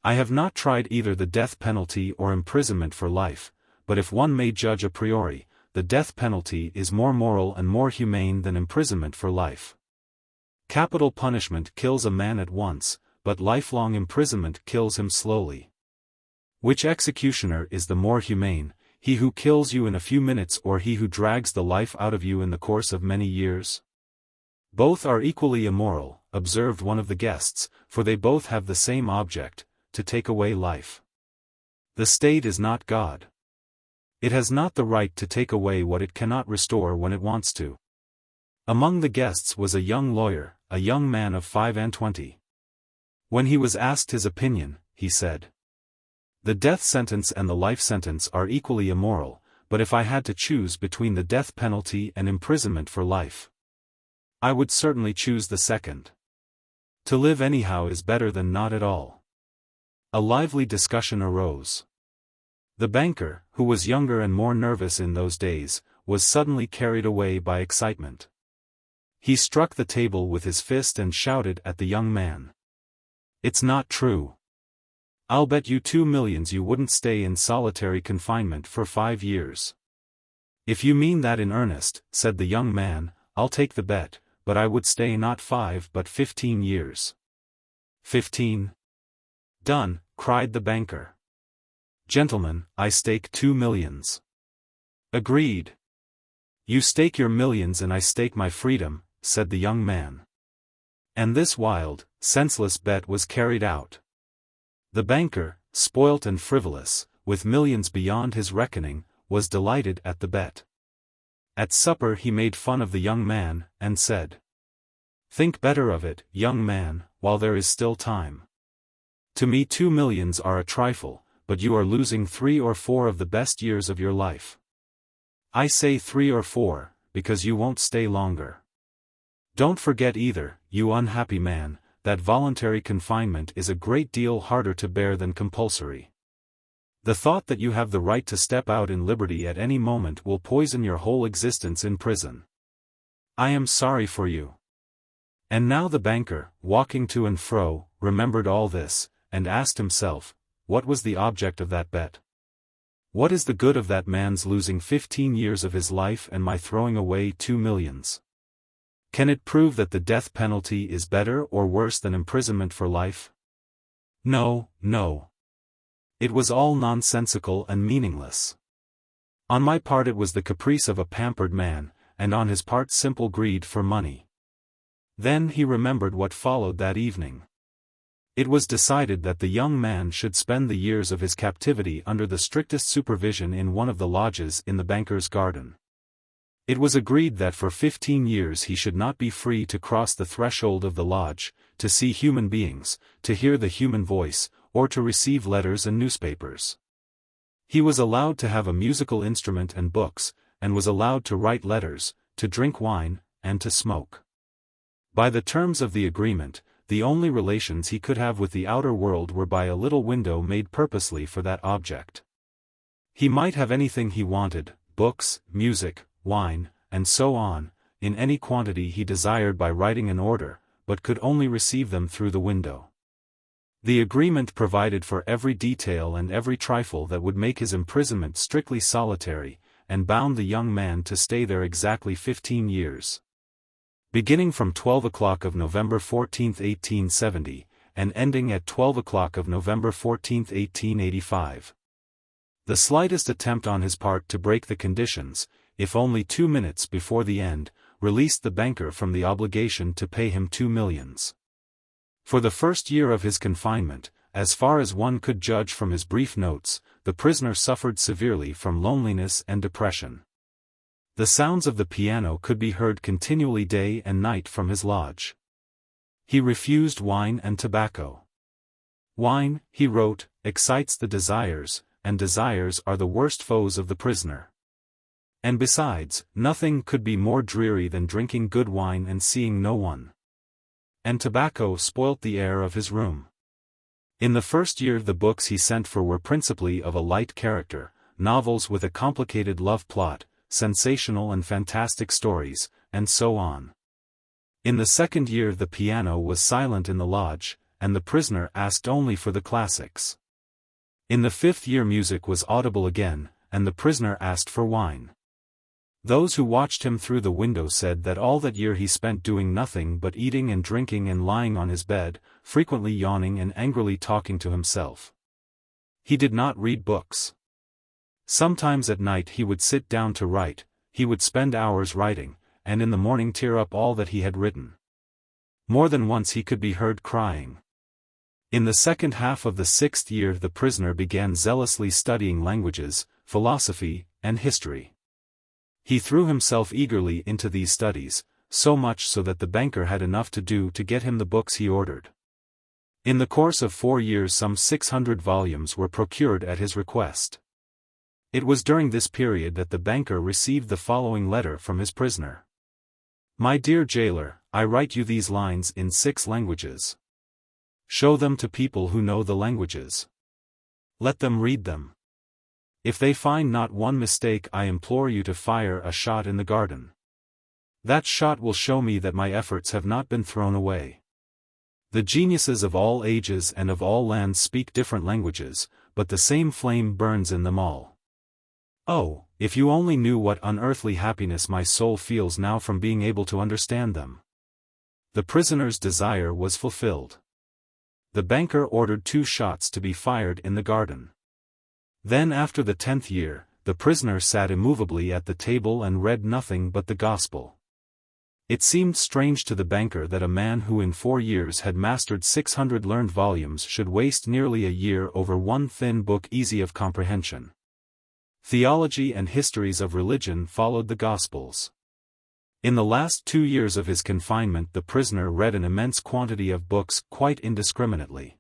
Speaker 1: I have not tried either the death penalty or imprisonment for life, but if one may judge a priori, the death penalty is more moral and more humane than imprisonment for life. Capital punishment kills a man at once, but lifelong imprisonment kills him slowly. Which executioner is the more humane, he who kills you in a few minutes or he who drags the life out of you in the course of many years? Both are equally immoral, observed one of the guests, for they both have the same object, to take away life. The state is not God. It has not the right to take away what it cannot restore when it wants to. Among the guests was a young lawyer, a young man of 25. When he was asked his opinion, he said, "The death sentence and the life sentence are equally immoral, but if I had to choose between the death penalty and imprisonment for life, I would certainly choose the second. To live anyhow is better than not at all." A lively discussion arose. The banker, who was younger and more nervous in those days, was suddenly carried away by excitement. He struck the table with his fist and shouted at the young man. "It's not true. I'll bet you 2 millions you wouldn't stay in solitary confinement for 5 years. If you mean that in earnest," said the young man, "I'll take the bet, but I would stay not 5 but 15 years. 15? Done," cried the banker. "Gentlemen, I stake 2 millions. Agreed. You stake your millions and I stake my freedom," said the young man. And this wild, senseless bet was carried out. The banker, spoilt and frivolous, with millions beyond his reckoning, was delighted at the bet. At supper he made fun of the young man, and said, "Think better of it, young man, while there is still time. To me 2 millions are a trifle, but you are losing 3 or 4 of the best years of your life. I say 3 or 4, because you won't stay longer. Don't forget either, you unhappy man, that voluntary confinement is a great deal harder to bear than compulsory. The thought that you have the right to step out in liberty at any moment will poison your whole existence in prison. I am sorry for you. And now the banker, walking to and fro, remembered all this, and asked himself, what was the object of that bet? What is the good of that man's losing 15 years of his life and my throwing away 2 millions? Can it prove that the death penalty is better or worse than imprisonment for life? No, no. It was all nonsensical and meaningless. On my part it was the caprice of a pampered man, and on his part simple greed for money. Then he remembered what followed that evening. It was decided that the young man should spend the years of his captivity under the strictest supervision in one of the lodges in the banker's garden. It was agreed that for 15 years he should not be free to cross the threshold of the lodge, to see human beings, to hear the human voice, or to receive letters and newspapers. He was allowed to have a musical instrument and books, and was allowed to write letters, to drink wine, and to smoke. By the terms of the agreement, the only relations he could have with the outer world were by a little window made purposely for that object. He might have anything he wanted, books, music, wine, and so on, in any quantity he desired by writing an order, but could only receive them through the window. The agreement provided for every detail and every trifle that would make his imprisonment strictly solitary, and bound the young man to stay there exactly 15 years. Beginning from 12 o'clock of November 14, 1870, and ending at 12 o'clock of November 14, 1885. The slightest attempt on his part to break the conditions, if only 2 minutes before the end, released the banker from the obligation to pay him 2 millions. For the first year of his confinement, as far as one could judge from his brief notes, the prisoner suffered severely from loneliness and depression. The sounds of the piano could be heard continually day and night from his lodge. He refused wine and tobacco. Wine, he wrote, excites the desires, and desires are the worst foes of the prisoner. And besides, nothing could be more dreary than drinking good wine and seeing no one. And tobacco spoilt the air of his room. In the first year the books he sent for were principally of a light character, novels with a complicated love plot, sensational and fantastic stories, and so on. In the second year the piano was silent in the lodge, and the prisoner asked only for the classics. In the fifth year music was audible again, and the prisoner asked for wine. Those who watched him through the window said that all that year he spent doing nothing but eating and drinking and lying on his bed, frequently yawning and angrily talking to himself. He did not read books. Sometimes at night he would sit down to write, he would spend hours writing, and in the morning tear up all that he had written. More than once he could be heard crying. In the second half of the sixth year the prisoner began zealously studying languages, philosophy, and history. He threw himself eagerly into these studies, so much so that the banker had enough to do to get him the books he ordered. In the course of 4 years some 600 volumes were procured at his request. It was during this period that the banker received the following letter from his prisoner. My dear jailer, I write you these lines in 6 languages. Show them to people who know the languages. Let them read them. If they find not one mistake I implore you to fire a shot in the garden. That shot will show me that my efforts have not been thrown away. The geniuses of all ages and of all lands speak different languages, but the same flame burns in them all. Oh, if you only knew what unearthly happiness my soul feels now from being able to understand them. The prisoner's desire was fulfilled. The banker ordered 2 shots to be fired in the garden. Then after the 10th year, the prisoner sat immovably at the table and read nothing but the gospel. It seemed strange to the banker that a man who in 4 years had mastered 600 learned volumes should waste nearly a year over one thin book easy of comprehension. Theology and histories of religion followed the Gospels. In the last 2 years of his confinement the prisoner read an immense quantity of books quite indiscriminately.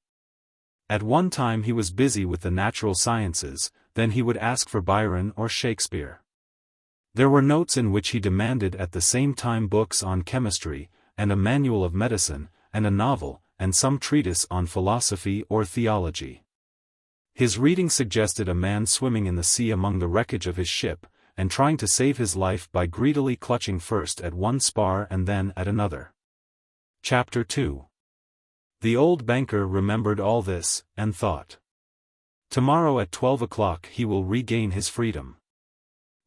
Speaker 1: At one time he was busy with the natural sciences, then he would ask for Byron or Shakespeare. There were notes in which he demanded at the same time books on chemistry, and a manual of medicine, and a novel, and some treatise on philosophy or theology. His reading suggested a man swimming in the sea among the wreckage of his ship, and trying to save his life by greedily clutching first at one spar and then at another. Chapter 2. The old banker remembered all this, and thought. Tomorrow at 12 o'clock he will regain his freedom.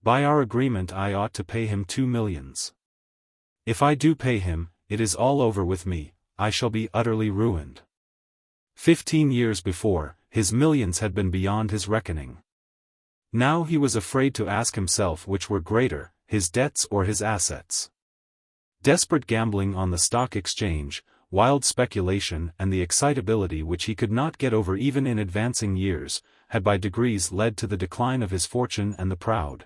Speaker 1: By our agreement I ought to pay him 2 millions. If I do pay him, it is all over with me, I shall be utterly ruined. 15 years before, his millions had been beyond his reckoning. Now he was afraid to ask himself which were greater, his debts or his assets. Desperate gambling on the stock exchange, wild speculation and the excitability which he could not get over even in advancing years, had by degrees led to the decline of his fortune and the proud.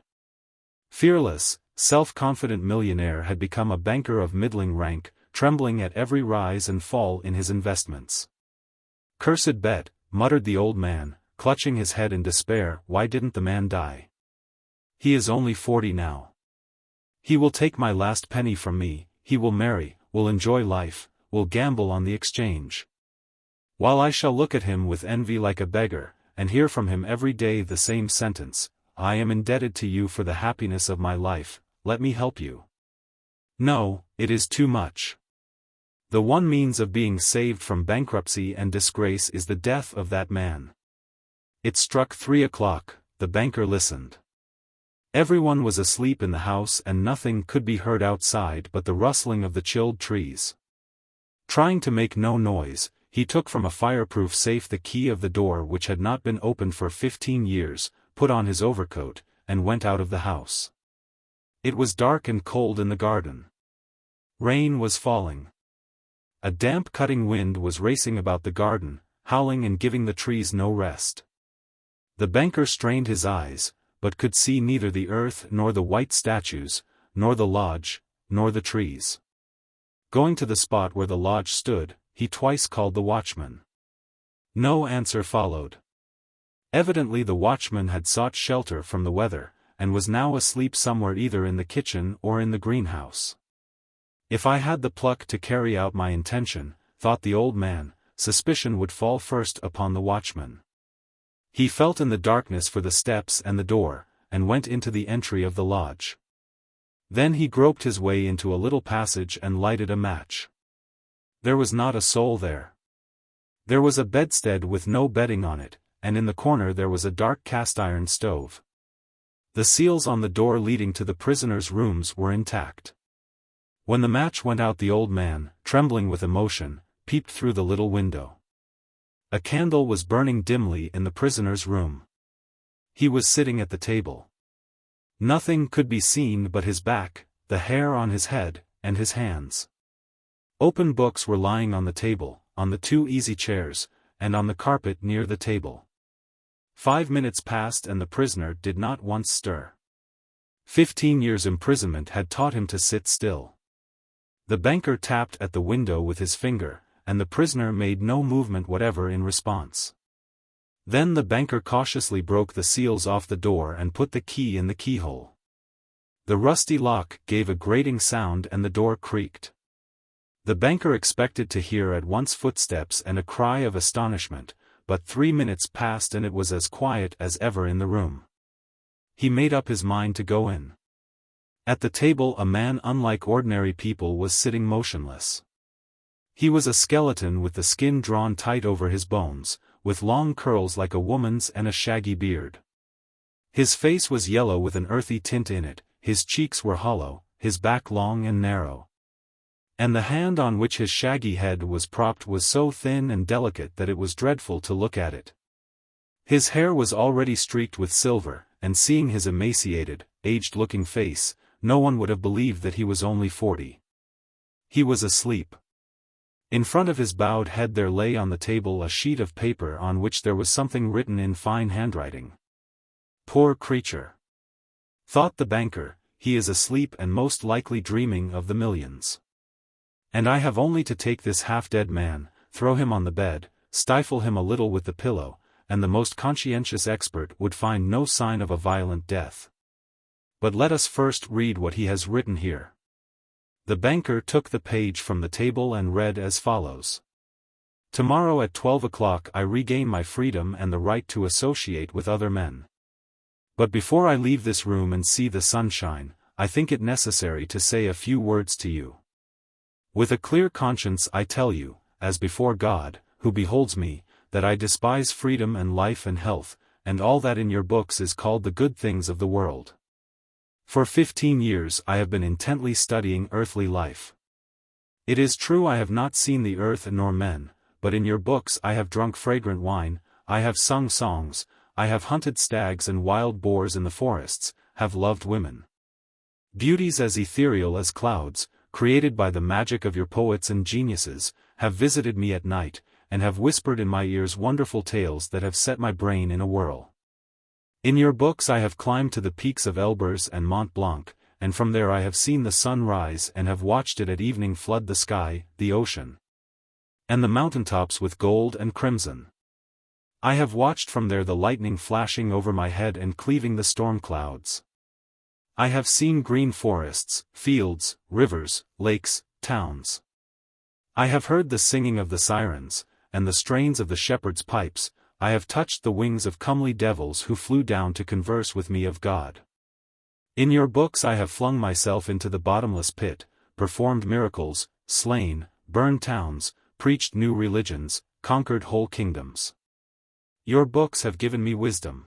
Speaker 1: Fearless, self-confident millionaire had become a banker of middling rank, trembling at every rise and fall in his investments. Cursed bet, muttered the old man, clutching his head in despair. Why didn't the man die? He is only 40 now. He will take my last penny from me, he will marry, will enjoy life, will gamble on the exchange. While I shall look at him with envy like a beggar, and hear from him every day the same sentence, I am indebted to you for the happiness of my life, let me help you. No, it is too much. The one means of being saved from bankruptcy and disgrace is the death of that man. It struck 3 o'clock, the banker listened. Everyone was asleep in the house and nothing could be heard outside but the rustling of the chilled trees. Trying to make no noise, he took from a fireproof safe the key of the door which had not been opened for 15 years, put on his overcoat, and went out of the house. It was dark and cold in the garden. Rain was falling. A damp cutting wind was racing about the garden, howling and giving the trees no rest. The banker strained his eyes, but could see neither the earth nor the white statues, nor the lodge, nor the trees. Going to the spot where the lodge stood, he twice called the watchman. No answer followed. Evidently the watchman had sought shelter from the weather, and was now asleep somewhere either in the kitchen or in the greenhouse. If I had the pluck to carry out my intention, thought the old man, suspicion would fall first upon the watchman. He felt in the darkness for the steps and the door, and went into the entry of the lodge. Then he groped his way into a little passage and lighted a match. There was not a soul there. There was a bedstead with no bedding on it, and in the corner there was a dark cast-iron stove. The seals on the door leading to the prisoners' rooms were intact. When the match went out the old man, trembling with emotion, peeped through the little window. A candle was burning dimly in the prisoner's room. He was sitting at the table. Nothing could be seen but his back, the hair on his head, and his hands. Open books were lying on the table, on the 2 easy chairs, and on the carpet near the table. 5 minutes passed and the prisoner did not once stir. 15 years' imprisonment had taught him to sit still. The banker tapped at the window with his finger, and the prisoner made no movement whatever in response. Then the banker cautiously broke the seals off the door and put the key in the keyhole. The rusty lock gave a grating sound and the door creaked. The banker expected to hear at once footsteps and a cry of astonishment, but 3 minutes passed and it was as quiet as ever in the room. He made up his mind to go in. At the table a man unlike ordinary people was sitting motionless. He was a skeleton with the skin drawn tight over his bones, with long curls like a woman's and a shaggy beard. His face was yellow with an earthy tint in it, his cheeks were hollow, his back long and narrow. And the hand on which his shaggy head was propped was so thin and delicate that it was dreadful to look at it. His hair was already streaked with silver, and seeing his emaciated, aged-looking face, no one would have believed that he was only 40. He was asleep. In front of his bowed head there lay on the table a sheet of paper on which there was something written in fine handwriting. Poor creature! Thought the banker, he is asleep and most likely dreaming of the millions. And I have only to take this half-dead man, throw him on the bed, stifle him a little with the pillow, and the most conscientious expert would find no sign of a violent death. But let us first read what he has written here. The banker took the page from the table and read as follows. Tomorrow at 12 o'clock I regain my freedom and the right to associate with other men. But before I leave this room and see the sunshine, I think it necessary to say a few words to you. With a clear conscience I tell you, as before God, who beholds me, that I despise freedom and life and health, and all that in your books is called the good things of the world. For 15 years I have been intently studying earthly life. It is true I have not seen the earth nor men, but in your books I have drunk fragrant wine, I have sung songs, I have hunted stags and wild boars in the forests, have loved women. Beauties as ethereal as clouds, created by the magic of your poets and geniuses, have visited me at night, and have whispered in my ears wonderful tales that have set my brain in a whirl. In your books I have climbed to the peaks of Elburz and Mont Blanc, and from there I have seen the sun rise and have watched it at evening flood the sky, the ocean, and the mountaintops with gold and crimson. I have watched from there the lightning flashing over my head and cleaving the storm clouds. I have seen green forests, fields, rivers, lakes, towns. I have heard the singing of the sirens, and the strains of the shepherds' pipes. I have touched the wings of comely devils who flew down to converse with me of God. In your books I have flung myself into the bottomless pit, performed miracles, slain, burned towns, preached new religions, conquered whole kingdoms. Your books have given me wisdom.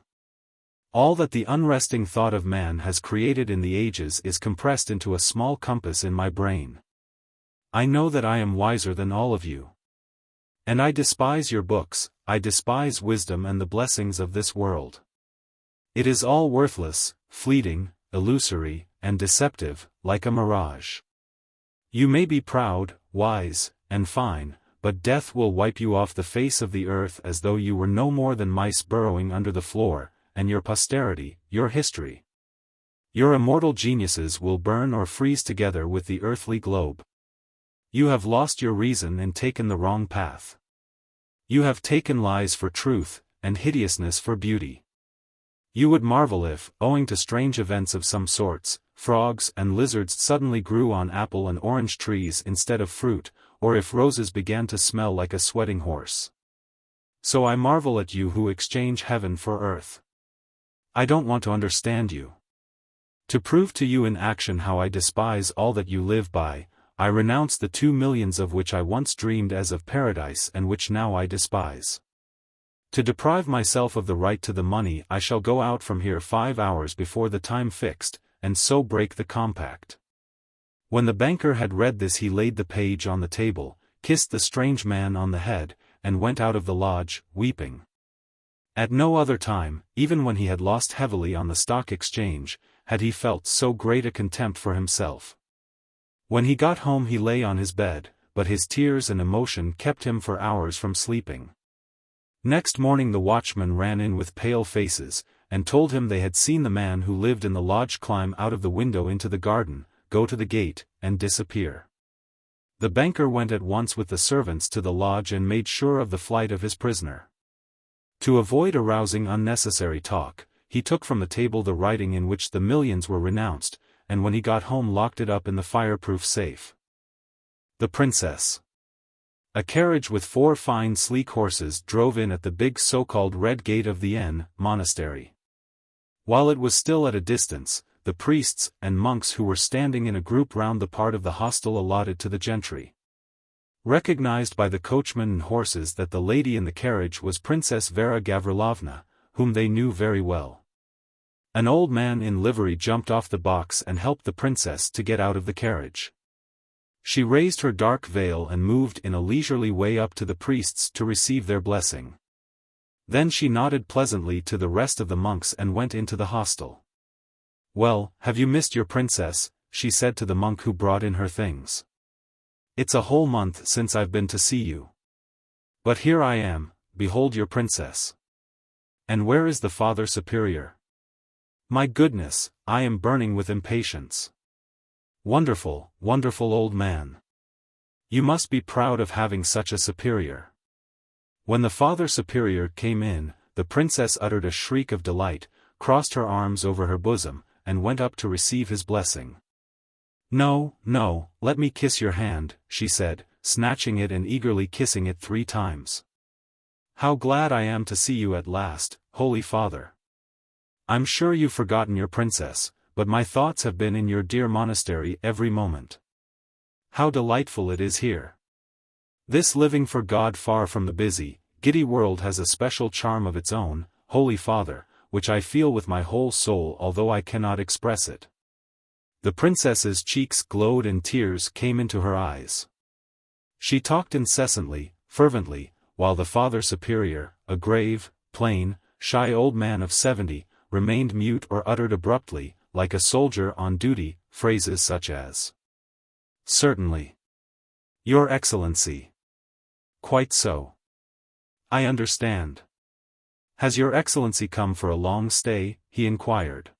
Speaker 1: All that the unresting thought of man has created in the ages is compressed into a small compass in my brain. I know that I am wiser than all of you. And I despise your books, I despise wisdom and the blessings of this world. It is all worthless, fleeting, illusory, and deceptive, like a mirage. You may be proud, wise, and fine, but death will wipe you off the face of the earth as though you were no more than mice burrowing under the floor, and your posterity, your history, your immortal geniuses will burn or freeze together with the earthly globe. You have lost your reason and taken the wrong path. You have taken lies for truth, and hideousness for beauty. You would marvel if, owing to strange events of some sorts, frogs and lizards suddenly grew on apple and orange trees instead of fruit, or if roses began to smell like a sweating horse. So I marvel at you who exchange heaven for earth. I don't want to understand you. To prove to you in action how I despise all that you live by, I renounce the 2 millions of which I once dreamed as of paradise and which now I despise. To deprive myself of the right to the money I shall go out from here 5 hours before the time fixed, and so break the compact. When the banker had read this he laid the page on the table, kissed the strange man on the head, and went out of the lodge, weeping. At no other time, even when he had lost heavily on the stock exchange, had he felt so great a contempt for himself. When he got home he lay on his bed, but his tears and emotion kept him for hours from sleeping. Next morning the watchmen ran in with pale faces, and told him they had seen the man who lived in the lodge climb out of the window into the garden, go to the gate, and disappear. The banker went at once with the servants to the lodge and made sure of the flight of his prisoner. To avoid arousing unnecessary talk, he took from the table the writing in which the millions were renounced, and when he got home locked it up in the fireproof safe. The Princess. A carriage with 4 fine sleek horses drove in at the big so-called Red Gate of the N monastery. While it was still at a distance, the priests and monks who were standing in a group round the part of the hostel allotted to the gentry recognized by the coachman and horses that the lady in the carriage was Princess Vera Gavrilovna, whom they knew very well. An old man in livery jumped off the box and helped the princess to get out of the carriage. She raised her dark veil and moved in a leisurely way up to the priests to receive their blessing. Then she nodded pleasantly to the rest of the monks and went into the hostel. "Well, have you missed your princess?" she said to the monk who brought in her things. "It's a whole month since I've been to see you. But here I am, behold your princess. And where is the Father Superior? My goodness, I am burning with impatience. Wonderful, wonderful old man. You must be proud of having such a superior." When the Father Superior came in, the princess uttered a shriek of delight, crossed her arms over her bosom, and went up to receive his blessing. "No, no, let me kiss your hand," she said, snatching it and eagerly kissing it 3 times. "How glad I am to see you at last, Holy Father. I'm sure you've forgotten your princess, but my thoughts have been in your dear monastery every moment. How delightful it is here. This living for God far from the busy, giddy world has a special charm of its own, Holy Father, which I feel with my whole soul although I cannot express it." The princess's cheeks glowed and tears came into her eyes. She talked incessantly, fervently, while the Father Superior, a grave, plain, shy old man of 70, remained mute or uttered abruptly, like a soldier on duty, phrases such as, "Certainly. Your Excellency." "Quite so. I understand. Has Your Excellency come for a long stay?" he inquired.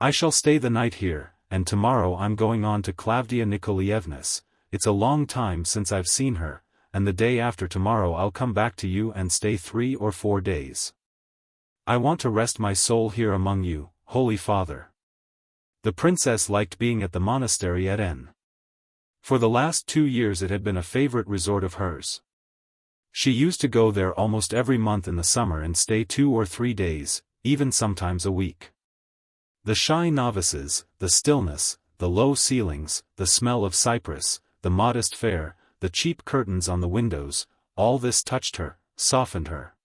Speaker 1: "I shall stay the night here, and tomorrow I'm going on to Klavdia Nikolaevna's. It's a long time since I've seen her, and the day after tomorrow I'll come back to you and stay 3 or 4 days. I want to rest my soul here among you, Holy Father." The princess liked being at the monastery at N. For the last 2 years it had been a favorite resort of hers. She used to go there almost every month in the summer and stay 2 or 3 days, even sometimes a week. The shy novices, the stillness, the low ceilings, the smell of cypress, the modest fare, the cheap curtains on the windows, all this touched her, softened her,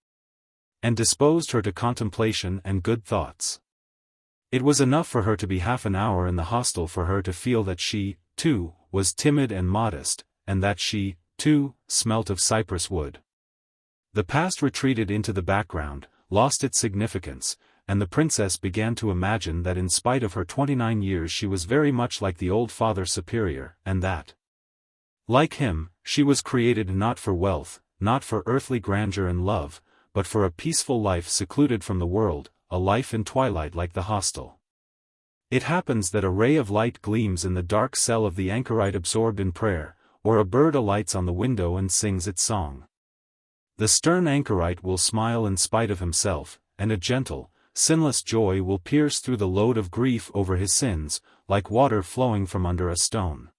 Speaker 1: and disposed her to contemplation and good thoughts. It was enough for her to be half an hour in the hostel for her to feel that she, too, was timid and modest, and that she, too, smelt of cypress wood. The past retreated into the background, lost its significance, and the princess began to imagine that in spite of her 29 years she was very much like the old Father Superior, and that, like him, she was created not for wealth, not for earthly grandeur and love, but for a peaceful life secluded from the world, a life in twilight like the hostel. It happens that a ray of light gleams in the dark cell of the anchorite absorbed in prayer, or a bird alights on the window and sings its song. The stern anchorite will smile in spite of himself, and a gentle, sinless joy will pierce through the load of grief over his sins, like water flowing from under a stone.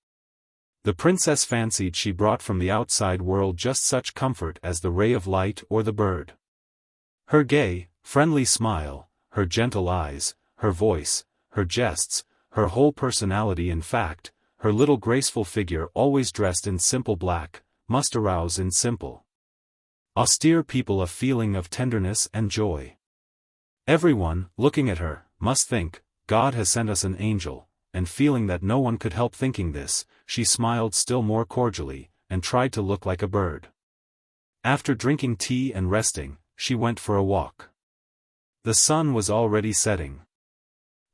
Speaker 1: The princess fancied she brought from the outside world just such comfort as the ray of light or the bird. Her gay, friendly smile, her gentle eyes, her voice, her jests, her whole personality in fact, her little graceful figure always dressed in simple black, must arouse in simple, austere people a feeling of tenderness and joy. Everyone, looking at her, must think, "God has sent us an angel," and feeling that no one could help thinking this, she smiled still more cordially, and tried to look like a bird. After drinking tea and resting, she went for a walk. The sun was already setting.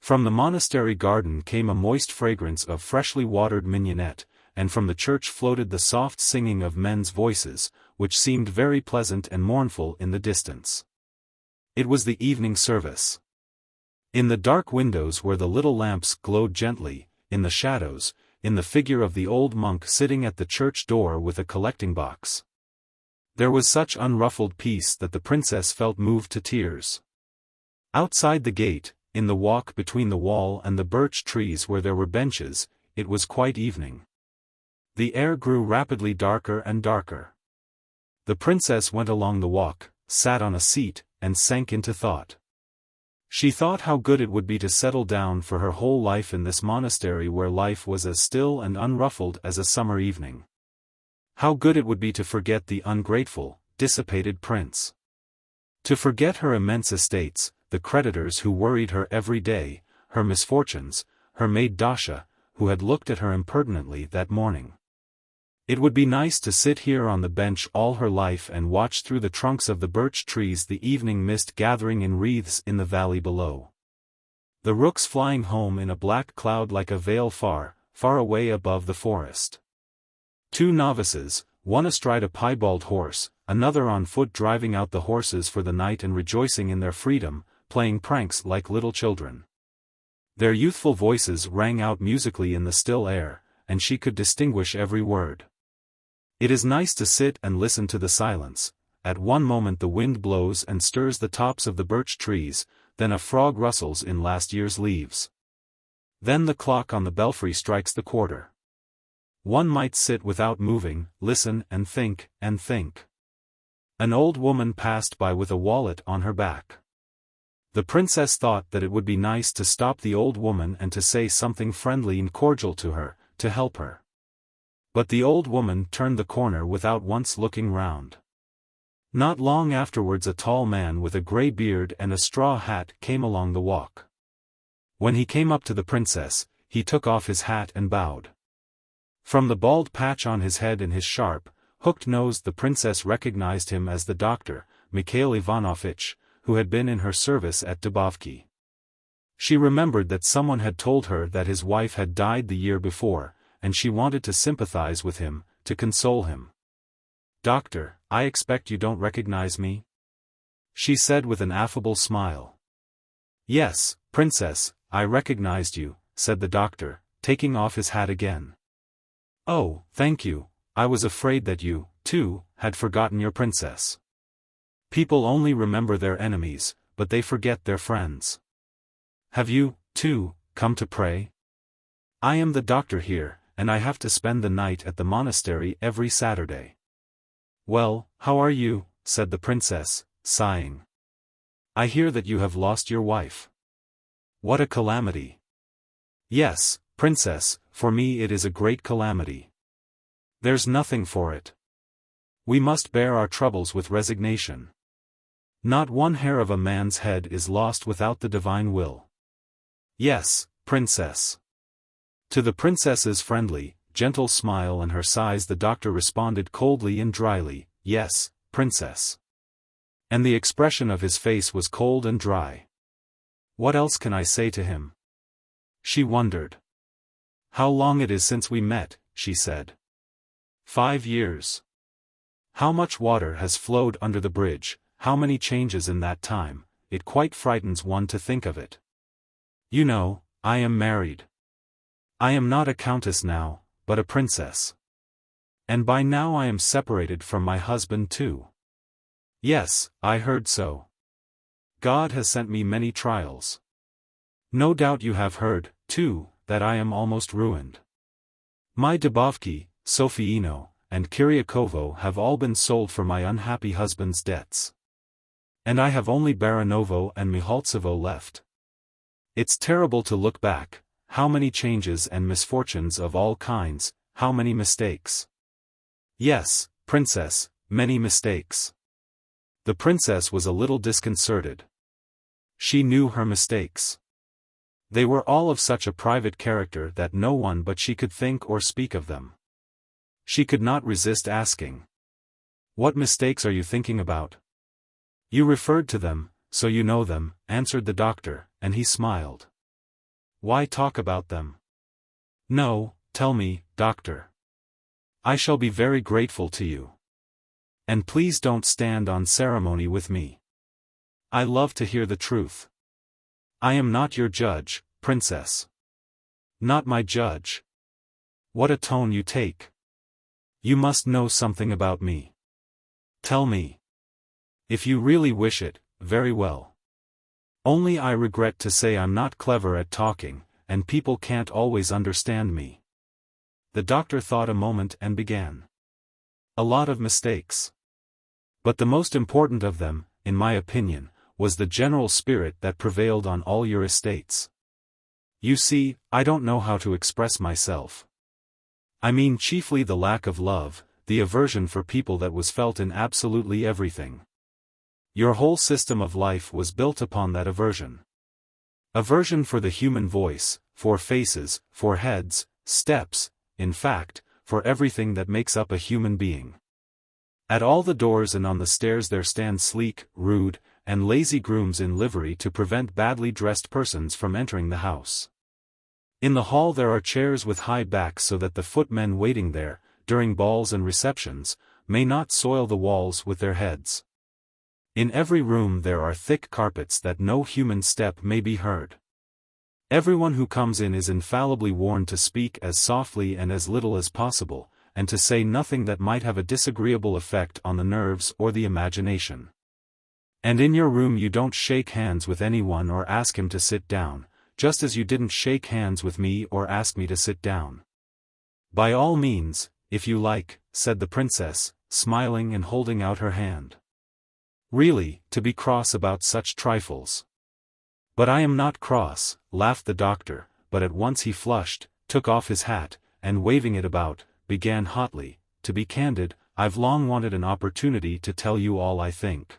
Speaker 1: From the monastery garden came a moist fragrance of freshly watered mignonette, and from the church floated the soft singing of men's voices, which seemed very pleasant and mournful in the distance. It was the evening service. In the dark windows where the little lamps glowed gently, in the shadows, in the figure of the old monk sitting at the church door with a collecting box. There was such unruffled peace that the princess felt moved to tears. Outside the gate, in the walk between the wall and the birch trees where there were benches, it was quite evening. The air grew rapidly darker and darker. The princess went along the walk, sat on a seat, and sank into thought. She thought how good it would be to settle down for her whole life in this monastery where life was as still and unruffled as a summer evening. How good it would be to forget the ungrateful, dissipated prince. To forget her immense estates, the creditors who worried her every day, her misfortunes, her maid Dasha, who had looked at her impertinently that morning. It would be nice to sit here on the bench all her life and watch through the trunks of the birch trees the evening mist gathering in wreaths in the valley below. The rooks flying home in a black cloud like a veil far, far away above the forest. 2 novices, one astride a piebald horse, another on foot driving out the horses for the night and rejoicing in their freedom, playing pranks like little children. Their youthful voices rang out musically in the still air, and she could distinguish every word. It is nice to sit and listen to the silence. At one moment the wind blows and stirs the tops of the birch trees, then a frog rustles in last year's leaves. Then the clock on the belfry strikes the quarter. One might sit without moving, listen and think, and think. An old woman passed by with a wallet on her back. The princess thought that it would be nice to stop the old woman and to say something friendly and cordial to her, to help her. But the old woman turned the corner without once looking round. Not long afterwards a tall man with a grey beard and a straw hat came along the walk. When he came up to the princess, he took off his hat and bowed. From the bald patch on his head and his sharp, hooked nose the princess recognized him as the doctor, Mikhail Ivanovitch, who had been in her service at Dubovki. She remembered that someone had told her that his wife had died the year before, and she wanted to sympathize with him, to console him. "Doctor, I expect you don't recognize me?" she said with an affable smile. "Yes, princess, I recognized you," said the doctor, taking off his hat again. "Oh, thank you, I was afraid that you, too, had forgotten your princess. People only remember their enemies, but they forget their friends. Have you, too, come to pray? I am the doctor here, and I have to spend the night at the monastery every Saturday." "Well, how are you?" said the princess, sighing. "I hear that you have lost your wife. What a calamity." "Yes, princess, for me it is a great calamity. There's nothing for it. We must bear our troubles with resignation. Not one hair of a man's head is lost without the divine will." "Yes, princess." To the princess's friendly, gentle smile and her sighs the doctor responded coldly and dryly, "Yes, princess." And the expression of his face was cold and dry. What else can I say to him? She wondered. "How long it is since we met," she said. 5 years. How much water has flowed under the bridge, how many changes in that time, it quite frightens one to think of it. You know, I am married. I am not a countess now, but a princess. And by now I am separated from my husband too. Yes, I heard so. God has sent me many trials. No doubt you have heard, too, that I am almost ruined. My Dubovki, Sofiino, and Kiryakovo have all been sold for my unhappy husband's debts. And I have only Baranovo and Mihaltsevo left. It's terrible to look back, how many changes and misfortunes of all kinds, how many mistakes. Yes, princess, many mistakes. The princess was a little disconcerted. She knew her mistakes. They were all of such a private character that no one but she could think or speak of them. She could not resist asking. "What mistakes are you thinking about?" "You referred to them, so you know them," answered the doctor, and he smiled. "Why talk about them?" "No, tell me, doctor. I shall be very grateful to you. And please don't stand on ceremony with me. I love to hear the truth. I am not your judge, princess." "Not my judge? What a tone you take. You must know something about me. Tell me. If you really wish it, very well. Only I regret to say I'm not clever at talking, and people can't always understand me." The doctor thought a moment and began. "A lot of mistakes. But the most important of them, in my opinion, was the general spirit that prevailed on all your estates. You see, I don't know how to express myself. I mean chiefly the lack of love, the aversion for people that was felt in absolutely everything. Your whole system of life was built upon that aversion. Aversion for the human voice, for faces, for heads, steps, in fact, for everything that makes up a human being. At all the doors and on the stairs there stand sleek, rude, and lazy grooms in livery to prevent badly dressed persons from entering the house. In the hall there are chairs with high backs so that the footmen waiting there, during balls and receptions, may not soil the walls with their heads. In every room there are thick carpets that no human step may be heard. Everyone who comes in is infallibly warned to speak as softly and as little as possible, and to say nothing that might have a disagreeable effect on the nerves or the imagination. And in your room you don't shake hands with anyone or ask him to sit down, just as you didn't shake hands with me or ask me to sit down. By all means, if you like, said the princess, smiling and holding out her hand. Really, to be cross about such trifles. But I am not cross, laughed the doctor, but at once he flushed, took off his hat, and waving it about, began hotly, to be candid, I've long wanted an opportunity to tell you all I think.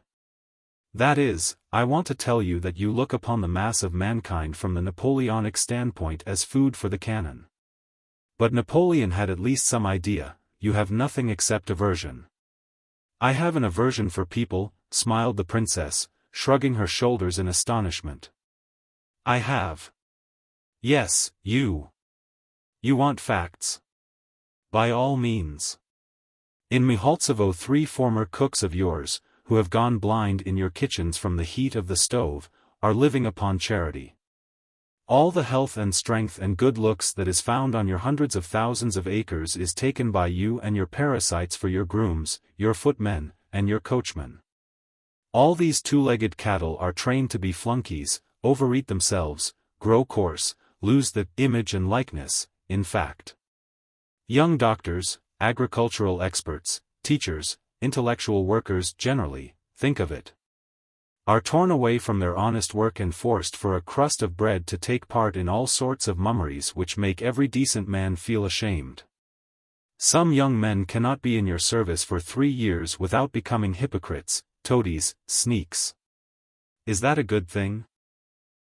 Speaker 1: That is, I want to tell you that you look upon the mass of mankind from the Napoleonic standpoint as food for the cannon. But Napoleon had at least some idea, you have nothing except aversion. I have an aversion for people, smiled the princess, shrugging her shoulders in astonishment. I have. Yes, you. You want facts. By all means. In Mihaltsevo 3 former cooks of yours, who have gone blind in your kitchens from the heat of the stove, are living upon charity. All the health and strength and good looks that is found on your hundreds of thousands of acres is taken by you and your parasites for your grooms, your footmen, and your coachmen. All these two-legged cattle are trained to be flunkies, overeat themselves, grow coarse, lose the image and likeness, in fact. Young doctors, agricultural experts, teachers, intellectual workers generally, think of it, are torn away from their honest work and forced for a crust of bread to take part in all sorts of mummeries which make every decent man feel ashamed. Some young men cannot be in your service for 3 years without becoming hypocrites, toadies, sneaks. Is that a good thing?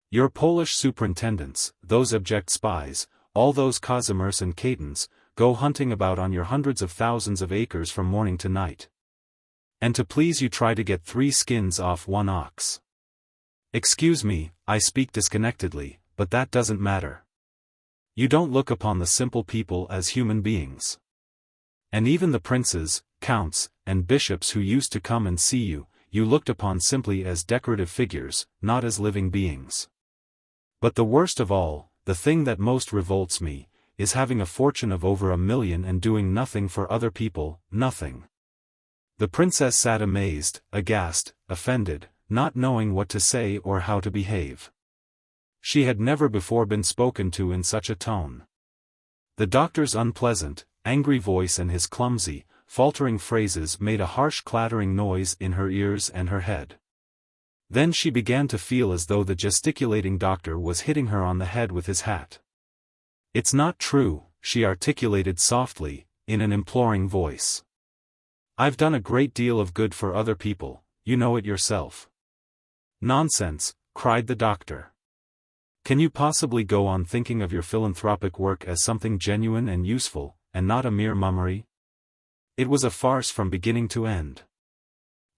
Speaker 1: Your Polish superintendents, those abject spies, all those Kazimirs and Katins, go hunting about on your hundreds of thousands of acres from morning to night. And to please you try to get 3 skins off 1 ox. Excuse me, I speak disconnectedly, but that doesn't matter. You don't look upon the simple people as human beings. And even the princes, counts, and bishops who used to come and see you, you looked upon simply as decorative figures, not as living beings. But the worst of all, the thing that most revolts me, is having a fortune of over 1 million and doing nothing for other people, nothing. The princess sat amazed, aghast, offended, not knowing what to say or how to behave. She had never before been spoken to in such a tone. The doctor's unpleasant, angry voice and his clumsy, faltering phrases made a harsh clattering noise in her ears and her head. Then she began to feel as though the gesticulating doctor was hitting her on the head with his hat. It's not true, she articulated softly, in an imploring voice. I've done a great deal of good for other people, you know it yourself. Nonsense, cried the doctor. Can you possibly go on thinking of your philanthropic work as something genuine and useful, and not a mere mummery? It was a farce from beginning to end.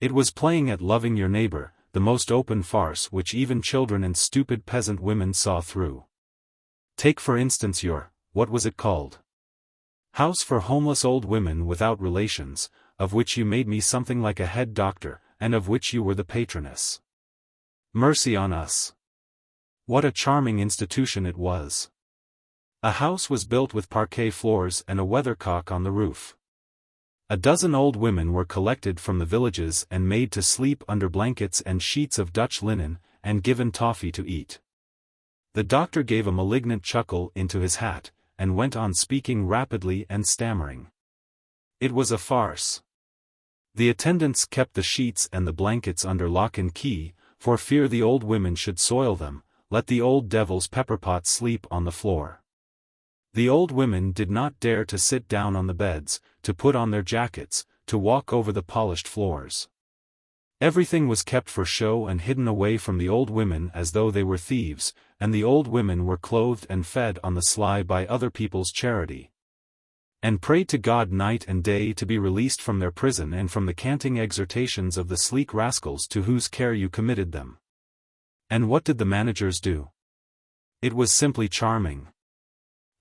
Speaker 1: It was playing at loving your neighbor, the most open farce which even children and stupid peasant women saw through. Take for instance your, what was it called? House for homeless old women without relations, of which you made me something like a head doctor, and of which you were the patroness. Mercy on us! What a charming institution it was! A house was built with parquet floors and a weathercock on the roof. A dozen old women were collected from the villages and made to sleep under blankets and sheets of Dutch linen, and given toffee to eat. The doctor gave a malignant chuckle into his hat, and went on speaking rapidly and stammering. It was a farce. The attendants kept the sheets and the blankets under lock and key, for fear the old women should soil them, let the old devil's pepperpot sleep on the floor. The old women did not dare to sit down on the beds, to put on their jackets, to walk over the polished floors. Everything was kept for show and hidden away from the old women as though they were thieves, and the old women were clothed and fed on the sly by other people's charity, and prayed to God night and day to be released from their prison and from the canting exhortations of the sleek rascals to whose care you committed them. And what did the managers do? It was simply charming.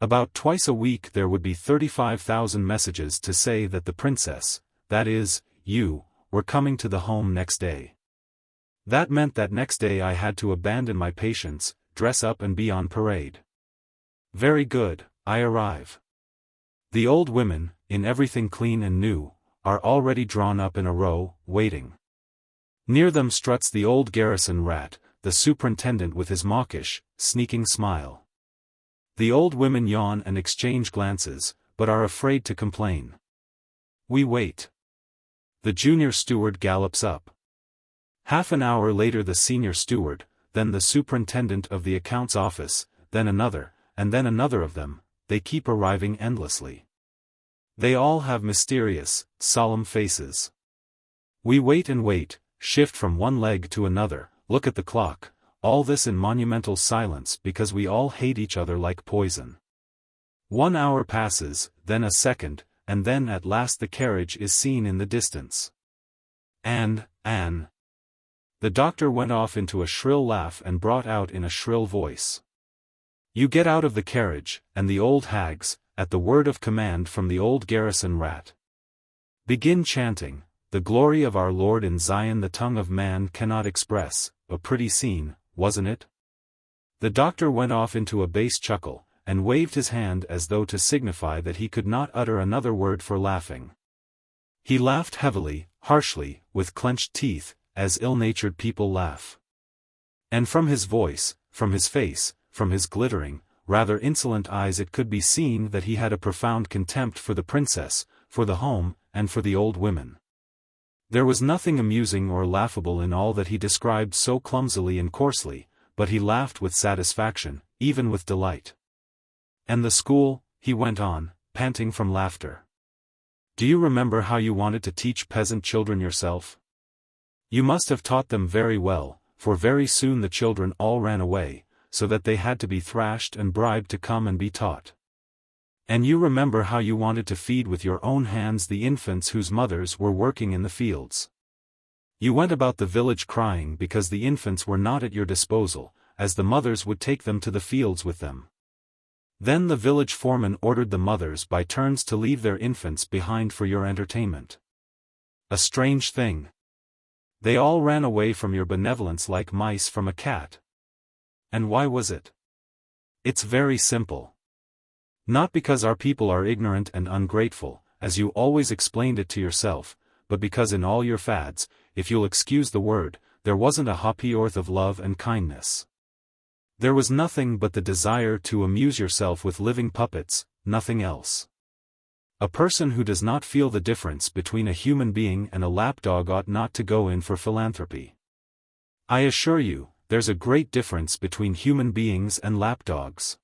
Speaker 1: About twice a week there would be 35,000 messages to say that the princess, that is, you, were coming to the home next day. That meant that next day I had to abandon my patients, dress up and be on parade. Very good, I arrive. The old women, in everything clean and new, are already drawn up in a row, waiting. Near them struts the old garrison rat, the superintendent with his mawkish, sneaking smile. The old women yawn and exchange glances, but are afraid to complain. We wait. The junior steward gallops up. Half an hour later the senior steward, then the superintendent of the accounts office, then another, and then another of them. They keep arriving endlessly. They all have mysterious, solemn faces. We wait and wait, shift from one leg to another, look at the clock, all this in monumental silence because we all hate each other like poison. 1 hour passes, then a second, and then at last the carriage is seen in the distance. Anne. The doctor went off into a shrill laugh and brought out in a shrill voice. You get out of the carriage, and the old hags, at the word of command from the old garrison rat, begin chanting, the glory of our Lord in Zion the tongue of man cannot express. A pretty scene, wasn't it? The doctor went off into a bass chuckle, and waved his hand as though to signify that he could not utter another word for laughing. He laughed heavily, harshly, with clenched teeth, as ill-natured people laugh. And from his voice, from his face, from his glittering, rather insolent eyes it could be seen that he had a profound contempt for the princess, for the home, and for the old women. There was nothing amusing or laughable in all that he described so clumsily and coarsely, but he laughed with satisfaction, even with delight. And the school, he went on, panting from laughter. Do you remember how you wanted to teach peasant children yourself? You must have taught them very well, for very soon the children all ran away, so that they had to be thrashed and bribed to come and be taught. And you remember how you wanted to feed with your own hands the infants whose mothers were working in the fields. You went about the village crying because the infants were not at your disposal, as the mothers would take them to the fields with them. Then the village foreman ordered the mothers by turns to leave their infants behind for your entertainment. A strange thing. They all ran away from your benevolence like mice from a cat. And why was it? It's very simple. Not because our people are ignorant and ungrateful, as you always explained it to yourself, but because in all your fads, if you'll excuse the word, there wasn't a ha'porth of love and kindness. There was nothing but the desire to amuse yourself with living puppets, nothing else. A person who does not feel the difference between a human being and a lapdog ought not to go in for philanthropy. I assure you, there's a great difference between human beings and lapdogs.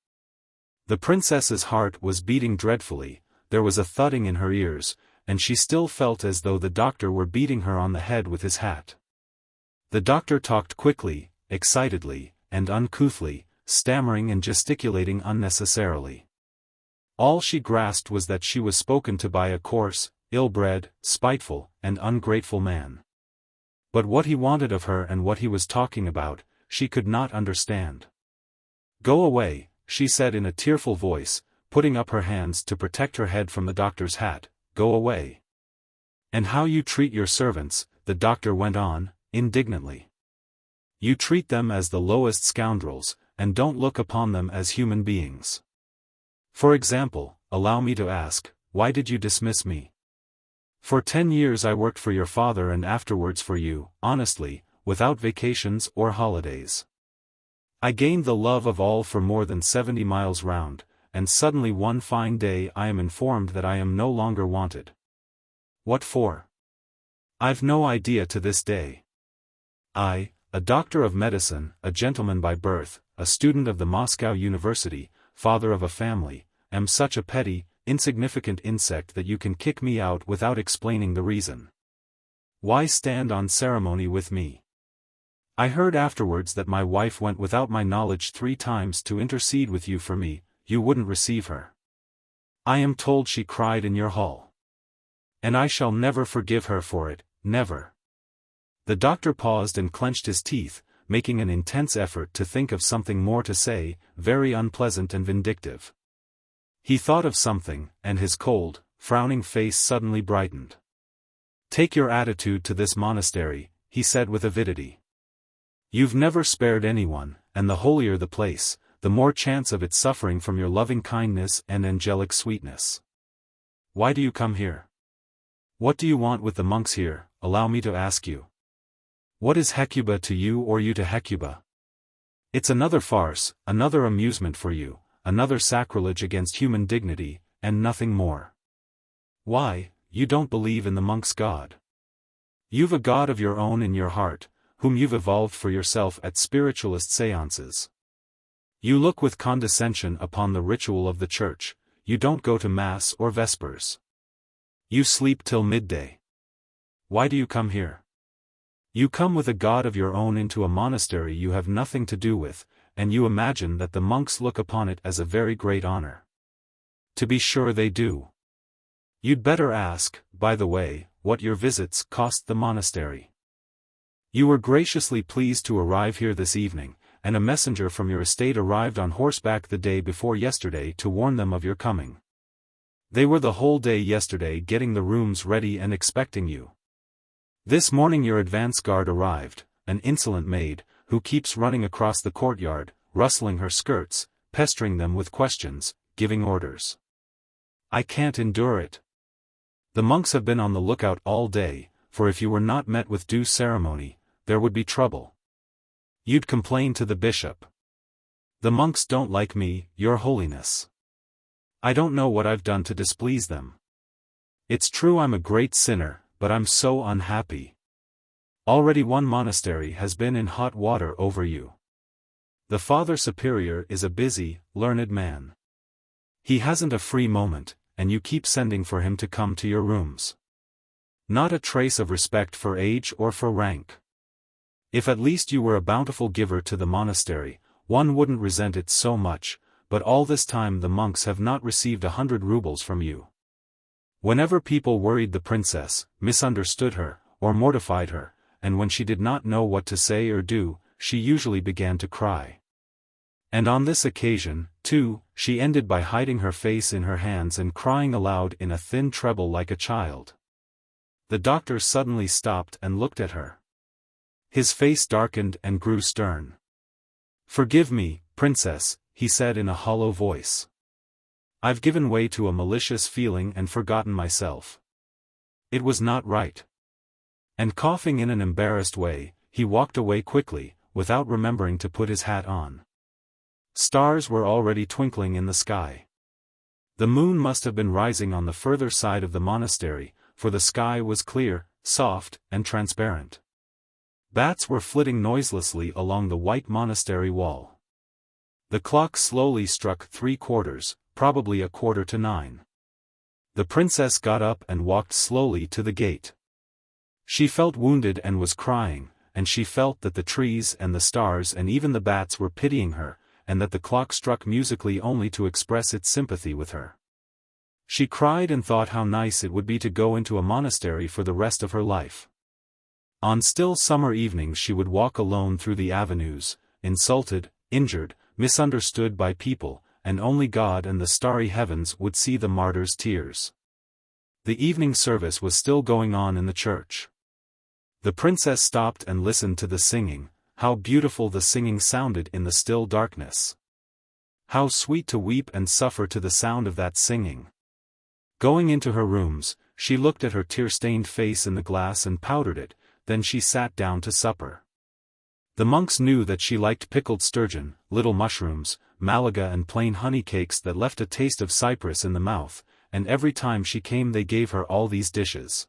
Speaker 1: The princess's heart was beating dreadfully, there was a thudding in her ears, and she still felt as though the doctor were beating her on the head with his hat. The doctor talked quickly, excitedly, and uncouthly, stammering and gesticulating unnecessarily. All she grasped was that she was spoken to by a coarse, ill-bred, spiteful, and ungrateful man. But what he wanted of her and what he was talking about, she could not understand. Go away, she said in a tearful voice, putting up her hands to protect her head from the doctor's hat, go away. And how you treat your servants, the doctor went on, indignantly. You treat them as the lowest scoundrels, and don't look upon them as human beings. For example, allow me to ask, why did you dismiss me? For 10 years I worked for your father and afterwards for you, honestly, without vacations or holidays. I gained the love of all for more than 70 miles round, and suddenly one fine day I am informed that I am no longer wanted. What for? I've no idea to this day. I, a doctor of medicine, a gentleman by birth, a student of the Moscow University, father of a family, am such a petty, insignificant insect that you can kick me out without explaining the reason. Why stand on ceremony with me? I heard afterwards that my wife went without my knowledge 3 times to intercede with you for me, you wouldn't receive her. I am told she cried in your hall. And I shall never forgive her for it, never. The doctor paused and clenched his teeth, making an intense effort to think of something more to say, very unpleasant and vindictive. He thought of something, and his cold, frowning face suddenly brightened. Take your attitude to this monastery, he said with avidity. You've never spared anyone, and the holier the place, the more chance of it suffering from your loving kindness and angelic sweetness. Why do you come here? What do you want with the monks here, allow me to ask you? What is Hecuba to you or you to Hecuba? It's another farce, another amusement for you, another sacrilege against human dignity, and nothing more. Why, you don't believe in the monk's God. You've a God of your own in your heart, whom you've evolved for yourself at spiritualist seances. You look with condescension upon the ritual of the church, you don't go to Mass or Vespers. You sleep till midday. Why do you come here? You come with a God of your own into a monastery you have nothing to do with, and you imagine that the monks look upon it as a very great honor. To be sure they do. You'd better ask, by the way, what your visits cost the monastery. You were graciously pleased to arrive here this evening, and a messenger from your estate arrived on horseback the day before yesterday to warn them of your coming. They were the whole day yesterday getting the rooms ready and expecting you. This morning your advance guard arrived, an insolent maid, who keeps running across the courtyard, rustling her skirts, pestering them with questions, giving orders. I can't endure it. The monks have been on the lookout all day, for if you were not met with due ceremony, there would be trouble. You'd complain to the bishop. The monks don't like me, your holiness. I don't know what I've done to displease them. It's true I'm a great sinner, but I'm so unhappy. Already one monastery has been in hot water over you. The Father Superior is a busy, learned man. He hasn't a free moment, and you keep sending for him to come to your rooms. Not a trace of respect for age or for rank. If at least you were a bountiful giver to the monastery, one wouldn't resent it so much, but all this time the monks have not received 100 rubles from you. Whenever people worried the princess, misunderstood her, or mortified her, and when she did not know what to say or do, she usually began to cry. And on this occasion, too, she ended by hiding her face in her hands and crying aloud in a thin treble like a child. The doctor suddenly stopped and looked at her. His face darkened and grew stern. "Forgive me, princess," he said in a hollow voice. "I've given way to a malicious feeling and forgotten myself. It was not right." And coughing in an embarrassed way, he walked away quickly, without remembering to put his hat on. Stars were already twinkling in the sky. The moon must have been rising on the further side of the monastery, for the sky was clear, soft, and transparent. Bats were flitting noiselessly along the white monastery wall. The clock slowly struck 3/4, probably 9:15. The princess got up and walked slowly to the gate. She felt wounded and was crying, and she felt that the trees and the stars and even the bats were pitying her, and that the clock struck musically only to express its sympathy with her. She cried and thought how nice it would be to go into a monastery for the rest of her life. On still summer evenings she would walk alone through the avenues, insulted, injured, misunderstood by people, and only God and the starry heavens would see the martyr's tears. The evening service was still going on in the church. The princess stopped and listened to the singing. How beautiful the singing sounded in the still darkness. How sweet to weep and suffer to the sound of that singing. Going into her rooms, she looked at her tear-stained face in the glass and powdered it, then she sat down to supper. The monks knew that she liked pickled sturgeon, little mushrooms, Malaga and plain honey cakes that left a taste of cypress in the mouth, and every time she came they gave her all these dishes.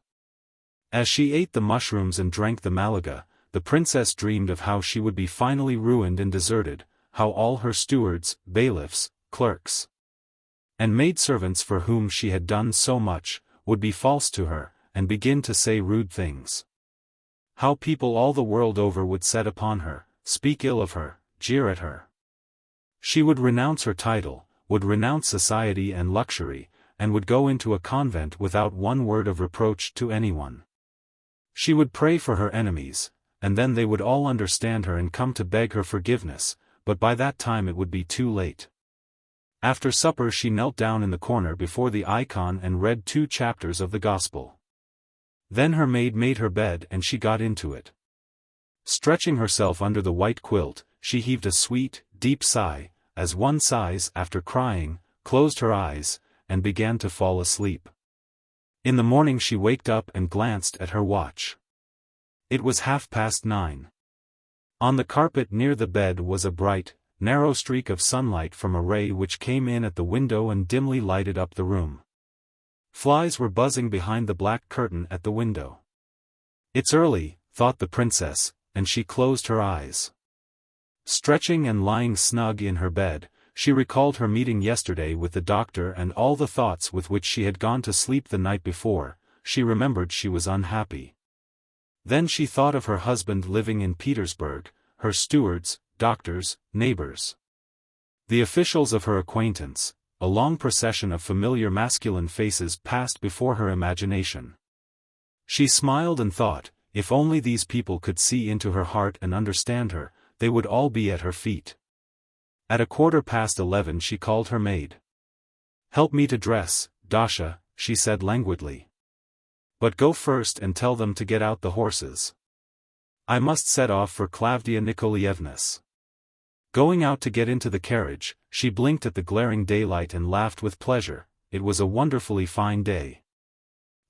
Speaker 1: As she ate the mushrooms and drank the Malaga, the princess dreamed of how she would be finally ruined and deserted, how all her stewards, bailiffs, clerks, and maidservants for whom she had done so much, would be false to her, and begin to say rude things. How people all the world over would set upon her, speak ill of her, jeer at her. She would renounce her title, would renounce society and luxury, and would go into a convent without one word of reproach to anyone. She would pray for her enemies, and then they would all understand her and come to beg her forgiveness, but by that time it would be too late. After supper she knelt down in the corner before the icon and read 2 chapters of the Gospel. Then her maid made her bed and she got into it. Stretching herself under the white quilt, she heaved a sweet, deep sigh, as one sighs after crying, closed her eyes, and began to fall asleep. In the morning she waked up and glanced at her watch. It was 9:30. On the carpet near the bed was a bright, narrow streak of sunlight from a ray which came in at the window and dimly lighted up the room. Flies were buzzing behind the black curtain at the window. "It's early," thought the princess, and she closed her eyes. Stretching and lying snug in her bed, she recalled her meeting yesterday with the doctor and all the thoughts with which she had gone to sleep the night before. She remembered she was unhappy. Then she thought of her husband living in Petersburg, her stewards, doctors, neighbors. The officials of her acquaintance. A long procession of familiar masculine faces passed before her imagination. She smiled and thought, if only these people could see into her heart and understand her, they would all be at her feet. At 11:15 she called her maid. "Help me to dress, Dasha," she said languidly. "But go first and tell them to get out the horses. I must set off for Klavdia Nikolaevna's." Going out to get into the carriage, she blinked at the glaring daylight and laughed with pleasure. It was a wonderfully fine day.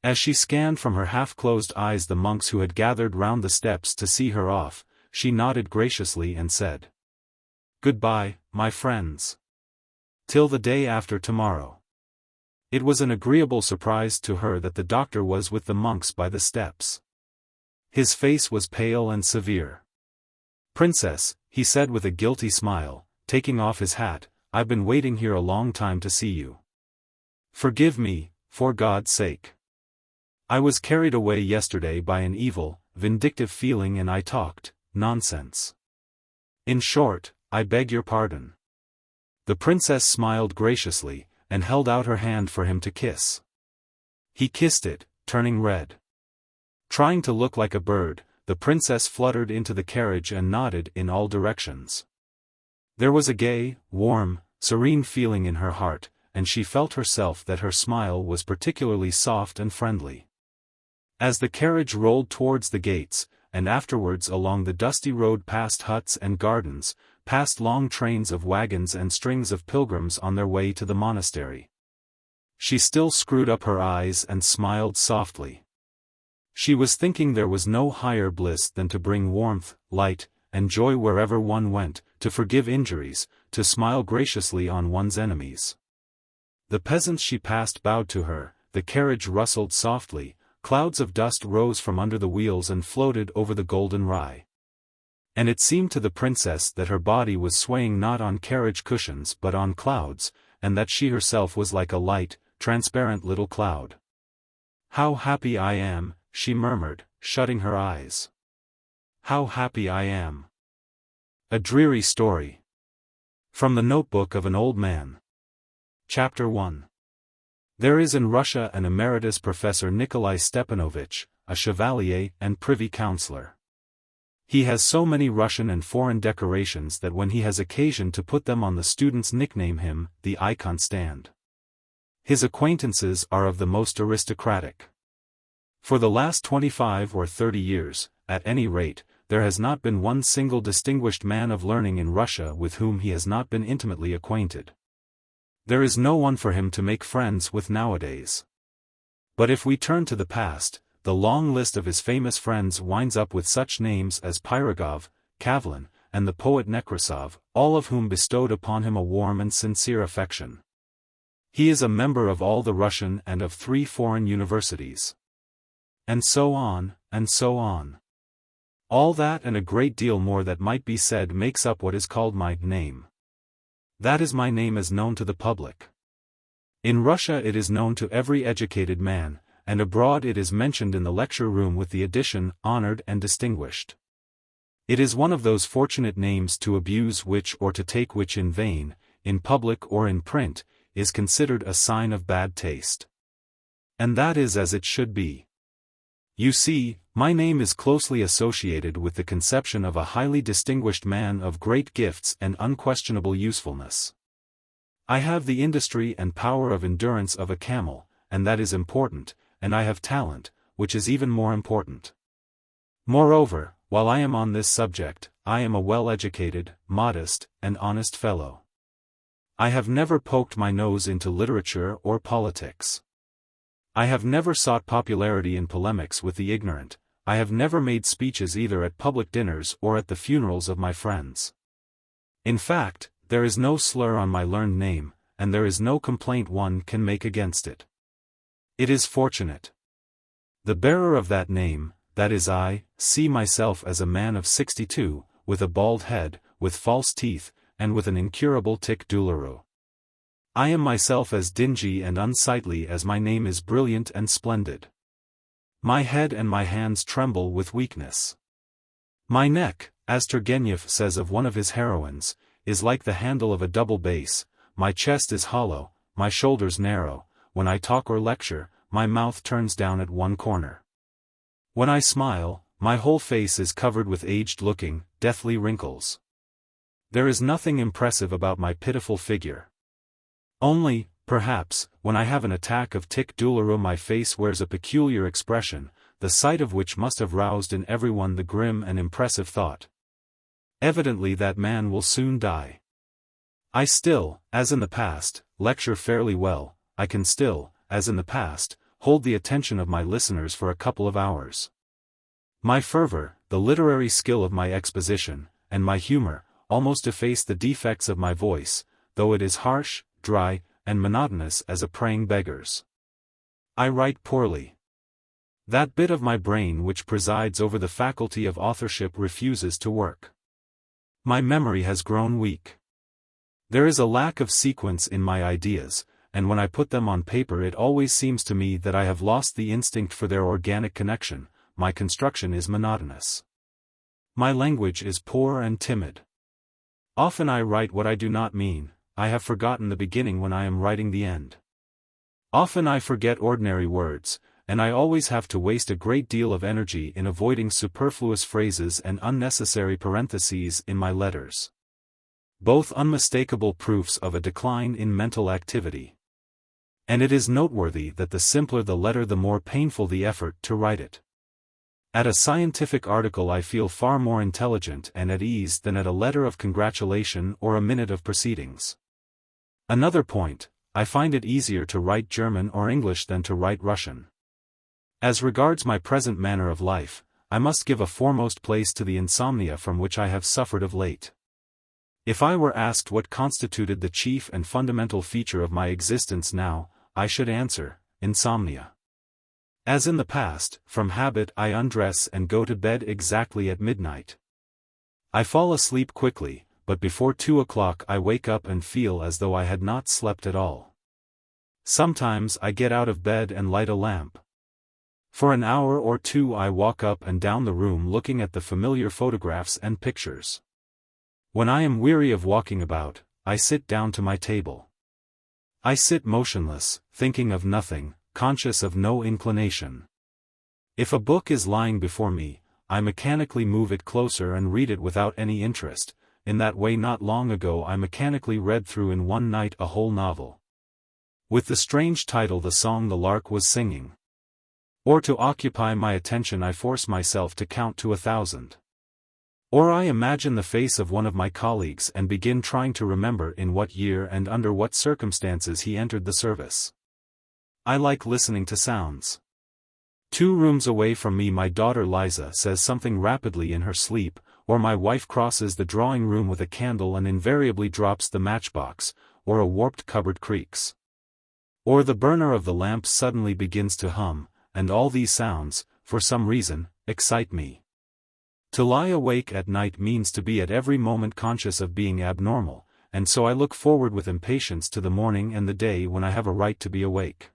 Speaker 1: As she scanned from her half-closed eyes the monks who had gathered round the steps to see her off, she nodded graciously and said, "Goodbye, my friends. Till the day after tomorrow." It was an agreeable surprise to her that the doctor was with the monks by the steps. His face was pale and severe. "Princess," he said with a guilty smile, taking off his hat, "I've been waiting here a long time to see you. Forgive me, for God's sake. I was carried away yesterday by an evil, vindictive feeling and I talked nonsense. In short, I beg your pardon." The princess smiled graciously, and held out her hand for him to kiss. He kissed it, turning red. Trying to look like a bird, the princess fluttered into the carriage and nodded in all directions. There was a gay, warm, serene feeling in her heart, and she felt herself that her smile was particularly soft and friendly. As the carriage rolled towards the gates, and afterwards along the dusty road past huts and gardens, past long trains of wagons and strings of pilgrims on their way to the monastery, she still screwed up her eyes and smiled softly. She was thinking there was no higher bliss than to bring warmth, light, and joy wherever one went, to forgive injuries, to smile graciously on one's enemies. The peasants she passed bowed to her, the carriage rustled softly, clouds of dust rose from under the wheels and floated over the golden rye. And it seemed to the princess that her body was swaying not on carriage cushions but on clouds, and that she herself was like a light, transparent little cloud. "How happy I am," she murmured, shutting her eyes. "How happy I am." A Dreary Story. From the Notebook of an Old Man. Chapter 1. There is in Russia an emeritus professor Nikolai Stepanovich, a chevalier and privy councillor. He has so many Russian and foreign decorations that when he has occasion to put them on the students nickname him the icon stand. His acquaintances are of the most aristocratic. For the last 25 or 30 years, at any rate, there has not been one single distinguished man of learning in Russia with whom he has not been intimately acquainted. There is no one for him to make friends with nowadays. But if we turn to the past, the long list of his famous friends winds up with such names as Pirogov, Kavlin, and the poet Nekrasov, all of whom bestowed upon him a warm and sincere affection. He is a member of all the Russian and of 3 foreign universities. And so on, and so on. All that and a great deal more that might be said makes up what is called my name. That is my name as known to the public. In Russia it is known to every educated man, and abroad it is mentioned in the lecture room with the addition, honored and distinguished. It is one of those fortunate names to abuse which or to take which in vain, in public or in print, is considered a sign of bad taste. And that is as it should be. You see, my name is closely associated with the conception of a highly distinguished man of great gifts and unquestionable usefulness. I have the industry and power of endurance of a camel, and that is important, and I have talent, which is even more important. Moreover, while I am on this subject, I am a well-educated, modest, and honest fellow. I have never poked my nose into literature or politics. I have never sought popularity in polemics with the ignorant. I have never made speeches either at public dinners or at the funerals of my friends. In fact, there is no slur on my learned name, and there is no complaint one can make against it. It is fortunate. The bearer of that name, that is I, see myself as a man of 62, with a bald head, with false teeth, and with an incurable tic douloureux. I am myself as dingy and unsightly as my name is brilliant and splendid. My head and my hands tremble with weakness. My neck, as Turgenev says of one of his heroines, is like the handle of a double bass, my chest is hollow, my shoulders narrow, when I talk or lecture, my mouth turns down at one corner. When I smile, my whole face is covered with aged-looking, deathly wrinkles. There is nothing impressive about my pitiful figure. Only, perhaps, when I have an attack of tic douloureux my face wears a peculiar expression, the sight of which must have roused in everyone the grim and impressive thought. Evidently that man will soon die. I still, as in the past, lecture fairly well, I can still, as in the past, hold the attention of my listeners for a couple of hours. My fervor, the literary skill of my exposition, and my humor, almost efface the defects of my voice, though it is harsh, dry, and monotonous as a praying beggar's. I write poorly. That bit of my brain which presides over the faculty of authorship refuses to work. My memory has grown weak. There is a lack of sequence in my ideas, and when I put them on paper it always seems to me that I have lost the instinct for their organic connection, my construction is monotonous. My language is poor and timid. Often I write what I do not mean, I have forgotten the beginning when I am writing the end. Often I forget ordinary words, and I always have to waste a great deal of energy in avoiding superfluous phrases and unnecessary parentheses in my letters. Both unmistakable proofs of a decline in mental activity. And it is noteworthy that the simpler the letter the more painful the effort to write it. At a scientific article I feel far more intelligent and at ease than at a letter of congratulation or a minute of proceedings. Another point, I find it easier to write German or English than to write Russian. As regards my present manner of life, I must give a foremost place to the insomnia from which I have suffered of late. If I were asked what constituted the chief and fundamental feature of my existence now, I should answer, insomnia. As in the past, from habit I undress and go to bed exactly at midnight. I fall asleep quickly, but before 2 o'clock I wake up and feel as though I had not slept at all. Sometimes I get out of bed and light a lamp. For an hour or two I walk up and down the room looking at the familiar photographs and pictures. When I am weary of walking about, I sit down to my table. I sit motionless, thinking of nothing, conscious of no inclination. If a book is lying before me, I mechanically move it closer and read it without any interest. In that way not long ago I mechanically read through in one night a whole novel. With the strange title The Song the Lark Was Singing. Or to occupy my attention I force myself to count to 1,000. Or I imagine the face of one of my colleagues and begin trying to remember in what year and under what circumstances he entered the service. I like listening to sounds. 2 rooms away from me my daughter Liza says something rapidly in her sleep, or my wife crosses the drawing room with a candle and invariably drops the matchbox, or a warped cupboard creaks. Or the burner of the lamp suddenly begins to hum, and all these sounds, for some reason, excite me. To lie awake at night means to be at every moment conscious of being abnormal, and so I look forward with impatience to the morning and the day when I have a right to be awake.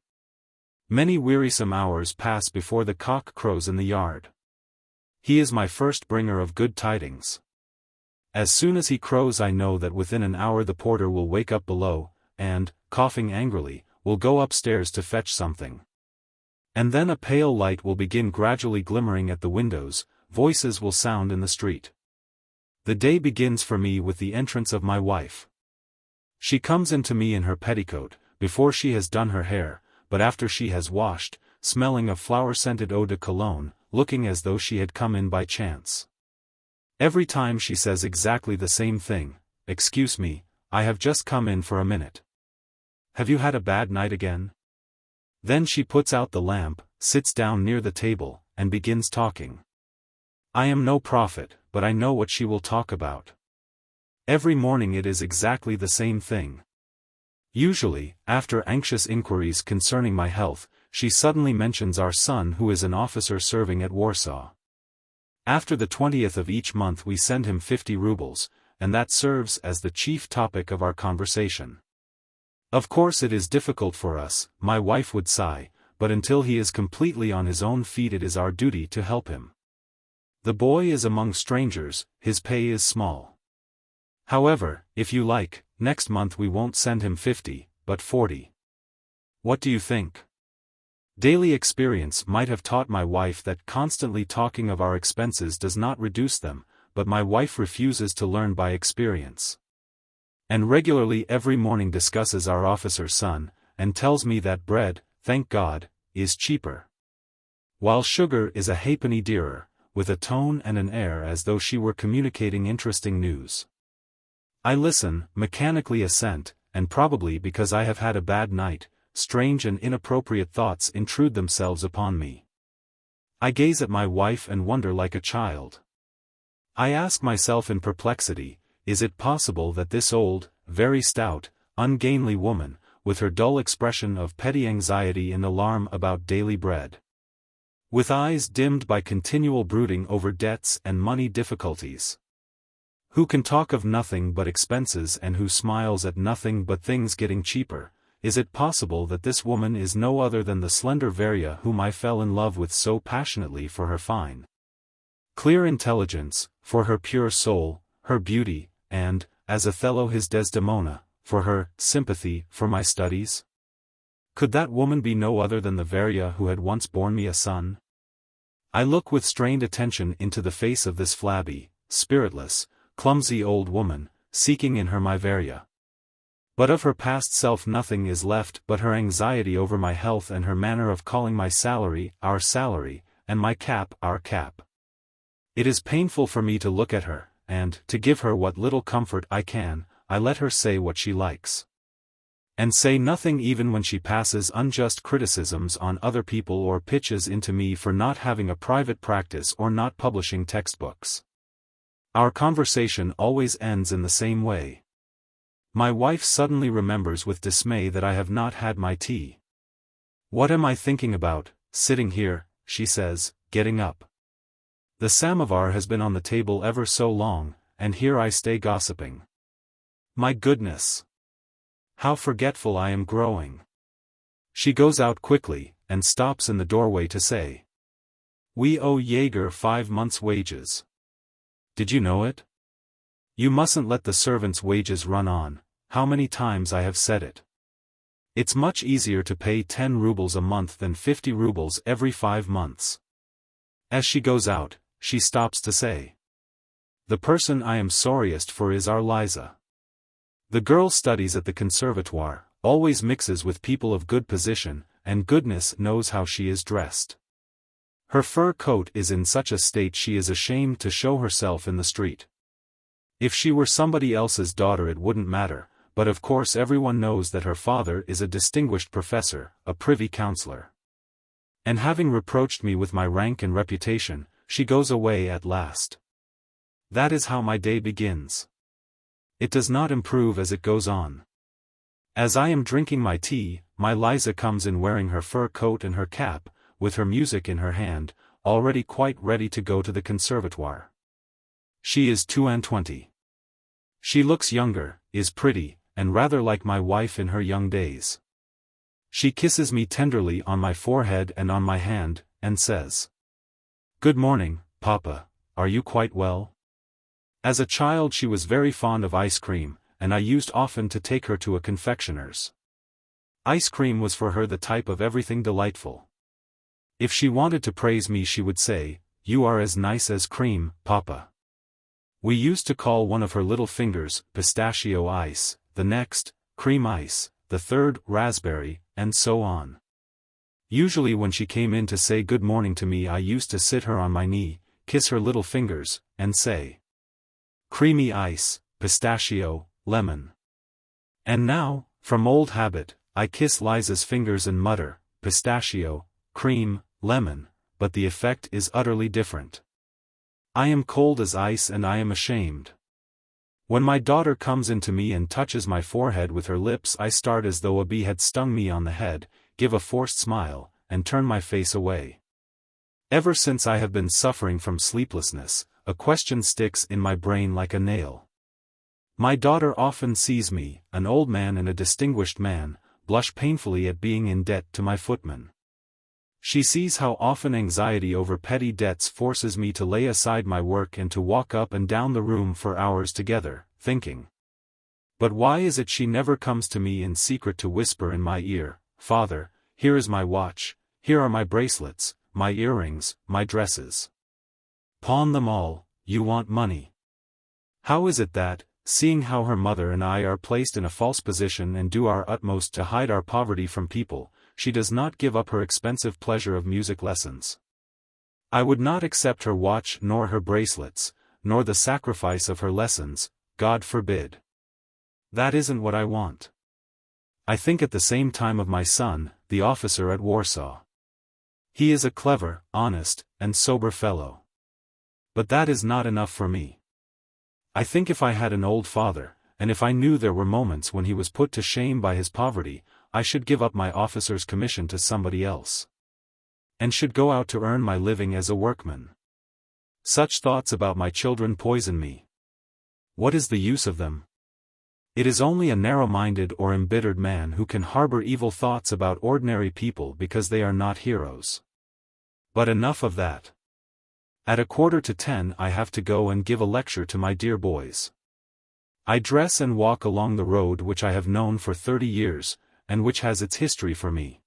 Speaker 1: Many wearisome hours pass before the cock crows in the yard. He is my first bringer of good tidings. As soon as he crows I know that within an hour the porter will wake up below, and, coughing angrily, will go upstairs to fetch something. And then a pale light will begin gradually glimmering at the windows, voices will sound in the street. The day begins for me with the entrance of my wife. She comes in to me in her petticoat, before she has done her hair, but after she has washed, smelling of flower-scented eau de cologne, looking as though she had come in by chance. Every time she says exactly the same thing, "Excuse me, I have just come in for a minute. Have you had a bad night again?" Then she puts out the lamp, sits down near the table, and begins talking. I am no prophet, but I know what she will talk about. Every morning it is exactly the same thing. Usually, after anxious inquiries concerning my health, she suddenly mentions our son who is an officer serving at Warsaw. After the 20th of each month we send him 50 rubles, and that serves as the chief topic of our conversation. Of course it is difficult for us, my wife would sigh, but until he is completely on his own feet it is our duty to help him. The boy is among strangers, his pay is small. However, if you like, next month we won't send him 50, but 40. What do you think? Daily experience might have taught my wife that constantly talking of our expenses does not reduce them, but my wife refuses to learn by experience. And regularly every morning discusses our officer's son, and tells me that bread, thank God, is cheaper, while sugar is a halfpenny dearer, with a tone and an air as though she were communicating interesting news. I listen, mechanically assent, and probably because I have had a bad night, strange and inappropriate thoughts intrude themselves upon me. I gaze at my wife and wonder like a child. I ask myself in perplexity, is it possible that this old, very stout, ungainly woman, with her dull expression of petty anxiety and alarm about daily bread, with eyes dimmed by continual brooding over debts and money difficulties, who can talk of nothing but expenses and who smiles at nothing but things getting cheaper, is it possible that this woman is no other than the slender Varya whom I fell in love with so passionately for her fine, clear intelligence, for her pure soul, her beauty, and, as Othello his Desdemona, for her sympathy for my studies? Could that woman be no other than the Varya who had once borne me a son? I look with strained attention into the face of this flabby, spiritless, clumsy old woman, seeking in her my Varya. But of her past self nothing is left but her anxiety over my health and her manner of calling my salary, our salary, and my cap, our cap. It is painful for me to look at her, and, to give her what little comfort I can, I let her say what she likes. And say nothing even when she passes unjust criticisms on other people or pitches into me for not having a private practice or not publishing textbooks. Our conversation always ends in the same way. My wife suddenly remembers with dismay that I have not had my tea. What am I thinking about, sitting here, she says, getting up. The samovar has been on the table ever so long, and here I stay gossiping. My goodness! How forgetful I am growing. She goes out quickly, and stops in the doorway to say, "We owe Jaeger 5 months' wages. Did you know it? You mustn't let the servants' wages run on, how many times I have said it. It's much easier to pay 10 rubles a month than 50 rubles every 5 months. As she goes out, she stops to say, "The person I am sorriest for is our Liza. The girl studies at the conservatoire, always mixes with people of good position, and goodness knows how she is dressed. Her fur coat is in such a state she is ashamed to show herself in the street. If she were somebody else's daughter it wouldn't matter, but of course everyone knows that her father is a distinguished professor, a privy councillor. And having reproached me with my rank and reputation, she goes away at last. That is how my day begins. It does not improve as it goes on. As I am drinking my tea, my Liza comes in wearing her fur coat and her cap, with her music in her hand, already quite ready to go to the conservatoire. She is 22. She looks younger, is pretty, and rather like my wife in her young days. She kisses me tenderly on my forehead and on my hand, and says, "Good morning, Papa, are you quite well?" As a child she was very fond of ice cream, and I used often to take her to a confectioner's. Ice cream was for her the type of everything delightful. If she wanted to praise me she would say, "You are as nice as cream, Papa." We used to call one of her little fingers pistachio ice, the next, cream ice, the third, raspberry, and so on. Usually when she came in to say good morning to me I used to sit her on my knee, kiss her little fingers, and say, "Creamy ice, pistachio, lemon." And now, from old habit, I kiss Liza's fingers and mutter, "Pistachio, cream, lemon," but the effect is utterly different. I am cold as ice and I am ashamed. When my daughter comes in to me and touches my forehead with her lips, I start as though a bee had stung me on the head, give a forced smile, and turn my face away. Ever since I have been suffering from sleeplessness, a question sticks in my brain like a nail. My daughter often sees me, an old man and a distinguished man, blush painfully at being in debt to my footman. She sees how often anxiety over petty debts forces me to lay aside my work and to walk up and down the room for hours together, thinking. But why is it she never comes to me in secret to whisper in my ear, "Father, here is my watch, here are my bracelets, my earrings, my dresses. Pawn them all, you want money." How is it that, seeing how her mother and I are placed in a false position and do our utmost to hide our poverty from people, she does not give up her expensive pleasure of music lessons? I would not accept her watch nor her bracelets, nor the sacrifice of her lessons, God forbid. That isn't what I want. I think at the same time of my son, the officer at Warsaw. He is a clever, honest, and sober fellow. But that is not enough for me. I think if I had an old father, and if I knew there were moments when he was put to shame by his poverty, I should give up my officer's commission to somebody else. And should go out to earn my living as a workman. Such thoughts about my children poison me. What is the use of them? It is only a narrow-minded or embittered man who can harbor evil thoughts about ordinary people because they are not heroes. But enough of that. At 9:45 I have to go and give a lecture to my dear boys. I dress and walk along the road which I have known for 30 years, and which has its history for me.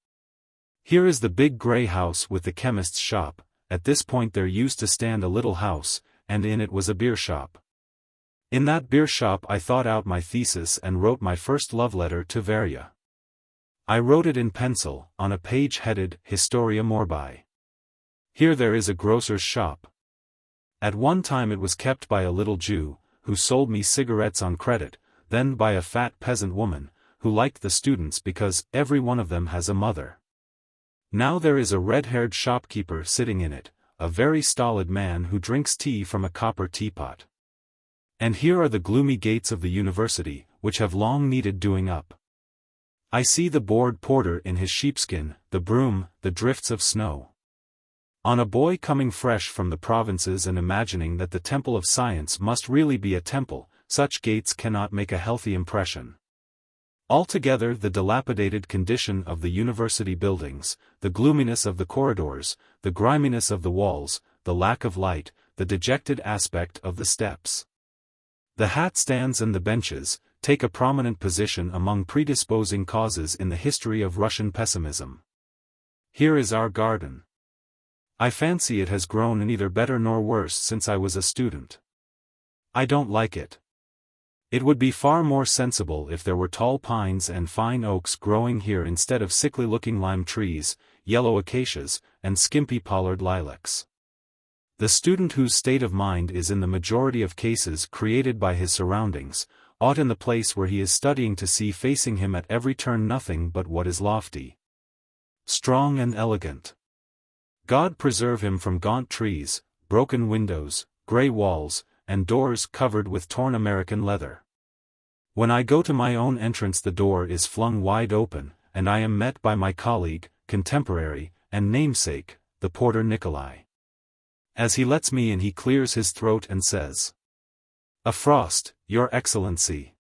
Speaker 1: Here is the big grey house with the chemist's shop. At this point there used to stand a little house, and in it was a beer shop. In that beer shop I thought out my thesis and wrote my first love letter to Varya. I wrote it in pencil, on a page headed, Historia Morbi. Here there is a grocer's shop. At one time it was kept by a little Jew, who sold me cigarettes on credit, then by a fat peasant woman, who liked the students because every one of them has a mother. Now there is a red-haired shopkeeper sitting in it, a very stolid man who drinks tea from a copper teapot. And here are the gloomy gates of the university, which have long needed doing up. I see the bored porter in his sheepskin, the broom, the drifts of snow. On a boy coming fresh from the provinces and imagining that the temple of science must really be a temple, such gates cannot make a healthy impression. Altogether the dilapidated condition of the university buildings, the gloominess of the corridors, the griminess of the walls, the lack of light, the dejected aspect of the steps. The hat stands and the benches, take a prominent position among predisposing causes in the history of Russian pessimism. Here is our garden. I fancy it has grown neither better nor worse since I was a student. I don't like it. It would be far more sensible if there were tall pines and fine oaks growing here instead of sickly-looking lime trees, yellow acacias, and skimpy pollard lilacs. The student whose state of mind is in the majority of cases created by his surroundings, ought in the place where he is studying to see facing him at every turn nothing but what is lofty, strong and elegant. God preserve him from gaunt trees, broken windows, grey walls, and doors covered with torn American leather. When I go to my own entrance the door is flung wide open, and I am met by my colleague, contemporary, and namesake, the porter Nikolai. As he lets me in he clears his throat and says, "A frost, Your Excellency."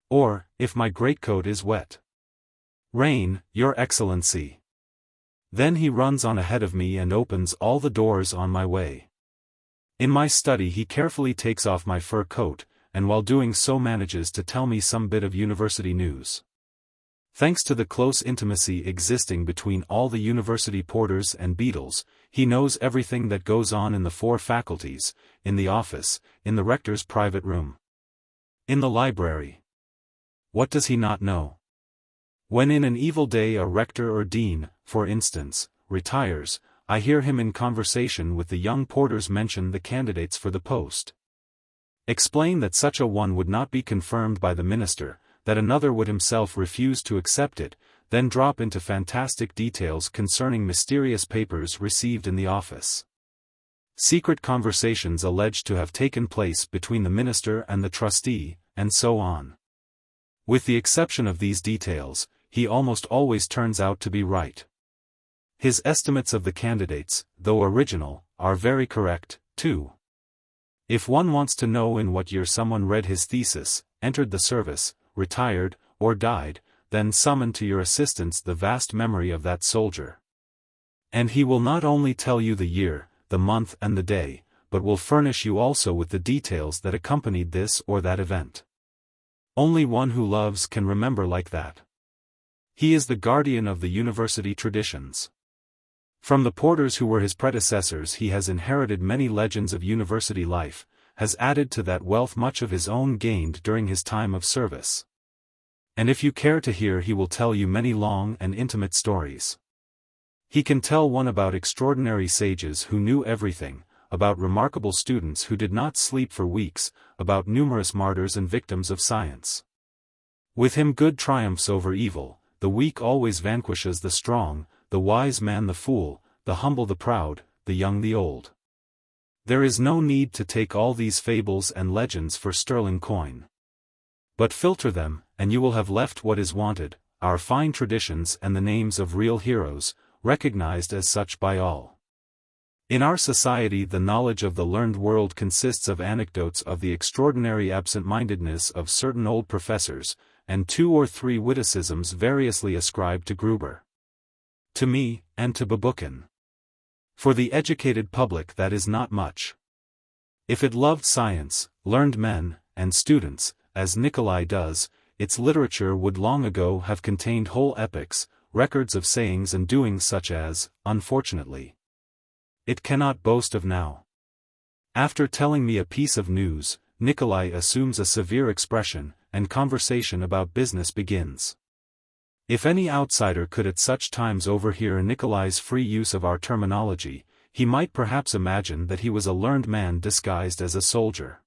Speaker 1: Or, if my greatcoat is wet, "Rain, Your Excellency." Then he runs on ahead of me and opens all the doors on my way. In my study he carefully takes off my fur coat, and while doing so manages to tell me some bit of university news. Thanks to the close intimacy existing between all the university porters and beadles, he knows everything that goes on in the 4 faculties, in the office, in the rector's private room, in the library. What does he not know? When in an evil day a rector or dean, for instance, retires, I hear him in conversation with the young porters mention the candidates for the post. Explain that such a one would not be confirmed by the minister, that another would himself refuse to accept it, then drop into fantastic details concerning mysterious papers received in the office. secret conversations alleged to have taken place between the minister and the trustee, and so on. With the exception of these details, he almost always turns out to be right. His estimates of the candidates, though original, are very correct, too. If one wants to know in what year someone read his thesis, entered the service, retired, or died, then summon to your assistance the vast memory of that soldier. And he will not only tell you the year, the month and the day, but will furnish you also with the details that accompanied this or that event. Only one who loves can remember like that. He is the guardian of the university traditions. From the porters who were his predecessors he has inherited many legends of university life, has added to that wealth much of his own gained during his time of service. And if you care to hear he will tell you many long and intimate stories. He can tell one about extraordinary sages who knew everything, about remarkable students who did not sleep for weeks, about numerous martyrs and victims of science. With him good triumphs over evil, the weak always vanquishes the strong, the wise man the fool, the humble the proud, the young the old. There is no need to take all these fables and legends for sterling coin. But filter them, and you will have left what is wanted, our fine traditions and the names of real heroes, recognized as such by all. In our society the knowledge of the learned world consists of anecdotes of the extraordinary absent-mindedness of certain old professors, and 2 or 3 witticisms variously ascribed to Gruber. To me, and to Babukin. For the educated public that is not much. If it loved science, learned men, and students, as Nikolai does, its literature would long ago have contained whole epics, records of sayings and doings such as, unfortunately, it cannot boast of now. After telling me a piece of news, Nikolai assumes a severe expression, and conversation about business begins. If any outsider could at such times overhear Nikolai's free use of our terminology, he might perhaps imagine that he was a learned man disguised as a soldier.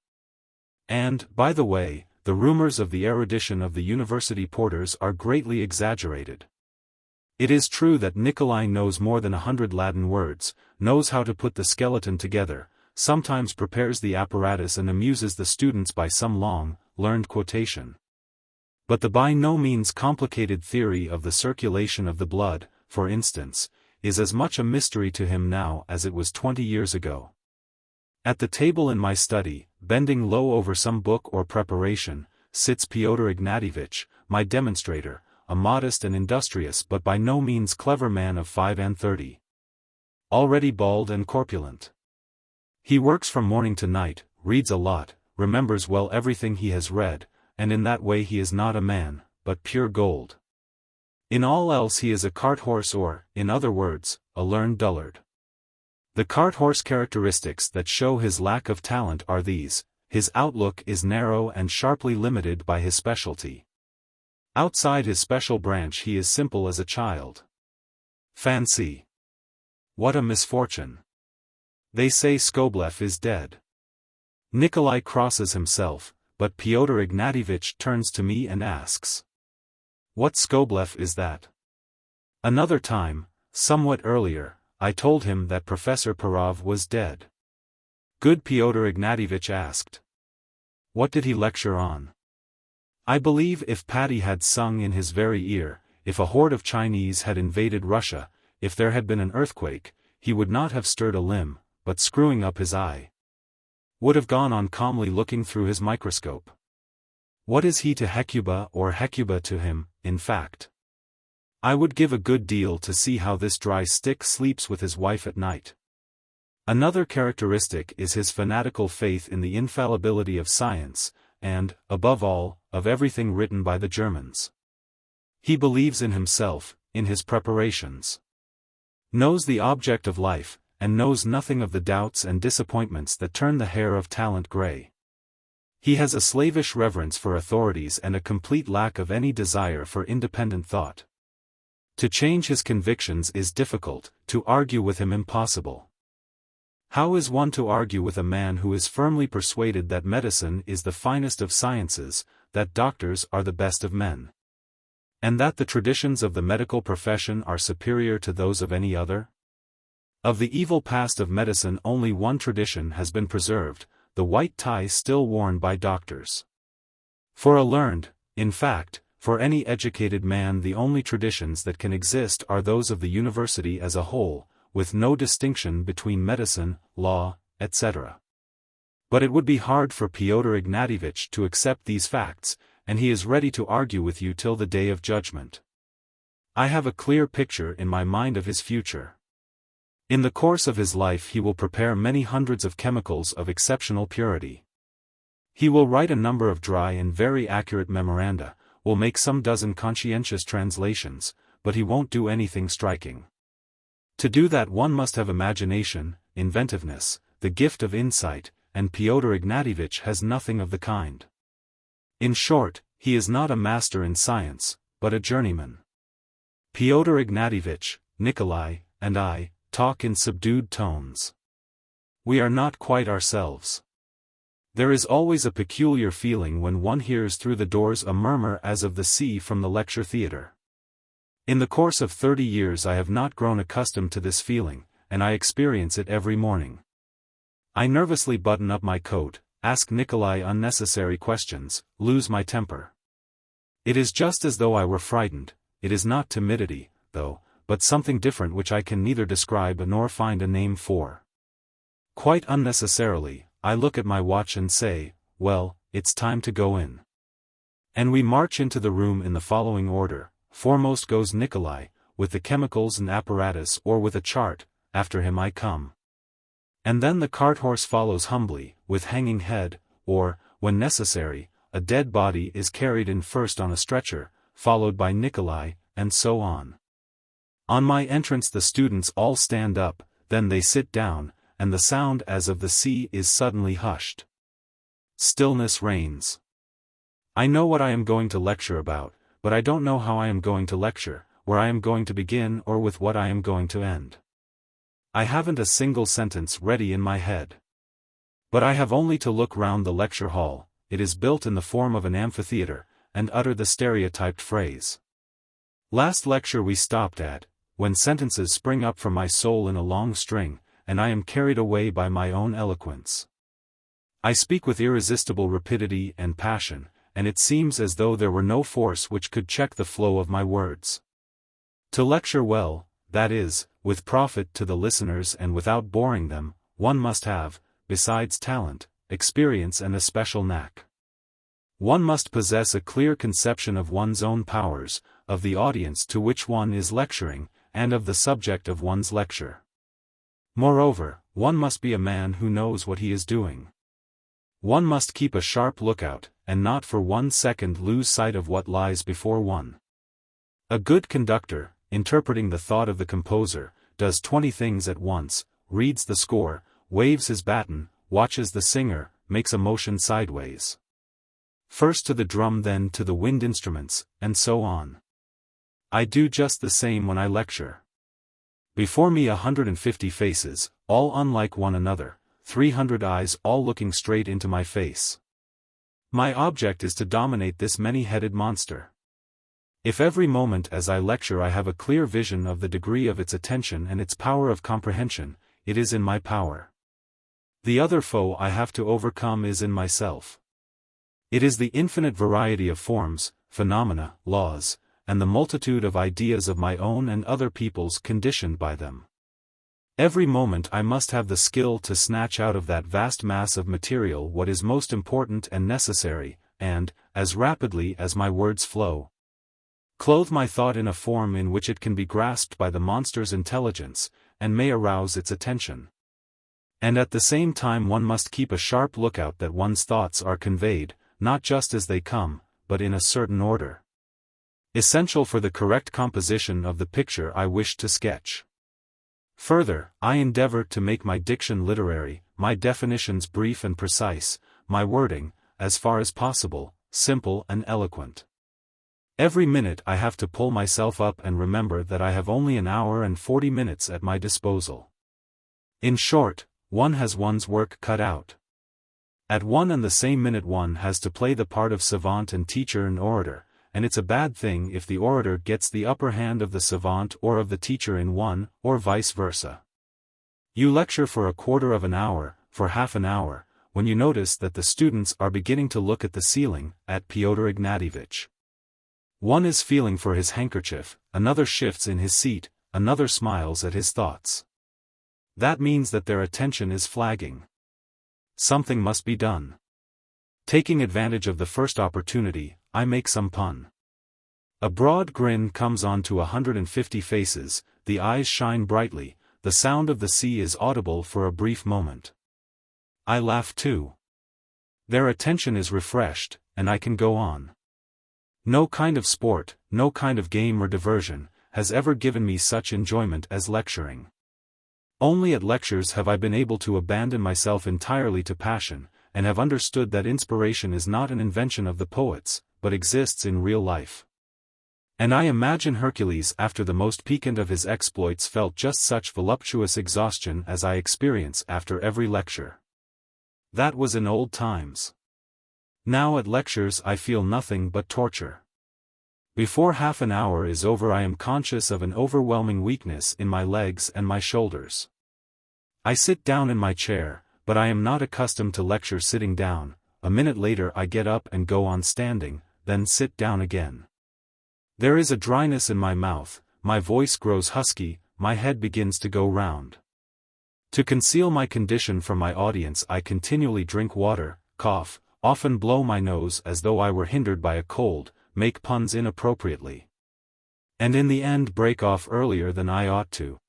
Speaker 1: And, by the way, the rumors of the erudition of the university porters are greatly exaggerated. It is true that Nikolai knows more than 100 Latin words, knows how to put the skeleton together, sometimes prepares the apparatus and amuses the students by some long, learned quotation. But the by no means complicated theory of the circulation of the blood, for instance, is as much a mystery to him now as it was 20 years ago. At the table in my study, bending low over some book or preparation, sits Pyotr Ignatievich, my demonstrator, a modest and industrious but by no means clever man of 35. Already bald and corpulent. He works from morning to night, reads a lot, remembers well everything he has read, and in that way he is not a man, but pure gold. In all else he is a cart-horse or, in other words, a learned dullard. The cart-horse characteristics that show his lack of talent are these: his outlook is narrow and sharply limited by his specialty. Outside his special branch he is simple as a child. Fancy! What a misfortune! They say Skobelev is dead. Nikolai crosses himself, but Pyotr Ignatievich turns to me and asks, "What Skobelev is that?" Another time, somewhat earlier, I told him that Professor Perov was dead. Good Pyotr Ignatievich asked, "What did he lecture on?" I believe if Paddy had sung in his very ear, if a horde of Chinese had invaded Russia, if there had been an earthquake, he would not have stirred a limb, but screwing up his eye, would have gone on calmly looking through his microscope. What is he to Hecuba or Hecuba to him, in fact? I would give a good deal to see how this dry stick sleeps with his wife at night. Another characteristic is his fanatical faith in the infallibility of science, and, above all, of everything written by the Germans. He believes in himself, in his preparations. Knows the object of life, and knows nothing of the doubts and disappointments that turn the hair of talent gray. He has a slavish reverence for authorities and a complete lack of any desire for independent thought. To change his convictions is difficult, to argue with him impossible. How is one to argue with a man who is firmly persuaded that medicine is the finest of sciences, that doctors are the best of men, and that the traditions of the medical profession are superior to those of any other? Of the evil past of medicine only one tradition has been preserved, the white tie still worn by doctors. For a learned, in fact, for any educated man, the only traditions that can exist are those of the university as a whole, with no distinction between medicine, law, etc. But it would be hard for Pyotr Ignatievich to accept these facts, and he is ready to argue with you till the day of judgment. I have a clear picture in my mind of his future. In the course of his life he will prepare many hundreds of chemicals of exceptional purity. He will write a number of dry and very accurate memoranda, will make some dozen conscientious translations, but he won't do anything striking. To do that one must have imagination, inventiveness, the gift of insight, and Pyotr Ignatievich has nothing of the kind. In short, he is not a master in science, but a journeyman. Pyotr Ignatievich, Nikolai, and I, talk in subdued tones. We are not quite ourselves. There is always a peculiar feeling when one hears through the doors a murmur as of the sea from the lecture theatre. In the course of 30 years I have not grown accustomed to this feeling, and I experience it every morning. I nervously button up my coat, ask Nikolai unnecessary questions, lose my temper. It is just as though I were frightened. It is not timidity, though, but something different which I can neither describe nor find a name for. Quite unnecessarily, I look at my watch and say, well, it's time to go in. And we march into the room in the following order. Foremost goes Nikolai, with the chemicals and apparatus or with a chart, after him I come. And then the cart horse follows humbly, with hanging head, or, when necessary, a dead body is carried in first on a stretcher, followed by Nikolai, and so on. On my entrance the students all stand up, then they sit down, and the sound as of the sea is suddenly hushed. Stillness reigns. I know what I am going to lecture about, but I don't know how I am going to lecture, where I am going to begin or with what I am going to end. I haven't a single sentence ready in my head. But I have only to look round the lecture hall, it is built in the form of an amphitheatre, and utter the stereotyped phrase. Last lecture we stopped at, when sentences spring up from my soul in a long string, and I am carried away by my own eloquence. I speak with irresistible rapidity and passion, and it seems as though there were no force which could check the flow of my words. To lecture well, that is, with profit to the listeners and without boring them, one must have, besides talent, experience and a special knack. One must possess a clear conception of one's own powers, of the audience to which one is lecturing, and of the subject of one's lecture. Moreover, one must be a man who knows what he is doing. One must keep a sharp lookout, and not for 1 second lose sight of what lies before one. A good conductor, interpreting the thought of the composer, does 20 things at once, reads the score, waves his baton, watches the singer, makes a motion sideways. First to the drum, then to the wind instruments, and so on. I do just the same when I lecture. Before me 150 faces, all unlike one another, 300 eyes all looking straight into my face. My object is to dominate this many-headed monster. If every moment as I lecture I have a clear vision of the degree of its attention and its power of comprehension, it is in my power. The other foe I have to overcome is in myself. It is the infinite variety of forms, phenomena, laws, and the multitude of ideas of my own and other people's conditioned by them. Every moment I must have the skill to snatch out of that vast mass of material what is most important and necessary, and, as rapidly as my words flow, clothe my thought in a form in which it can be grasped by the monster's intelligence, and may arouse its attention. And at the same time one must keep a sharp lookout that one's thoughts are conveyed, not just as they come, but in a certain order, essential for the correct composition of the picture I wish to sketch. Further, I endeavor to make my diction literary, my definitions brief and precise, my wording, as far as possible, simple and eloquent. Every minute I have to pull myself up and remember that I have only an hour and 40 minutes at my disposal. In short, one has one's work cut out. At one and the same minute one has to play the part of savant and teacher and orator, and it's a bad thing if the orator gets the upper hand of the savant or of the teacher in one, or vice versa. You lecture for a quarter of an hour, for half an hour, when you notice that the students are beginning to look at the ceiling, at Pyotr Ignatievich. One is feeling for his handkerchief, another shifts in his seat, another smiles at his thoughts. That means that their attention is flagging. Something must be done. Taking advantage of the first opportunity, I make some pun. A broad grin comes onto 150 faces, the eyes shine brightly, the sound of the sea is audible for a brief moment. I laugh too. Their attention is refreshed, and I can go on. No kind of sport, no kind of game or diversion, has ever given me such enjoyment as lecturing. Only at lectures have I been able to abandon myself entirely to passion, and have understood that inspiration is not an invention of the poets, but exists in real life. And I imagine Hercules after the most piquant of his exploits felt just such voluptuous exhaustion as I experience after every lecture. That was in old times. Now at lectures I feel nothing but torture. Before half an hour is over I am conscious of an overwhelming weakness in my legs and my shoulders. I sit down in my chair, but I am not accustomed to lecture sitting down. A minute later I get up and go on standing, then sit down again. There is a dryness in my mouth, my voice grows husky, my head begins to go round. To conceal my condition from my audience I continually drink water, cough, often blow my nose as though I were hindered by a cold, make puns inappropriately. And in the end break off earlier than I ought to.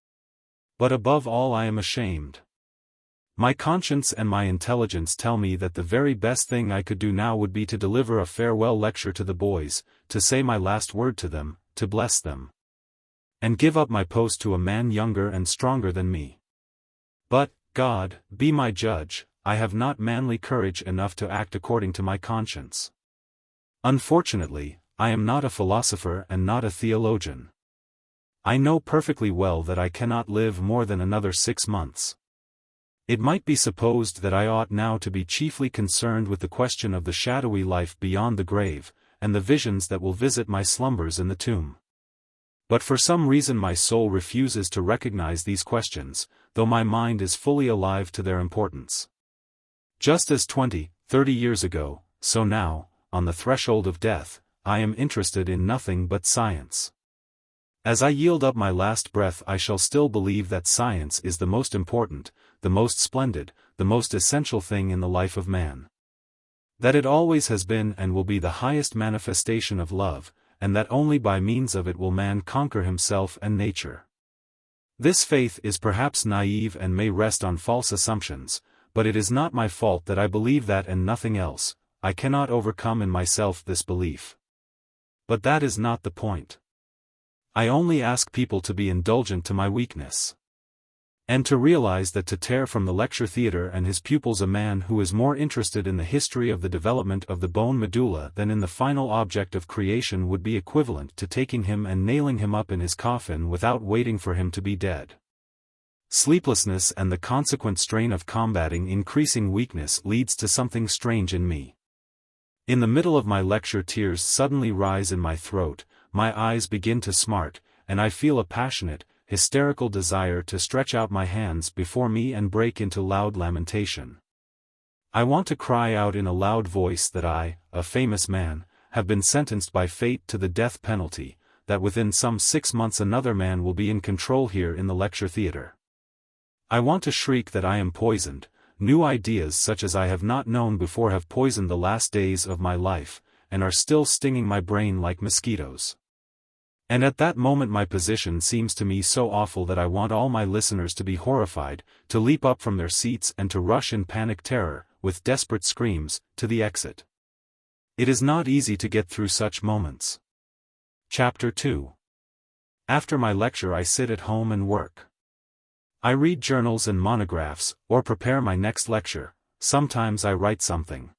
Speaker 1: But above all I am ashamed. My conscience and my intelligence tell me that the very best thing I could do now would be to deliver a farewell lecture to the boys, to say my last word to them, to bless them. And give up my post to a man younger and stronger than me. But, God, be my judge, I have not manly courage enough to act according to my conscience. Unfortunately, I am not a philosopher and not a theologian. I know perfectly well that I cannot live more than another 6 months. It might be supposed that I ought now to be chiefly concerned with the question of the shadowy life beyond the grave, and the visions that will visit my slumbers in the tomb. But for some reason my soul refuses to recognize these questions, though my mind is fully alive to their importance. Just as 20, 30 years ago, so now, on the threshold of death, I am interested in nothing but science. As I yield up my last breath I shall still believe that science is the most important, the most splendid, the most essential thing in the life of man. That it always has been and will be the highest manifestation of love, and that only by means of it will man conquer himself and nature. This faith is perhaps naive and may rest on false assumptions, but it is not my fault that I believe that and nothing else. I cannot overcome in myself this belief. But that is not the point. I only ask people to be indulgent to my weakness. And to realize that to tear from the lecture theatre and his pupils a man who is more interested in the history of the development of the bone medulla than in the final object of creation would be equivalent to taking him and nailing him up in his coffin without waiting for him to be dead. Sleeplessness and the consequent strain of combating increasing weakness leads to something strange in me. In the middle of my lecture tears suddenly rise in my throat, my eyes begin to smart, and I feel a passionate, hysterical desire to stretch out my hands before me and break into loud lamentation. I want to cry out in a loud voice that I, a famous man, have been sentenced by fate to the death penalty, that within some 6 months another man will be in control here in the lecture theatre. I want to shriek that I am poisoned. New ideas such as I have not known before have poisoned the last days of my life, and are still stinging my brain like mosquitoes. And at that moment my position seems to me so awful that I want all my listeners to be horrified, to leap up from their seats and to rush in panic terror, with desperate screams, to the exit. It is not easy to get through such moments. Chapter 2. After my lecture I sit at home and work. I read journals and monographs, or prepare my next lecture. Sometimes I write something.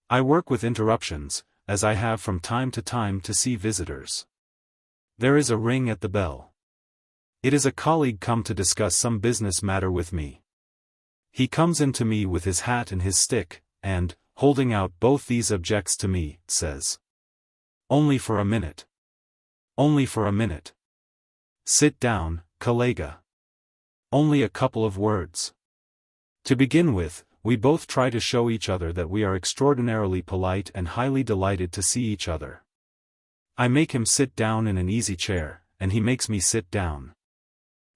Speaker 1: I work with interruptions, as I have from time to see visitors. There is a ring at the bell. It is a colleague come to discuss some business matter with me. He comes in to me with his hat and his stick, and, holding out both these objects to me, says, "Only for a minute. Only for a minute. Sit down, collega." Only a couple of words. To begin with, we both try to show each other that we are extraordinarily polite and highly delighted to see each other. I make him sit down in an easy chair, and he makes me sit down.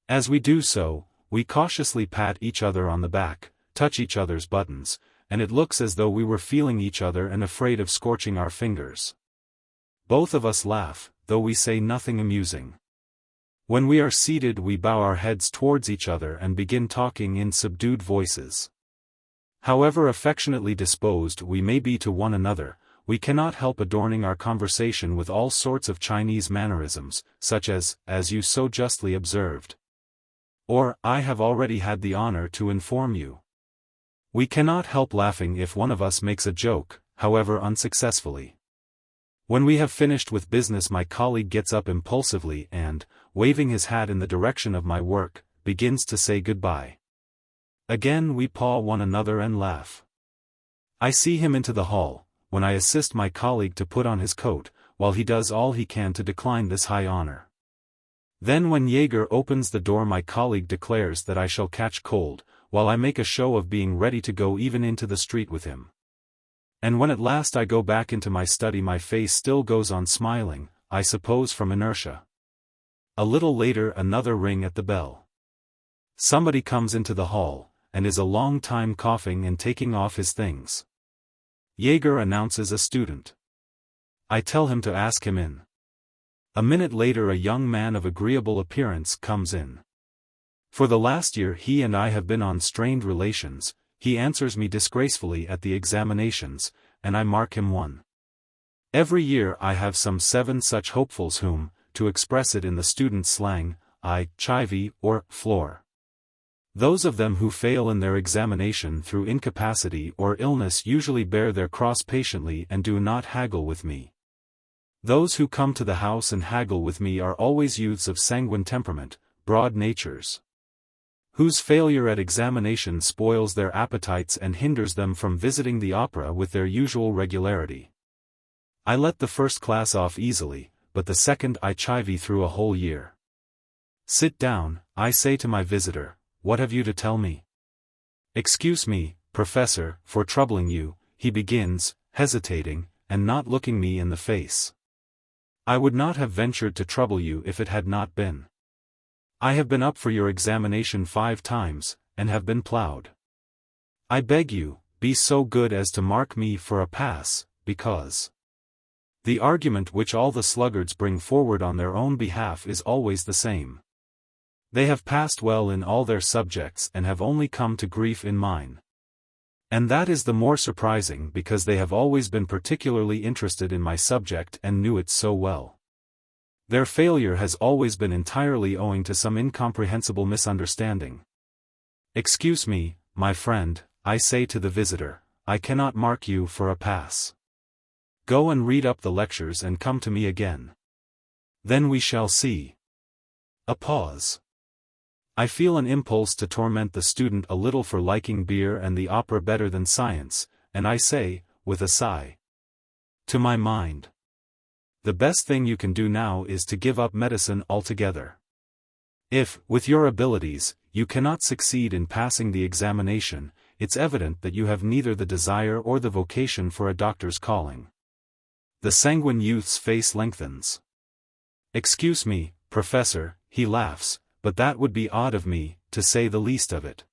Speaker 1: As we do so, we cautiously pat each other on the back, touch each other's buttons, and it looks as though we were feeling each other and afraid of scorching our fingers. Both of us laugh, though we say nothing amusing. When we are seated, we bow our heads towards each other and begin talking in subdued voices. However affectionately disposed we may be to one another, we cannot help adorning our conversation with all sorts of Chinese mannerisms, such as you so justly observed. Or, I have already had the honor to inform you. We cannot help laughing if one of us makes a joke, however unsuccessfully. When we have finished with business, my colleague gets up impulsively and, waving his hat in the direction of my work, begins to say goodbye. Again we paw one another and laugh. I see him into the hall, when I assist my colleague to put on his coat, while he does all he can to decline this high honor. Then when Jaeger opens the door, my colleague declares that I shall catch cold, while I make a show of being ready to go even into the street with him. And when at last I go back into my study, my face still goes on smiling, I suppose from inertia. A little later another ring at the bell. Somebody comes into the hall, and is a long time coughing and taking off his things. Jaeger announces a student. I tell him to ask him in. A minute later a young man of agreeable appearance comes in. For the last year he and I have been on strained relations. He answers me disgracefully at the examinations, and I mark him 1. Every year I have some 7 such hopefuls whom, to express it in the student slang, I chivy or floor. Those of them who fail in their examination through incapacity or illness usually bear their cross patiently and do not haggle with me. Those who come to the house and haggle with me are always youths of sanguine temperament, broad natures, whose failure at examination spoils their appetites and hinders them from visiting the opera with their usual regularity. I let the first class off easily, but the second I chivy through a whole year. Sit down, I say to my visitor, what have you to tell me? Excuse me, Professor, for troubling you, he begins, hesitating, and not looking me in the face. I would not have ventured to trouble you if it had not been. I have been up for your examination 5 times, and have been ploughed. I beg you, be so good as to mark me for a pass, because the argument which all the sluggards bring forward on their own behalf is always the same. They have passed well in all their subjects and have only come to grief in mine. And that is the more surprising because they have always been particularly interested in my subject and knew it so well. Their failure has always been entirely owing to some incomprehensible misunderstanding. Excuse me, my friend, I say to the visitor, I cannot mark you for a pass. Go and read up the lectures and come to me again. Then we shall see. A pause. I feel an impulse to torment the student a little for liking beer and the opera better than science, and I say, with a sigh, to my mind, the best thing you can do now is to give up medicine altogether. If, with your abilities, you cannot succeed in passing the examination, it's evident that you have neither the desire or the vocation for a doctor's calling. The sanguine youth's face lengthens. Excuse me, Professor, he laughs, but that would be odd of me, to say the least of it.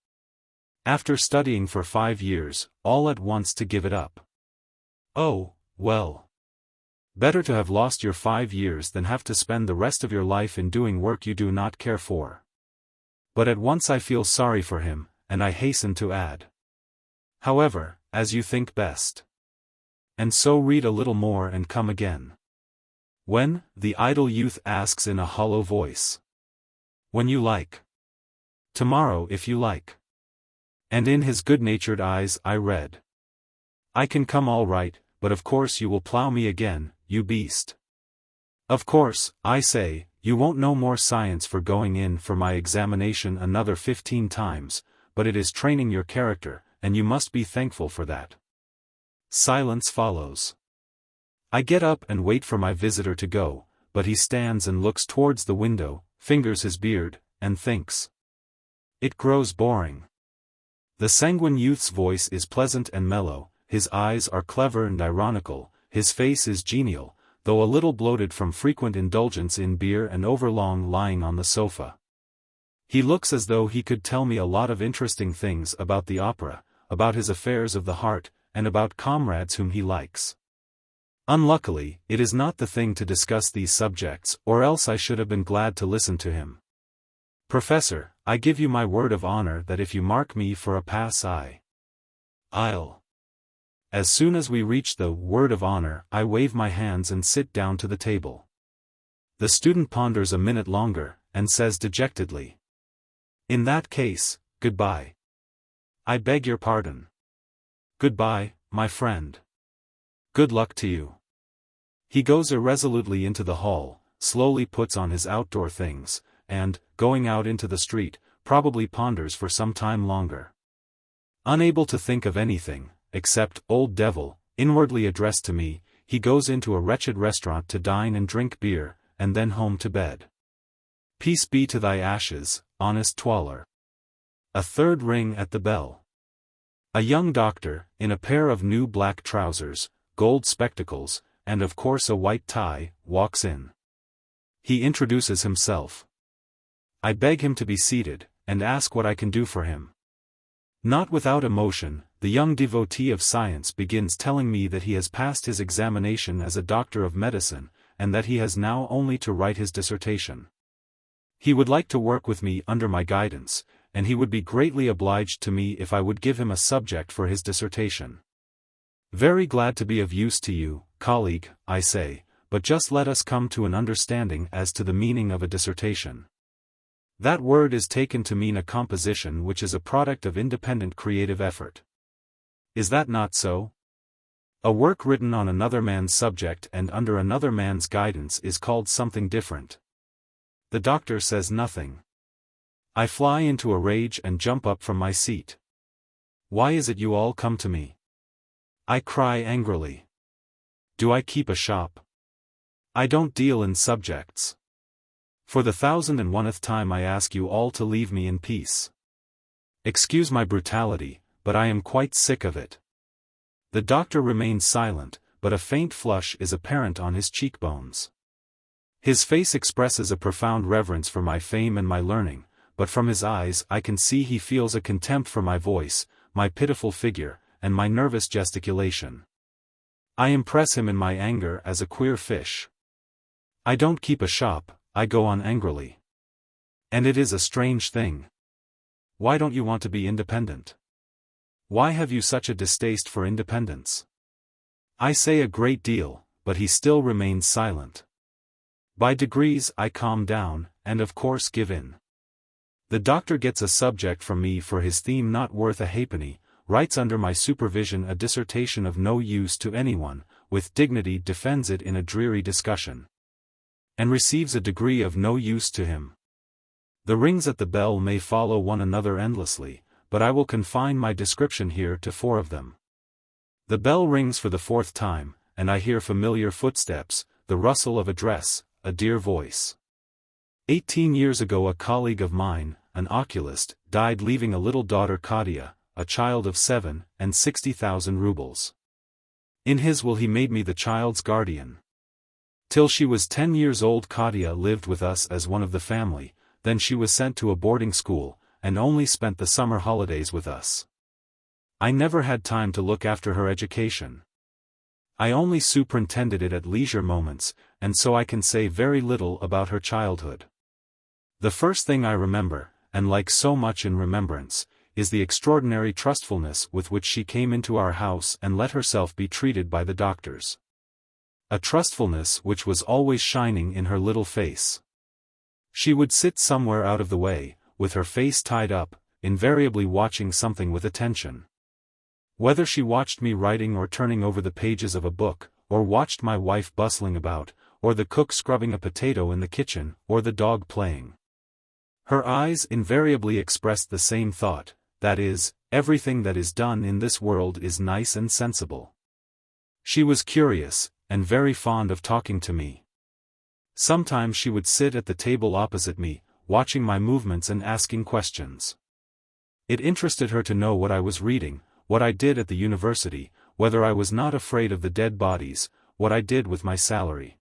Speaker 1: After studying for 5 years, all at once to give it up. Oh, well. Better to have lost your 5 years than have to spend the rest of your life in doing work you do not care for. But at once I feel sorry for him, and I hasten to add. However, as you think best. And so read a little more and come again. When? The idle youth asks in a hollow voice. When you like. Tomorrow if you like. And in his good-natured eyes I read. I can come all right, but of course you will plough me again, you beast. Of course, I say, you won't know more science for going in for my examination another 15 times, but it is training your character, and you must be thankful for that. Silence follows. I get up and wait for my visitor to go, but he stands and looks towards the window, fingers his beard, and thinks. It grows boring. The sanguine youth's voice is pleasant and mellow, his eyes are clever and ironical, his face is genial, though a little bloated from frequent indulgence in beer and overlong lying on the sofa. He looks as though he could tell me a lot of interesting things about the opera, about his affairs of the heart, and about comrades whom he likes. Unluckily, it is not the thing to discuss these subjects, or else I should have been glad to listen to him. Professor, I give you my word of honor that if you mark me for a pass I'll. As soon as we reach the word of honor, I wave my hands and sit down to the table. The student ponders a minute longer, and says dejectedly, "In that case, goodbye." "I beg your pardon." "Goodbye, my friend. Good luck to you." He goes irresolutely into the hall, slowly puts on his outdoor things, and, going out into the street, probably ponders for some time longer. Unable to think of anything, except "old devil," inwardly addressed to me, he goes into a wretched restaurant to dine and drink beer, and then home to bed. Peace be to thy ashes, honest Twaller. A third ring at the bell. A young doctor, in a pair of new black trousers, gold spectacles, and of course a white tie, walks in. He introduces himself. I beg him to be seated, and ask what I can do for him. Not without emotion, the young devotee of science begins telling me that he has passed his examination as a doctor of medicine, and that he has now only to write his dissertation. He would like to work with me under my guidance, and he would be greatly obliged to me if I would give him a subject for his dissertation. Very glad to be of use to you, colleague, I say, but just let us come to an understanding as to the meaning of a dissertation. That word is taken to mean a composition which is a product of independent creative effort. Is that not so? A work written on another man's subject and under another man's guidance is called something different. The doctor says nothing. I fly into a rage and jump up from my seat. Why is it you all come to me? I cry angrily. Do I keep a shop? I don't deal in subjects. For the 1001th time I ask you all to leave me in peace. Excuse my brutality, but I am quite sick of it. The doctor remains silent, but a faint flush is apparent on his cheekbones. His face expresses a profound reverence for my fame and my learning, but from his eyes I can see he feels a contempt for my voice, my pitiful figure, and my nervous gesticulation. I impress him in my anger as a queer fish. I don't keep a shop, I go on angrily. And it is a strange thing. Why don't you want to be independent? Why have you such a distaste for independence? I say a great deal, but he still remains silent. By degrees I calm down, and of course give in. The doctor gets a subject from me for his theme not worth a halfpenny, writes under my supervision a dissertation of no use to anyone, with dignity defends it in a dreary discussion, and receives a degree of no use to him. The rings at the bell may follow one another endlessly, but I will confine my description here to 4 of them. The bell rings for the 4th time, and I hear familiar footsteps, the rustle of a dress, a dear voice. 18 years ago a colleague of mine, an oculist, died leaving a little daughter Katia, a child of 7, and 60,000 rubles. In his will he made me the child's guardian. Till she was 10 years old Katia lived with us as one of the family, then she was sent to a boarding school, and only spent the summer holidays with us. I never had time to look after her education. I only superintended it at leisure moments, and so I can say very little about her childhood. The first thing I remember, and like so much in remembrance, is the extraordinary trustfulness with which she came into our house and let herself be treated by the doctors. A trustfulness which was always shining in her little face. She would sit somewhere out of the way, with her face tied up, invariably watching something with attention. Whether she watched me writing or turning over the pages of a book, or watched my wife bustling about, or the cook scrubbing a potato in the kitchen, or the dog playing, her eyes invariably expressed the same thought, that is, everything that is done in this world is nice and sensible. She was curious, and very fond of talking to me. Sometimes she would sit at the table opposite me, watching my movements and asking questions. It interested her to know what I was reading, what I did at the university, whether I was not afraid of the dead bodies, what I did with my salary.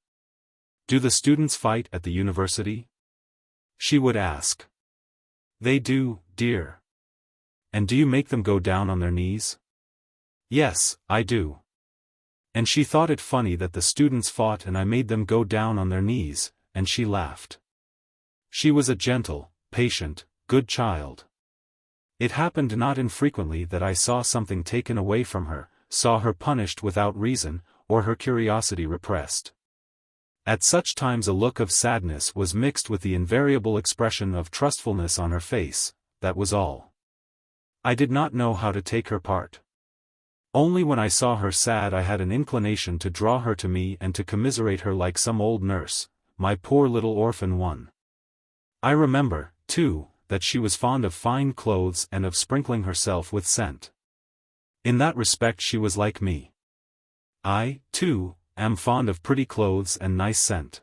Speaker 1: "Do the students fight at the university?" she would ask. "They do, dear." "And do you make them go down on their knees?" "Yes, I do." And she thought it funny that the students fought and I made them go down on their knees, and she laughed. She was a gentle, patient, good child. It happened not infrequently that I saw something taken away from her, saw her punished without reason, or her curiosity repressed. At such times a look of sadness was mixed with the invariable expression of trustfulness on her face, that was all. I did not know how to take her part. Only when I saw her sad I had an inclination to draw her to me and to commiserate her like some old nurse, my poor little orphan one. I remember, too, that she was fond of fine clothes and of sprinkling herself with scent. In that respect she was like me. I, too, am fond of pretty clothes and nice scent.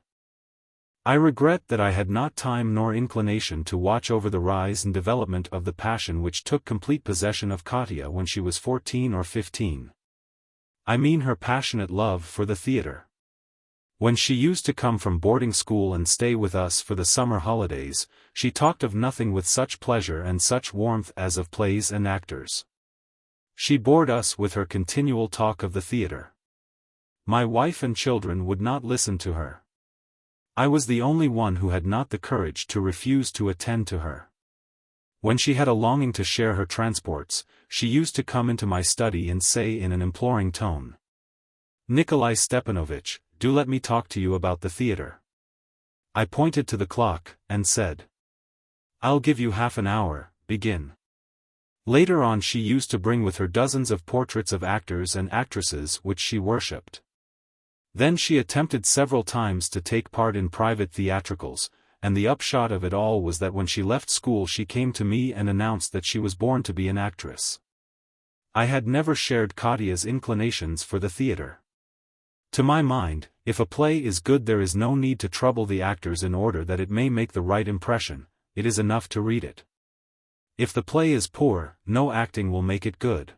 Speaker 1: I regret that I had not time nor inclination to watch over the rise and development of the passion which took complete possession of Katya when she was 14 or 15. I mean her passionate love for the theater. When she used to come from boarding school and stay with us for the summer holidays, she talked of nothing with such pleasure and such warmth as of plays and actors. She bored us with her continual talk of the theater. My wife and children would not listen to her. I was the only one who had not the courage to refuse to attend to her. When she had a longing to share her transports, she used to come into my study and say in an imploring tone, "Nikolai Stepanovich, do let me talk to you about the theater." I pointed to the clock, and said, "I'll give you half an hour, begin." Later on she used to bring with her dozens of portraits of actors and actresses which she worshipped. Then she attempted several times to take part in private theatricals, and the upshot of it all was that when she left school she came to me and announced that she was born to be an actress. I had never shared Katya's inclinations for the theater. To my mind, if a play is good there is no need to trouble the actors in order that it may make the right impression, it is enough to read it. If the play is poor, no acting will make it good.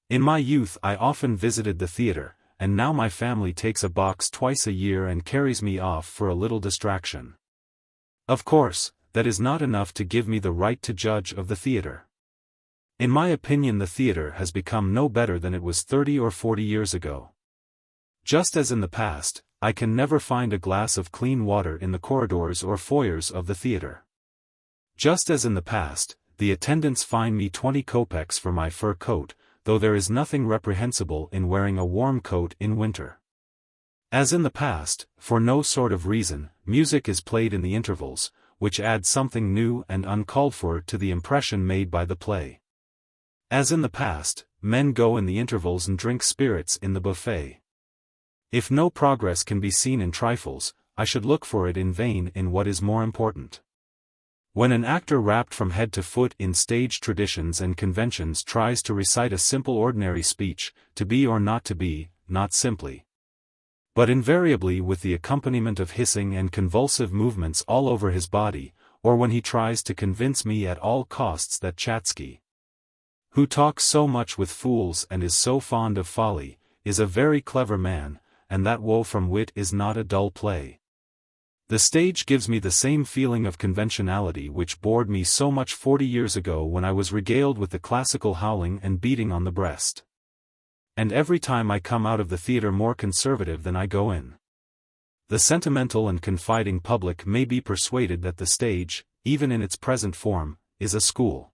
Speaker 1: In my youth I often visited the theater, and now my family takes a box twice a year and carries me off for a little distraction. Of course, that is not enough to give me the right to judge of the theater. In my opinion the theater has become no better than it was 30 or 40 years ago. Just as in the past, I can never find a glass of clean water in the corridors or foyers of the theater. Just as in the past, the attendants fine me 20 kopecks for my fur coat, though there is nothing reprehensible in wearing a warm coat in winter. As in the past, for no sort of reason, music is played in the intervals, which adds something new and uncalled for to the impression made by the play. As in the past, men go in the intervals and drink spirits in the buffet. If no progress can be seen in trifles, I should look for it in vain in what is more important. When an actor wrapped from head to foot in stage traditions and conventions tries to recite a simple ordinary speech, to be or not to be, not simply, but invariably with the accompaniment of hissing and convulsive movements all over his body, or when he tries to convince me at all costs that Chatsky, who talks so much with fools and is so fond of folly, is a very clever man, and that Woe from Wit is not a dull play. The stage gives me the same feeling of conventionality which bored me so much 40 years ago when I was regaled with the classical howling and beating on the breast. And every time I come out of the theater more conservative than I go in. The sentimental and confiding public may be persuaded that the stage, even in its present form, is a school.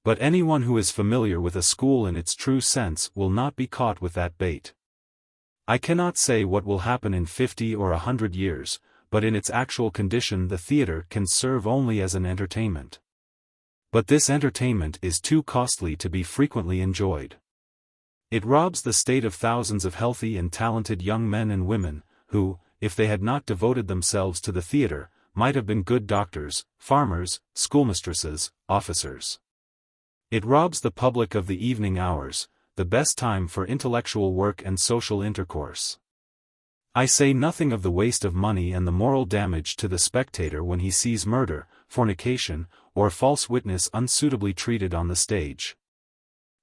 Speaker 1: But anyone who is familiar with a school in its true sense will not be caught with that bait. I cannot say what will happen in 50 or 100 years, but in its actual condition the theater can serve only as an entertainment. But this entertainment is too costly to be frequently enjoyed. It robs the state of thousands of healthy and talented young men and women, who, if they had not devoted themselves to the theater, might have been good doctors, farmers, schoolmistresses, officers. It robs the public of the evening hours, the best time for intellectual work and social intercourse. I say nothing of the waste of money and the moral damage to the spectator when he sees murder, fornication, or false witness unsuitably treated on the stage.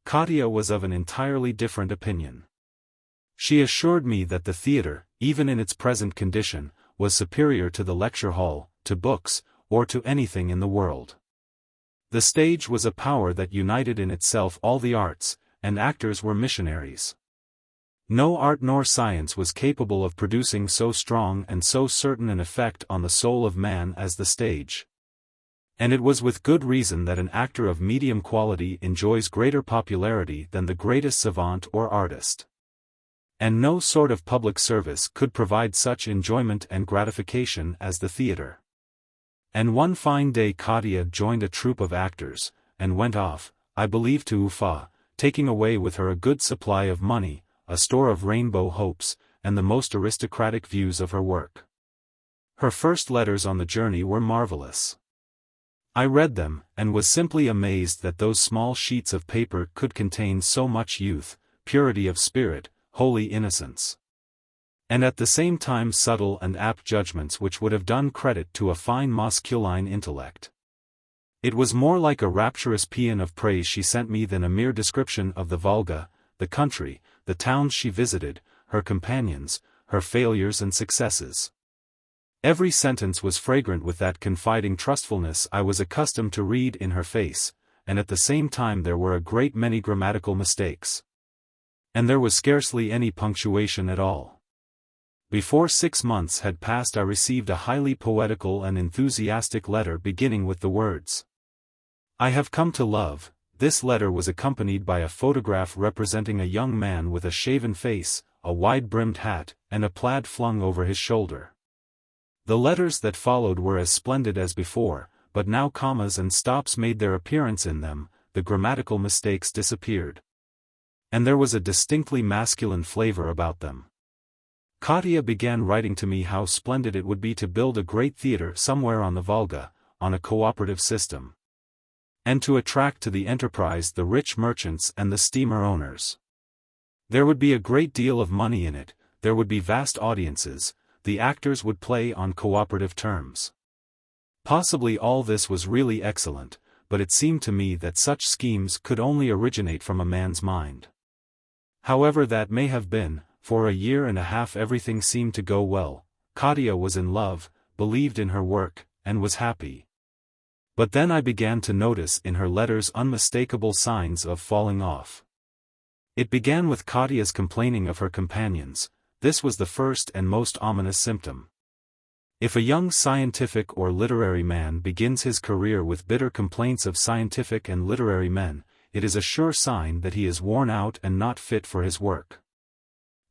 Speaker 1: Katya was of an entirely different opinion. She assured me that the theater, even in its present condition, was superior to the lecture hall, to books, or to anything in the world. The stage was a power that united in itself all the arts, and actors were missionaries. No art nor science was capable of producing so strong and so certain an effect on the soul of man as the stage. And it was with good reason that an actor of medium quality enjoys greater popularity than the greatest savant or artist. And no sort of public service could provide such enjoyment and gratification as the theater. And one fine day Katya joined a troupe of actors, and went off, I believe to Ufa, taking away with her a good supply of money, a store of rainbow hopes, and the most aristocratic views of her work. Her first letters on the journey were marvelous. I read them, and was simply amazed that those small sheets of paper could contain so much youth, purity of spirit, holy innocence. And at the same time subtle and apt judgments which would have done credit to a fine masculine intellect. It was more like a rapturous paean of praise she sent me than a mere description of the Volga, the country, the towns she visited, her companions, her failures and successes. Every sentence was fragrant with that confiding trustfulness I was accustomed to read in her face, and at the same time there were a great many grammatical mistakes. And there was scarcely any punctuation at all. Before 6 months had passed I received a highly poetical and enthusiastic letter beginning with the words, "I have come to love." This letter was accompanied by a photograph representing a young man with a shaven face, a wide-brimmed hat, and a plaid flung over his shoulder. The letters that followed were as splendid as before, but now commas and stops made their appearance in them, the grammatical mistakes disappeared. And there was a distinctly masculine flavor about them. Katya began writing to me how splendid it would be to build a great theater somewhere on the Volga, on a cooperative system. And to attract to the enterprise the rich merchants and the steamer owners. There would be a great deal of money in it, there would be vast audiences, the actors would play on cooperative terms. Possibly all this was really excellent, but it seemed to me that such schemes could only originate from a man's mind. However that may have been, for a year and a half everything seemed to go well. Katya was in love, believed in her work, and was happy. But then I began to notice in her letters unmistakable signs of falling off. It began with Katya's complaining of her companions. This was the first and most ominous symptom. If a young scientific or literary man begins his career with bitter complaints of scientific and literary men, it is a sure sign that he is worn out and not fit for his work.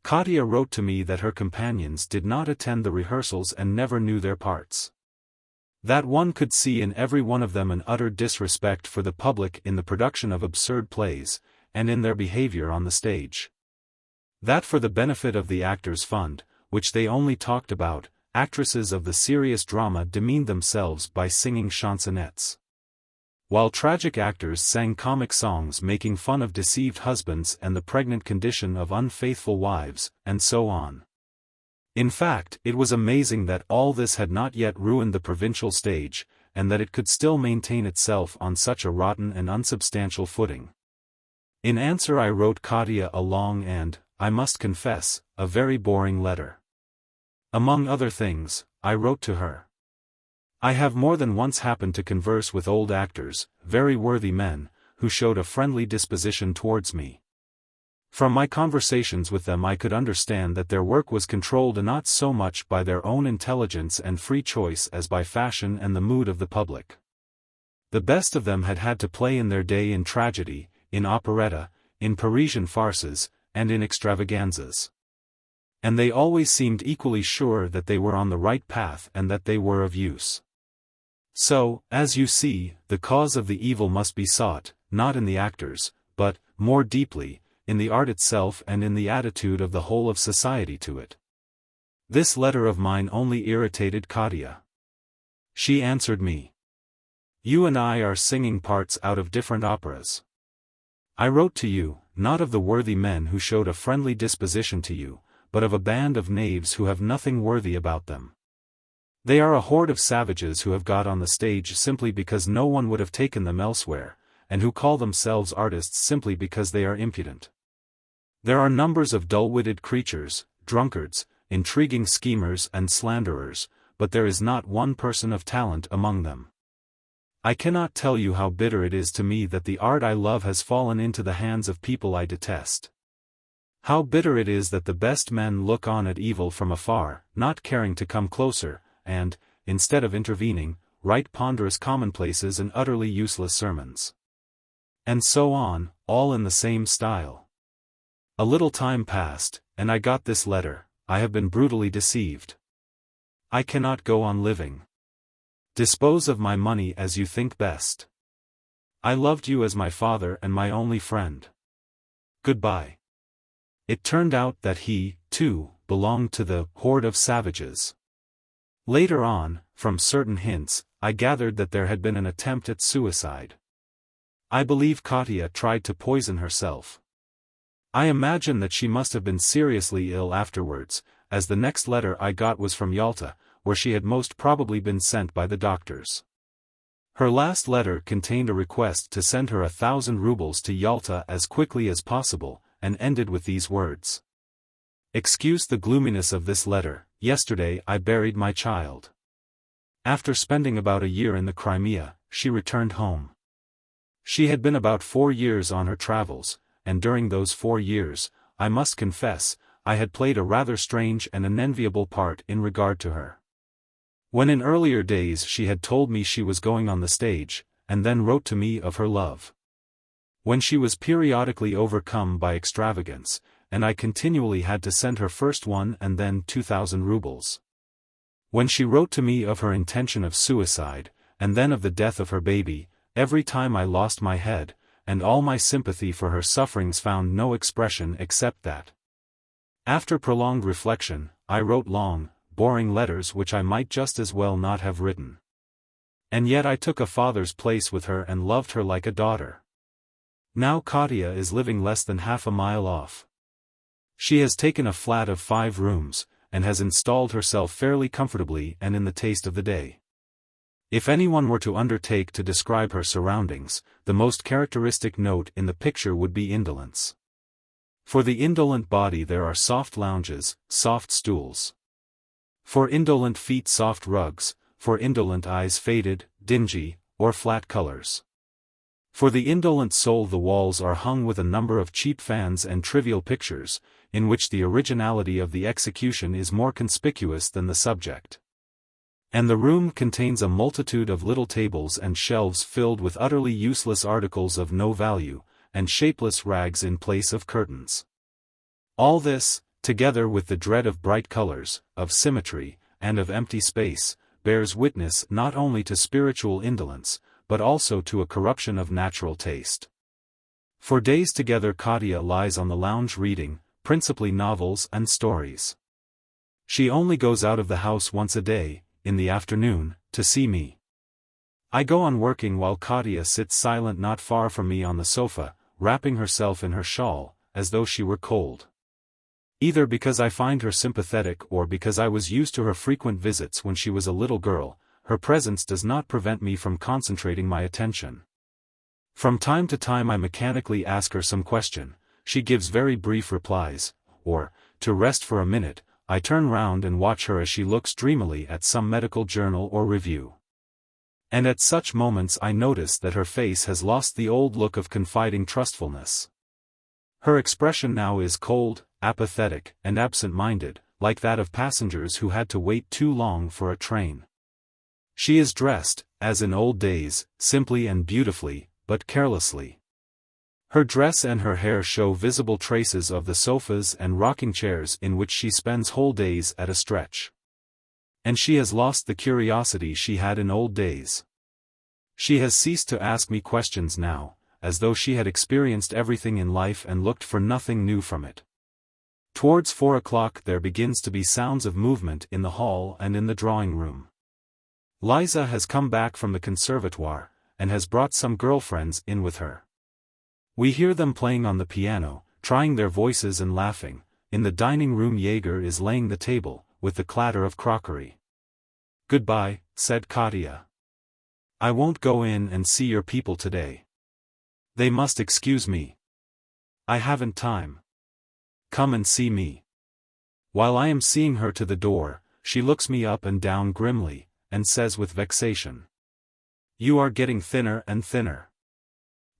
Speaker 1: Katya wrote to me that her companions did not attend the rehearsals and never knew their parts. That one could see in every one of them an utter disrespect for the public in the production of absurd plays, and in their behavior on the stage. That for the benefit of the actors' fund, which they only talked about, actresses of the serious drama demeaned themselves by singing chansonnettes, while tragic actors sang comic songs making fun of deceived husbands and the pregnant condition of unfaithful wives, and so on. In fact, it was amazing that all this had not yet ruined the provincial stage, and that it could still maintain itself on such a rotten and unsubstantial footing. In answer I wrote Katya a long and, I must confess, a very boring letter. Among other things, I wrote to her. I have more than once happened to converse with old actors, very worthy men, who showed a friendly disposition towards me. From my conversations with them I could understand that their work was controlled not so much by their own intelligence and free choice as by fashion and the mood of the public. The best of them had had to play in their day in tragedy, in operetta, in Parisian farces, and in extravaganzas. And they always seemed equally sure that they were on the right path and that they were of use. So, as you see, the cause of the evil must be sought, not in the actors, but, more deeply, in the art itself and in the attitude of the whole of society to it. This letter of mine only irritated Katya. She answered me. You and I are singing parts out of different operas. I wrote to you, not of the worthy men who showed a friendly disposition to you, but of a band of knaves who have nothing worthy about them. They are a horde of savages who have got on the stage simply because no one would have taken them elsewhere, and who call themselves artists simply because they are impudent. There are numbers of dull-witted creatures, drunkards, intriguing schemers and slanderers, but there is not one person of talent among them. I cannot tell you how bitter it is to me that the art I love has fallen into the hands of people I detest. How bitter it is that the best men look on at evil from afar, not caring to come closer, and, instead of intervening, write ponderous commonplaces and utterly useless sermons. And so on, all in the same style. A little time passed, and I got this letter. I have been brutally deceived. I cannot go on living. Dispose of my money as you think best. I loved you as my father and my only friend. Goodbye. It turned out that he, too, belonged to the horde of savages. Later on, from certain hints, I gathered that there had been an attempt at suicide. I believe Katya tried to poison herself. I imagine that she must have been seriously ill afterwards, as the next letter I got was from Yalta, where she had most probably been sent by the doctors. Her last letter contained a request to send her 1,000 rubles to Yalta as quickly as possible, and ended with these words. Excuse the gloominess of this letter. Yesterday I buried my child. After spending about a year in the Crimea, she returned home. She had been about 4 years on her travels, and during those 4 years, I must confess, I had played a rather strange and unenviable part in regard to her. When in earlier days she had told me she was going on the stage, and then wrote to me of her love. When she was periodically overcome by extravagance, and I continually had to send her first 1 and then 2,000 rubles. When she wrote to me of her intention of suicide, and then of the death of her baby, every time I lost my head, and all my sympathy for her sufferings found no expression except that. After prolonged reflection, I wrote long, boring letters which I might just as well not have written. And yet I took a father's place with her and loved her like a daughter. Now Katya is living less than half a mile off. She has taken a flat of 5 rooms, and has installed herself fairly comfortably and in the taste of the day. If anyone were to undertake to describe her surroundings, the most characteristic note in the picture would be indolence. For the indolent body there are soft lounges, soft stools. For indolent feet soft rugs, for indolent eyes faded, dingy, or flat colors. For the indolent soul the walls are hung with a number of cheap fans and trivial pictures, in which the originality of the execution is more conspicuous than the subject. And the room contains a multitude of little tables and shelves filled with utterly useless articles of no value, and shapeless rags in place of curtains. All this, together with the dread of bright colors, of symmetry, and of empty space, bears witness not only to spiritual indolence, but also to a corruption of natural taste. For days together Katya lies on the lounge reading, principally novels and stories. She only goes out of the house once a day, in the afternoon, to see me. I go on working while Katya sits silent not far from me on the sofa, wrapping herself in her shawl, as though she were cold. Either because I find her sympathetic or because I was used to her frequent visits when she was a little girl, her presence does not prevent me from concentrating my attention. From time to time I mechanically ask her some question, she gives very brief replies, or, to rest for a minute, I turn round and watch her as she looks dreamily at some medical journal or review. And at such moments I notice that her face has lost the old look of confiding trustfulness. Her expression now is cold, apathetic, and absent-minded, like that of passengers who had to wait too long for a train. She is dressed, as in old days, simply and beautifully, but carelessly. Her dress and her hair show visible traces of the sofas and rocking chairs in which she spends whole days at a stretch. And she has lost the curiosity she had in old days. She has ceased to ask me questions now, as though she had experienced everything in life and looked for nothing new from it. Towards 4 o'clock there begins to be sounds of movement in the hall and in the drawing-room. Liza has come back from the conservatoire, and has brought some girlfriends in with her. We hear them playing on the piano, trying their voices and laughing. In the dining room Jaeger is laying the table, with the clatter of crockery. "Goodbye," said Katya. "I won't go in and see your people today. They must excuse me. I haven't time. Come and see me." While I am seeing her to the door, she looks me up and down grimly, and says with vexation, "You are getting thinner and thinner.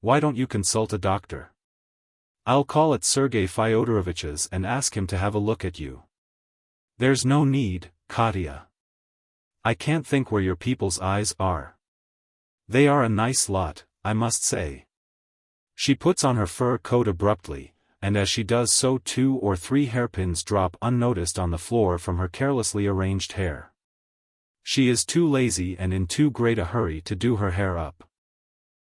Speaker 1: Why don't you consult a doctor? I'll call at Sergei Fyodorovich's and ask him to have a look at you." "There's no need, Katya. I can't think where your people's eyes are. They are a nice lot, I must say." She puts on her fur coat abruptly, and as she does so 2 or 3 hairpins drop unnoticed on the floor from her carelessly arranged hair. She is too lazy and in too great a hurry to do her hair up.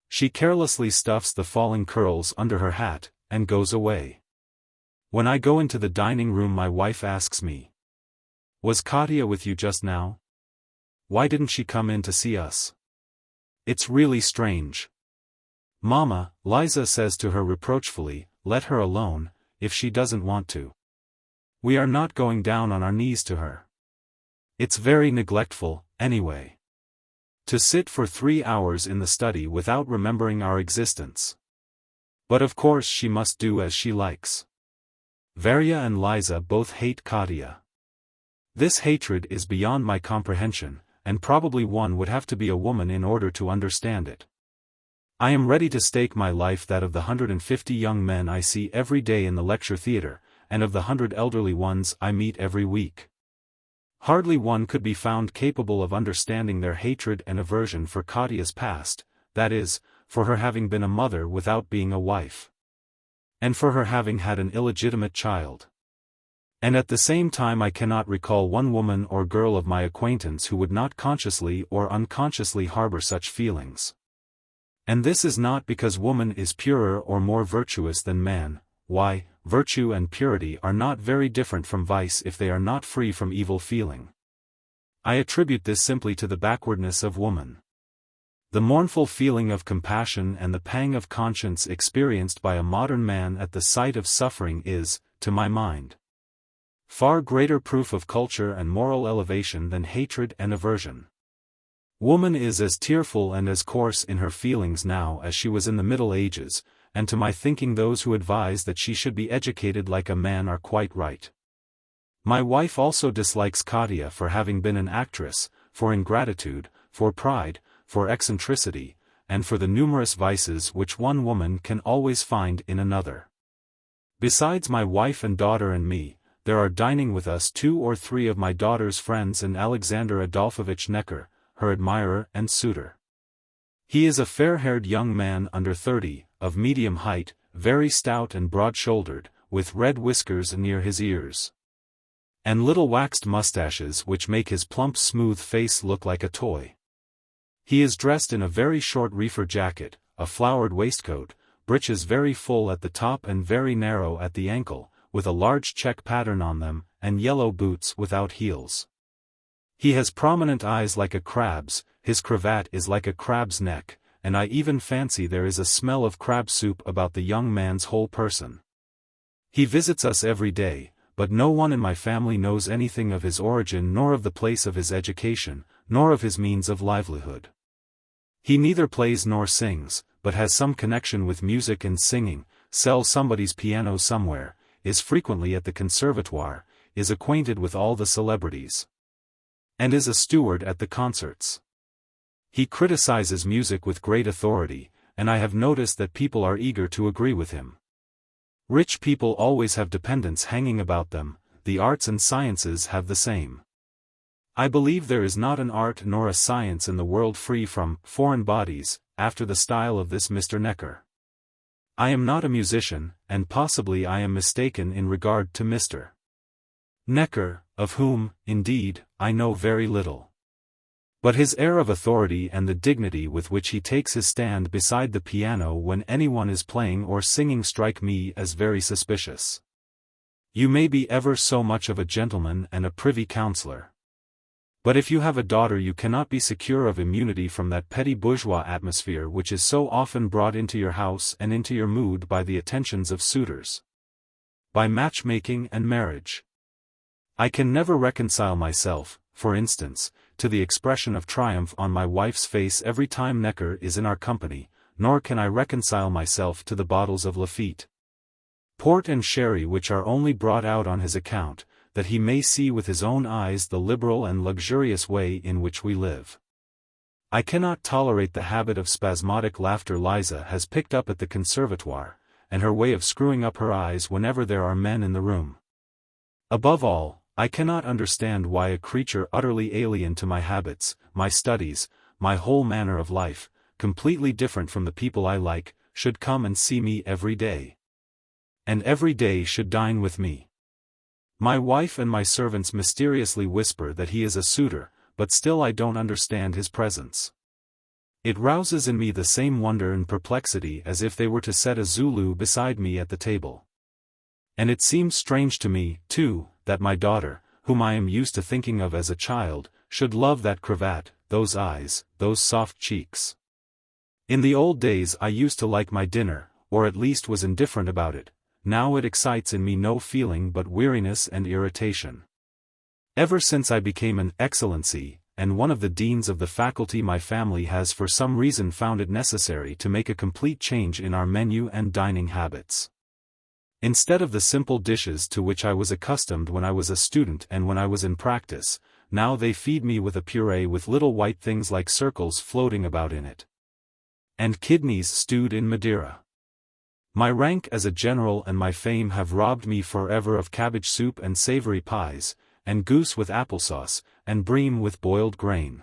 Speaker 1: She carelessly stuffs the falling curls under her hat, and goes away. When I go into the dining room, my wife asks me, "Was Katya with you just now? Why didn't she come in to see us? It's really strange." "Mama," Liza says to her reproachfully, "let her alone, if she doesn't want to. We are not going down on our knees to her. It's very neglectful, anyway. To sit for 3 hours in the study without remembering our existence. But of course she must do as she likes." Varya and Liza both hate Katya. This hatred is beyond my comprehension, and probably one would have to be a woman in order to understand it. I am ready to stake my life that of the 150 young men I see every day in the lecture theatre, and of the 100 elderly ones I meet every week, hardly one could be found capable of understanding their hatred and aversion for Katya's past, that is, for her having been a mother without being a wife. And for her having had an illegitimate child. And at the same time I cannot recall one woman or girl of my acquaintance who would not consciously or unconsciously harbor such feelings. And this is not because woman is purer or more virtuous than man. Why, virtue and purity are not very different from vice if they are not free from evil feeling. I attribute this simply to the backwardness of woman. The mournful feeling of compassion and the pang of conscience experienced by a modern man at the sight of suffering is, to my mind, far greater proof of culture and moral elevation than hatred and aversion. Woman is as tearful and as coarse in her feelings now as she was in the Middle Ages, and to my thinking those who advise that she should be educated like a man are quite right. My wife also dislikes Katya for having been an actress, for ingratitude, for pride, for eccentricity, and for the numerous vices which one woman can always find in another. Besides my wife and daughter and me, there are dining with us 2 or 3 of my daughter's friends and Alexander Adolphovich Necker, her admirer and suitor. He is a fair-haired young man under 30, of medium height, very stout and broad-shouldered, with red whiskers near his ears, and little waxed mustaches which make his plump smooth face look like a toy. He is dressed in a very short reefer jacket, a flowered waistcoat, breeches very full at the top and very narrow at the ankle, with a large check pattern on them, and yellow boots without heels. He has prominent eyes like a crab's, his cravat is like a crab's neck, and I even fancy there is a smell of crab soup about the young man's whole person. He visits us every day, but no one in my family knows anything of his origin nor of the place of his education, nor of his means of livelihood. He neither plays nor sings, but has some connection with music and singing, sells somebody's piano somewhere, is frequently at the conservatoire, is acquainted with all the celebrities, and is a steward at the concerts. He criticizes music with great authority, and I have noticed that people are eager to agree with him. Rich people always have dependents hanging about them, the arts and sciences have the same. I believe there is not an art nor a science in the world free from foreign bodies, after the style of this Mr. Necker. I am not a musician, and possibly I am mistaken in regard to Mr. Necker, of whom, indeed, I know very little. But his air of authority and the dignity with which he takes his stand beside the piano when anyone is playing or singing strike me as very suspicious. You may be ever so much of a gentleman and a privy councillor, but if you have a daughter you cannot be secure of immunity from that petty bourgeois atmosphere which is so often brought into your house and into your mood by the attentions of suitors, by matchmaking and marriage. I can never reconcile myself, for instance, to the expression of triumph on my wife's face every time Necker is in our company, nor can I reconcile myself to the bottles of Lafitte, port and sherry which are only brought out on his account, that he may see with his own eyes the liberal and luxurious way in which we live. I cannot tolerate the habit of spasmodic laughter Liza has picked up at the conservatoire, and her way of screwing up her eyes whenever there are men in the room. Above all, I cannot understand why a creature utterly alien to my habits, my studies, my whole manner of life, completely different from the people I like, should come and see me every day. And every day should dine with me. My wife and my servants mysteriously whisper that he is a suitor, but still I don't understand his presence. It rouses in me the same wonder and perplexity as if they were to set a Zulu beside me at the table. And it seems strange to me, too, that my daughter, whom I am used to thinking of as a child, should love that cravat, those eyes, those soft cheeks. In the old days I used to like my dinner, or at least was indifferent about it. Now it excites in me no feeling but weariness and irritation. Ever since I became an excellency, and one of the deans of the faculty, my family has for some reason found it necessary to make a complete change in our menu and dining habits. Instead of the simple dishes to which I was accustomed when I was a student and when I was in practice, now they feed me with a puree with little white things like circles floating about in it, and kidneys stewed in Madeira. My rank as a general and my fame have robbed me forever of cabbage soup and savory pies, and goose with applesauce, and bream with boiled grain.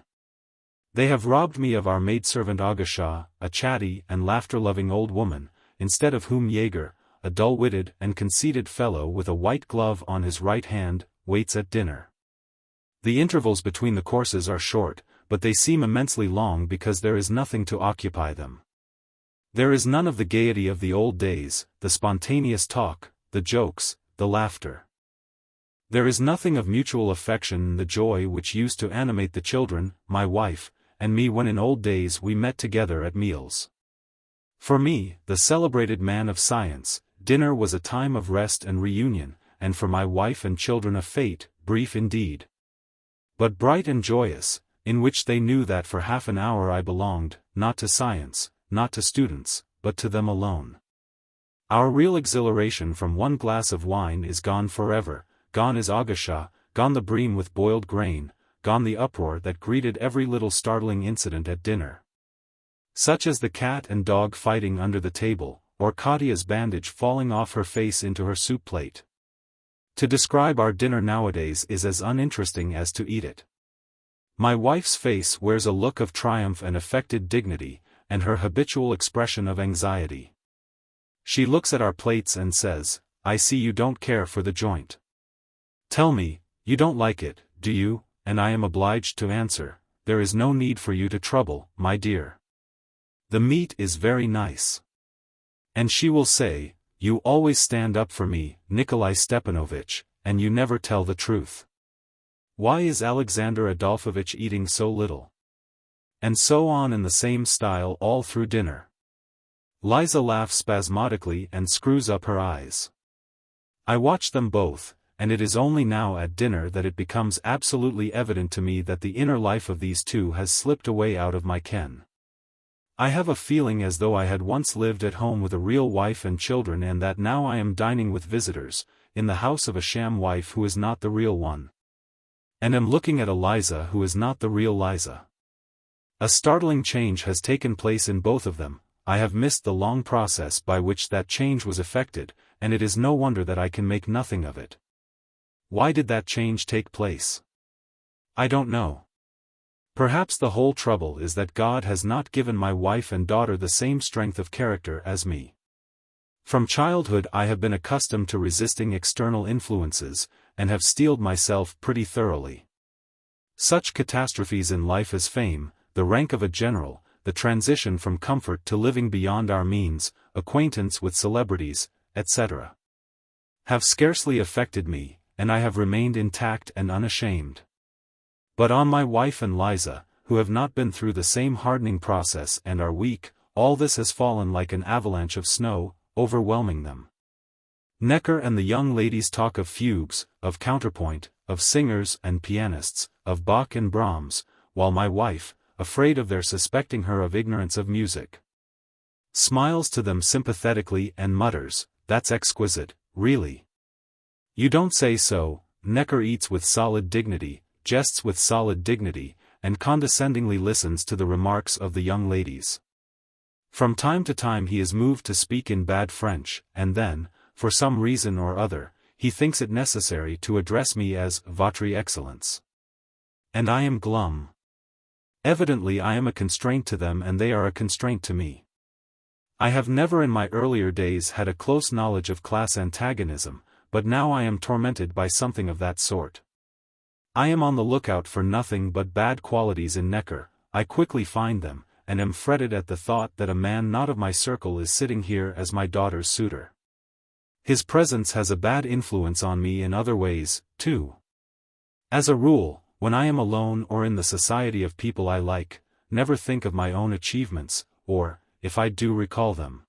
Speaker 1: They have robbed me of our maidservant Agasha, a chatty and laughter-loving old woman, instead of whom Jaeger, a dull-witted and conceited fellow with a white glove on his right hand, waits at dinner. The intervals between the courses are short, but they seem immensely long because there is nothing to occupy them. There is none of the gaiety of the old days, the spontaneous talk, the jokes, the laughter. There is nothing of mutual affection and the joy which used to animate the children, my wife, and me when in old days we met together at meals. For me, the celebrated man of science, dinner was a time of rest and reunion, and for my wife and children a fete, brief indeed, but bright and joyous, in which they knew that for half an hour I belonged, not to science, not to students, but to them alone. Our real exhilaration from one glass of wine is gone forever, gone is Agasha, gone the bream with boiled grain, gone the uproar that greeted every little startling incident at dinner, such as the cat and dog fighting under the table, or Katia's bandage falling off her face into her soup plate. To describe our dinner nowadays is as uninteresting as to eat it. My wife's face wears a look of triumph and affected dignity, and her habitual expression of anxiety. She looks at our plates and says, "I see you don't care for the joint. Tell me, you don't like it, do you?" And I am obliged to answer, "There is no need for you to trouble, my dear. The meat is very nice." And she will say, "You always stand up for me, Nikolai Stepanovich, and you never tell the truth. Why is Alexander Adolphovich eating so little?" And so on in the same style all through dinner. Liza laughs spasmodically and screws up her eyes. I watch them both, and it is only now at dinner that it becomes absolutely evident to me that the inner life of these two has slipped away out of my ken. I have a feeling as though I had once lived at home with a real wife and children and that now I am dining with visitors, in the house of a sham wife who is not the real one. And am looking at a Liza who is not the real Liza. A startling change has taken place in both of them. I have missed the long process by which that change was effected, and it is no wonder that I can make nothing of it. Why did that change take place? I don't know. Perhaps the whole trouble is that God has not given my wife and daughter the same strength of character as me. From childhood I have been accustomed to resisting external influences, and have steeled myself pretty thoroughly. Such catastrophes in life as fame, the rank of a general, the transition from comfort to living beyond our means, acquaintance with celebrities, etc., have scarcely affected me, and I have remained intact and unashamed. But on my wife and Liza, who have not been through the same hardening process and are weak, all this has fallen like an avalanche of snow, overwhelming them. Necker and the young ladies talk of fugues, of counterpoint, of singers and pianists, of Bach and Brahms, while my wife, afraid of their suspecting her of ignorance of music, smiles to them sympathetically and mutters, "That's exquisite, really." You don't say so. Necker eats with solid dignity, jests with solid dignity, and condescendingly listens to the remarks of the young ladies. From time to time he is moved to speak in bad French, and then, for some reason or other, he thinks it necessary to address me as "Votre Excellence." And I am glum. Evidently I am a constraint to them and they are a constraint to me. I have never in my earlier days had a close knowledge of class antagonism, but now I am tormented by something of that sort. I am on the lookout for nothing but bad qualities in Necker. I quickly find them, and am fretted at the thought that a man not of my circle is sitting here as my daughter's suitor. His presence has a bad influence on me in other ways, too. As a rule, when I am alone or in the society of people I like, never think of my own achievements, or, if I do recall them,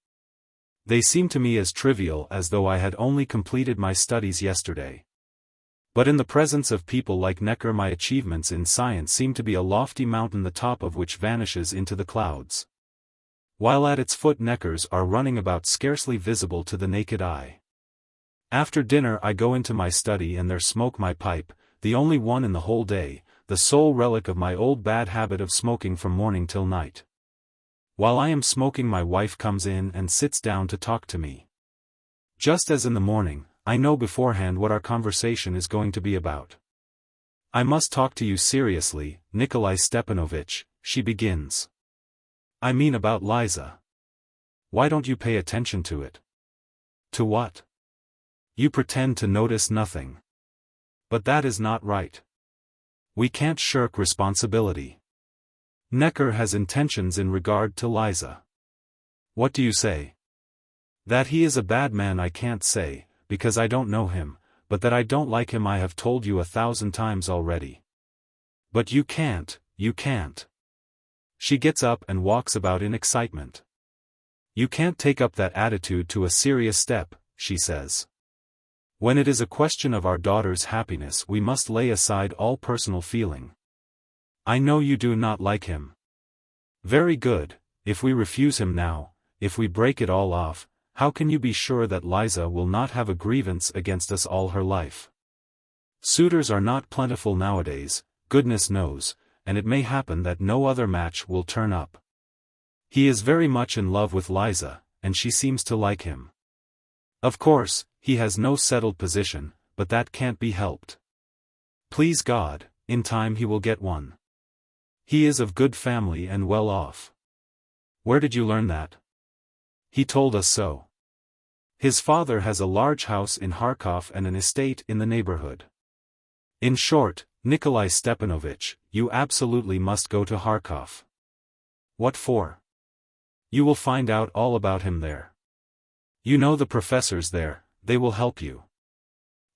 Speaker 1: they seem to me as trivial as though I had only completed my studies yesterday. But in the presence of people like Necker my achievements in science seem to be a lofty mountain the top of which vanishes into the clouds, while at its foot Neckers are running about scarcely visible to the naked eye. After dinner I go into my study and there smoke my pipe, the only one in the whole day, the sole relic of my old bad habit of smoking from morning till night. While I am smoking my wife comes in and sits down to talk to me. Just as in the morning, I know beforehand what our conversation is going to be about. "I must talk to you seriously, Nikolai Stepanovich," she begins. "I mean about Liza. Why don't you pay attention to it?" "To what?" "You pretend to notice nothing. But that is not right. We can't shirk responsibility. Necker has intentions in regard to Liza." "What do you say?" "That he is a bad man I can't say, because I don't know him, but that I don't like him I have told you 1,000 times already." "But you can't. She gets up and walks about in excitement. "You can't take up that attitude to a serious step," she says. "When it is a question of our daughter's happiness we must lay aside all personal feeling. I know you do not like him. Very good, if we refuse him now, if we break it all off, how can you be sure that Liza will not have a grievance against us all her life? Suitors are not plentiful nowadays, goodness knows, and it may happen that no other match will turn up. He is very much in love with Liza, and she seems to like him. Of course, he has no settled position, but that can't be helped. Please God, in time he will get one. He is of good family and well off." "Where did you learn that?" "He told us so. His father has a large house in Kharkov and an estate in the neighborhood. In short, Nikolai Stepanovich, you absolutely must go to Kharkov." "What for?" "You will find out all about him there. You know the professors there, they will help you."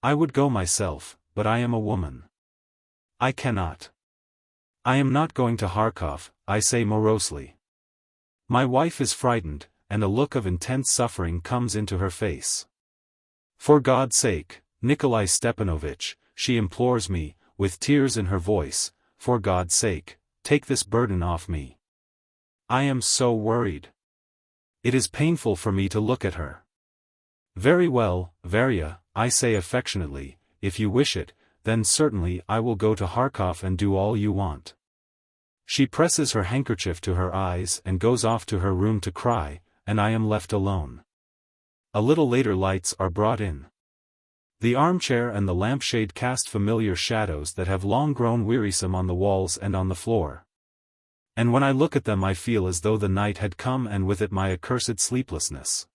Speaker 1: "I would go myself, but I am a woman. I cannot." "I am not going to Kharkov," I say morosely. My wife is frightened, and a look of intense suffering comes into her face. "For God's sake, Nikolai Stepanovich," she implores me, with tears in her voice, "for God's sake, take this burden off me. I am so worried." It is painful for me to look at her. "Very well, Varya," I say affectionately, "if you wish it, then certainly I will go to Kharkov and do all you want." She presses her handkerchief to her eyes and goes off to her room to cry, and I am left alone. A little later lights are brought in. The armchair and the lampshade cast familiar shadows that have long grown wearisome on the walls and on the floor. And when I look at them I feel as though the night had come and with it my accursed sleeplessness.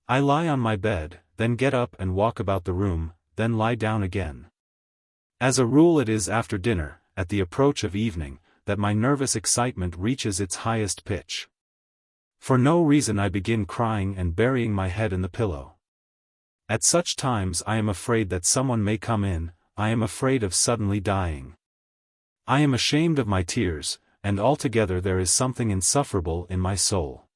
Speaker 1: I lie on my bed, then get up and walk about the room, then lie down again. As a rule it is after dinner, at the approach of evening, that my nervous excitement reaches its highest pitch. For no reason I begin crying and burying my head in the pillow. At such times I am afraid that someone may come in, I am afraid of suddenly dying. I am ashamed of my tears, and altogether there is something insufferable in my soul.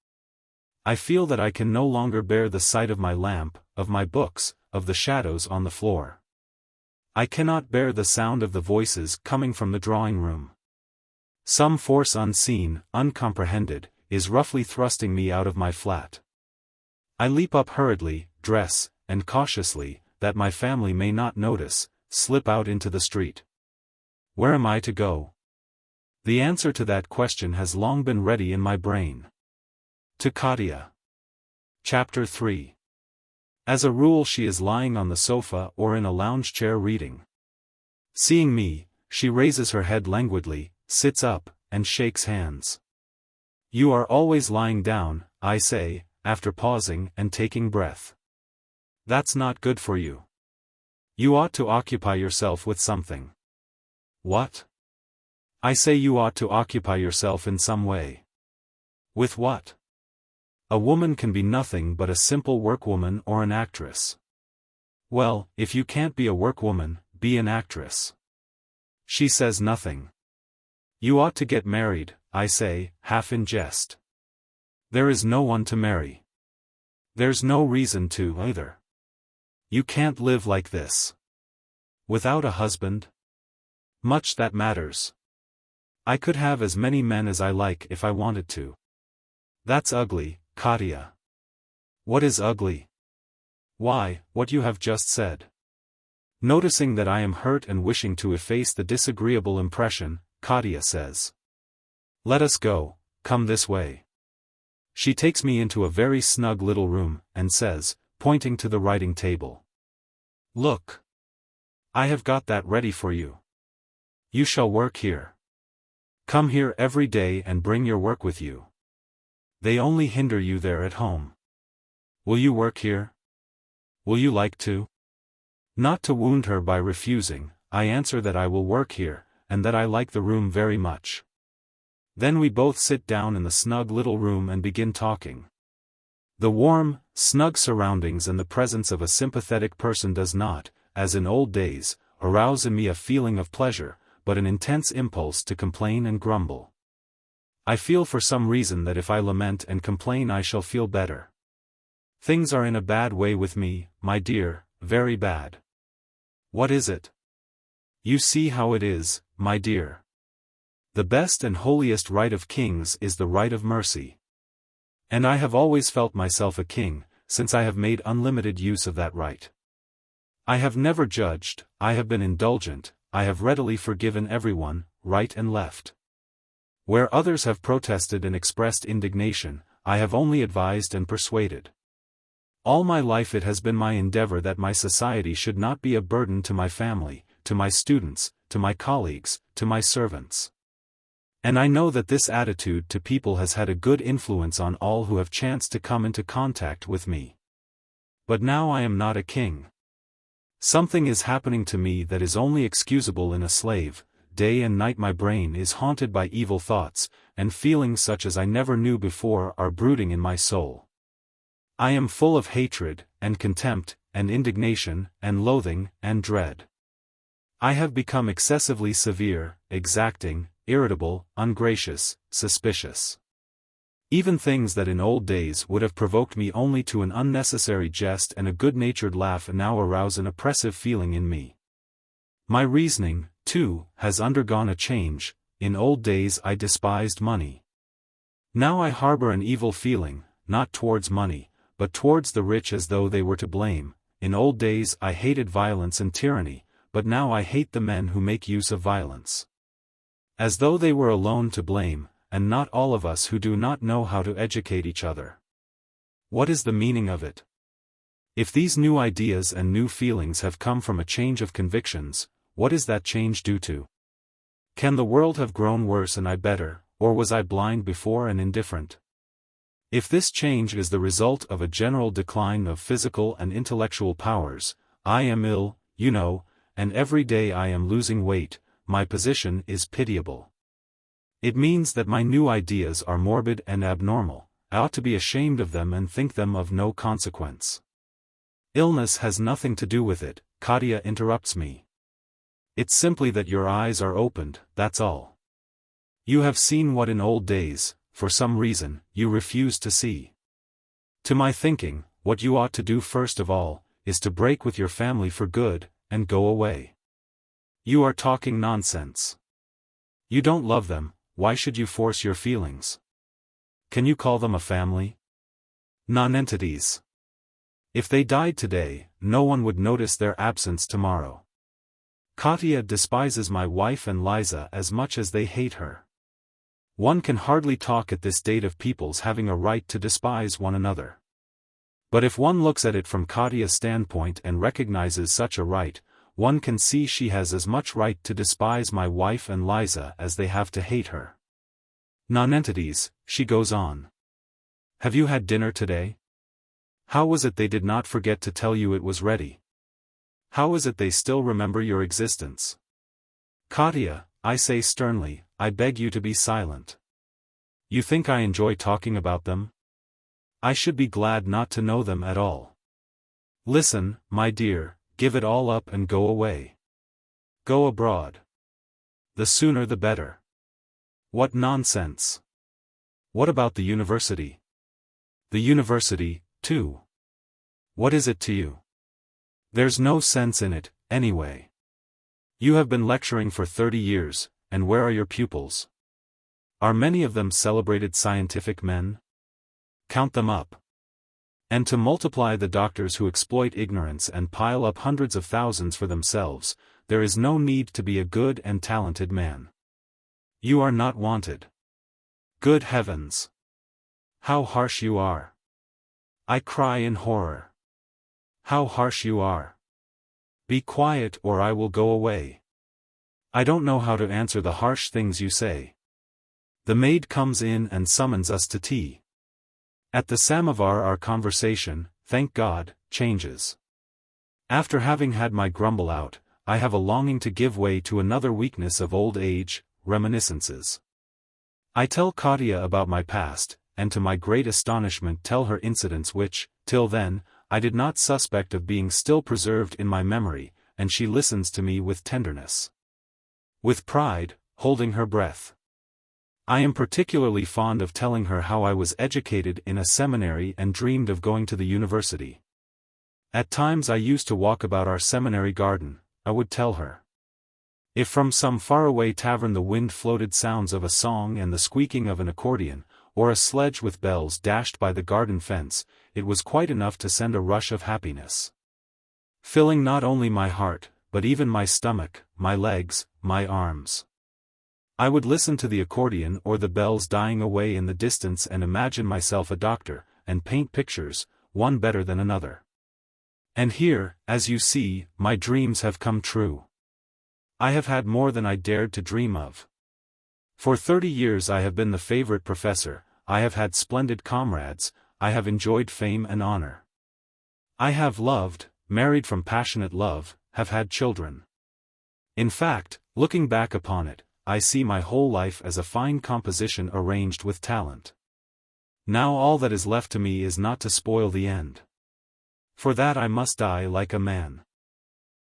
Speaker 1: I feel that I can no longer bear the sight of my lamp, of my books, of the shadows on the floor. I cannot bear the sound of the voices coming from the drawing room. Some force unseen, uncomprehended, is roughly thrusting me out of my flat. I leap up hurriedly, dress, and cautiously, that my family may not notice, slip out into the street. Where am I to go? The answer to that question has long been ready in my brain. To Katya. Chapter 3. As a rule she is lying on the sofa or in a lounge chair reading. Seeing me, she raises her head languidly, sits up, and shakes hands. You are always lying down, I say, after pausing and taking breath. That's not good for you. You ought to occupy yourself with something. What? I say you ought to occupy yourself in some way. With what? A woman can be nothing but a simple workwoman or an actress. Well, if you can't be a workwoman, be an actress. She says nothing. You ought to get married, I say, half in jest. There is no one to marry. There's no reason to, either. You can't live like this. Without a husband? Much that matters. I could have as many men as I like if I wanted to. That's ugly, Katya. What is ugly? Why, what you have just said. Noticing that I am hurt and wishing to efface the disagreeable impression, Katya says. Let us go, come this way. She takes me into a very snug little room, and says, pointing to the writing table. Look. I have got that ready for you. You shall work here. Come here every day and bring your work with you. They only hinder you there at home. Will you work here? Will you like to? Not to wound her by refusing, I answer that I will work here, and that I like the room very much. Then we both sit down in the snug little room and begin talking. The warm, snug surroundings and the presence of a sympathetic person does not, as in old days, arouse in me a feeling of pleasure, but an intense impulse to complain and grumble. I feel for some reason that if I lament and complain I shall feel better. Things are in a bad way with me, my dear, very bad. What is it? You see how it is, my dear. The best and holiest right of kings is the right of mercy. And I have always felt myself a king, since I have made unlimited use of that right. I have never judged, I have been indulgent, I have readily forgiven everyone, right and left. Where others have protested and expressed indignation, I have only advised and persuaded. All my life it has been my endeavor that my society should not be a burden to my family, to my students, to my colleagues, to my servants. And I know that this attitude to people has had a good influence on all who have chanced to come into contact with me. But now I am not a king. Something is happening to me that is only excusable in a slave. Day and night my brain is haunted by evil thoughts, and feelings such as I never knew before are brooding in my soul. I am full of hatred, and contempt, and indignation, and loathing, and dread. I have become excessively severe, exacting, irritable, ungracious, suspicious. Even things that in old days would have provoked me only to an unnecessary jest and a good-natured laugh now arouse an oppressive feeling in me. My reasoning, too, has undergone a change. In old days I despised money. Now I harbor an evil feeling, not towards money, but towards the rich as though they were to blame. In old days I hated violence and tyranny, but now I hate the men who make use of violence. As though they were alone to blame, and not all of us who do not know how to educate each other. What is the meaning of it? If these new ideas and new feelings have come from a change of convictions, what is that change due to? Can the world have grown worse and I better, or was I blind before and indifferent? If this change is the result of a general decline of physical and intellectual powers, I am ill, you know, and every day I am losing weight. My position is pitiable. It means that my new ideas are morbid and abnormal. I ought to be ashamed of them and think them of no consequence. Illness has nothing to do with it, Katya interrupts me. It's simply that your eyes are opened, that's all. You have seen what in old days, for some reason, you refused to see. To my thinking, what you ought to do first of all, is to break with your family for good, and go away. You are talking nonsense. You don't love them, why should you force your feelings? Can you call them a family? Non-entities. If they died today, no one would notice their absence tomorrow. Katya despises my wife and Liza as much as they hate her. One can hardly talk at this date of people's having a right to despise one another. But if one looks at it from Katya's standpoint and recognizes such a right, one can see she has as much right to despise my wife and Liza as they have to hate her. Non-entities, she goes on. Have you had dinner today? How was it they did not forget to tell you it was ready? How is it they still remember your existence? Katya, I say sternly, I beg you to be silent. You think I enjoy talking about them? I should be glad not to know them at all. Listen, my dear, give it all up and go away. Go abroad. The sooner the better. What nonsense. What about the university? The university, too. What is it to you? There's no sense in it, anyway. You have been lecturing for 30 years, and where are your pupils? Are many of them celebrated scientific men? Count them up. And to multiply the doctors who exploit ignorance and pile up hundreds of thousands for themselves, there is no need to be a good and talented man. You are not wanted. Good heavens! How harsh you are! I cry in horror. How harsh you are! Be quiet or I will go away. I don't know how to answer the harsh things you say. The maid comes in and summons us to tea. At the samovar our conversation, thank God, changes. After having had my grumble out, I have a longing to give way to another weakness of old age, reminiscences. I tell Katya about my past, and to my great astonishment tell her incidents which, till then, I did not suspect of being still preserved in my memory, and she listens to me with tenderness. With pride, holding her breath. I am particularly fond of telling her how I was educated in a seminary and dreamed of going to the university. At times I used to walk about our seminary garden, I would tell her. If from some faraway tavern the wind floated sounds of a song and the squeaking of an accordion, or a sledge with bells dashed by the garden fence, it was quite enough to send a rush of happiness. Filling not only my heart, but even my stomach, my legs, my arms. I would listen to the accordion or the bells dying away in the distance and imagine myself a doctor, and paint pictures, one better than another. And here, as you see, my dreams have come true. I have had more than I dared to dream of. For 30 years I have been the favorite professor, I have had splendid comrades, I have enjoyed fame and honor. I have loved, married from passionate love, have had children. In fact, looking back upon it, I see my whole life as a fine composition arranged with talent. Now all that is left to me is not to spoil the end. For that I must die like a man.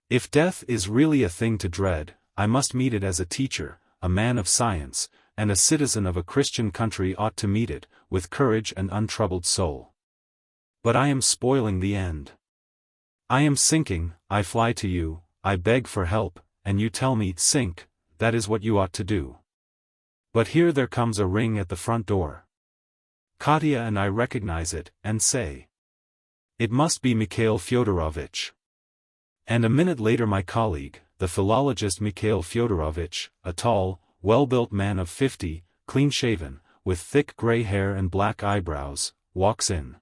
Speaker 1: If death is really a thing to dread, I must meet it as a teacher, a man of science, and a citizen of a Christian country ought to meet it, with courage and untroubled soul. But I am spoiling the end. I am sinking, I fly to you, I beg for help, and you tell me, sink, that is what you ought to do. But here there comes a ring at the front door. Katya and I recognize it, and say, it must be Mikhail Fyodorovitch. And a minute later my colleague, the philologist Mikhail Fyodorovitch, a tall, well-built man of 50, clean-shaven, with thick gray hair and black eyebrows, walks in.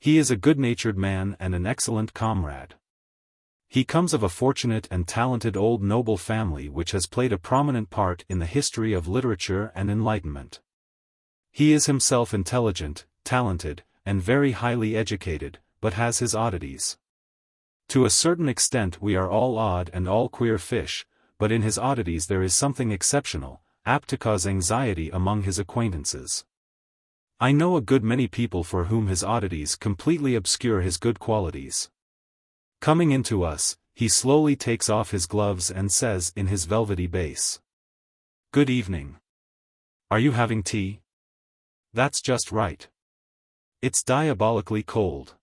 Speaker 1: He is a good-natured man and an excellent comrade. He comes of a fortunate and talented old noble family which has played a prominent part in the history of literature and enlightenment. He is himself intelligent, talented, and very highly educated, but has his oddities. To a certain extent we are all odd and all queer fish, but in his oddities there is something exceptional, apt to cause anxiety among his acquaintances. I know a good many people for whom his oddities completely obscure his good qualities. Coming into us, he slowly takes off his gloves and says in his velvety bass, "Good evening. Are you having tea? That's just right. It's diabolically cold."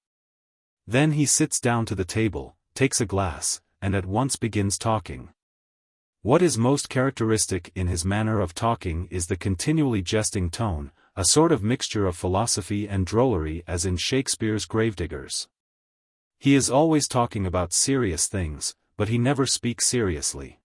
Speaker 1: Then he sits down to the table, takes a glass, and at once begins talking. What is most characteristic in his manner of talking is the continually jesting tone, a sort of mixture of philosophy and drollery as in Shakespeare's Gravediggers. He is always talking about serious things, but he never speaks seriously.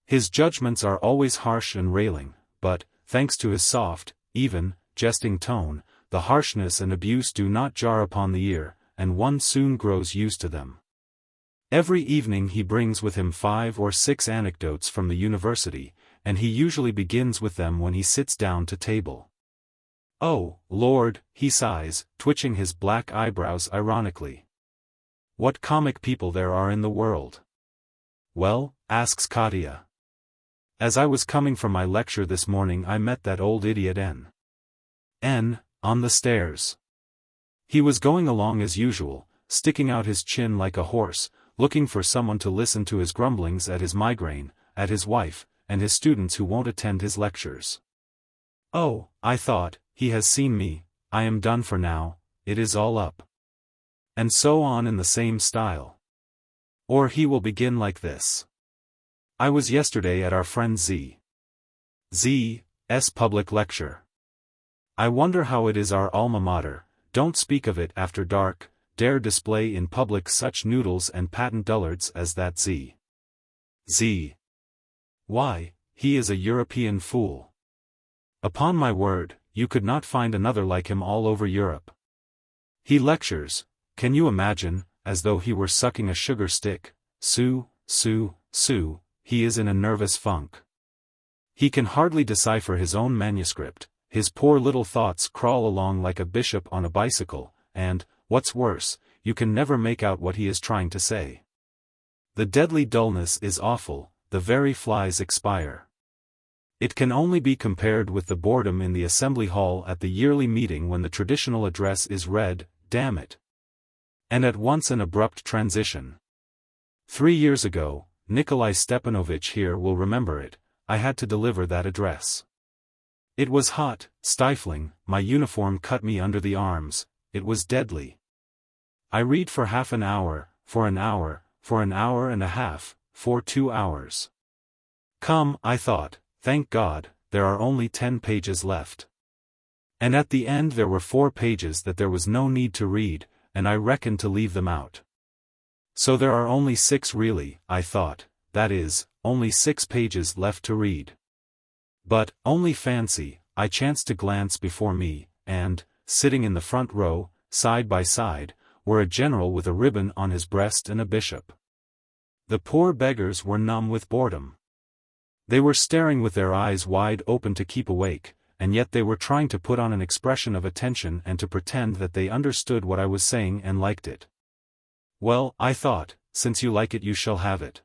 Speaker 1: His judgments are always harsh and railing, but, thanks to his soft, even, jesting tone, the harshness and abuse do not jar upon the ear, and one soon grows used to them. Every evening he brings with him 5 or 6 anecdotes from the university, and he usually begins with them when he sits down to table. "Oh, Lord," he sighs, twitching his black eyebrows ironically. "What comic people there are in the world." "Well?" asks Katya. "As I was coming from my lecture this morning I met that old idiot N. on the stairs. He was going along as usual, sticking out his chin like a horse, looking for someone to listen to his grumblings at his migraine, at his wife, and his students who won't attend his lectures. Oh, I thought, he has seen me, I am done for now, it is all up. And so on in the same style. Or he will begin like this. I was yesterday at our friend Z's public lecture. I wonder how it is our alma mater, don't speak of it after dark, dare display in public such noodles and patent dullards as that Z. Why, he is a European fool. Upon my word, you could not find another like him all over Europe. He lectures, can you imagine, as though he were sucking a sugar stick, sue, he is in a nervous funk. He can hardly decipher his own manuscript, his poor little thoughts crawl along like a bishop on a bicycle, and, what's worse, you can never make out what he is trying to say. The deadly dullness is awful, the very flies expire. It can only be compared with the boredom in the assembly hall at the yearly meeting when the traditional address is read, damn it. And at once an abrupt transition. 3 years ago, Nikolai Stepanovich here will remember it, I had to deliver that address. It was hot, stifling, my uniform cut me under the arms, it was deadly. I read for half an hour, for an hour, for an hour and a half, for 2 hours. Come, I thought, thank God, there are only 10 pages left. And at the end there were 4 pages that there was no need to read, and I reckoned to leave them out. So there are only 6 really, I thought, that is, only 6 pages left to read. But, only fancy, I chanced to glance before me, and, sitting in the front row, side by side, were a general with a ribbon on his breast and a bishop. The poor beggars were numb with boredom. They were staring with their eyes wide open to keep awake, and yet they were trying to put on an expression of attention and to pretend that they understood what I was saying and liked it. Well, I thought, since you like it you shall have it.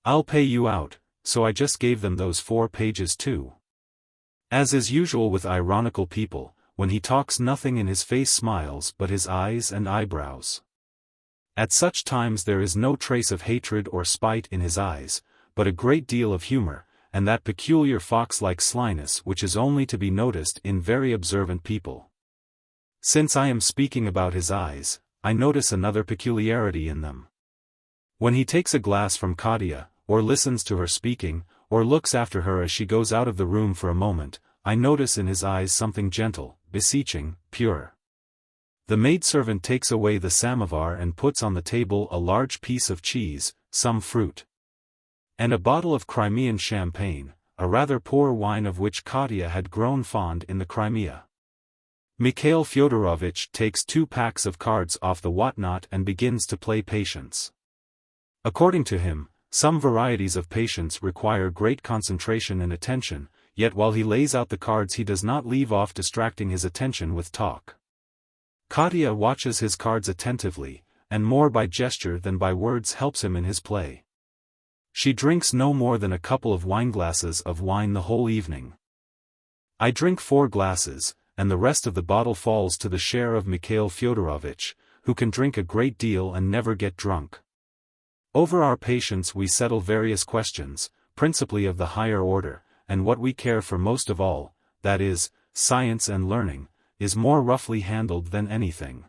Speaker 1: I'll pay you out, so I just gave them those 4 pages too. As is usual with ironical people, when he talks nothing in his face smiles but his eyes and eyebrows. At such times there is no trace of hatred or spite in his eyes, but a great deal of humor, and that peculiar fox-like slyness which is only to be noticed in very observant people. Since I am speaking about his eyes, I notice another peculiarity in them. When he takes a glass from Katya, or listens to her speaking, or looks after her as she goes out of the room for a moment, I notice in his eyes something gentle, beseeching, pure. The maidservant takes away the samovar and puts on the table a large piece of cheese, some fruit, and a bottle of Crimean champagne, a rather poor wine of which Katya had grown fond in the Crimea. Mikhail Fyodorovitch takes 2 packs of cards off the whatnot and begins to play patience. According to him, some varieties of patience require great concentration and attention, yet while he lays out the cards he does not leave off distracting his attention with talk. Katya watches his cards attentively, and more by gesture than by words helps him in his play. She drinks no more than a couple of wineglasses of wine the whole evening. I drink 4 glasses, and the rest of the bottle falls to the share of Mikhail Fyodorovitch, who can drink a great deal and never get drunk. Over our patience we settle various questions, principally of the higher order, and what we care for most of all, that is, science and learning, is more roughly handled than anything.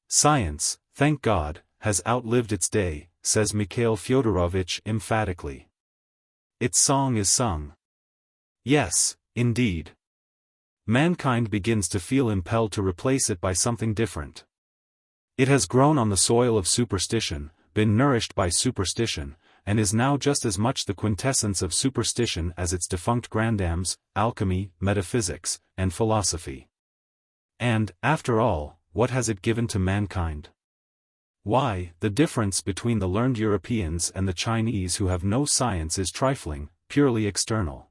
Speaker 1: Science, thank God, has outlived its day, says Mikhail Fyodorovitch emphatically. its song is sung. Yes, indeed. Mankind begins to feel impelled to replace it by something different. It has grown on the soil of superstition, been nourished by superstition, and is now just as much the quintessence of superstition as its defunct grandams, alchemy, metaphysics, and philosophy. And, after all, what has it given to mankind? Why, the difference between the learned Europeans and the Chinese who have no science is trifling, purely external.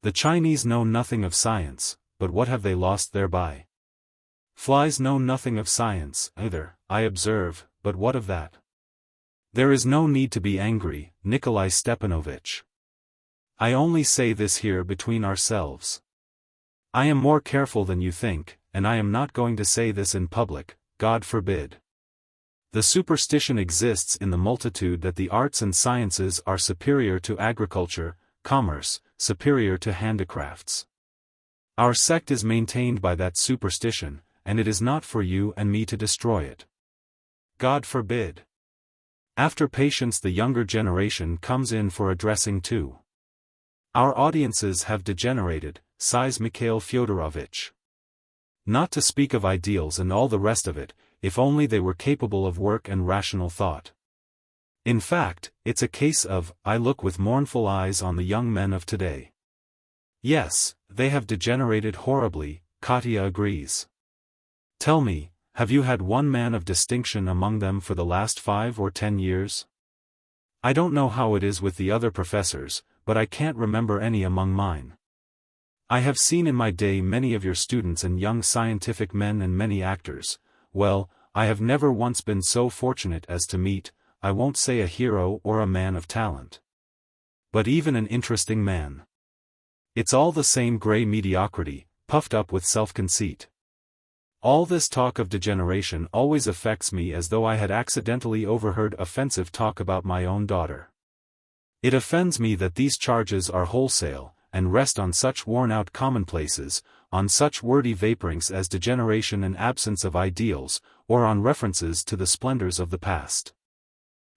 Speaker 1: The Chinese know nothing of science, but what have they lost thereby? Flies know nothing of science, either, I observe, but what of that? There is no need to be angry, Nikolai Stepanovich. I only say this here between ourselves. I am more careful than you think, and I am not going to say this in public, God forbid. The superstition exists in the multitude that the arts and sciences are superior to agriculture, commerce, superior to handicrafts. Our sect is maintained by that superstition, and it is not for you and me to destroy it. God forbid. After patience the younger generation comes in for addressing too. Our audiences have degenerated, sighs Mikhail Fyodorovich. Not to speak of ideals and all the rest of it, if only they were capable of work and rational thought. In fact, it's a case of, I look with mournful eyes on the young men of today. Yes, they have degenerated horribly, Katya agrees. Tell me, have you had one man of distinction among them for the last 5 or 10 years? I don't know how it is with the other professors, but I can't remember any among mine. I have seen in my day many of your students and young scientific men and many actors. Well, I have never once been so fortunate as to meet, I won't say a hero or a man of talent, but even an interesting man. It's all the same grey mediocrity, puffed up with self-conceit. All this talk of degeneration always affects me as though I had accidentally overheard offensive talk about my own daughter. It offends me that these charges are wholesale, and rest on such worn-out commonplaces, on such wordy vaporings as degeneration and absence of ideals, or on references to the splendors of the past.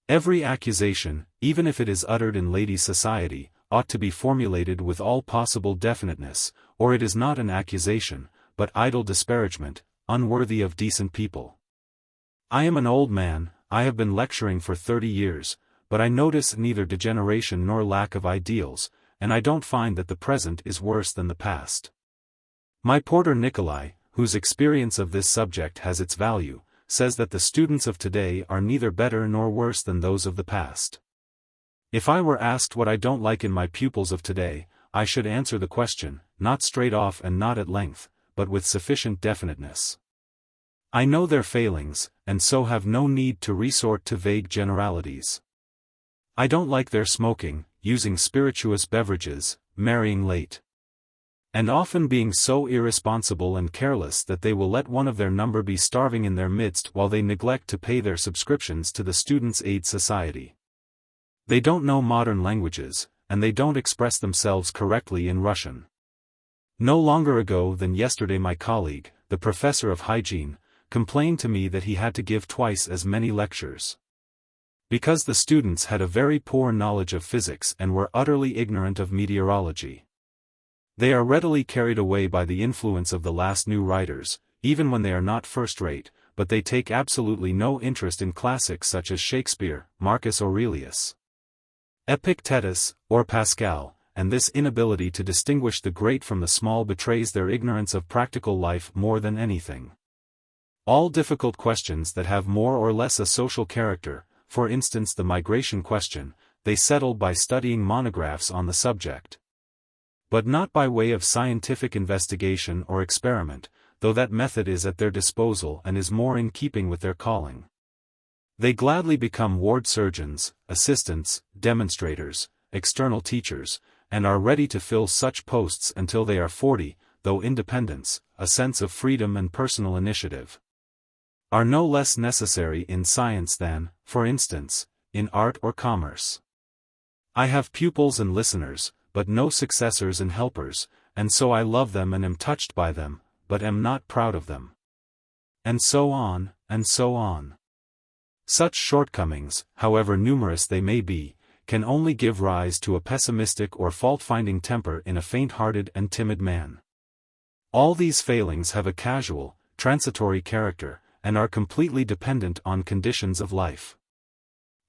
Speaker 1: Every accusation, even if it is uttered in ladies' society, ought to be formulated with all possible definiteness, or it is not an accusation, but idle disparagement, unworthy of decent people. I am an old man, I have been lecturing for 30 years, but I notice neither degeneration nor lack of ideals, and I don't find that the present is worse than the past. My porter Nikolai, whose experience of this subject has its value, says that the students of today are neither better nor worse than those of the past. If I were asked what I don't like in my pupils of today, I should answer the question, not straight off and not at length, but with sufficient definiteness. I know their failings, and so have no need to resort to vague generalities. I don't like their smoking, using spirituous beverages, marrying late, and often being so irresponsible and careless that they will let one of their number be starving in their midst while they neglect to pay their subscriptions to the Students' Aid Society. They don't know modern languages, and they don't express themselves correctly in Russian. No longer ago than yesterday my colleague, the professor of hygiene, complained to me that he had to give twice as many lectures, because the students had a very poor knowledge of physics and were utterly ignorant of meteorology. They are readily carried away by the influence of the last new writers, even when they are not first-rate, but they take absolutely no interest in classics such as Shakespeare, Marcus Aurelius, Epictetus, or Pascal, and this inability to distinguish the great from the small betrays their ignorance of practical life more than anything. All difficult questions that have more or less a social character, for instance the migration question, they settle by studying monographs on the subject, but not by way of scientific investigation or experiment, though that method is at their disposal and is more in keeping with their calling. They gladly become ward surgeons, assistants, demonstrators, external teachers, and are ready to fill such posts until they are 40, though independence, a sense of freedom and personal initiative, are no less necessary in science than, for instance, in art or commerce. I have pupils and listeners, but no successors and helpers, and so I love them and am touched by them, but am not proud of them. And so on, and so on. Such shortcomings, however numerous they may be, can only give rise to a pessimistic or fault-finding temper in a faint-hearted and timid man. All these failings have a casual, transitory character, and are completely dependent on conditions of life.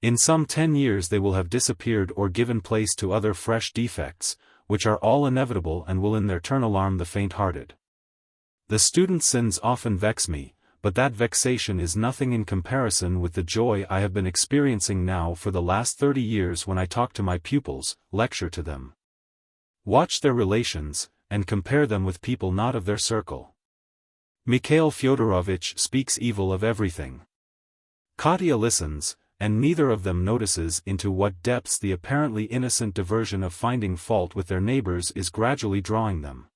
Speaker 1: In some 10 years they will have disappeared or given place to other fresh defects, which are all inevitable and will in their turn alarm the faint-hearted. The student's sins often vex me, but that vexation is nothing in comparison with the joy I have been experiencing now for the last 30 years when I talk to my pupils, lecture to them, watch their relations, and compare them with people not of their circle. Mikhail Fyodorovich speaks evil of everything. Katya listens, and neither of them notices into what depths the apparently innocent diversion of finding fault with their neighbors is gradually drawing them.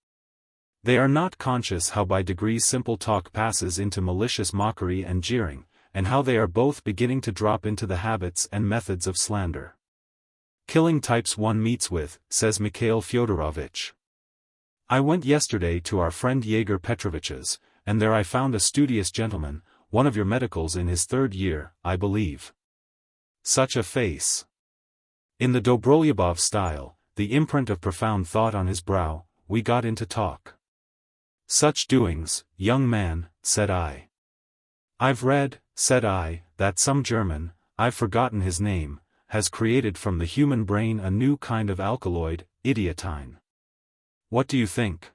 Speaker 1: They are not conscious how by degrees simple talk passes into malicious mockery and jeering, and how they are both beginning to drop into the habits and methods of slander. Killing types one meets with, says Mikhail Fyodorovich. I went yesterday to our friend Yegor Petrovich's, and there I found a studious gentleman, one of your medicals in his 3rd year, I believe. Such a face! In the Dobrolyubov style, the imprint of profound thought on his brow, we got into talk. Such doings, young man, said I. I've read, said I, that some German, I've forgotten his name, has created from the human brain a new kind of alkaloid, idiotine. What do you think?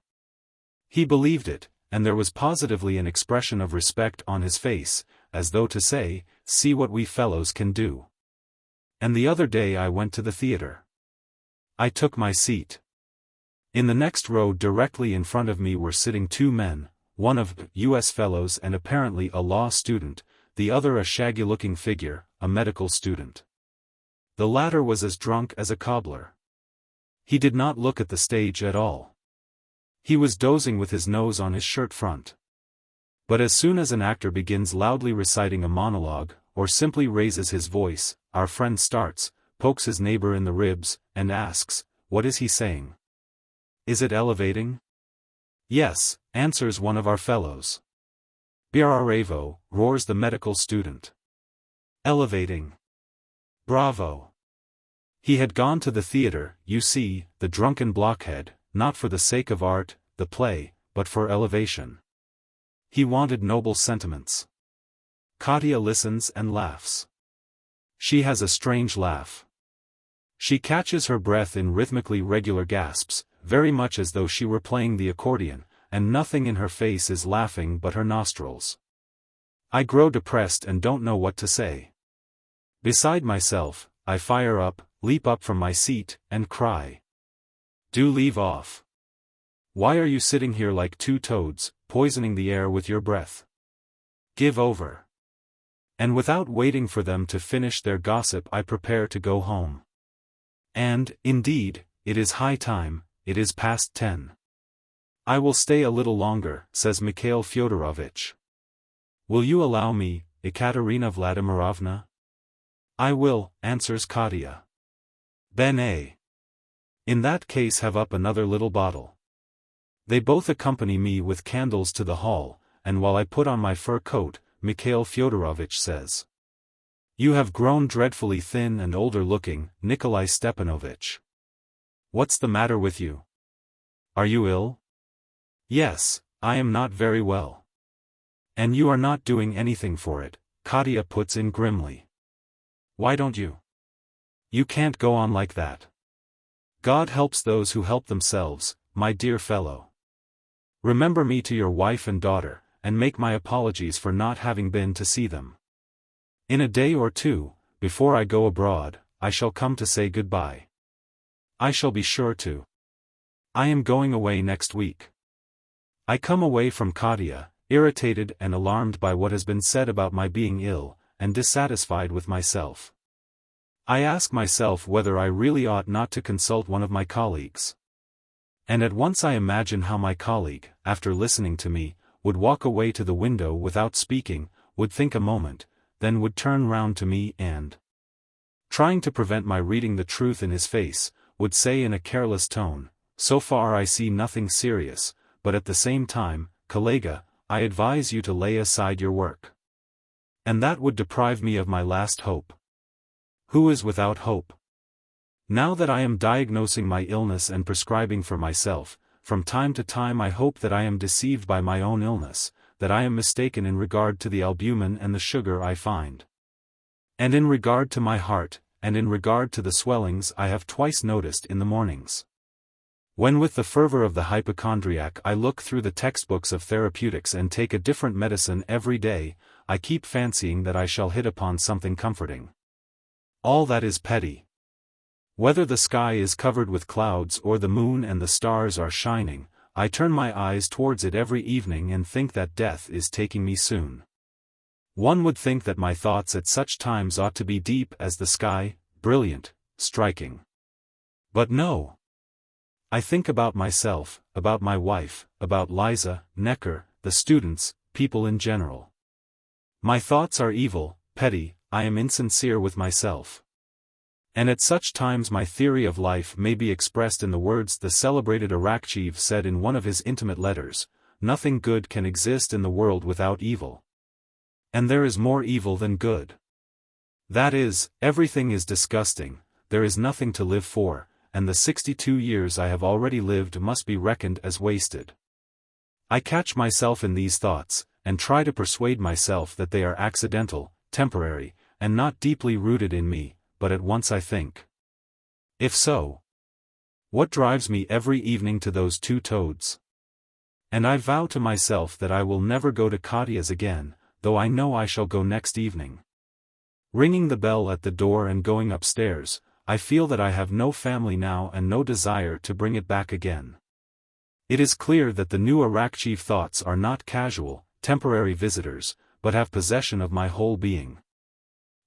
Speaker 1: He believed it, and there was positively an expression of respect on his face, as though to say, see what we fellows can do. And the other day I went to the theater. I took my seat. In the next row directly in front of me were sitting 2 men, one of U.S. fellows and apparently a law student, the other a shaggy-looking figure, a medical student. The latter was as drunk as a cobbler. He did not look at the stage at all. He was dozing with his nose on his shirt front. But as soon as an actor begins loudly reciting a monologue, or simply raises his voice, our friend starts, pokes his neighbor in the ribs, and asks, what is he saying? Is it elevating? Yes, answers one of our fellows. Bravo, roars the medical student. Elevating. Bravo. He had gone to the theater, you see, the drunken blockhead, not for the sake of art, the play, but for elevation. He wanted noble sentiments. Katya listens and laughs. She has a strange laugh. She catches her breath in rhythmically regular gasps, very much as though she were playing the accordion, and nothing in her face is laughing but her nostrils. I grow depressed and don't know what to say. Beside myself, I fire up, leap up from my seat, and cry. Do leave off. Why are you sitting here like 2 toads, poisoning the air with your breath? Give over. And without waiting for them to finish their gossip I prepare to go home. And, indeed, it is high time, it is past 10. I will stay a little longer, says Mikhail Fyodorovich. Will you allow me, Ekaterina Vladimirovna? I will, answers Katya. Bene. In that case have up another little bottle. They both accompany me with candles to the hall, and while I put on my fur coat, Mikhail Fyodorovich says. You have grown dreadfully thin and older looking, Nikolai Stepanovich. What's the matter with you? Are you ill? Yes, I am not very well. And you are not doing anything for it, Katya puts in grimly. Why don't you? You can't go on like that. God helps those who help themselves, my dear fellow. Remember me to your wife and daughter, and make my apologies for not having been to see them. In a day or 2, before I go abroad, I shall come to say goodbye. I shall be sure to. I am going away next week. I come away from Katya, irritated and alarmed by what has been said about my being ill, and dissatisfied with myself. I ask myself whether I really ought not to consult one of my colleagues. And at once I imagine how my colleague, after listening to me, would walk away to the window without speaking, would think a moment, then would turn round to me and, trying to prevent my reading the truth in his face, would say in a careless tone, so far I see nothing serious, but at the same time, Kollega, I advise you to lay aside your work. And that would deprive me of my last hope. Who is without hope? Now that I am diagnosing my illness and prescribing for myself, from time to time I hope that I am deceived by my own illness, that I am mistaken in regard to the albumin and the sugar I find. And in regard to my heart, and in regard to the swellings I have twice noticed in the mornings. When with the fervor of the hypochondriac I look through the textbooks of therapeutics and take a different medicine every day, I keep fancying that I shall hit upon something comforting. All that is petty. Whether the sky is covered with clouds or the moon and the stars are shining, I turn my eyes towards it every evening and think that death is taking me soon. One would think that my thoughts at such times ought to be deep as the sky, brilliant, striking. But no. I think about myself, about my wife, about Liza, Necker, the students, people in general. My thoughts are evil, petty, I am insincere with myself. And at such times my theory of life may be expressed in the words the celebrated Arakcheev said in one of his intimate letters: nothing good can exist in the world without evil. And there is more evil than good. That is, everything is disgusting, there is nothing to live for, and the 62 years I have already lived must be reckoned as wasted. I catch myself in these thoughts, and try to persuade myself that they are accidental, temporary, and not deeply rooted in me, but at once I think. If so, what drives me every evening to those two toads? And I vow to myself that I will never go to Katya's again, though I know I shall go next evening. Ringing the bell at the door and going upstairs, I feel that I have no family now and no desire to bring it back again. It is clear that the new Arakcheev thoughts are not casual, temporary visitors, but have possession of my whole being.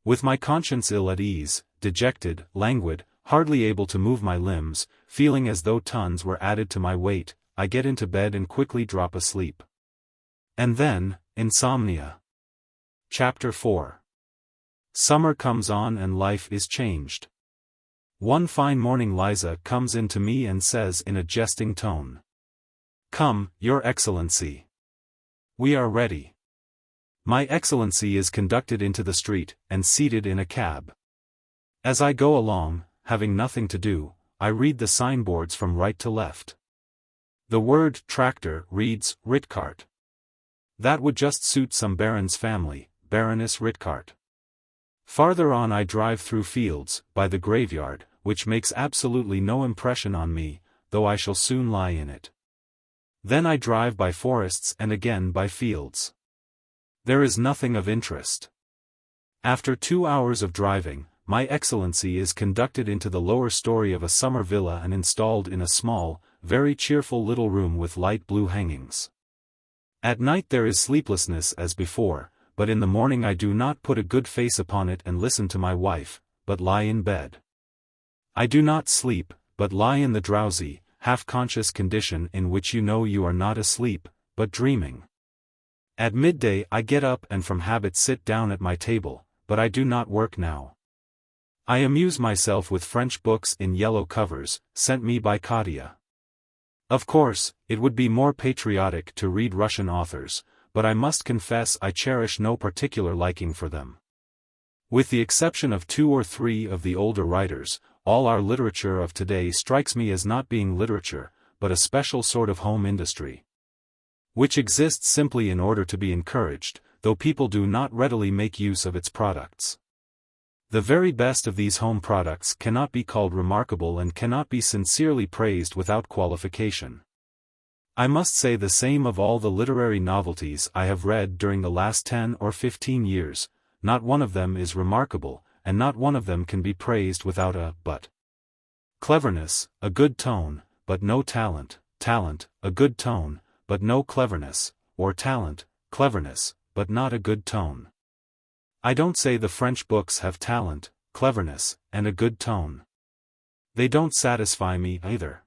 Speaker 1: With my conscience ill at ease, dejected, languid, hardly able to move my limbs, feeling as though tons were added to my weight, I get into bed and quickly drop asleep. And then, insomnia. Chapter 4. Summer comes on and life is changed. One fine morning Liza comes in to me and says in a jesting tone, "Come, Your Excellency. We are ready." My Excellency is conducted into the street, and seated in a cab. As I go along, having nothing to do, I read the signboards from right to left. The word tractor reads Ritkart. That would just suit some baron's family, Baroness Ritkart. Farther on I drive through fields, by the graveyard, which makes absolutely no impression on me, though I shall soon lie in it. Then I drive by forests and again by fields. There is nothing of interest. After 2 hours of driving, my Excellency is conducted into the lower story of a summer villa and installed in a small, very cheerful little room with light blue hangings. At night there is sleeplessness as before, but in the morning I do not put a good face upon it and listen to my wife, but lie in bed. I do not sleep, but lie in the drowsy, half-conscious condition in which you know you are not asleep, but dreaming. At midday I get up and from habit sit down at my table, but I do not work now. I amuse myself with French books in yellow covers, sent me by Katya. Of course, it would be more patriotic to read Russian authors, but I must confess I cherish no particular liking for them. With the exception of 2 or 3 of the older writers, all our literature of today strikes me as not being literature, but a special sort of home industry, which exists simply in order to be encouraged, though people do not readily make use of its products. The very best of these home products cannot be called remarkable and cannot be sincerely praised without qualification. I must say the same of all the literary novelties I have read during the last 10 or 15 years, not one of them is remarkable, and not one of them can be praised without a but. Cleverness, a good tone, but no talent, talent, a good tone, but no cleverness, or talent, cleverness, but not a good tone. I don't say the French books have talent, cleverness, and a good tone. They don't satisfy me either.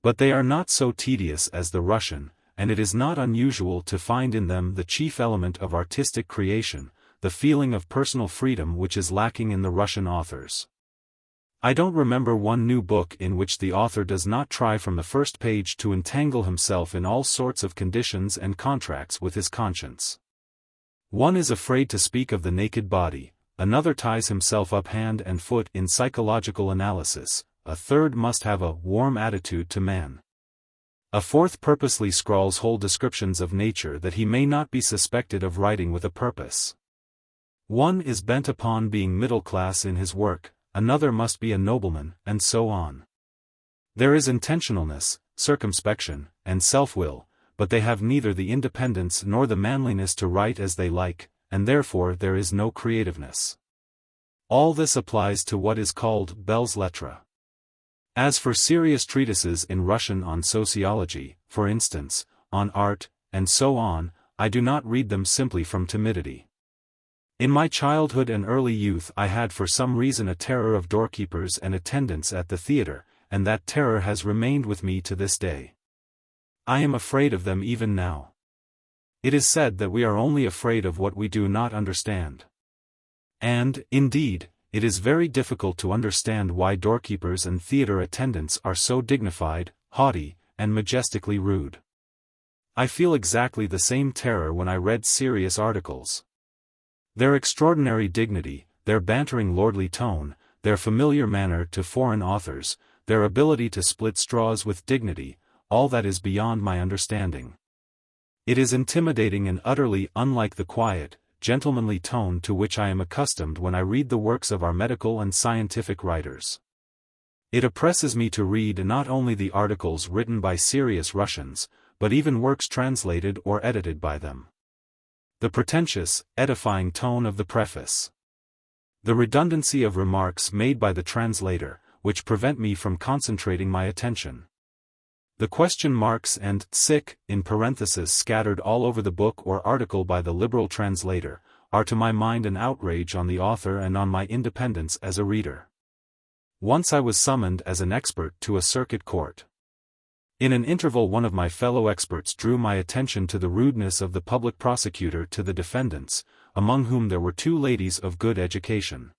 Speaker 1: But they are not so tedious as the Russian, and it is not unusual to find in them the chief element of artistic creation, the feeling of personal freedom which is lacking in the Russian authors. I don't remember one new book in which the author does not try from the first page to entangle himself in all sorts of conditions and contracts with his conscience. One is afraid to speak of the naked body, another ties himself up hand and foot in psychological analysis, a third must have a warm attitude to man. A fourth purposely scrawls whole descriptions of nature that he may not be suspected of writing with a purpose. One is bent upon being middle class in his work, another must be a nobleman, and so on. There is intentionalness, circumspection, and self-will, but they have neither the independence nor the manliness to write as they like, and therefore there is no creativeness. All this applies to what is called belles lettres. As for serious treatises in Russian on sociology, for instance, on art, and so on, I do not read them simply from timidity. In my childhood and early youth I had for some reason a terror of doorkeepers and attendants at the theatre, and that terror has remained with me to this day. I am afraid of them even now. It is said that we are only afraid of what we do not understand. And, indeed, it is very difficult to understand why doorkeepers and theatre attendants are so dignified, haughty, and majestically rude. I feel exactly the same terror when I read serious articles. Their extraordinary dignity, their bantering lordly tone, their familiar manner to foreign authors, their ability to split straws with dignity, all that is beyond my understanding. It is intimidating and utterly unlike the quiet, gentlemanly tone to which I am accustomed when I read the works of our medical and scientific writers. It oppresses me to read not only the articles written by serious Russians, but even works translated or edited by them. The pretentious, edifying tone of the preface. The redundancy of remarks made by the translator, which prevent me from concentrating my attention. The question marks and sic in parentheses scattered all over the book or article by the liberal translator, are to my mind an outrage on the author and on my independence as a reader. Once I was summoned as an expert to a circuit court. In an interval one of my fellow experts drew my attention to the rudeness of the public prosecutor to the defendants, among whom there were two ladies of good education.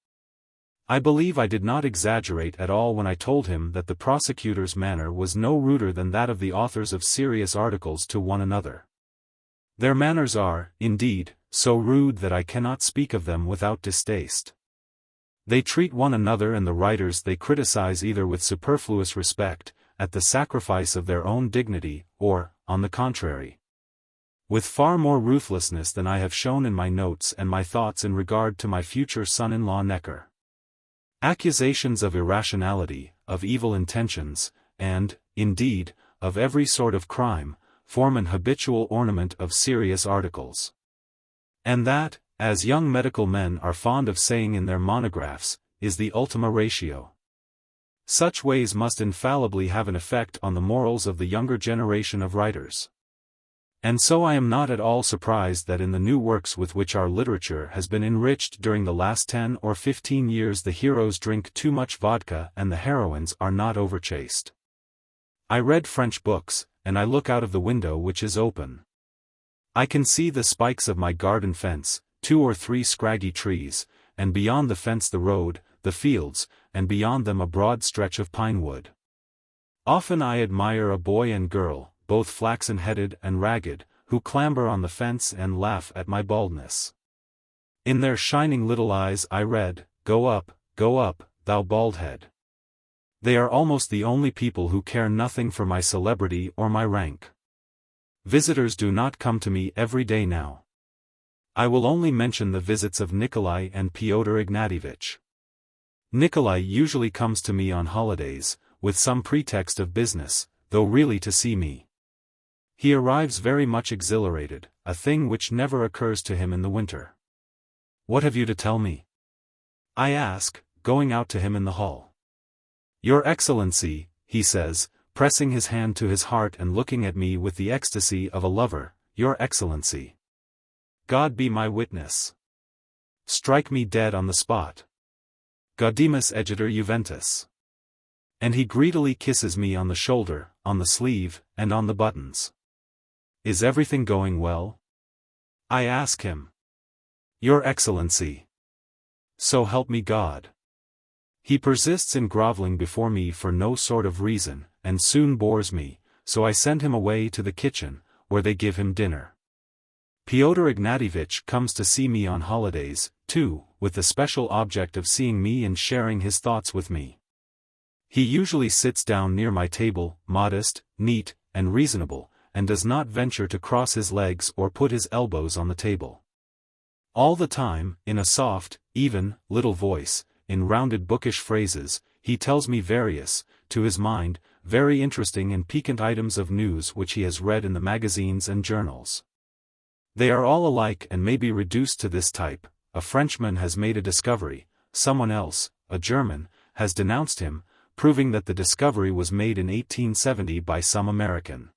Speaker 1: I believe I did not exaggerate at all when I told him that the prosecutor's manner was no ruder than that of the authors of serious articles to one another. Their manners are, indeed, so rude that I cannot speak of them without distaste. They treat one another and the writers they criticize either with superfluous respect, at the sacrifice of their own dignity, or, on the contrary, with far more ruthlessness than I have shown in my notes and my thoughts in regard to my future son-in-law Necker. Accusations of irrationality, of evil intentions, and, indeed, of every sort of crime, form an habitual ornament of serious articles. And that, as young medical men are fond of saying in their monographs, is the ultima ratio. Such ways must infallibly have an effect on the morals of the younger generation of writers. And so I am not at all surprised that in the new works with which our literature has been enriched during the last 10 or 15 years the heroes drink too much vodka and the heroines are not overchaste. I read French books, and I look out of the window which is open. I can see the spikes of my garden fence, 2 or 3 scraggy trees, and beyond the fence the road, the fields, and beyond them a broad stretch of pine wood. Often I admire a boy and girl, both flaxen-headed and ragged, who clamber on the fence and laugh at my baldness. In their shining little eyes I read, go up, thou bald head." They are almost the only people who care nothing for my celebrity or my rank. Visitors do not come to me every day now. I will only mention the visits of Nikolai and Pyotr Ignatievich. Nikolai usually comes to me on holidays, with some pretext of business, though really to see me. He arrives very much exhilarated, a thing which never occurs to him in the winter. "What have you to tell me?" I ask, going out to him in the hall. "Your Excellency," he says, pressing his hand to his heart and looking at me with the ecstasy of a lover, "Your Excellency. God be my witness. Strike me dead on the spot. Gaudimus egitur Juventus." And he greedily kisses me on the shoulder, on the sleeve, and on the buttons. "Is everything going well?" I ask him. "Your Excellency. So help me God." He persists in groveling before me for no sort of reason, and soon bores me, so I send him away to the kitchen, where they give him dinner. Pyotr Ignatievich comes to see me on holidays, too, with the special object of seeing me and sharing his thoughts with me. He usually sits down near my table, modest, neat, and reasonable, and does not venture to cross his legs or put his elbows on the table. All the time, in a soft, even, little voice, in rounded bookish phrases, he tells me various, to his mind, very interesting and piquant items of news which he has read in the magazines and journals. They are all alike and may be reduced to this type: a Frenchman has made a discovery, someone else, a German, has denounced him, proving that the discovery was made in 1870 by some American.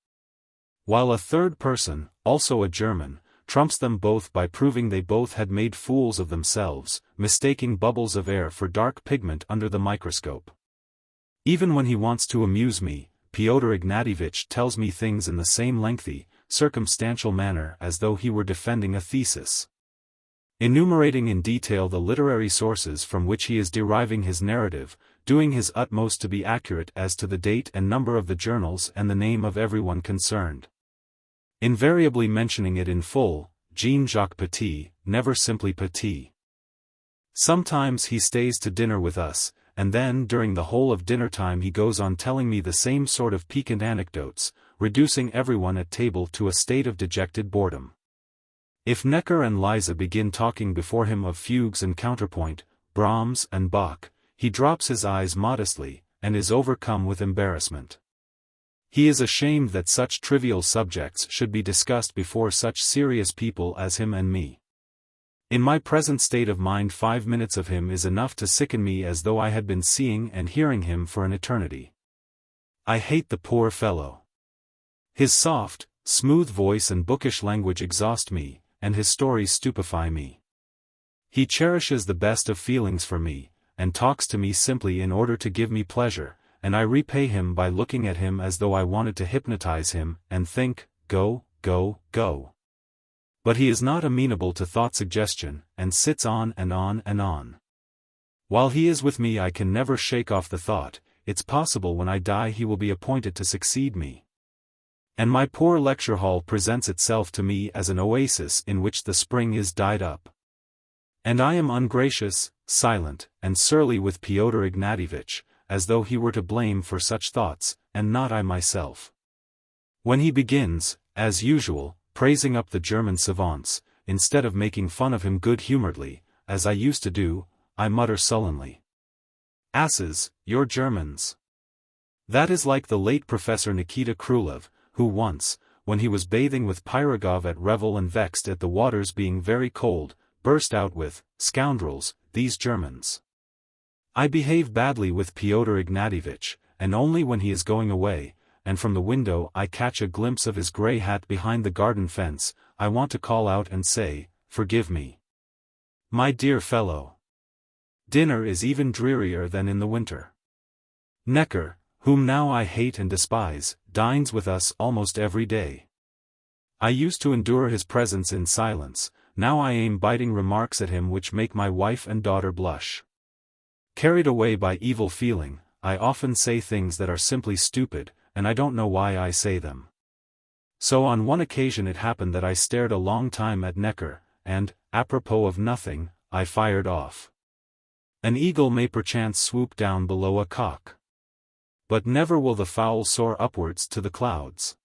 Speaker 1: While a third person, also a German, trumps them both by proving they both had made fools of themselves, mistaking bubbles of air for dark pigment under the microscope. Even when he wants to amuse me, Pyotr Ignatievich tells me things in the same lengthy, circumstantial manner as though he were defending a thesis. Enumerating in detail the literary sources from which he is deriving his narrative, doing his utmost to be accurate as to the date and number of the journals and the name of everyone concerned. Invariably mentioning it in full, Jean-Jacques Petit, never simply Petit. Sometimes he stays to dinner with us, and then during the whole of dinner time he goes on telling me the same sort of piquant anecdotes, reducing everyone at table to a state of dejected boredom. If Necker and Liza begin talking before him of fugues and counterpoint, Brahms and Bach, he drops his eyes modestly, and is overcome with embarrassment. He is ashamed that such trivial subjects should be discussed before such serious people as him and me. In my present state of mind 5 minutes of him is enough to sicken me as though I had been seeing and hearing him for an eternity. I hate the poor fellow. His soft, smooth voice and bookish language exhaust me, and his stories stupefy me. He cherishes the best of feelings for me, and talks to me simply in order to give me pleasure, and I repay him by looking at him as though I wanted to hypnotize him, and think, go, go, go. But he is not amenable to thought suggestion, and sits on and on and on. While he is with me I can never shake off the thought, it's possible when I die he will be appointed to succeed me. And my poor lecture hall presents itself to me as an oasis in which the spring is dried up. And I am ungracious, silent, and surly with Pyotr Ignatievich, as though he were to blame for such thoughts, and not I myself. When he begins, as usual, praising up the German savants, instead of making fun of him good-humoredly, as I used to do, I mutter sullenly, "Asses, you're Germans." That is like the late Professor Nikita Krylev, who once, when he was bathing with Pirogov at Revel and vexed at the waters being very cold, burst out with, "Scoundrels, these Germans." I behave badly with Pyotr Ignatievich, and only when he is going away, and from the window I catch a glimpse of his grey hat behind the garden fence, I want to call out and say, "Forgive me, my dear fellow." Dinner is even drearier than in the winter. Necker, whom now I hate and despise, dines with us almost every day. I used to endure his presence in silence, now I aim biting remarks at him which make my wife and daughter blush. Carried away by evil feeling, I often say things that are simply stupid, and I don't know why I say them. So on one occasion it happened that I stared a long time at Necker, and, apropos of nothing, I fired off. An eagle may perchance swoop down below a cock, but never will the fowl soar upwards to the clouds.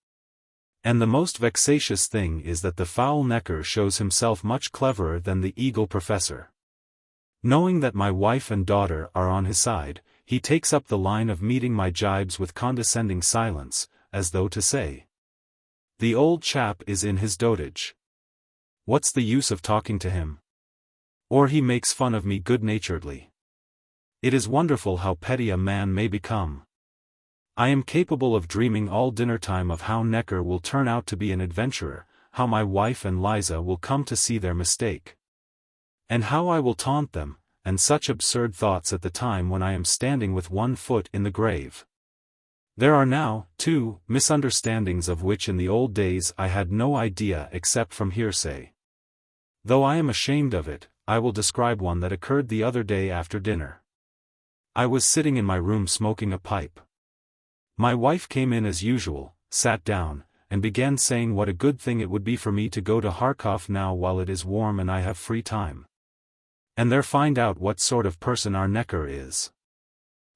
Speaker 1: And the most vexatious thing is that the foul Necker shows himself much cleverer than the eagle professor. Knowing that my wife and daughter are on his side, he takes up the line of meeting my jibes with condescending silence, as though to say, "The old chap is in his dotage. What's the use of talking to him?" Or he makes fun of me good-naturedly. It is wonderful how petty a man may become. I am capable of dreaming all dinner time of how Necker will turn out to be an adventurer, how my wife and Liza will come to see their mistake, and how I will taunt them, and such absurd thoughts at the time when I am standing with one foot in the grave. There are now, too, misunderstandings of which in the old days I had no idea except from hearsay. Though I am ashamed of it, I will describe one that occurred the other day after dinner. I was sitting in my room smoking a pipe. My wife came in as usual, sat down, and began saying what a good thing it would be for me to go to Kharkov now while it is warm and I have free time. And there find out what sort of person our Necker is.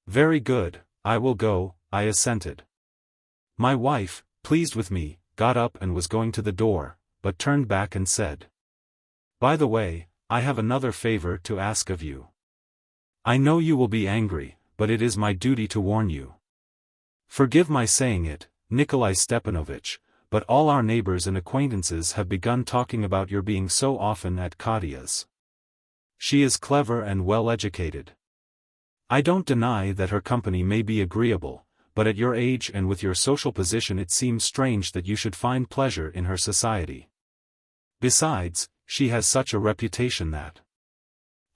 Speaker 1: Very good, I will go, I assented. My wife, pleased with me, got up and was going to the door, but turned back and said, "By the way, I have another favor to ask of you. I know you will be angry, but it is my duty to warn you. Forgive my saying it, Nikolai Stepanovich, but all our neighbors and acquaintances have begun talking about your being so often at Katia's. She is clever and well educated. I don't deny that her company may be agreeable, but at your age and with your social position it seems strange that you should find pleasure in her society. Besides, she has such a reputation that—"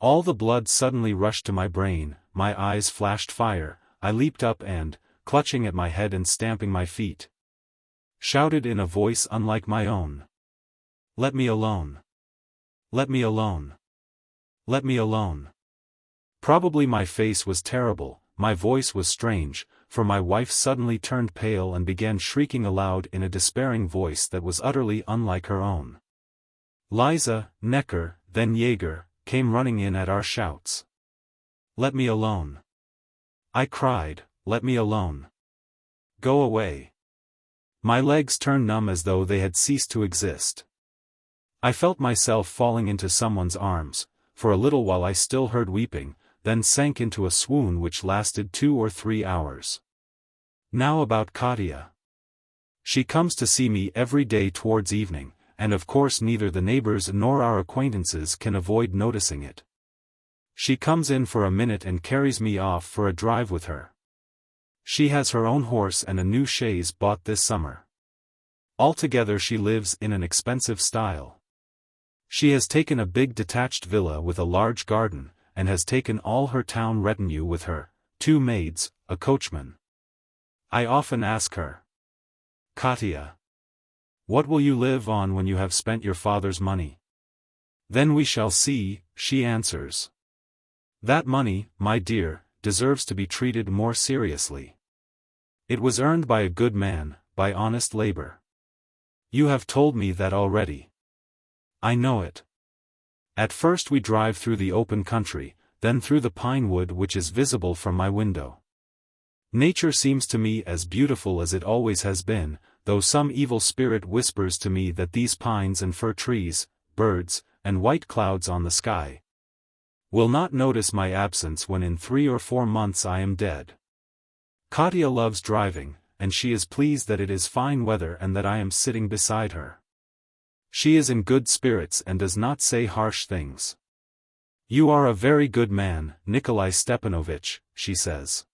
Speaker 1: All the blood suddenly rushed to my brain, my eyes flashed fire, I leaped up and, clutching at my head and stamping my feet, shouted in a voice unlike my own, "Let me alone! Let me alone! Let me alone!" Probably my face was terrible, my voice was strange, for my wife suddenly turned pale and began shrieking aloud in a despairing voice that was utterly unlike her own. Liza, Necker, then Jaeger, came running in at our shouts. "Let me alone!" I cried, "Let me alone! Go away!" My legs turned numb as though they had ceased to exist. I felt myself falling into someone's arms. For a little while I still heard weeping, then sank into a swoon which lasted 2 or 3 hours. Now about Katia. She comes to see me every day towards evening, and of course neither the neighbors nor our acquaintances can avoid noticing it. She comes in for a minute and carries me off for a drive with her. She has her own horse and a new chaise bought this summer. Altogether she lives in an expensive style. She has taken a big detached villa with a large garden, and has taken all her town retinue with her, 2 maids, a coachman. I often ask her, "Katia, what will you live on when you have spent your father's money?" "Then we shall see," she answers. "That money, my dear, deserves to be treated more seriously. It was earned by a good man, by honest labor. You have told me that already. I know it. At first we drive through the open country, then through the pine wood which is visible from my window. Nature seems to me as beautiful as it always has been, though some evil spirit whispers to me that these pines and fir trees, birds, and white clouds on the sky will not notice my absence when in 3 or 4 months I am dead. Katia loves driving, and she is pleased that it is fine weather and that I am sitting beside her. She is in good spirits and does not say harsh things. "You are a very good man, Nikolai Stepanovich," she says.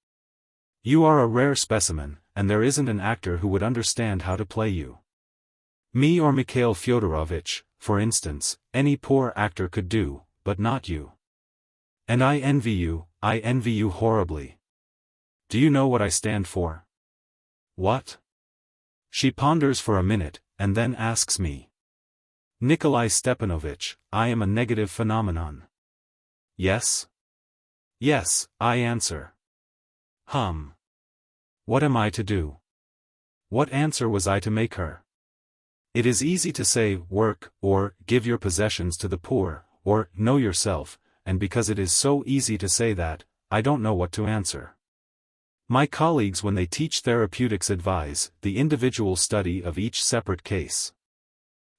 Speaker 1: "You are a rare specimen, and there isn't an actor who would understand how to play you. Me or Mikhail Fyodorovich, for instance, any poor actor could do, but not you. And I envy you horribly. Do you know what I stand for?" "What?" She ponders for a minute, and then asks me. "Nikolai Stepanovich, I am a negative phenomenon." "Yes?" "Yes," I answer. What am I to do? What answer was I to make her? It is easy to say, work, or, give your possessions to the poor, or, know yourself, and because it is so easy to say that, I don't know what to answer. My colleagues when they teach therapeutics advise the individual study of each separate case.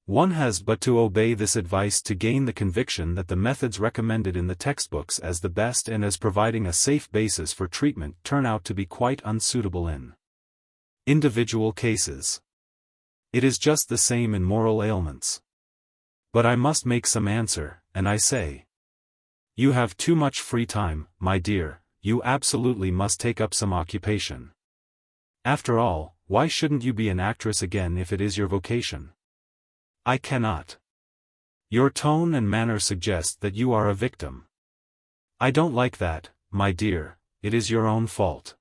Speaker 1: One has but to obey this advice to gain the conviction that the methods recommended in the textbooks as the best and as providing a safe basis for treatment turn out to be quite unsuitable in individual cases. It is just the same in moral ailments. But I must make some answer, and I say, you have too much free time, my dear, you absolutely must take up some occupation. After all, why shouldn't you be an actress again if it is your vocation? I cannot. Your tone and manner suggest that you are a victim. I don't like that, my dear, it is your own fault.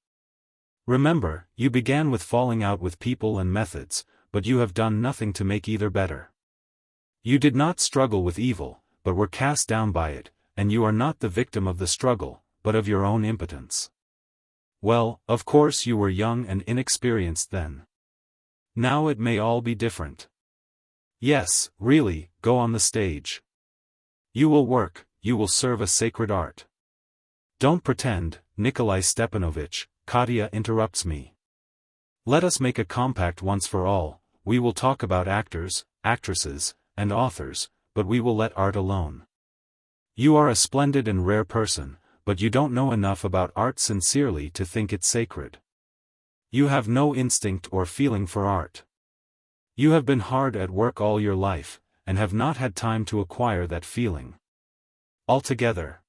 Speaker 1: Remember, you began with falling out with people and methods, but you have done nothing to make either better. You did not struggle with evil, but were cast down by it, and you are not the victim of the struggle, but of your own impotence. Well, of course you were young and inexperienced then. Now it may all be different. Yes, really, go on the stage. You will work, you will serve a sacred art. Don't pretend, Nikolai Stepanovich, Katya interrupts me. Let us make a compact once for all, we will talk about actors, actresses, and authors, but we will let art alone. You are a splendid and rare person, but you don't know enough about art sincerely to think it sacred. You have no instinct or feeling for art. You have been hard at work all your life, and have not had time to acquire that feeling. Altogether.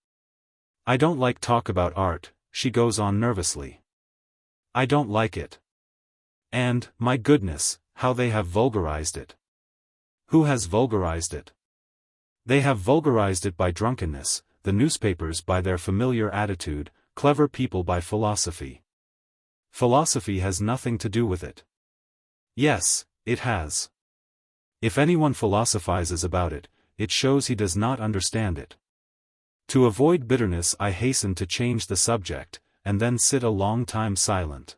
Speaker 1: I don't like talk about art, she goes on nervously. I don't like it. And, my goodness, how they have vulgarized it. Who has vulgarized it? They have vulgarized it by drunkenness, the newspapers by their familiar attitude, clever people by philosophy. Philosophy has nothing to do with it. Yes, it has. If anyone philosophizes about it, it shows he does not understand it. To avoid bitterness I hasten to change the subject, and then sit a long time silent.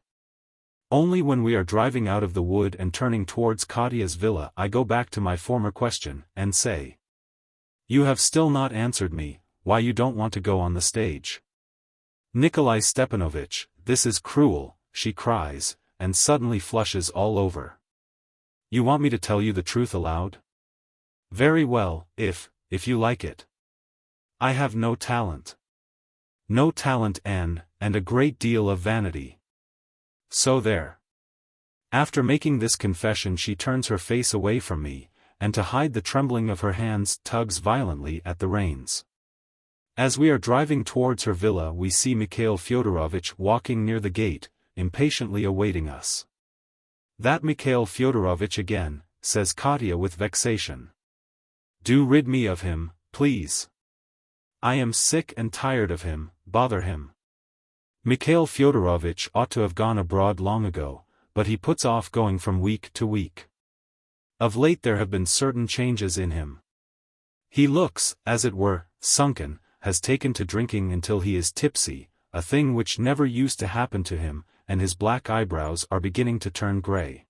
Speaker 1: Only when we are driving out of the wood and turning towards Katya's villa I go back to my former question, and say. You have still not answered me, why you don't want to go on the stage. Nikolai Stepanovich, this is cruel, she cries, and suddenly flushes all over. You want me to tell you the truth aloud? Very well, if you like it. I have no talent. No talent and a great deal of vanity. So there. After making this confession she turns her face away from me, and to hide the trembling of her hands tugs violently at the reins. As we are driving towards her villa we see Mikhail Fyodorovich walking near the gate, impatiently awaiting us. That Mikhail Fyodorovich again, says Katya with vexation. Do rid me of him, please. I am sick and tired of him, bother him. Mikhail Fyodorovich ought to have gone abroad long ago, but he puts off going from week to week. Of late there have been certain changes in him. He looks, as it were, sunken, has taken to drinking until he is tipsy, a thing which never used to happen to him, and his black eyebrows are beginning to turn grey.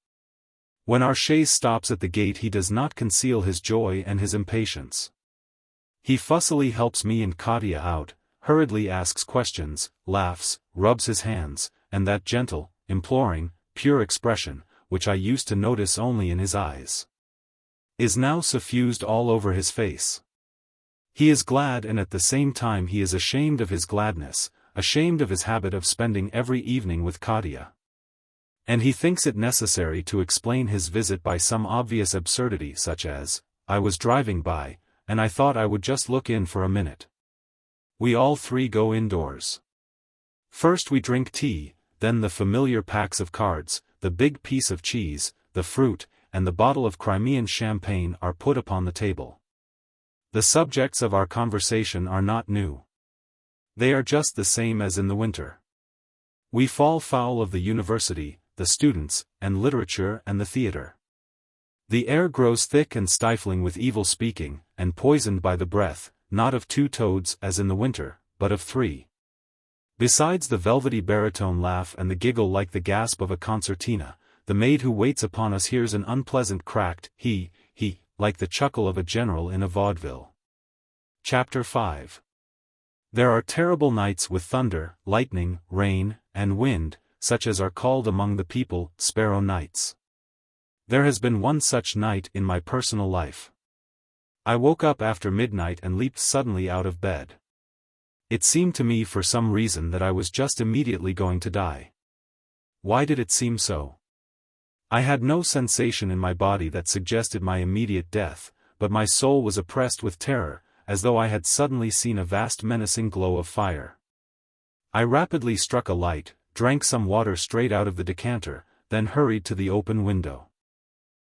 Speaker 1: When our chaise stops at the gate he does not conceal his joy and his impatience. He fussily helps me and Katya out, hurriedly asks questions, laughs, rubs his hands, and that gentle, imploring, pure expression, which I used to notice only in his eyes, is now suffused all over his face. He is glad and at the same time he is ashamed of his gladness, ashamed of his habit of spending every evening with Katya. And he thinks it necessary to explain his visit by some obvious absurdity such as, I was driving by, and I thought I would just look in for a minute. We all three go indoors. First we drink tea, then the familiar packs of cards, the big piece of cheese, the fruit, and the bottle of Crimean champagne are put upon the table. The subjects of our conversation are not new. They are just the same as in the winter. We fall foul of the university, the students, and literature and the theater. The air grows thick and stifling with evil speaking, and poisoned by the breath, not of two toads as in the winter, but of three. Besides the velvety baritone laugh and the giggle like the gasp of a concertina, the maid who waits upon us hears an unpleasant cracked he, like the chuckle of a general in a vaudeville. Chapter 5. There are terrible nights with thunder, lightning, rain, and wind, such as are called among the people sparrow nights. There has been one such night in my personal life. I woke up after midnight and leaped suddenly out of bed. It seemed to me for some reason that I was just immediately going to die. Why did it seem so? I had no sensation in my body that suggested my immediate death, but my soul was oppressed with terror, as though I had suddenly seen a vast menacing glow of fire. I rapidly struck a light, drank some water straight out of the decanter, then hurried to the open window.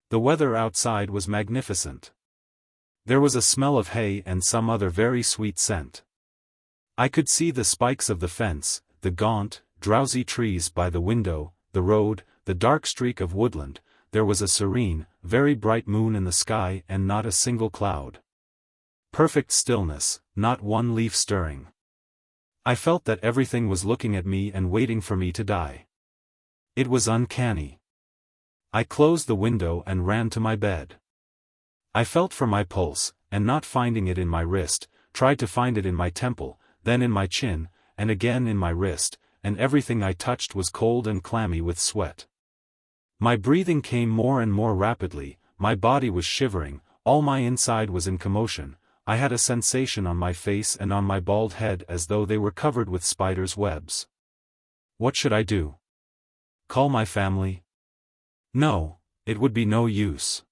Speaker 1: The weather outside was magnificent. There was a smell of hay and some other very sweet scent. I could see the spikes of the fence, the gaunt, drowsy trees by the window, the road, the dark streak of woodland. There was a serene, very bright moon in the sky and not a single cloud. Perfect stillness, not one leaf stirring. I felt that everything was looking at me and waiting for me to die. It was uncanny. I closed the window and ran to my bed. I felt for my pulse, and not finding it in my wrist, tried to find it in my temple, then in my chin, and again in my wrist, and everything I touched was cold and clammy with sweat. My breathing came more and more rapidly, my body was shivering, all my inside was in commotion. I had a sensation on my face and on my bald head as though they were covered with spiders' webs. What should I do? Call my family? No, it would be no use.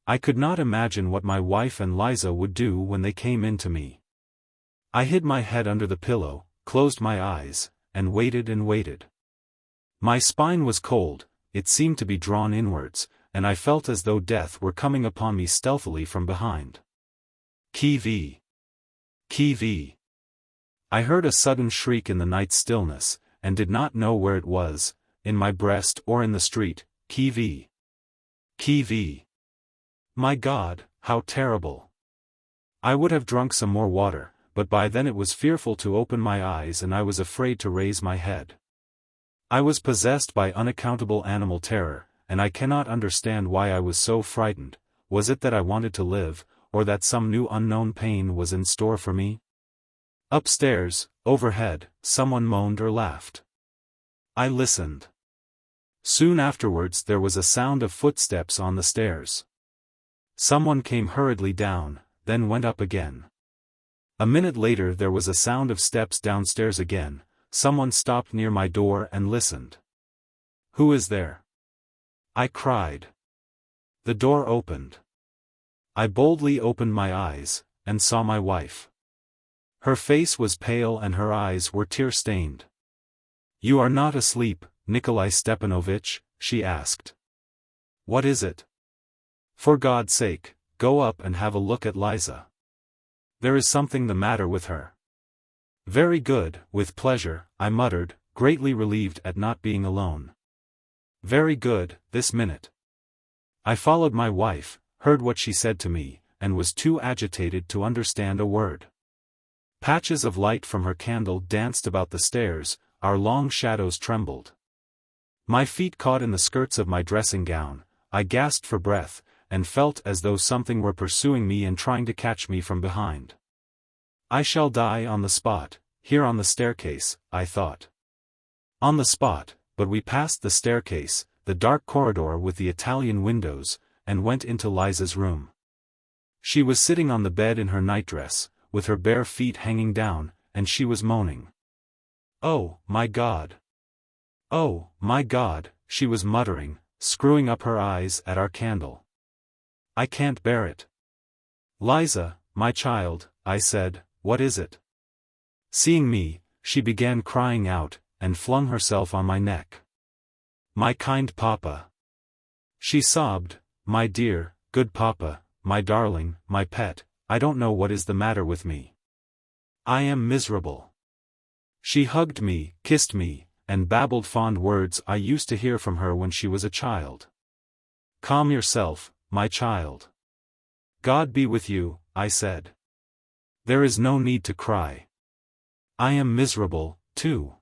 Speaker 1: I could not imagine what my wife and Liza would do when they came in to me. I hid my head under the pillow, closed my eyes, and waited and waited. My spine was cold, it seemed to be drawn inwards, and I felt as though death were coming upon me stealthily from behind. Kiwi! Kiwi! I heard a sudden shriek in the night stillness, and did not know where it was, in my breast or in the street. Kiwi! Kiwi! My God, how terrible! I would have drunk some more water, but by then it was fearful to open my eyes and I was afraid to raise my head. I was possessed by unaccountable animal terror, and I cannot understand why I was so frightened. Was it that I wanted to live, or that some new unknown pain was in store for me? Upstairs, overhead, someone moaned or laughed. I listened. Soon afterwards there was a sound of footsteps on the stairs. Someone came hurriedly down, then went up again. A minute later there was a sound of steps downstairs again. Someone stopped near my door and listened. "Who is there?" I cried. The door opened. I boldly opened my eyes, and saw my wife. Her face was pale and her eyes were tear-stained. "You are not asleep, Nikolai Stepanovich?" she asked. "What is it? For God's sake, go up and have a look at Liza. There is something the matter with her." "Very good, with pleasure," I muttered, greatly relieved at not being alone. "Very good, this minute." I followed my wife, heard what she said to me, and was too agitated to understand a word. Patches of light from her candle danced about the stairs, our long shadows trembled. My feet caught in the skirts of my dressing gown, I gasped for breath, and felt as though something were pursuing me and trying to catch me from behind. I shall die on the spot, here on the staircase, I thought. On the spot, but we passed the staircase, the dark corridor with the Italian windows, and went into Liza's room. She was sitting on the bed in her nightdress, with her bare feet hanging down, and she was moaning. "Oh, my God! Oh, my God," she was muttering, screwing up her eyes at our candle. "I can't bear it." "Liza, my child," I said, "what is it?" Seeing me, she began crying out, and flung herself on my neck. "My kind papa!" she sobbed, "my dear, good papa, my darling, my pet, I don't know what is the matter with me. I am miserable." She hugged me, kissed me, and babbled fond words I used to hear from her when she was a child. "Calm yourself, my child. God be with you," I said. "There is no need to cry. I am miserable, too."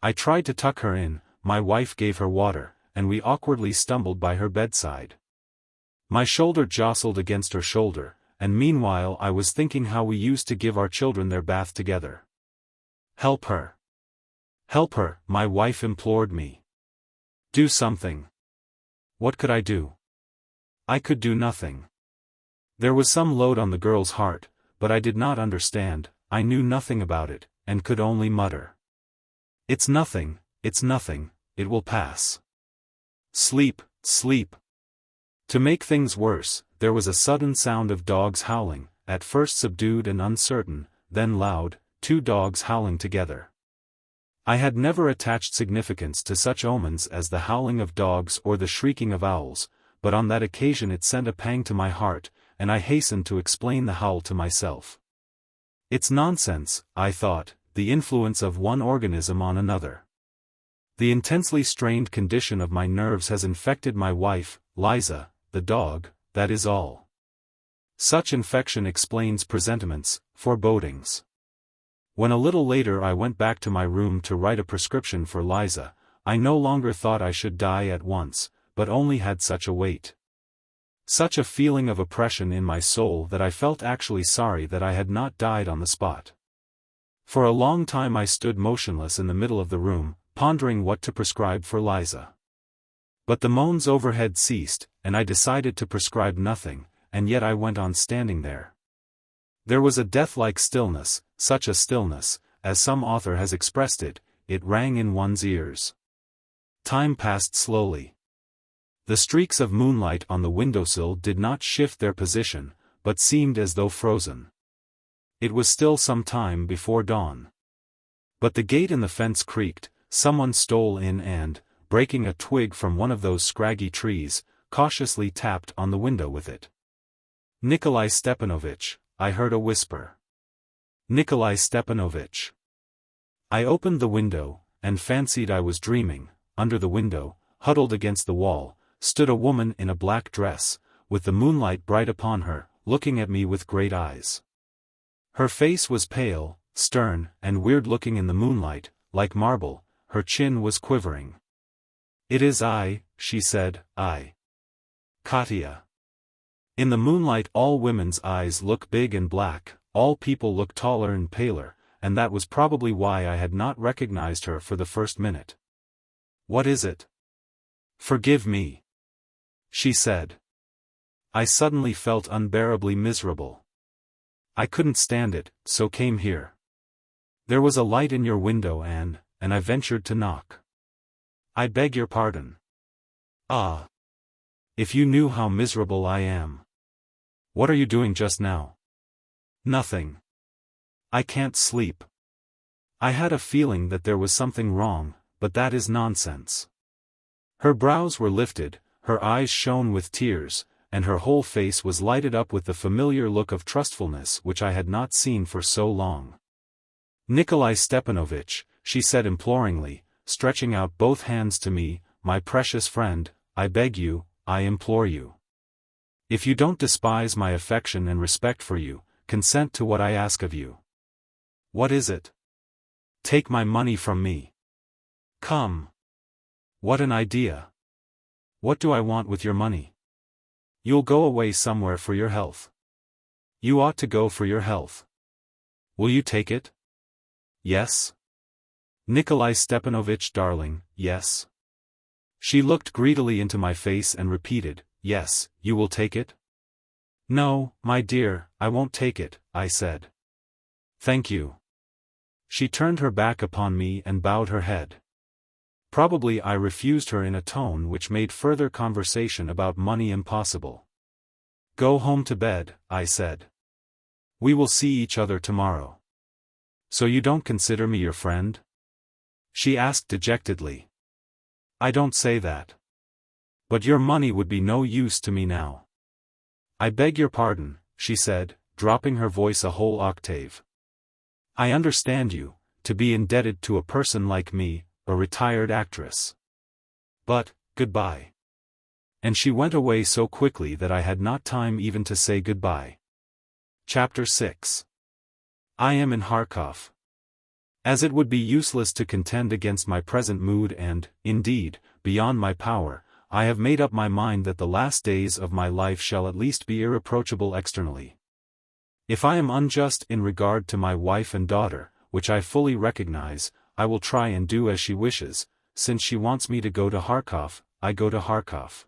Speaker 1: I tried to tuck her in, my wife gave her water, and we awkwardly stumbled by her bedside. My shoulder jostled against her shoulder, and meanwhile I was thinking how we used to give our children their bath together. "Help her. Help her," my wife implored me. "Do something." What could I do? I could do nothing. There was some load on the girl's heart, but I did not understand, I knew nothing about it, and could only mutter. It's nothing, it will pass. Sleep, sleep." To make things worse, there was a sudden sound of dogs howling, at first subdued and uncertain, then loud, 2 dogs howling together. I had never attached significance to such omens as the howling of dogs or the shrieking of owls, but on that occasion it sent a pang to my heart, and I hastened to explain the howl to myself. It's nonsense, I thought, the influence of one organism on another. The intensely strained condition of my nerves has infected my wife, Liza, the dog, that is all. Such infection explains presentiments, forebodings. When a little later I went back to my room to write a prescription for Liza, I no longer thought I should die at once, but only had such a weight. Such a feeling of oppression in my soul that I felt actually sorry that I had not died on the spot. For a long time I stood motionless in the middle of the room, pondering what to prescribe for Liza. But the moans overhead ceased, and I decided to prescribe nothing, and yet I went on standing there. There was a death-like stillness, such a stillness, as some author has expressed it, it rang in one's ears. Time passed slowly. The streaks of moonlight on the windowsill did not shift their position, but seemed as though frozen. It was still some time before dawn. But the gate in the fence creaked, someone stole in and, breaking a twig from one of those scraggy trees, cautiously tapped on the window with it. "Nikolai Stepanovich," I heard a whisper. "Nikolai Stepanovich." I opened the window, and fancied I was dreaming. Under the window, huddled against the wall, stood a woman in a black dress, with the moonlight bright upon her, looking at me with great eyes. Her face was pale, stern, and weird-looking in the moonlight, like marble. Her chin was quivering. "It is I," she said, "I. Katya." In the moonlight all women's eyes look big and black, all people look taller and paler, and that was probably why I had not recognized her for the first minute. "What is it?" "Forgive me," she said. I suddenly felt unbearably miserable. I couldn't stand it, so came here. There was a light in your window and I ventured to knock. "I beg your pardon." "Ah. If you knew how miserable I am." "What are you doing just now?" "Nothing. I can't sleep." I had a feeling that there was something wrong, but that is nonsense. Her brows were lifted, her eyes shone with tears, and her whole face was lighted up with the familiar look of trustfulness which I had not seen for so long. "Nikolai Stepanovich," she said imploringly, stretching out both hands to me, "my precious friend, I beg you, I implore you. If you don't despise my affection and respect for you, consent to what I ask of you." "What is it?" "Take my money from me." "Come. What an idea. What do I want with your money?" "You'll go away somewhere for your health. You ought to go for your health. Will you take it?" "Yes. Nikolai Stepanovich darling, yes." She looked greedily into my face and repeated, "Yes, you will take it?" "No, my dear, I won't take it," I said. "Thank you." She turned her back upon me and bowed her head. Probably I refused her in a tone which made further conversation about money impossible. "Go home to bed," I said. "We will see each other tomorrow." "So you don't consider me your friend?" she asked dejectedly. "I don't say that. But your money would be no use to me now." "I beg your pardon," she said, dropping her voice a whole octave. "I understand you, to be indebted to a person like me, a retired actress. But, goodbye." And she went away so quickly that I had not time even to say goodbye. Chapter 6. I am in Kharkov. As it would be useless to contend against my present mood and, indeed, beyond my power, I have made up my mind that the last days of my life shall at least be irreproachable externally. If I am unjust in regard to my wife and daughter, which I fully recognize, I will try and do as she wishes. Since she wants me to go to Kharkov, I go to Kharkov.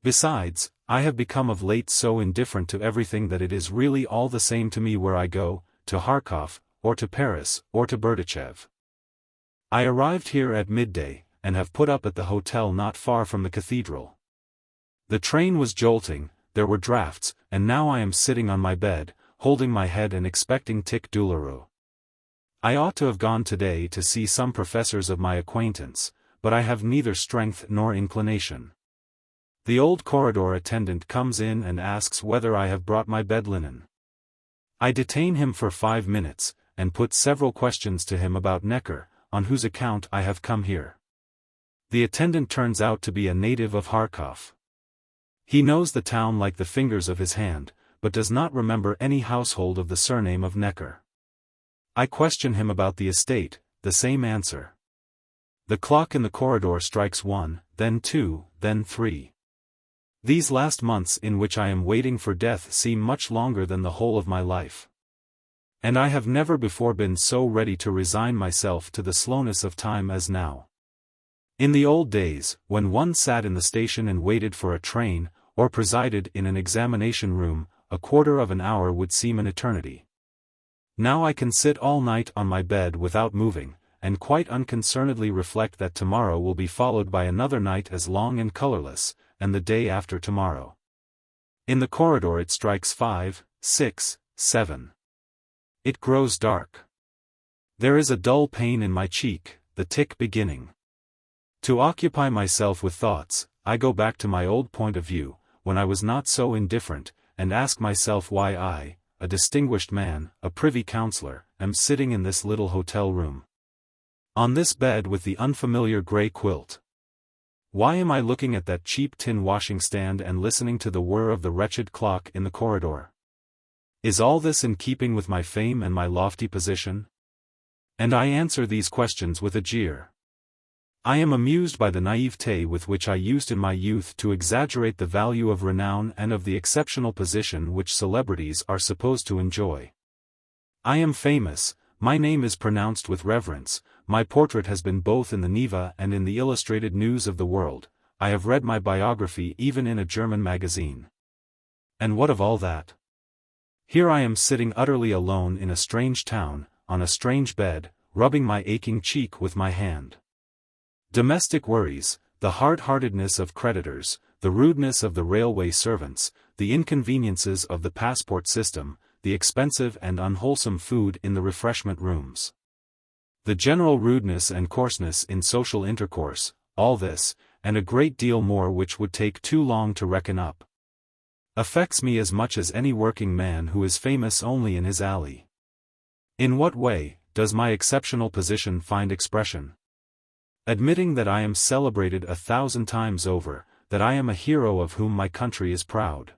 Speaker 1: Besides, I have become of late so indifferent to everything that it is really all the same to me where I go, to Kharkov, or to Paris, or to Berdichev. I arrived here at midday, and have put up at the hotel not far from the cathedral. The train was jolting, there were drafts, and now I am sitting on my bed, holding my head and expecting tic-douloureux. I ought to have gone today to see some professors of my acquaintance, but I have neither strength nor inclination. The old corridor attendant comes in and asks whether I have brought my bed linen. I detain him for 5 minutes, and put several questions to him about Necker, on whose account I have come here. The attendant turns out to be a native of Kharkov. He knows the town like the fingers of his hand, but does not remember any household of the surname of Necker. I question him about the estate, the same answer. The clock in the corridor strikes 1, then 2, then 3. These last months in which I am waiting for death seem much longer than the whole of my life. And I have never before been so ready to resign myself to the slowness of time as now. In the old days, when one sat in the station and waited for a train, or presided in an examination room, a quarter of an hour would seem an eternity. Now I can sit all night on my bed without moving, and quite unconcernedly reflect that tomorrow will be followed by another night as long and colorless, and the day after tomorrow. In the corridor it strikes 5, 6, 7. It grows dark. There is a dull pain in my cheek, the tick beginning. To occupy myself with thoughts, I go back to my old point of view, when I was not so indifferent, and ask myself why I, a distinguished man, a privy councillor, am sitting in this little hotel room. On this bed with the unfamiliar grey quilt. Why am I looking at that cheap tin washing stand and listening to the whir of the wretched clock in the corridor? Is all this in keeping with my fame and my lofty position? And I answer these questions with a jeer. I am amused by the naivete with which I used in my youth to exaggerate the value of renown and of the exceptional position which celebrities are supposed to enjoy. I am famous, my name is pronounced with reverence, my portrait has been both in the Neva and in the Illustrated News of the World, I have read my biography even in a German magazine. And what of all that? Here I am sitting utterly alone in a strange town, on a strange bed, rubbing my aching cheek with my hand. Domestic worries, the hard-heartedness of creditors, the rudeness of the railway servants, the inconveniences of the passport system, the expensive and unwholesome food in the refreshment rooms. The general rudeness and coarseness in social intercourse, all this, and a great deal more which would take too long to reckon up, affects me as much as any working man who is famous only in his alley. In what way does my exceptional position find expression? Admitting that I am celebrated 1,000 times over, that I am a hero of whom my country is proud.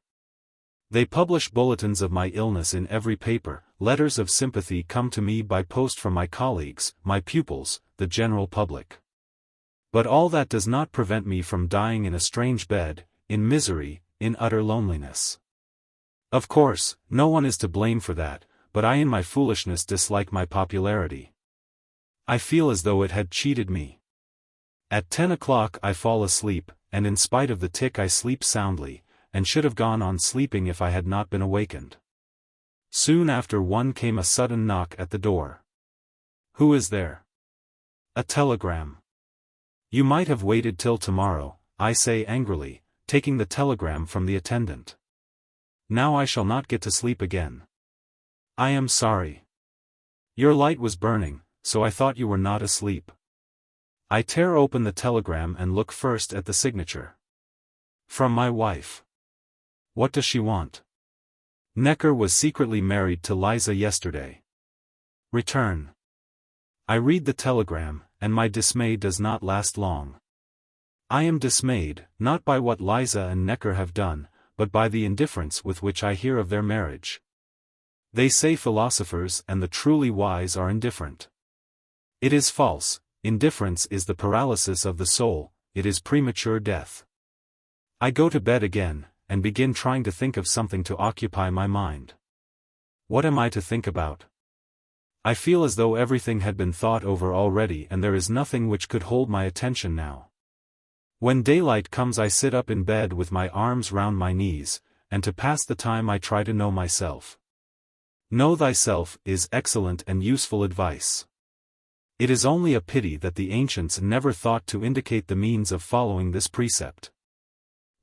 Speaker 1: They publish bulletins of my illness in every paper, letters of sympathy come to me by post from my colleagues, my pupils, the general public. But all that does not prevent me from dying in a strange bed, in misery, in utter loneliness. Of course, no one is to blame for that, but I in my foolishness dislike my popularity. I feel as though it had cheated me. At 10 o'clock I fall asleep, and in spite of the tick I sleep soundly, and should have gone on sleeping if I had not been awakened. Soon after 1 came a sudden knock at the door. Who is there? A telegram. You might have waited till tomorrow, I say angrily, taking the telegram from the attendant. Now I shall not get to sleep again. I am sorry. Your light was burning, so I thought you were not asleep. I tear open the telegram and look first at the signature. From my wife. What does she want? Necker was secretly married to Liza yesterday. Return. I read the telegram, and my dismay does not last long. I am dismayed, not by what Liza and Necker have done, but by the indifference with which I hear of their marriage. They say philosophers and the truly wise are indifferent. It is false. Indifference is the paralysis of the soul, it is premature death. I go to bed again, and begin trying to think of something to occupy my mind. What am I to think about? I feel as though everything had been thought over already and there is nothing which could hold my attention now. When daylight comes I sit up in bed with my arms round my knees, and to pass the time I try to know myself. Know thyself is excellent and useful advice. It is only a pity that the ancients never thought to indicate the means of following this precept.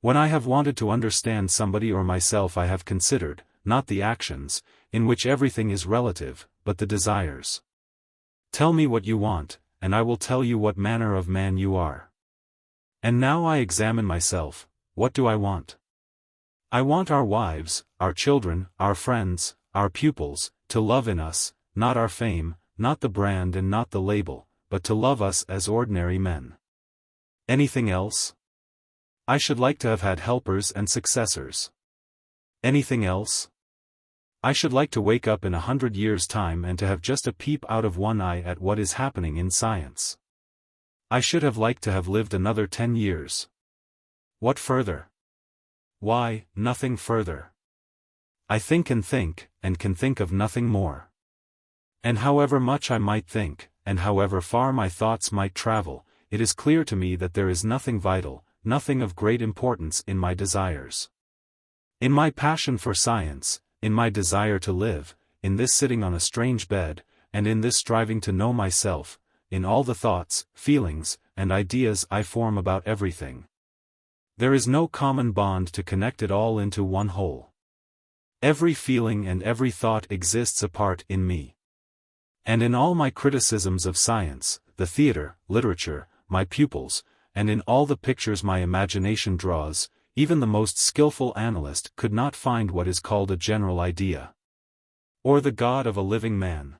Speaker 1: When I have wanted to understand somebody or myself I have considered, not the actions, in which everything is relative, but the desires. Tell me what you want, and I will tell you what manner of man you are. And now I examine myself, what do I want? I want our wives, our children, our friends, our pupils, to love in us, not our fame, not the brand and not the label, but to love us as ordinary men. Anything else? I should like to have had helpers and successors. Anything else? I should like to wake up in 100 years' time and to have just a peep out of one eye at what is happening in science. I should have liked to have lived another 10 years. What further? Why, nothing further. I think, and can think of nothing more. And however much I might think, and however far my thoughts might travel, it is clear to me that there is nothing vital, nothing of great importance in my desires. In my passion for science, in my desire to live, in this sitting on a strange bed, and in this striving to know myself, in all the thoughts, feelings, and ideas I form about everything. There is no common bond to connect it all into one whole. Every feeling and every thought exists apart in me. And in all my criticisms of science, the theater, literature, my pupils, and in all the pictures my imagination draws, even the most skillful analyst could not find what is called a general idea. Or the God of a living man.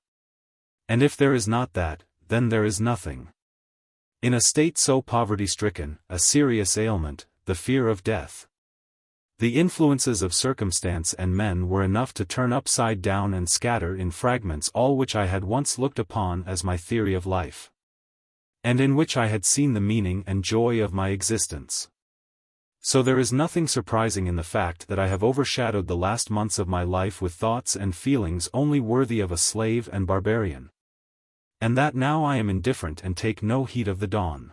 Speaker 1: And if there is not that, then there is nothing. In a state so poverty-stricken, a serious ailment, the fear of death. The influences of circumstance and men were enough to turn upside down and scatter in fragments all which I had once looked upon as my theory of life, and in which I had seen the meaning and joy of my existence. So there is nothing surprising in the fact that I have overshadowed the last months of my life with thoughts and feelings only worthy of a slave and barbarian. And that now I am indifferent and take no heed of the dawn.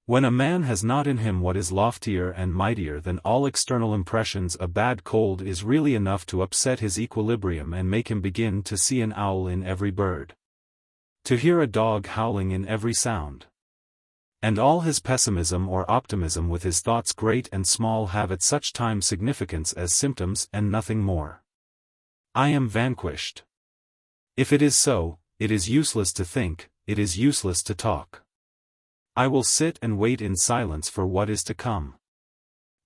Speaker 1: When a man has not in him what is loftier and mightier than all external impressions, a bad cold is really enough to upset his equilibrium and make him begin to see an owl in every bird, to hear a dog howling in every sound. And all his pessimism or optimism with his thoughts great and small have at such times significance as symptoms and nothing more. I am vanquished. If it is so, it is useless to think, it is useless to talk. I will sit and wait in silence for what is to come.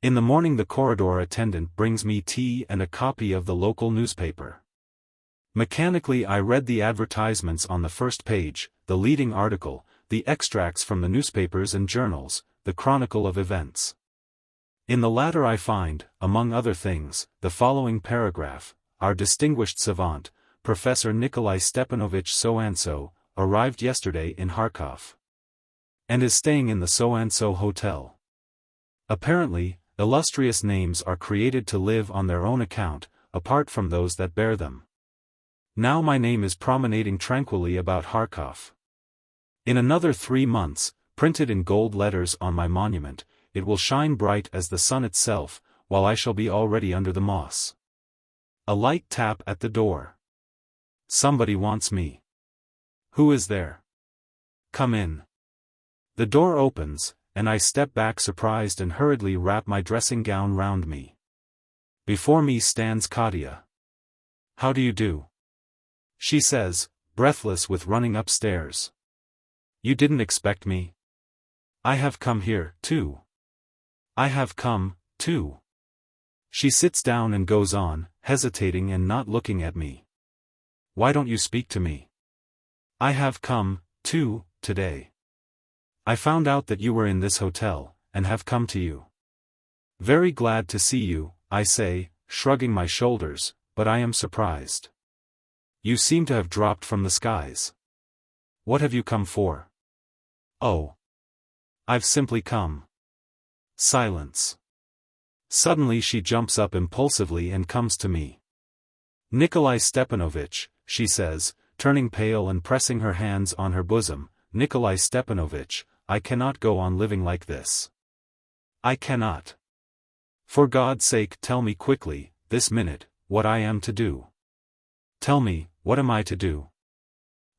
Speaker 1: In the morning the corridor attendant brings me tea and a copy of the local newspaper. Mechanically I read the advertisements on the first page, the leading article, the extracts from the newspapers and journals, the chronicle of events. In the latter I find, among other things, the following paragraph: our distinguished savant, Professor Nikolai Stepanovich so-and-so, arrived yesterday in Kharkov, and is staying in the so-and-so hotel. Apparently, illustrious names are created to live on their own account, apart from those that bear them. Now my name is promenading tranquilly about Kharkov. In another 3 months, printed in gold letters on my monument, it will shine bright as the sun itself, while I shall be already under the moss. A light tap at the door. Somebody wants me. Who is there? Come in. The door opens, and I step back surprised and hurriedly wrap my dressing gown round me. Before me stands Katya. How do you do? She says, breathless with running upstairs. You didn't expect me? I have come here, too. I have come, too. She sits down and goes on, hesitating and not looking at me. Why don't you speak to me? I have come, too, today. I found out that you were in this hotel, and have come to you. Very glad to see you, I say, shrugging my shoulders, but I am surprised. You seem to have dropped from the skies. What have you come for? Oh. I've simply come. Silence. Suddenly she jumps up impulsively and comes to me. Nikolai Stepanovich, she says, turning pale and pressing her hands on her bosom, Nikolai Stepanovich, I cannot go on living like this. I cannot. For God's sake tell me quickly, this minute, what I am to do. Tell me, what am I to do?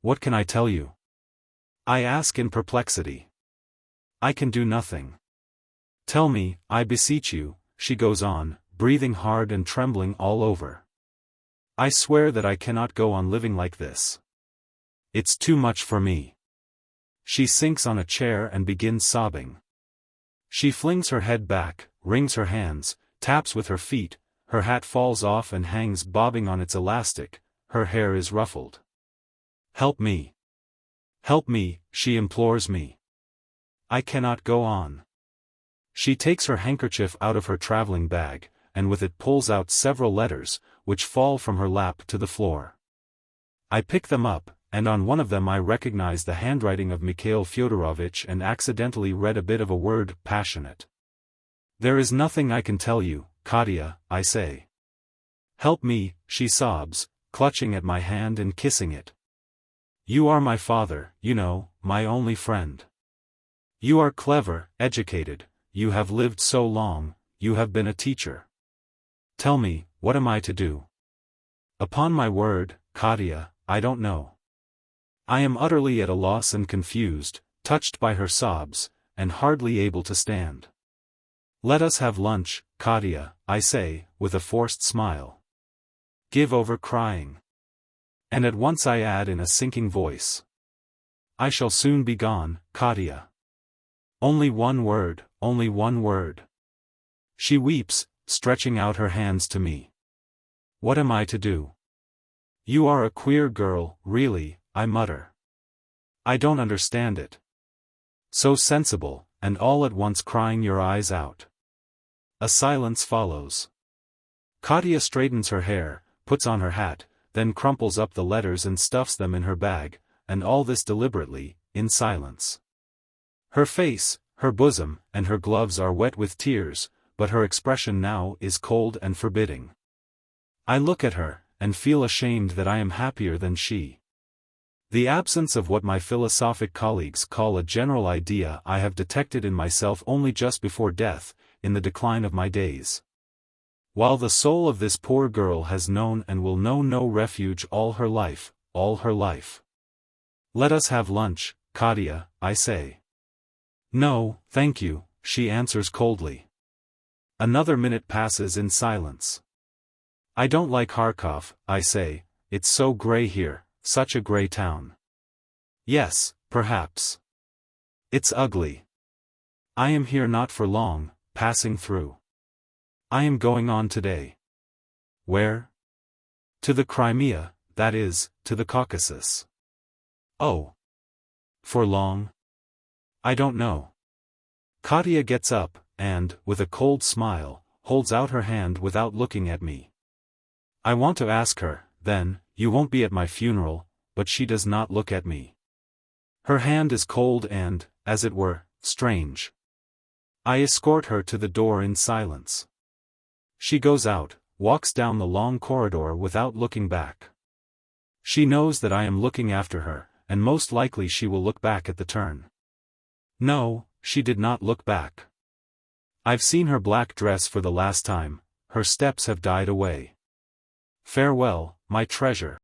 Speaker 1: What can I tell you? I ask in perplexity. I can do nothing. Tell me, I beseech you, she goes on, breathing hard and trembling all over. I swear that I cannot go on living like this. It's too much for me. She sinks on a chair and begins sobbing. She flings her head back, wrings her hands, taps with her feet, her hat falls off and hangs bobbing on its elastic, her hair is ruffled. Help me. Help me, she implores me. I cannot go on. She takes her handkerchief out of her traveling bag, and with it pulls out several letters, which fall from her lap to the floor. I pick them up, and on one of them I recognize the handwriting of Mikhail Fyodorovich and accidentally read a bit of a word, passionate. There is nothing I can tell you, Katya, I say. Help me, she sobs, clutching at my hand and kissing it. You are my father, you know, my only friend. You are clever, educated, you have lived so long, you have been a teacher. Tell me, what am I to do? Upon my word, Katya, I don't know. I am utterly at a loss and confused, touched by her sobs, and hardly able to stand. Let us have lunch, Katya, I say, with a forced smile. Give over crying. And at once I add in a sinking voice. I shall soon be gone, Katya. Only one word, only one word. She weeps, stretching out her hands to me. What am I to do? You are a queer girl, really, I mutter. I don't understand it. So sensible, and all at once crying your eyes out. A silence follows. Katya straightens her hair, puts on her hat, then crumples up the letters and stuffs them in her bag, and all this deliberately, in silence. Her face, her bosom, and her gloves are wet with tears, but her expression now is cold and forbidding. I look at her, and feel ashamed that I am happier than she. The absence of what my philosophic colleagues call a general idea I have detected in myself only just before death, in the decline of my days. While the soul of this poor girl has known and will know no refuge all her life, all her life. Let us have lunch, Katya, I say. No, thank you, she answers coldly. Another minute passes in silence. I don't like Kharkov, I say, it's so grey here, such a grey town. Yes, perhaps. It's ugly. I am here not for long, passing through. I am going on today. Where? To the Crimea, that is, to the Caucasus. Oh. For long? I don't know. Katya gets up, and, with a cold smile, holds out her hand without looking at me. I want to ask her, then, you won't be at my funeral, but she does not look at me. Her hand is cold and, as it were, strange. I escort her to the door in silence. She goes out, walks down the long corridor without looking back. She knows that I am looking after her, and most likely she will look back at the turn. No, she did not look back. I've seen her black dress for the last time, her steps have died away. Farewell, my treasure.